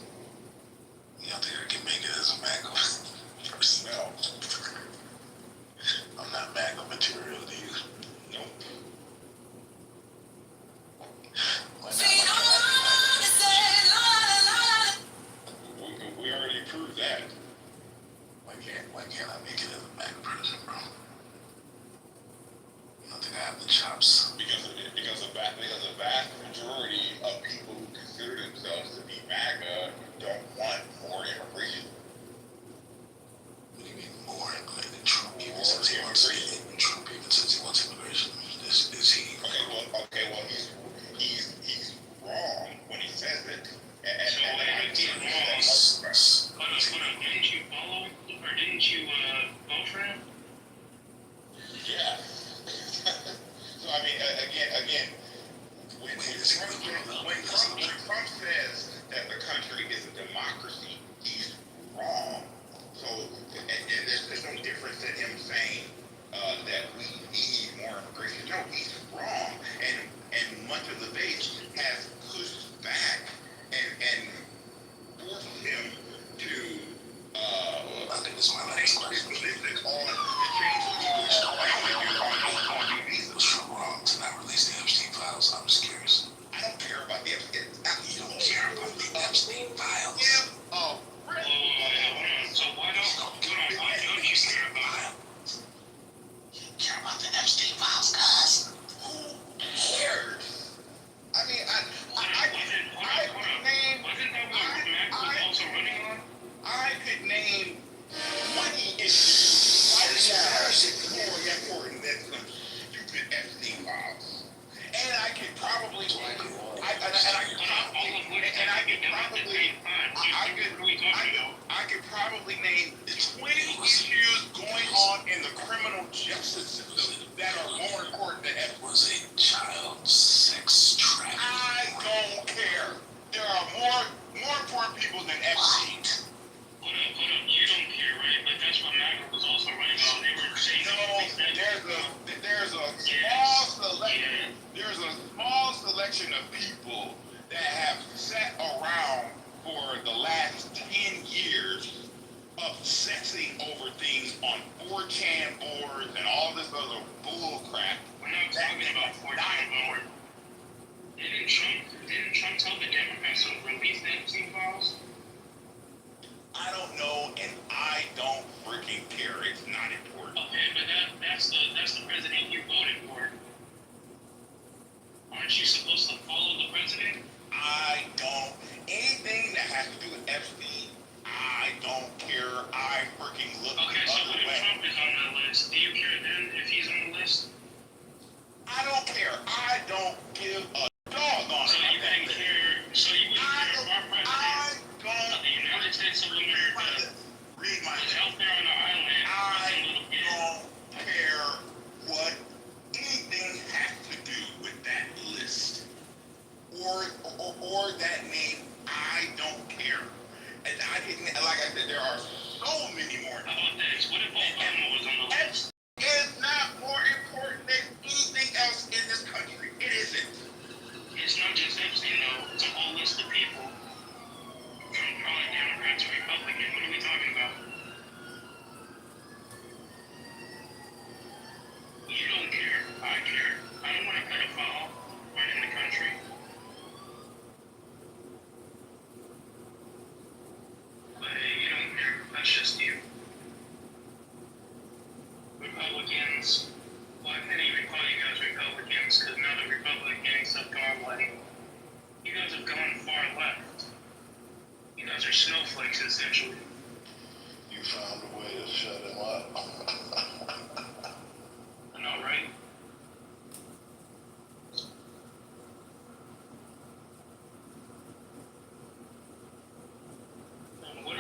You don't think I can make it as a MAGA? No. I'm not MAGA material to you. Nope. We already proved that. Why can't I make it as a MAGA president, bro? I don't think I have the chops. Because a vast majority of people who consider themselves to be MAGA don't want more immigration. What do you mean more? Like Trump even says he wants immigration. Trump even says he wants immigration. Is he? Okay, well he's wrong when he says it. So if he's wrong, didn't you follow or didn't you vote for him? Yeah. So I mean, again, when Trump says that the country is a democracy, he's wrong. So and there's no difference in him saying that we need more immigration. No, he's wrong, and much of the base has pushed back and forced him to. I think this is my last question. What's wrong to not release the Epstein files? I'm just curious. I don't care about the Epstein. You don't care about the Epstein files? Yeah. Oh, really? So why don't you care about it? You care about the Epstein files, guys? Who cares? I mean, I could name 20 issues. Why is that more important than some stupid Epstein files? And I could probably name 20 issues going on in the criminal justice system that are more important than Epstein. Was a child sex trafficking. I don't care. There are more important people than Epstein. Hold up, you don't care, right? But that's what MAGA was also running on. They were saying there's a small selection of people that have sat around for the last 10 years obsessing over things on 4chan boards and all this other bull crap. We're not talking about 4chan board. Didn't Trump tell the Democrats to release the Epstein files? I don't know, and I don't freaking care. It's not important. Okay, but that's the president you voted for. Aren't you supposed to follow the president? I don't. Anything that has to do with Epstein, I don't care. I freaking look Okay, the so other if way. Trump is on that list, do you care then if he's on the list? I don't care. I don't snowflakes, essentially. You found a way to shut him up. I know, right? What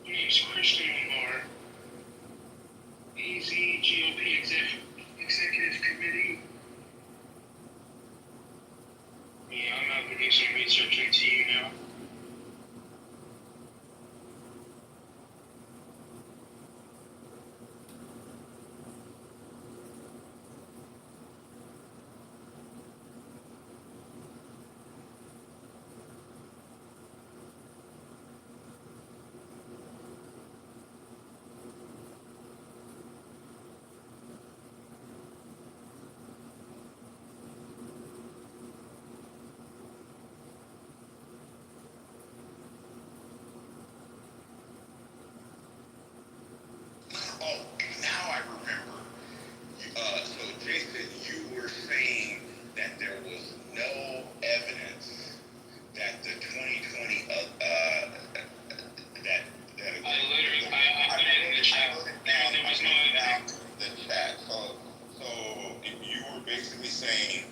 my name's Christian Lamar, AZ GOP Executive Committee. Yeah, I'm out doing some research into you now. Oh, now I remember. So Jason, you were saying that there was no evidence that the 2020 that it was. I put it in the chat. There was no evidence. The chat. So you were basically saying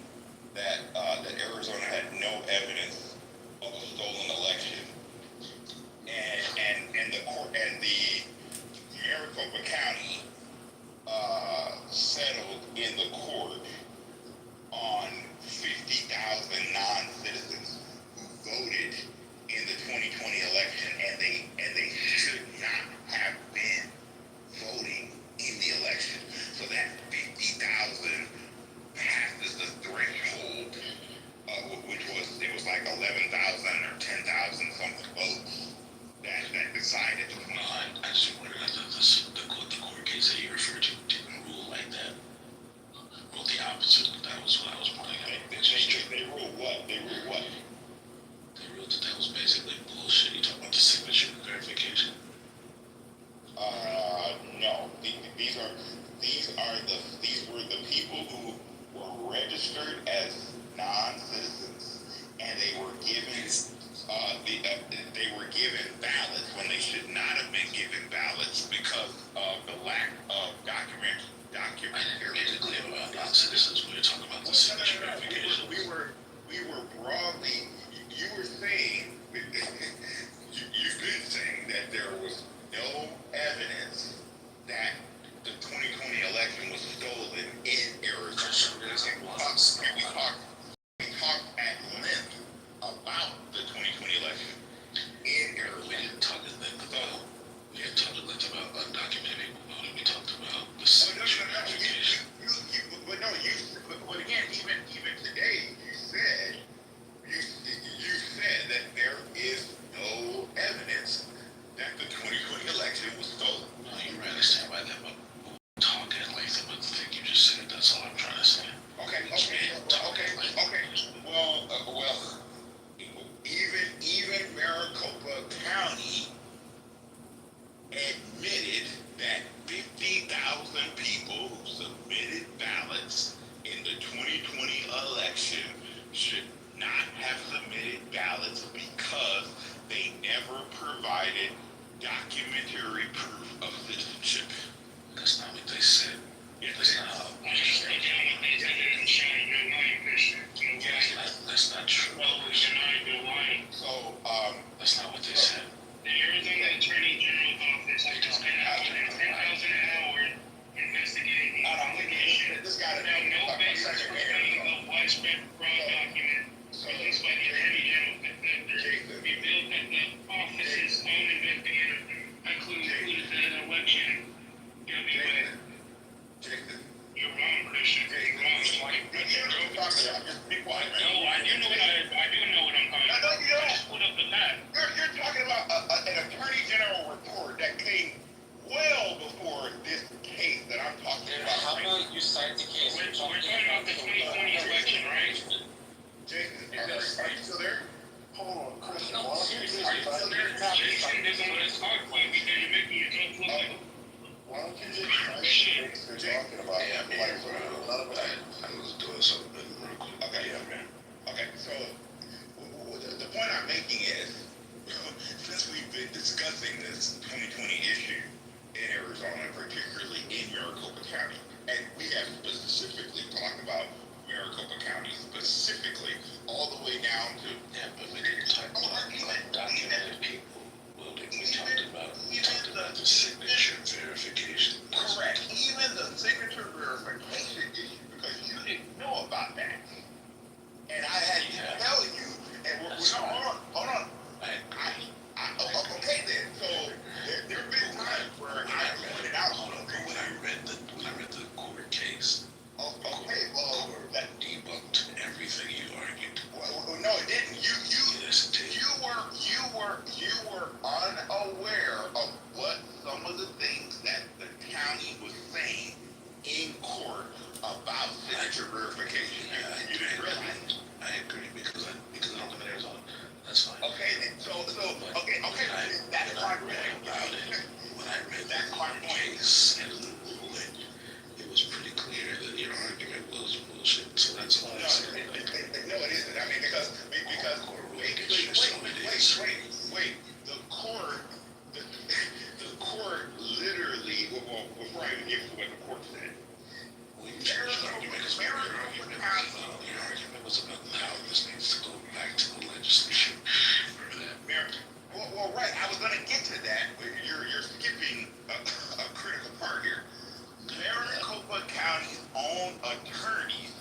that that Arizona had no evidence of a stolen election, and the court and the Maricopa County settled in the court on 50,000 non-citizens who voted in the 2020 election, and they should not have been voting in the election. So that 50,000 passes the threshold, which was like 11,000 or 10,000 something votes that decided to come on. I just wondered the court case that you referred to didn't rule like that. Ruled the opposite. That was what I was pointing out. They ruled what? They ruled what? They ruled that was basically bullshit. You talking about the signature verification? No. These were the people who were registered as non-citizens, and they were given ballots when they should not have been given ballots because of the lack of document. Basically about non-citizens. We were talking about the signature verification. We were broadly. You were saying. You've been saying that there was no evidence that the 2020 election was stolen in Arizona. We talked at length about the 2020 election in Arizona. We didn't talk at length about undocumented people voting. We talked about the signature verification. But again, even today, you said that there is no evidence that the 2020 election was stolen. No, you understand why that, but we'll talk at length about the thing you just said. That's all I'm trying to say. Okay. Well, even Maricopa County admitted that 50,000 people who submitted ballots in the 2020 election should not have submitted ballots because they never provided documentary proof of citizenship. That's not what they said. That's not how. That's not true. So, that's not what they said. The Arizona Attorney General's office has just been out $10,000 an hour investigating the application. Now, no basis for claiming a widespread fraud document released by the Attorney General revealed that the office's own investigator concluded that an election can be won. You're wrong, Christian. You're wrong. be quiet, man. No, I do know what 2020 issue in Arizona, particularly in Maricopa County. And we have specifically talked about Maricopa County, specifically, all the way down to... Yeah, but we didn't talk about undocumented people. Well, we talked about the signature verification. Correct. Even the signature verification issue, because you didn't know about that. And I had to tell you, and hold on. Okay then. So there have been times where I pointed out when I read the court case. Okay, well, that debunked everything you argued. Well, no, it didn't. You were unaware of what some of the things that the county was saying in court about signature verification. You didn't realize. I agree because I don't live in Arizona. That's fine. Okay, then. Okay. That's my point. When I read that court case and the ruling, it was pretty clear that your argument was bullshit. So that's why I said it. No, it isn't. I mean, because wait. The court literally. Well, before I even get to what the court said. Well, you changed the argument because your argument was about how this needs to go back to the legislature. Remember that? Well, right. I was going to get to that, but you're skipping a critical part here. Maricopa County's own attorneys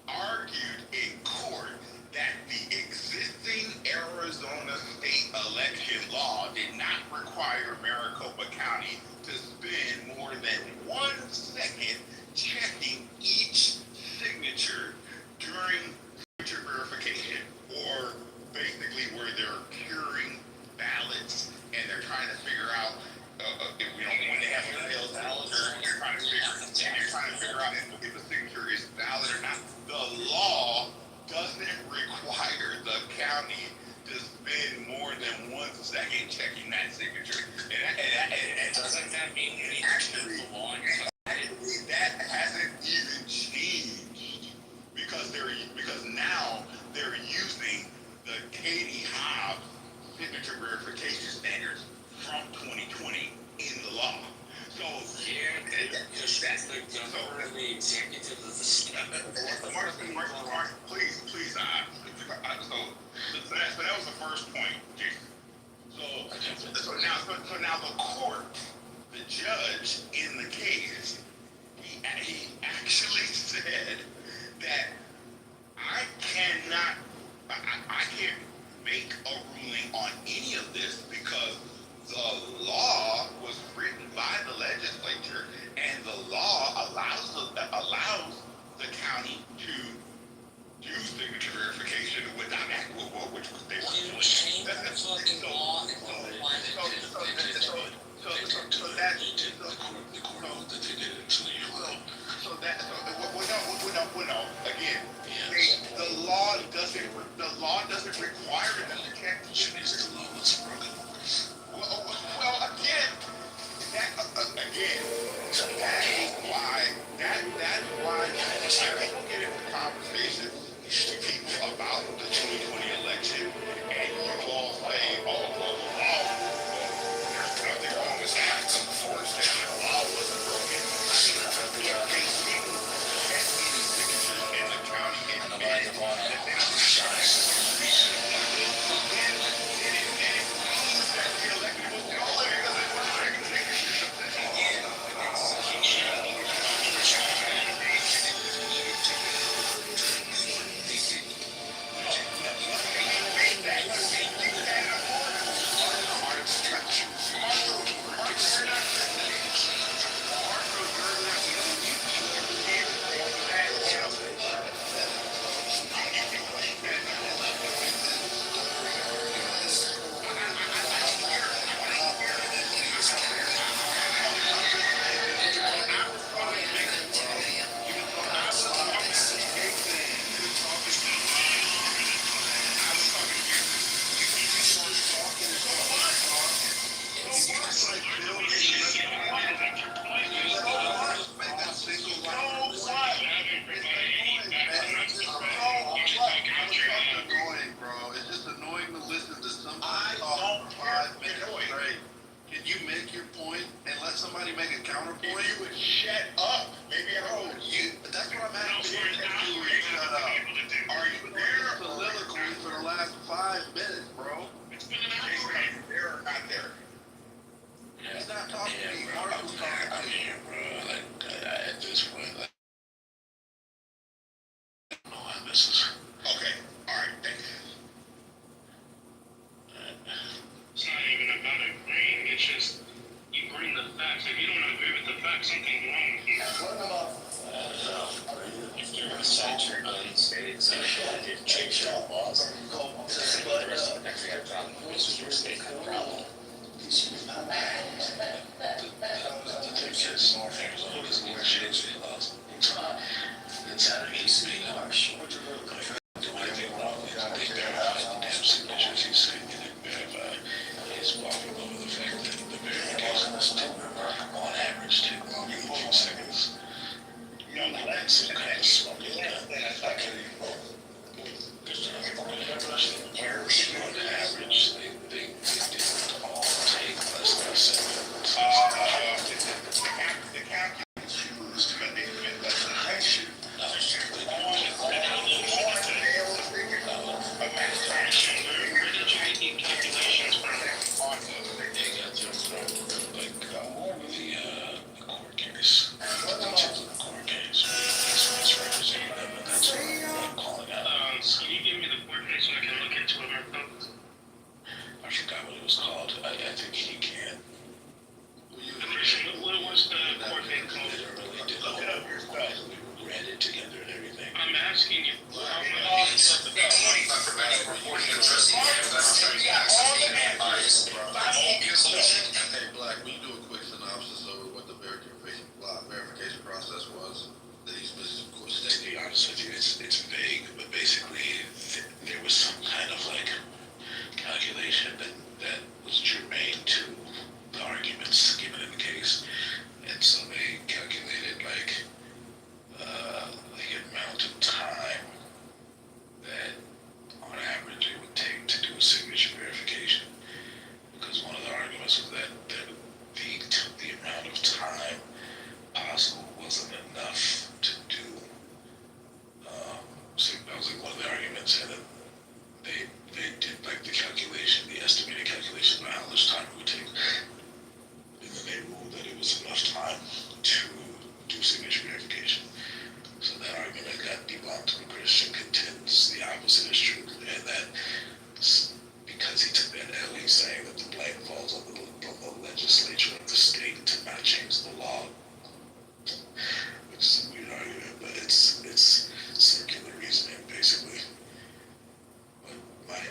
argued in court that the existing Arizona state election law did not require Maricopa County to spend more than 1 second checking each signature during signature verification, or basically where they're curing ballots and they're trying to figure out when they have a failed ballot, they're trying to figure out if the signature is valid or not. The law doesn't require the county to spend more than 1 second checking that signature. And doesn't that mean actually that hasn't even changed because now they're using the Katie Hobbs signature verification standards from 2020 in the law. So that's the governor, the executive of the state. Mark, please. So that was the first point, Jason. So now the court, the judge in the case, he actually said that I can't make a ruling on any of this because the law was written by the legislature, and the law allows the county to do signature verification without that, which they weren't doing. Again, the law doesn't require them to check. Well, again, that's why I don't get into conversations with people about the 2020 election, and you all say, oh, well, the law, there's nothing wrong with that. Of course, the law wasn't broken. If they didn't check any signatures in the county, you make your point and let somebody make a counterpoint. If you would shut up, maybe I don't. That's what I'm asking you to shut up. Are you there soliloquy for the last 5 minutes, bro? It's been an hour. There or not there? He's not talking to me. Mark was talking to I'm me. here, bro. Like, at this point, like, I don't know how this is. Okay. All right. Thank you. It's not even about agreeing. It's just you bring the facts. If you don't agree with the facts, something's wrong with you. If you're going to cite your unstated if change your laws, the rest of the country had a problem with this, your state had a problem. The thing is, Arizona doesn't even change their laws. It's how it needs to be now. Do anything wrong, they verify the damn signatures. He's saying they didn't verify. He's walking over the fact that the verifications took, on average, take only a few seconds. You know, like that's some kind of smoking gun. I can't even know. Because on average, they didn't all take less than a second. The calculation used, but they fit less than a second. Where did you get these calculations from? They got them from, like, the court case. The details of the court case. It's representing them, and that's what I'm calling out. Can you give me the court case so I can look into it myself? I forgot what it was called. I think he can. What was the court case called? Literally did the whole, we read it together and everything. I'm asking you. Hey, Black, will you do a quick synopsis of what the verification process was that he's missing, of course, To be honest with you, it's vague, but basically there was some kind of like calculation that was germane to the arguments given in the case, and so they calculated like the amount of time that on average it would take to do a signature verification, because one of the arguments was that the amount of time possible wasn't enough to do. So that was like one of the arguments, and then they did like the calculation, the estimated calculation of how much time it would take, and then they ruled that it was enough time to do signature verification. So that argument got debunked. The Christian contends the opposite is true, and that because he took that L, he's saying that the blame falls on the legislature of the state to not change the law, which is a weird argument, but it's circular reasoning basically. But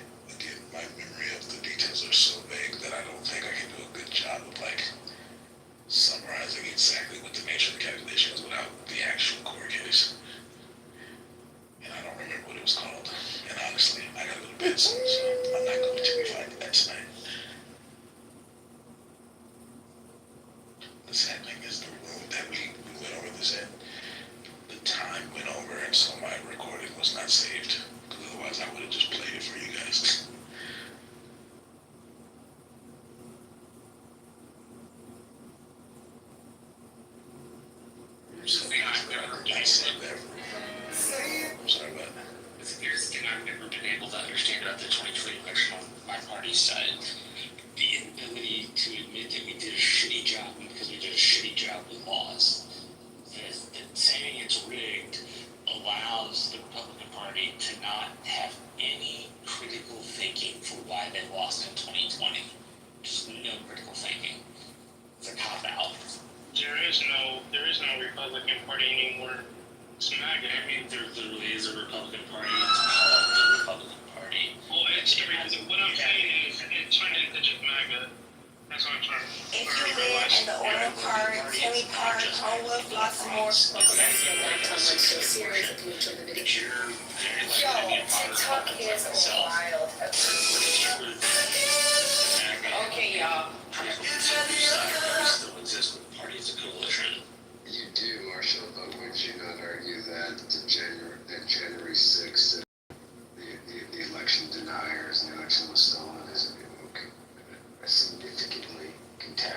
my memory of the details are so vague that I don't think I can do a good job of like summarizing exactly what the nature of the calculation is without the actual court case. And I don't remember what it was called. And honestly, I gotta go to bed soon, so I'm not going to be finding that tonight. The sad thing is the room that we went over this in, the time went over, and so my recording was not saved. Because otherwise I would have just played it for you guys. So, I said that. I'm sorry, what? Here's the thing I've never been able to understand about the 2020 election on my party's side. The inability to admit that we did a shitty job because we did a shitty job with laws. That saying it's rigged allows the Republican Party to not have any critical thinking for why they lost in 2020. Just no critical thinking. It's a cop-out. There is no Republican Party anymore. It's MAGA. I mean, there literally is a Republican Party. It's called the Republican Party. Well, it's everything. What I'm saying is, it turned into just MAGA. That's what I'm trying to. If you live in the Oil Park, Kelly Park, Homewood, Baltimore, So serious if you enjoy the video. yo, TikTok is wild. Okay, y'all. Still exist with parties of coalition. You do, Marshall, but would you not argue that January 6th, the election deniers and the election was stolen is a significantly contaminated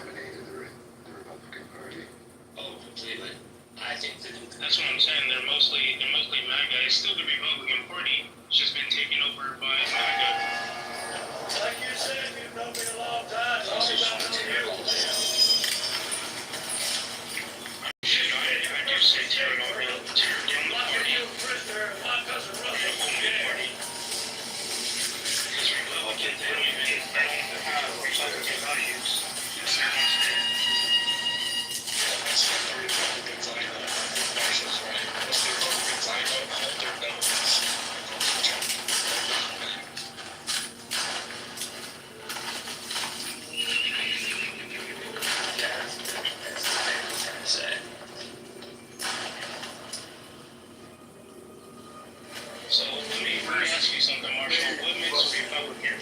Republican.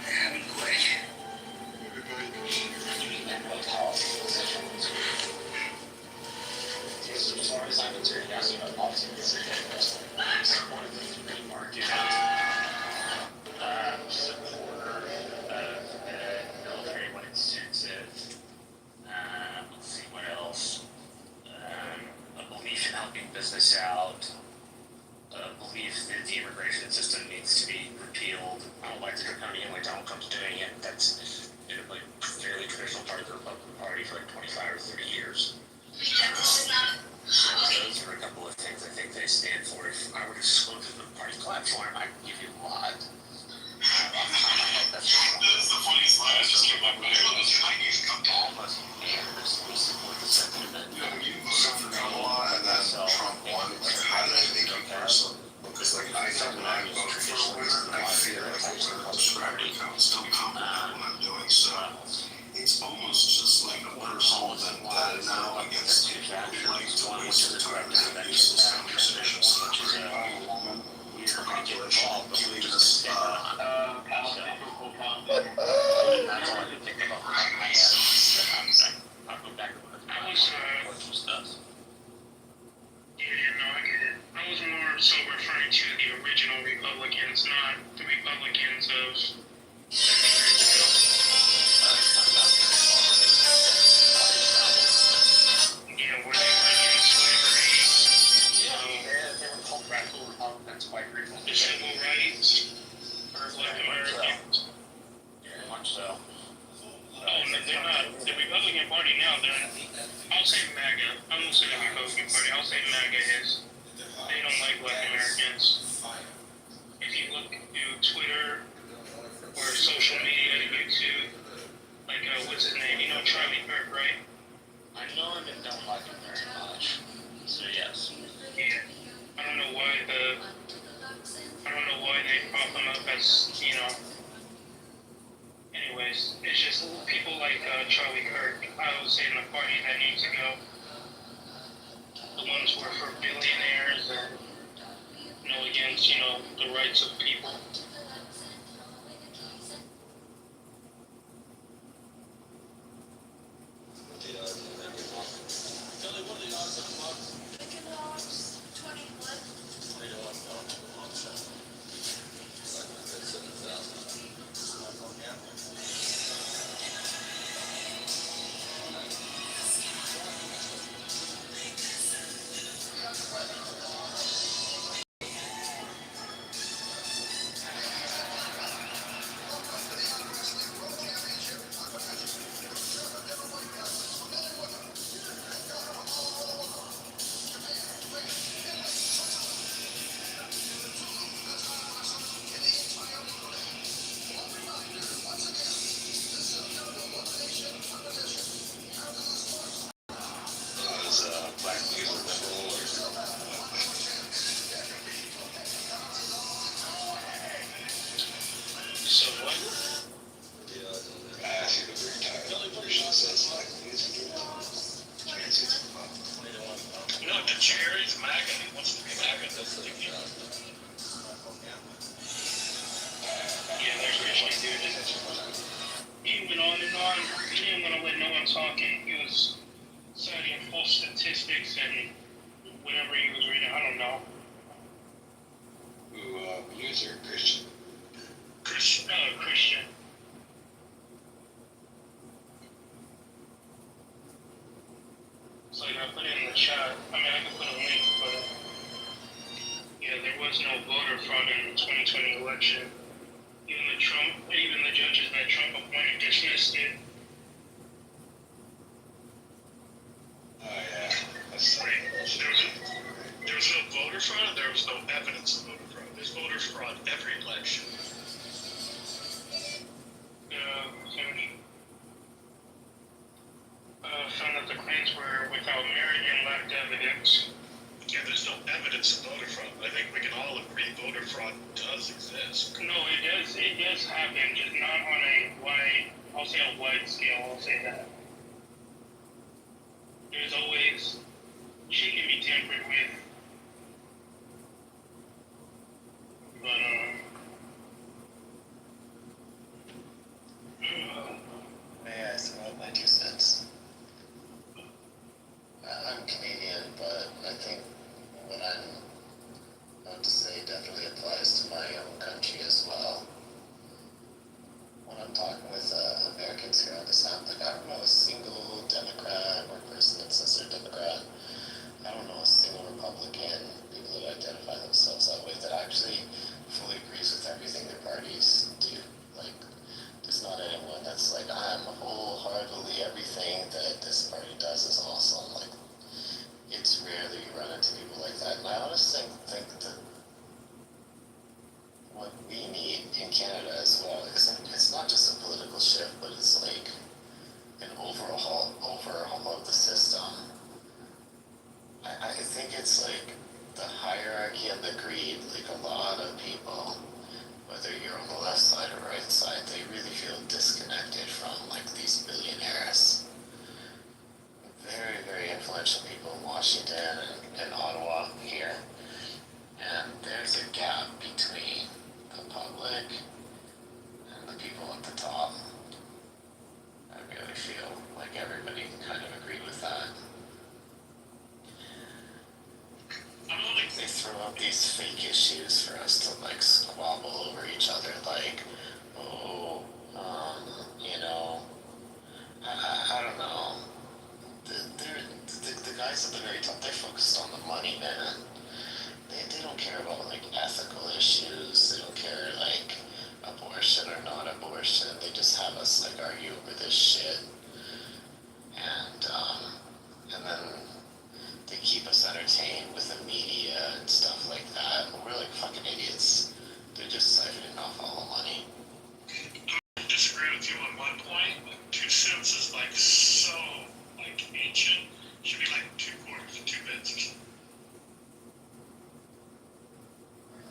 Having quick. As far as I'm concerned, that's what policy decisions. One of the free market supporter of the military when it's sensitive. Let's see what else. A belief in helping business out. A belief that the immigration system needs to be repealed. I don't like the draconian way Donald Trump's doing it. That's been a fairly traditional part of the Republican Party for like 25 or 30 years. So those are a couple of things I think they stand for. If I were to just go to the party platform, I could give you a lot. That's the funniest line I just came up with. Almost unanimously support the Second Amendment. You voted for Kamala and then Trump won. Like, how did that make you personal? Because, like, I know when I vote for a winner, I feel like I'm going to subscribe to account, still compliment what I'm doing. So it's almost just like a personal vendetta now against people who like to waste their time and have useless conversations. So that's very valuable. Congratulations. Keep this I was more so referring to the original Republicans, not the Republicans of where they were against slavery, They were called radical Republicans quite frequently. the civil rights for Black Americans. Very much so. Oh, no, they're not. The Republican Party now, I'll say MAGA. I won't say the Republican Party. I'll say MAGA is. They don't like Black Americans. If you look through Twitter or social media, YouTube, like, what's his name? You know Charlie Kirk, right? I know him and don't like him very much. So yes. Yeah. I don't know why they prop him up as, anyways, it's just people like Charlie Kirk, I would say in the party that needs to go. The ones who are for billionaires and, against, the rights of people. Christian. So I put it in the chat. I can put a link, but there was no voter fraud in the 2020 election. Even the judges that Trump appointed dismissed it. Oh yeah, that's There was no voter fraud. There was no evidence of voter fraud. There's voter fraud every election. Found that the claims were without merit and lacked evidence. Yeah, there's no evidence of voter fraud. I think we can all agree voter fraud does exist. No, it does happen, just not on a wide scale, I'll say that. There's always, shit can be tampered with. But, what we need in Canada as well isn't, it's not just a political shift, but it's like an overhaul of the system. I think it's like the hierarchy and the greed, like a lot of people, whether you're on the left side or right side, they really feel disconnected from like these billionaires. Very, very influential people in Washington and Ottawa here. And there's a gap between the public and the people at the top. I really feel like everybody can kind of agree with that. They throw up these fake issues for us to like squabble over each other, like, oh, you know, I don't know. The guys at the very top, they're focused on the money, man. They don't care about like ethical issues. They don't care like abortion or not abortion. They just have us like argue over this shit. And then they keep us entertained with the media and stuff like that. We're like fucking idiots. They're just siphoning off all the money. I disagree with you on one point. 2 cents is like so like ancient. Should be like 2 quarters, 2 bits.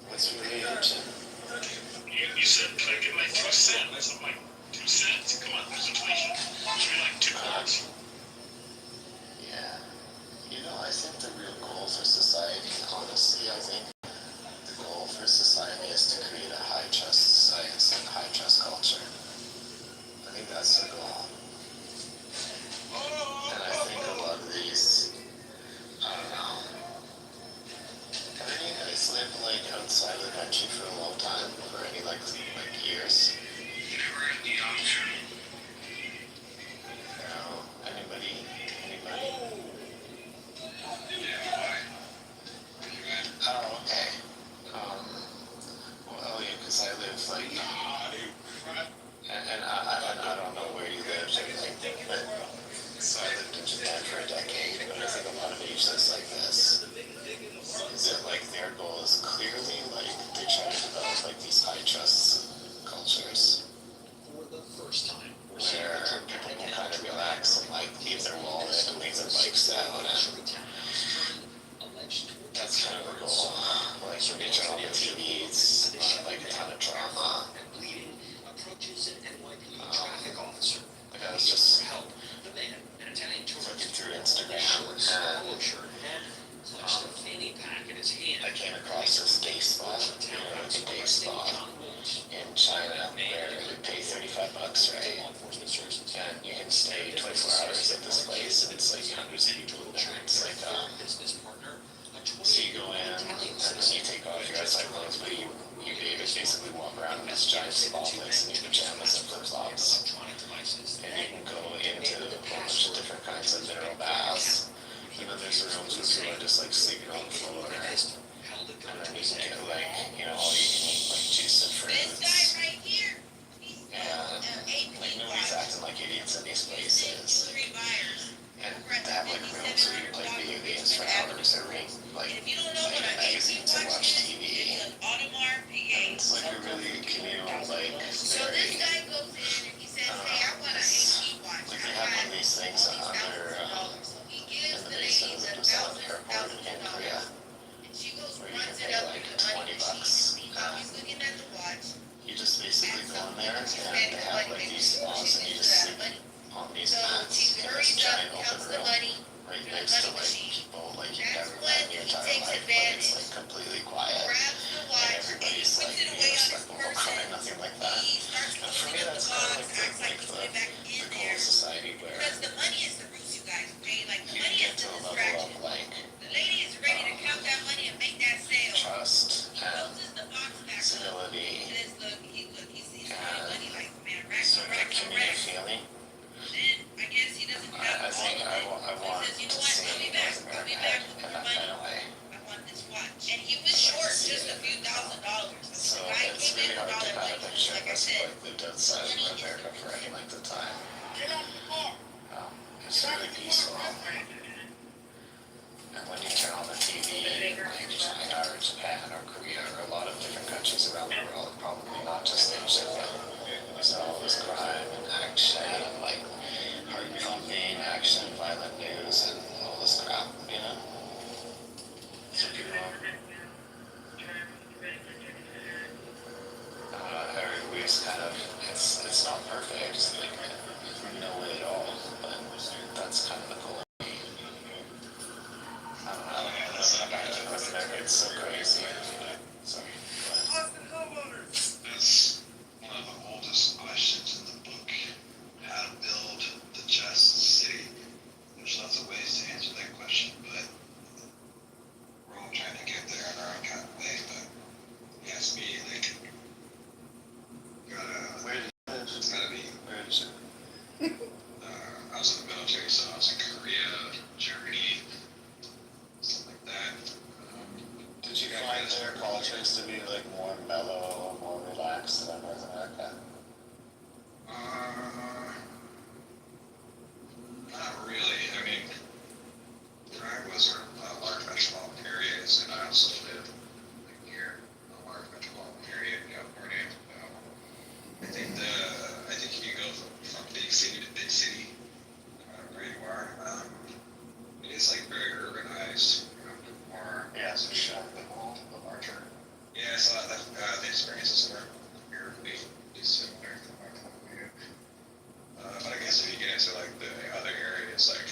What's really ancient? You said can I get like 2 cents? I'm like 2 cents? Come on, there's inflation. Should be like 2 quarters. Yeah. You know, I think the real goal for society, honestly, I think the goal for society is to create a high trust science and high trust culture. I think that's the goal. And I think a lot of these, I don't know. Have any of you guys lived like outside of the country for a long time? For any like years? Never had the option. No. Anybody? Oh, okay. Well, yeah, because I live like, and I don't know where you live, but so I lived in Japan for a decade, but I think a lot of Asians like this. Is that like their goal is clearly like they try to develop like these high trust cultures where people can kind of relax and like leave their wallet and leave their bikes down, and that's kind of the goal. Like when you turn on the TV, it's not like a ton of drama. Like I was just looking through Instagram and I came across this day spa, you know, it's a day spa in China where you pay $35, right? And you can stay 24 hours at this place, and it's like hundreds of people there. It's like, so you go in, and then you take off your outside clothes, but you basically walk around in this giant spa place in your pajamas and flip-flops. And you can go into a bunch of different kinds of mineral baths. And then there's rooms where people are just like sleeping on the floor. And then you can get like, you know, all you can eat like juice and fruits. And like nobody's acting like idiots in these places. And they have like rooms where you play video games for hours or read like magazines and watch TV. And it's like a really communal, like very, like they have one of these things under in the basement of the Busan airport in Korea where you can pay like $20. You just basically go in there and they have like these spas and you just sleep on these mats in this giant open room right next to like people like you've never met in your entire life, but it's like completely quiet and everybody's like being respectful about crying, nothing like that. And for me that's kind of like the goal of society where you can get to a level of like trust and civility and sort of a community feeling. I think I want to see North America head in that kind of way. So it's really hard to kind of picture this like lived outside of America for any length of time. It's really peaceful. And when you turn on the TV, like China or Japan or Korea or a lot of different countries around the world, probably not just Asia, there's all this crime and action, like heart-pumping action, violent news, and all this crap, you know? So people, everybody's kind of, it's not perfect, like, no way at all, but that's kind of the goal. I don't know, it's so crazy. Sorry, Austin homeowners. That's one of the oldest questions in the book, how to build the just city. There's lots of ways to answer that question, but we're all trying to get there in our own kind of way. But you ask me, like, it's gotta be. Where is it? I was in the military, so I was in Korea, Germany, stuff like that. Did you find their politics to be like more mellow, more relaxed than North America? Not really. I mean, where I was were large metropolitan areas, and I also lived like near a large metropolitan area in California. I think if you go from big city to big city, no matter where you are, it is like very urbanized. More. Yeah, it's a larger. Yeah, so the experiences are weirdly similar. But I guess if you get into like the other areas, like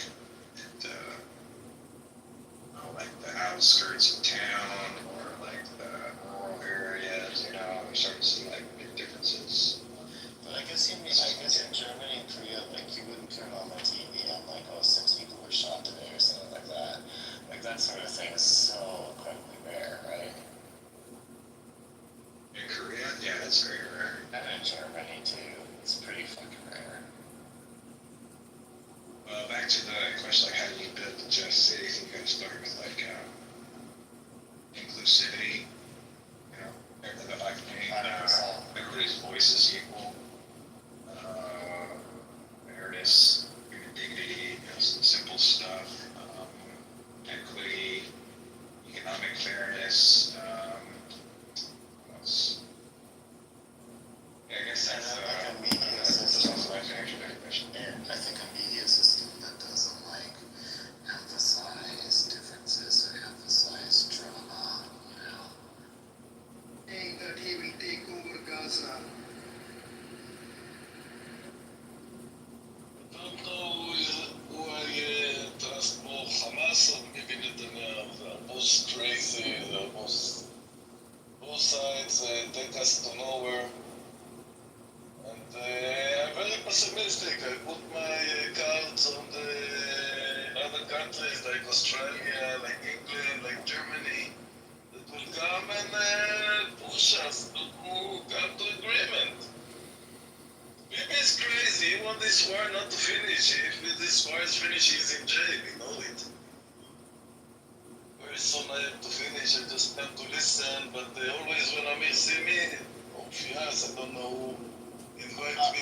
the outskirts of town or like the rural areas, you know, you're starting to see like big differences. But I guess in Germany and Korea, like you wouldn't turn on the TV and like, oh, 6 people were shot today or something like that. Like that sort of thing is so incredibly rare, right? In Korea, yeah, that's very rare. And in Germany too, it's pretty fucking rare. Well, back to the question, like, how do you build the just city? I think you gotta start with, like, inclusivity, you know, everybody's voice is equal, fairness, human dignity, you know, some simple stuff, equity, economic fairness, what else? Yeah, I guess that's a media system. That's also my answer to that question. I think a media system that doesn't like emphasize differences or emphasize drama, you know. Saying that he will take over Gaza. I don't know who I trust more, Hamas or maybe Netanyahu. They're both crazy, they're both sides, take us to nowhere. And I'm very pessimistic. I put my cards on the other countries like Australia, like England, like Germany, that will come and push us to come to agreement. Bibi is crazy. He wants this war not to finish. If this war is finished, he's in jail. We know it. Very so naive to finish. I just have to listen. But they always, when Amir see me, oh, yes, I don't know who invites me.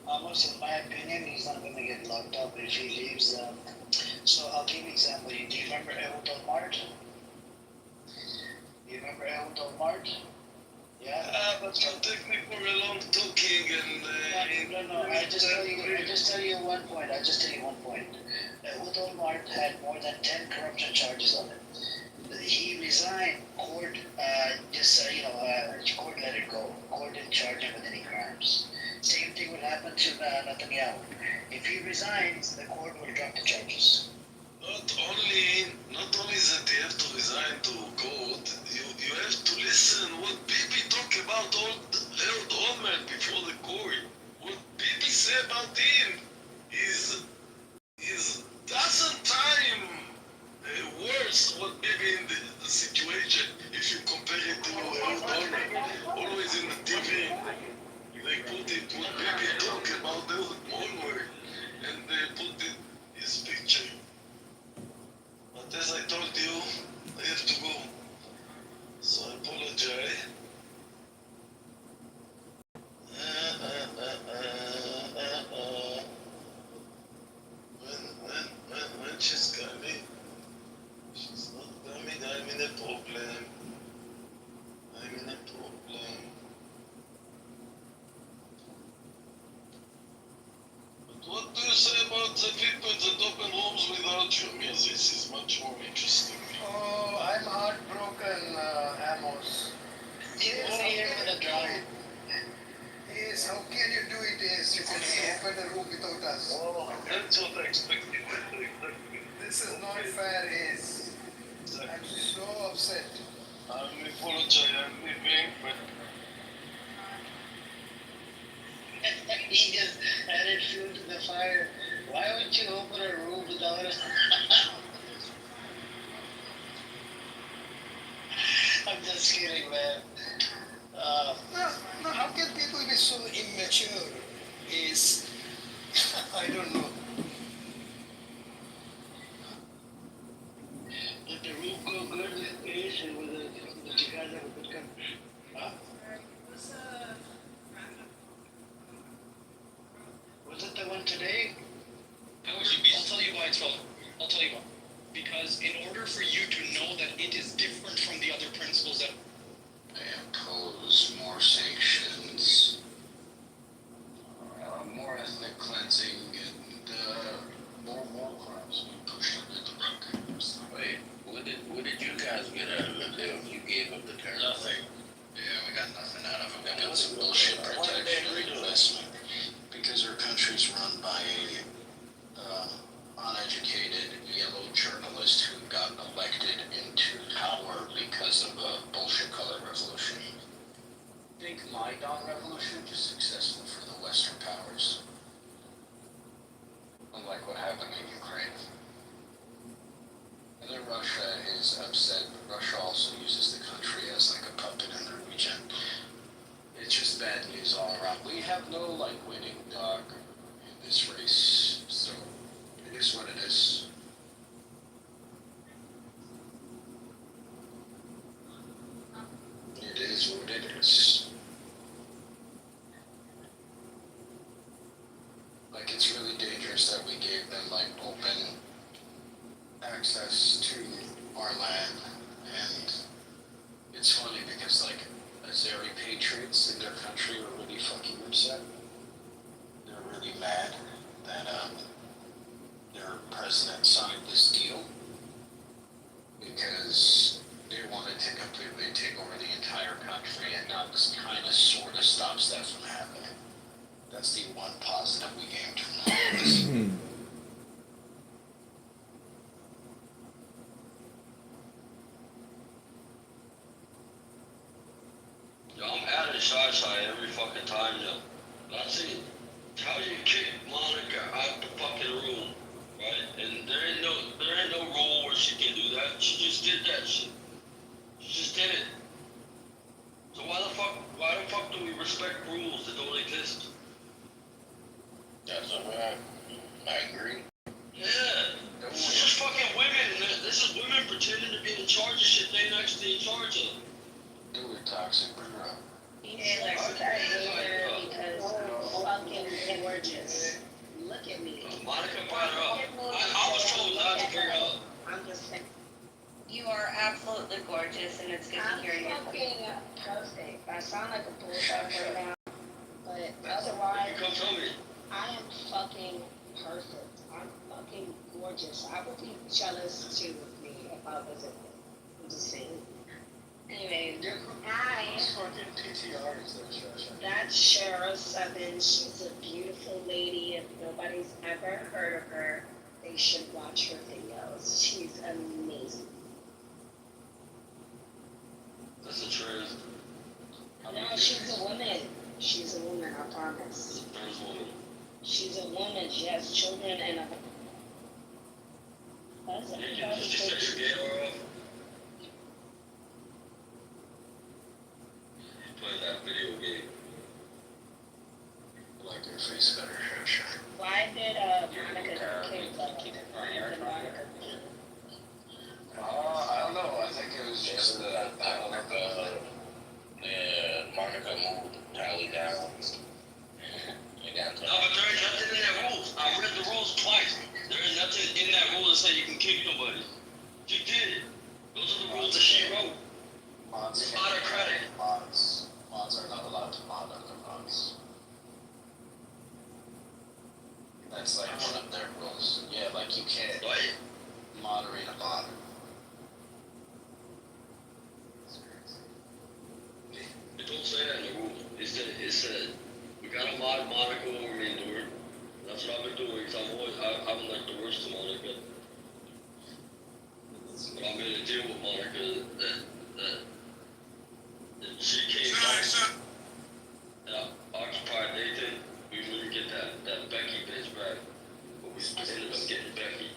Almost, in my opinion, he's not going to get locked up if he leaves. So I'll give you an example. Do you remember Ehud Olmert? Do you remember Ehud Olmert? Yeah. But you take me for a long talking and. No. I just tell you one point. Ehud Olmert had more than 10 corruption charges on him. He resigned. Court court let it go. Court didn't charge him with any crimes. Same thing would happen to Netanyahu. If he resigns, the court will drop the charges. Not only that they have to resign to court, you have to listen what Bibi talk about Ehud Olmert before the court. What Bibi say about him is dozen times worse what Bibi in the situation if you compare it to Ehud Olmert. Always in the TV, they put it what Bibi talk about Ehud Olmert and they put it his picture. But as I told you, I have to go. So I apologize. much more interesting. Oh, I'm heartbroken, Amos. Yes, here for the drama. Yes, how can you do it? Yes, you can open the room without us. Oh, that's what I expected. This is not fair, yes. I'm so upset. I apologize, I'm leaving, but he just added fuel to the fire. Why would you open a room without us? I'm just kidding, man. No, how can people be so immature? Is I don't know. Did the room go good with Ace and did you guys have a good time? Huh? Was it the one today? I'll tell you why it's relevant. I'll tell you why. Because in order for you to know that it is different from the other principles that They impose more sanctions, more ethnic cleansing, and more war crimes being pushed under the rug. Wait, what did you guys get out of the deal? You gave up the term. Nothing. Yeah, we got nothing out of it. We got some bullshit protection and investment. Because our country's run by a uneducated yellow journalist who got elected into power because of a bullshit color revolution. I think Maidan revolution was successful for the Western powers. Unlike what happened in Ukraine. And then Russia is upset, but Russia also uses the country as like a puppet in the region. It's just bad news all around. We have no winning dog in this race, so it is what it is. It is what it is. It's really dangerous that we gave them open access to our land, and it's funny because Azeri patriots in their country are really fucking upset. They're really mad that their president signed this deal because they wanted to completely take over the entire country, and now this kind of sort of stops that from happening. That's the one positive we gained from all this. Yo, I'm adding Shy every fucking time, yo. That's it. How you kick Monica out the fucking room, right? And there ain't no rule where she can do that. She just did that shit. She just did it. So why the fuck do we respect rules that don't exist? That's a fact. I agree. Yeah. This is just fucking women, and this is women pretending to be in charge of shit they ain't actually in charge of. They were toxic, bro. Yeah, like I hate her because fucking gorgeous. Look at me. Monica brought her up. I was told not to bring her up. I'm just saying. You are absolutely gorgeous, and it's good to hear you. I'm fucking perfect. I sound like a bullshit right now, but otherwise, You come tell me. I am fucking perfect. I'm fucking gorgeous. I would be jealous too of me if I wasn't. I'm just saying. Anyway, that's Cheryl Seven. She's a beautiful lady. If nobody's ever heard of her, they should watch her videos. She's amazing. That's a trans. No, she's a woman. She's a woman, I promise. Trans woman. She's a woman. She has children and a. That's Did you just segregate her off? Play that video game. Like her face better, sure. Why did Monica kick Monica? I don't know. I think it was just that Monica moved Tally down. No, but there ain't nothing in that rules. I read the rules twice. There ain't nothing in that rule that say you can kick nobody. She did it. Those are the rules that she wrote. Mods Autocratic. Mods are not allowed to mod other mods. That's one of their rules. Yeah, you can't moderate a mod it said, we gotta mod Monica when we're mean to her. That's what I've been doing, because I'm like the worst to Monica. But I'm in a deal with Monica that she came back and occupied Nathan. We wouldn't get that Becky bitch back. But we ended up getting Becky.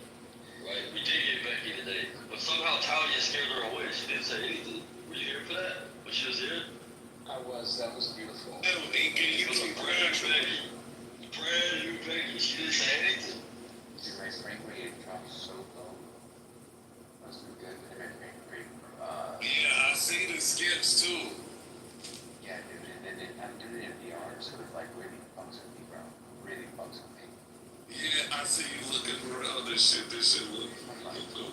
Right? We did get Becky today. But somehow Talia scared her away. She didn't say anything. Were you here for that? When she was here? I was. That was beautiful. It was a brand new Becky. Brand new Becky. She didn't say anything. Dude, my spring rate dropped so low. Must be good. And my spring rate, Yeah, I see the skips too. yeah, dude, and then I'm doing it in VR, so it like really fucks with me, bro. Really fucks with me. Yeah, I see you looking around this shit. This shit look good.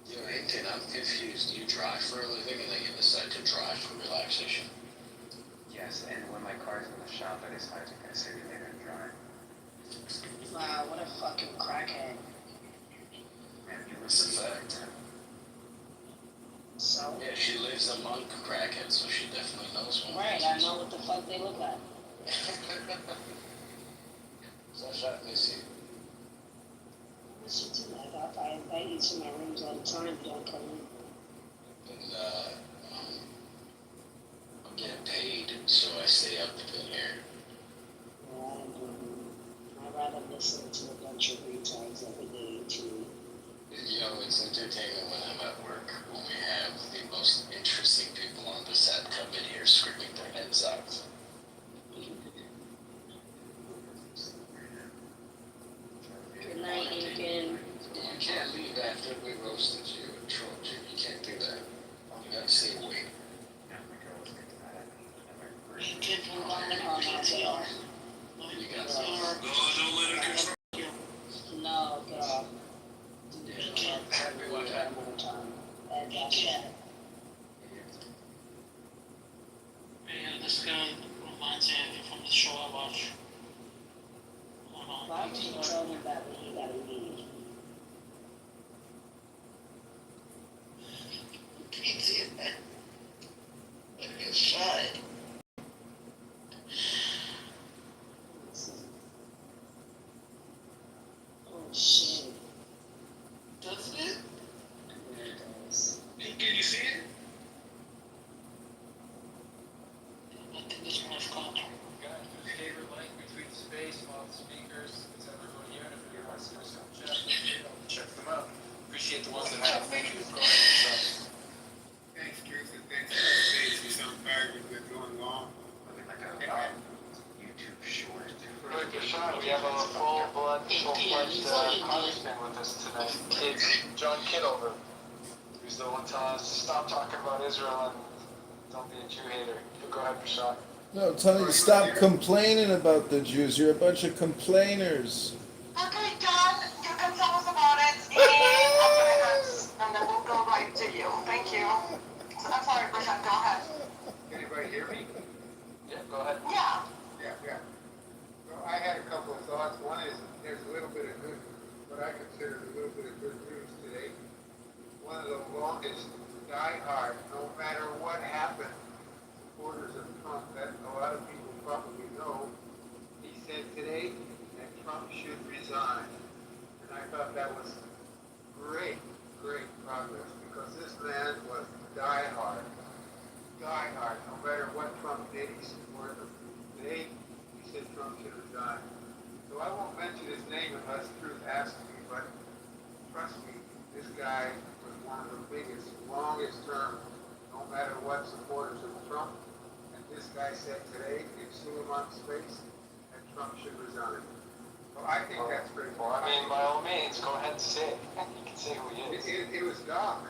Yo, Hinton, I'm confused. You drive for a living and then you decide to drive for relaxation. Yes, and when my car's in the shop, I decide to kind of sit there and drive. Wow, what a fucking crackhead. Man, you It's a listen to fact. So? Yeah, she lives among crackheads, so she definitely knows one. Right, I know what the fuck they look like. Sasha, I miss you. I miss you too. I invite you to my rooms all the time. You don't come in. And, I'm getting paid, so I stay up in here. I'd rather listen to a bunch of retards every day too. You know, it's entertainment when I'm at work, when we have the most interesting people on the set come in here screaming their heads off. Good night, Aiken. You can't leave after we roasted you and trolled you. You can't do that. You gotta stay awake. Aiken from Garmin or not, they are. You got to. Don't let her control you. No, girl. Happy one time. And that's that. Yeah, this guy reminds me of you from the show I watch. Why would you tell him that when he got a need? Can't see it, man. But it's shot. Oh shit. Doesn't it? There it goes. Can you see it? I think this one's called. Guys, do a favor, like between space while the speakers, is everyone here? And if you want to see some check them out. Appreciate the ones that have. Thanks, Casey. Thanks for the space. You sound tired with what's going on. like a YouTube short. Really good shot. We have a full-fledged congressman with us tonight. John Kitover, who's the one telling us to stop talking about Israel and don't be a Jew hater. Go ahead, Rashad. No, tell you to stop complaining about the Jews. You're a bunch of complainers. Okay, John, you can tell us about it, and then we'll go right to you. Thank you. So I'm sorry, Prashant, go ahead. Can anybody hear me? Yeah, go ahead. Yeah. Yeah. So I had a couple of thoughts. One is there's a little bit of good, what I consider a little bit of good news today. One of the longest diehard, no matter what happened, supporters of Trump that a lot of people probably know, he said today that Trump should resign. And I thought that was great progress because this man was diehard, no matter what Trump did, he supported him. Today, he said Trump should resign. So I won't mention his name unless Truth asks me, but trust me, this guy was one of the biggest, longest term, no matter what, supporters of Trump. And this guy said today, in Suleiman's face, that Trump should resign. So I think that's pretty cool. Well, I mean, by all means, go ahead and say it. You can say who he is. It was Doc.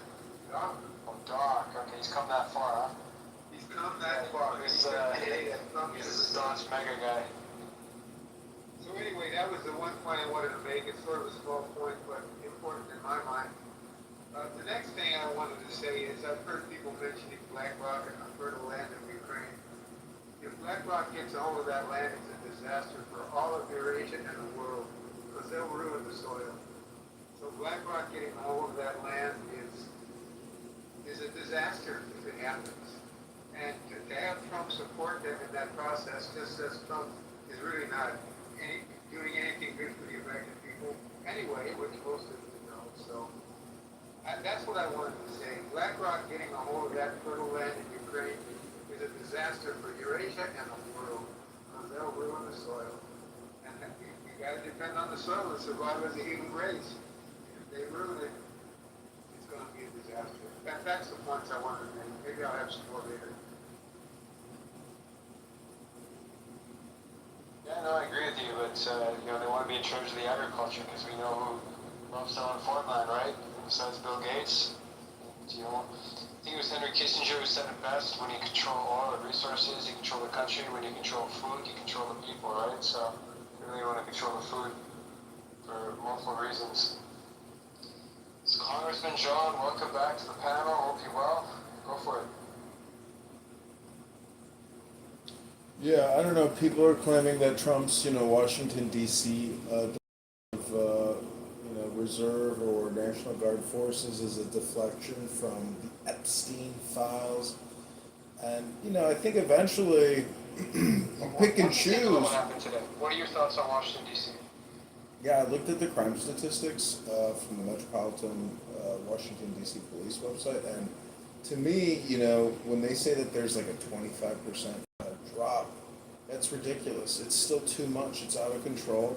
Oh, Doc. Okay, he's come that far, huh? He's come that far. This is Doc's mega guy. So anyway, that was the one point I wanted to make. It's sort of a small point, but important in my mind. The next thing I wanted to say is I've heard people mentioning BlackRock and I've heard of land in Ukraine. If BlackRock gets a hold of that land, it's a disaster for all of Eurasia and the world because they'll ruin the soil. So BlackRock getting a hold of that land is a disaster if it happens. And to have Trump support them in that process just says Trump is really not doing anything good for the American people anyway, which most of you know. So that's what I wanted to say. BlackRock getting a hold of that fertile land in Ukraine is a disaster for Eurasia and the world, because they'll ruin the soil. And we got to depend on the soil to survive as a human race. If they ruin it, it's going to be a disaster. That's the points I wanted to make. Maybe I'll have some more later. Yeah, no, I agree with you, but they want to be in charge of the agriculture because we know who loves selling farmland, right? Besides Bill Gates, I think it was Henry Kissinger who said it best: when you control oil and resources, you control the country. When you control food, you control the people, right? So you really want to control the food for multiple reasons. So Congressman John, welcome back to the panel. Hope you're well. Go for it. Yeah, I don't know. People are claiming that Trump's, Washington D.C. Reserve or National Guard forces is a deflection from the Epstein files, and I think eventually you pick and choose. What happened today? What are your thoughts on Washington D.C.? Yeah, I looked at the crime statistics from the Metropolitan Washington D.C. Police website, and to me, when they say that there's like a 25% drop, that's ridiculous. It's still too much. It's out of control,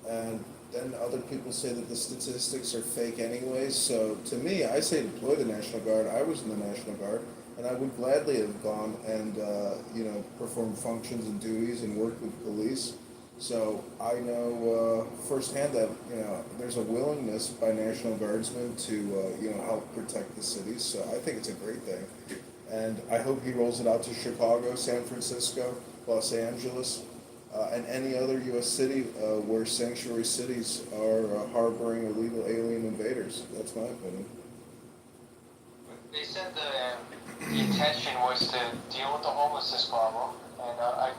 and then other people say that the statistics are fake anyways. So to me, I say deploy the National Guard. I was in the National Guard, and I would gladly have gone and performed functions and duties and worked with police. So I know firsthand that there's a willingness by National Guardsmen to help protect the cities. So I think it's a great thing, and I hope he rolls it out to Chicago, San Francisco, Los Angeles. And any other U.S. city where sanctuary cities are harboring illegal alien invaders. That's my opinion. They said the intention was to deal with the homelessness problem, and I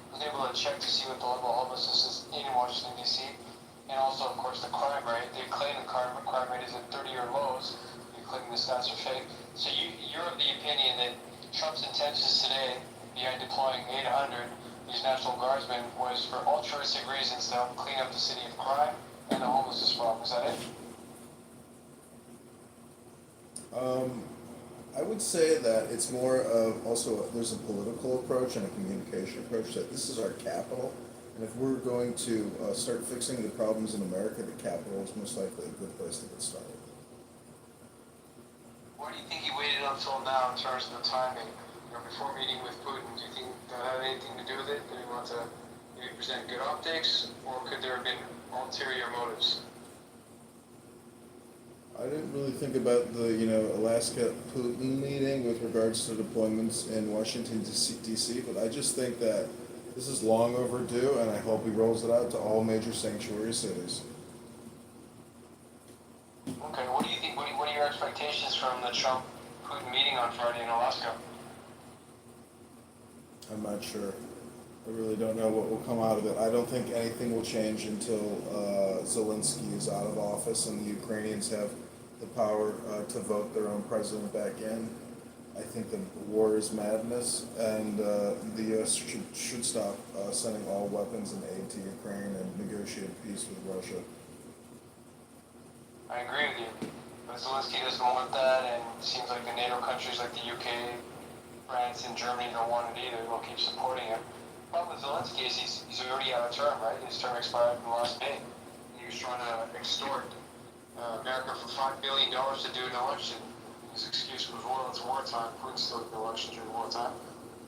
was able to check to see what the level of homelessness is in Washington, D.C., and also, of course, the crime rate. They claim the crime rate is at 30-year lows. You're claiming the stats are fake. So you're of the opinion that Trump's intentions today, behind deploying 800 these National Guardsmen, was for altruistic reasons to help clean up the city of crime and the homelessness problem. Is that it? I would say that it's more of also there's a political approach and a communication approach that this is our capital, and if we're going to start fixing the problems in America, the capital is most likely a good place to get started. Why do you think he waited until now in terms of the timing? Before meeting with Putin, do you think that had anything to do with it? Did he want to maybe present good optics, or could there have been ulterior motives? I didn't really think about the Alaska Putin meeting with regards to deployments in Washington D.C., but I just think that this is long overdue, and I hope he rolls it out to all major sanctuary cities. Okay, what do you think? What are your expectations from the Trump-Putin meeting on Friday in Alaska? I'm not sure. I really don't know what will come out of it. I don't think anything will change until Zelensky is out of office and the Ukrainians have the power to vote their own president back in. I think the war is madness, and the U.S. should stop sending all weapons and aid to Ukraine and negotiate peace with Russia. I agree with you. But Zelensky doesn't want that, and it seems like the NATO countries like the UK, France, and Germany don't want it either. They'll keep supporting him. The problem with Zelensky is he's already out of term, right? His term expired in the last May. He was trying to extort America for $5 billion to do an election. His excuse was, well, it's wartime. Putin still did the election during wartime.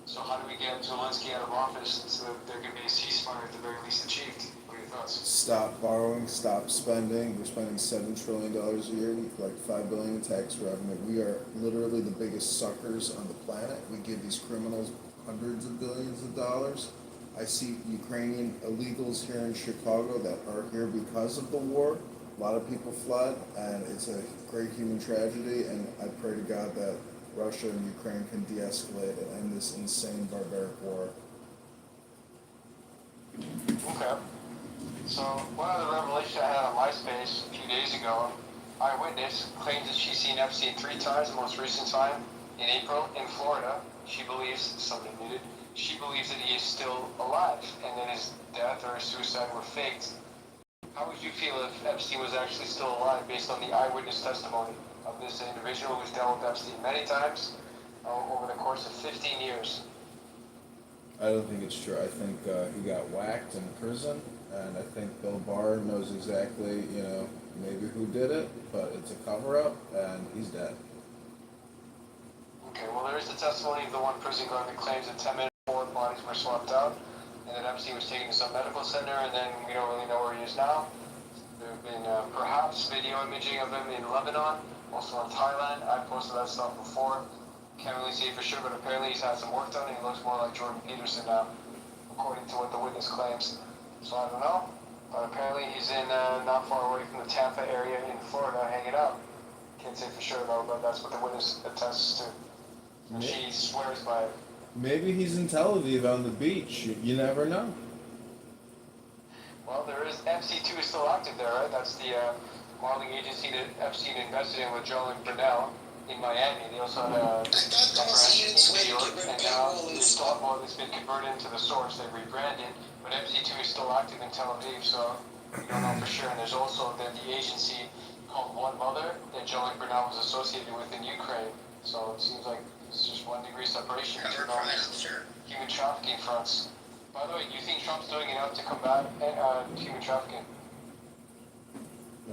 So how do we get Zelensky out of office so that there can be a ceasefire at the very least achieved? What are your thoughts? Stop borrowing, stop spending. We're spending $7 trillion a year. We collect $5 billion in tax revenue. We are literally the biggest suckers on the planet. We give these criminals hundreds of billions of dollars. I see Ukrainian illegals here in Chicago that are here because of the war. A lot of people fled, and it's a great human tragedy, and I pray to God that Russia and Ukraine can de-escalate and end this insane, barbaric war. Okay. So one other revelation I had on MySpace a few days ago, Eyewitness claims that she's seen Epstein 3 times, the most recent time in April in Florida. She believes, somebody muted, she believes that he is still alive and that his death or his suicide were faked. How would you feel if Epstein was actually still alive based on the eyewitness testimony of this individual who's dealt with Epstein many times over the course of 15 years? I don't think it's true. I think he got whacked in prison, and I think Bill Barr knows exactly, maybe who did it, but it's a cover-up, and he's dead. Okay, well, there is the testimony of the one prison guard that claims that 10 minutes before bodies were swapped out, and that Epstein was taken to some medical center, and then we don't really know where he is now. There have been perhaps video imaging of him in Lebanon, also in Thailand. I posted that stuff before. Can't really see it for sure, but apparently he's had some work done, and he looks more like Jordan Peterson now, according to what the witness claims. So I don't know, but apparently he's in not far away from the Tampa area in Florida hanging out. Can't say for sure though, but that's what the witness attests to. And she swears by it. Maybe he's in Tel Aviv on the beach. You never know. Well, there is MC2 is still active there, right? That's the modeling agency that Epstein invested in with Jean-Luc Brunel in Miami. They also had a branch in New York, and now it's been converted into the Source. They rebranded, but MC2 is still active in Tel Aviv, so we don't know for sure. And there's also the agency called One Mother that Jean-Luc Brunel was associated with in Ukraine. So it seems like it's just 1 degree separation between all these human trafficking fronts. By the way, do you think Trump's doing enough to combat human trafficking?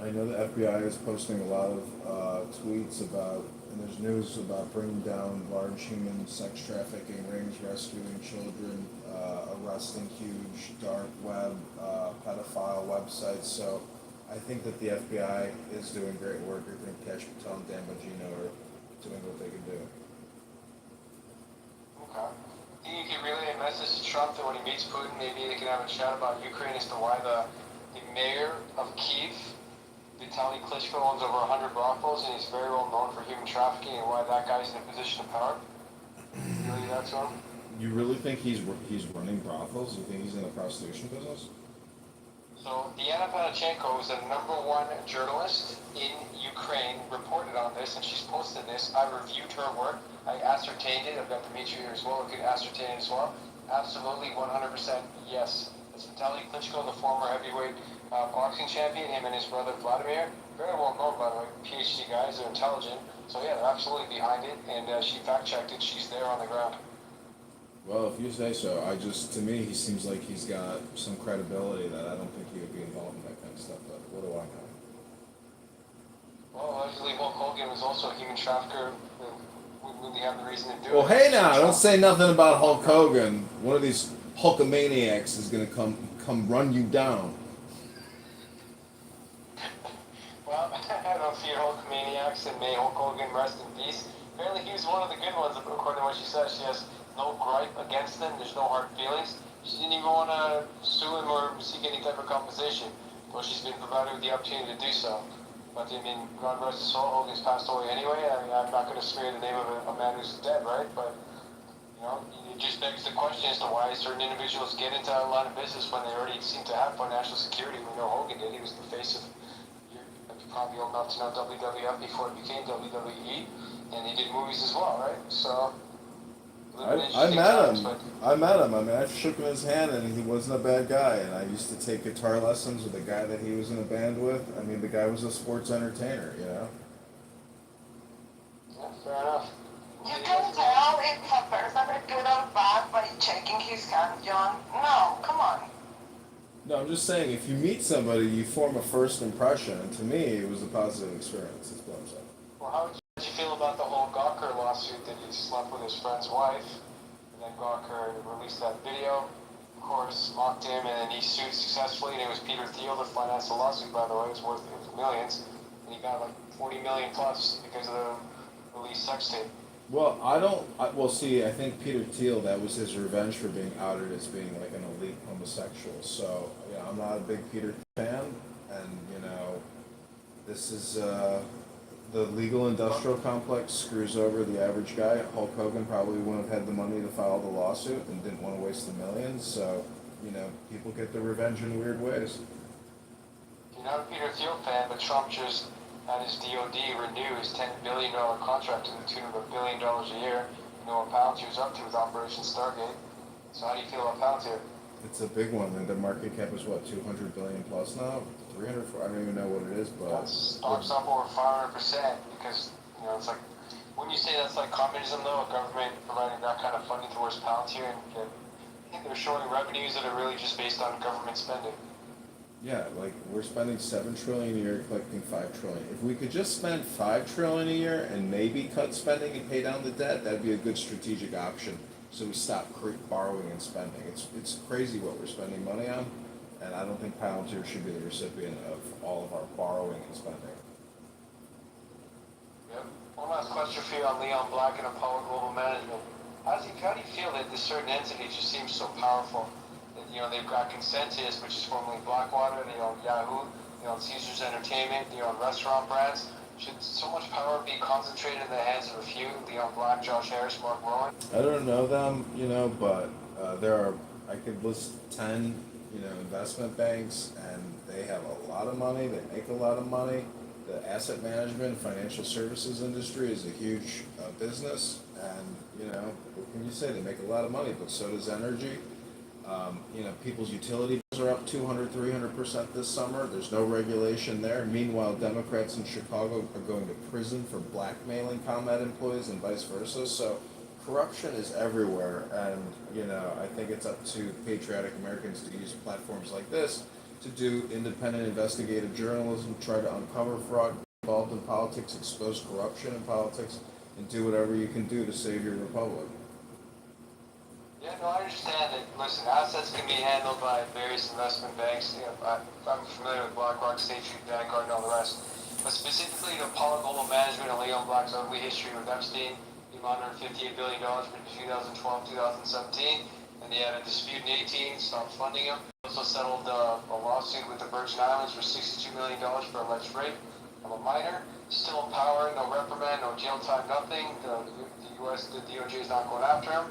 I know the FBI is posting a lot of tweets about, and there's news about bringing down large human sex trafficking rings, rescuing children, arresting huge dark web pedophile websites. So I think that the FBI is doing great work. I think Cash Patel and Dan Bongino are doing what they can do. Okay. Do you think you can relay a message to Trump that when he meets Putin, maybe they can have a chat about Ukraine as to why the mayor of Kyiv, Vitaly Klitschko, owns over 100 brothels and he's very well known for human trafficking, and why that guy's in a position of power? You relay that to him? You really think he's running brothels? You think he's in the prostitution business? So Diana Panachenko is the #1 journalist in Ukraine, reported on this, and she's posted this. I reviewed her work. I ascertained it. I've got Dimitri here as well. You can ascertain it as well. Absolutely, 100% yes. It's Vitaly Klitschko, the former heavyweight boxing champion, him and his brother Vladimir. Very well known, by the way. PhD guys, they're intelligent. So yeah, they're absolutely behind it, and she fact-checked it. She's there on the ground. Well, if you say so. To me, he seems like he's got some credibility that I don't think he would be involved in that kind of stuff, but what do I know? Well, allegedly Hulk Hogan was also a human trafficker. We really have the reason to do it. Well, hey now, don't say nothing about Hulk Hogan. One of these Hulkamaniacs is gonna come run you down. Well, I don't fear Hulkamaniacs, and may Hulk Hogan rest in peace. Apparently he was one of the good ones, according to what she says. She has no gripe against him. There's no hard feelings. She didn't even want to sue him or seek any type of compensation, though she's been provided with the opportunity to do so. But I mean, God rest his soul, Hogan's passed away anyway. I'm not going to smear the name of a man who's dead, right? But it just begs the question as to why certain individuals get into a line of business when they already seem to have financial security. We know Hogan did. He was the face of, you're probably old enough to know WWF before it became WWE, and he did movies as well, right? So. I met him. I mean, I shook his hand, and he wasn't a bad guy. And I used to take guitar lessons with a guy that he was in a band with. I mean, the guy was a sports entertainer, Yeah, fair enough. You can tell if a person is good or bad by checking his hand, John. No, come on. No, I'm just saying, if you meet somebody, you form a first impression. And to me, it was a positive experience. That's what I'm saying. Well, how would you feel about the whole Gawker lawsuit that he slept with his friend's wife? And then Gawker released that video, of course, mocked him, and then he sued successfully. And it was Peter Thiel that financed the lawsuit, by the way. It was worth millions. And he got like 40 million plus because of the released sex tape. Well, I think Peter Thiel, that was his revenge for being outed as being like an elite homosexual. So, I'm not a big Peter fan, and, this is, the legal industrial complex screws over the average guy. Hulk Hogan probably wouldn't have had the money to file the lawsuit and didn't want to waste the millions, so, people get their revenge in weird ways. You're not a Peter Thiel fan, but Trump just and his DOD renew his $10 billion contract to the tune of $1 billion a year. You know what Palantir's up to with Operation Stargate. So how do you feel about Palantir? It's a big one, and the market cap is what, 200 billion plus now? 300? I don't even know what it is, but Stock's up over 500% because, you know, it's like, wouldn't you say that's like communism though, a government providing that kind of funding towards Palantir, and I think they're showing revenues that are really just based on government spending. yeah, like we're spending 7 trillion a year, collecting 5 trillion. If we could just spend 5 trillion a year and maybe cut spending and pay down the debt, that'd be a good strategic option. So we stop borrowing and spending. It's crazy what we're spending money on, and I don't think Palantir should be the recipient of all of our borrowing and spending. Yep. One last question for you on Leon Black and Apollo Global Management. How do you feel that this certain entity just seems so powerful? That, you know, they've got Consensus, which is formerly Blackwater, they own Yahoo, they own Caesars Entertainment, they own restaurant brands. Should so much power be concentrated in the hands of a few? Leon Black, Josh Harris, Mark Rowan? I don't know them, but there are, I could list 10, investment banks, and they have a lot of money, they make a lot of money. The asset management, financial services industry is a huge business, and, what can you say? They make a lot of money, but so does energy. People's utility bills are up 200, 300% this summer. There's no regulation there. Meanwhile, Democrats in Chicago are going to prison for blackmailing ComEd employees and vice versa. So corruption is everywhere. And, I think it's up to patriotic Americans to use platforms like this to do independent investigative journalism, try to uncover fraud involved in politics, expose corruption in politics, and do whatever you can do to save your republic. Yeah, no, I understand that. Listen, assets can be handled by various investment banks. I'm familiar with BlackRock, State Street, Vanguard, and all the rest. But specifically, the Apollo Global Management and Leon Black's ugly history with Epstein, he laundered $58 billion between 2012 and 2017, and they had a dispute in 2018, stopped funding him. They also settled a lawsuit with the Virgin Islands for $62 million for alleged rape of a minor. Still in power, no reprimand, no jail time, nothing. The DOJ is not going after him.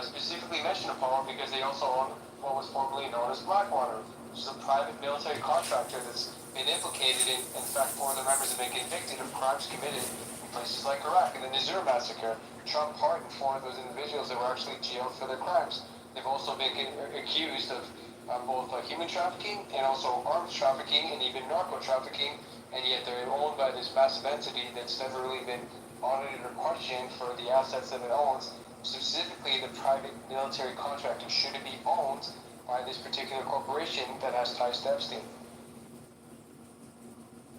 Specifically mentioned Apollo because they also own what was formerly known as Blackwater, which is a private military contractor that's been implicated in fact, four of the members have been convicted of crimes committed in places like Iraq and the Niger massacre. Trump pardoned four of those individuals that were actually jailed for their crimes. They've also been accused of both human trafficking and also arms trafficking and even narco trafficking, and yet they're owned by this massive entity that's never really been audited or questioned for the assets that it owns. Specifically, the private military contractor shouldn't be owned by this particular corporation that has ties to Epstein.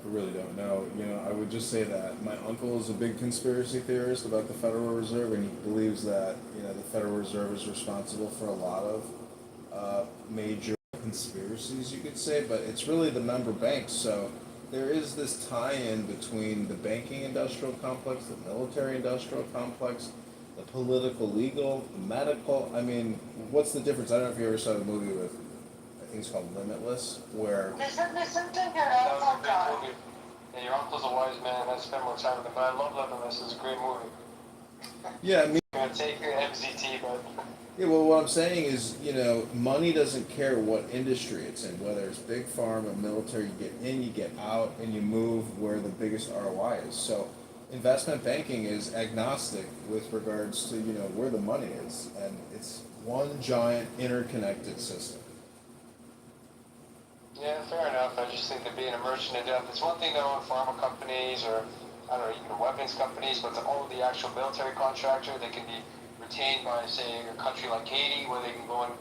I really don't know. I would just say that my uncle is a big conspiracy theorist about the Federal Reserve, and he believes that, the Federal Reserve is responsible for a lot of major conspiracies, you could say, but it's really the member banks. So there is this tie-in between the banking industrial complex, the military industrial complex, the political, legal, the medical. I mean, what's the difference? I don't know if you ever saw the movie with, I think it's called Limitless, where... Listen to your uncle, God. Yeah, your uncle's a wise man. I spend more time with him, but I love Limitless. It's a great movie. Yeah, I mean... You're gonna take your MZT, but... Yeah, well, what I'm saying is, money doesn't care what industry it's in, whether it's big pharma, military, you get in, you get out, and you move where the biggest ROI is. So investment banking is agnostic with regards to, where the money is, and it's one giant interconnected system. Yeah, fair enough. I just think that being a merchant of death, it's one thing to own pharma companies or, I don't know, even weapons companies, but to own the actual military contractor that can be retained by, say, a country like Haiti, where they can go and,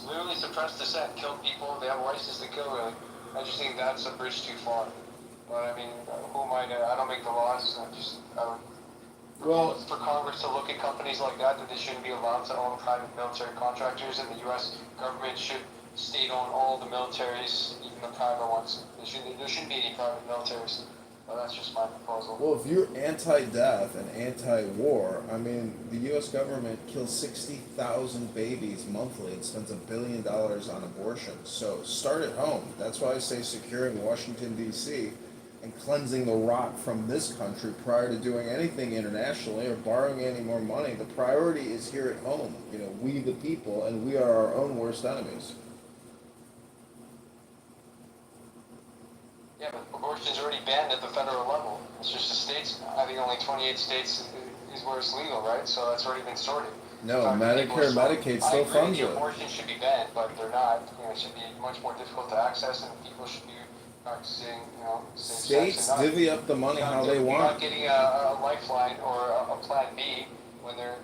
literally suppress dissent, kill people, they have a license to kill, really. I just think that's a bridge too far. But I mean, who am I to, I don't make the laws, I would propose for Congress to look at companies like that they shouldn't be allowed to own private military contractors, and the U.S. government should state-own all the militaries, even the private ones. There shouldn't be any private militaries. Well, that's just my proposal. Well, if you're anti-death and anti-war, I mean, the U.S. government kills 60,000 babies monthly and spends $1 billion on abortion. So start at home. That's why I say securing Washington, D.C., and cleansing the rot from this country prior to doing anything internationally or borrowing any more money. The priority is here at home. We the people, and we are our own worst enemies. Yeah, but abortion is already banned at the federal 28 states is where it's legal, right? So that's already been sorted. No, Medicare, Medicaid still funds it. Abortion should be banned, but they're not. It should be much more difficult to access, and people should be practicing, States divvy up the money how they want. Not getting a lifeline or a plan B when they're,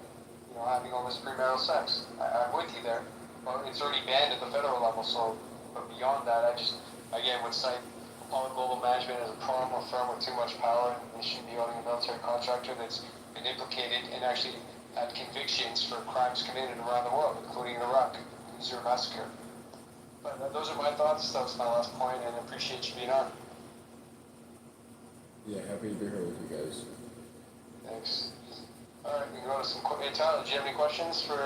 having all this premarital sex. I'm with you there. But it's already banned at the federal level, so, but beyond that, I just, again, would cite Apollo Global Management as a firm with too much power, and they should be owning a military contractor that's been implicated and actually had convictions for crimes committed around the world, including in Iraq, the Zero massacre. But those are my thoughts. That was my last point, and I appreciate you being on. Yeah, happy to be here with you guys. Thanks. All right, we can go to some. Hey, Tyler, do you have any questions for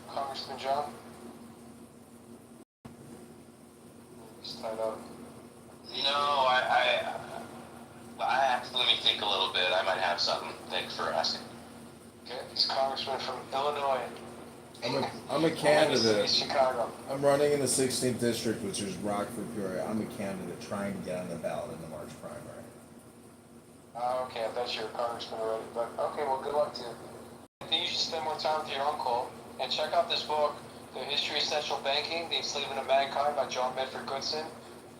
Congressman John? He's tied up. No, I have to, let me think a little bit. I might have something. Thanks for asking. Okay, he's Congressman from Illinois. I'm a candidate. Chicago. I'm running in the 16th district, which is Rockford, Peoria. I'm a candidate trying to get on the ballot in the March primary. Okay, I thought you were a congressman already, but okay, well, good luck to you. I think you should spend more time with your uncle and check out this book, The History of Central Banking, The Enslavement of Mankind by John Medford Goodson,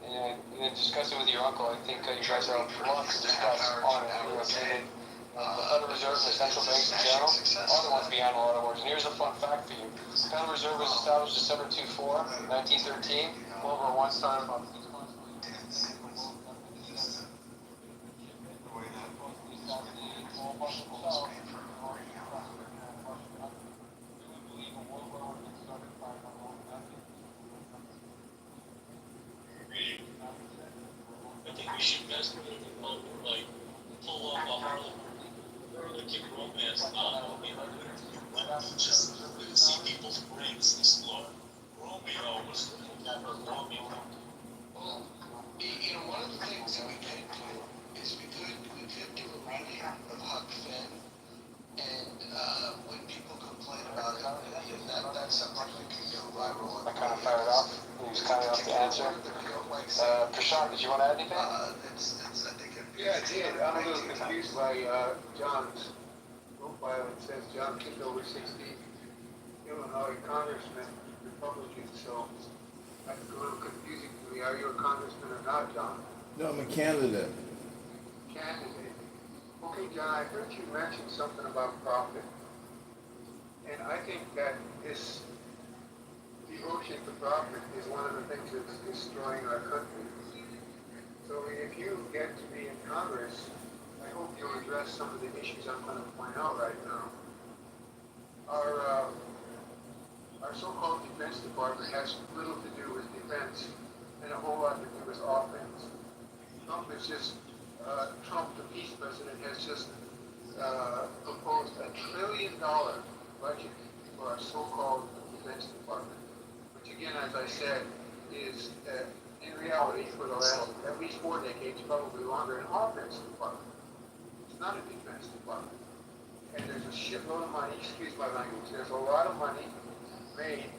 and discuss it with your uncle. I think you guys are want to discuss on it. The Federal Reserve and the central banks in general are the ones behind a lot of wars. And here's a fun fact for you. The Federal Reserve was established December 24, 1913. World War I started about 6 months later. I think we should mess with it, like, pull off a Harlem kick romance novel. Just see people's brains explode. Romeo was never Romeo. Well, one of the things that we could do is we could do a running of Huck Finn, and when people complain about it, that's something that can go viral. I kind of fired off. He was kind enough to answer. Prashant, did you want to add anything? Yeah, I did. I'm a little confused by John's profile. It says John Kitover, 16, Illinois Congressman, Republican. So that's a little confusing to me. Are you a congressman or not, John? No, I'm a candidate. Candidate. Okay, John, I heard you mention something about profit. And I think that this devotion to profit is one of the things that's destroying our country. So if you get to be in Congress, I hope you'll address some of the issues I'm going to point out right now. Our so-called Defense Department has little to do with defense and a whole lot to do with offense. Trump, the peace president, has just proposed $1 trillion budget for our so-called Defense Department, which again, as I said, is in reality for the last at least 4 decades, probably longer, an offense department. It's not a defense department. And there's a shitload of money, excuse my language, there's a lot of money made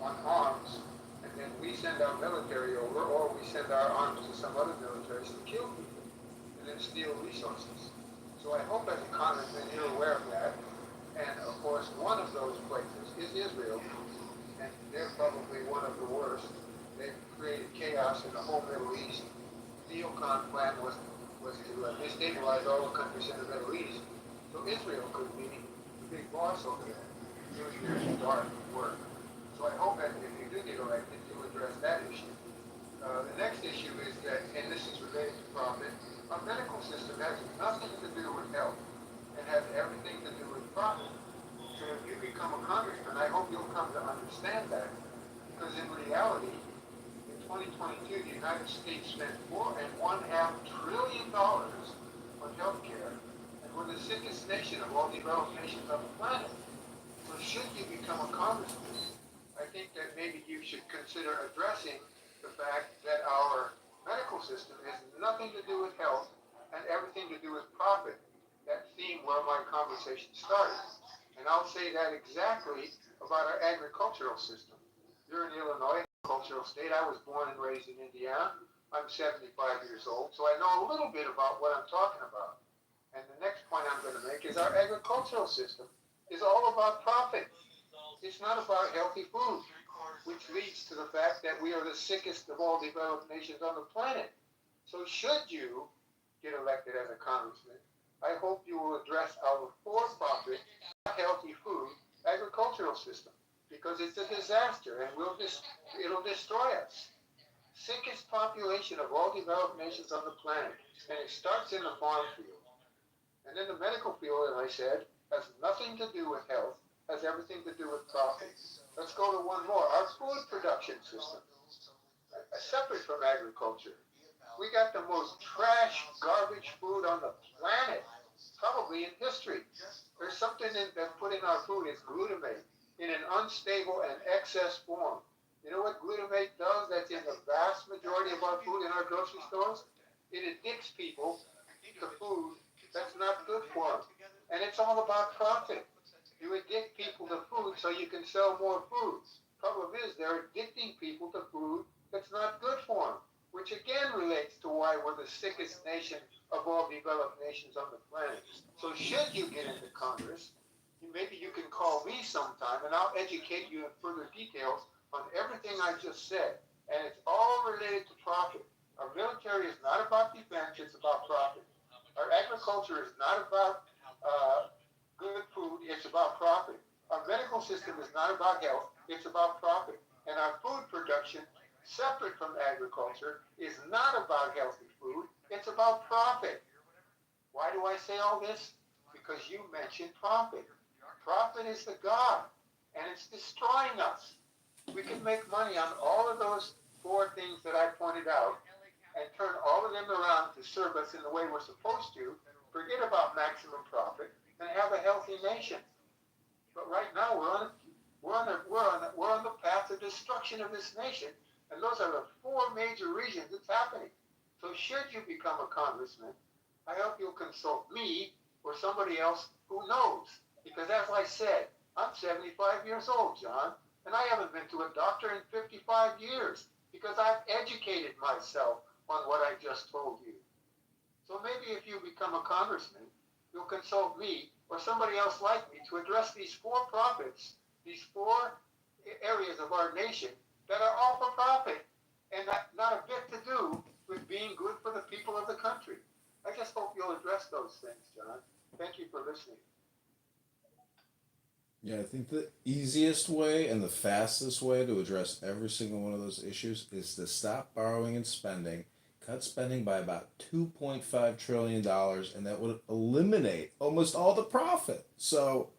on arms, and then we send our military over, or we send our arms to some other militaries to kill people, and then steal resources. So I hope as a congressman you're aware of that. And of course, one of those places is Israel, and they're probably one of the worst. They've created chaos in the whole Middle East. The neocon plan was to destabilize all the countries in the Middle East. So Israel could be the big boss over there, doing their dark work. So I hope that if you do get elected, you'll address that issue. The next issue is that, and this is related to profit, our medical system has nothing to do with health and has everything to do with profit. So if you become a congressman, I hope you'll come to understand that. Because in reality, in 2022, the United States spent $4.5 trillion on health care, and we're the sickest nation of all developed nations on the planet. So should you become a congressman, I think that maybe you should consider addressing the fact that our medical system has nothing to do with health and everything to do with profit. That theme where my conversation started. And I'll say that exactly about our agricultural system. You're in Illinois, agricultural state. I was born and raised in Indiana. I'm 75 years old, so I know a little bit about what I'm talking about. And the next point I'm going to make is our agricultural system is all about profit. It's not about healthy food, which leads to the fact that we are the sickest of all developed nations on the planet. So should you get elected as a congressman, I hope you will address our for-profit, healthy food agricultural system, because it's a disaster and it'll destroy us. Sickest population of all developed nations on the planet, and it starts in the farm field. And then the medical field, as I said, has nothing to do with health, has everything to do with profit. Let's go to one more. Our food production system, separate from agriculture. We got the most trash, garbage food on the planet, probably in history. There's something that's put in our food, it's glutamate, in an unstable and excess form. You know what glutamate does that's in the vast majority of our food in our grocery stores? It addicts people to food that's not good for them. And it's all about profit. You addict people to food so you can sell more food. Problem is, they're addicting people to food that's not good for them, which again relates to why we're the sickest nation of all developed nations on the planet. So should you get into Congress, maybe you can call me sometime and I'll educate you in further details on everything I just said. And it's all related to profit. Our military is not about defense, it's about profit. Our agriculture is not about good food, it's about profit. Our medical system is not about health, it's about profit. And our food production, separate from agriculture, is not about healthy food, it's about profit. Why do I say all this? Because you mentioned profit. Profit is the God, and it's destroying us. We can make money on all of those four things that I pointed out and turn all of them around to serve us in the way we're supposed to, forget about maximum profit, and have a healthy nation. But right now we're on the path of destruction of this nation, and those are the four major reasons it's happening. So should you become a congressman, I hope you'll consult me or somebody else who knows. Because as I said, I'm 75 years old, John, and I haven't been to a doctor in 55 years because I've educated myself on what I just told you. So maybe if you become a congressman, you'll consult me or somebody else like me to address these four profits, these four areas of our nation that are all for profit and not a bit to do with being good for the people of the country. I just hope you'll address those things, John. Thank you for listening. Yeah, I think the easiest way and the fastest way to address every single one of those issues is to stop borrowing and spending, cut spending by about $2.5 trillion, and that would eliminate almost all the profit. So,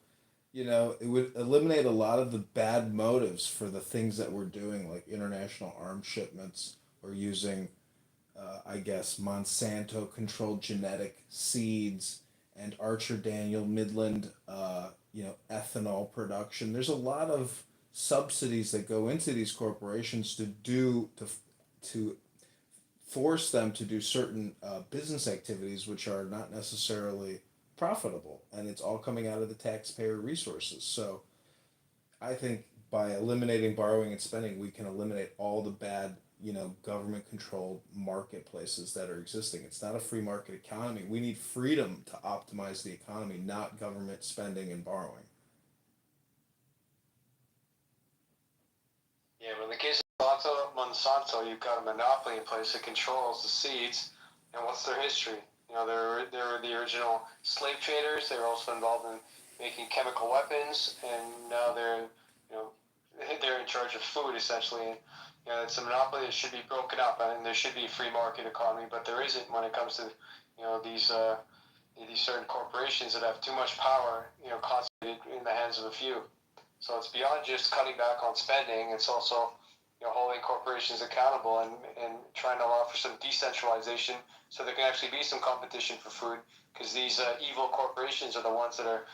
it would eliminate a lot of the bad motives for the things that we're doing, like international arms shipments or using, I guess, Monsanto controlled genetic seeds and Archer Daniel Midland, ethanol production. There's a lot of subsidies that go into these corporations to force them to do certain business activities which are not necessarily profitable, and it's all coming out of the taxpayer resources. So I think by eliminating borrowing and spending, we can eliminate all the bad, government controlled marketplaces that are existing. It's not a free market economy. We need freedom to optimize the economy, not government spending and borrowing. Yeah, but in the case of Monsanto, you've got a monopoly in place that controls the seeds. And what's their history? They're the original slave traders. They were also involved in making chemical weapons, and now they're in charge of food essentially. It's a monopoly that should be broken up, and there should be a free market economy, but there isn't when it comes to these certain corporations that have too much power, concentrated in the hands of a few. So it's beyond just cutting back on spending. It's also holding corporations accountable and trying to allow for some decentralization so there can actually be some competition for food, because these evil corporations are the ones that are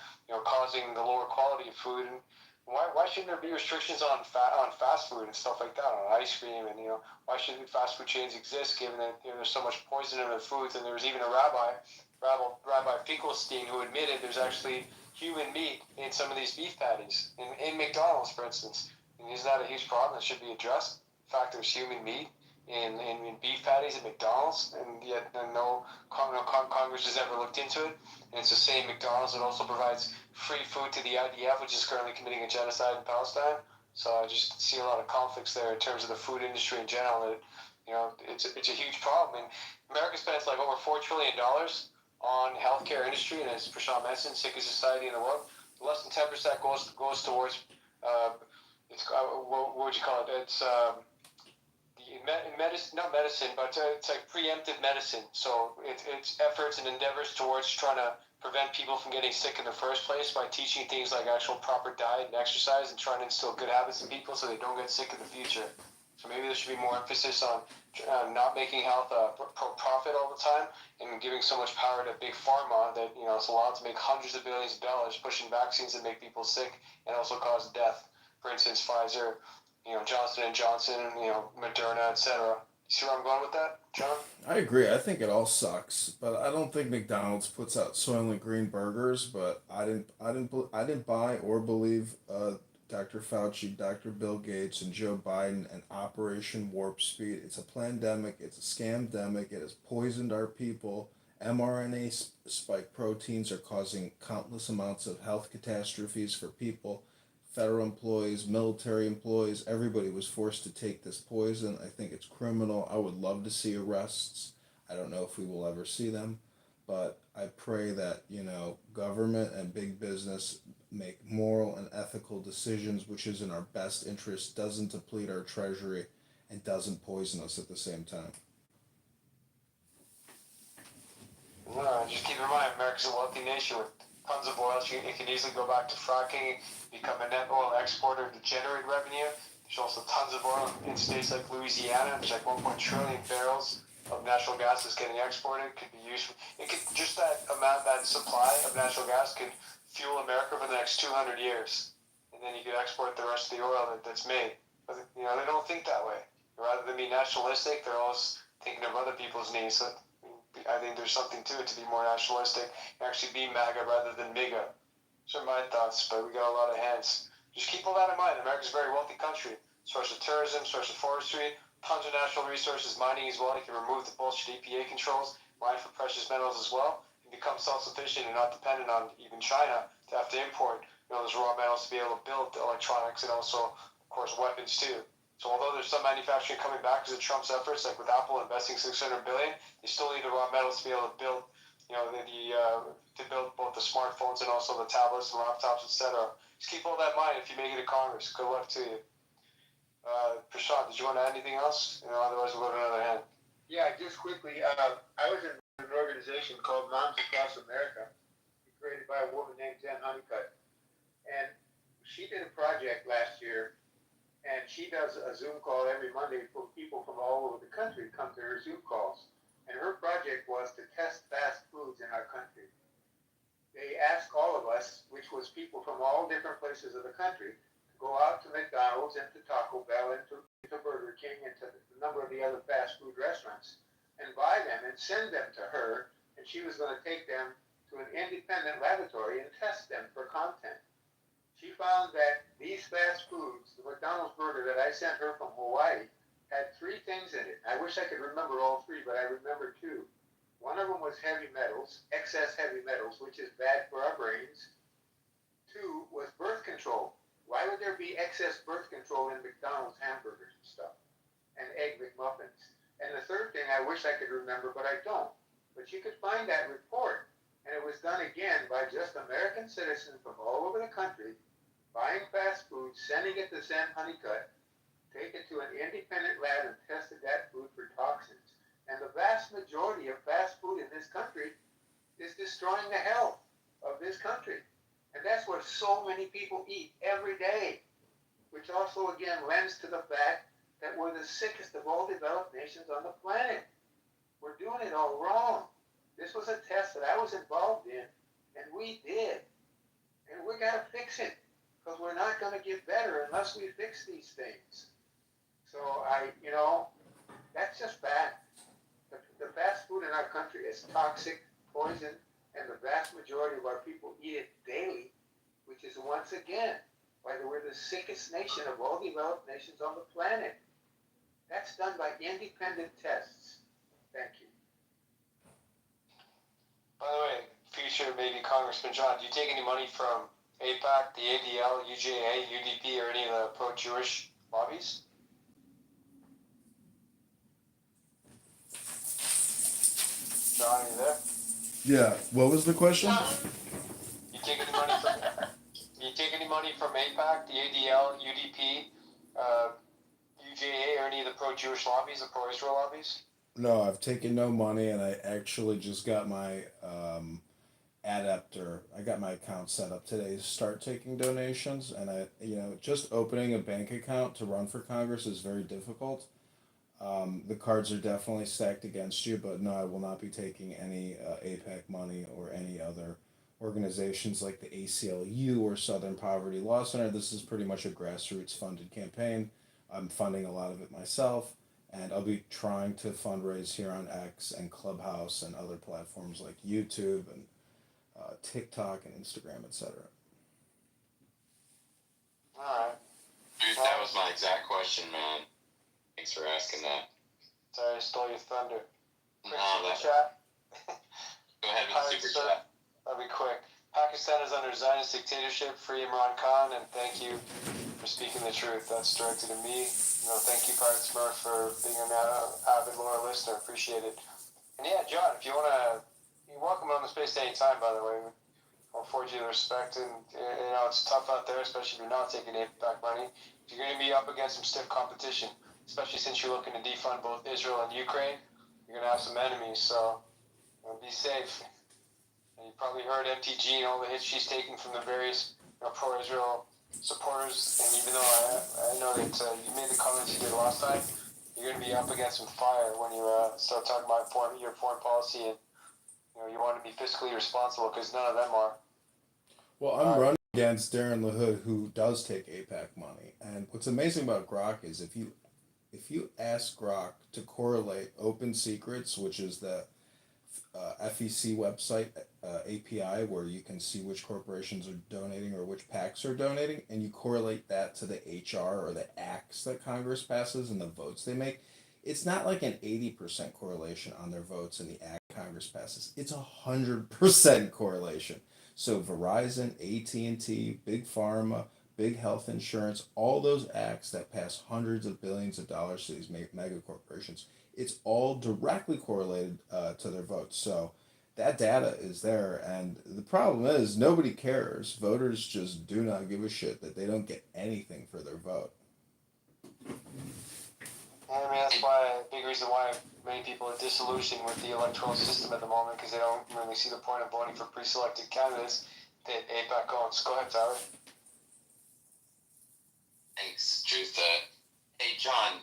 causing the lower quality of food. And why shouldn't there be restrictions on fast food and stuff like that, on ice cream, and why shouldn't fast food chains exist given that there's so much poison in their foods? And there was even a Rabbi Finkelstein, who admitted there's actually human meat in some of these beef patties in McDonald's, for instance. And isn't that a huge problem that should be addressed? The fact there's human meat in beef patties at McDonald's, and yet no Congress has ever looked into it. And it's the same McDonald's that also provides free food to the IDF, which is currently committing a genocide in Palestine. So I just see a lot of conflicts there in terms of the food industry in general. That, it's a huge problem. And America spends like over $4 trillion on healthcare industry, and as Prashant mentioned, sickest society in the world. Less than 10% goes towards what would you call it? It's medicine, not medicine, but it's like preemptive medicine. So it's efforts and endeavors towards trying to prevent people from getting sick in the first place by teaching things like actual proper diet and exercise and trying to instill good habits in people so they don't get sick in the future. So maybe there should be more emphasis on not making health a profit all the time and giving so much power to big pharma that it's allowed to make hundreds of billions of dollars pushing vaccines that make people sick and also cause death. For instance, Pfizer, Johnson and Johnson, Moderna, etc. See where I'm going with that, John? I agree. I think it all sucks, but I don't think McDonald's puts out Soylent Green burgers. But I didn't buy or believe Dr. Fauci, Dr. Bill Gates, and Joe Biden and Operation Warp Speed. It's a pandemic. It's a scamdemic. It has poisoned our people. mRNA spike proteins are causing countless amounts of health catastrophes for people. Federal employees, military employees, everybody was forced to take this poison. I think it's criminal. I would love to see arrests. I don't know if we will ever see them, but I pray that, government and big business make moral and ethical decisions, which is in our best interest, doesn't deplete our treasury, and doesn't poison us at the same time. Just keep in mind, America's a wealthy nation with tons of oil. It can easily go back to fracking, become a net oil exporter to generate revenue. There's also tons of oil in states like Louisiana. There's like 1 trillion barrels of natural gas that's getting exported. Could be used. Just that amount, that supply of natural gas could fuel America for the next 200 years, and then you could export the rest of the oil that's made. But they don't think that way. Rather than be nationalistic, they're always thinking of other people's needs. So I think there's something to it to be more nationalistic and actually be MAGA rather than MIGA. Those are my thoughts, but we got a lot of hands. Just keep all that in mind. America's a very wealthy country. Source of tourism, source of forestry, tons of natural resources, mining as well. You can remove the bullshit EPA controls, mine for precious metals as well, and become self-sufficient and not dependent on even China to have to import those raw metals to be able to build electronics and also, of course, weapons too. So although there's some manufacturing coming back because of Trump's efforts, like with Apple investing $600 billion, they still need the raw metals to be able to build, to build both the smartphones and also the tablets and laptops, etc. Just keep all that in mind if you make it to Congress. Good luck to you. Prashant, did you want to add anything else? Otherwise we'll go to another hand. Yeah, just quickly, I was in an organization called Moms Across America, created by a woman named Jen Honeycutt. And she did a project last year, and she does a Zoom call every Monday for people from all over the country come to her Zoom calls. And her project was to test fast foods in our country. They asked all of us, which was people from all different places of the country, to go out to McDonald's and to Taco Bell and to Burger King and to a number of the other fast food restaurants and buy them and send them to her. And she was going to take them to an independent laboratory and test them for content. She found that these fast foods, the McDonald's burger that I sent her from Hawaii, had 3 things in it. I wish I could remember all 3, but I remember 2. One of them was heavy metals, excess heavy metals, which is bad for our brains. 2 was birth control. Why would there be excess birth control in McDonald's hamburgers and stuff? And Egg McMuffins. And the 3rd thing I wish I could remember, but I don't. But you could find that report. And it was done again by just American citizens from all over the country, buying fast food, sending it to Zen Honeycutt, take it to an independent lab and tested that food for toxins. And the vast majority of fast food in this country is destroying the health of this country. And that's what so many people eat every day, which also again lends to the fact that we're the sickest of all developed nations on the planet. We're doing it all wrong. This was a test that I was involved in, and we did. And we got to fix it, because we're not going to get better unless we fix these things. So that's just bad. The fast food in our country is toxic, poison, and the vast majority of our people eat it daily, which is once again why we're the sickest nation of all developed nations on the planet. That's done by independent tests. Thank you. By the way, future maybe Congressman John, do you take any money from APAC, the ADL, UJA, UDP, or any of the pro-Jewish lobbies? John, are you there? Yeah. What was the question? You take any money from APAC, the ADL, UDP, UJA, or any of the pro-Jewish lobbies, the pro-Israel lobbies? No, I've taken no money, and I actually just got my adapter. I got my account set up today to start taking donations, and just opening a bank account to run for Congress is very difficult. The cards are definitely stacked against you, but no, I will not be taking any APAC money or any other organizations like the ACLU or Southern Poverty Law Center. This is pretty much a grassroots funded campaign. I'm funding a lot of it myself, and I'll be trying to fundraise here on X and Clubhouse and other platforms like YouTube and TikTok and Instagram, etc. Alright. Dude, that was my exact question, man. Thanks for asking that. Sorry, I stole your thunder. Quick No, super chat. Go ahead with the super chat. That'll be quick. Pakistan is under Zionist dictatorship. Free Imran Khan, and thank you for speaking the truth. That's directed at me. Thank you, Pirate Smurf, for being an avid loyal listener. Appreciate it. And yeah, John, if you wanna, you're welcome on the space anytime. By the way, I'll afford you the respect. And it's tough out there, especially if you're not taking APAC money. You're going to be up against some stiff competition, especially since you're looking to defund both Israel and Ukraine. You're going to have some enemies, so be safe. And you probably heard MTG and all the hits she's taking from the various pro-Israel supporters. And even though I know that you made the comments you did last time, you're going to be up against some fire when you start talking about your foreign policy and you want to be fiscally responsible, because none of them are. Well, I'm running against Darren LaHood, who does take APAC money. And what's amazing about Grok is if you ask Grok to correlate Open Secrets, which is the FEC website API where you can see which corporations are donating or which PACs are donating, and you correlate that to the HR or the acts that Congress passes and the votes they make, it's not like an 80% correlation on their votes and the act Congress passes. It's 100% correlation. So Verizon, AT&T, Big Pharma, Big Health Insurance, all those acts that pass hundreds of billions of dollars to these mega corporations, it's all directly correlated to their votes. So that data is there, and the problem is nobody cares. Voters just do not give a shit that they don't get anything for their vote. I mean, that's why a big reason why many people are disillusioned with the electoral system at the moment, because they don't really see the point of voting for pre-selected candidates that APAC owns. Go ahead, Tyler. Thanks, Truth. Hey, John,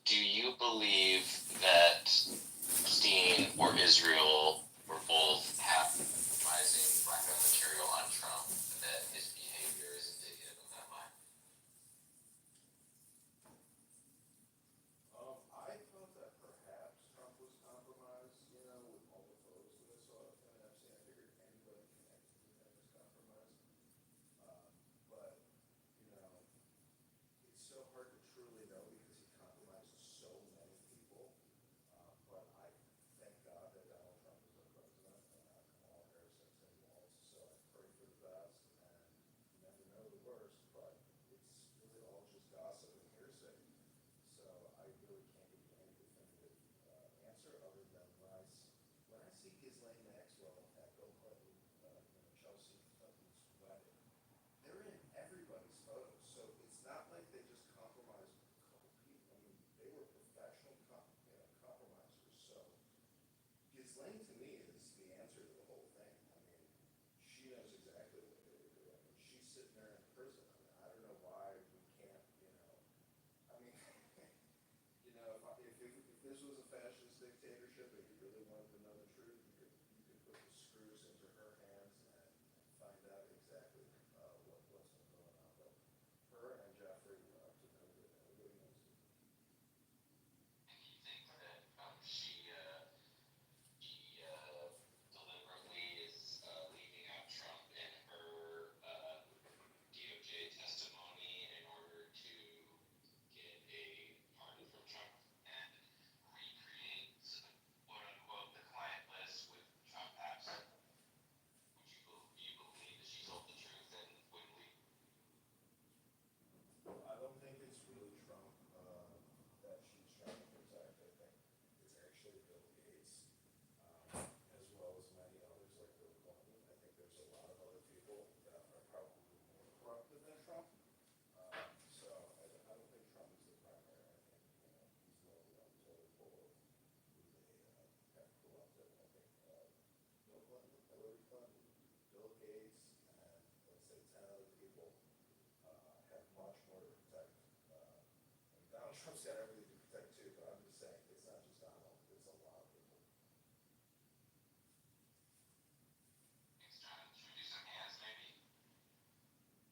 do you believe that Palestine or Israel were both advising blackmail material on Trump, and that his behavior is indicative of that line? I thought that perhaps Trump was compromised, with all the photos that I saw of him and Epstein. I figured anybody connected with him was compromised. But, it's so hard to truly know because he compromised so many people. But I thank God that Donald Trump is our president and Kamala Harris has him walls. So I pray for the best, and you never know the worst, but it's really all just gossip and hearsay. So I really can't give you any definitive answer other than when I see Ghislaine Maxwell at Bill Clinton, Chelsea Clinton's wedding, they're in everybody's photos. So it's not like they just compromised a couple people. I mean, they were professional compromisers. So Ghislaine to me is the answer to the whole thing. I mean, she knows exactly what they were doing. And she's sitting there in prison. I mean, I don't know why we can't, I mean, if this was a fascist dictatorship and you really wanted to know the truth, you could put the screws into her hands and find out exactly what's been going on. But her and Jeffrey were up to no good. Everybody knows it. And you think that she Trump's got everything to protect too, but I'm just saying, it's not just Donald, it's a lot of people. Thanks, John. Should we do some hands, maybe?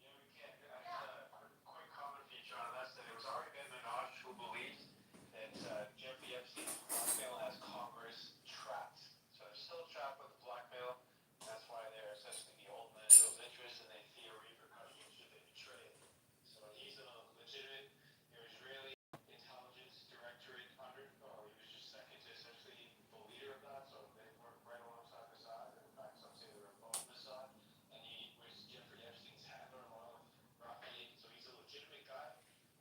Yeah, we can. I had a quick comment for you, John, and that's that it was Ari Ben-Menashe who believed that Jeffrey Epstein's blackmail has Congress trapped. So they're still trapped with the blackmail, and that's why they're assessing the old Israel's interest, and they fear repercussions should they betray it. So he's a legitimate Israeli intelligence directorate under, or he was just second to essentially the leader of that, so they work right alongside Mossad. In fact, some say they were both Mossad, and he was Jeffrey Epstein's handler along with Rafi. So he's a legitimate guy.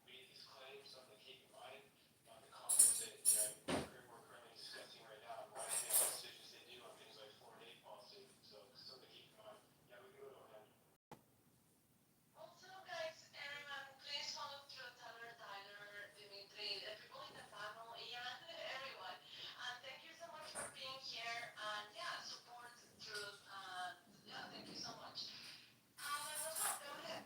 Made these claims, something to keep in mind. The comments that we're currently discussing right now, and why they make the decisions they do on things like foreign aid policy. So something to keep in mind. Yeah, we can go ahead. Also, guys, please follow through Tyler, Dimitri, the people in the panel, Ian, everyone. And thank you so much for being here. And yeah, support Truth. And yeah, thank you so much. Let's go ahead.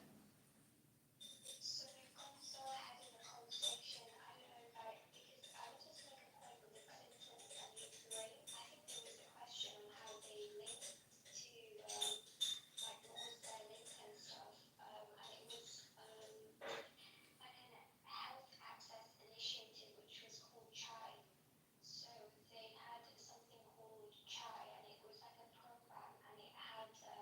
So we've gone so ahead in the conversation. I don't know if because I would just make a point with the Clintons and the three. I think there was a question on how they linked to, like, what was their link and stuff. And it was like a health access initiative which was called CHAI. So they had something called CHAI, and it was like a program, and it had so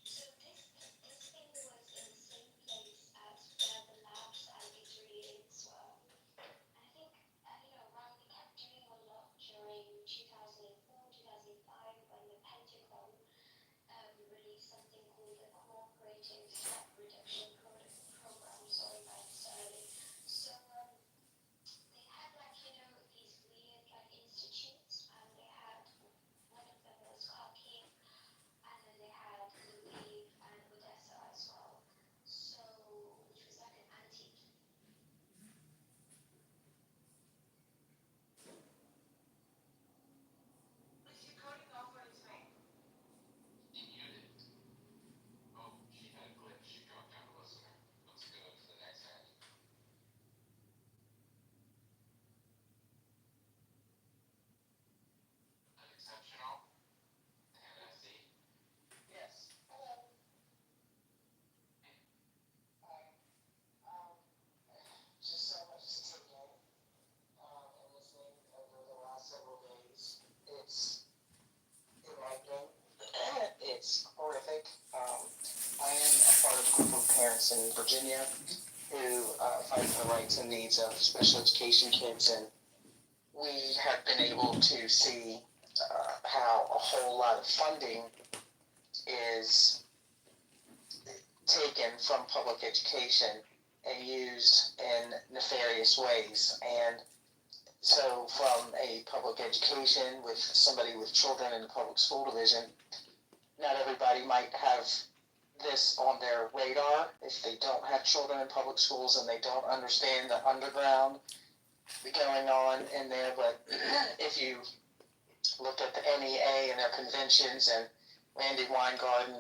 this thing was in the same place as where the labs and Israelis were. And I think, Ron, we kept doing a lot during 2004, 2005 when the Pentagon released something called the Cooperative Threat Reduction Program. Sorry if I said it. So they had these weird institutes, and they had one of them was Kharkiv, and then they had Lviv and Odessa as well. So, which was like an anti. Is he cutting off what he's saying? He muted. Oh, she had a glitch. She dropped down to listener. Let's go to the next hand. Unexceptional. And I see. Yes. Hello. Just so much to take in and listening over the last several days. It's enlightening. It's horrific. I am a part of a group of parents in Virginia who fight for the rights and needs of special education kids, and we have been able to see how a whole lot of funding is taken from public education and used in nefarious ways. And so from a public education with somebody with children in the public school division, not everybody might have this on their radar if they don't have children in public schools and they don't understand the underground going on in there. But if you looked at the NEA and their conventions and Randy Weingarten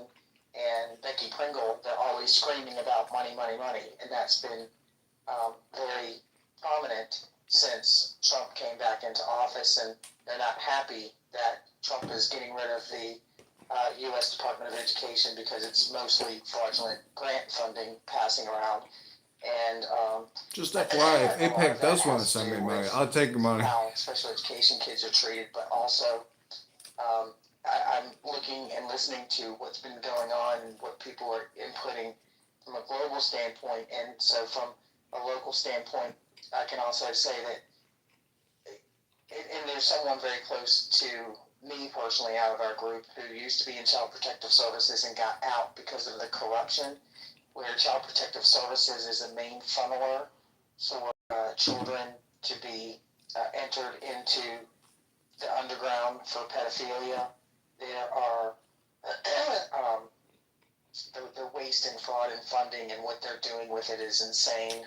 and Becky Pringle, they're always screaming about money, money, money. And that's been very prominent since Trump came back into office, and they're not happy that Trump is getting rid of the U.S. Department of Education because it's mostly fraudulent grant funding passing around. And Just FYI, if APEC does want to send me money, I'll take the money. how special education kids are treated, but also I'm looking and listening to what's been going on and what people are inputting from a global standpoint. And so from a local standpoint, I can also say that, and there's someone very close to me personally out of our group who used to be in Child Protective Services and got out because of the corruption, where Child Protective Services is a main funneler for children to be entered into the underground for pedophilia. There are the waste and fraud and funding, and what they're doing with it is insane.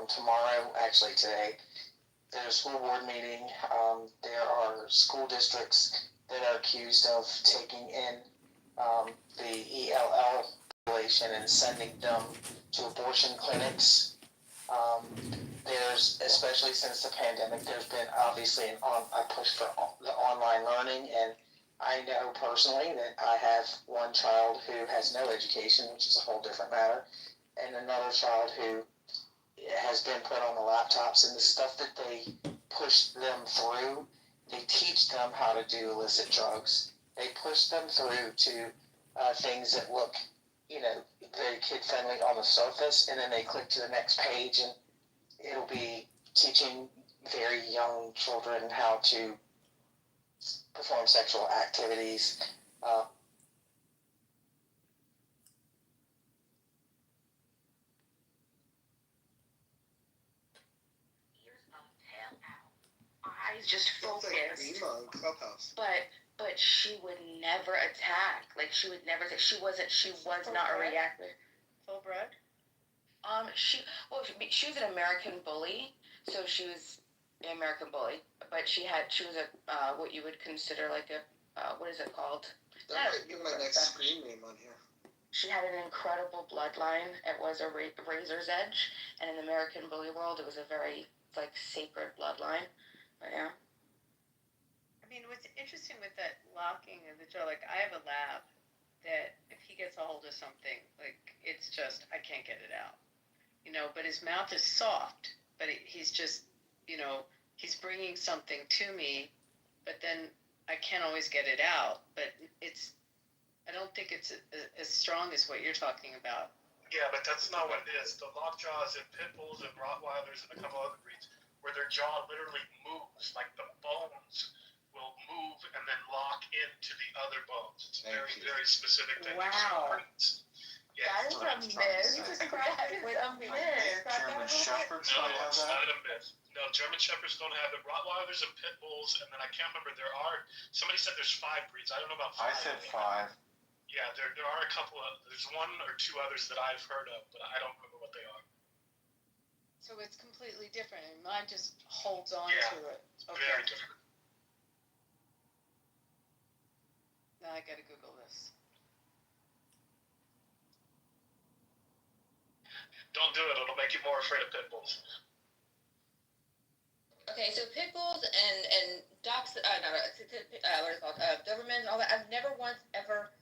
Tomorrow, actually today, there's a school board meeting. There are school districts that are accused of taking in the ELL population and sending them to abortion clinics. there's, especially since the pandemic, there's been obviously a push for the online learning, and I know personally that I have one child who has no education, which is a whole different matter, and another child who has been put on the laptops, and the stuff that they push them through, they teach them how to do illicit drugs. They push them through to things that look, very kid-friendly on the surface, and then they click to the next page, and it'll be teaching very young children how to perform sexual activities. Eyes just focused. But she would never attack. Like she would never. She was not a reactor. Full bred? She was an American bully, so she was an American bully. But she was a what you would consider like a what is it called? That might be my next screen name on here. She had an incredible bloodline. It was a razor's edge, and in the American bully world, it was a very sacred bloodline. But yeah. I mean, what's interesting with that locking of the jaw, I have a lab that if he gets a hold of something, it's just, I can't get it out. But his mouth is soft, but he's just, he's bringing something to me, but then I can't always get it out. But I don't think it's as strong as what you're talking about. Yeah, but that's not what it is. The lockjaws in pit bulls and Rottweilers and a couple other breeds, where their jaw literally moves, like the bones will move and then lock into the other bones. It's very, very specific thing. Wow. Yeah, that is a myth. That is a myth. German Shepherds don't have that? Not a myth. No, German Shepherds don't have it. Rottweilers and pit bulls, and then I can't remember, somebody said there's 5 breeds. I don't know about 5. I said 5. Yeah, there are a couple there's 1 or 2 others that I've heard of, but I don't remember what they are. So it's completely different, and mine just holds on to it. Okay. Very different. Now I gotta Google this. Don't do it. It'll make you more afraid of pit bulls. Okay, so pit bulls and dogs, what is it called? Dobermans and all that. I've never once ever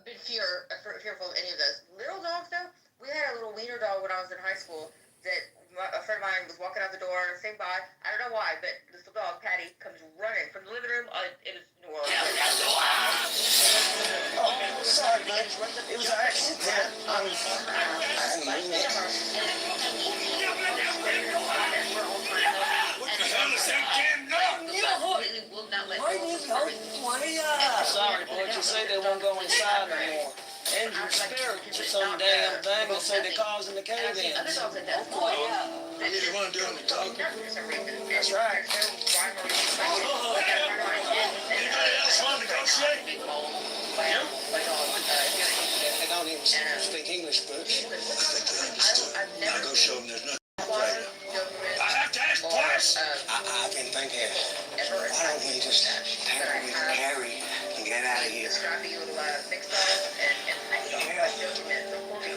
been fearful of any of those. Little dogs, though, we had a little wiener dog when I was in high school that a friend of mine was walking out the door, saying bye. I don't know why, but this little dog, Patty, comes running from the living room. It was New Orleans. Oh, sorry, man. It was an accident. I didn't mean it. What the hell is that damn dog? Sorry, boy, you say they won't go inside anymore. Injured spirits or some damn thing that say they're causing the cave-ins. Oh, yeah. You the one doing the talking. That's right. Anybody else want to negotiate? They don't even speak English, but I think they understood. Now go show them there's nothing right now. I have to ask twice. I've been thinking, why don't we just take her with Carrie and get out of here?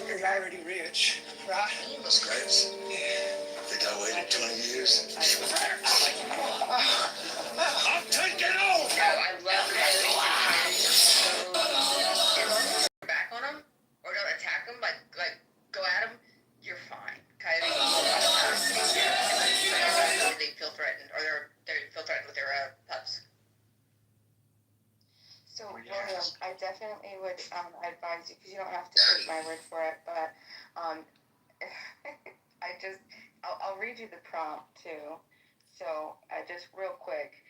He's already rich, right? That's great. Yeah. Think I waited 20 years? I'll take it all! I love back on them, or don't attack them, go at them, you're fine. Coyotes, they feel threatened, or they feel threatened with their pups. So, William, I definitely would advise you, because you don't have to take my word for it, but I'll read you the prompt too. So, just real quick,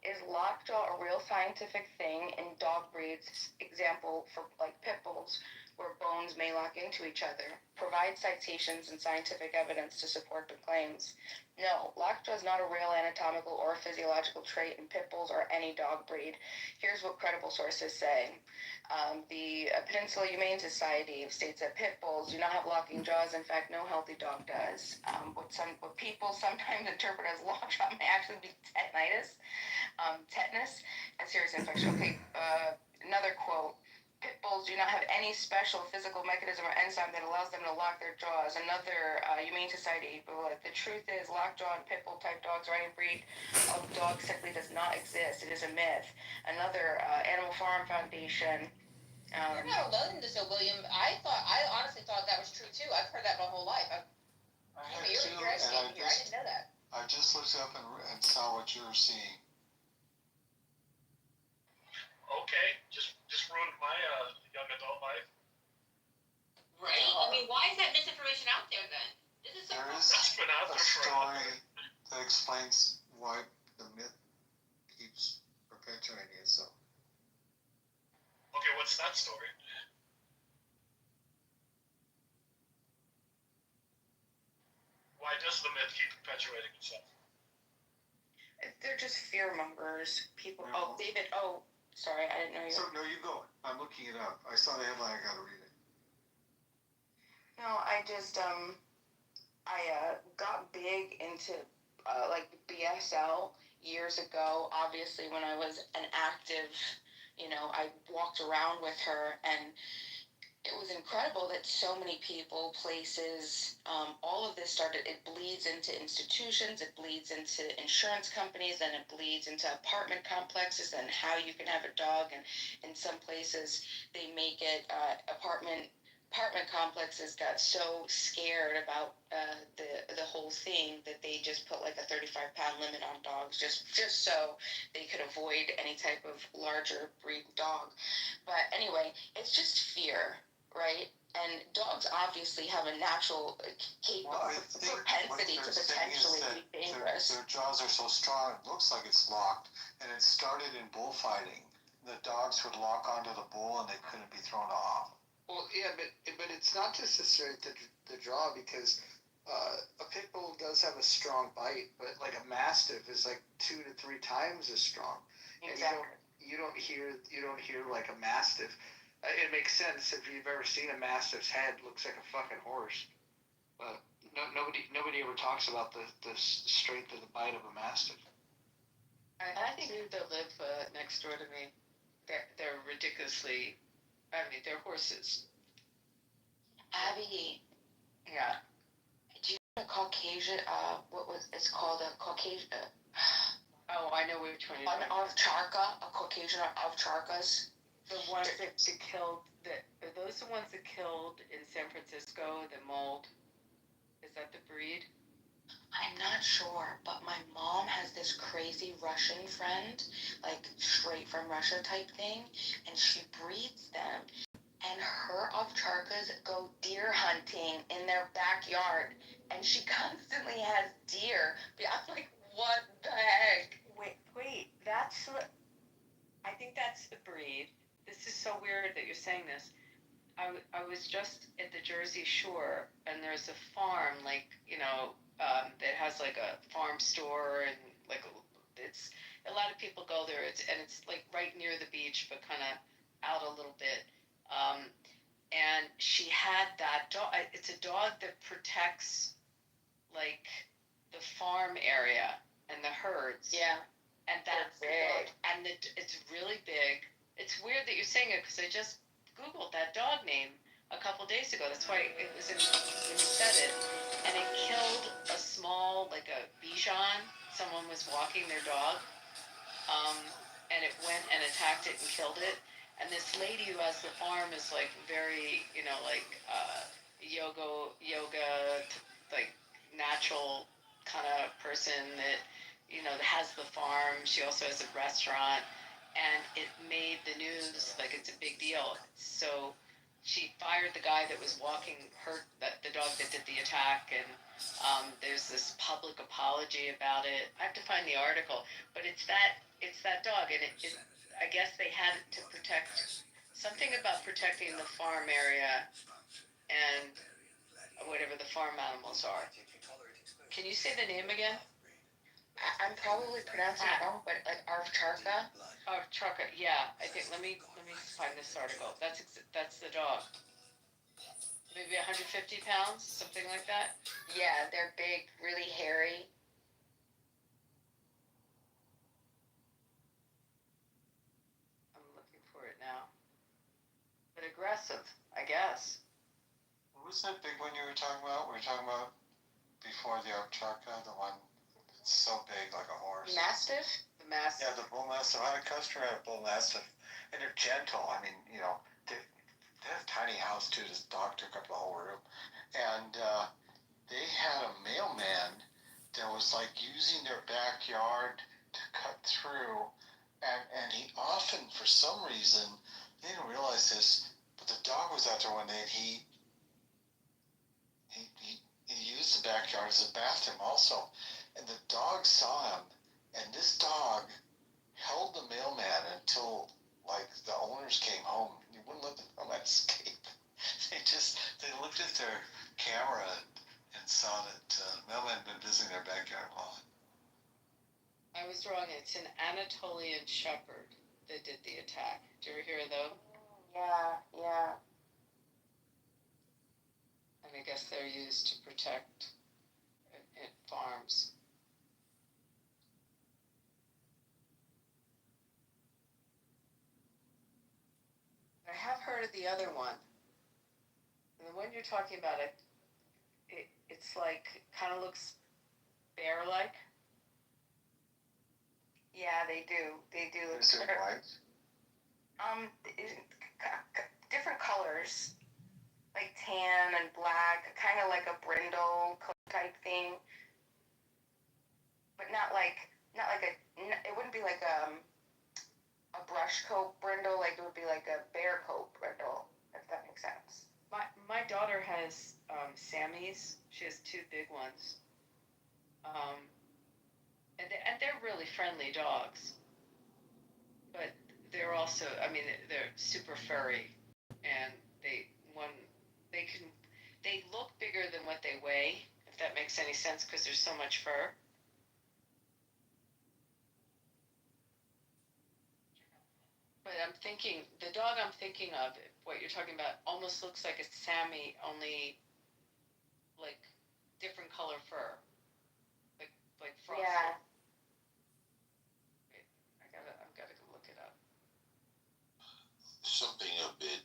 is lockjaw a real scientific thing in dog breeds? Example for pit bulls, where bones may lock into each other. Provide citations and scientific evidence to support the claims. No, lockjaw is not a real anatomical or physiological trait in pit bulls or any dog breed. Here's what credible sources say. The Peninsula Humane Society states that pit bulls do not have locking jaws. In fact, no healthy dog does. What people sometimes interpret as lockjaw may actually be tetanus, and serious infection. Okay, another quote. pit bulls do not have any special physical mechanism or enzyme that allows them to lock their jaws. Another Humane Society, the truth is, lockjaw and pit bull type dogs or any breed of dog simply does not exist. It is a myth. Another Animal Farm Foundation. You're not alone in this, William. I honestly thought that was true too. I've heard that my whole life. You're educating here. I didn't know that. I just looked up and saw what you were seeing. Okay, just ruined my young adult life. Right? I mean, why is that misinformation out there then? This is so There is That's been out a there for story that explains why the myth keeps perpetuating itself. Okay, what's that story? Why does the myth keep perpetuating itself? They're just fear mongers. People. Yeah. Oh, David. Oh, sorry, I didn't know you. So, no, you go. I'm looking it up. I saw the headline. I got to read it. No, I just I got big into like BSL years ago. Obviously, when I was an active, I walked around with her, and it was incredible that so many people, places, all of this started. It bleeds into institutions, it bleeds into insurance companies, and it bleeds into apartment complexes and how you can have a dog. And in some places, they make it apartment complexes got so scared about the whole thing that they just put like a 35-pound limit on dogs just so they could avoid any type of larger breed dog. But anyway, it's just fear. Right? And dogs obviously have a natural propensity to potentially be dangerous. Their jaws are so strong, it looks like it's locked. And it started in bullfighting. The dogs would lock onto the bull and they couldn't be thrown off. Well, yeah, but it's not just necessarily the jaw, because a pit bull does have a strong bite, but like a mastiff is like 2 to 3 times as strong. Exactly. And you don't hear like a mastiff. It makes sense if you've ever seen a mastiff's head. It looks like a fucking horse. But nobody ever talks about the strength of the bite of a mastiff. I think that live next door to me, they're ridiculously. I mean, they're horses. Abby. Yeah. Do you know a Caucasian? It's called a Caucasian. Oh, I know which one you're talking about. An ovcharka, a Caucasian ovcharkas. The ones that killed, are those the ones that killed in San Francisco, the mold? Is that the breed? I'm not sure, but my mom has this crazy Russian friend, like straight from Russia type thing, and she breeds them. And her ovcharkas go deer hunting in their backyard, and she constantly has deer. But I'm like, what the heck? Wait, I think that's the breed. This is so weird that you're saying this. I was just at the Jersey Shore, and there's a farm, like, that has like a farm store, and like it's a lot of people go there. It's like right near the beach, but kind of out a little bit. And she had that dog. It's a dog that protects like the farm area and the herds. Yeah. And that's big. And it's really big. It's weird that you're saying it, because I just Googled that dog name a couple days ago. That's why it was when you said it. And it killed a small, like a Bichon. Someone was walking their dog. And it went and attacked it and killed it. And this lady who has the farm is like very, yoga, like natural kind of person that, that has the farm. She also has a restaurant. And it made the news, like it's a big deal. So she fired the guy that was walking the dog that did the attack, and there's this public apology about it. I have to find the article, but it's that dog, and I guess they had it to protect something about protecting the farm area and whatever the farm animals are. Can you say the name again? I'm probably pronouncing it wrong, but like ovcharka. Ovcharka, yeah. I think. Let me find this article. That's the dog. Maybe 150 pounds, something like that. Yeah, they're big, really hairy. I'm looking for it now. aggressive, I guess. What was that big one you were talking about? We were talking about before the Ovcharka, the one that's so big like a horse. Mastiff? The Mastiff. Yeah, the bull mastiff. I had a customer had a bull mastiff, and they're gentle. I mean, they have a tiny house too. This dog took up the whole room, and they had a mailman that was like using their backyard to cut through, and he often, for some reason, they didn't realize this, but the dog was out there one day, and he used the backyard as a bathroom also, and the dog saw him, and this dog held the mailman until like the owners came home. He wouldn't let the mailman escape. They looked at their camera and saw that mailman had been visiting their backyard a lot. I was wrong. It's an Anatolian Shepherd that did the attack. Did you ever hear of those? Yeah. And I guess they're used to protect farms. I have heard of the other one. And the one you're talking about, it's like, kind of looks bear-like. Yeah, they do. They do. Is it white? Different colors, like tan and black, kind of like a brindle coat type thing, but not like a. It wouldn't be like a brush coat brindle. Like it would be like a bear coat brindle, if that makes sense. My daughter has Sammys. She has two big ones. And they're really friendly dogs. But they're also, I mean, they're super furry, and they look bigger than what they weigh, if that makes any sense, because there's so much fur. But the dog I'm thinking of, what you're talking about, almost looks like a Sammy, only like different color fur, like frosted. Yeah. Wait, I've gotta go look it up. Something a bit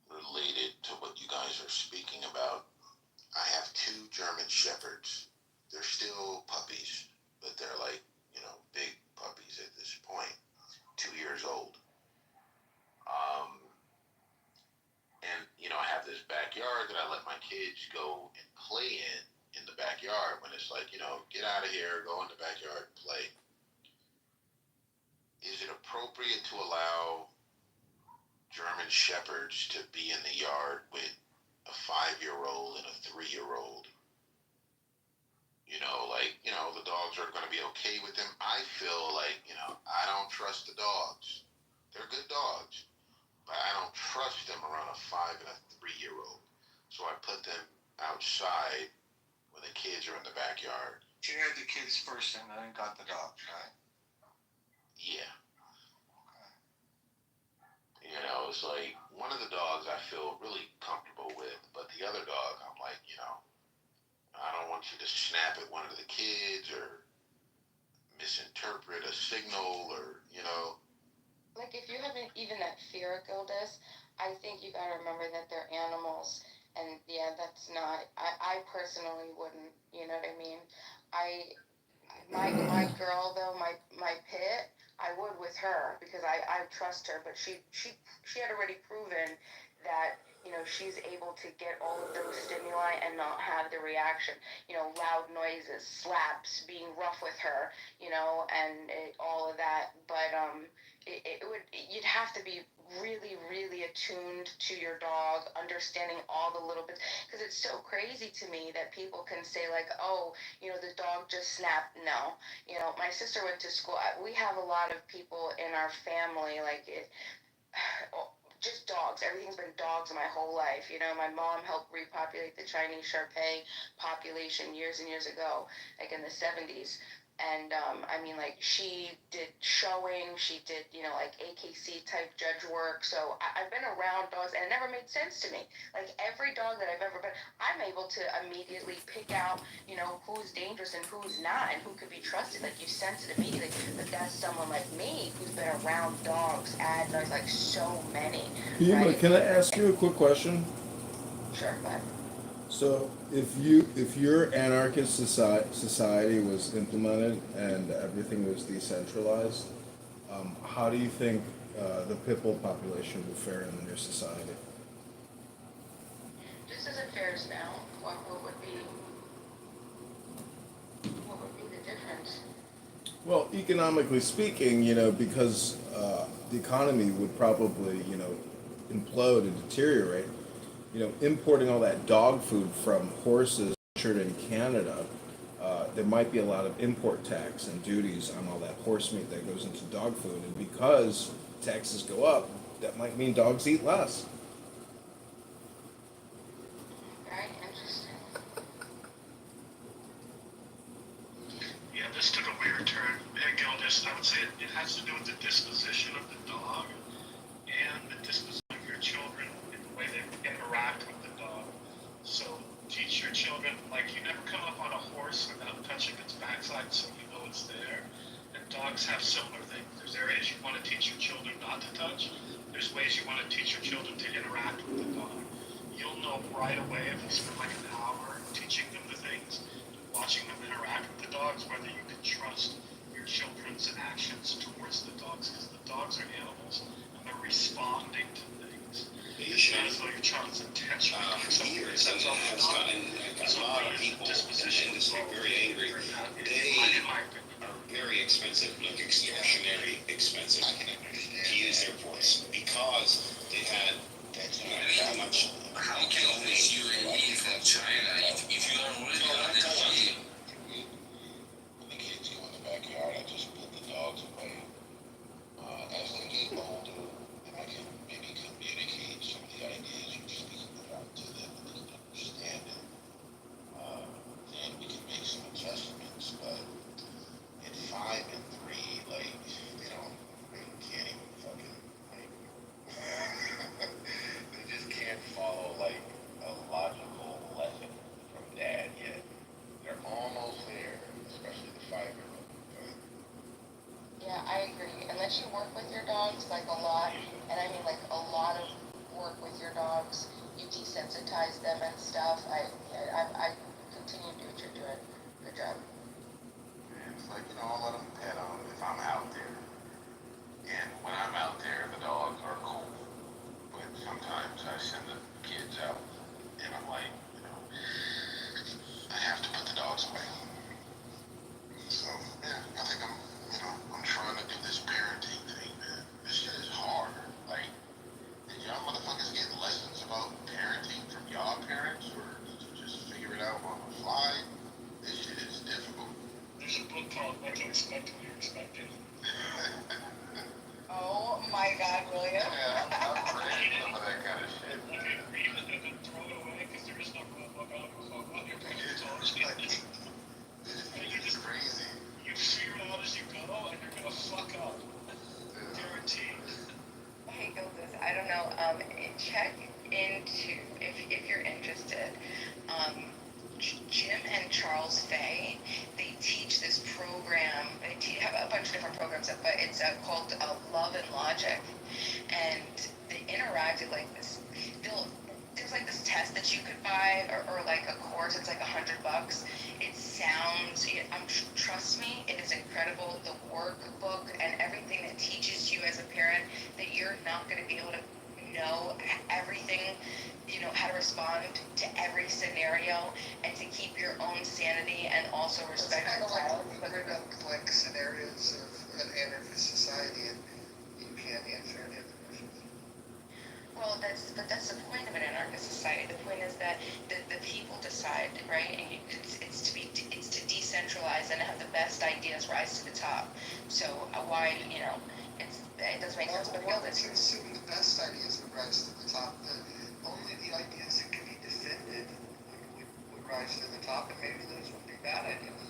related to what you guys are speaking about. I have two German Shepherds. They're still puppies, but they're like, big puppies at this point, 2 years old. And I have this backyard that I let my kids go and play in the backyard when it's like, get out of here, go in the backyard and play. Is it appropriate to allow German Shepherds to be in the yard with a 5-year-old and a 3-year-old? The dogs are going to be okay with them. I feel like, I don't trust the dogs. They're good dogs, but I don't trust them around a 5 and a 3-year-old. So I put them outside when the kids are in the backyard. You had the kids first and then got the dogs, right? Yeah. It's like one of the dogs I feel really comfortable with, but the other dog, I'm like, I don't want you to snap at one of the kids or misinterpret a signal or. Like if you haven't even that fear of Gildas, I think you gotta remember that they're animals, and yeah, that's not. I personally wouldn't. You know what I mean? My girl though, my pit, I would with her because I trust her, but she had already proven that she's able to get all of those stimuli and not have the reaction. Loud noises, slaps, being rough with her, and all of that. But you'd have to be really, really attuned to your dog, understanding all the little bits, because it's so crazy to me that people can say like, oh, the dog just snapped. No, my sister went to school. We have a lot of people in our family, like just dogs. Everything's been dogs my whole life. My mom helped repopulate the Chinese Shar Pei population years and years ago, like in the 70s. And I mean, like, she did showing, she did, you know, like AKC type judge work. So I've been around dogs, and it never made sense to me. Like, every dog that I've ever been, I'm able to immediately pick out, you know, who's dangerous and who's not, and who could be trusted. Like, you sense it immediately. But that's someone like me who's been around dogs, ad dogs, like so many. Yuma, Right? can I ask you a quick question? Sure, go ahead. So, if your anarchist society was implemented and everything was decentralized, how do you think the pit bull population would fare in the new society? Just as it fares now, what would be the difference? Well, economically speaking, you know, because the economy would probably, you know, implode and deteriorate. You know, importing all that dog food from horses butchered in Canada, there might be a lot of import tax and duties on all that horse meat that goes into dog food, and because taxes go up, that might mean dogs eat less. Very interesting. Yeah, this took a weird turn. Again, I would say it has to do with the disposition of the dog and the disposition of your children and the way they interact with the dog. So teach your children, like, you never come up on a horse without touching its backside so you know it's there. And dogs have similar things. There's areas you want to teach your children not to touch. There's ways you want to teach your children to interact with the dog. You'll know right away if you spend like an hour teaching them the things, watching them interact with the dogs, whether you can trust your children's actions towards the dogs, because the dogs are animals and they're responding to things. It's not as though your child's intentionally doing something. Years and has gotten a lot of people in the industry very angry. They are very expensive, like extortionary expensive to use their voice because they had how much. How can always you and me from China if you are already on the team? When the kids go in the backyard, I just put the dogs away. As they get older, and I can maybe communicate some of the ideas you're speaking about to them, and they can understand it. Then we can make some adjustments. But at 5 and 3, like, they can't even fucking, like, they just can't follow, like, a logical lesson from dad yet. They're almost there, especially the 5-year-old. Yeah, I agree. Unless you work with your dogs, like, a lot, and I mean, like, a lot of work with your dogs, you desensitize them and stuff. I continue to do what you're doing. Good job. And it's like, I'll let them pet them if I'm out there. And when I'm out there, the dogs are cool. But sometimes I send the kids out, and I'm like, I have to put the dogs away. So, yeah, I think I'm trying to do this parenting thing, man. This shit is hard. Like, did y'all motherfuckers get lessons about parenting from y'all parents, or did you just figure it out on the fly? This shit is difficult. There's a book called What to Expect When You're Expecting. Oh my God, William. Yeah, I'm ready for some of that kind of shit. Okay, read it and then throw it away because there is no rule book on it. Your parents told you. It's just crazy. You figure it out as you go, and you're gonna fuck up. Guaranteed. Hey, Gildas, I don't know. Check into if you're interested. Jim and Charles Fay, they teach this program. They have a bunch of different programs, but it's called Love and Logic, and they interacted like this. There's like this test that you could buy, or like a course. It's like $100. It sounds. Trust me, it is incredible. The workbook and everything that teaches you as a parent that you're not going to be able to know everything, how to respond to every scenario, and to keep your own sanity and also respect your child. But they're not like scenarios of an anarchist society, and you can't answer any of the questions. Well, that's the point of an anarchist society. The point is that the people decide, right? And it's to decentralize and have the best ideas rise to the top. So why, it doesn't make sense. But let's assume the best ideas would rise to the top. Only the ideas that can be defended would rise to the top, and maybe those would be bad ideas.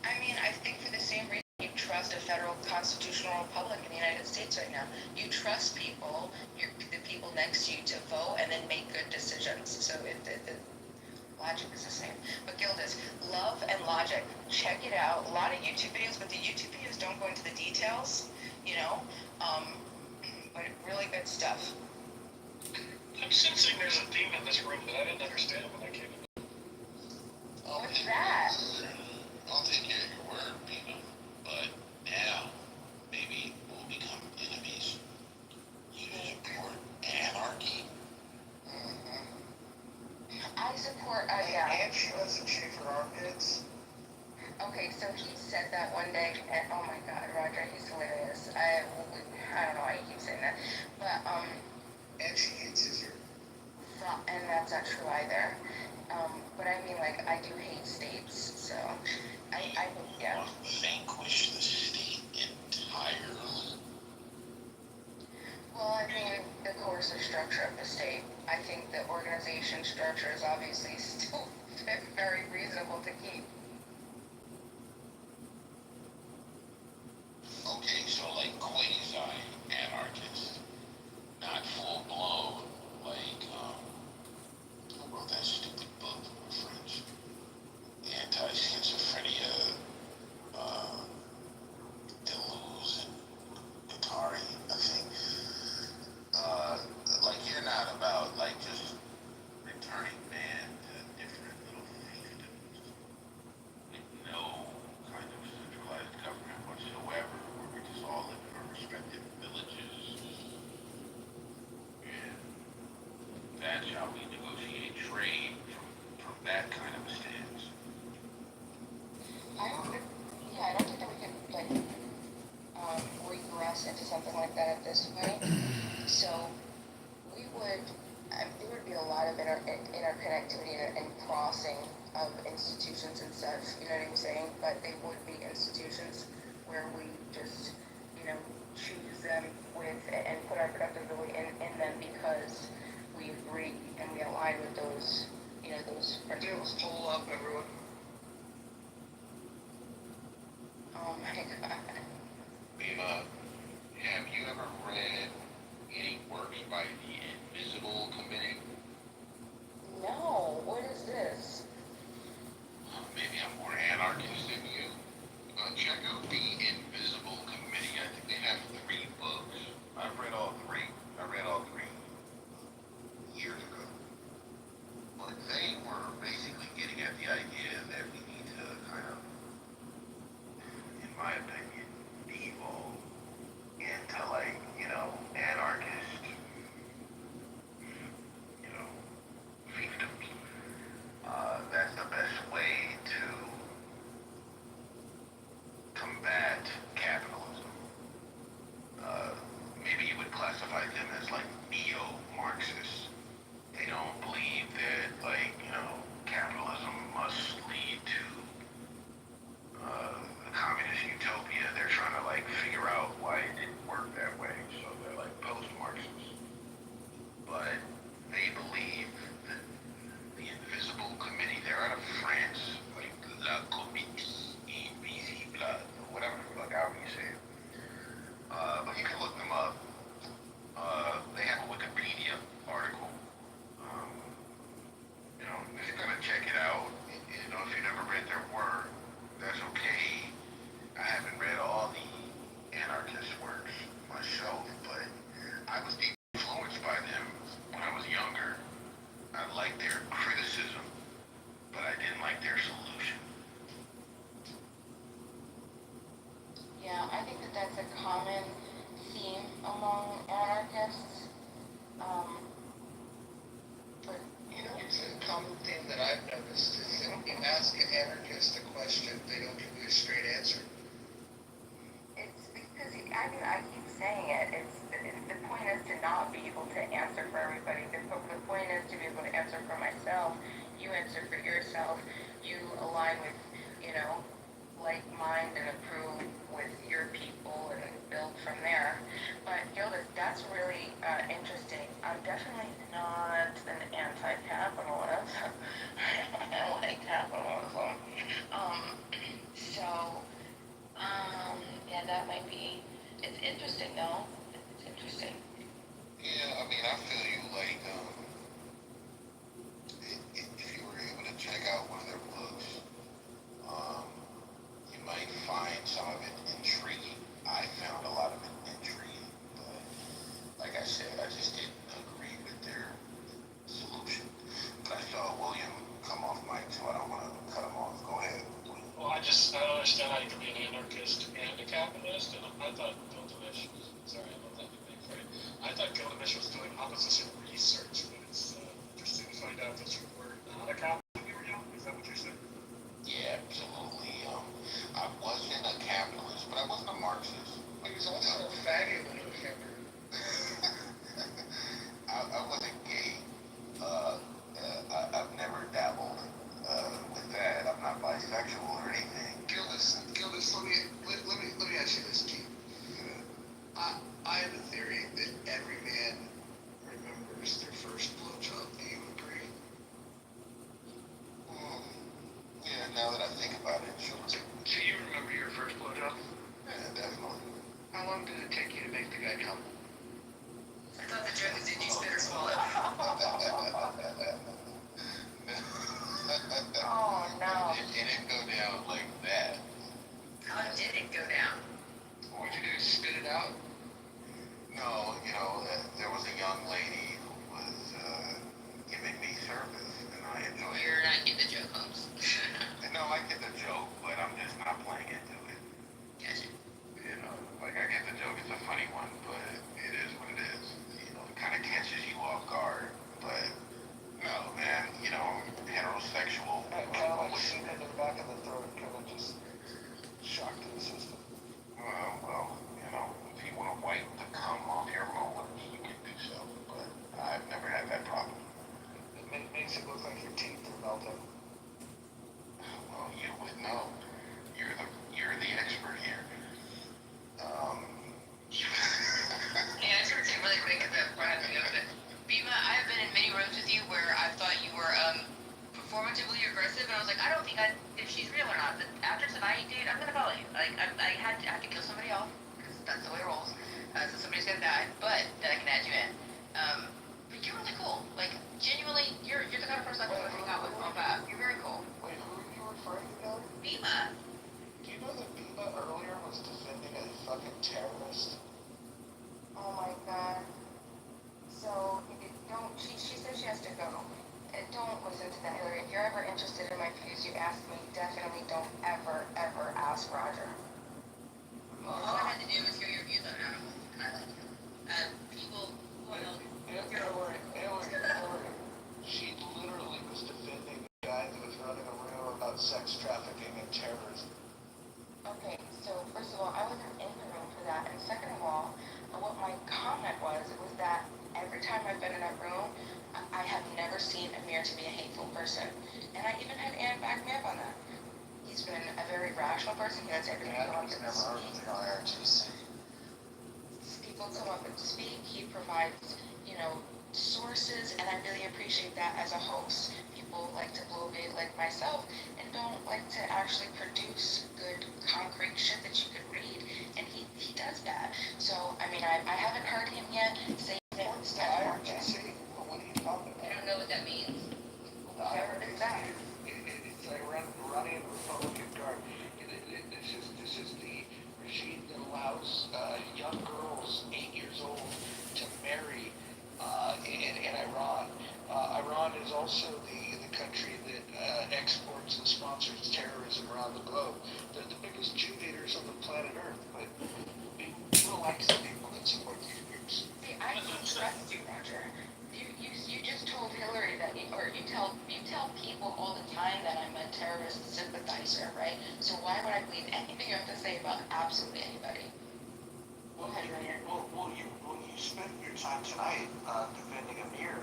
I mean, I think for the same reason you trust a federal constitutional republic in the United States right now. You trust people, the people next to you, to vote and then make good decisions. So the logic is the same. But Gildas, Love and Logic, check it out. A lot of YouTube videos, but the YouTube videos don't go into the details, you know. But really good stuff. I'm sensing there's a theme in this room that I didn't understand when I came in. What's that? I'll take you at your word, Pina. But now, maybe we'll become enemies. You support anarchy. I support, yeah. And she doesn't shave her armpits. Okay, so he said that one day, and oh my God, Roger, he's hilarious. I don't know why he keeps saying that, but and she hates his ear. And that's not true either. But I mean, like, I do hate states, so yeah. Vanquish the state entirely. Well, I mean, the coercive structure of the state. I think the organization structure is obviously still very reasonable to keep. Okay, so like quasi-anarchist, not full-blown, like, who wrote that stupid book in French? Anti-schizophrenia, Deleuze and Guattari, I think. Like, you're not about, like, just returning man to different little fiefdoms with no kind of centralized government whatsoever, where we just all live in our respective villages. And that's how we negotiate trade from that kind of a stance. I don't think that we could, like, regress into something like that at this point. So there would be a lot of interconnectivity and crossing of institutions and stuff, you know what I'm saying? But they would be institutions where we just, choose them and put our productive ability in them because we agree and we align with those, those principles. Pull up, everyone. Oh my God. Bima, have you ever read any works by the Invisible Committee? No, what is this? Maybe I'm more anarchist than you. Check out the Invisible Committee. I think they have 3 books. I've read all 3. I read all 3 years ago. But they were basically getting at the idea that we need to kind of, in my opinion, devolve into, like, anarchist, fiefdoms. That's the best way to combat capitalism. Maybe you would classify them as like neo-Marxists. They don't believe that, like, capitalism must lead to the communist utopia. They're trying to, like, figure out why it didn't work that way. So they're like post-Marxists. But they believe that the Invisible Committee, they're out of France, like La Comité Invisible, whatever the fuck, however you say it. But you can look them up. They have a Wikipedia article. If you're gonna check it out, if you never read their work, that's okay. I haven't read all the anarchist works myself, but I was deeply influenced by them when I was younger. I liked their criticism, but I didn't like their solution. Yeah, I think that that's a common theme among anarchists. But it's a common theme that I've noticed is that you ask an anarchist a question, they don't give you a straight answer. It's because I keep saying it. The point is to not be able to answer for everybody. The point is to be able to answer for myself. You answer for yourself. You align with, like mind and approve with your people and build from there. But Gilda, that's really interesting. I'm definitely not an anti-capitalist. I like capitalism. interesting, though. It's interesting. Yeah, I mean, I feel you. Like, if you were able to check out one of their books, um, you might find some of it intriguing. I found a lot of it intriguing, but like I said, I just didn't agree with their solution. But I saw William come off mic, so I don't want to cut him off. Go ahead, William. Well, I don't understand how you can be an anarchist and a capitalist, and I thought Gilgamesh was, sorry, I love that nickname for you. I thought Gilgamesh was doing opposition research, but it's interesting to find out that you were not a capitalist when you were young. Is that what you're saying? Yeah, absolutely. I wasn't a capitalist, but I wasn't a Marxist. He was also a faggot when he was younger. I wasn't gay. I've never dabbled with that. I'm not bisexual or anything. Gildas, let me ask you this, Keith. I have a theory that every man remembers their first blowjob. Do you agree? Yeah, now that I think about it, sure. Do you remember your first blowjob? Yeah, definitely. How long did it take you to make the guy come? I thought the joke is did you spit or swallow? Oh, no. It didn't go down like that. How did it go down? What'd you do? Spit it out? No, there was a young lady who was giving me service, and I enjoyed it. You're not getting the joke, Holmes. No, I get the joke, but I'm just not playing into it. Gotcha. Like I get the joke, it's a funny one, but it is what it is. It kind of catches you off guard, but no, man, heterosexual. Kind of like shooting in the back of the throat, kind of just shock to the system. Well, if you want to wipe the cum off your molars, you can do so, but I've never had that problem. It makes it look like your teeth are melting. Well, you would know. You're the expert here. Yeah, I just want to say really quick before I have to go, but Bima, I have been in many rooms with you where I thought you were performatively aggressive, and I was like, I don't think if she's real or not. But after tonight, dude, I'm gonna follow you. Like, I had to kill somebody off because that's the way it rolls. So somebody's gonna die, but then I can add you in. But you're really cool. Like, genuinely, you're the kind of person I want to hang out with on vibe. You're very cool. Wait, who are you referring to now? Bima. Do you know that Bima earlier was defending a fucking terrorist? Oh, my God. So, she said she has to go. Don't listen to that, Hillary. If you're ever interested in my views, you ask me. Definitely don't ever, ever ask Roger. Well, all I had to do was hear your views on animals, and I like you. People, Hillary. She literally was defending the guy that was running a room about sex trafficking and terrorism. Okay, so first of all, I wasn't in the room for that, and second of all, what my comment was that every time I've been in that room, I have never seen Amir to be a hateful person, and I even had Ann back me up on that. He's been a very rational person. He lets everything come up. He's never heard anything on RTC. People come up and speak. He provides, sources, and I really appreciate that as a host. People like to blow big like myself and don't like to actually produce good, concrete shit that you could read, and he does that. So, I haven't heard him yet say things that are just... What are you talking about? I don't know what that means. Whatever is that? It's like running a Republican Guard. This is the regime that allows young girls, 8 years old, to marry in Iran. Iran is also the country that exports and sponsors terrorism around the globe. They're the biggest Jew haters on the planet Earth, but people like some people that support these groups. See, I don't trust you, Roger. You just told Hillary that, you tell people all the time that I'm a terrorist sympathizer, right? So why would I believe anything you have to say about absolutely anybody? Well, you spent your time tonight defending Amir.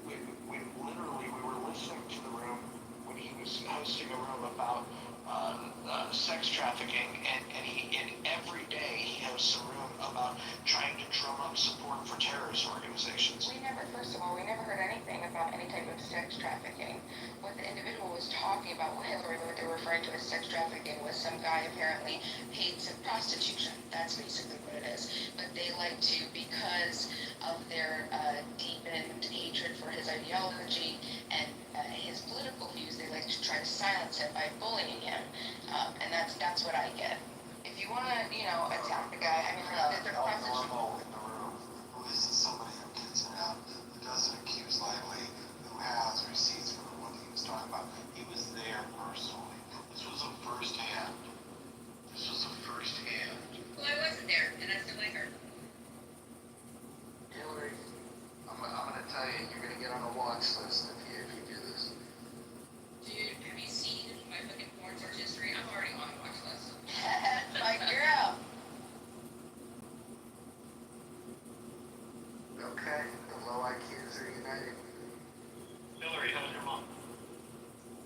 We were listening to the room when he was hosting a room about sex trafficking, and every day he hosts a room about trying to drum up support for terrorist organizations. First of all, we never heard anything about any type of sex trafficking. What the individual was talking talking about Hillary, what they were referring to as sex trafficking, was some guy apparently paid some prostitution. That's basically what it is. But they like to, because of their deepened hatred for his ideology and his political views, they like to try to silence him by bullying him. And that's what I get. If you want to, attack the guy, I mean, they're prostitution. Normal in the room who isn't somebody who gets it out, who doesn't accuse lightly, who has receipts for what he was talking about. He was there personally. This was a first-hand. Well, I wasn't there, and I still like her. Hillary, I'm gonna tell you, you're gonna get on a watch list if you do this. Dude, have you seen my fucking porn search history? I'm already on the watch list. My girl. Okay, the low IQs are united. Hillary, how's your mom?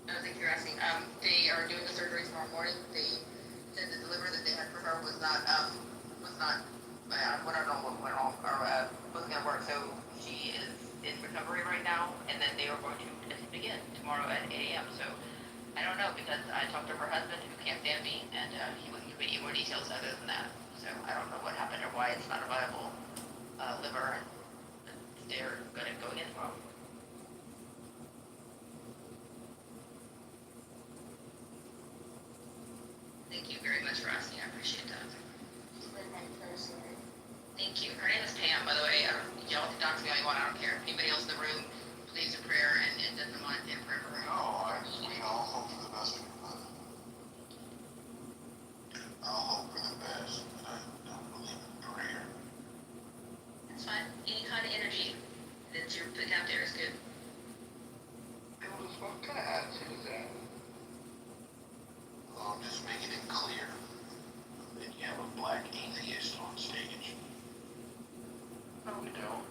I think you're asking. They are doing the surgery tomorrow morning. They said the liver that they had for her was not, what I don't know what went wrong, or wasn't gonna work. So she is in recovery right now, and then they are going to begin tomorrow at 8 a.m. So I don't know, because I talked to her husband, who can't stand me, and he wouldn't give me any more details other than that. So I don't know what happened or why it's not a viable liver, and they're gonna go in tomorrow. Thank you very much for asking. I appreciate that. Thank you. Her name is Pam, by the way. Y'all can talk to me all you want. I don't care. Anybody else in the room, please a prayer and doesn't mind in prayer for her. We all hope for the best for your mother. I'll hope for the best, but I don't believe in prayer. That's fine. Any kind of energy that you're putting out there is good. What kind of attitude is that? Well, I'm just making it clear that you have a black atheist on stage. No, we don't.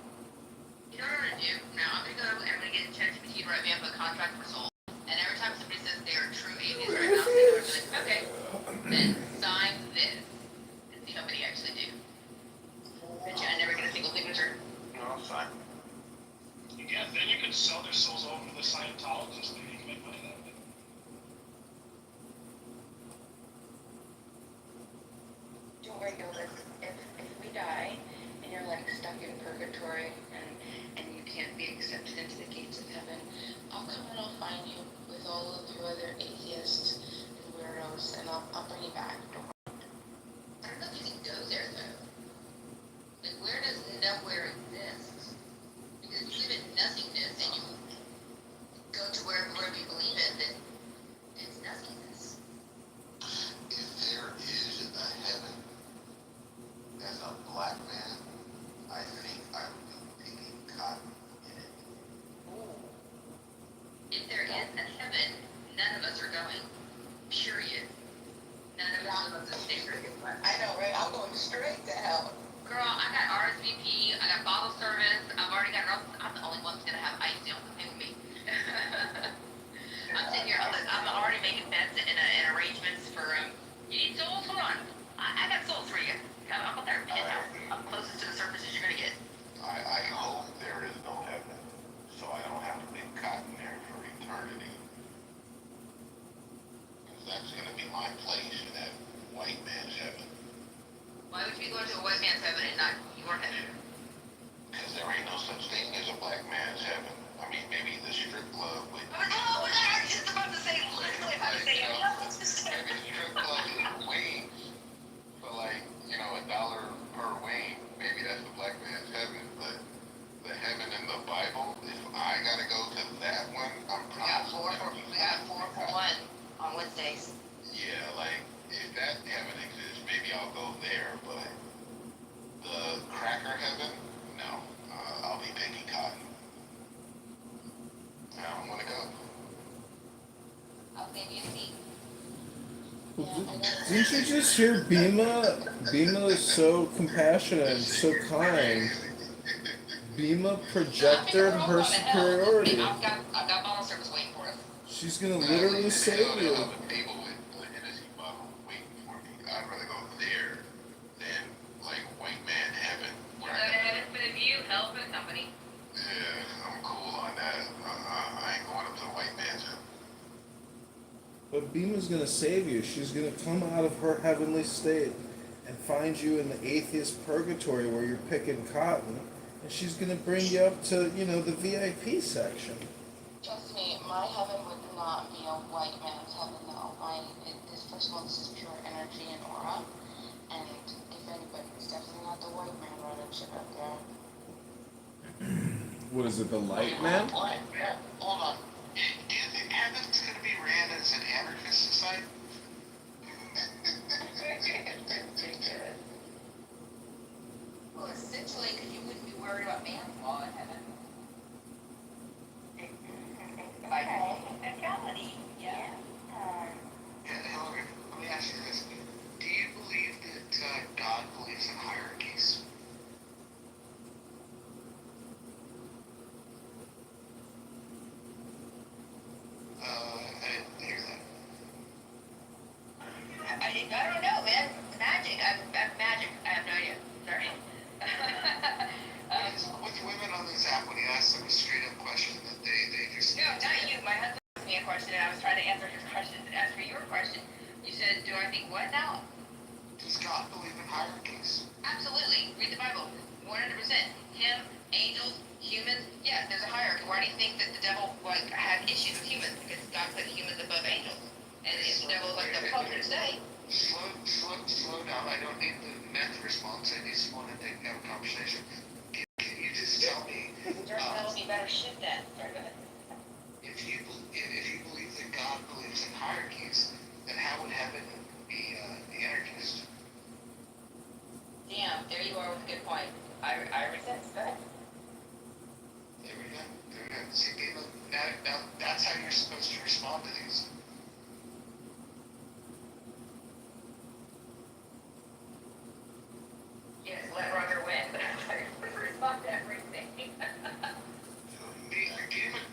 You know what I'm gonna do? Now I'm gonna get ChatGPT to write me up a contract for soul. And every time somebody says they are a true atheist right now, I'm gonna be like, okay, then sign this. And see how many actually do. Bet you I never get a single signature. No, I'm fine. Yeah, then you could sell their souls over to the Scientologists. Maybe you can make money that way. Don't worry, Gilbert. If we die and you're like stuck in purgatory and you can't be accepted into the gates of heaven, I'll come and I'll find you with all of your other atheists and weirdos, and I'll bring you back. Don't worry. I don't know if you can go there though. Like, where does nowhere exist? Because if you live in nothingness and you go to wherever you believe in, then it's nothingness. If there is a heaven as a black man, I think I would be picking cotton in it. If there is a heaven, none of us are going. Period. None of us are sacred. I know, right? I'm going straight to hell. Girl, I got RSVP, I got bottle service, I've already got, I'm the only one who's gonna have ice on the thing with me. I'm sitting here, I'm already making bets and arrangements for, you need souls? Hold on. I got souls for you. I'm up there, penthouse. I'm closest to the surface as you're gonna get. I hope there is no heaven, so I don't have to pick cotton there for eternity. Because that's gonna be my place in that white man's heaven. Why would you be going to a white man's heaven and not your heaven? Because there ain't no such thing as a black man's heaven. I mean, maybe the strip club with... I was just about to say, literally about to say, maybe the strip club with wings, but like, $1 per wing, maybe that's the black man's heaven. But the heaven in the Bible, if I gotta go to that one, I'm probably... We got 4 for 1 on Wednesdays. Yeah, like, if that heaven exists, maybe I'll go there, but the cracker heaven, no. I'll be picking cotton. I don't want to go. I'll give you a seat. Didn't you just hear Bima? Bima is so compassionate and so kind. Bima projected her superiority. I've got bottle service waiting for us. She's gonna literally save you. People with an Hennessy bottle waiting for me. I'd rather go there than like white man heaven. Where Heaven for the view, hell for the company. Yeah, I'm cool on that. I ain't going up to the white man's heaven. But Bima's gonna save you. She's gonna come out of her heavenly state and find you in the atheist purgatory where you're picking cotton, and she's gonna bring you up to, the VIP section. Trust me, my heaven would not be a white man's heaven, though. First of all, this is pure energy and aura, and if anybody, it's definitely not the white man running shit up there. What is it, the light man? Hold on. Do you think heaven's going to be ran as an anarchist society? Well, essentially, because you wouldn't be worried about man's law in heaven. Okay. Mentality. Yeah. Hillary, let me ask you this. Do you believe that God believes in hierarchies? I didn't hear that. I don't know, man. Magic. I'm magic. I have no idea. Sorry. With women on this app, when you ask them a straight up question, that they just... No, not you. My husband asked me a question, and I was trying to answer his question. As for your question, you said, do I think what now? Does God believe in hierarchies? Absolutely. Read the Bible. 100%. Him, angels, humans. Yeah, there's a hierarchy. Why do you think that the devil had issues with humans? Because God put humans above angels. And if the devil like the Pope would say. Slow down. I don't need the next response. I just want to have a conversation. Can you just tell me? Just tell me better shit then. Sorry, go ahead. If you believe that God believes in hierarchies, then how would heaven be the anarchist? Damn, there you are with a good point. I resist. Go ahead. There we go. See, people, now that's how you're supposed to respond to these. Yes, let Roger win, but I'm trying to respond to everything.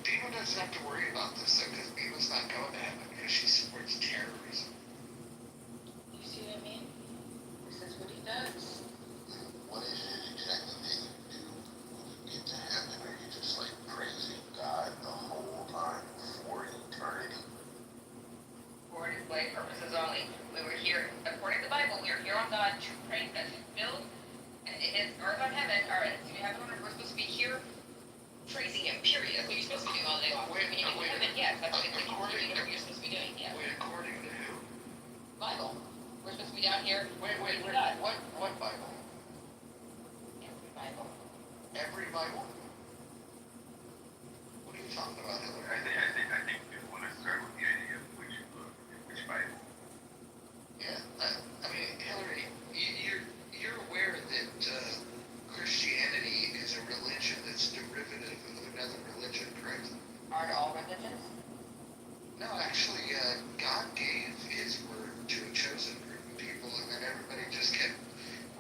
Dima doesn't have to worry about this, though, because Dima's not going to heaven because she supports terrorism. You see what I mean? This is what he does. What is it exactly that you do when you get to heaven? Are you just like praising God the whole time for eternity? For display purposes only. We were here, according to the Bible, we are here on God to praise us, build, and it is earth on heaven, or excuse me, heaven on earth. We're supposed to be here praising Him, period. That's what you're supposed to be doing all day long. When you get to heaven, yes, that's what you're supposed to be doing, yeah. Wait, according to who? Bible. We're supposed to be down here. Wait, God. what Bible? Every Bible. Every Bible? What are you talking about, Hillary? I think we want to start with the idea of which Bible. Yeah, I mean, Hillary, you're aware that Christianity is a religion that's derivative of another religion, correct? Are all religions? No, actually, God gave His word to a chosen group of people, and then everybody just kept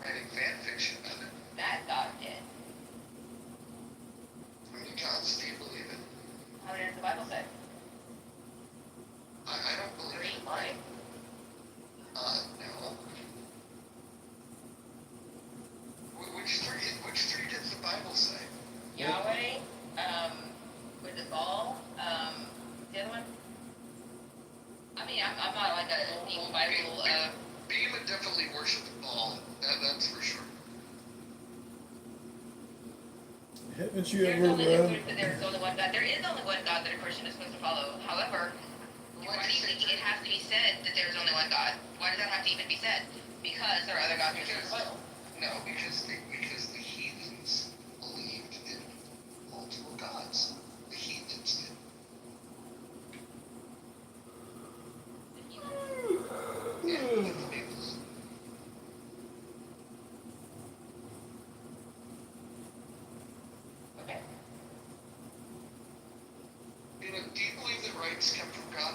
writing fan fiction about it. That God did. How many gods do you believe in? How does the Bible say? I don't believe in Right? No. Which three does the Bible say? Yahweh, with the ball, the other one? I mean, I'm not like a deep Bible, Bema definitely worshipped the ball. That's for sure. Haven't you there's ever only one God. There is only one God that a Christian is supposed to follow. However, why do you think it has to be said that there's only one God? Why does that have to even be said? Because there are other gods in the Bible. No, because the heathens believed in multiple gods. The heathens did. Yeah, the peoples. Okay. Do you believe that rights come from God?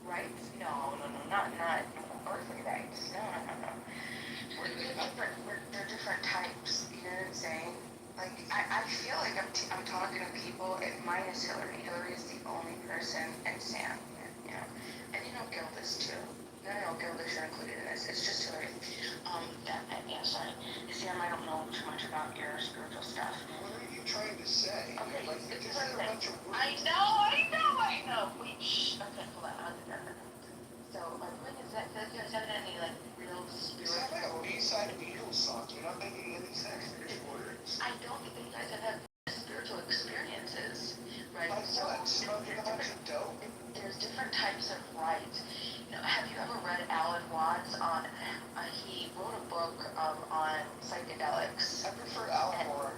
Rights? No, not earthly rights. No. They're different types. You know what I'm saying? Like I feel like I'm talking to people. Minus Hillary. Hillary is the only person, and Sam. You know, and Gilda's too. No, Gilda's are included in this. It's just Hillary. Sorry. Sam, I don't know too much about your spiritual stuff. What are you you trying to say? Okay, Like, you this just is said a the thing. bunch of words. I know. Wait, shh. Okay, hold on. I'll do that. So, like, when is that? Does you guys have any, like, real You spiritual... sound like a B-side Beatles song. You're not making any sense. There's words. I don't think that you guys have had spiritual experiences, right? Like So, what? Smoking a bunch of dope? there's different types of rights. You know, have you ever read Alan Watts on... he wrote a book on psychedelics. I prefer Alan Moore.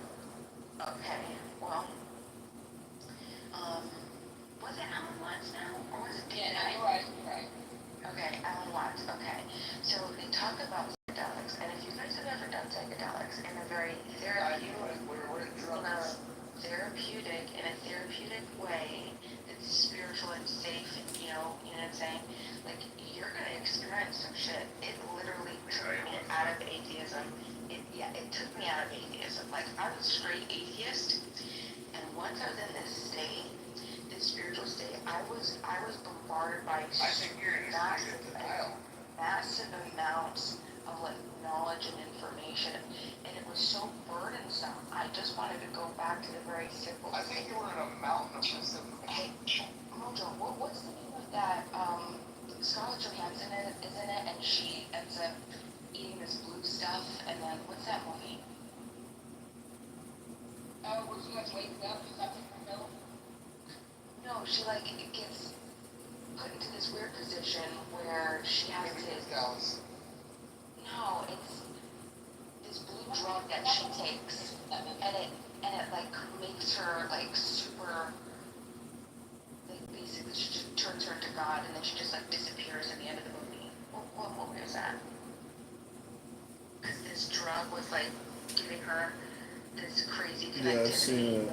Okay, well... was it Alan Watts now? Or was it... Yeah, no, you're right. Right. Okay, Alan Watts, okay. So they talk about psychedelics, and if you guys have ever done psychedelics in a very therapeutic way that's spiritual and safe, and you know what I'm saying? Like, you're gonna experience some shit. It literally took me out of atheism. It took me out of atheism. Like, I was straight atheist, and once I was in this state, this spiritual state, I was bombarded by massive amounts of like knowledge and information, and it was so burdensome. I just wanted to go back to the very simple. I think you were in a mountain of wisdom. Hey, Mojo, what's the name of that? Scarlett Johansson is in it, and she ends up eating this blue stuff, and then what's that movie? Oh, where she like wakes up or something from middle? No, she like gets put into this weird position where she has this. No, it's this blue drug that she takes, and it like makes her like super. Like basically, she just turns her into God, and then she just like disappears at the end of the movie. What movie is that? Because this drug was like giving her this crazy connectivity. Yeah, I've seen it.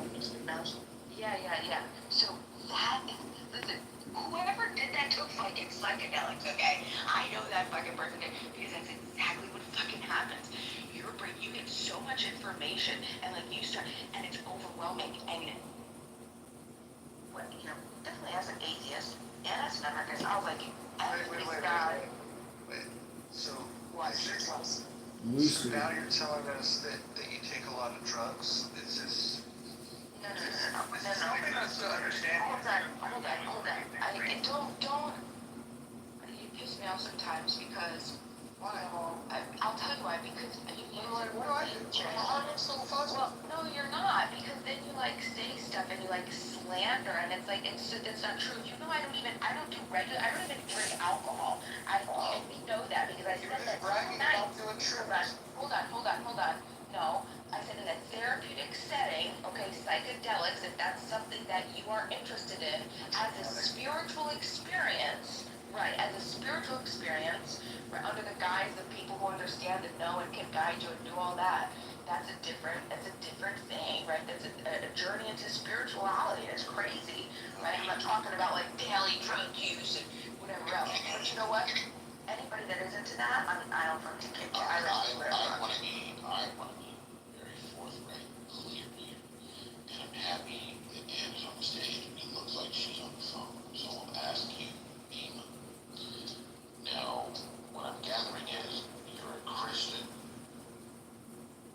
Yeah. So that is, listen, whoever did that took fucking psychedelics, okay? I know that fucking person did, because that's exactly what fucking happens. Your brain, you get so much information, and like you start, and it's overwhelming, and what, you know, definitely as an atheist, and as an anarchist, I was like, Wait. So, What? so Lucy. now you're telling us that you take a lot of drugs? Is this... No. Helping us to understand. Hold on. Don't. You piss me off sometimes because. Why? I'll tell you why. Because you Like, what do I do? I'm so fuzzy. Well, no, you're not. Because then you like say stuff and you like slander, and it's like it's not true. You know, I don't even drink alcohol. We know that because I said that bragging tonight. about doing true. Hold on. No, I said in a therapeutic setting, okay, psychedelics, if that's something that you are interested in, as a spiritual experience, right, right, under the guise of people who understand and know and can guide you and do all that, that's a different thing, right? That's a journey into spirituality. It's crazy, right? I'm not talking about like daily drug use and whatever else. But you know what? Anybody that is into that, I don't fucking care. I want to be very forthright and clear here. And I'm happy that Ann is on the stage. It looks like she's on the phone. So I'll ask you, Nima. Now, what I'm gathering is you're a Christian.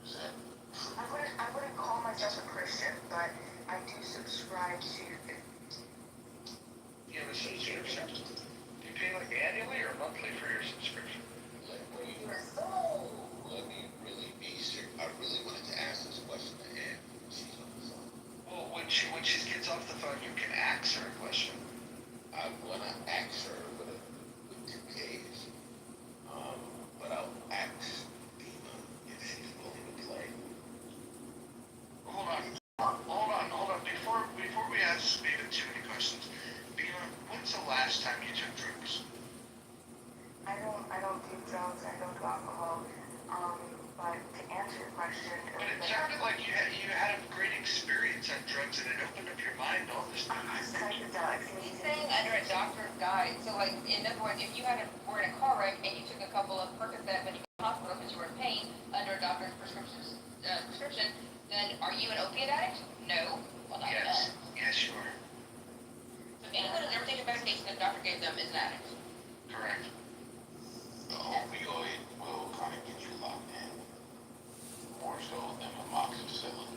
Is that true? I wouldn't call myself a Christian, but I do subscribe to. You have a subscription? Do you pay like annually or monthly for your subscription? Let me really be serious. I really wanted to ask this question to Ann when she's on the phone. Well, when she gets off the phone, you can ask her a question. I want to ask her with 2 Ks. But I'll ask Dima if she's willing to play. Hold on. Before we ask Bima too many questions, Bima, when's the last time you took drugs? I don't do drugs. I don't do alcohol. But to answer your question, But it sounded like you had a great experience on drugs and it opened up your mind to all this stuff. Psychedelics. He's saying under a doctor's guide. So, like, in other words, if you were in a car wreck and you took a couple of Percocet when you got to the hospital because you were in pain under a doctor's prescription, then are you an opiate addict? No. Well, not Yes, you are. So anyone who's ever taken medication that the doctor gave them is an addict. Correct. The opioid will kind of get you locked in. More so than amoxicillin.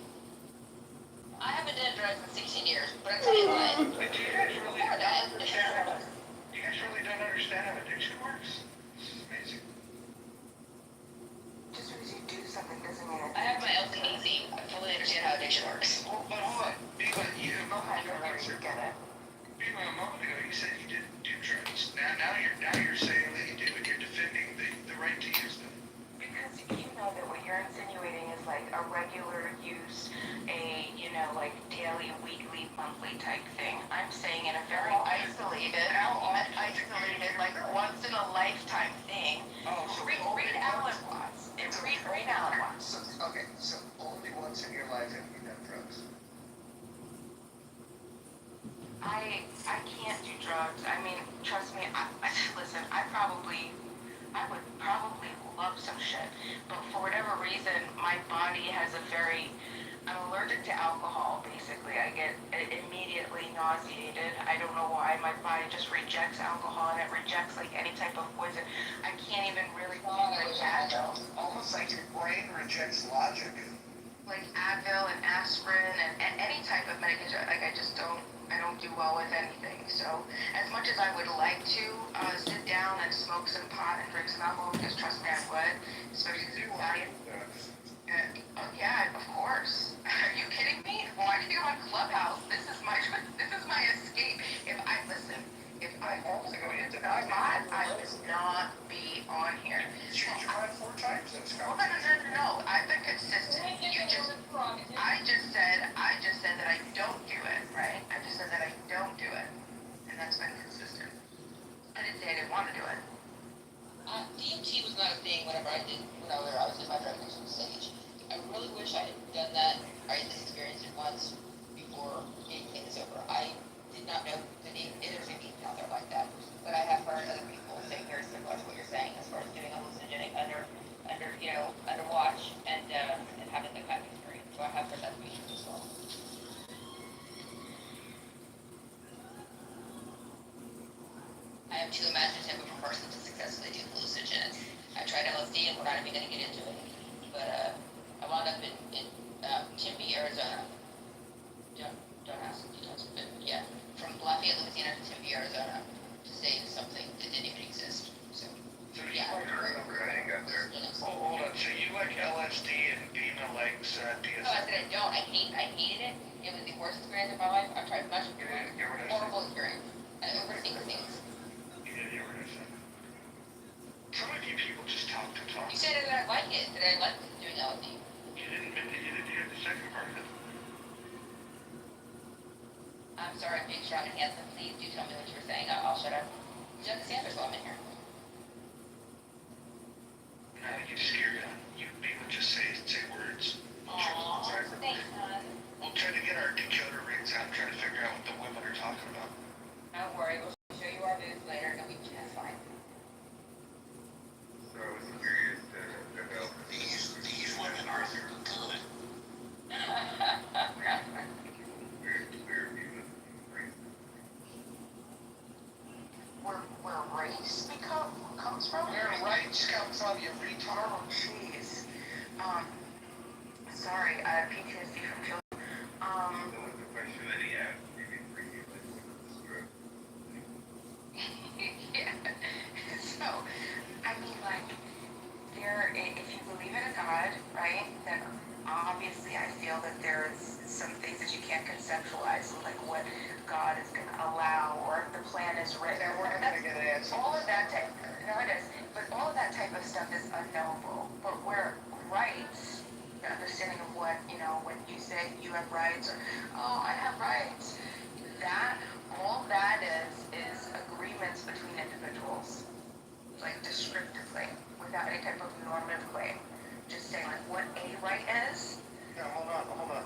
drugs in 16 years, but I tell you what. But you guys really don't understand. You guys really don't understand how addiction works. This is amazing. Just because you do something doesn't mean it. I have my LCAC. I fully understand how addiction works. Well, but hold on. But you Go ahead, Hillary, get it. Even a moment ago, you said you didn't do drugs. Now you're saying that you do, and you're defending the right to use them. Because you know that what you're insinuating is like a regular use, like daily, weekly, monthly type thing. I'm saying in a very isolated, like once in a lifetime thing. Oh, so read Alan Watts. Read Alan Watts. So only once in your life have you done drugs. I can't do drugs. I mean, trust me. Listen, I would probably love some shit, but for whatever reason, my body has I'm allergic to alcohol, basically. I get immediately nauseated. I don't know why. My body just rejects alcohol, and it rejects, like, any type of poison. I can't even really do, like, Advil. Almost like your brain rejects logic. Like Advil and aspirin and any type of medication. Like, I don't do well with anything. So, as much as I would like to sit down and smoke some pot and drink some alcohol, because trust me, I would, especially as a Italian. Yeah, of course. Are you kidding me? Why do you on Clubhouse? This is my escape. If I also go into that, I would not be on here. Change your mind 4 times. That's Well, no. I've been consistent. I just said that I don't do it, right? I just said that I don't do it, and that's been consistent. I didn't say I didn't want to do it. DMT was not a thing whenever I was in my drug addiction stage. I really wish I had done that, or at least experienced it once before getting things over. I did not know that there's anything out there like that, but I have heard other people say very similar to what you're saying as far as doing hallucinogenic under watch and having the kind of experience. So I have heard that patient as well. I am too imaginative of a person to successfully do hallucinogens. I tried LSD and we're not even going to get into it, but I wound up in Tempe, Arizona. Don't ask details, but yeah, from Lafayette, Louisiana to Tempe, Arizona, to save something that didn't even exist. So yeah. I got there. Hold on. So you like LSD and Dina likes DSM? No, I said I don't. I hated it. It was the worst experience of my life. I've tried much horrible experience. I overthink things. You were gonna say. Some of you people just talk. You said that I like it. That I like doing LSD. You didn't hear the second part of it. I'm sorry, Big Strong and Handsome. Please do tell me what you were saying. I'll shut up. Jeff Sanders while I'm in here. I think you scared him. You people just say words. Aww, thanks, hon. We'll try to get our decoder rings out and try to figure out what the women are talking about. Don't worry, we'll show you our booth later. No, that's fine. So I was curious about these women are good. Where race comes from? Where rights come from, you retard. Oh, jeez. Sorry, I have PTSD from children. That was the question that he asked maybe previously with the stroke. Yeah. So, I mean, like, if you believe in a God, right, then obviously I feel that there's some things that you can't conceptualize, like what God is going to allow, or if the plan is written. Yeah, we're not going to get an answer. All of that type, no, it is, but all of that type of stuff is unknowable. But where rights, the understanding of what, when you say you have rights, or, oh, I have rights, all that is agreements between individuals, like descriptively, without any type of normative claim. Just saying, like, what a right is. No, hold on.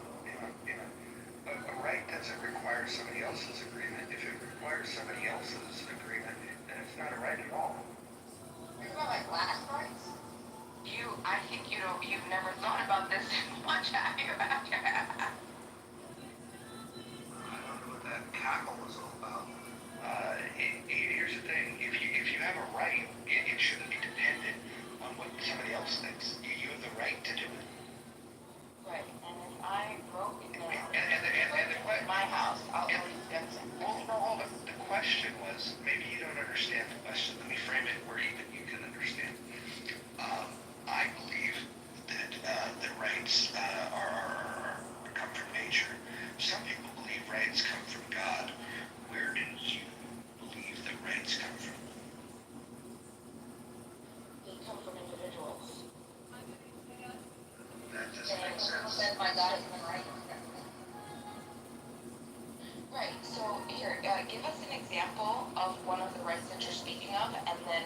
A right doesn't require somebody else's agreement. If it requires somebody else's agreement, then it's not a right at all. It's not like last rights. I think you've never thought about this much, have you? I don't know what that cackle was all about. Here's the thing. If you have a right, it shouldn't be dependent on what somebody else thinks. You have the right to do it. Right, and if I broke it down. And the question was, maybe you don't understand the question. Let me frame it where even you can understand. I believe that rights come from nature. Some people believe rights come from God. Where do you believe that rights come from? They come from individuals. That doesn't make sense. Said by God is right. Right. So here, give us an example of one of the rights that you're speaking of, and then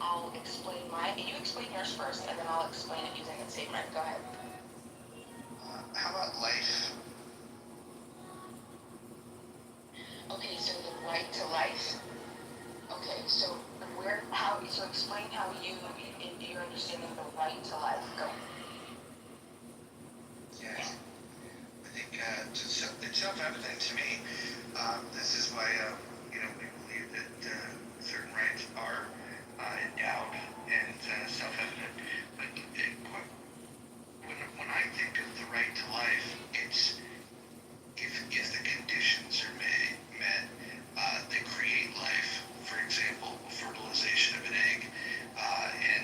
I'll explain mine. You explain yours first, and then I'll explain it using the same right. Go ahead. How about life? Okay, so the right to life. Okay, so so explain how in your understanding of the right to life. Go. Yeah. I think it's self-evident to me. This is why we believe that certain rights are endowed and self-evident. But when I think of the right to life, it's if the conditions are met that create life. For example, fertilization of an egg and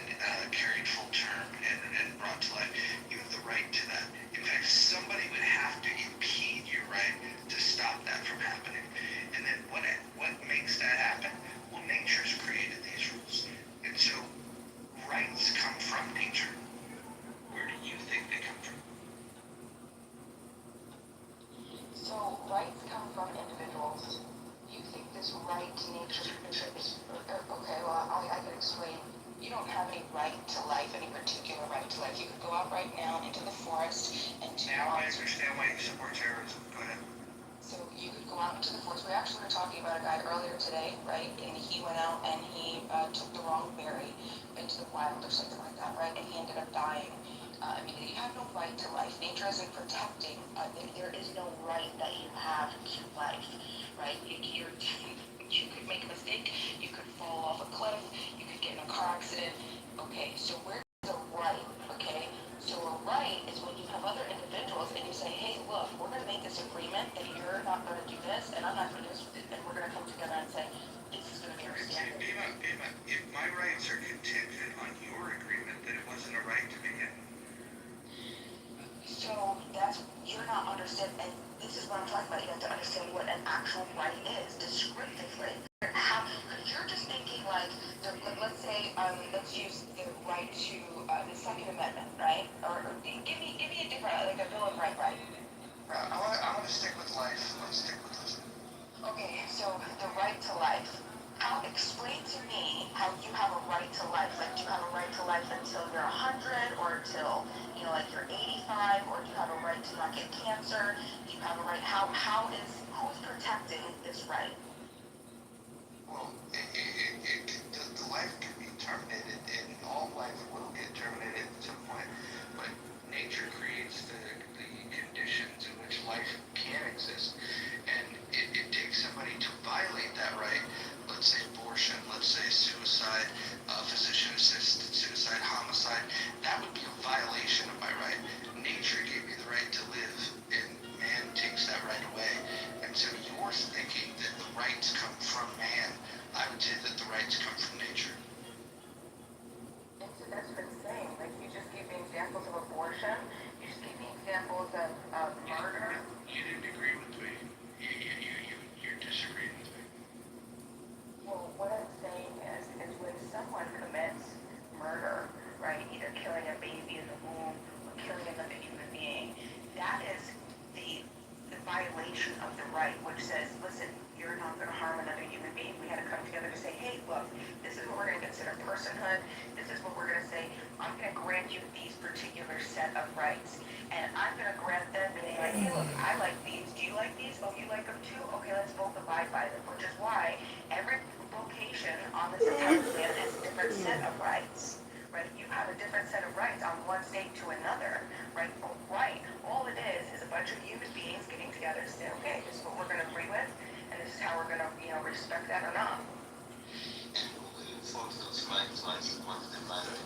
carried full term and brought to life. You have the right to that. In fact, somebody would have to impede your right to stop that from happening. And then what makes that happen? Well, nature's created these rules. And so rights come from nature. Where do you think they come from? So rights come from individuals. You think this right to nature is okay? Well, I can explain. You don't have any right to life, any particular right to life. You could go out right now into the forest and now I understand why you support terrorism. Go ahead. So you could go out into the forest. We actually were talking about a guy earlier today, right? And he went out and he took the wrong berry into the wild or something like that, right? And he ended up dying. You have no right to life. Nature isn't protecting. There is no right that you have to life, right? You could make a mistake. You could fall off a cliff. You could get in a car accident. Okay, so where's the right? Okay, so a right is when you have other individuals and you say, hey, look, we're going to make this agreement that you're not going to do this and I'm not going to do this, and we're going to come together and say, this is going to be our standard. If my rights are contingent on your agreement, then it wasn't a right to begin. So you're not understanding, and this is what I'm talking about. You have to understand what an actual right is descriptively. Because you're just thinking let's say, let's use the right to the Second Amendment, right? Or give me a different, like a Bill of Rights, right? I want to stick with life. Let's stick with this. Okay, so the right to life. Explain to me how you have a right to life. Like, do you have a right to life until you're 100, or until you're 85, or do you have a right to not get cancer? Do you have a right? Who's protecting this right? Well, the life can be terminated, and all life will get terminated at some point. But nature creates the conditions in which life can exist, and it takes somebody to violate that right. Let's say abortion, let's say suicide, physician-assisted suicide, homicide. That would be a violation of my right. Nature gave me the right to live, and man takes that right away. And so you're thinking that the rights come from man. I would say that the rights come from nature. And so that's what I'm saying. Like, you just gave me examples of abortion. You just gave me examples of murder. You didn't agree with me. You're disagreeing with me. Well, what I'm saying is when someone commits murder, right, either killing a baby in the womb or killing another human being, that is the violation of the right, which says, listen, you're not going to harm another human being. We had to come together to say, hey, look, this is what we're going to consider personhood. This is what we're going to say. I'm going to grant you these particular set of rights. And I'm going to grant them, meaning like, hey, look, I like these. Do you like these? Oh, you like them too? Okay, let's both abide by them, which is why every location on this entire planet has a different set of rights, right? You have a different set of rights on one state to another, right? Right. All it is a bunch of human beings getting together to say, okay, this is what we're going to agree with, and this is how we're going to, respect that or not. And who will enforce those rights once they violate?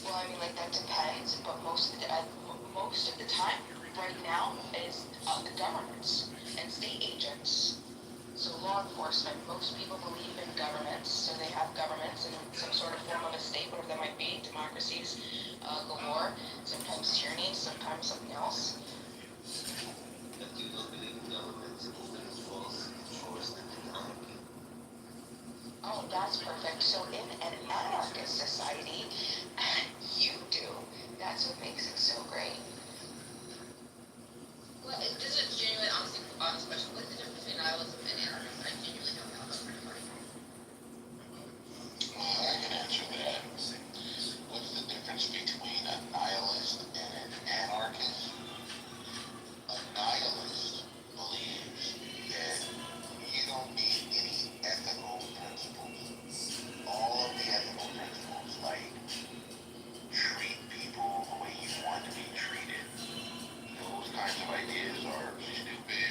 Well, that depends, but most of the time, right now, is the governments and state agents. So law enforcement, most people believe in governments, so they have governments in some sort of form of a state, whatever that might be. Democracies galore, sometimes tyranny, sometimes something else. Oh, that's perfect. So in an anarchist society, you do. That's what makes it so great. Well, this is a genuine, honest question. What's the difference between nihilism and anarchism? I genuinely don't know. That's pretty funny. Well, I can answer that. What's the difference between a nihilist and an anarchist? A nihilist believes that you don't need any ethical principles. All of the ethical principles, like treat people the way you want to be treated, those kinds of ideas are stupid.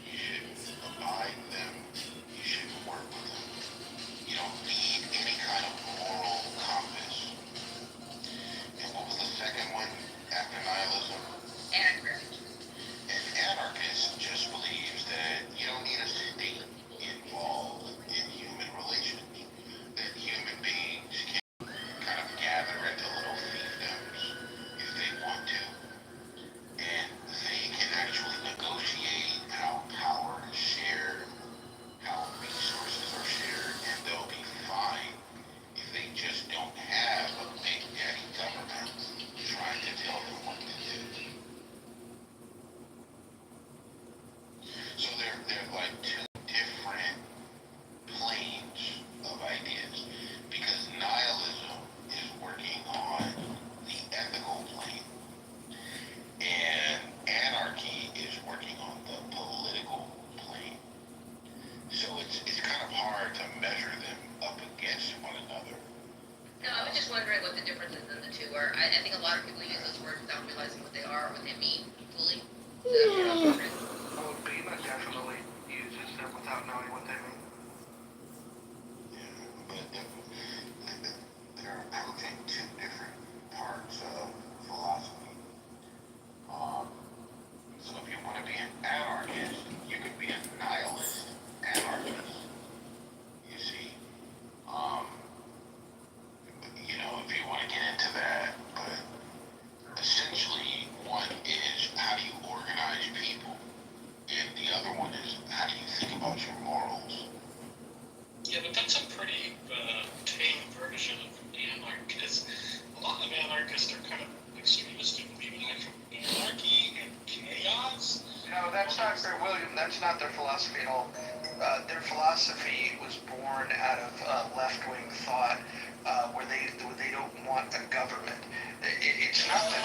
You shouldn't abide them. You shouldn't work with them. You don't need any kind of moral compass. And what was the second one after nihilism? Anarchist. An anarchist just believes that you don't need a state involved in human relations. That human beings can kind of gather into little fiefdoms if they want to. And they can actually negotiate how power is shared, how resources are shared, and they'll be fine if they just don't have a big daddy government trying to tell them what to do. So they're like two different planes of ideas, because nihilism is working on the ethical plane, and anarchy is working on the political plane. So it's kind of hard to measure them up against one another. No, I was just wondering what the differences in the two are. I think a lot of people use those words without realizing what they are or what they mean fully. So that's what I was wondering. Oh, Bema definitely uses them without knowing what they mean. Yeah, but they're approaching two different parts of philosophy. So if you want to be an anarchist, you could be a nihilist anarchist. You see, if you want to get into that, but essentially, one is how do you organize people, and the other one is how do you think about your morals. Yeah, but that's a pretty tame version of anarchist. A lot of anarchists are kind of extremists and believe in actual anarchy and chaos. No, that's not their William. That's not their philosophy at all. Their philosophy was born out of left-wing thought, where they don't want a government. It's not that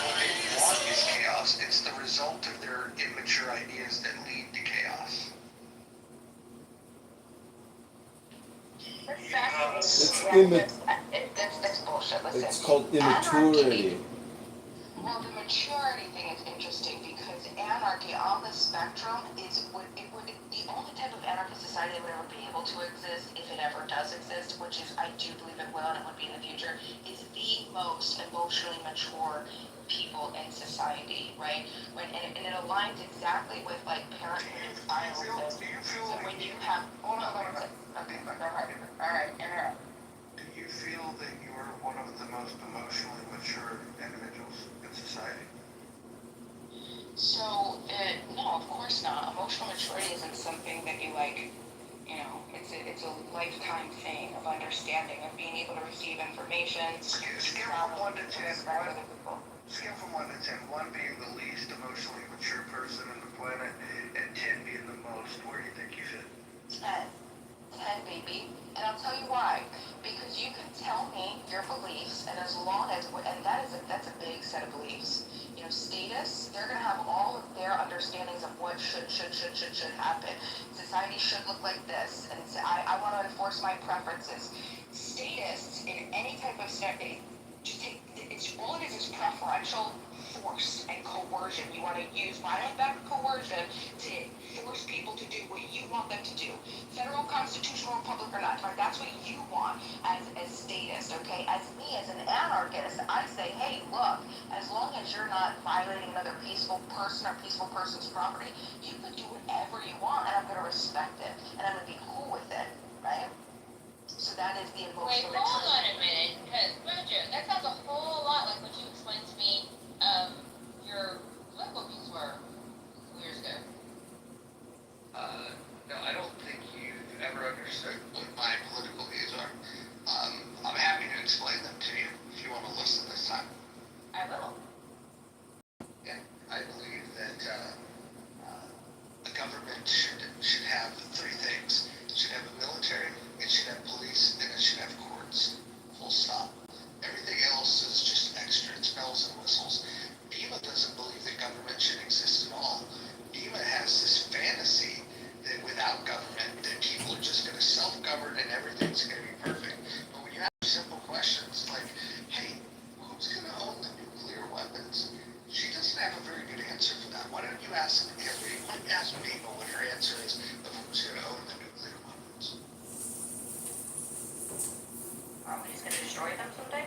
what they want is chaos. It's the result of their immature ideas that lead to chaos. It's That's bullshit. Listen. It's called immaturity. Well, the maturity thing is interesting because anarchy on the spectrum is the only type of anarchist society that would ever be able to exist, if it ever does exist, which is I do believe it will and it would be in the future, is the most emotionally mature people in society, right? And it aligns exactly with like parenthood and childhood. So when you have all right, interrupt. Do you feel that you are one of the most emotionally mature individuals in society? So, no, of course not. Emotional maturity isn't something that you it's a lifetime thing of understanding, of being able to receive information. Scale from 1 to 10. Scale from 1 to 10. 1 being the least emotionally mature person on the planet, and 10 being the most. Where do you think you fit? 10, baby. And I'll tell you why. Because you can tell me your beliefs, and as long as, and that's a big set of beliefs. Status, they're going to have all of their understandings of what should happen. Society should look like this, and I want to enforce my preferences. Status in any type of it's all it is preferential force and coercion. You want to use violent backed coercion to force people to do what you want them to do. Federal, constitutional, republic or not. Right? That's what you want as statist, okay? As me, as an anarchist, I say, hey, look, as long as you're not violating another peaceful person or peaceful person's property, you can do whatever you want, and I'm going to respect it, and I'm going to be cool with it, right? So that is the Wait, emotional hold on a minute, because Roger, that sounds a whole lot like what you explained to me, your political views were years ago. No, I don't think you've ever understood what my political views are. I'm happy to explain them to you if you want to listen this time. I will. Yeah, I believe that the government should have three things. It should have a military, it should have police, and it should have courts. Full stop. Everything else is just extra. It's bells and whistles. Dima doesn't believe that government should exist at all. Dima has this fantasy that without government, that people are just going to self-govern and everything's going to be perfect. But when you have simple questions like, hey, who's going to own the nuclear weapons? She doesn't have a very good answer for that. Why don't you ask Dima what her answer is of who's going to own the nuclear weapons? He's going to destroy them someday?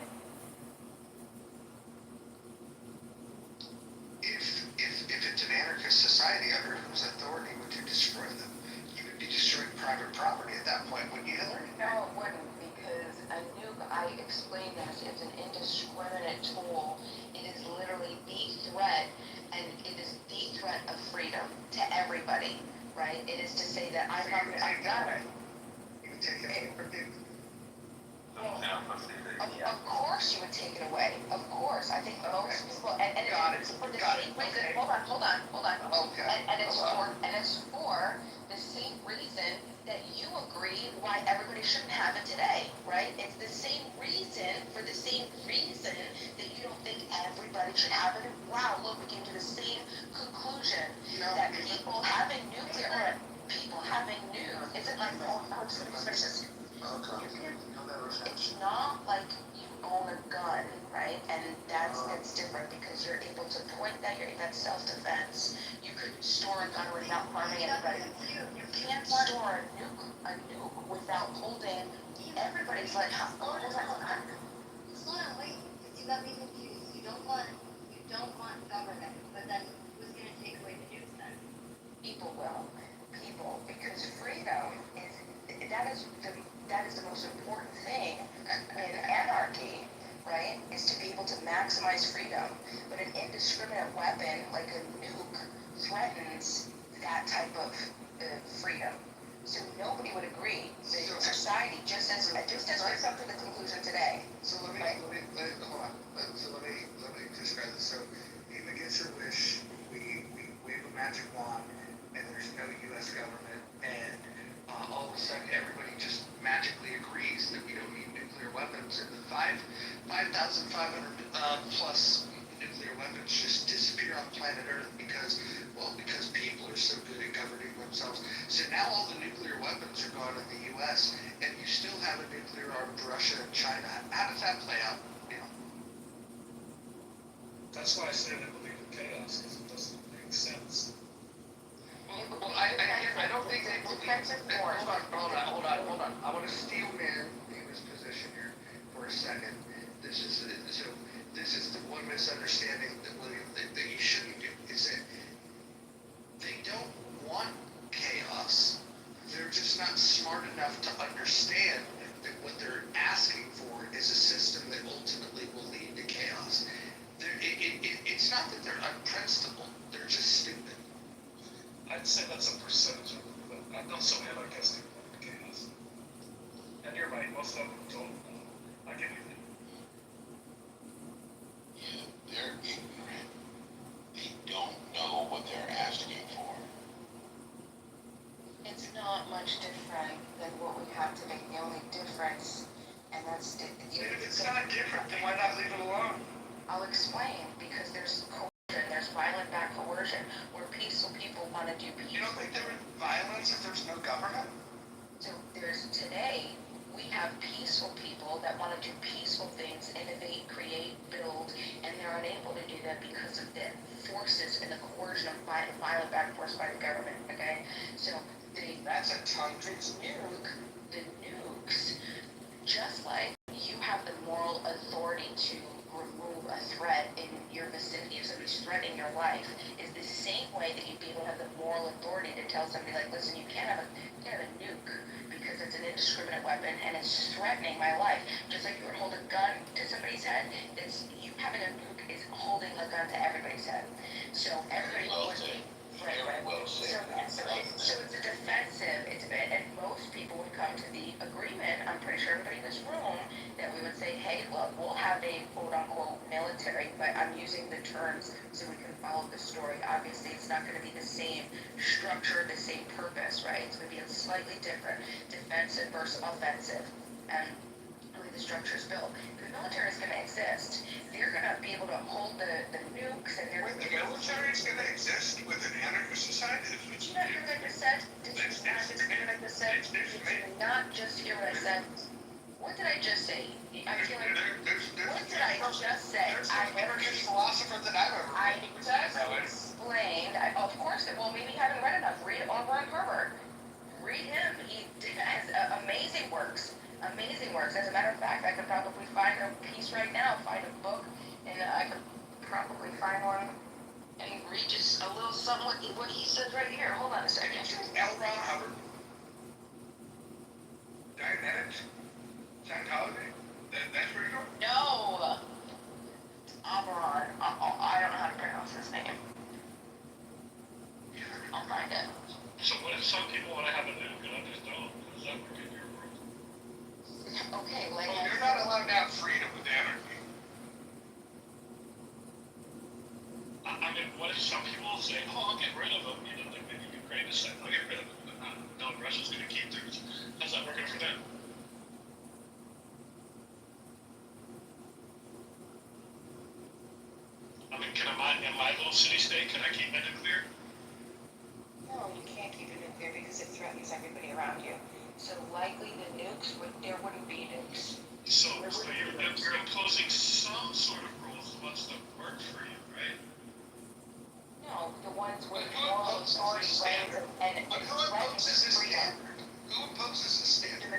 If it's an anarchist society, under whose authority would you destroy them? You would be destroying private property at that point, wouldn't you, Hillary? No, it wouldn't, because a nuke, I explained this, it's an indiscriminate tool. It is literally the threat, and it is the threat of freedom to everybody, right? It is to say that I'm not going to, I've got it. You would take it from people. Of course you would take it away. Of course. I think most people, and it's for the same reason. Hold on. Okay. And it's for the same reason that you agree why everybody shouldn't have it today, right? It's the same reason, for the same reason that you don't think everybody should have it. And wow, look, we came to the same conclusion that people having nuclear, isn't like, it's not like you own a gun, right? And that's different because you're able to point that, that's self-defense. You could store a gun without harming anybody. You can't store a nuke without holding everybody's like, what is that going on? Slow down, wait. You got me confused. You don't want government, but then who's gonna take away the nukes then? People will. People, because freedom that is the most important thing in anarchy, right? Is to be able to maximize freedom. But an indiscriminate weapon like a nuke threatens that type of freedom. So nobody would agree that society, just as we've come to the conclusion today. So let me hold on. So let me describe this. So Dima gets her wish. We wave a magic wand, and there's no U.S. government, and all of a sudden everybody just magically agrees that we don't need nuclear weapons, and the 5,500 plus nuclear weapons just disappear off planet Earth because people are so good at governing themselves. So now all the nuclear weapons are gone in the U.S., and you still have a nuclear-armed Russia and China. How does that play out? That's why I said I believe in chaos, because it doesn't make sense. Well, I don't think they believe. Hold on. I want to steel man Dima's position here for a second. This is the one misunderstanding that William that you shouldn't do, is that they don't want chaos. They're just not smart enough to understand that what they're asking for is a system that ultimately will lead to chaos. It's not that they're unprincipled, they're just stupid. I'd say that's a percentage of them, but I'm not so anarchistic about chaos. And you're right, most of them don't like anything. Yeah, they're ignorant. They don't know what they're asking for. It's not much different than what we have today. The only difference, and that's If it's not different, then why not leave it alone? I'll explain, because there's coercion, there's violent back coercion, where peaceful people want to do peaceful. You don't think there would be violence if there's no government? So there's today, we have peaceful people that want to do peaceful things, innovate, create, build, and they're unable to do that because of the forces and the coercion of violent back force by the government. Okay, so that's a tongue nuke. The nukes, just like you have the moral authority to remove a threat in your vicinity, if somebody's threatening your life, is the same way that you'd be able to have the moral authority to tell somebody like, listen, you can't have a nuke because it's an indiscriminate weapon and it's threatening my life. Just like you would hold a gun to somebody's head, it's you having a nuke is holding a gun to everybody's head. So everybody would be right. So it's a defensive. And most people would come to the agreement. I'm pretty sure everybody in this room that we would say, hey, look, we'll have a quote unquote military, but I'm using the terms so we can follow the story. Obviously, it's not going to be the same structure, the same purpose, right? It's going to be a slightly different defensive versus offensive. And the way the structure is built. The military is going to exist. They're going to be able to hold the nukes and they're the military is going to exist with an anarchist society? Did you not hear what I just said? Did you not just hear what I just said? Did you not just hear what I said? What did I just say? I feel like, what did I just say? I'm anarchist philosopher that I've ever read. I just explained, of course, well, maybe you haven't read enough. Read Orwell and Herbert. Read him. He has amazing works. Amazing works. As a matter of fact, I could probably find a piece right now, find a book, and I could probably find one and read just a little something what he says right here. Hold on a second. L. Ron Hubbard. Dianetics. Scientology. That's where you're going? No. Oberon. I don't know how to pronounce his name. I'll find it. So what if some people want to have a nuke and others don't? How does that work in your world? Okay, like you're not allowed to have freedom with anarchy. I mean, what if some people say, oh, I'll get rid of them, you know, like maybe Ukraine is saying, I'll get rid of them, but no, Russia's going to keep theirs. How's that working for them? I mean, in my little city-state, can I keep my nuclear? No, you can't keep it nuclear because it threatens everybody around you. So likely the nukes, there wouldn't be nukes. So you're imposing some sort of rules, the ones that work for you, right? No, the ones with moral authority, rights, and who imposes this standard? Who imposes this standard?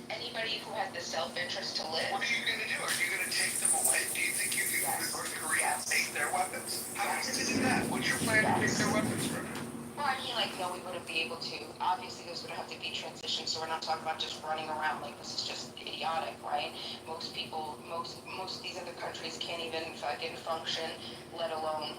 Anybody who has the self-interest to live. What are you going to do? Are you going to take them away? Do you think you can go to North Korea and take their weapons? How are you going to do that? What's your plan to take their weapons from them? Well, I mean, like, no, we wouldn't be able to. Obviously, there's going to have to be transition, so we're not talking about just running around like this is just idiotic, right? Most people, most of these other countries can't even fucking function, let alone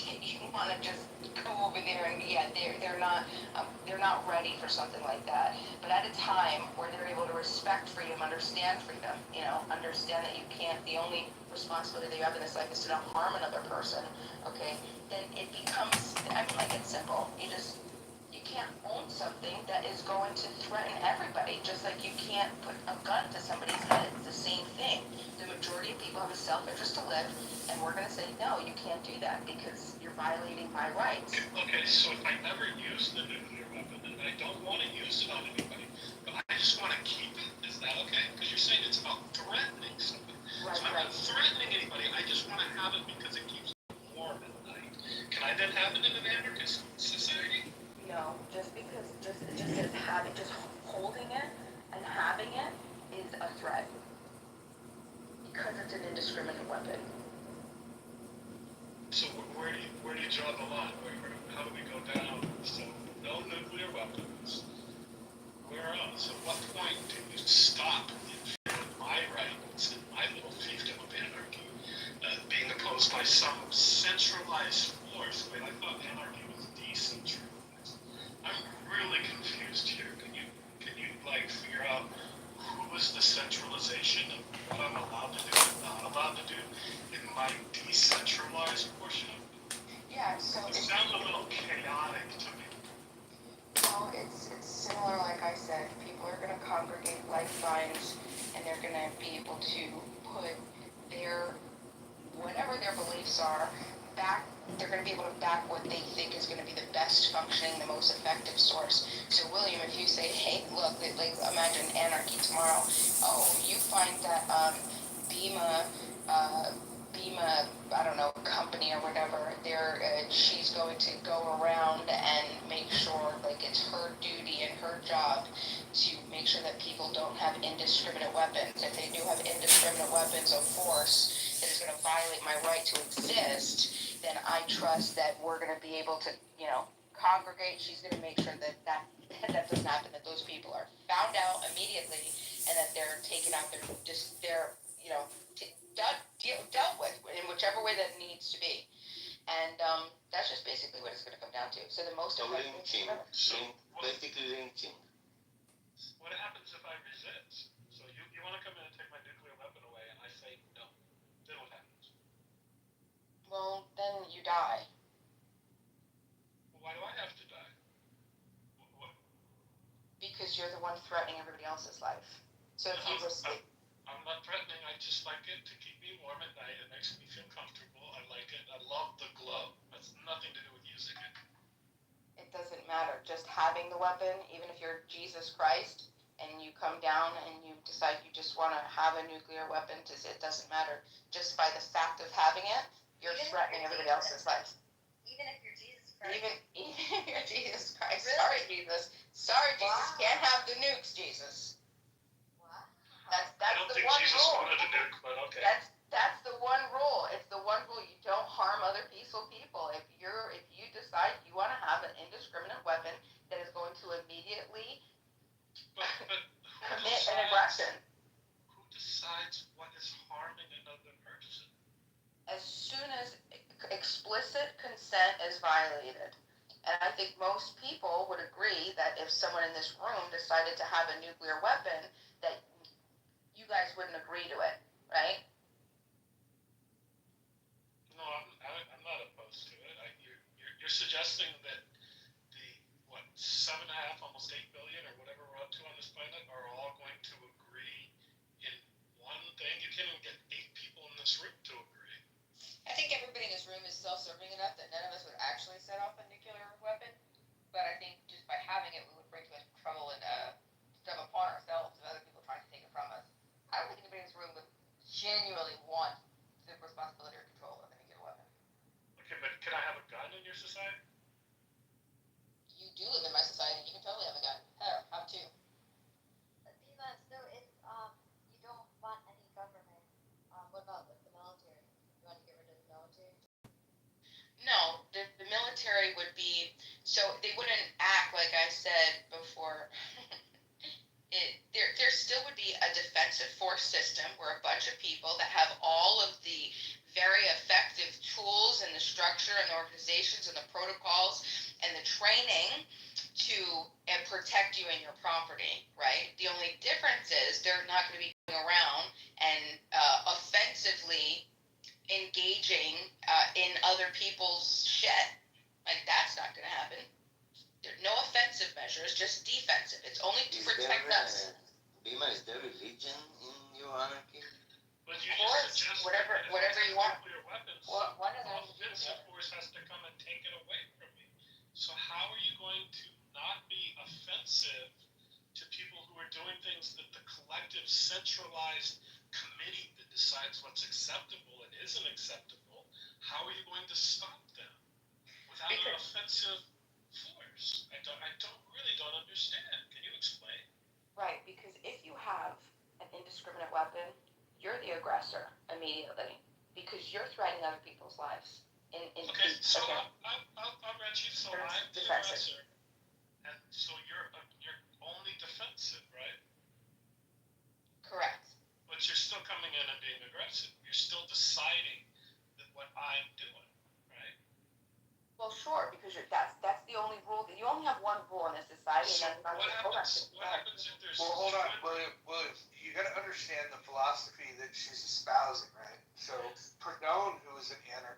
you want to just go over there and yeah, they're not ready for something like that. But at a time where they're able to respect freedom, understand freedom, you know, understand that you can't. The only responsibility that you have in this life is to not harm another person. Okay, then it becomes. I mean, like it's simple. You can't own something that is going to threaten everybody. Just like you can't put a gun to somebody's head. It's the same thing. The majority of people have a self-interest to live, and we're going to say, no, you can't do that because you're violating my rights. Okay, so if I never use the nuclear weapon, and I don't want to use it on anybody, but I just want to keep it, is that okay? Because you're saying it's about threatening something. Right, so I'm not threatening anybody, I just want to have it because it keeps me warm at night. Can I then have it in an anarchist society? No, just because, just holding it and having it is a threat. Because it's an indiscriminate weapon. So where do you draw the line? How do we go down? So no nuclear weapons. Where else? At what point do you stop my rights and my little fiefdom of anarchy being opposed by some centralized force? I mean, I thought anarchy was decentralized. I'm really confused here. Can you like figure out who is the centralization of what I'm allowed to do and not allowed to do in my decentralized portion of it? Yeah, so it sounds a little chaotic to me. Well, it's similar, like I said. People are going to congregate like minds, and they're going to be able to put whatever their beliefs are, back. They're going to be able to back what what they think is going to be the best functioning, the most effective source. So William, if you say, hey, look, like imagine anarchy tomorrow. Oh, you find that Bima, I don't know, company or whatever, she's going to go around and make sure, like, it's her duty and her job to make sure that people don't have indiscriminate weapons. If they do have indiscriminate weapons of force that is going to violate my right to exist, then I trust that we're going to be able to, congregate. She's going to make sure that doesn't happen, that those people are found out immediately and that they're taken out, dealt with in whichever way that needs to be. And that's just basically what it's going to come down to. So the most effective. Basically lynching. What happens if I resist? So you want to come in and take my nuclear weapon away, and I say no. Then what happens? Well, then you die. Well, why do I have to die? What? Because you're the one threatening everybody else's life. So if you just... I'm not threatening. I just like it to keep me warm at night. It makes me feel comfortable. I like it. I love the glow. That's nothing to do with using it. It doesn't matter. Just having the weapon, even if you're Jesus Christ and you come down and you decide you just want to have a nuclear weapon, it doesn't matter. Just by the fact of having it, you're threatening everybody else's life. Even if you're Jesus Christ. Even if you're Jesus Christ. Really? Sorry, Jesus. Sorry, Jesus. Can't have the nukes, Jesus. That's I don't the think one Jesus rule. wanted a nuke, but okay. That's the one rule. It's the one rule. You don't harm other peaceful people. If you decide you want to have an indiscriminate weapon that is going to immediately commit an aggression. Who decides what is harming another person? As soon as explicit consent is violated. And I think most people would agree that if someone in this room decided to have a nuclear weapon, that you guys wouldn't agree to it, right? No, I'm not opposed to it. You're suggesting that the 7.5, almost 8 billion or whatever we're up to on this planet are all going to agree in one thing. You can't even get 8 people in this room to agree. I think everybody in this room is self-serving enough that none of us would actually set off a nuclear weapon. But I think just by having it, we would bring too much trouble and stuff upon ourselves and other people trying to take it from us. I don't think anybody in this room would genuinely want the responsibility or control of a nuclear weapon. Okay, but can I have a gun in your society? You do live in my society. You can totally have a gun. Hell, have two. Bima, so if you don't want any government, what about like the military? You want to get rid of the military? No, the military would be, so they wouldn't act like I said before. There still would be a defensive force system where a bunch of people that have all of the very effective tools and the structure and the organizations and the protocols and the training to protect you and your property, right? The only difference is they're not going to be going around and offensively engaging in other people's shit. Like, that's not going to happen. There are no offensive measures, just defensive. It's only to protect us. Bima, is there religion in your anarchy? But you Of course, just suggested whatever you want. nuclear weapons. One of them. Offensive force has to come and take it away from me. So how are you going to not be offensive to people who are doing things that the collective centralized committee that decides what's acceptable and isn't acceptable? How are you going to stop them without an offensive force? I really don't understand. Can you explain? Right, because if you have an indiscriminate weapon, you're the aggressor immediately because you're threatening other people's lives. Okay, so I'll grant you. So I'm the aggressor, and so you're only defensive, right? Correct. But you're still coming in and being aggressive. You're still deciding that what I'm doing, right? Well, sure, because that's the only rule. You only have one rule in this society. So and that's what happens if there's? Well, hold on, William. You got to understand the philosophy that she's espousing, right? So Perdone, who is an anarchist,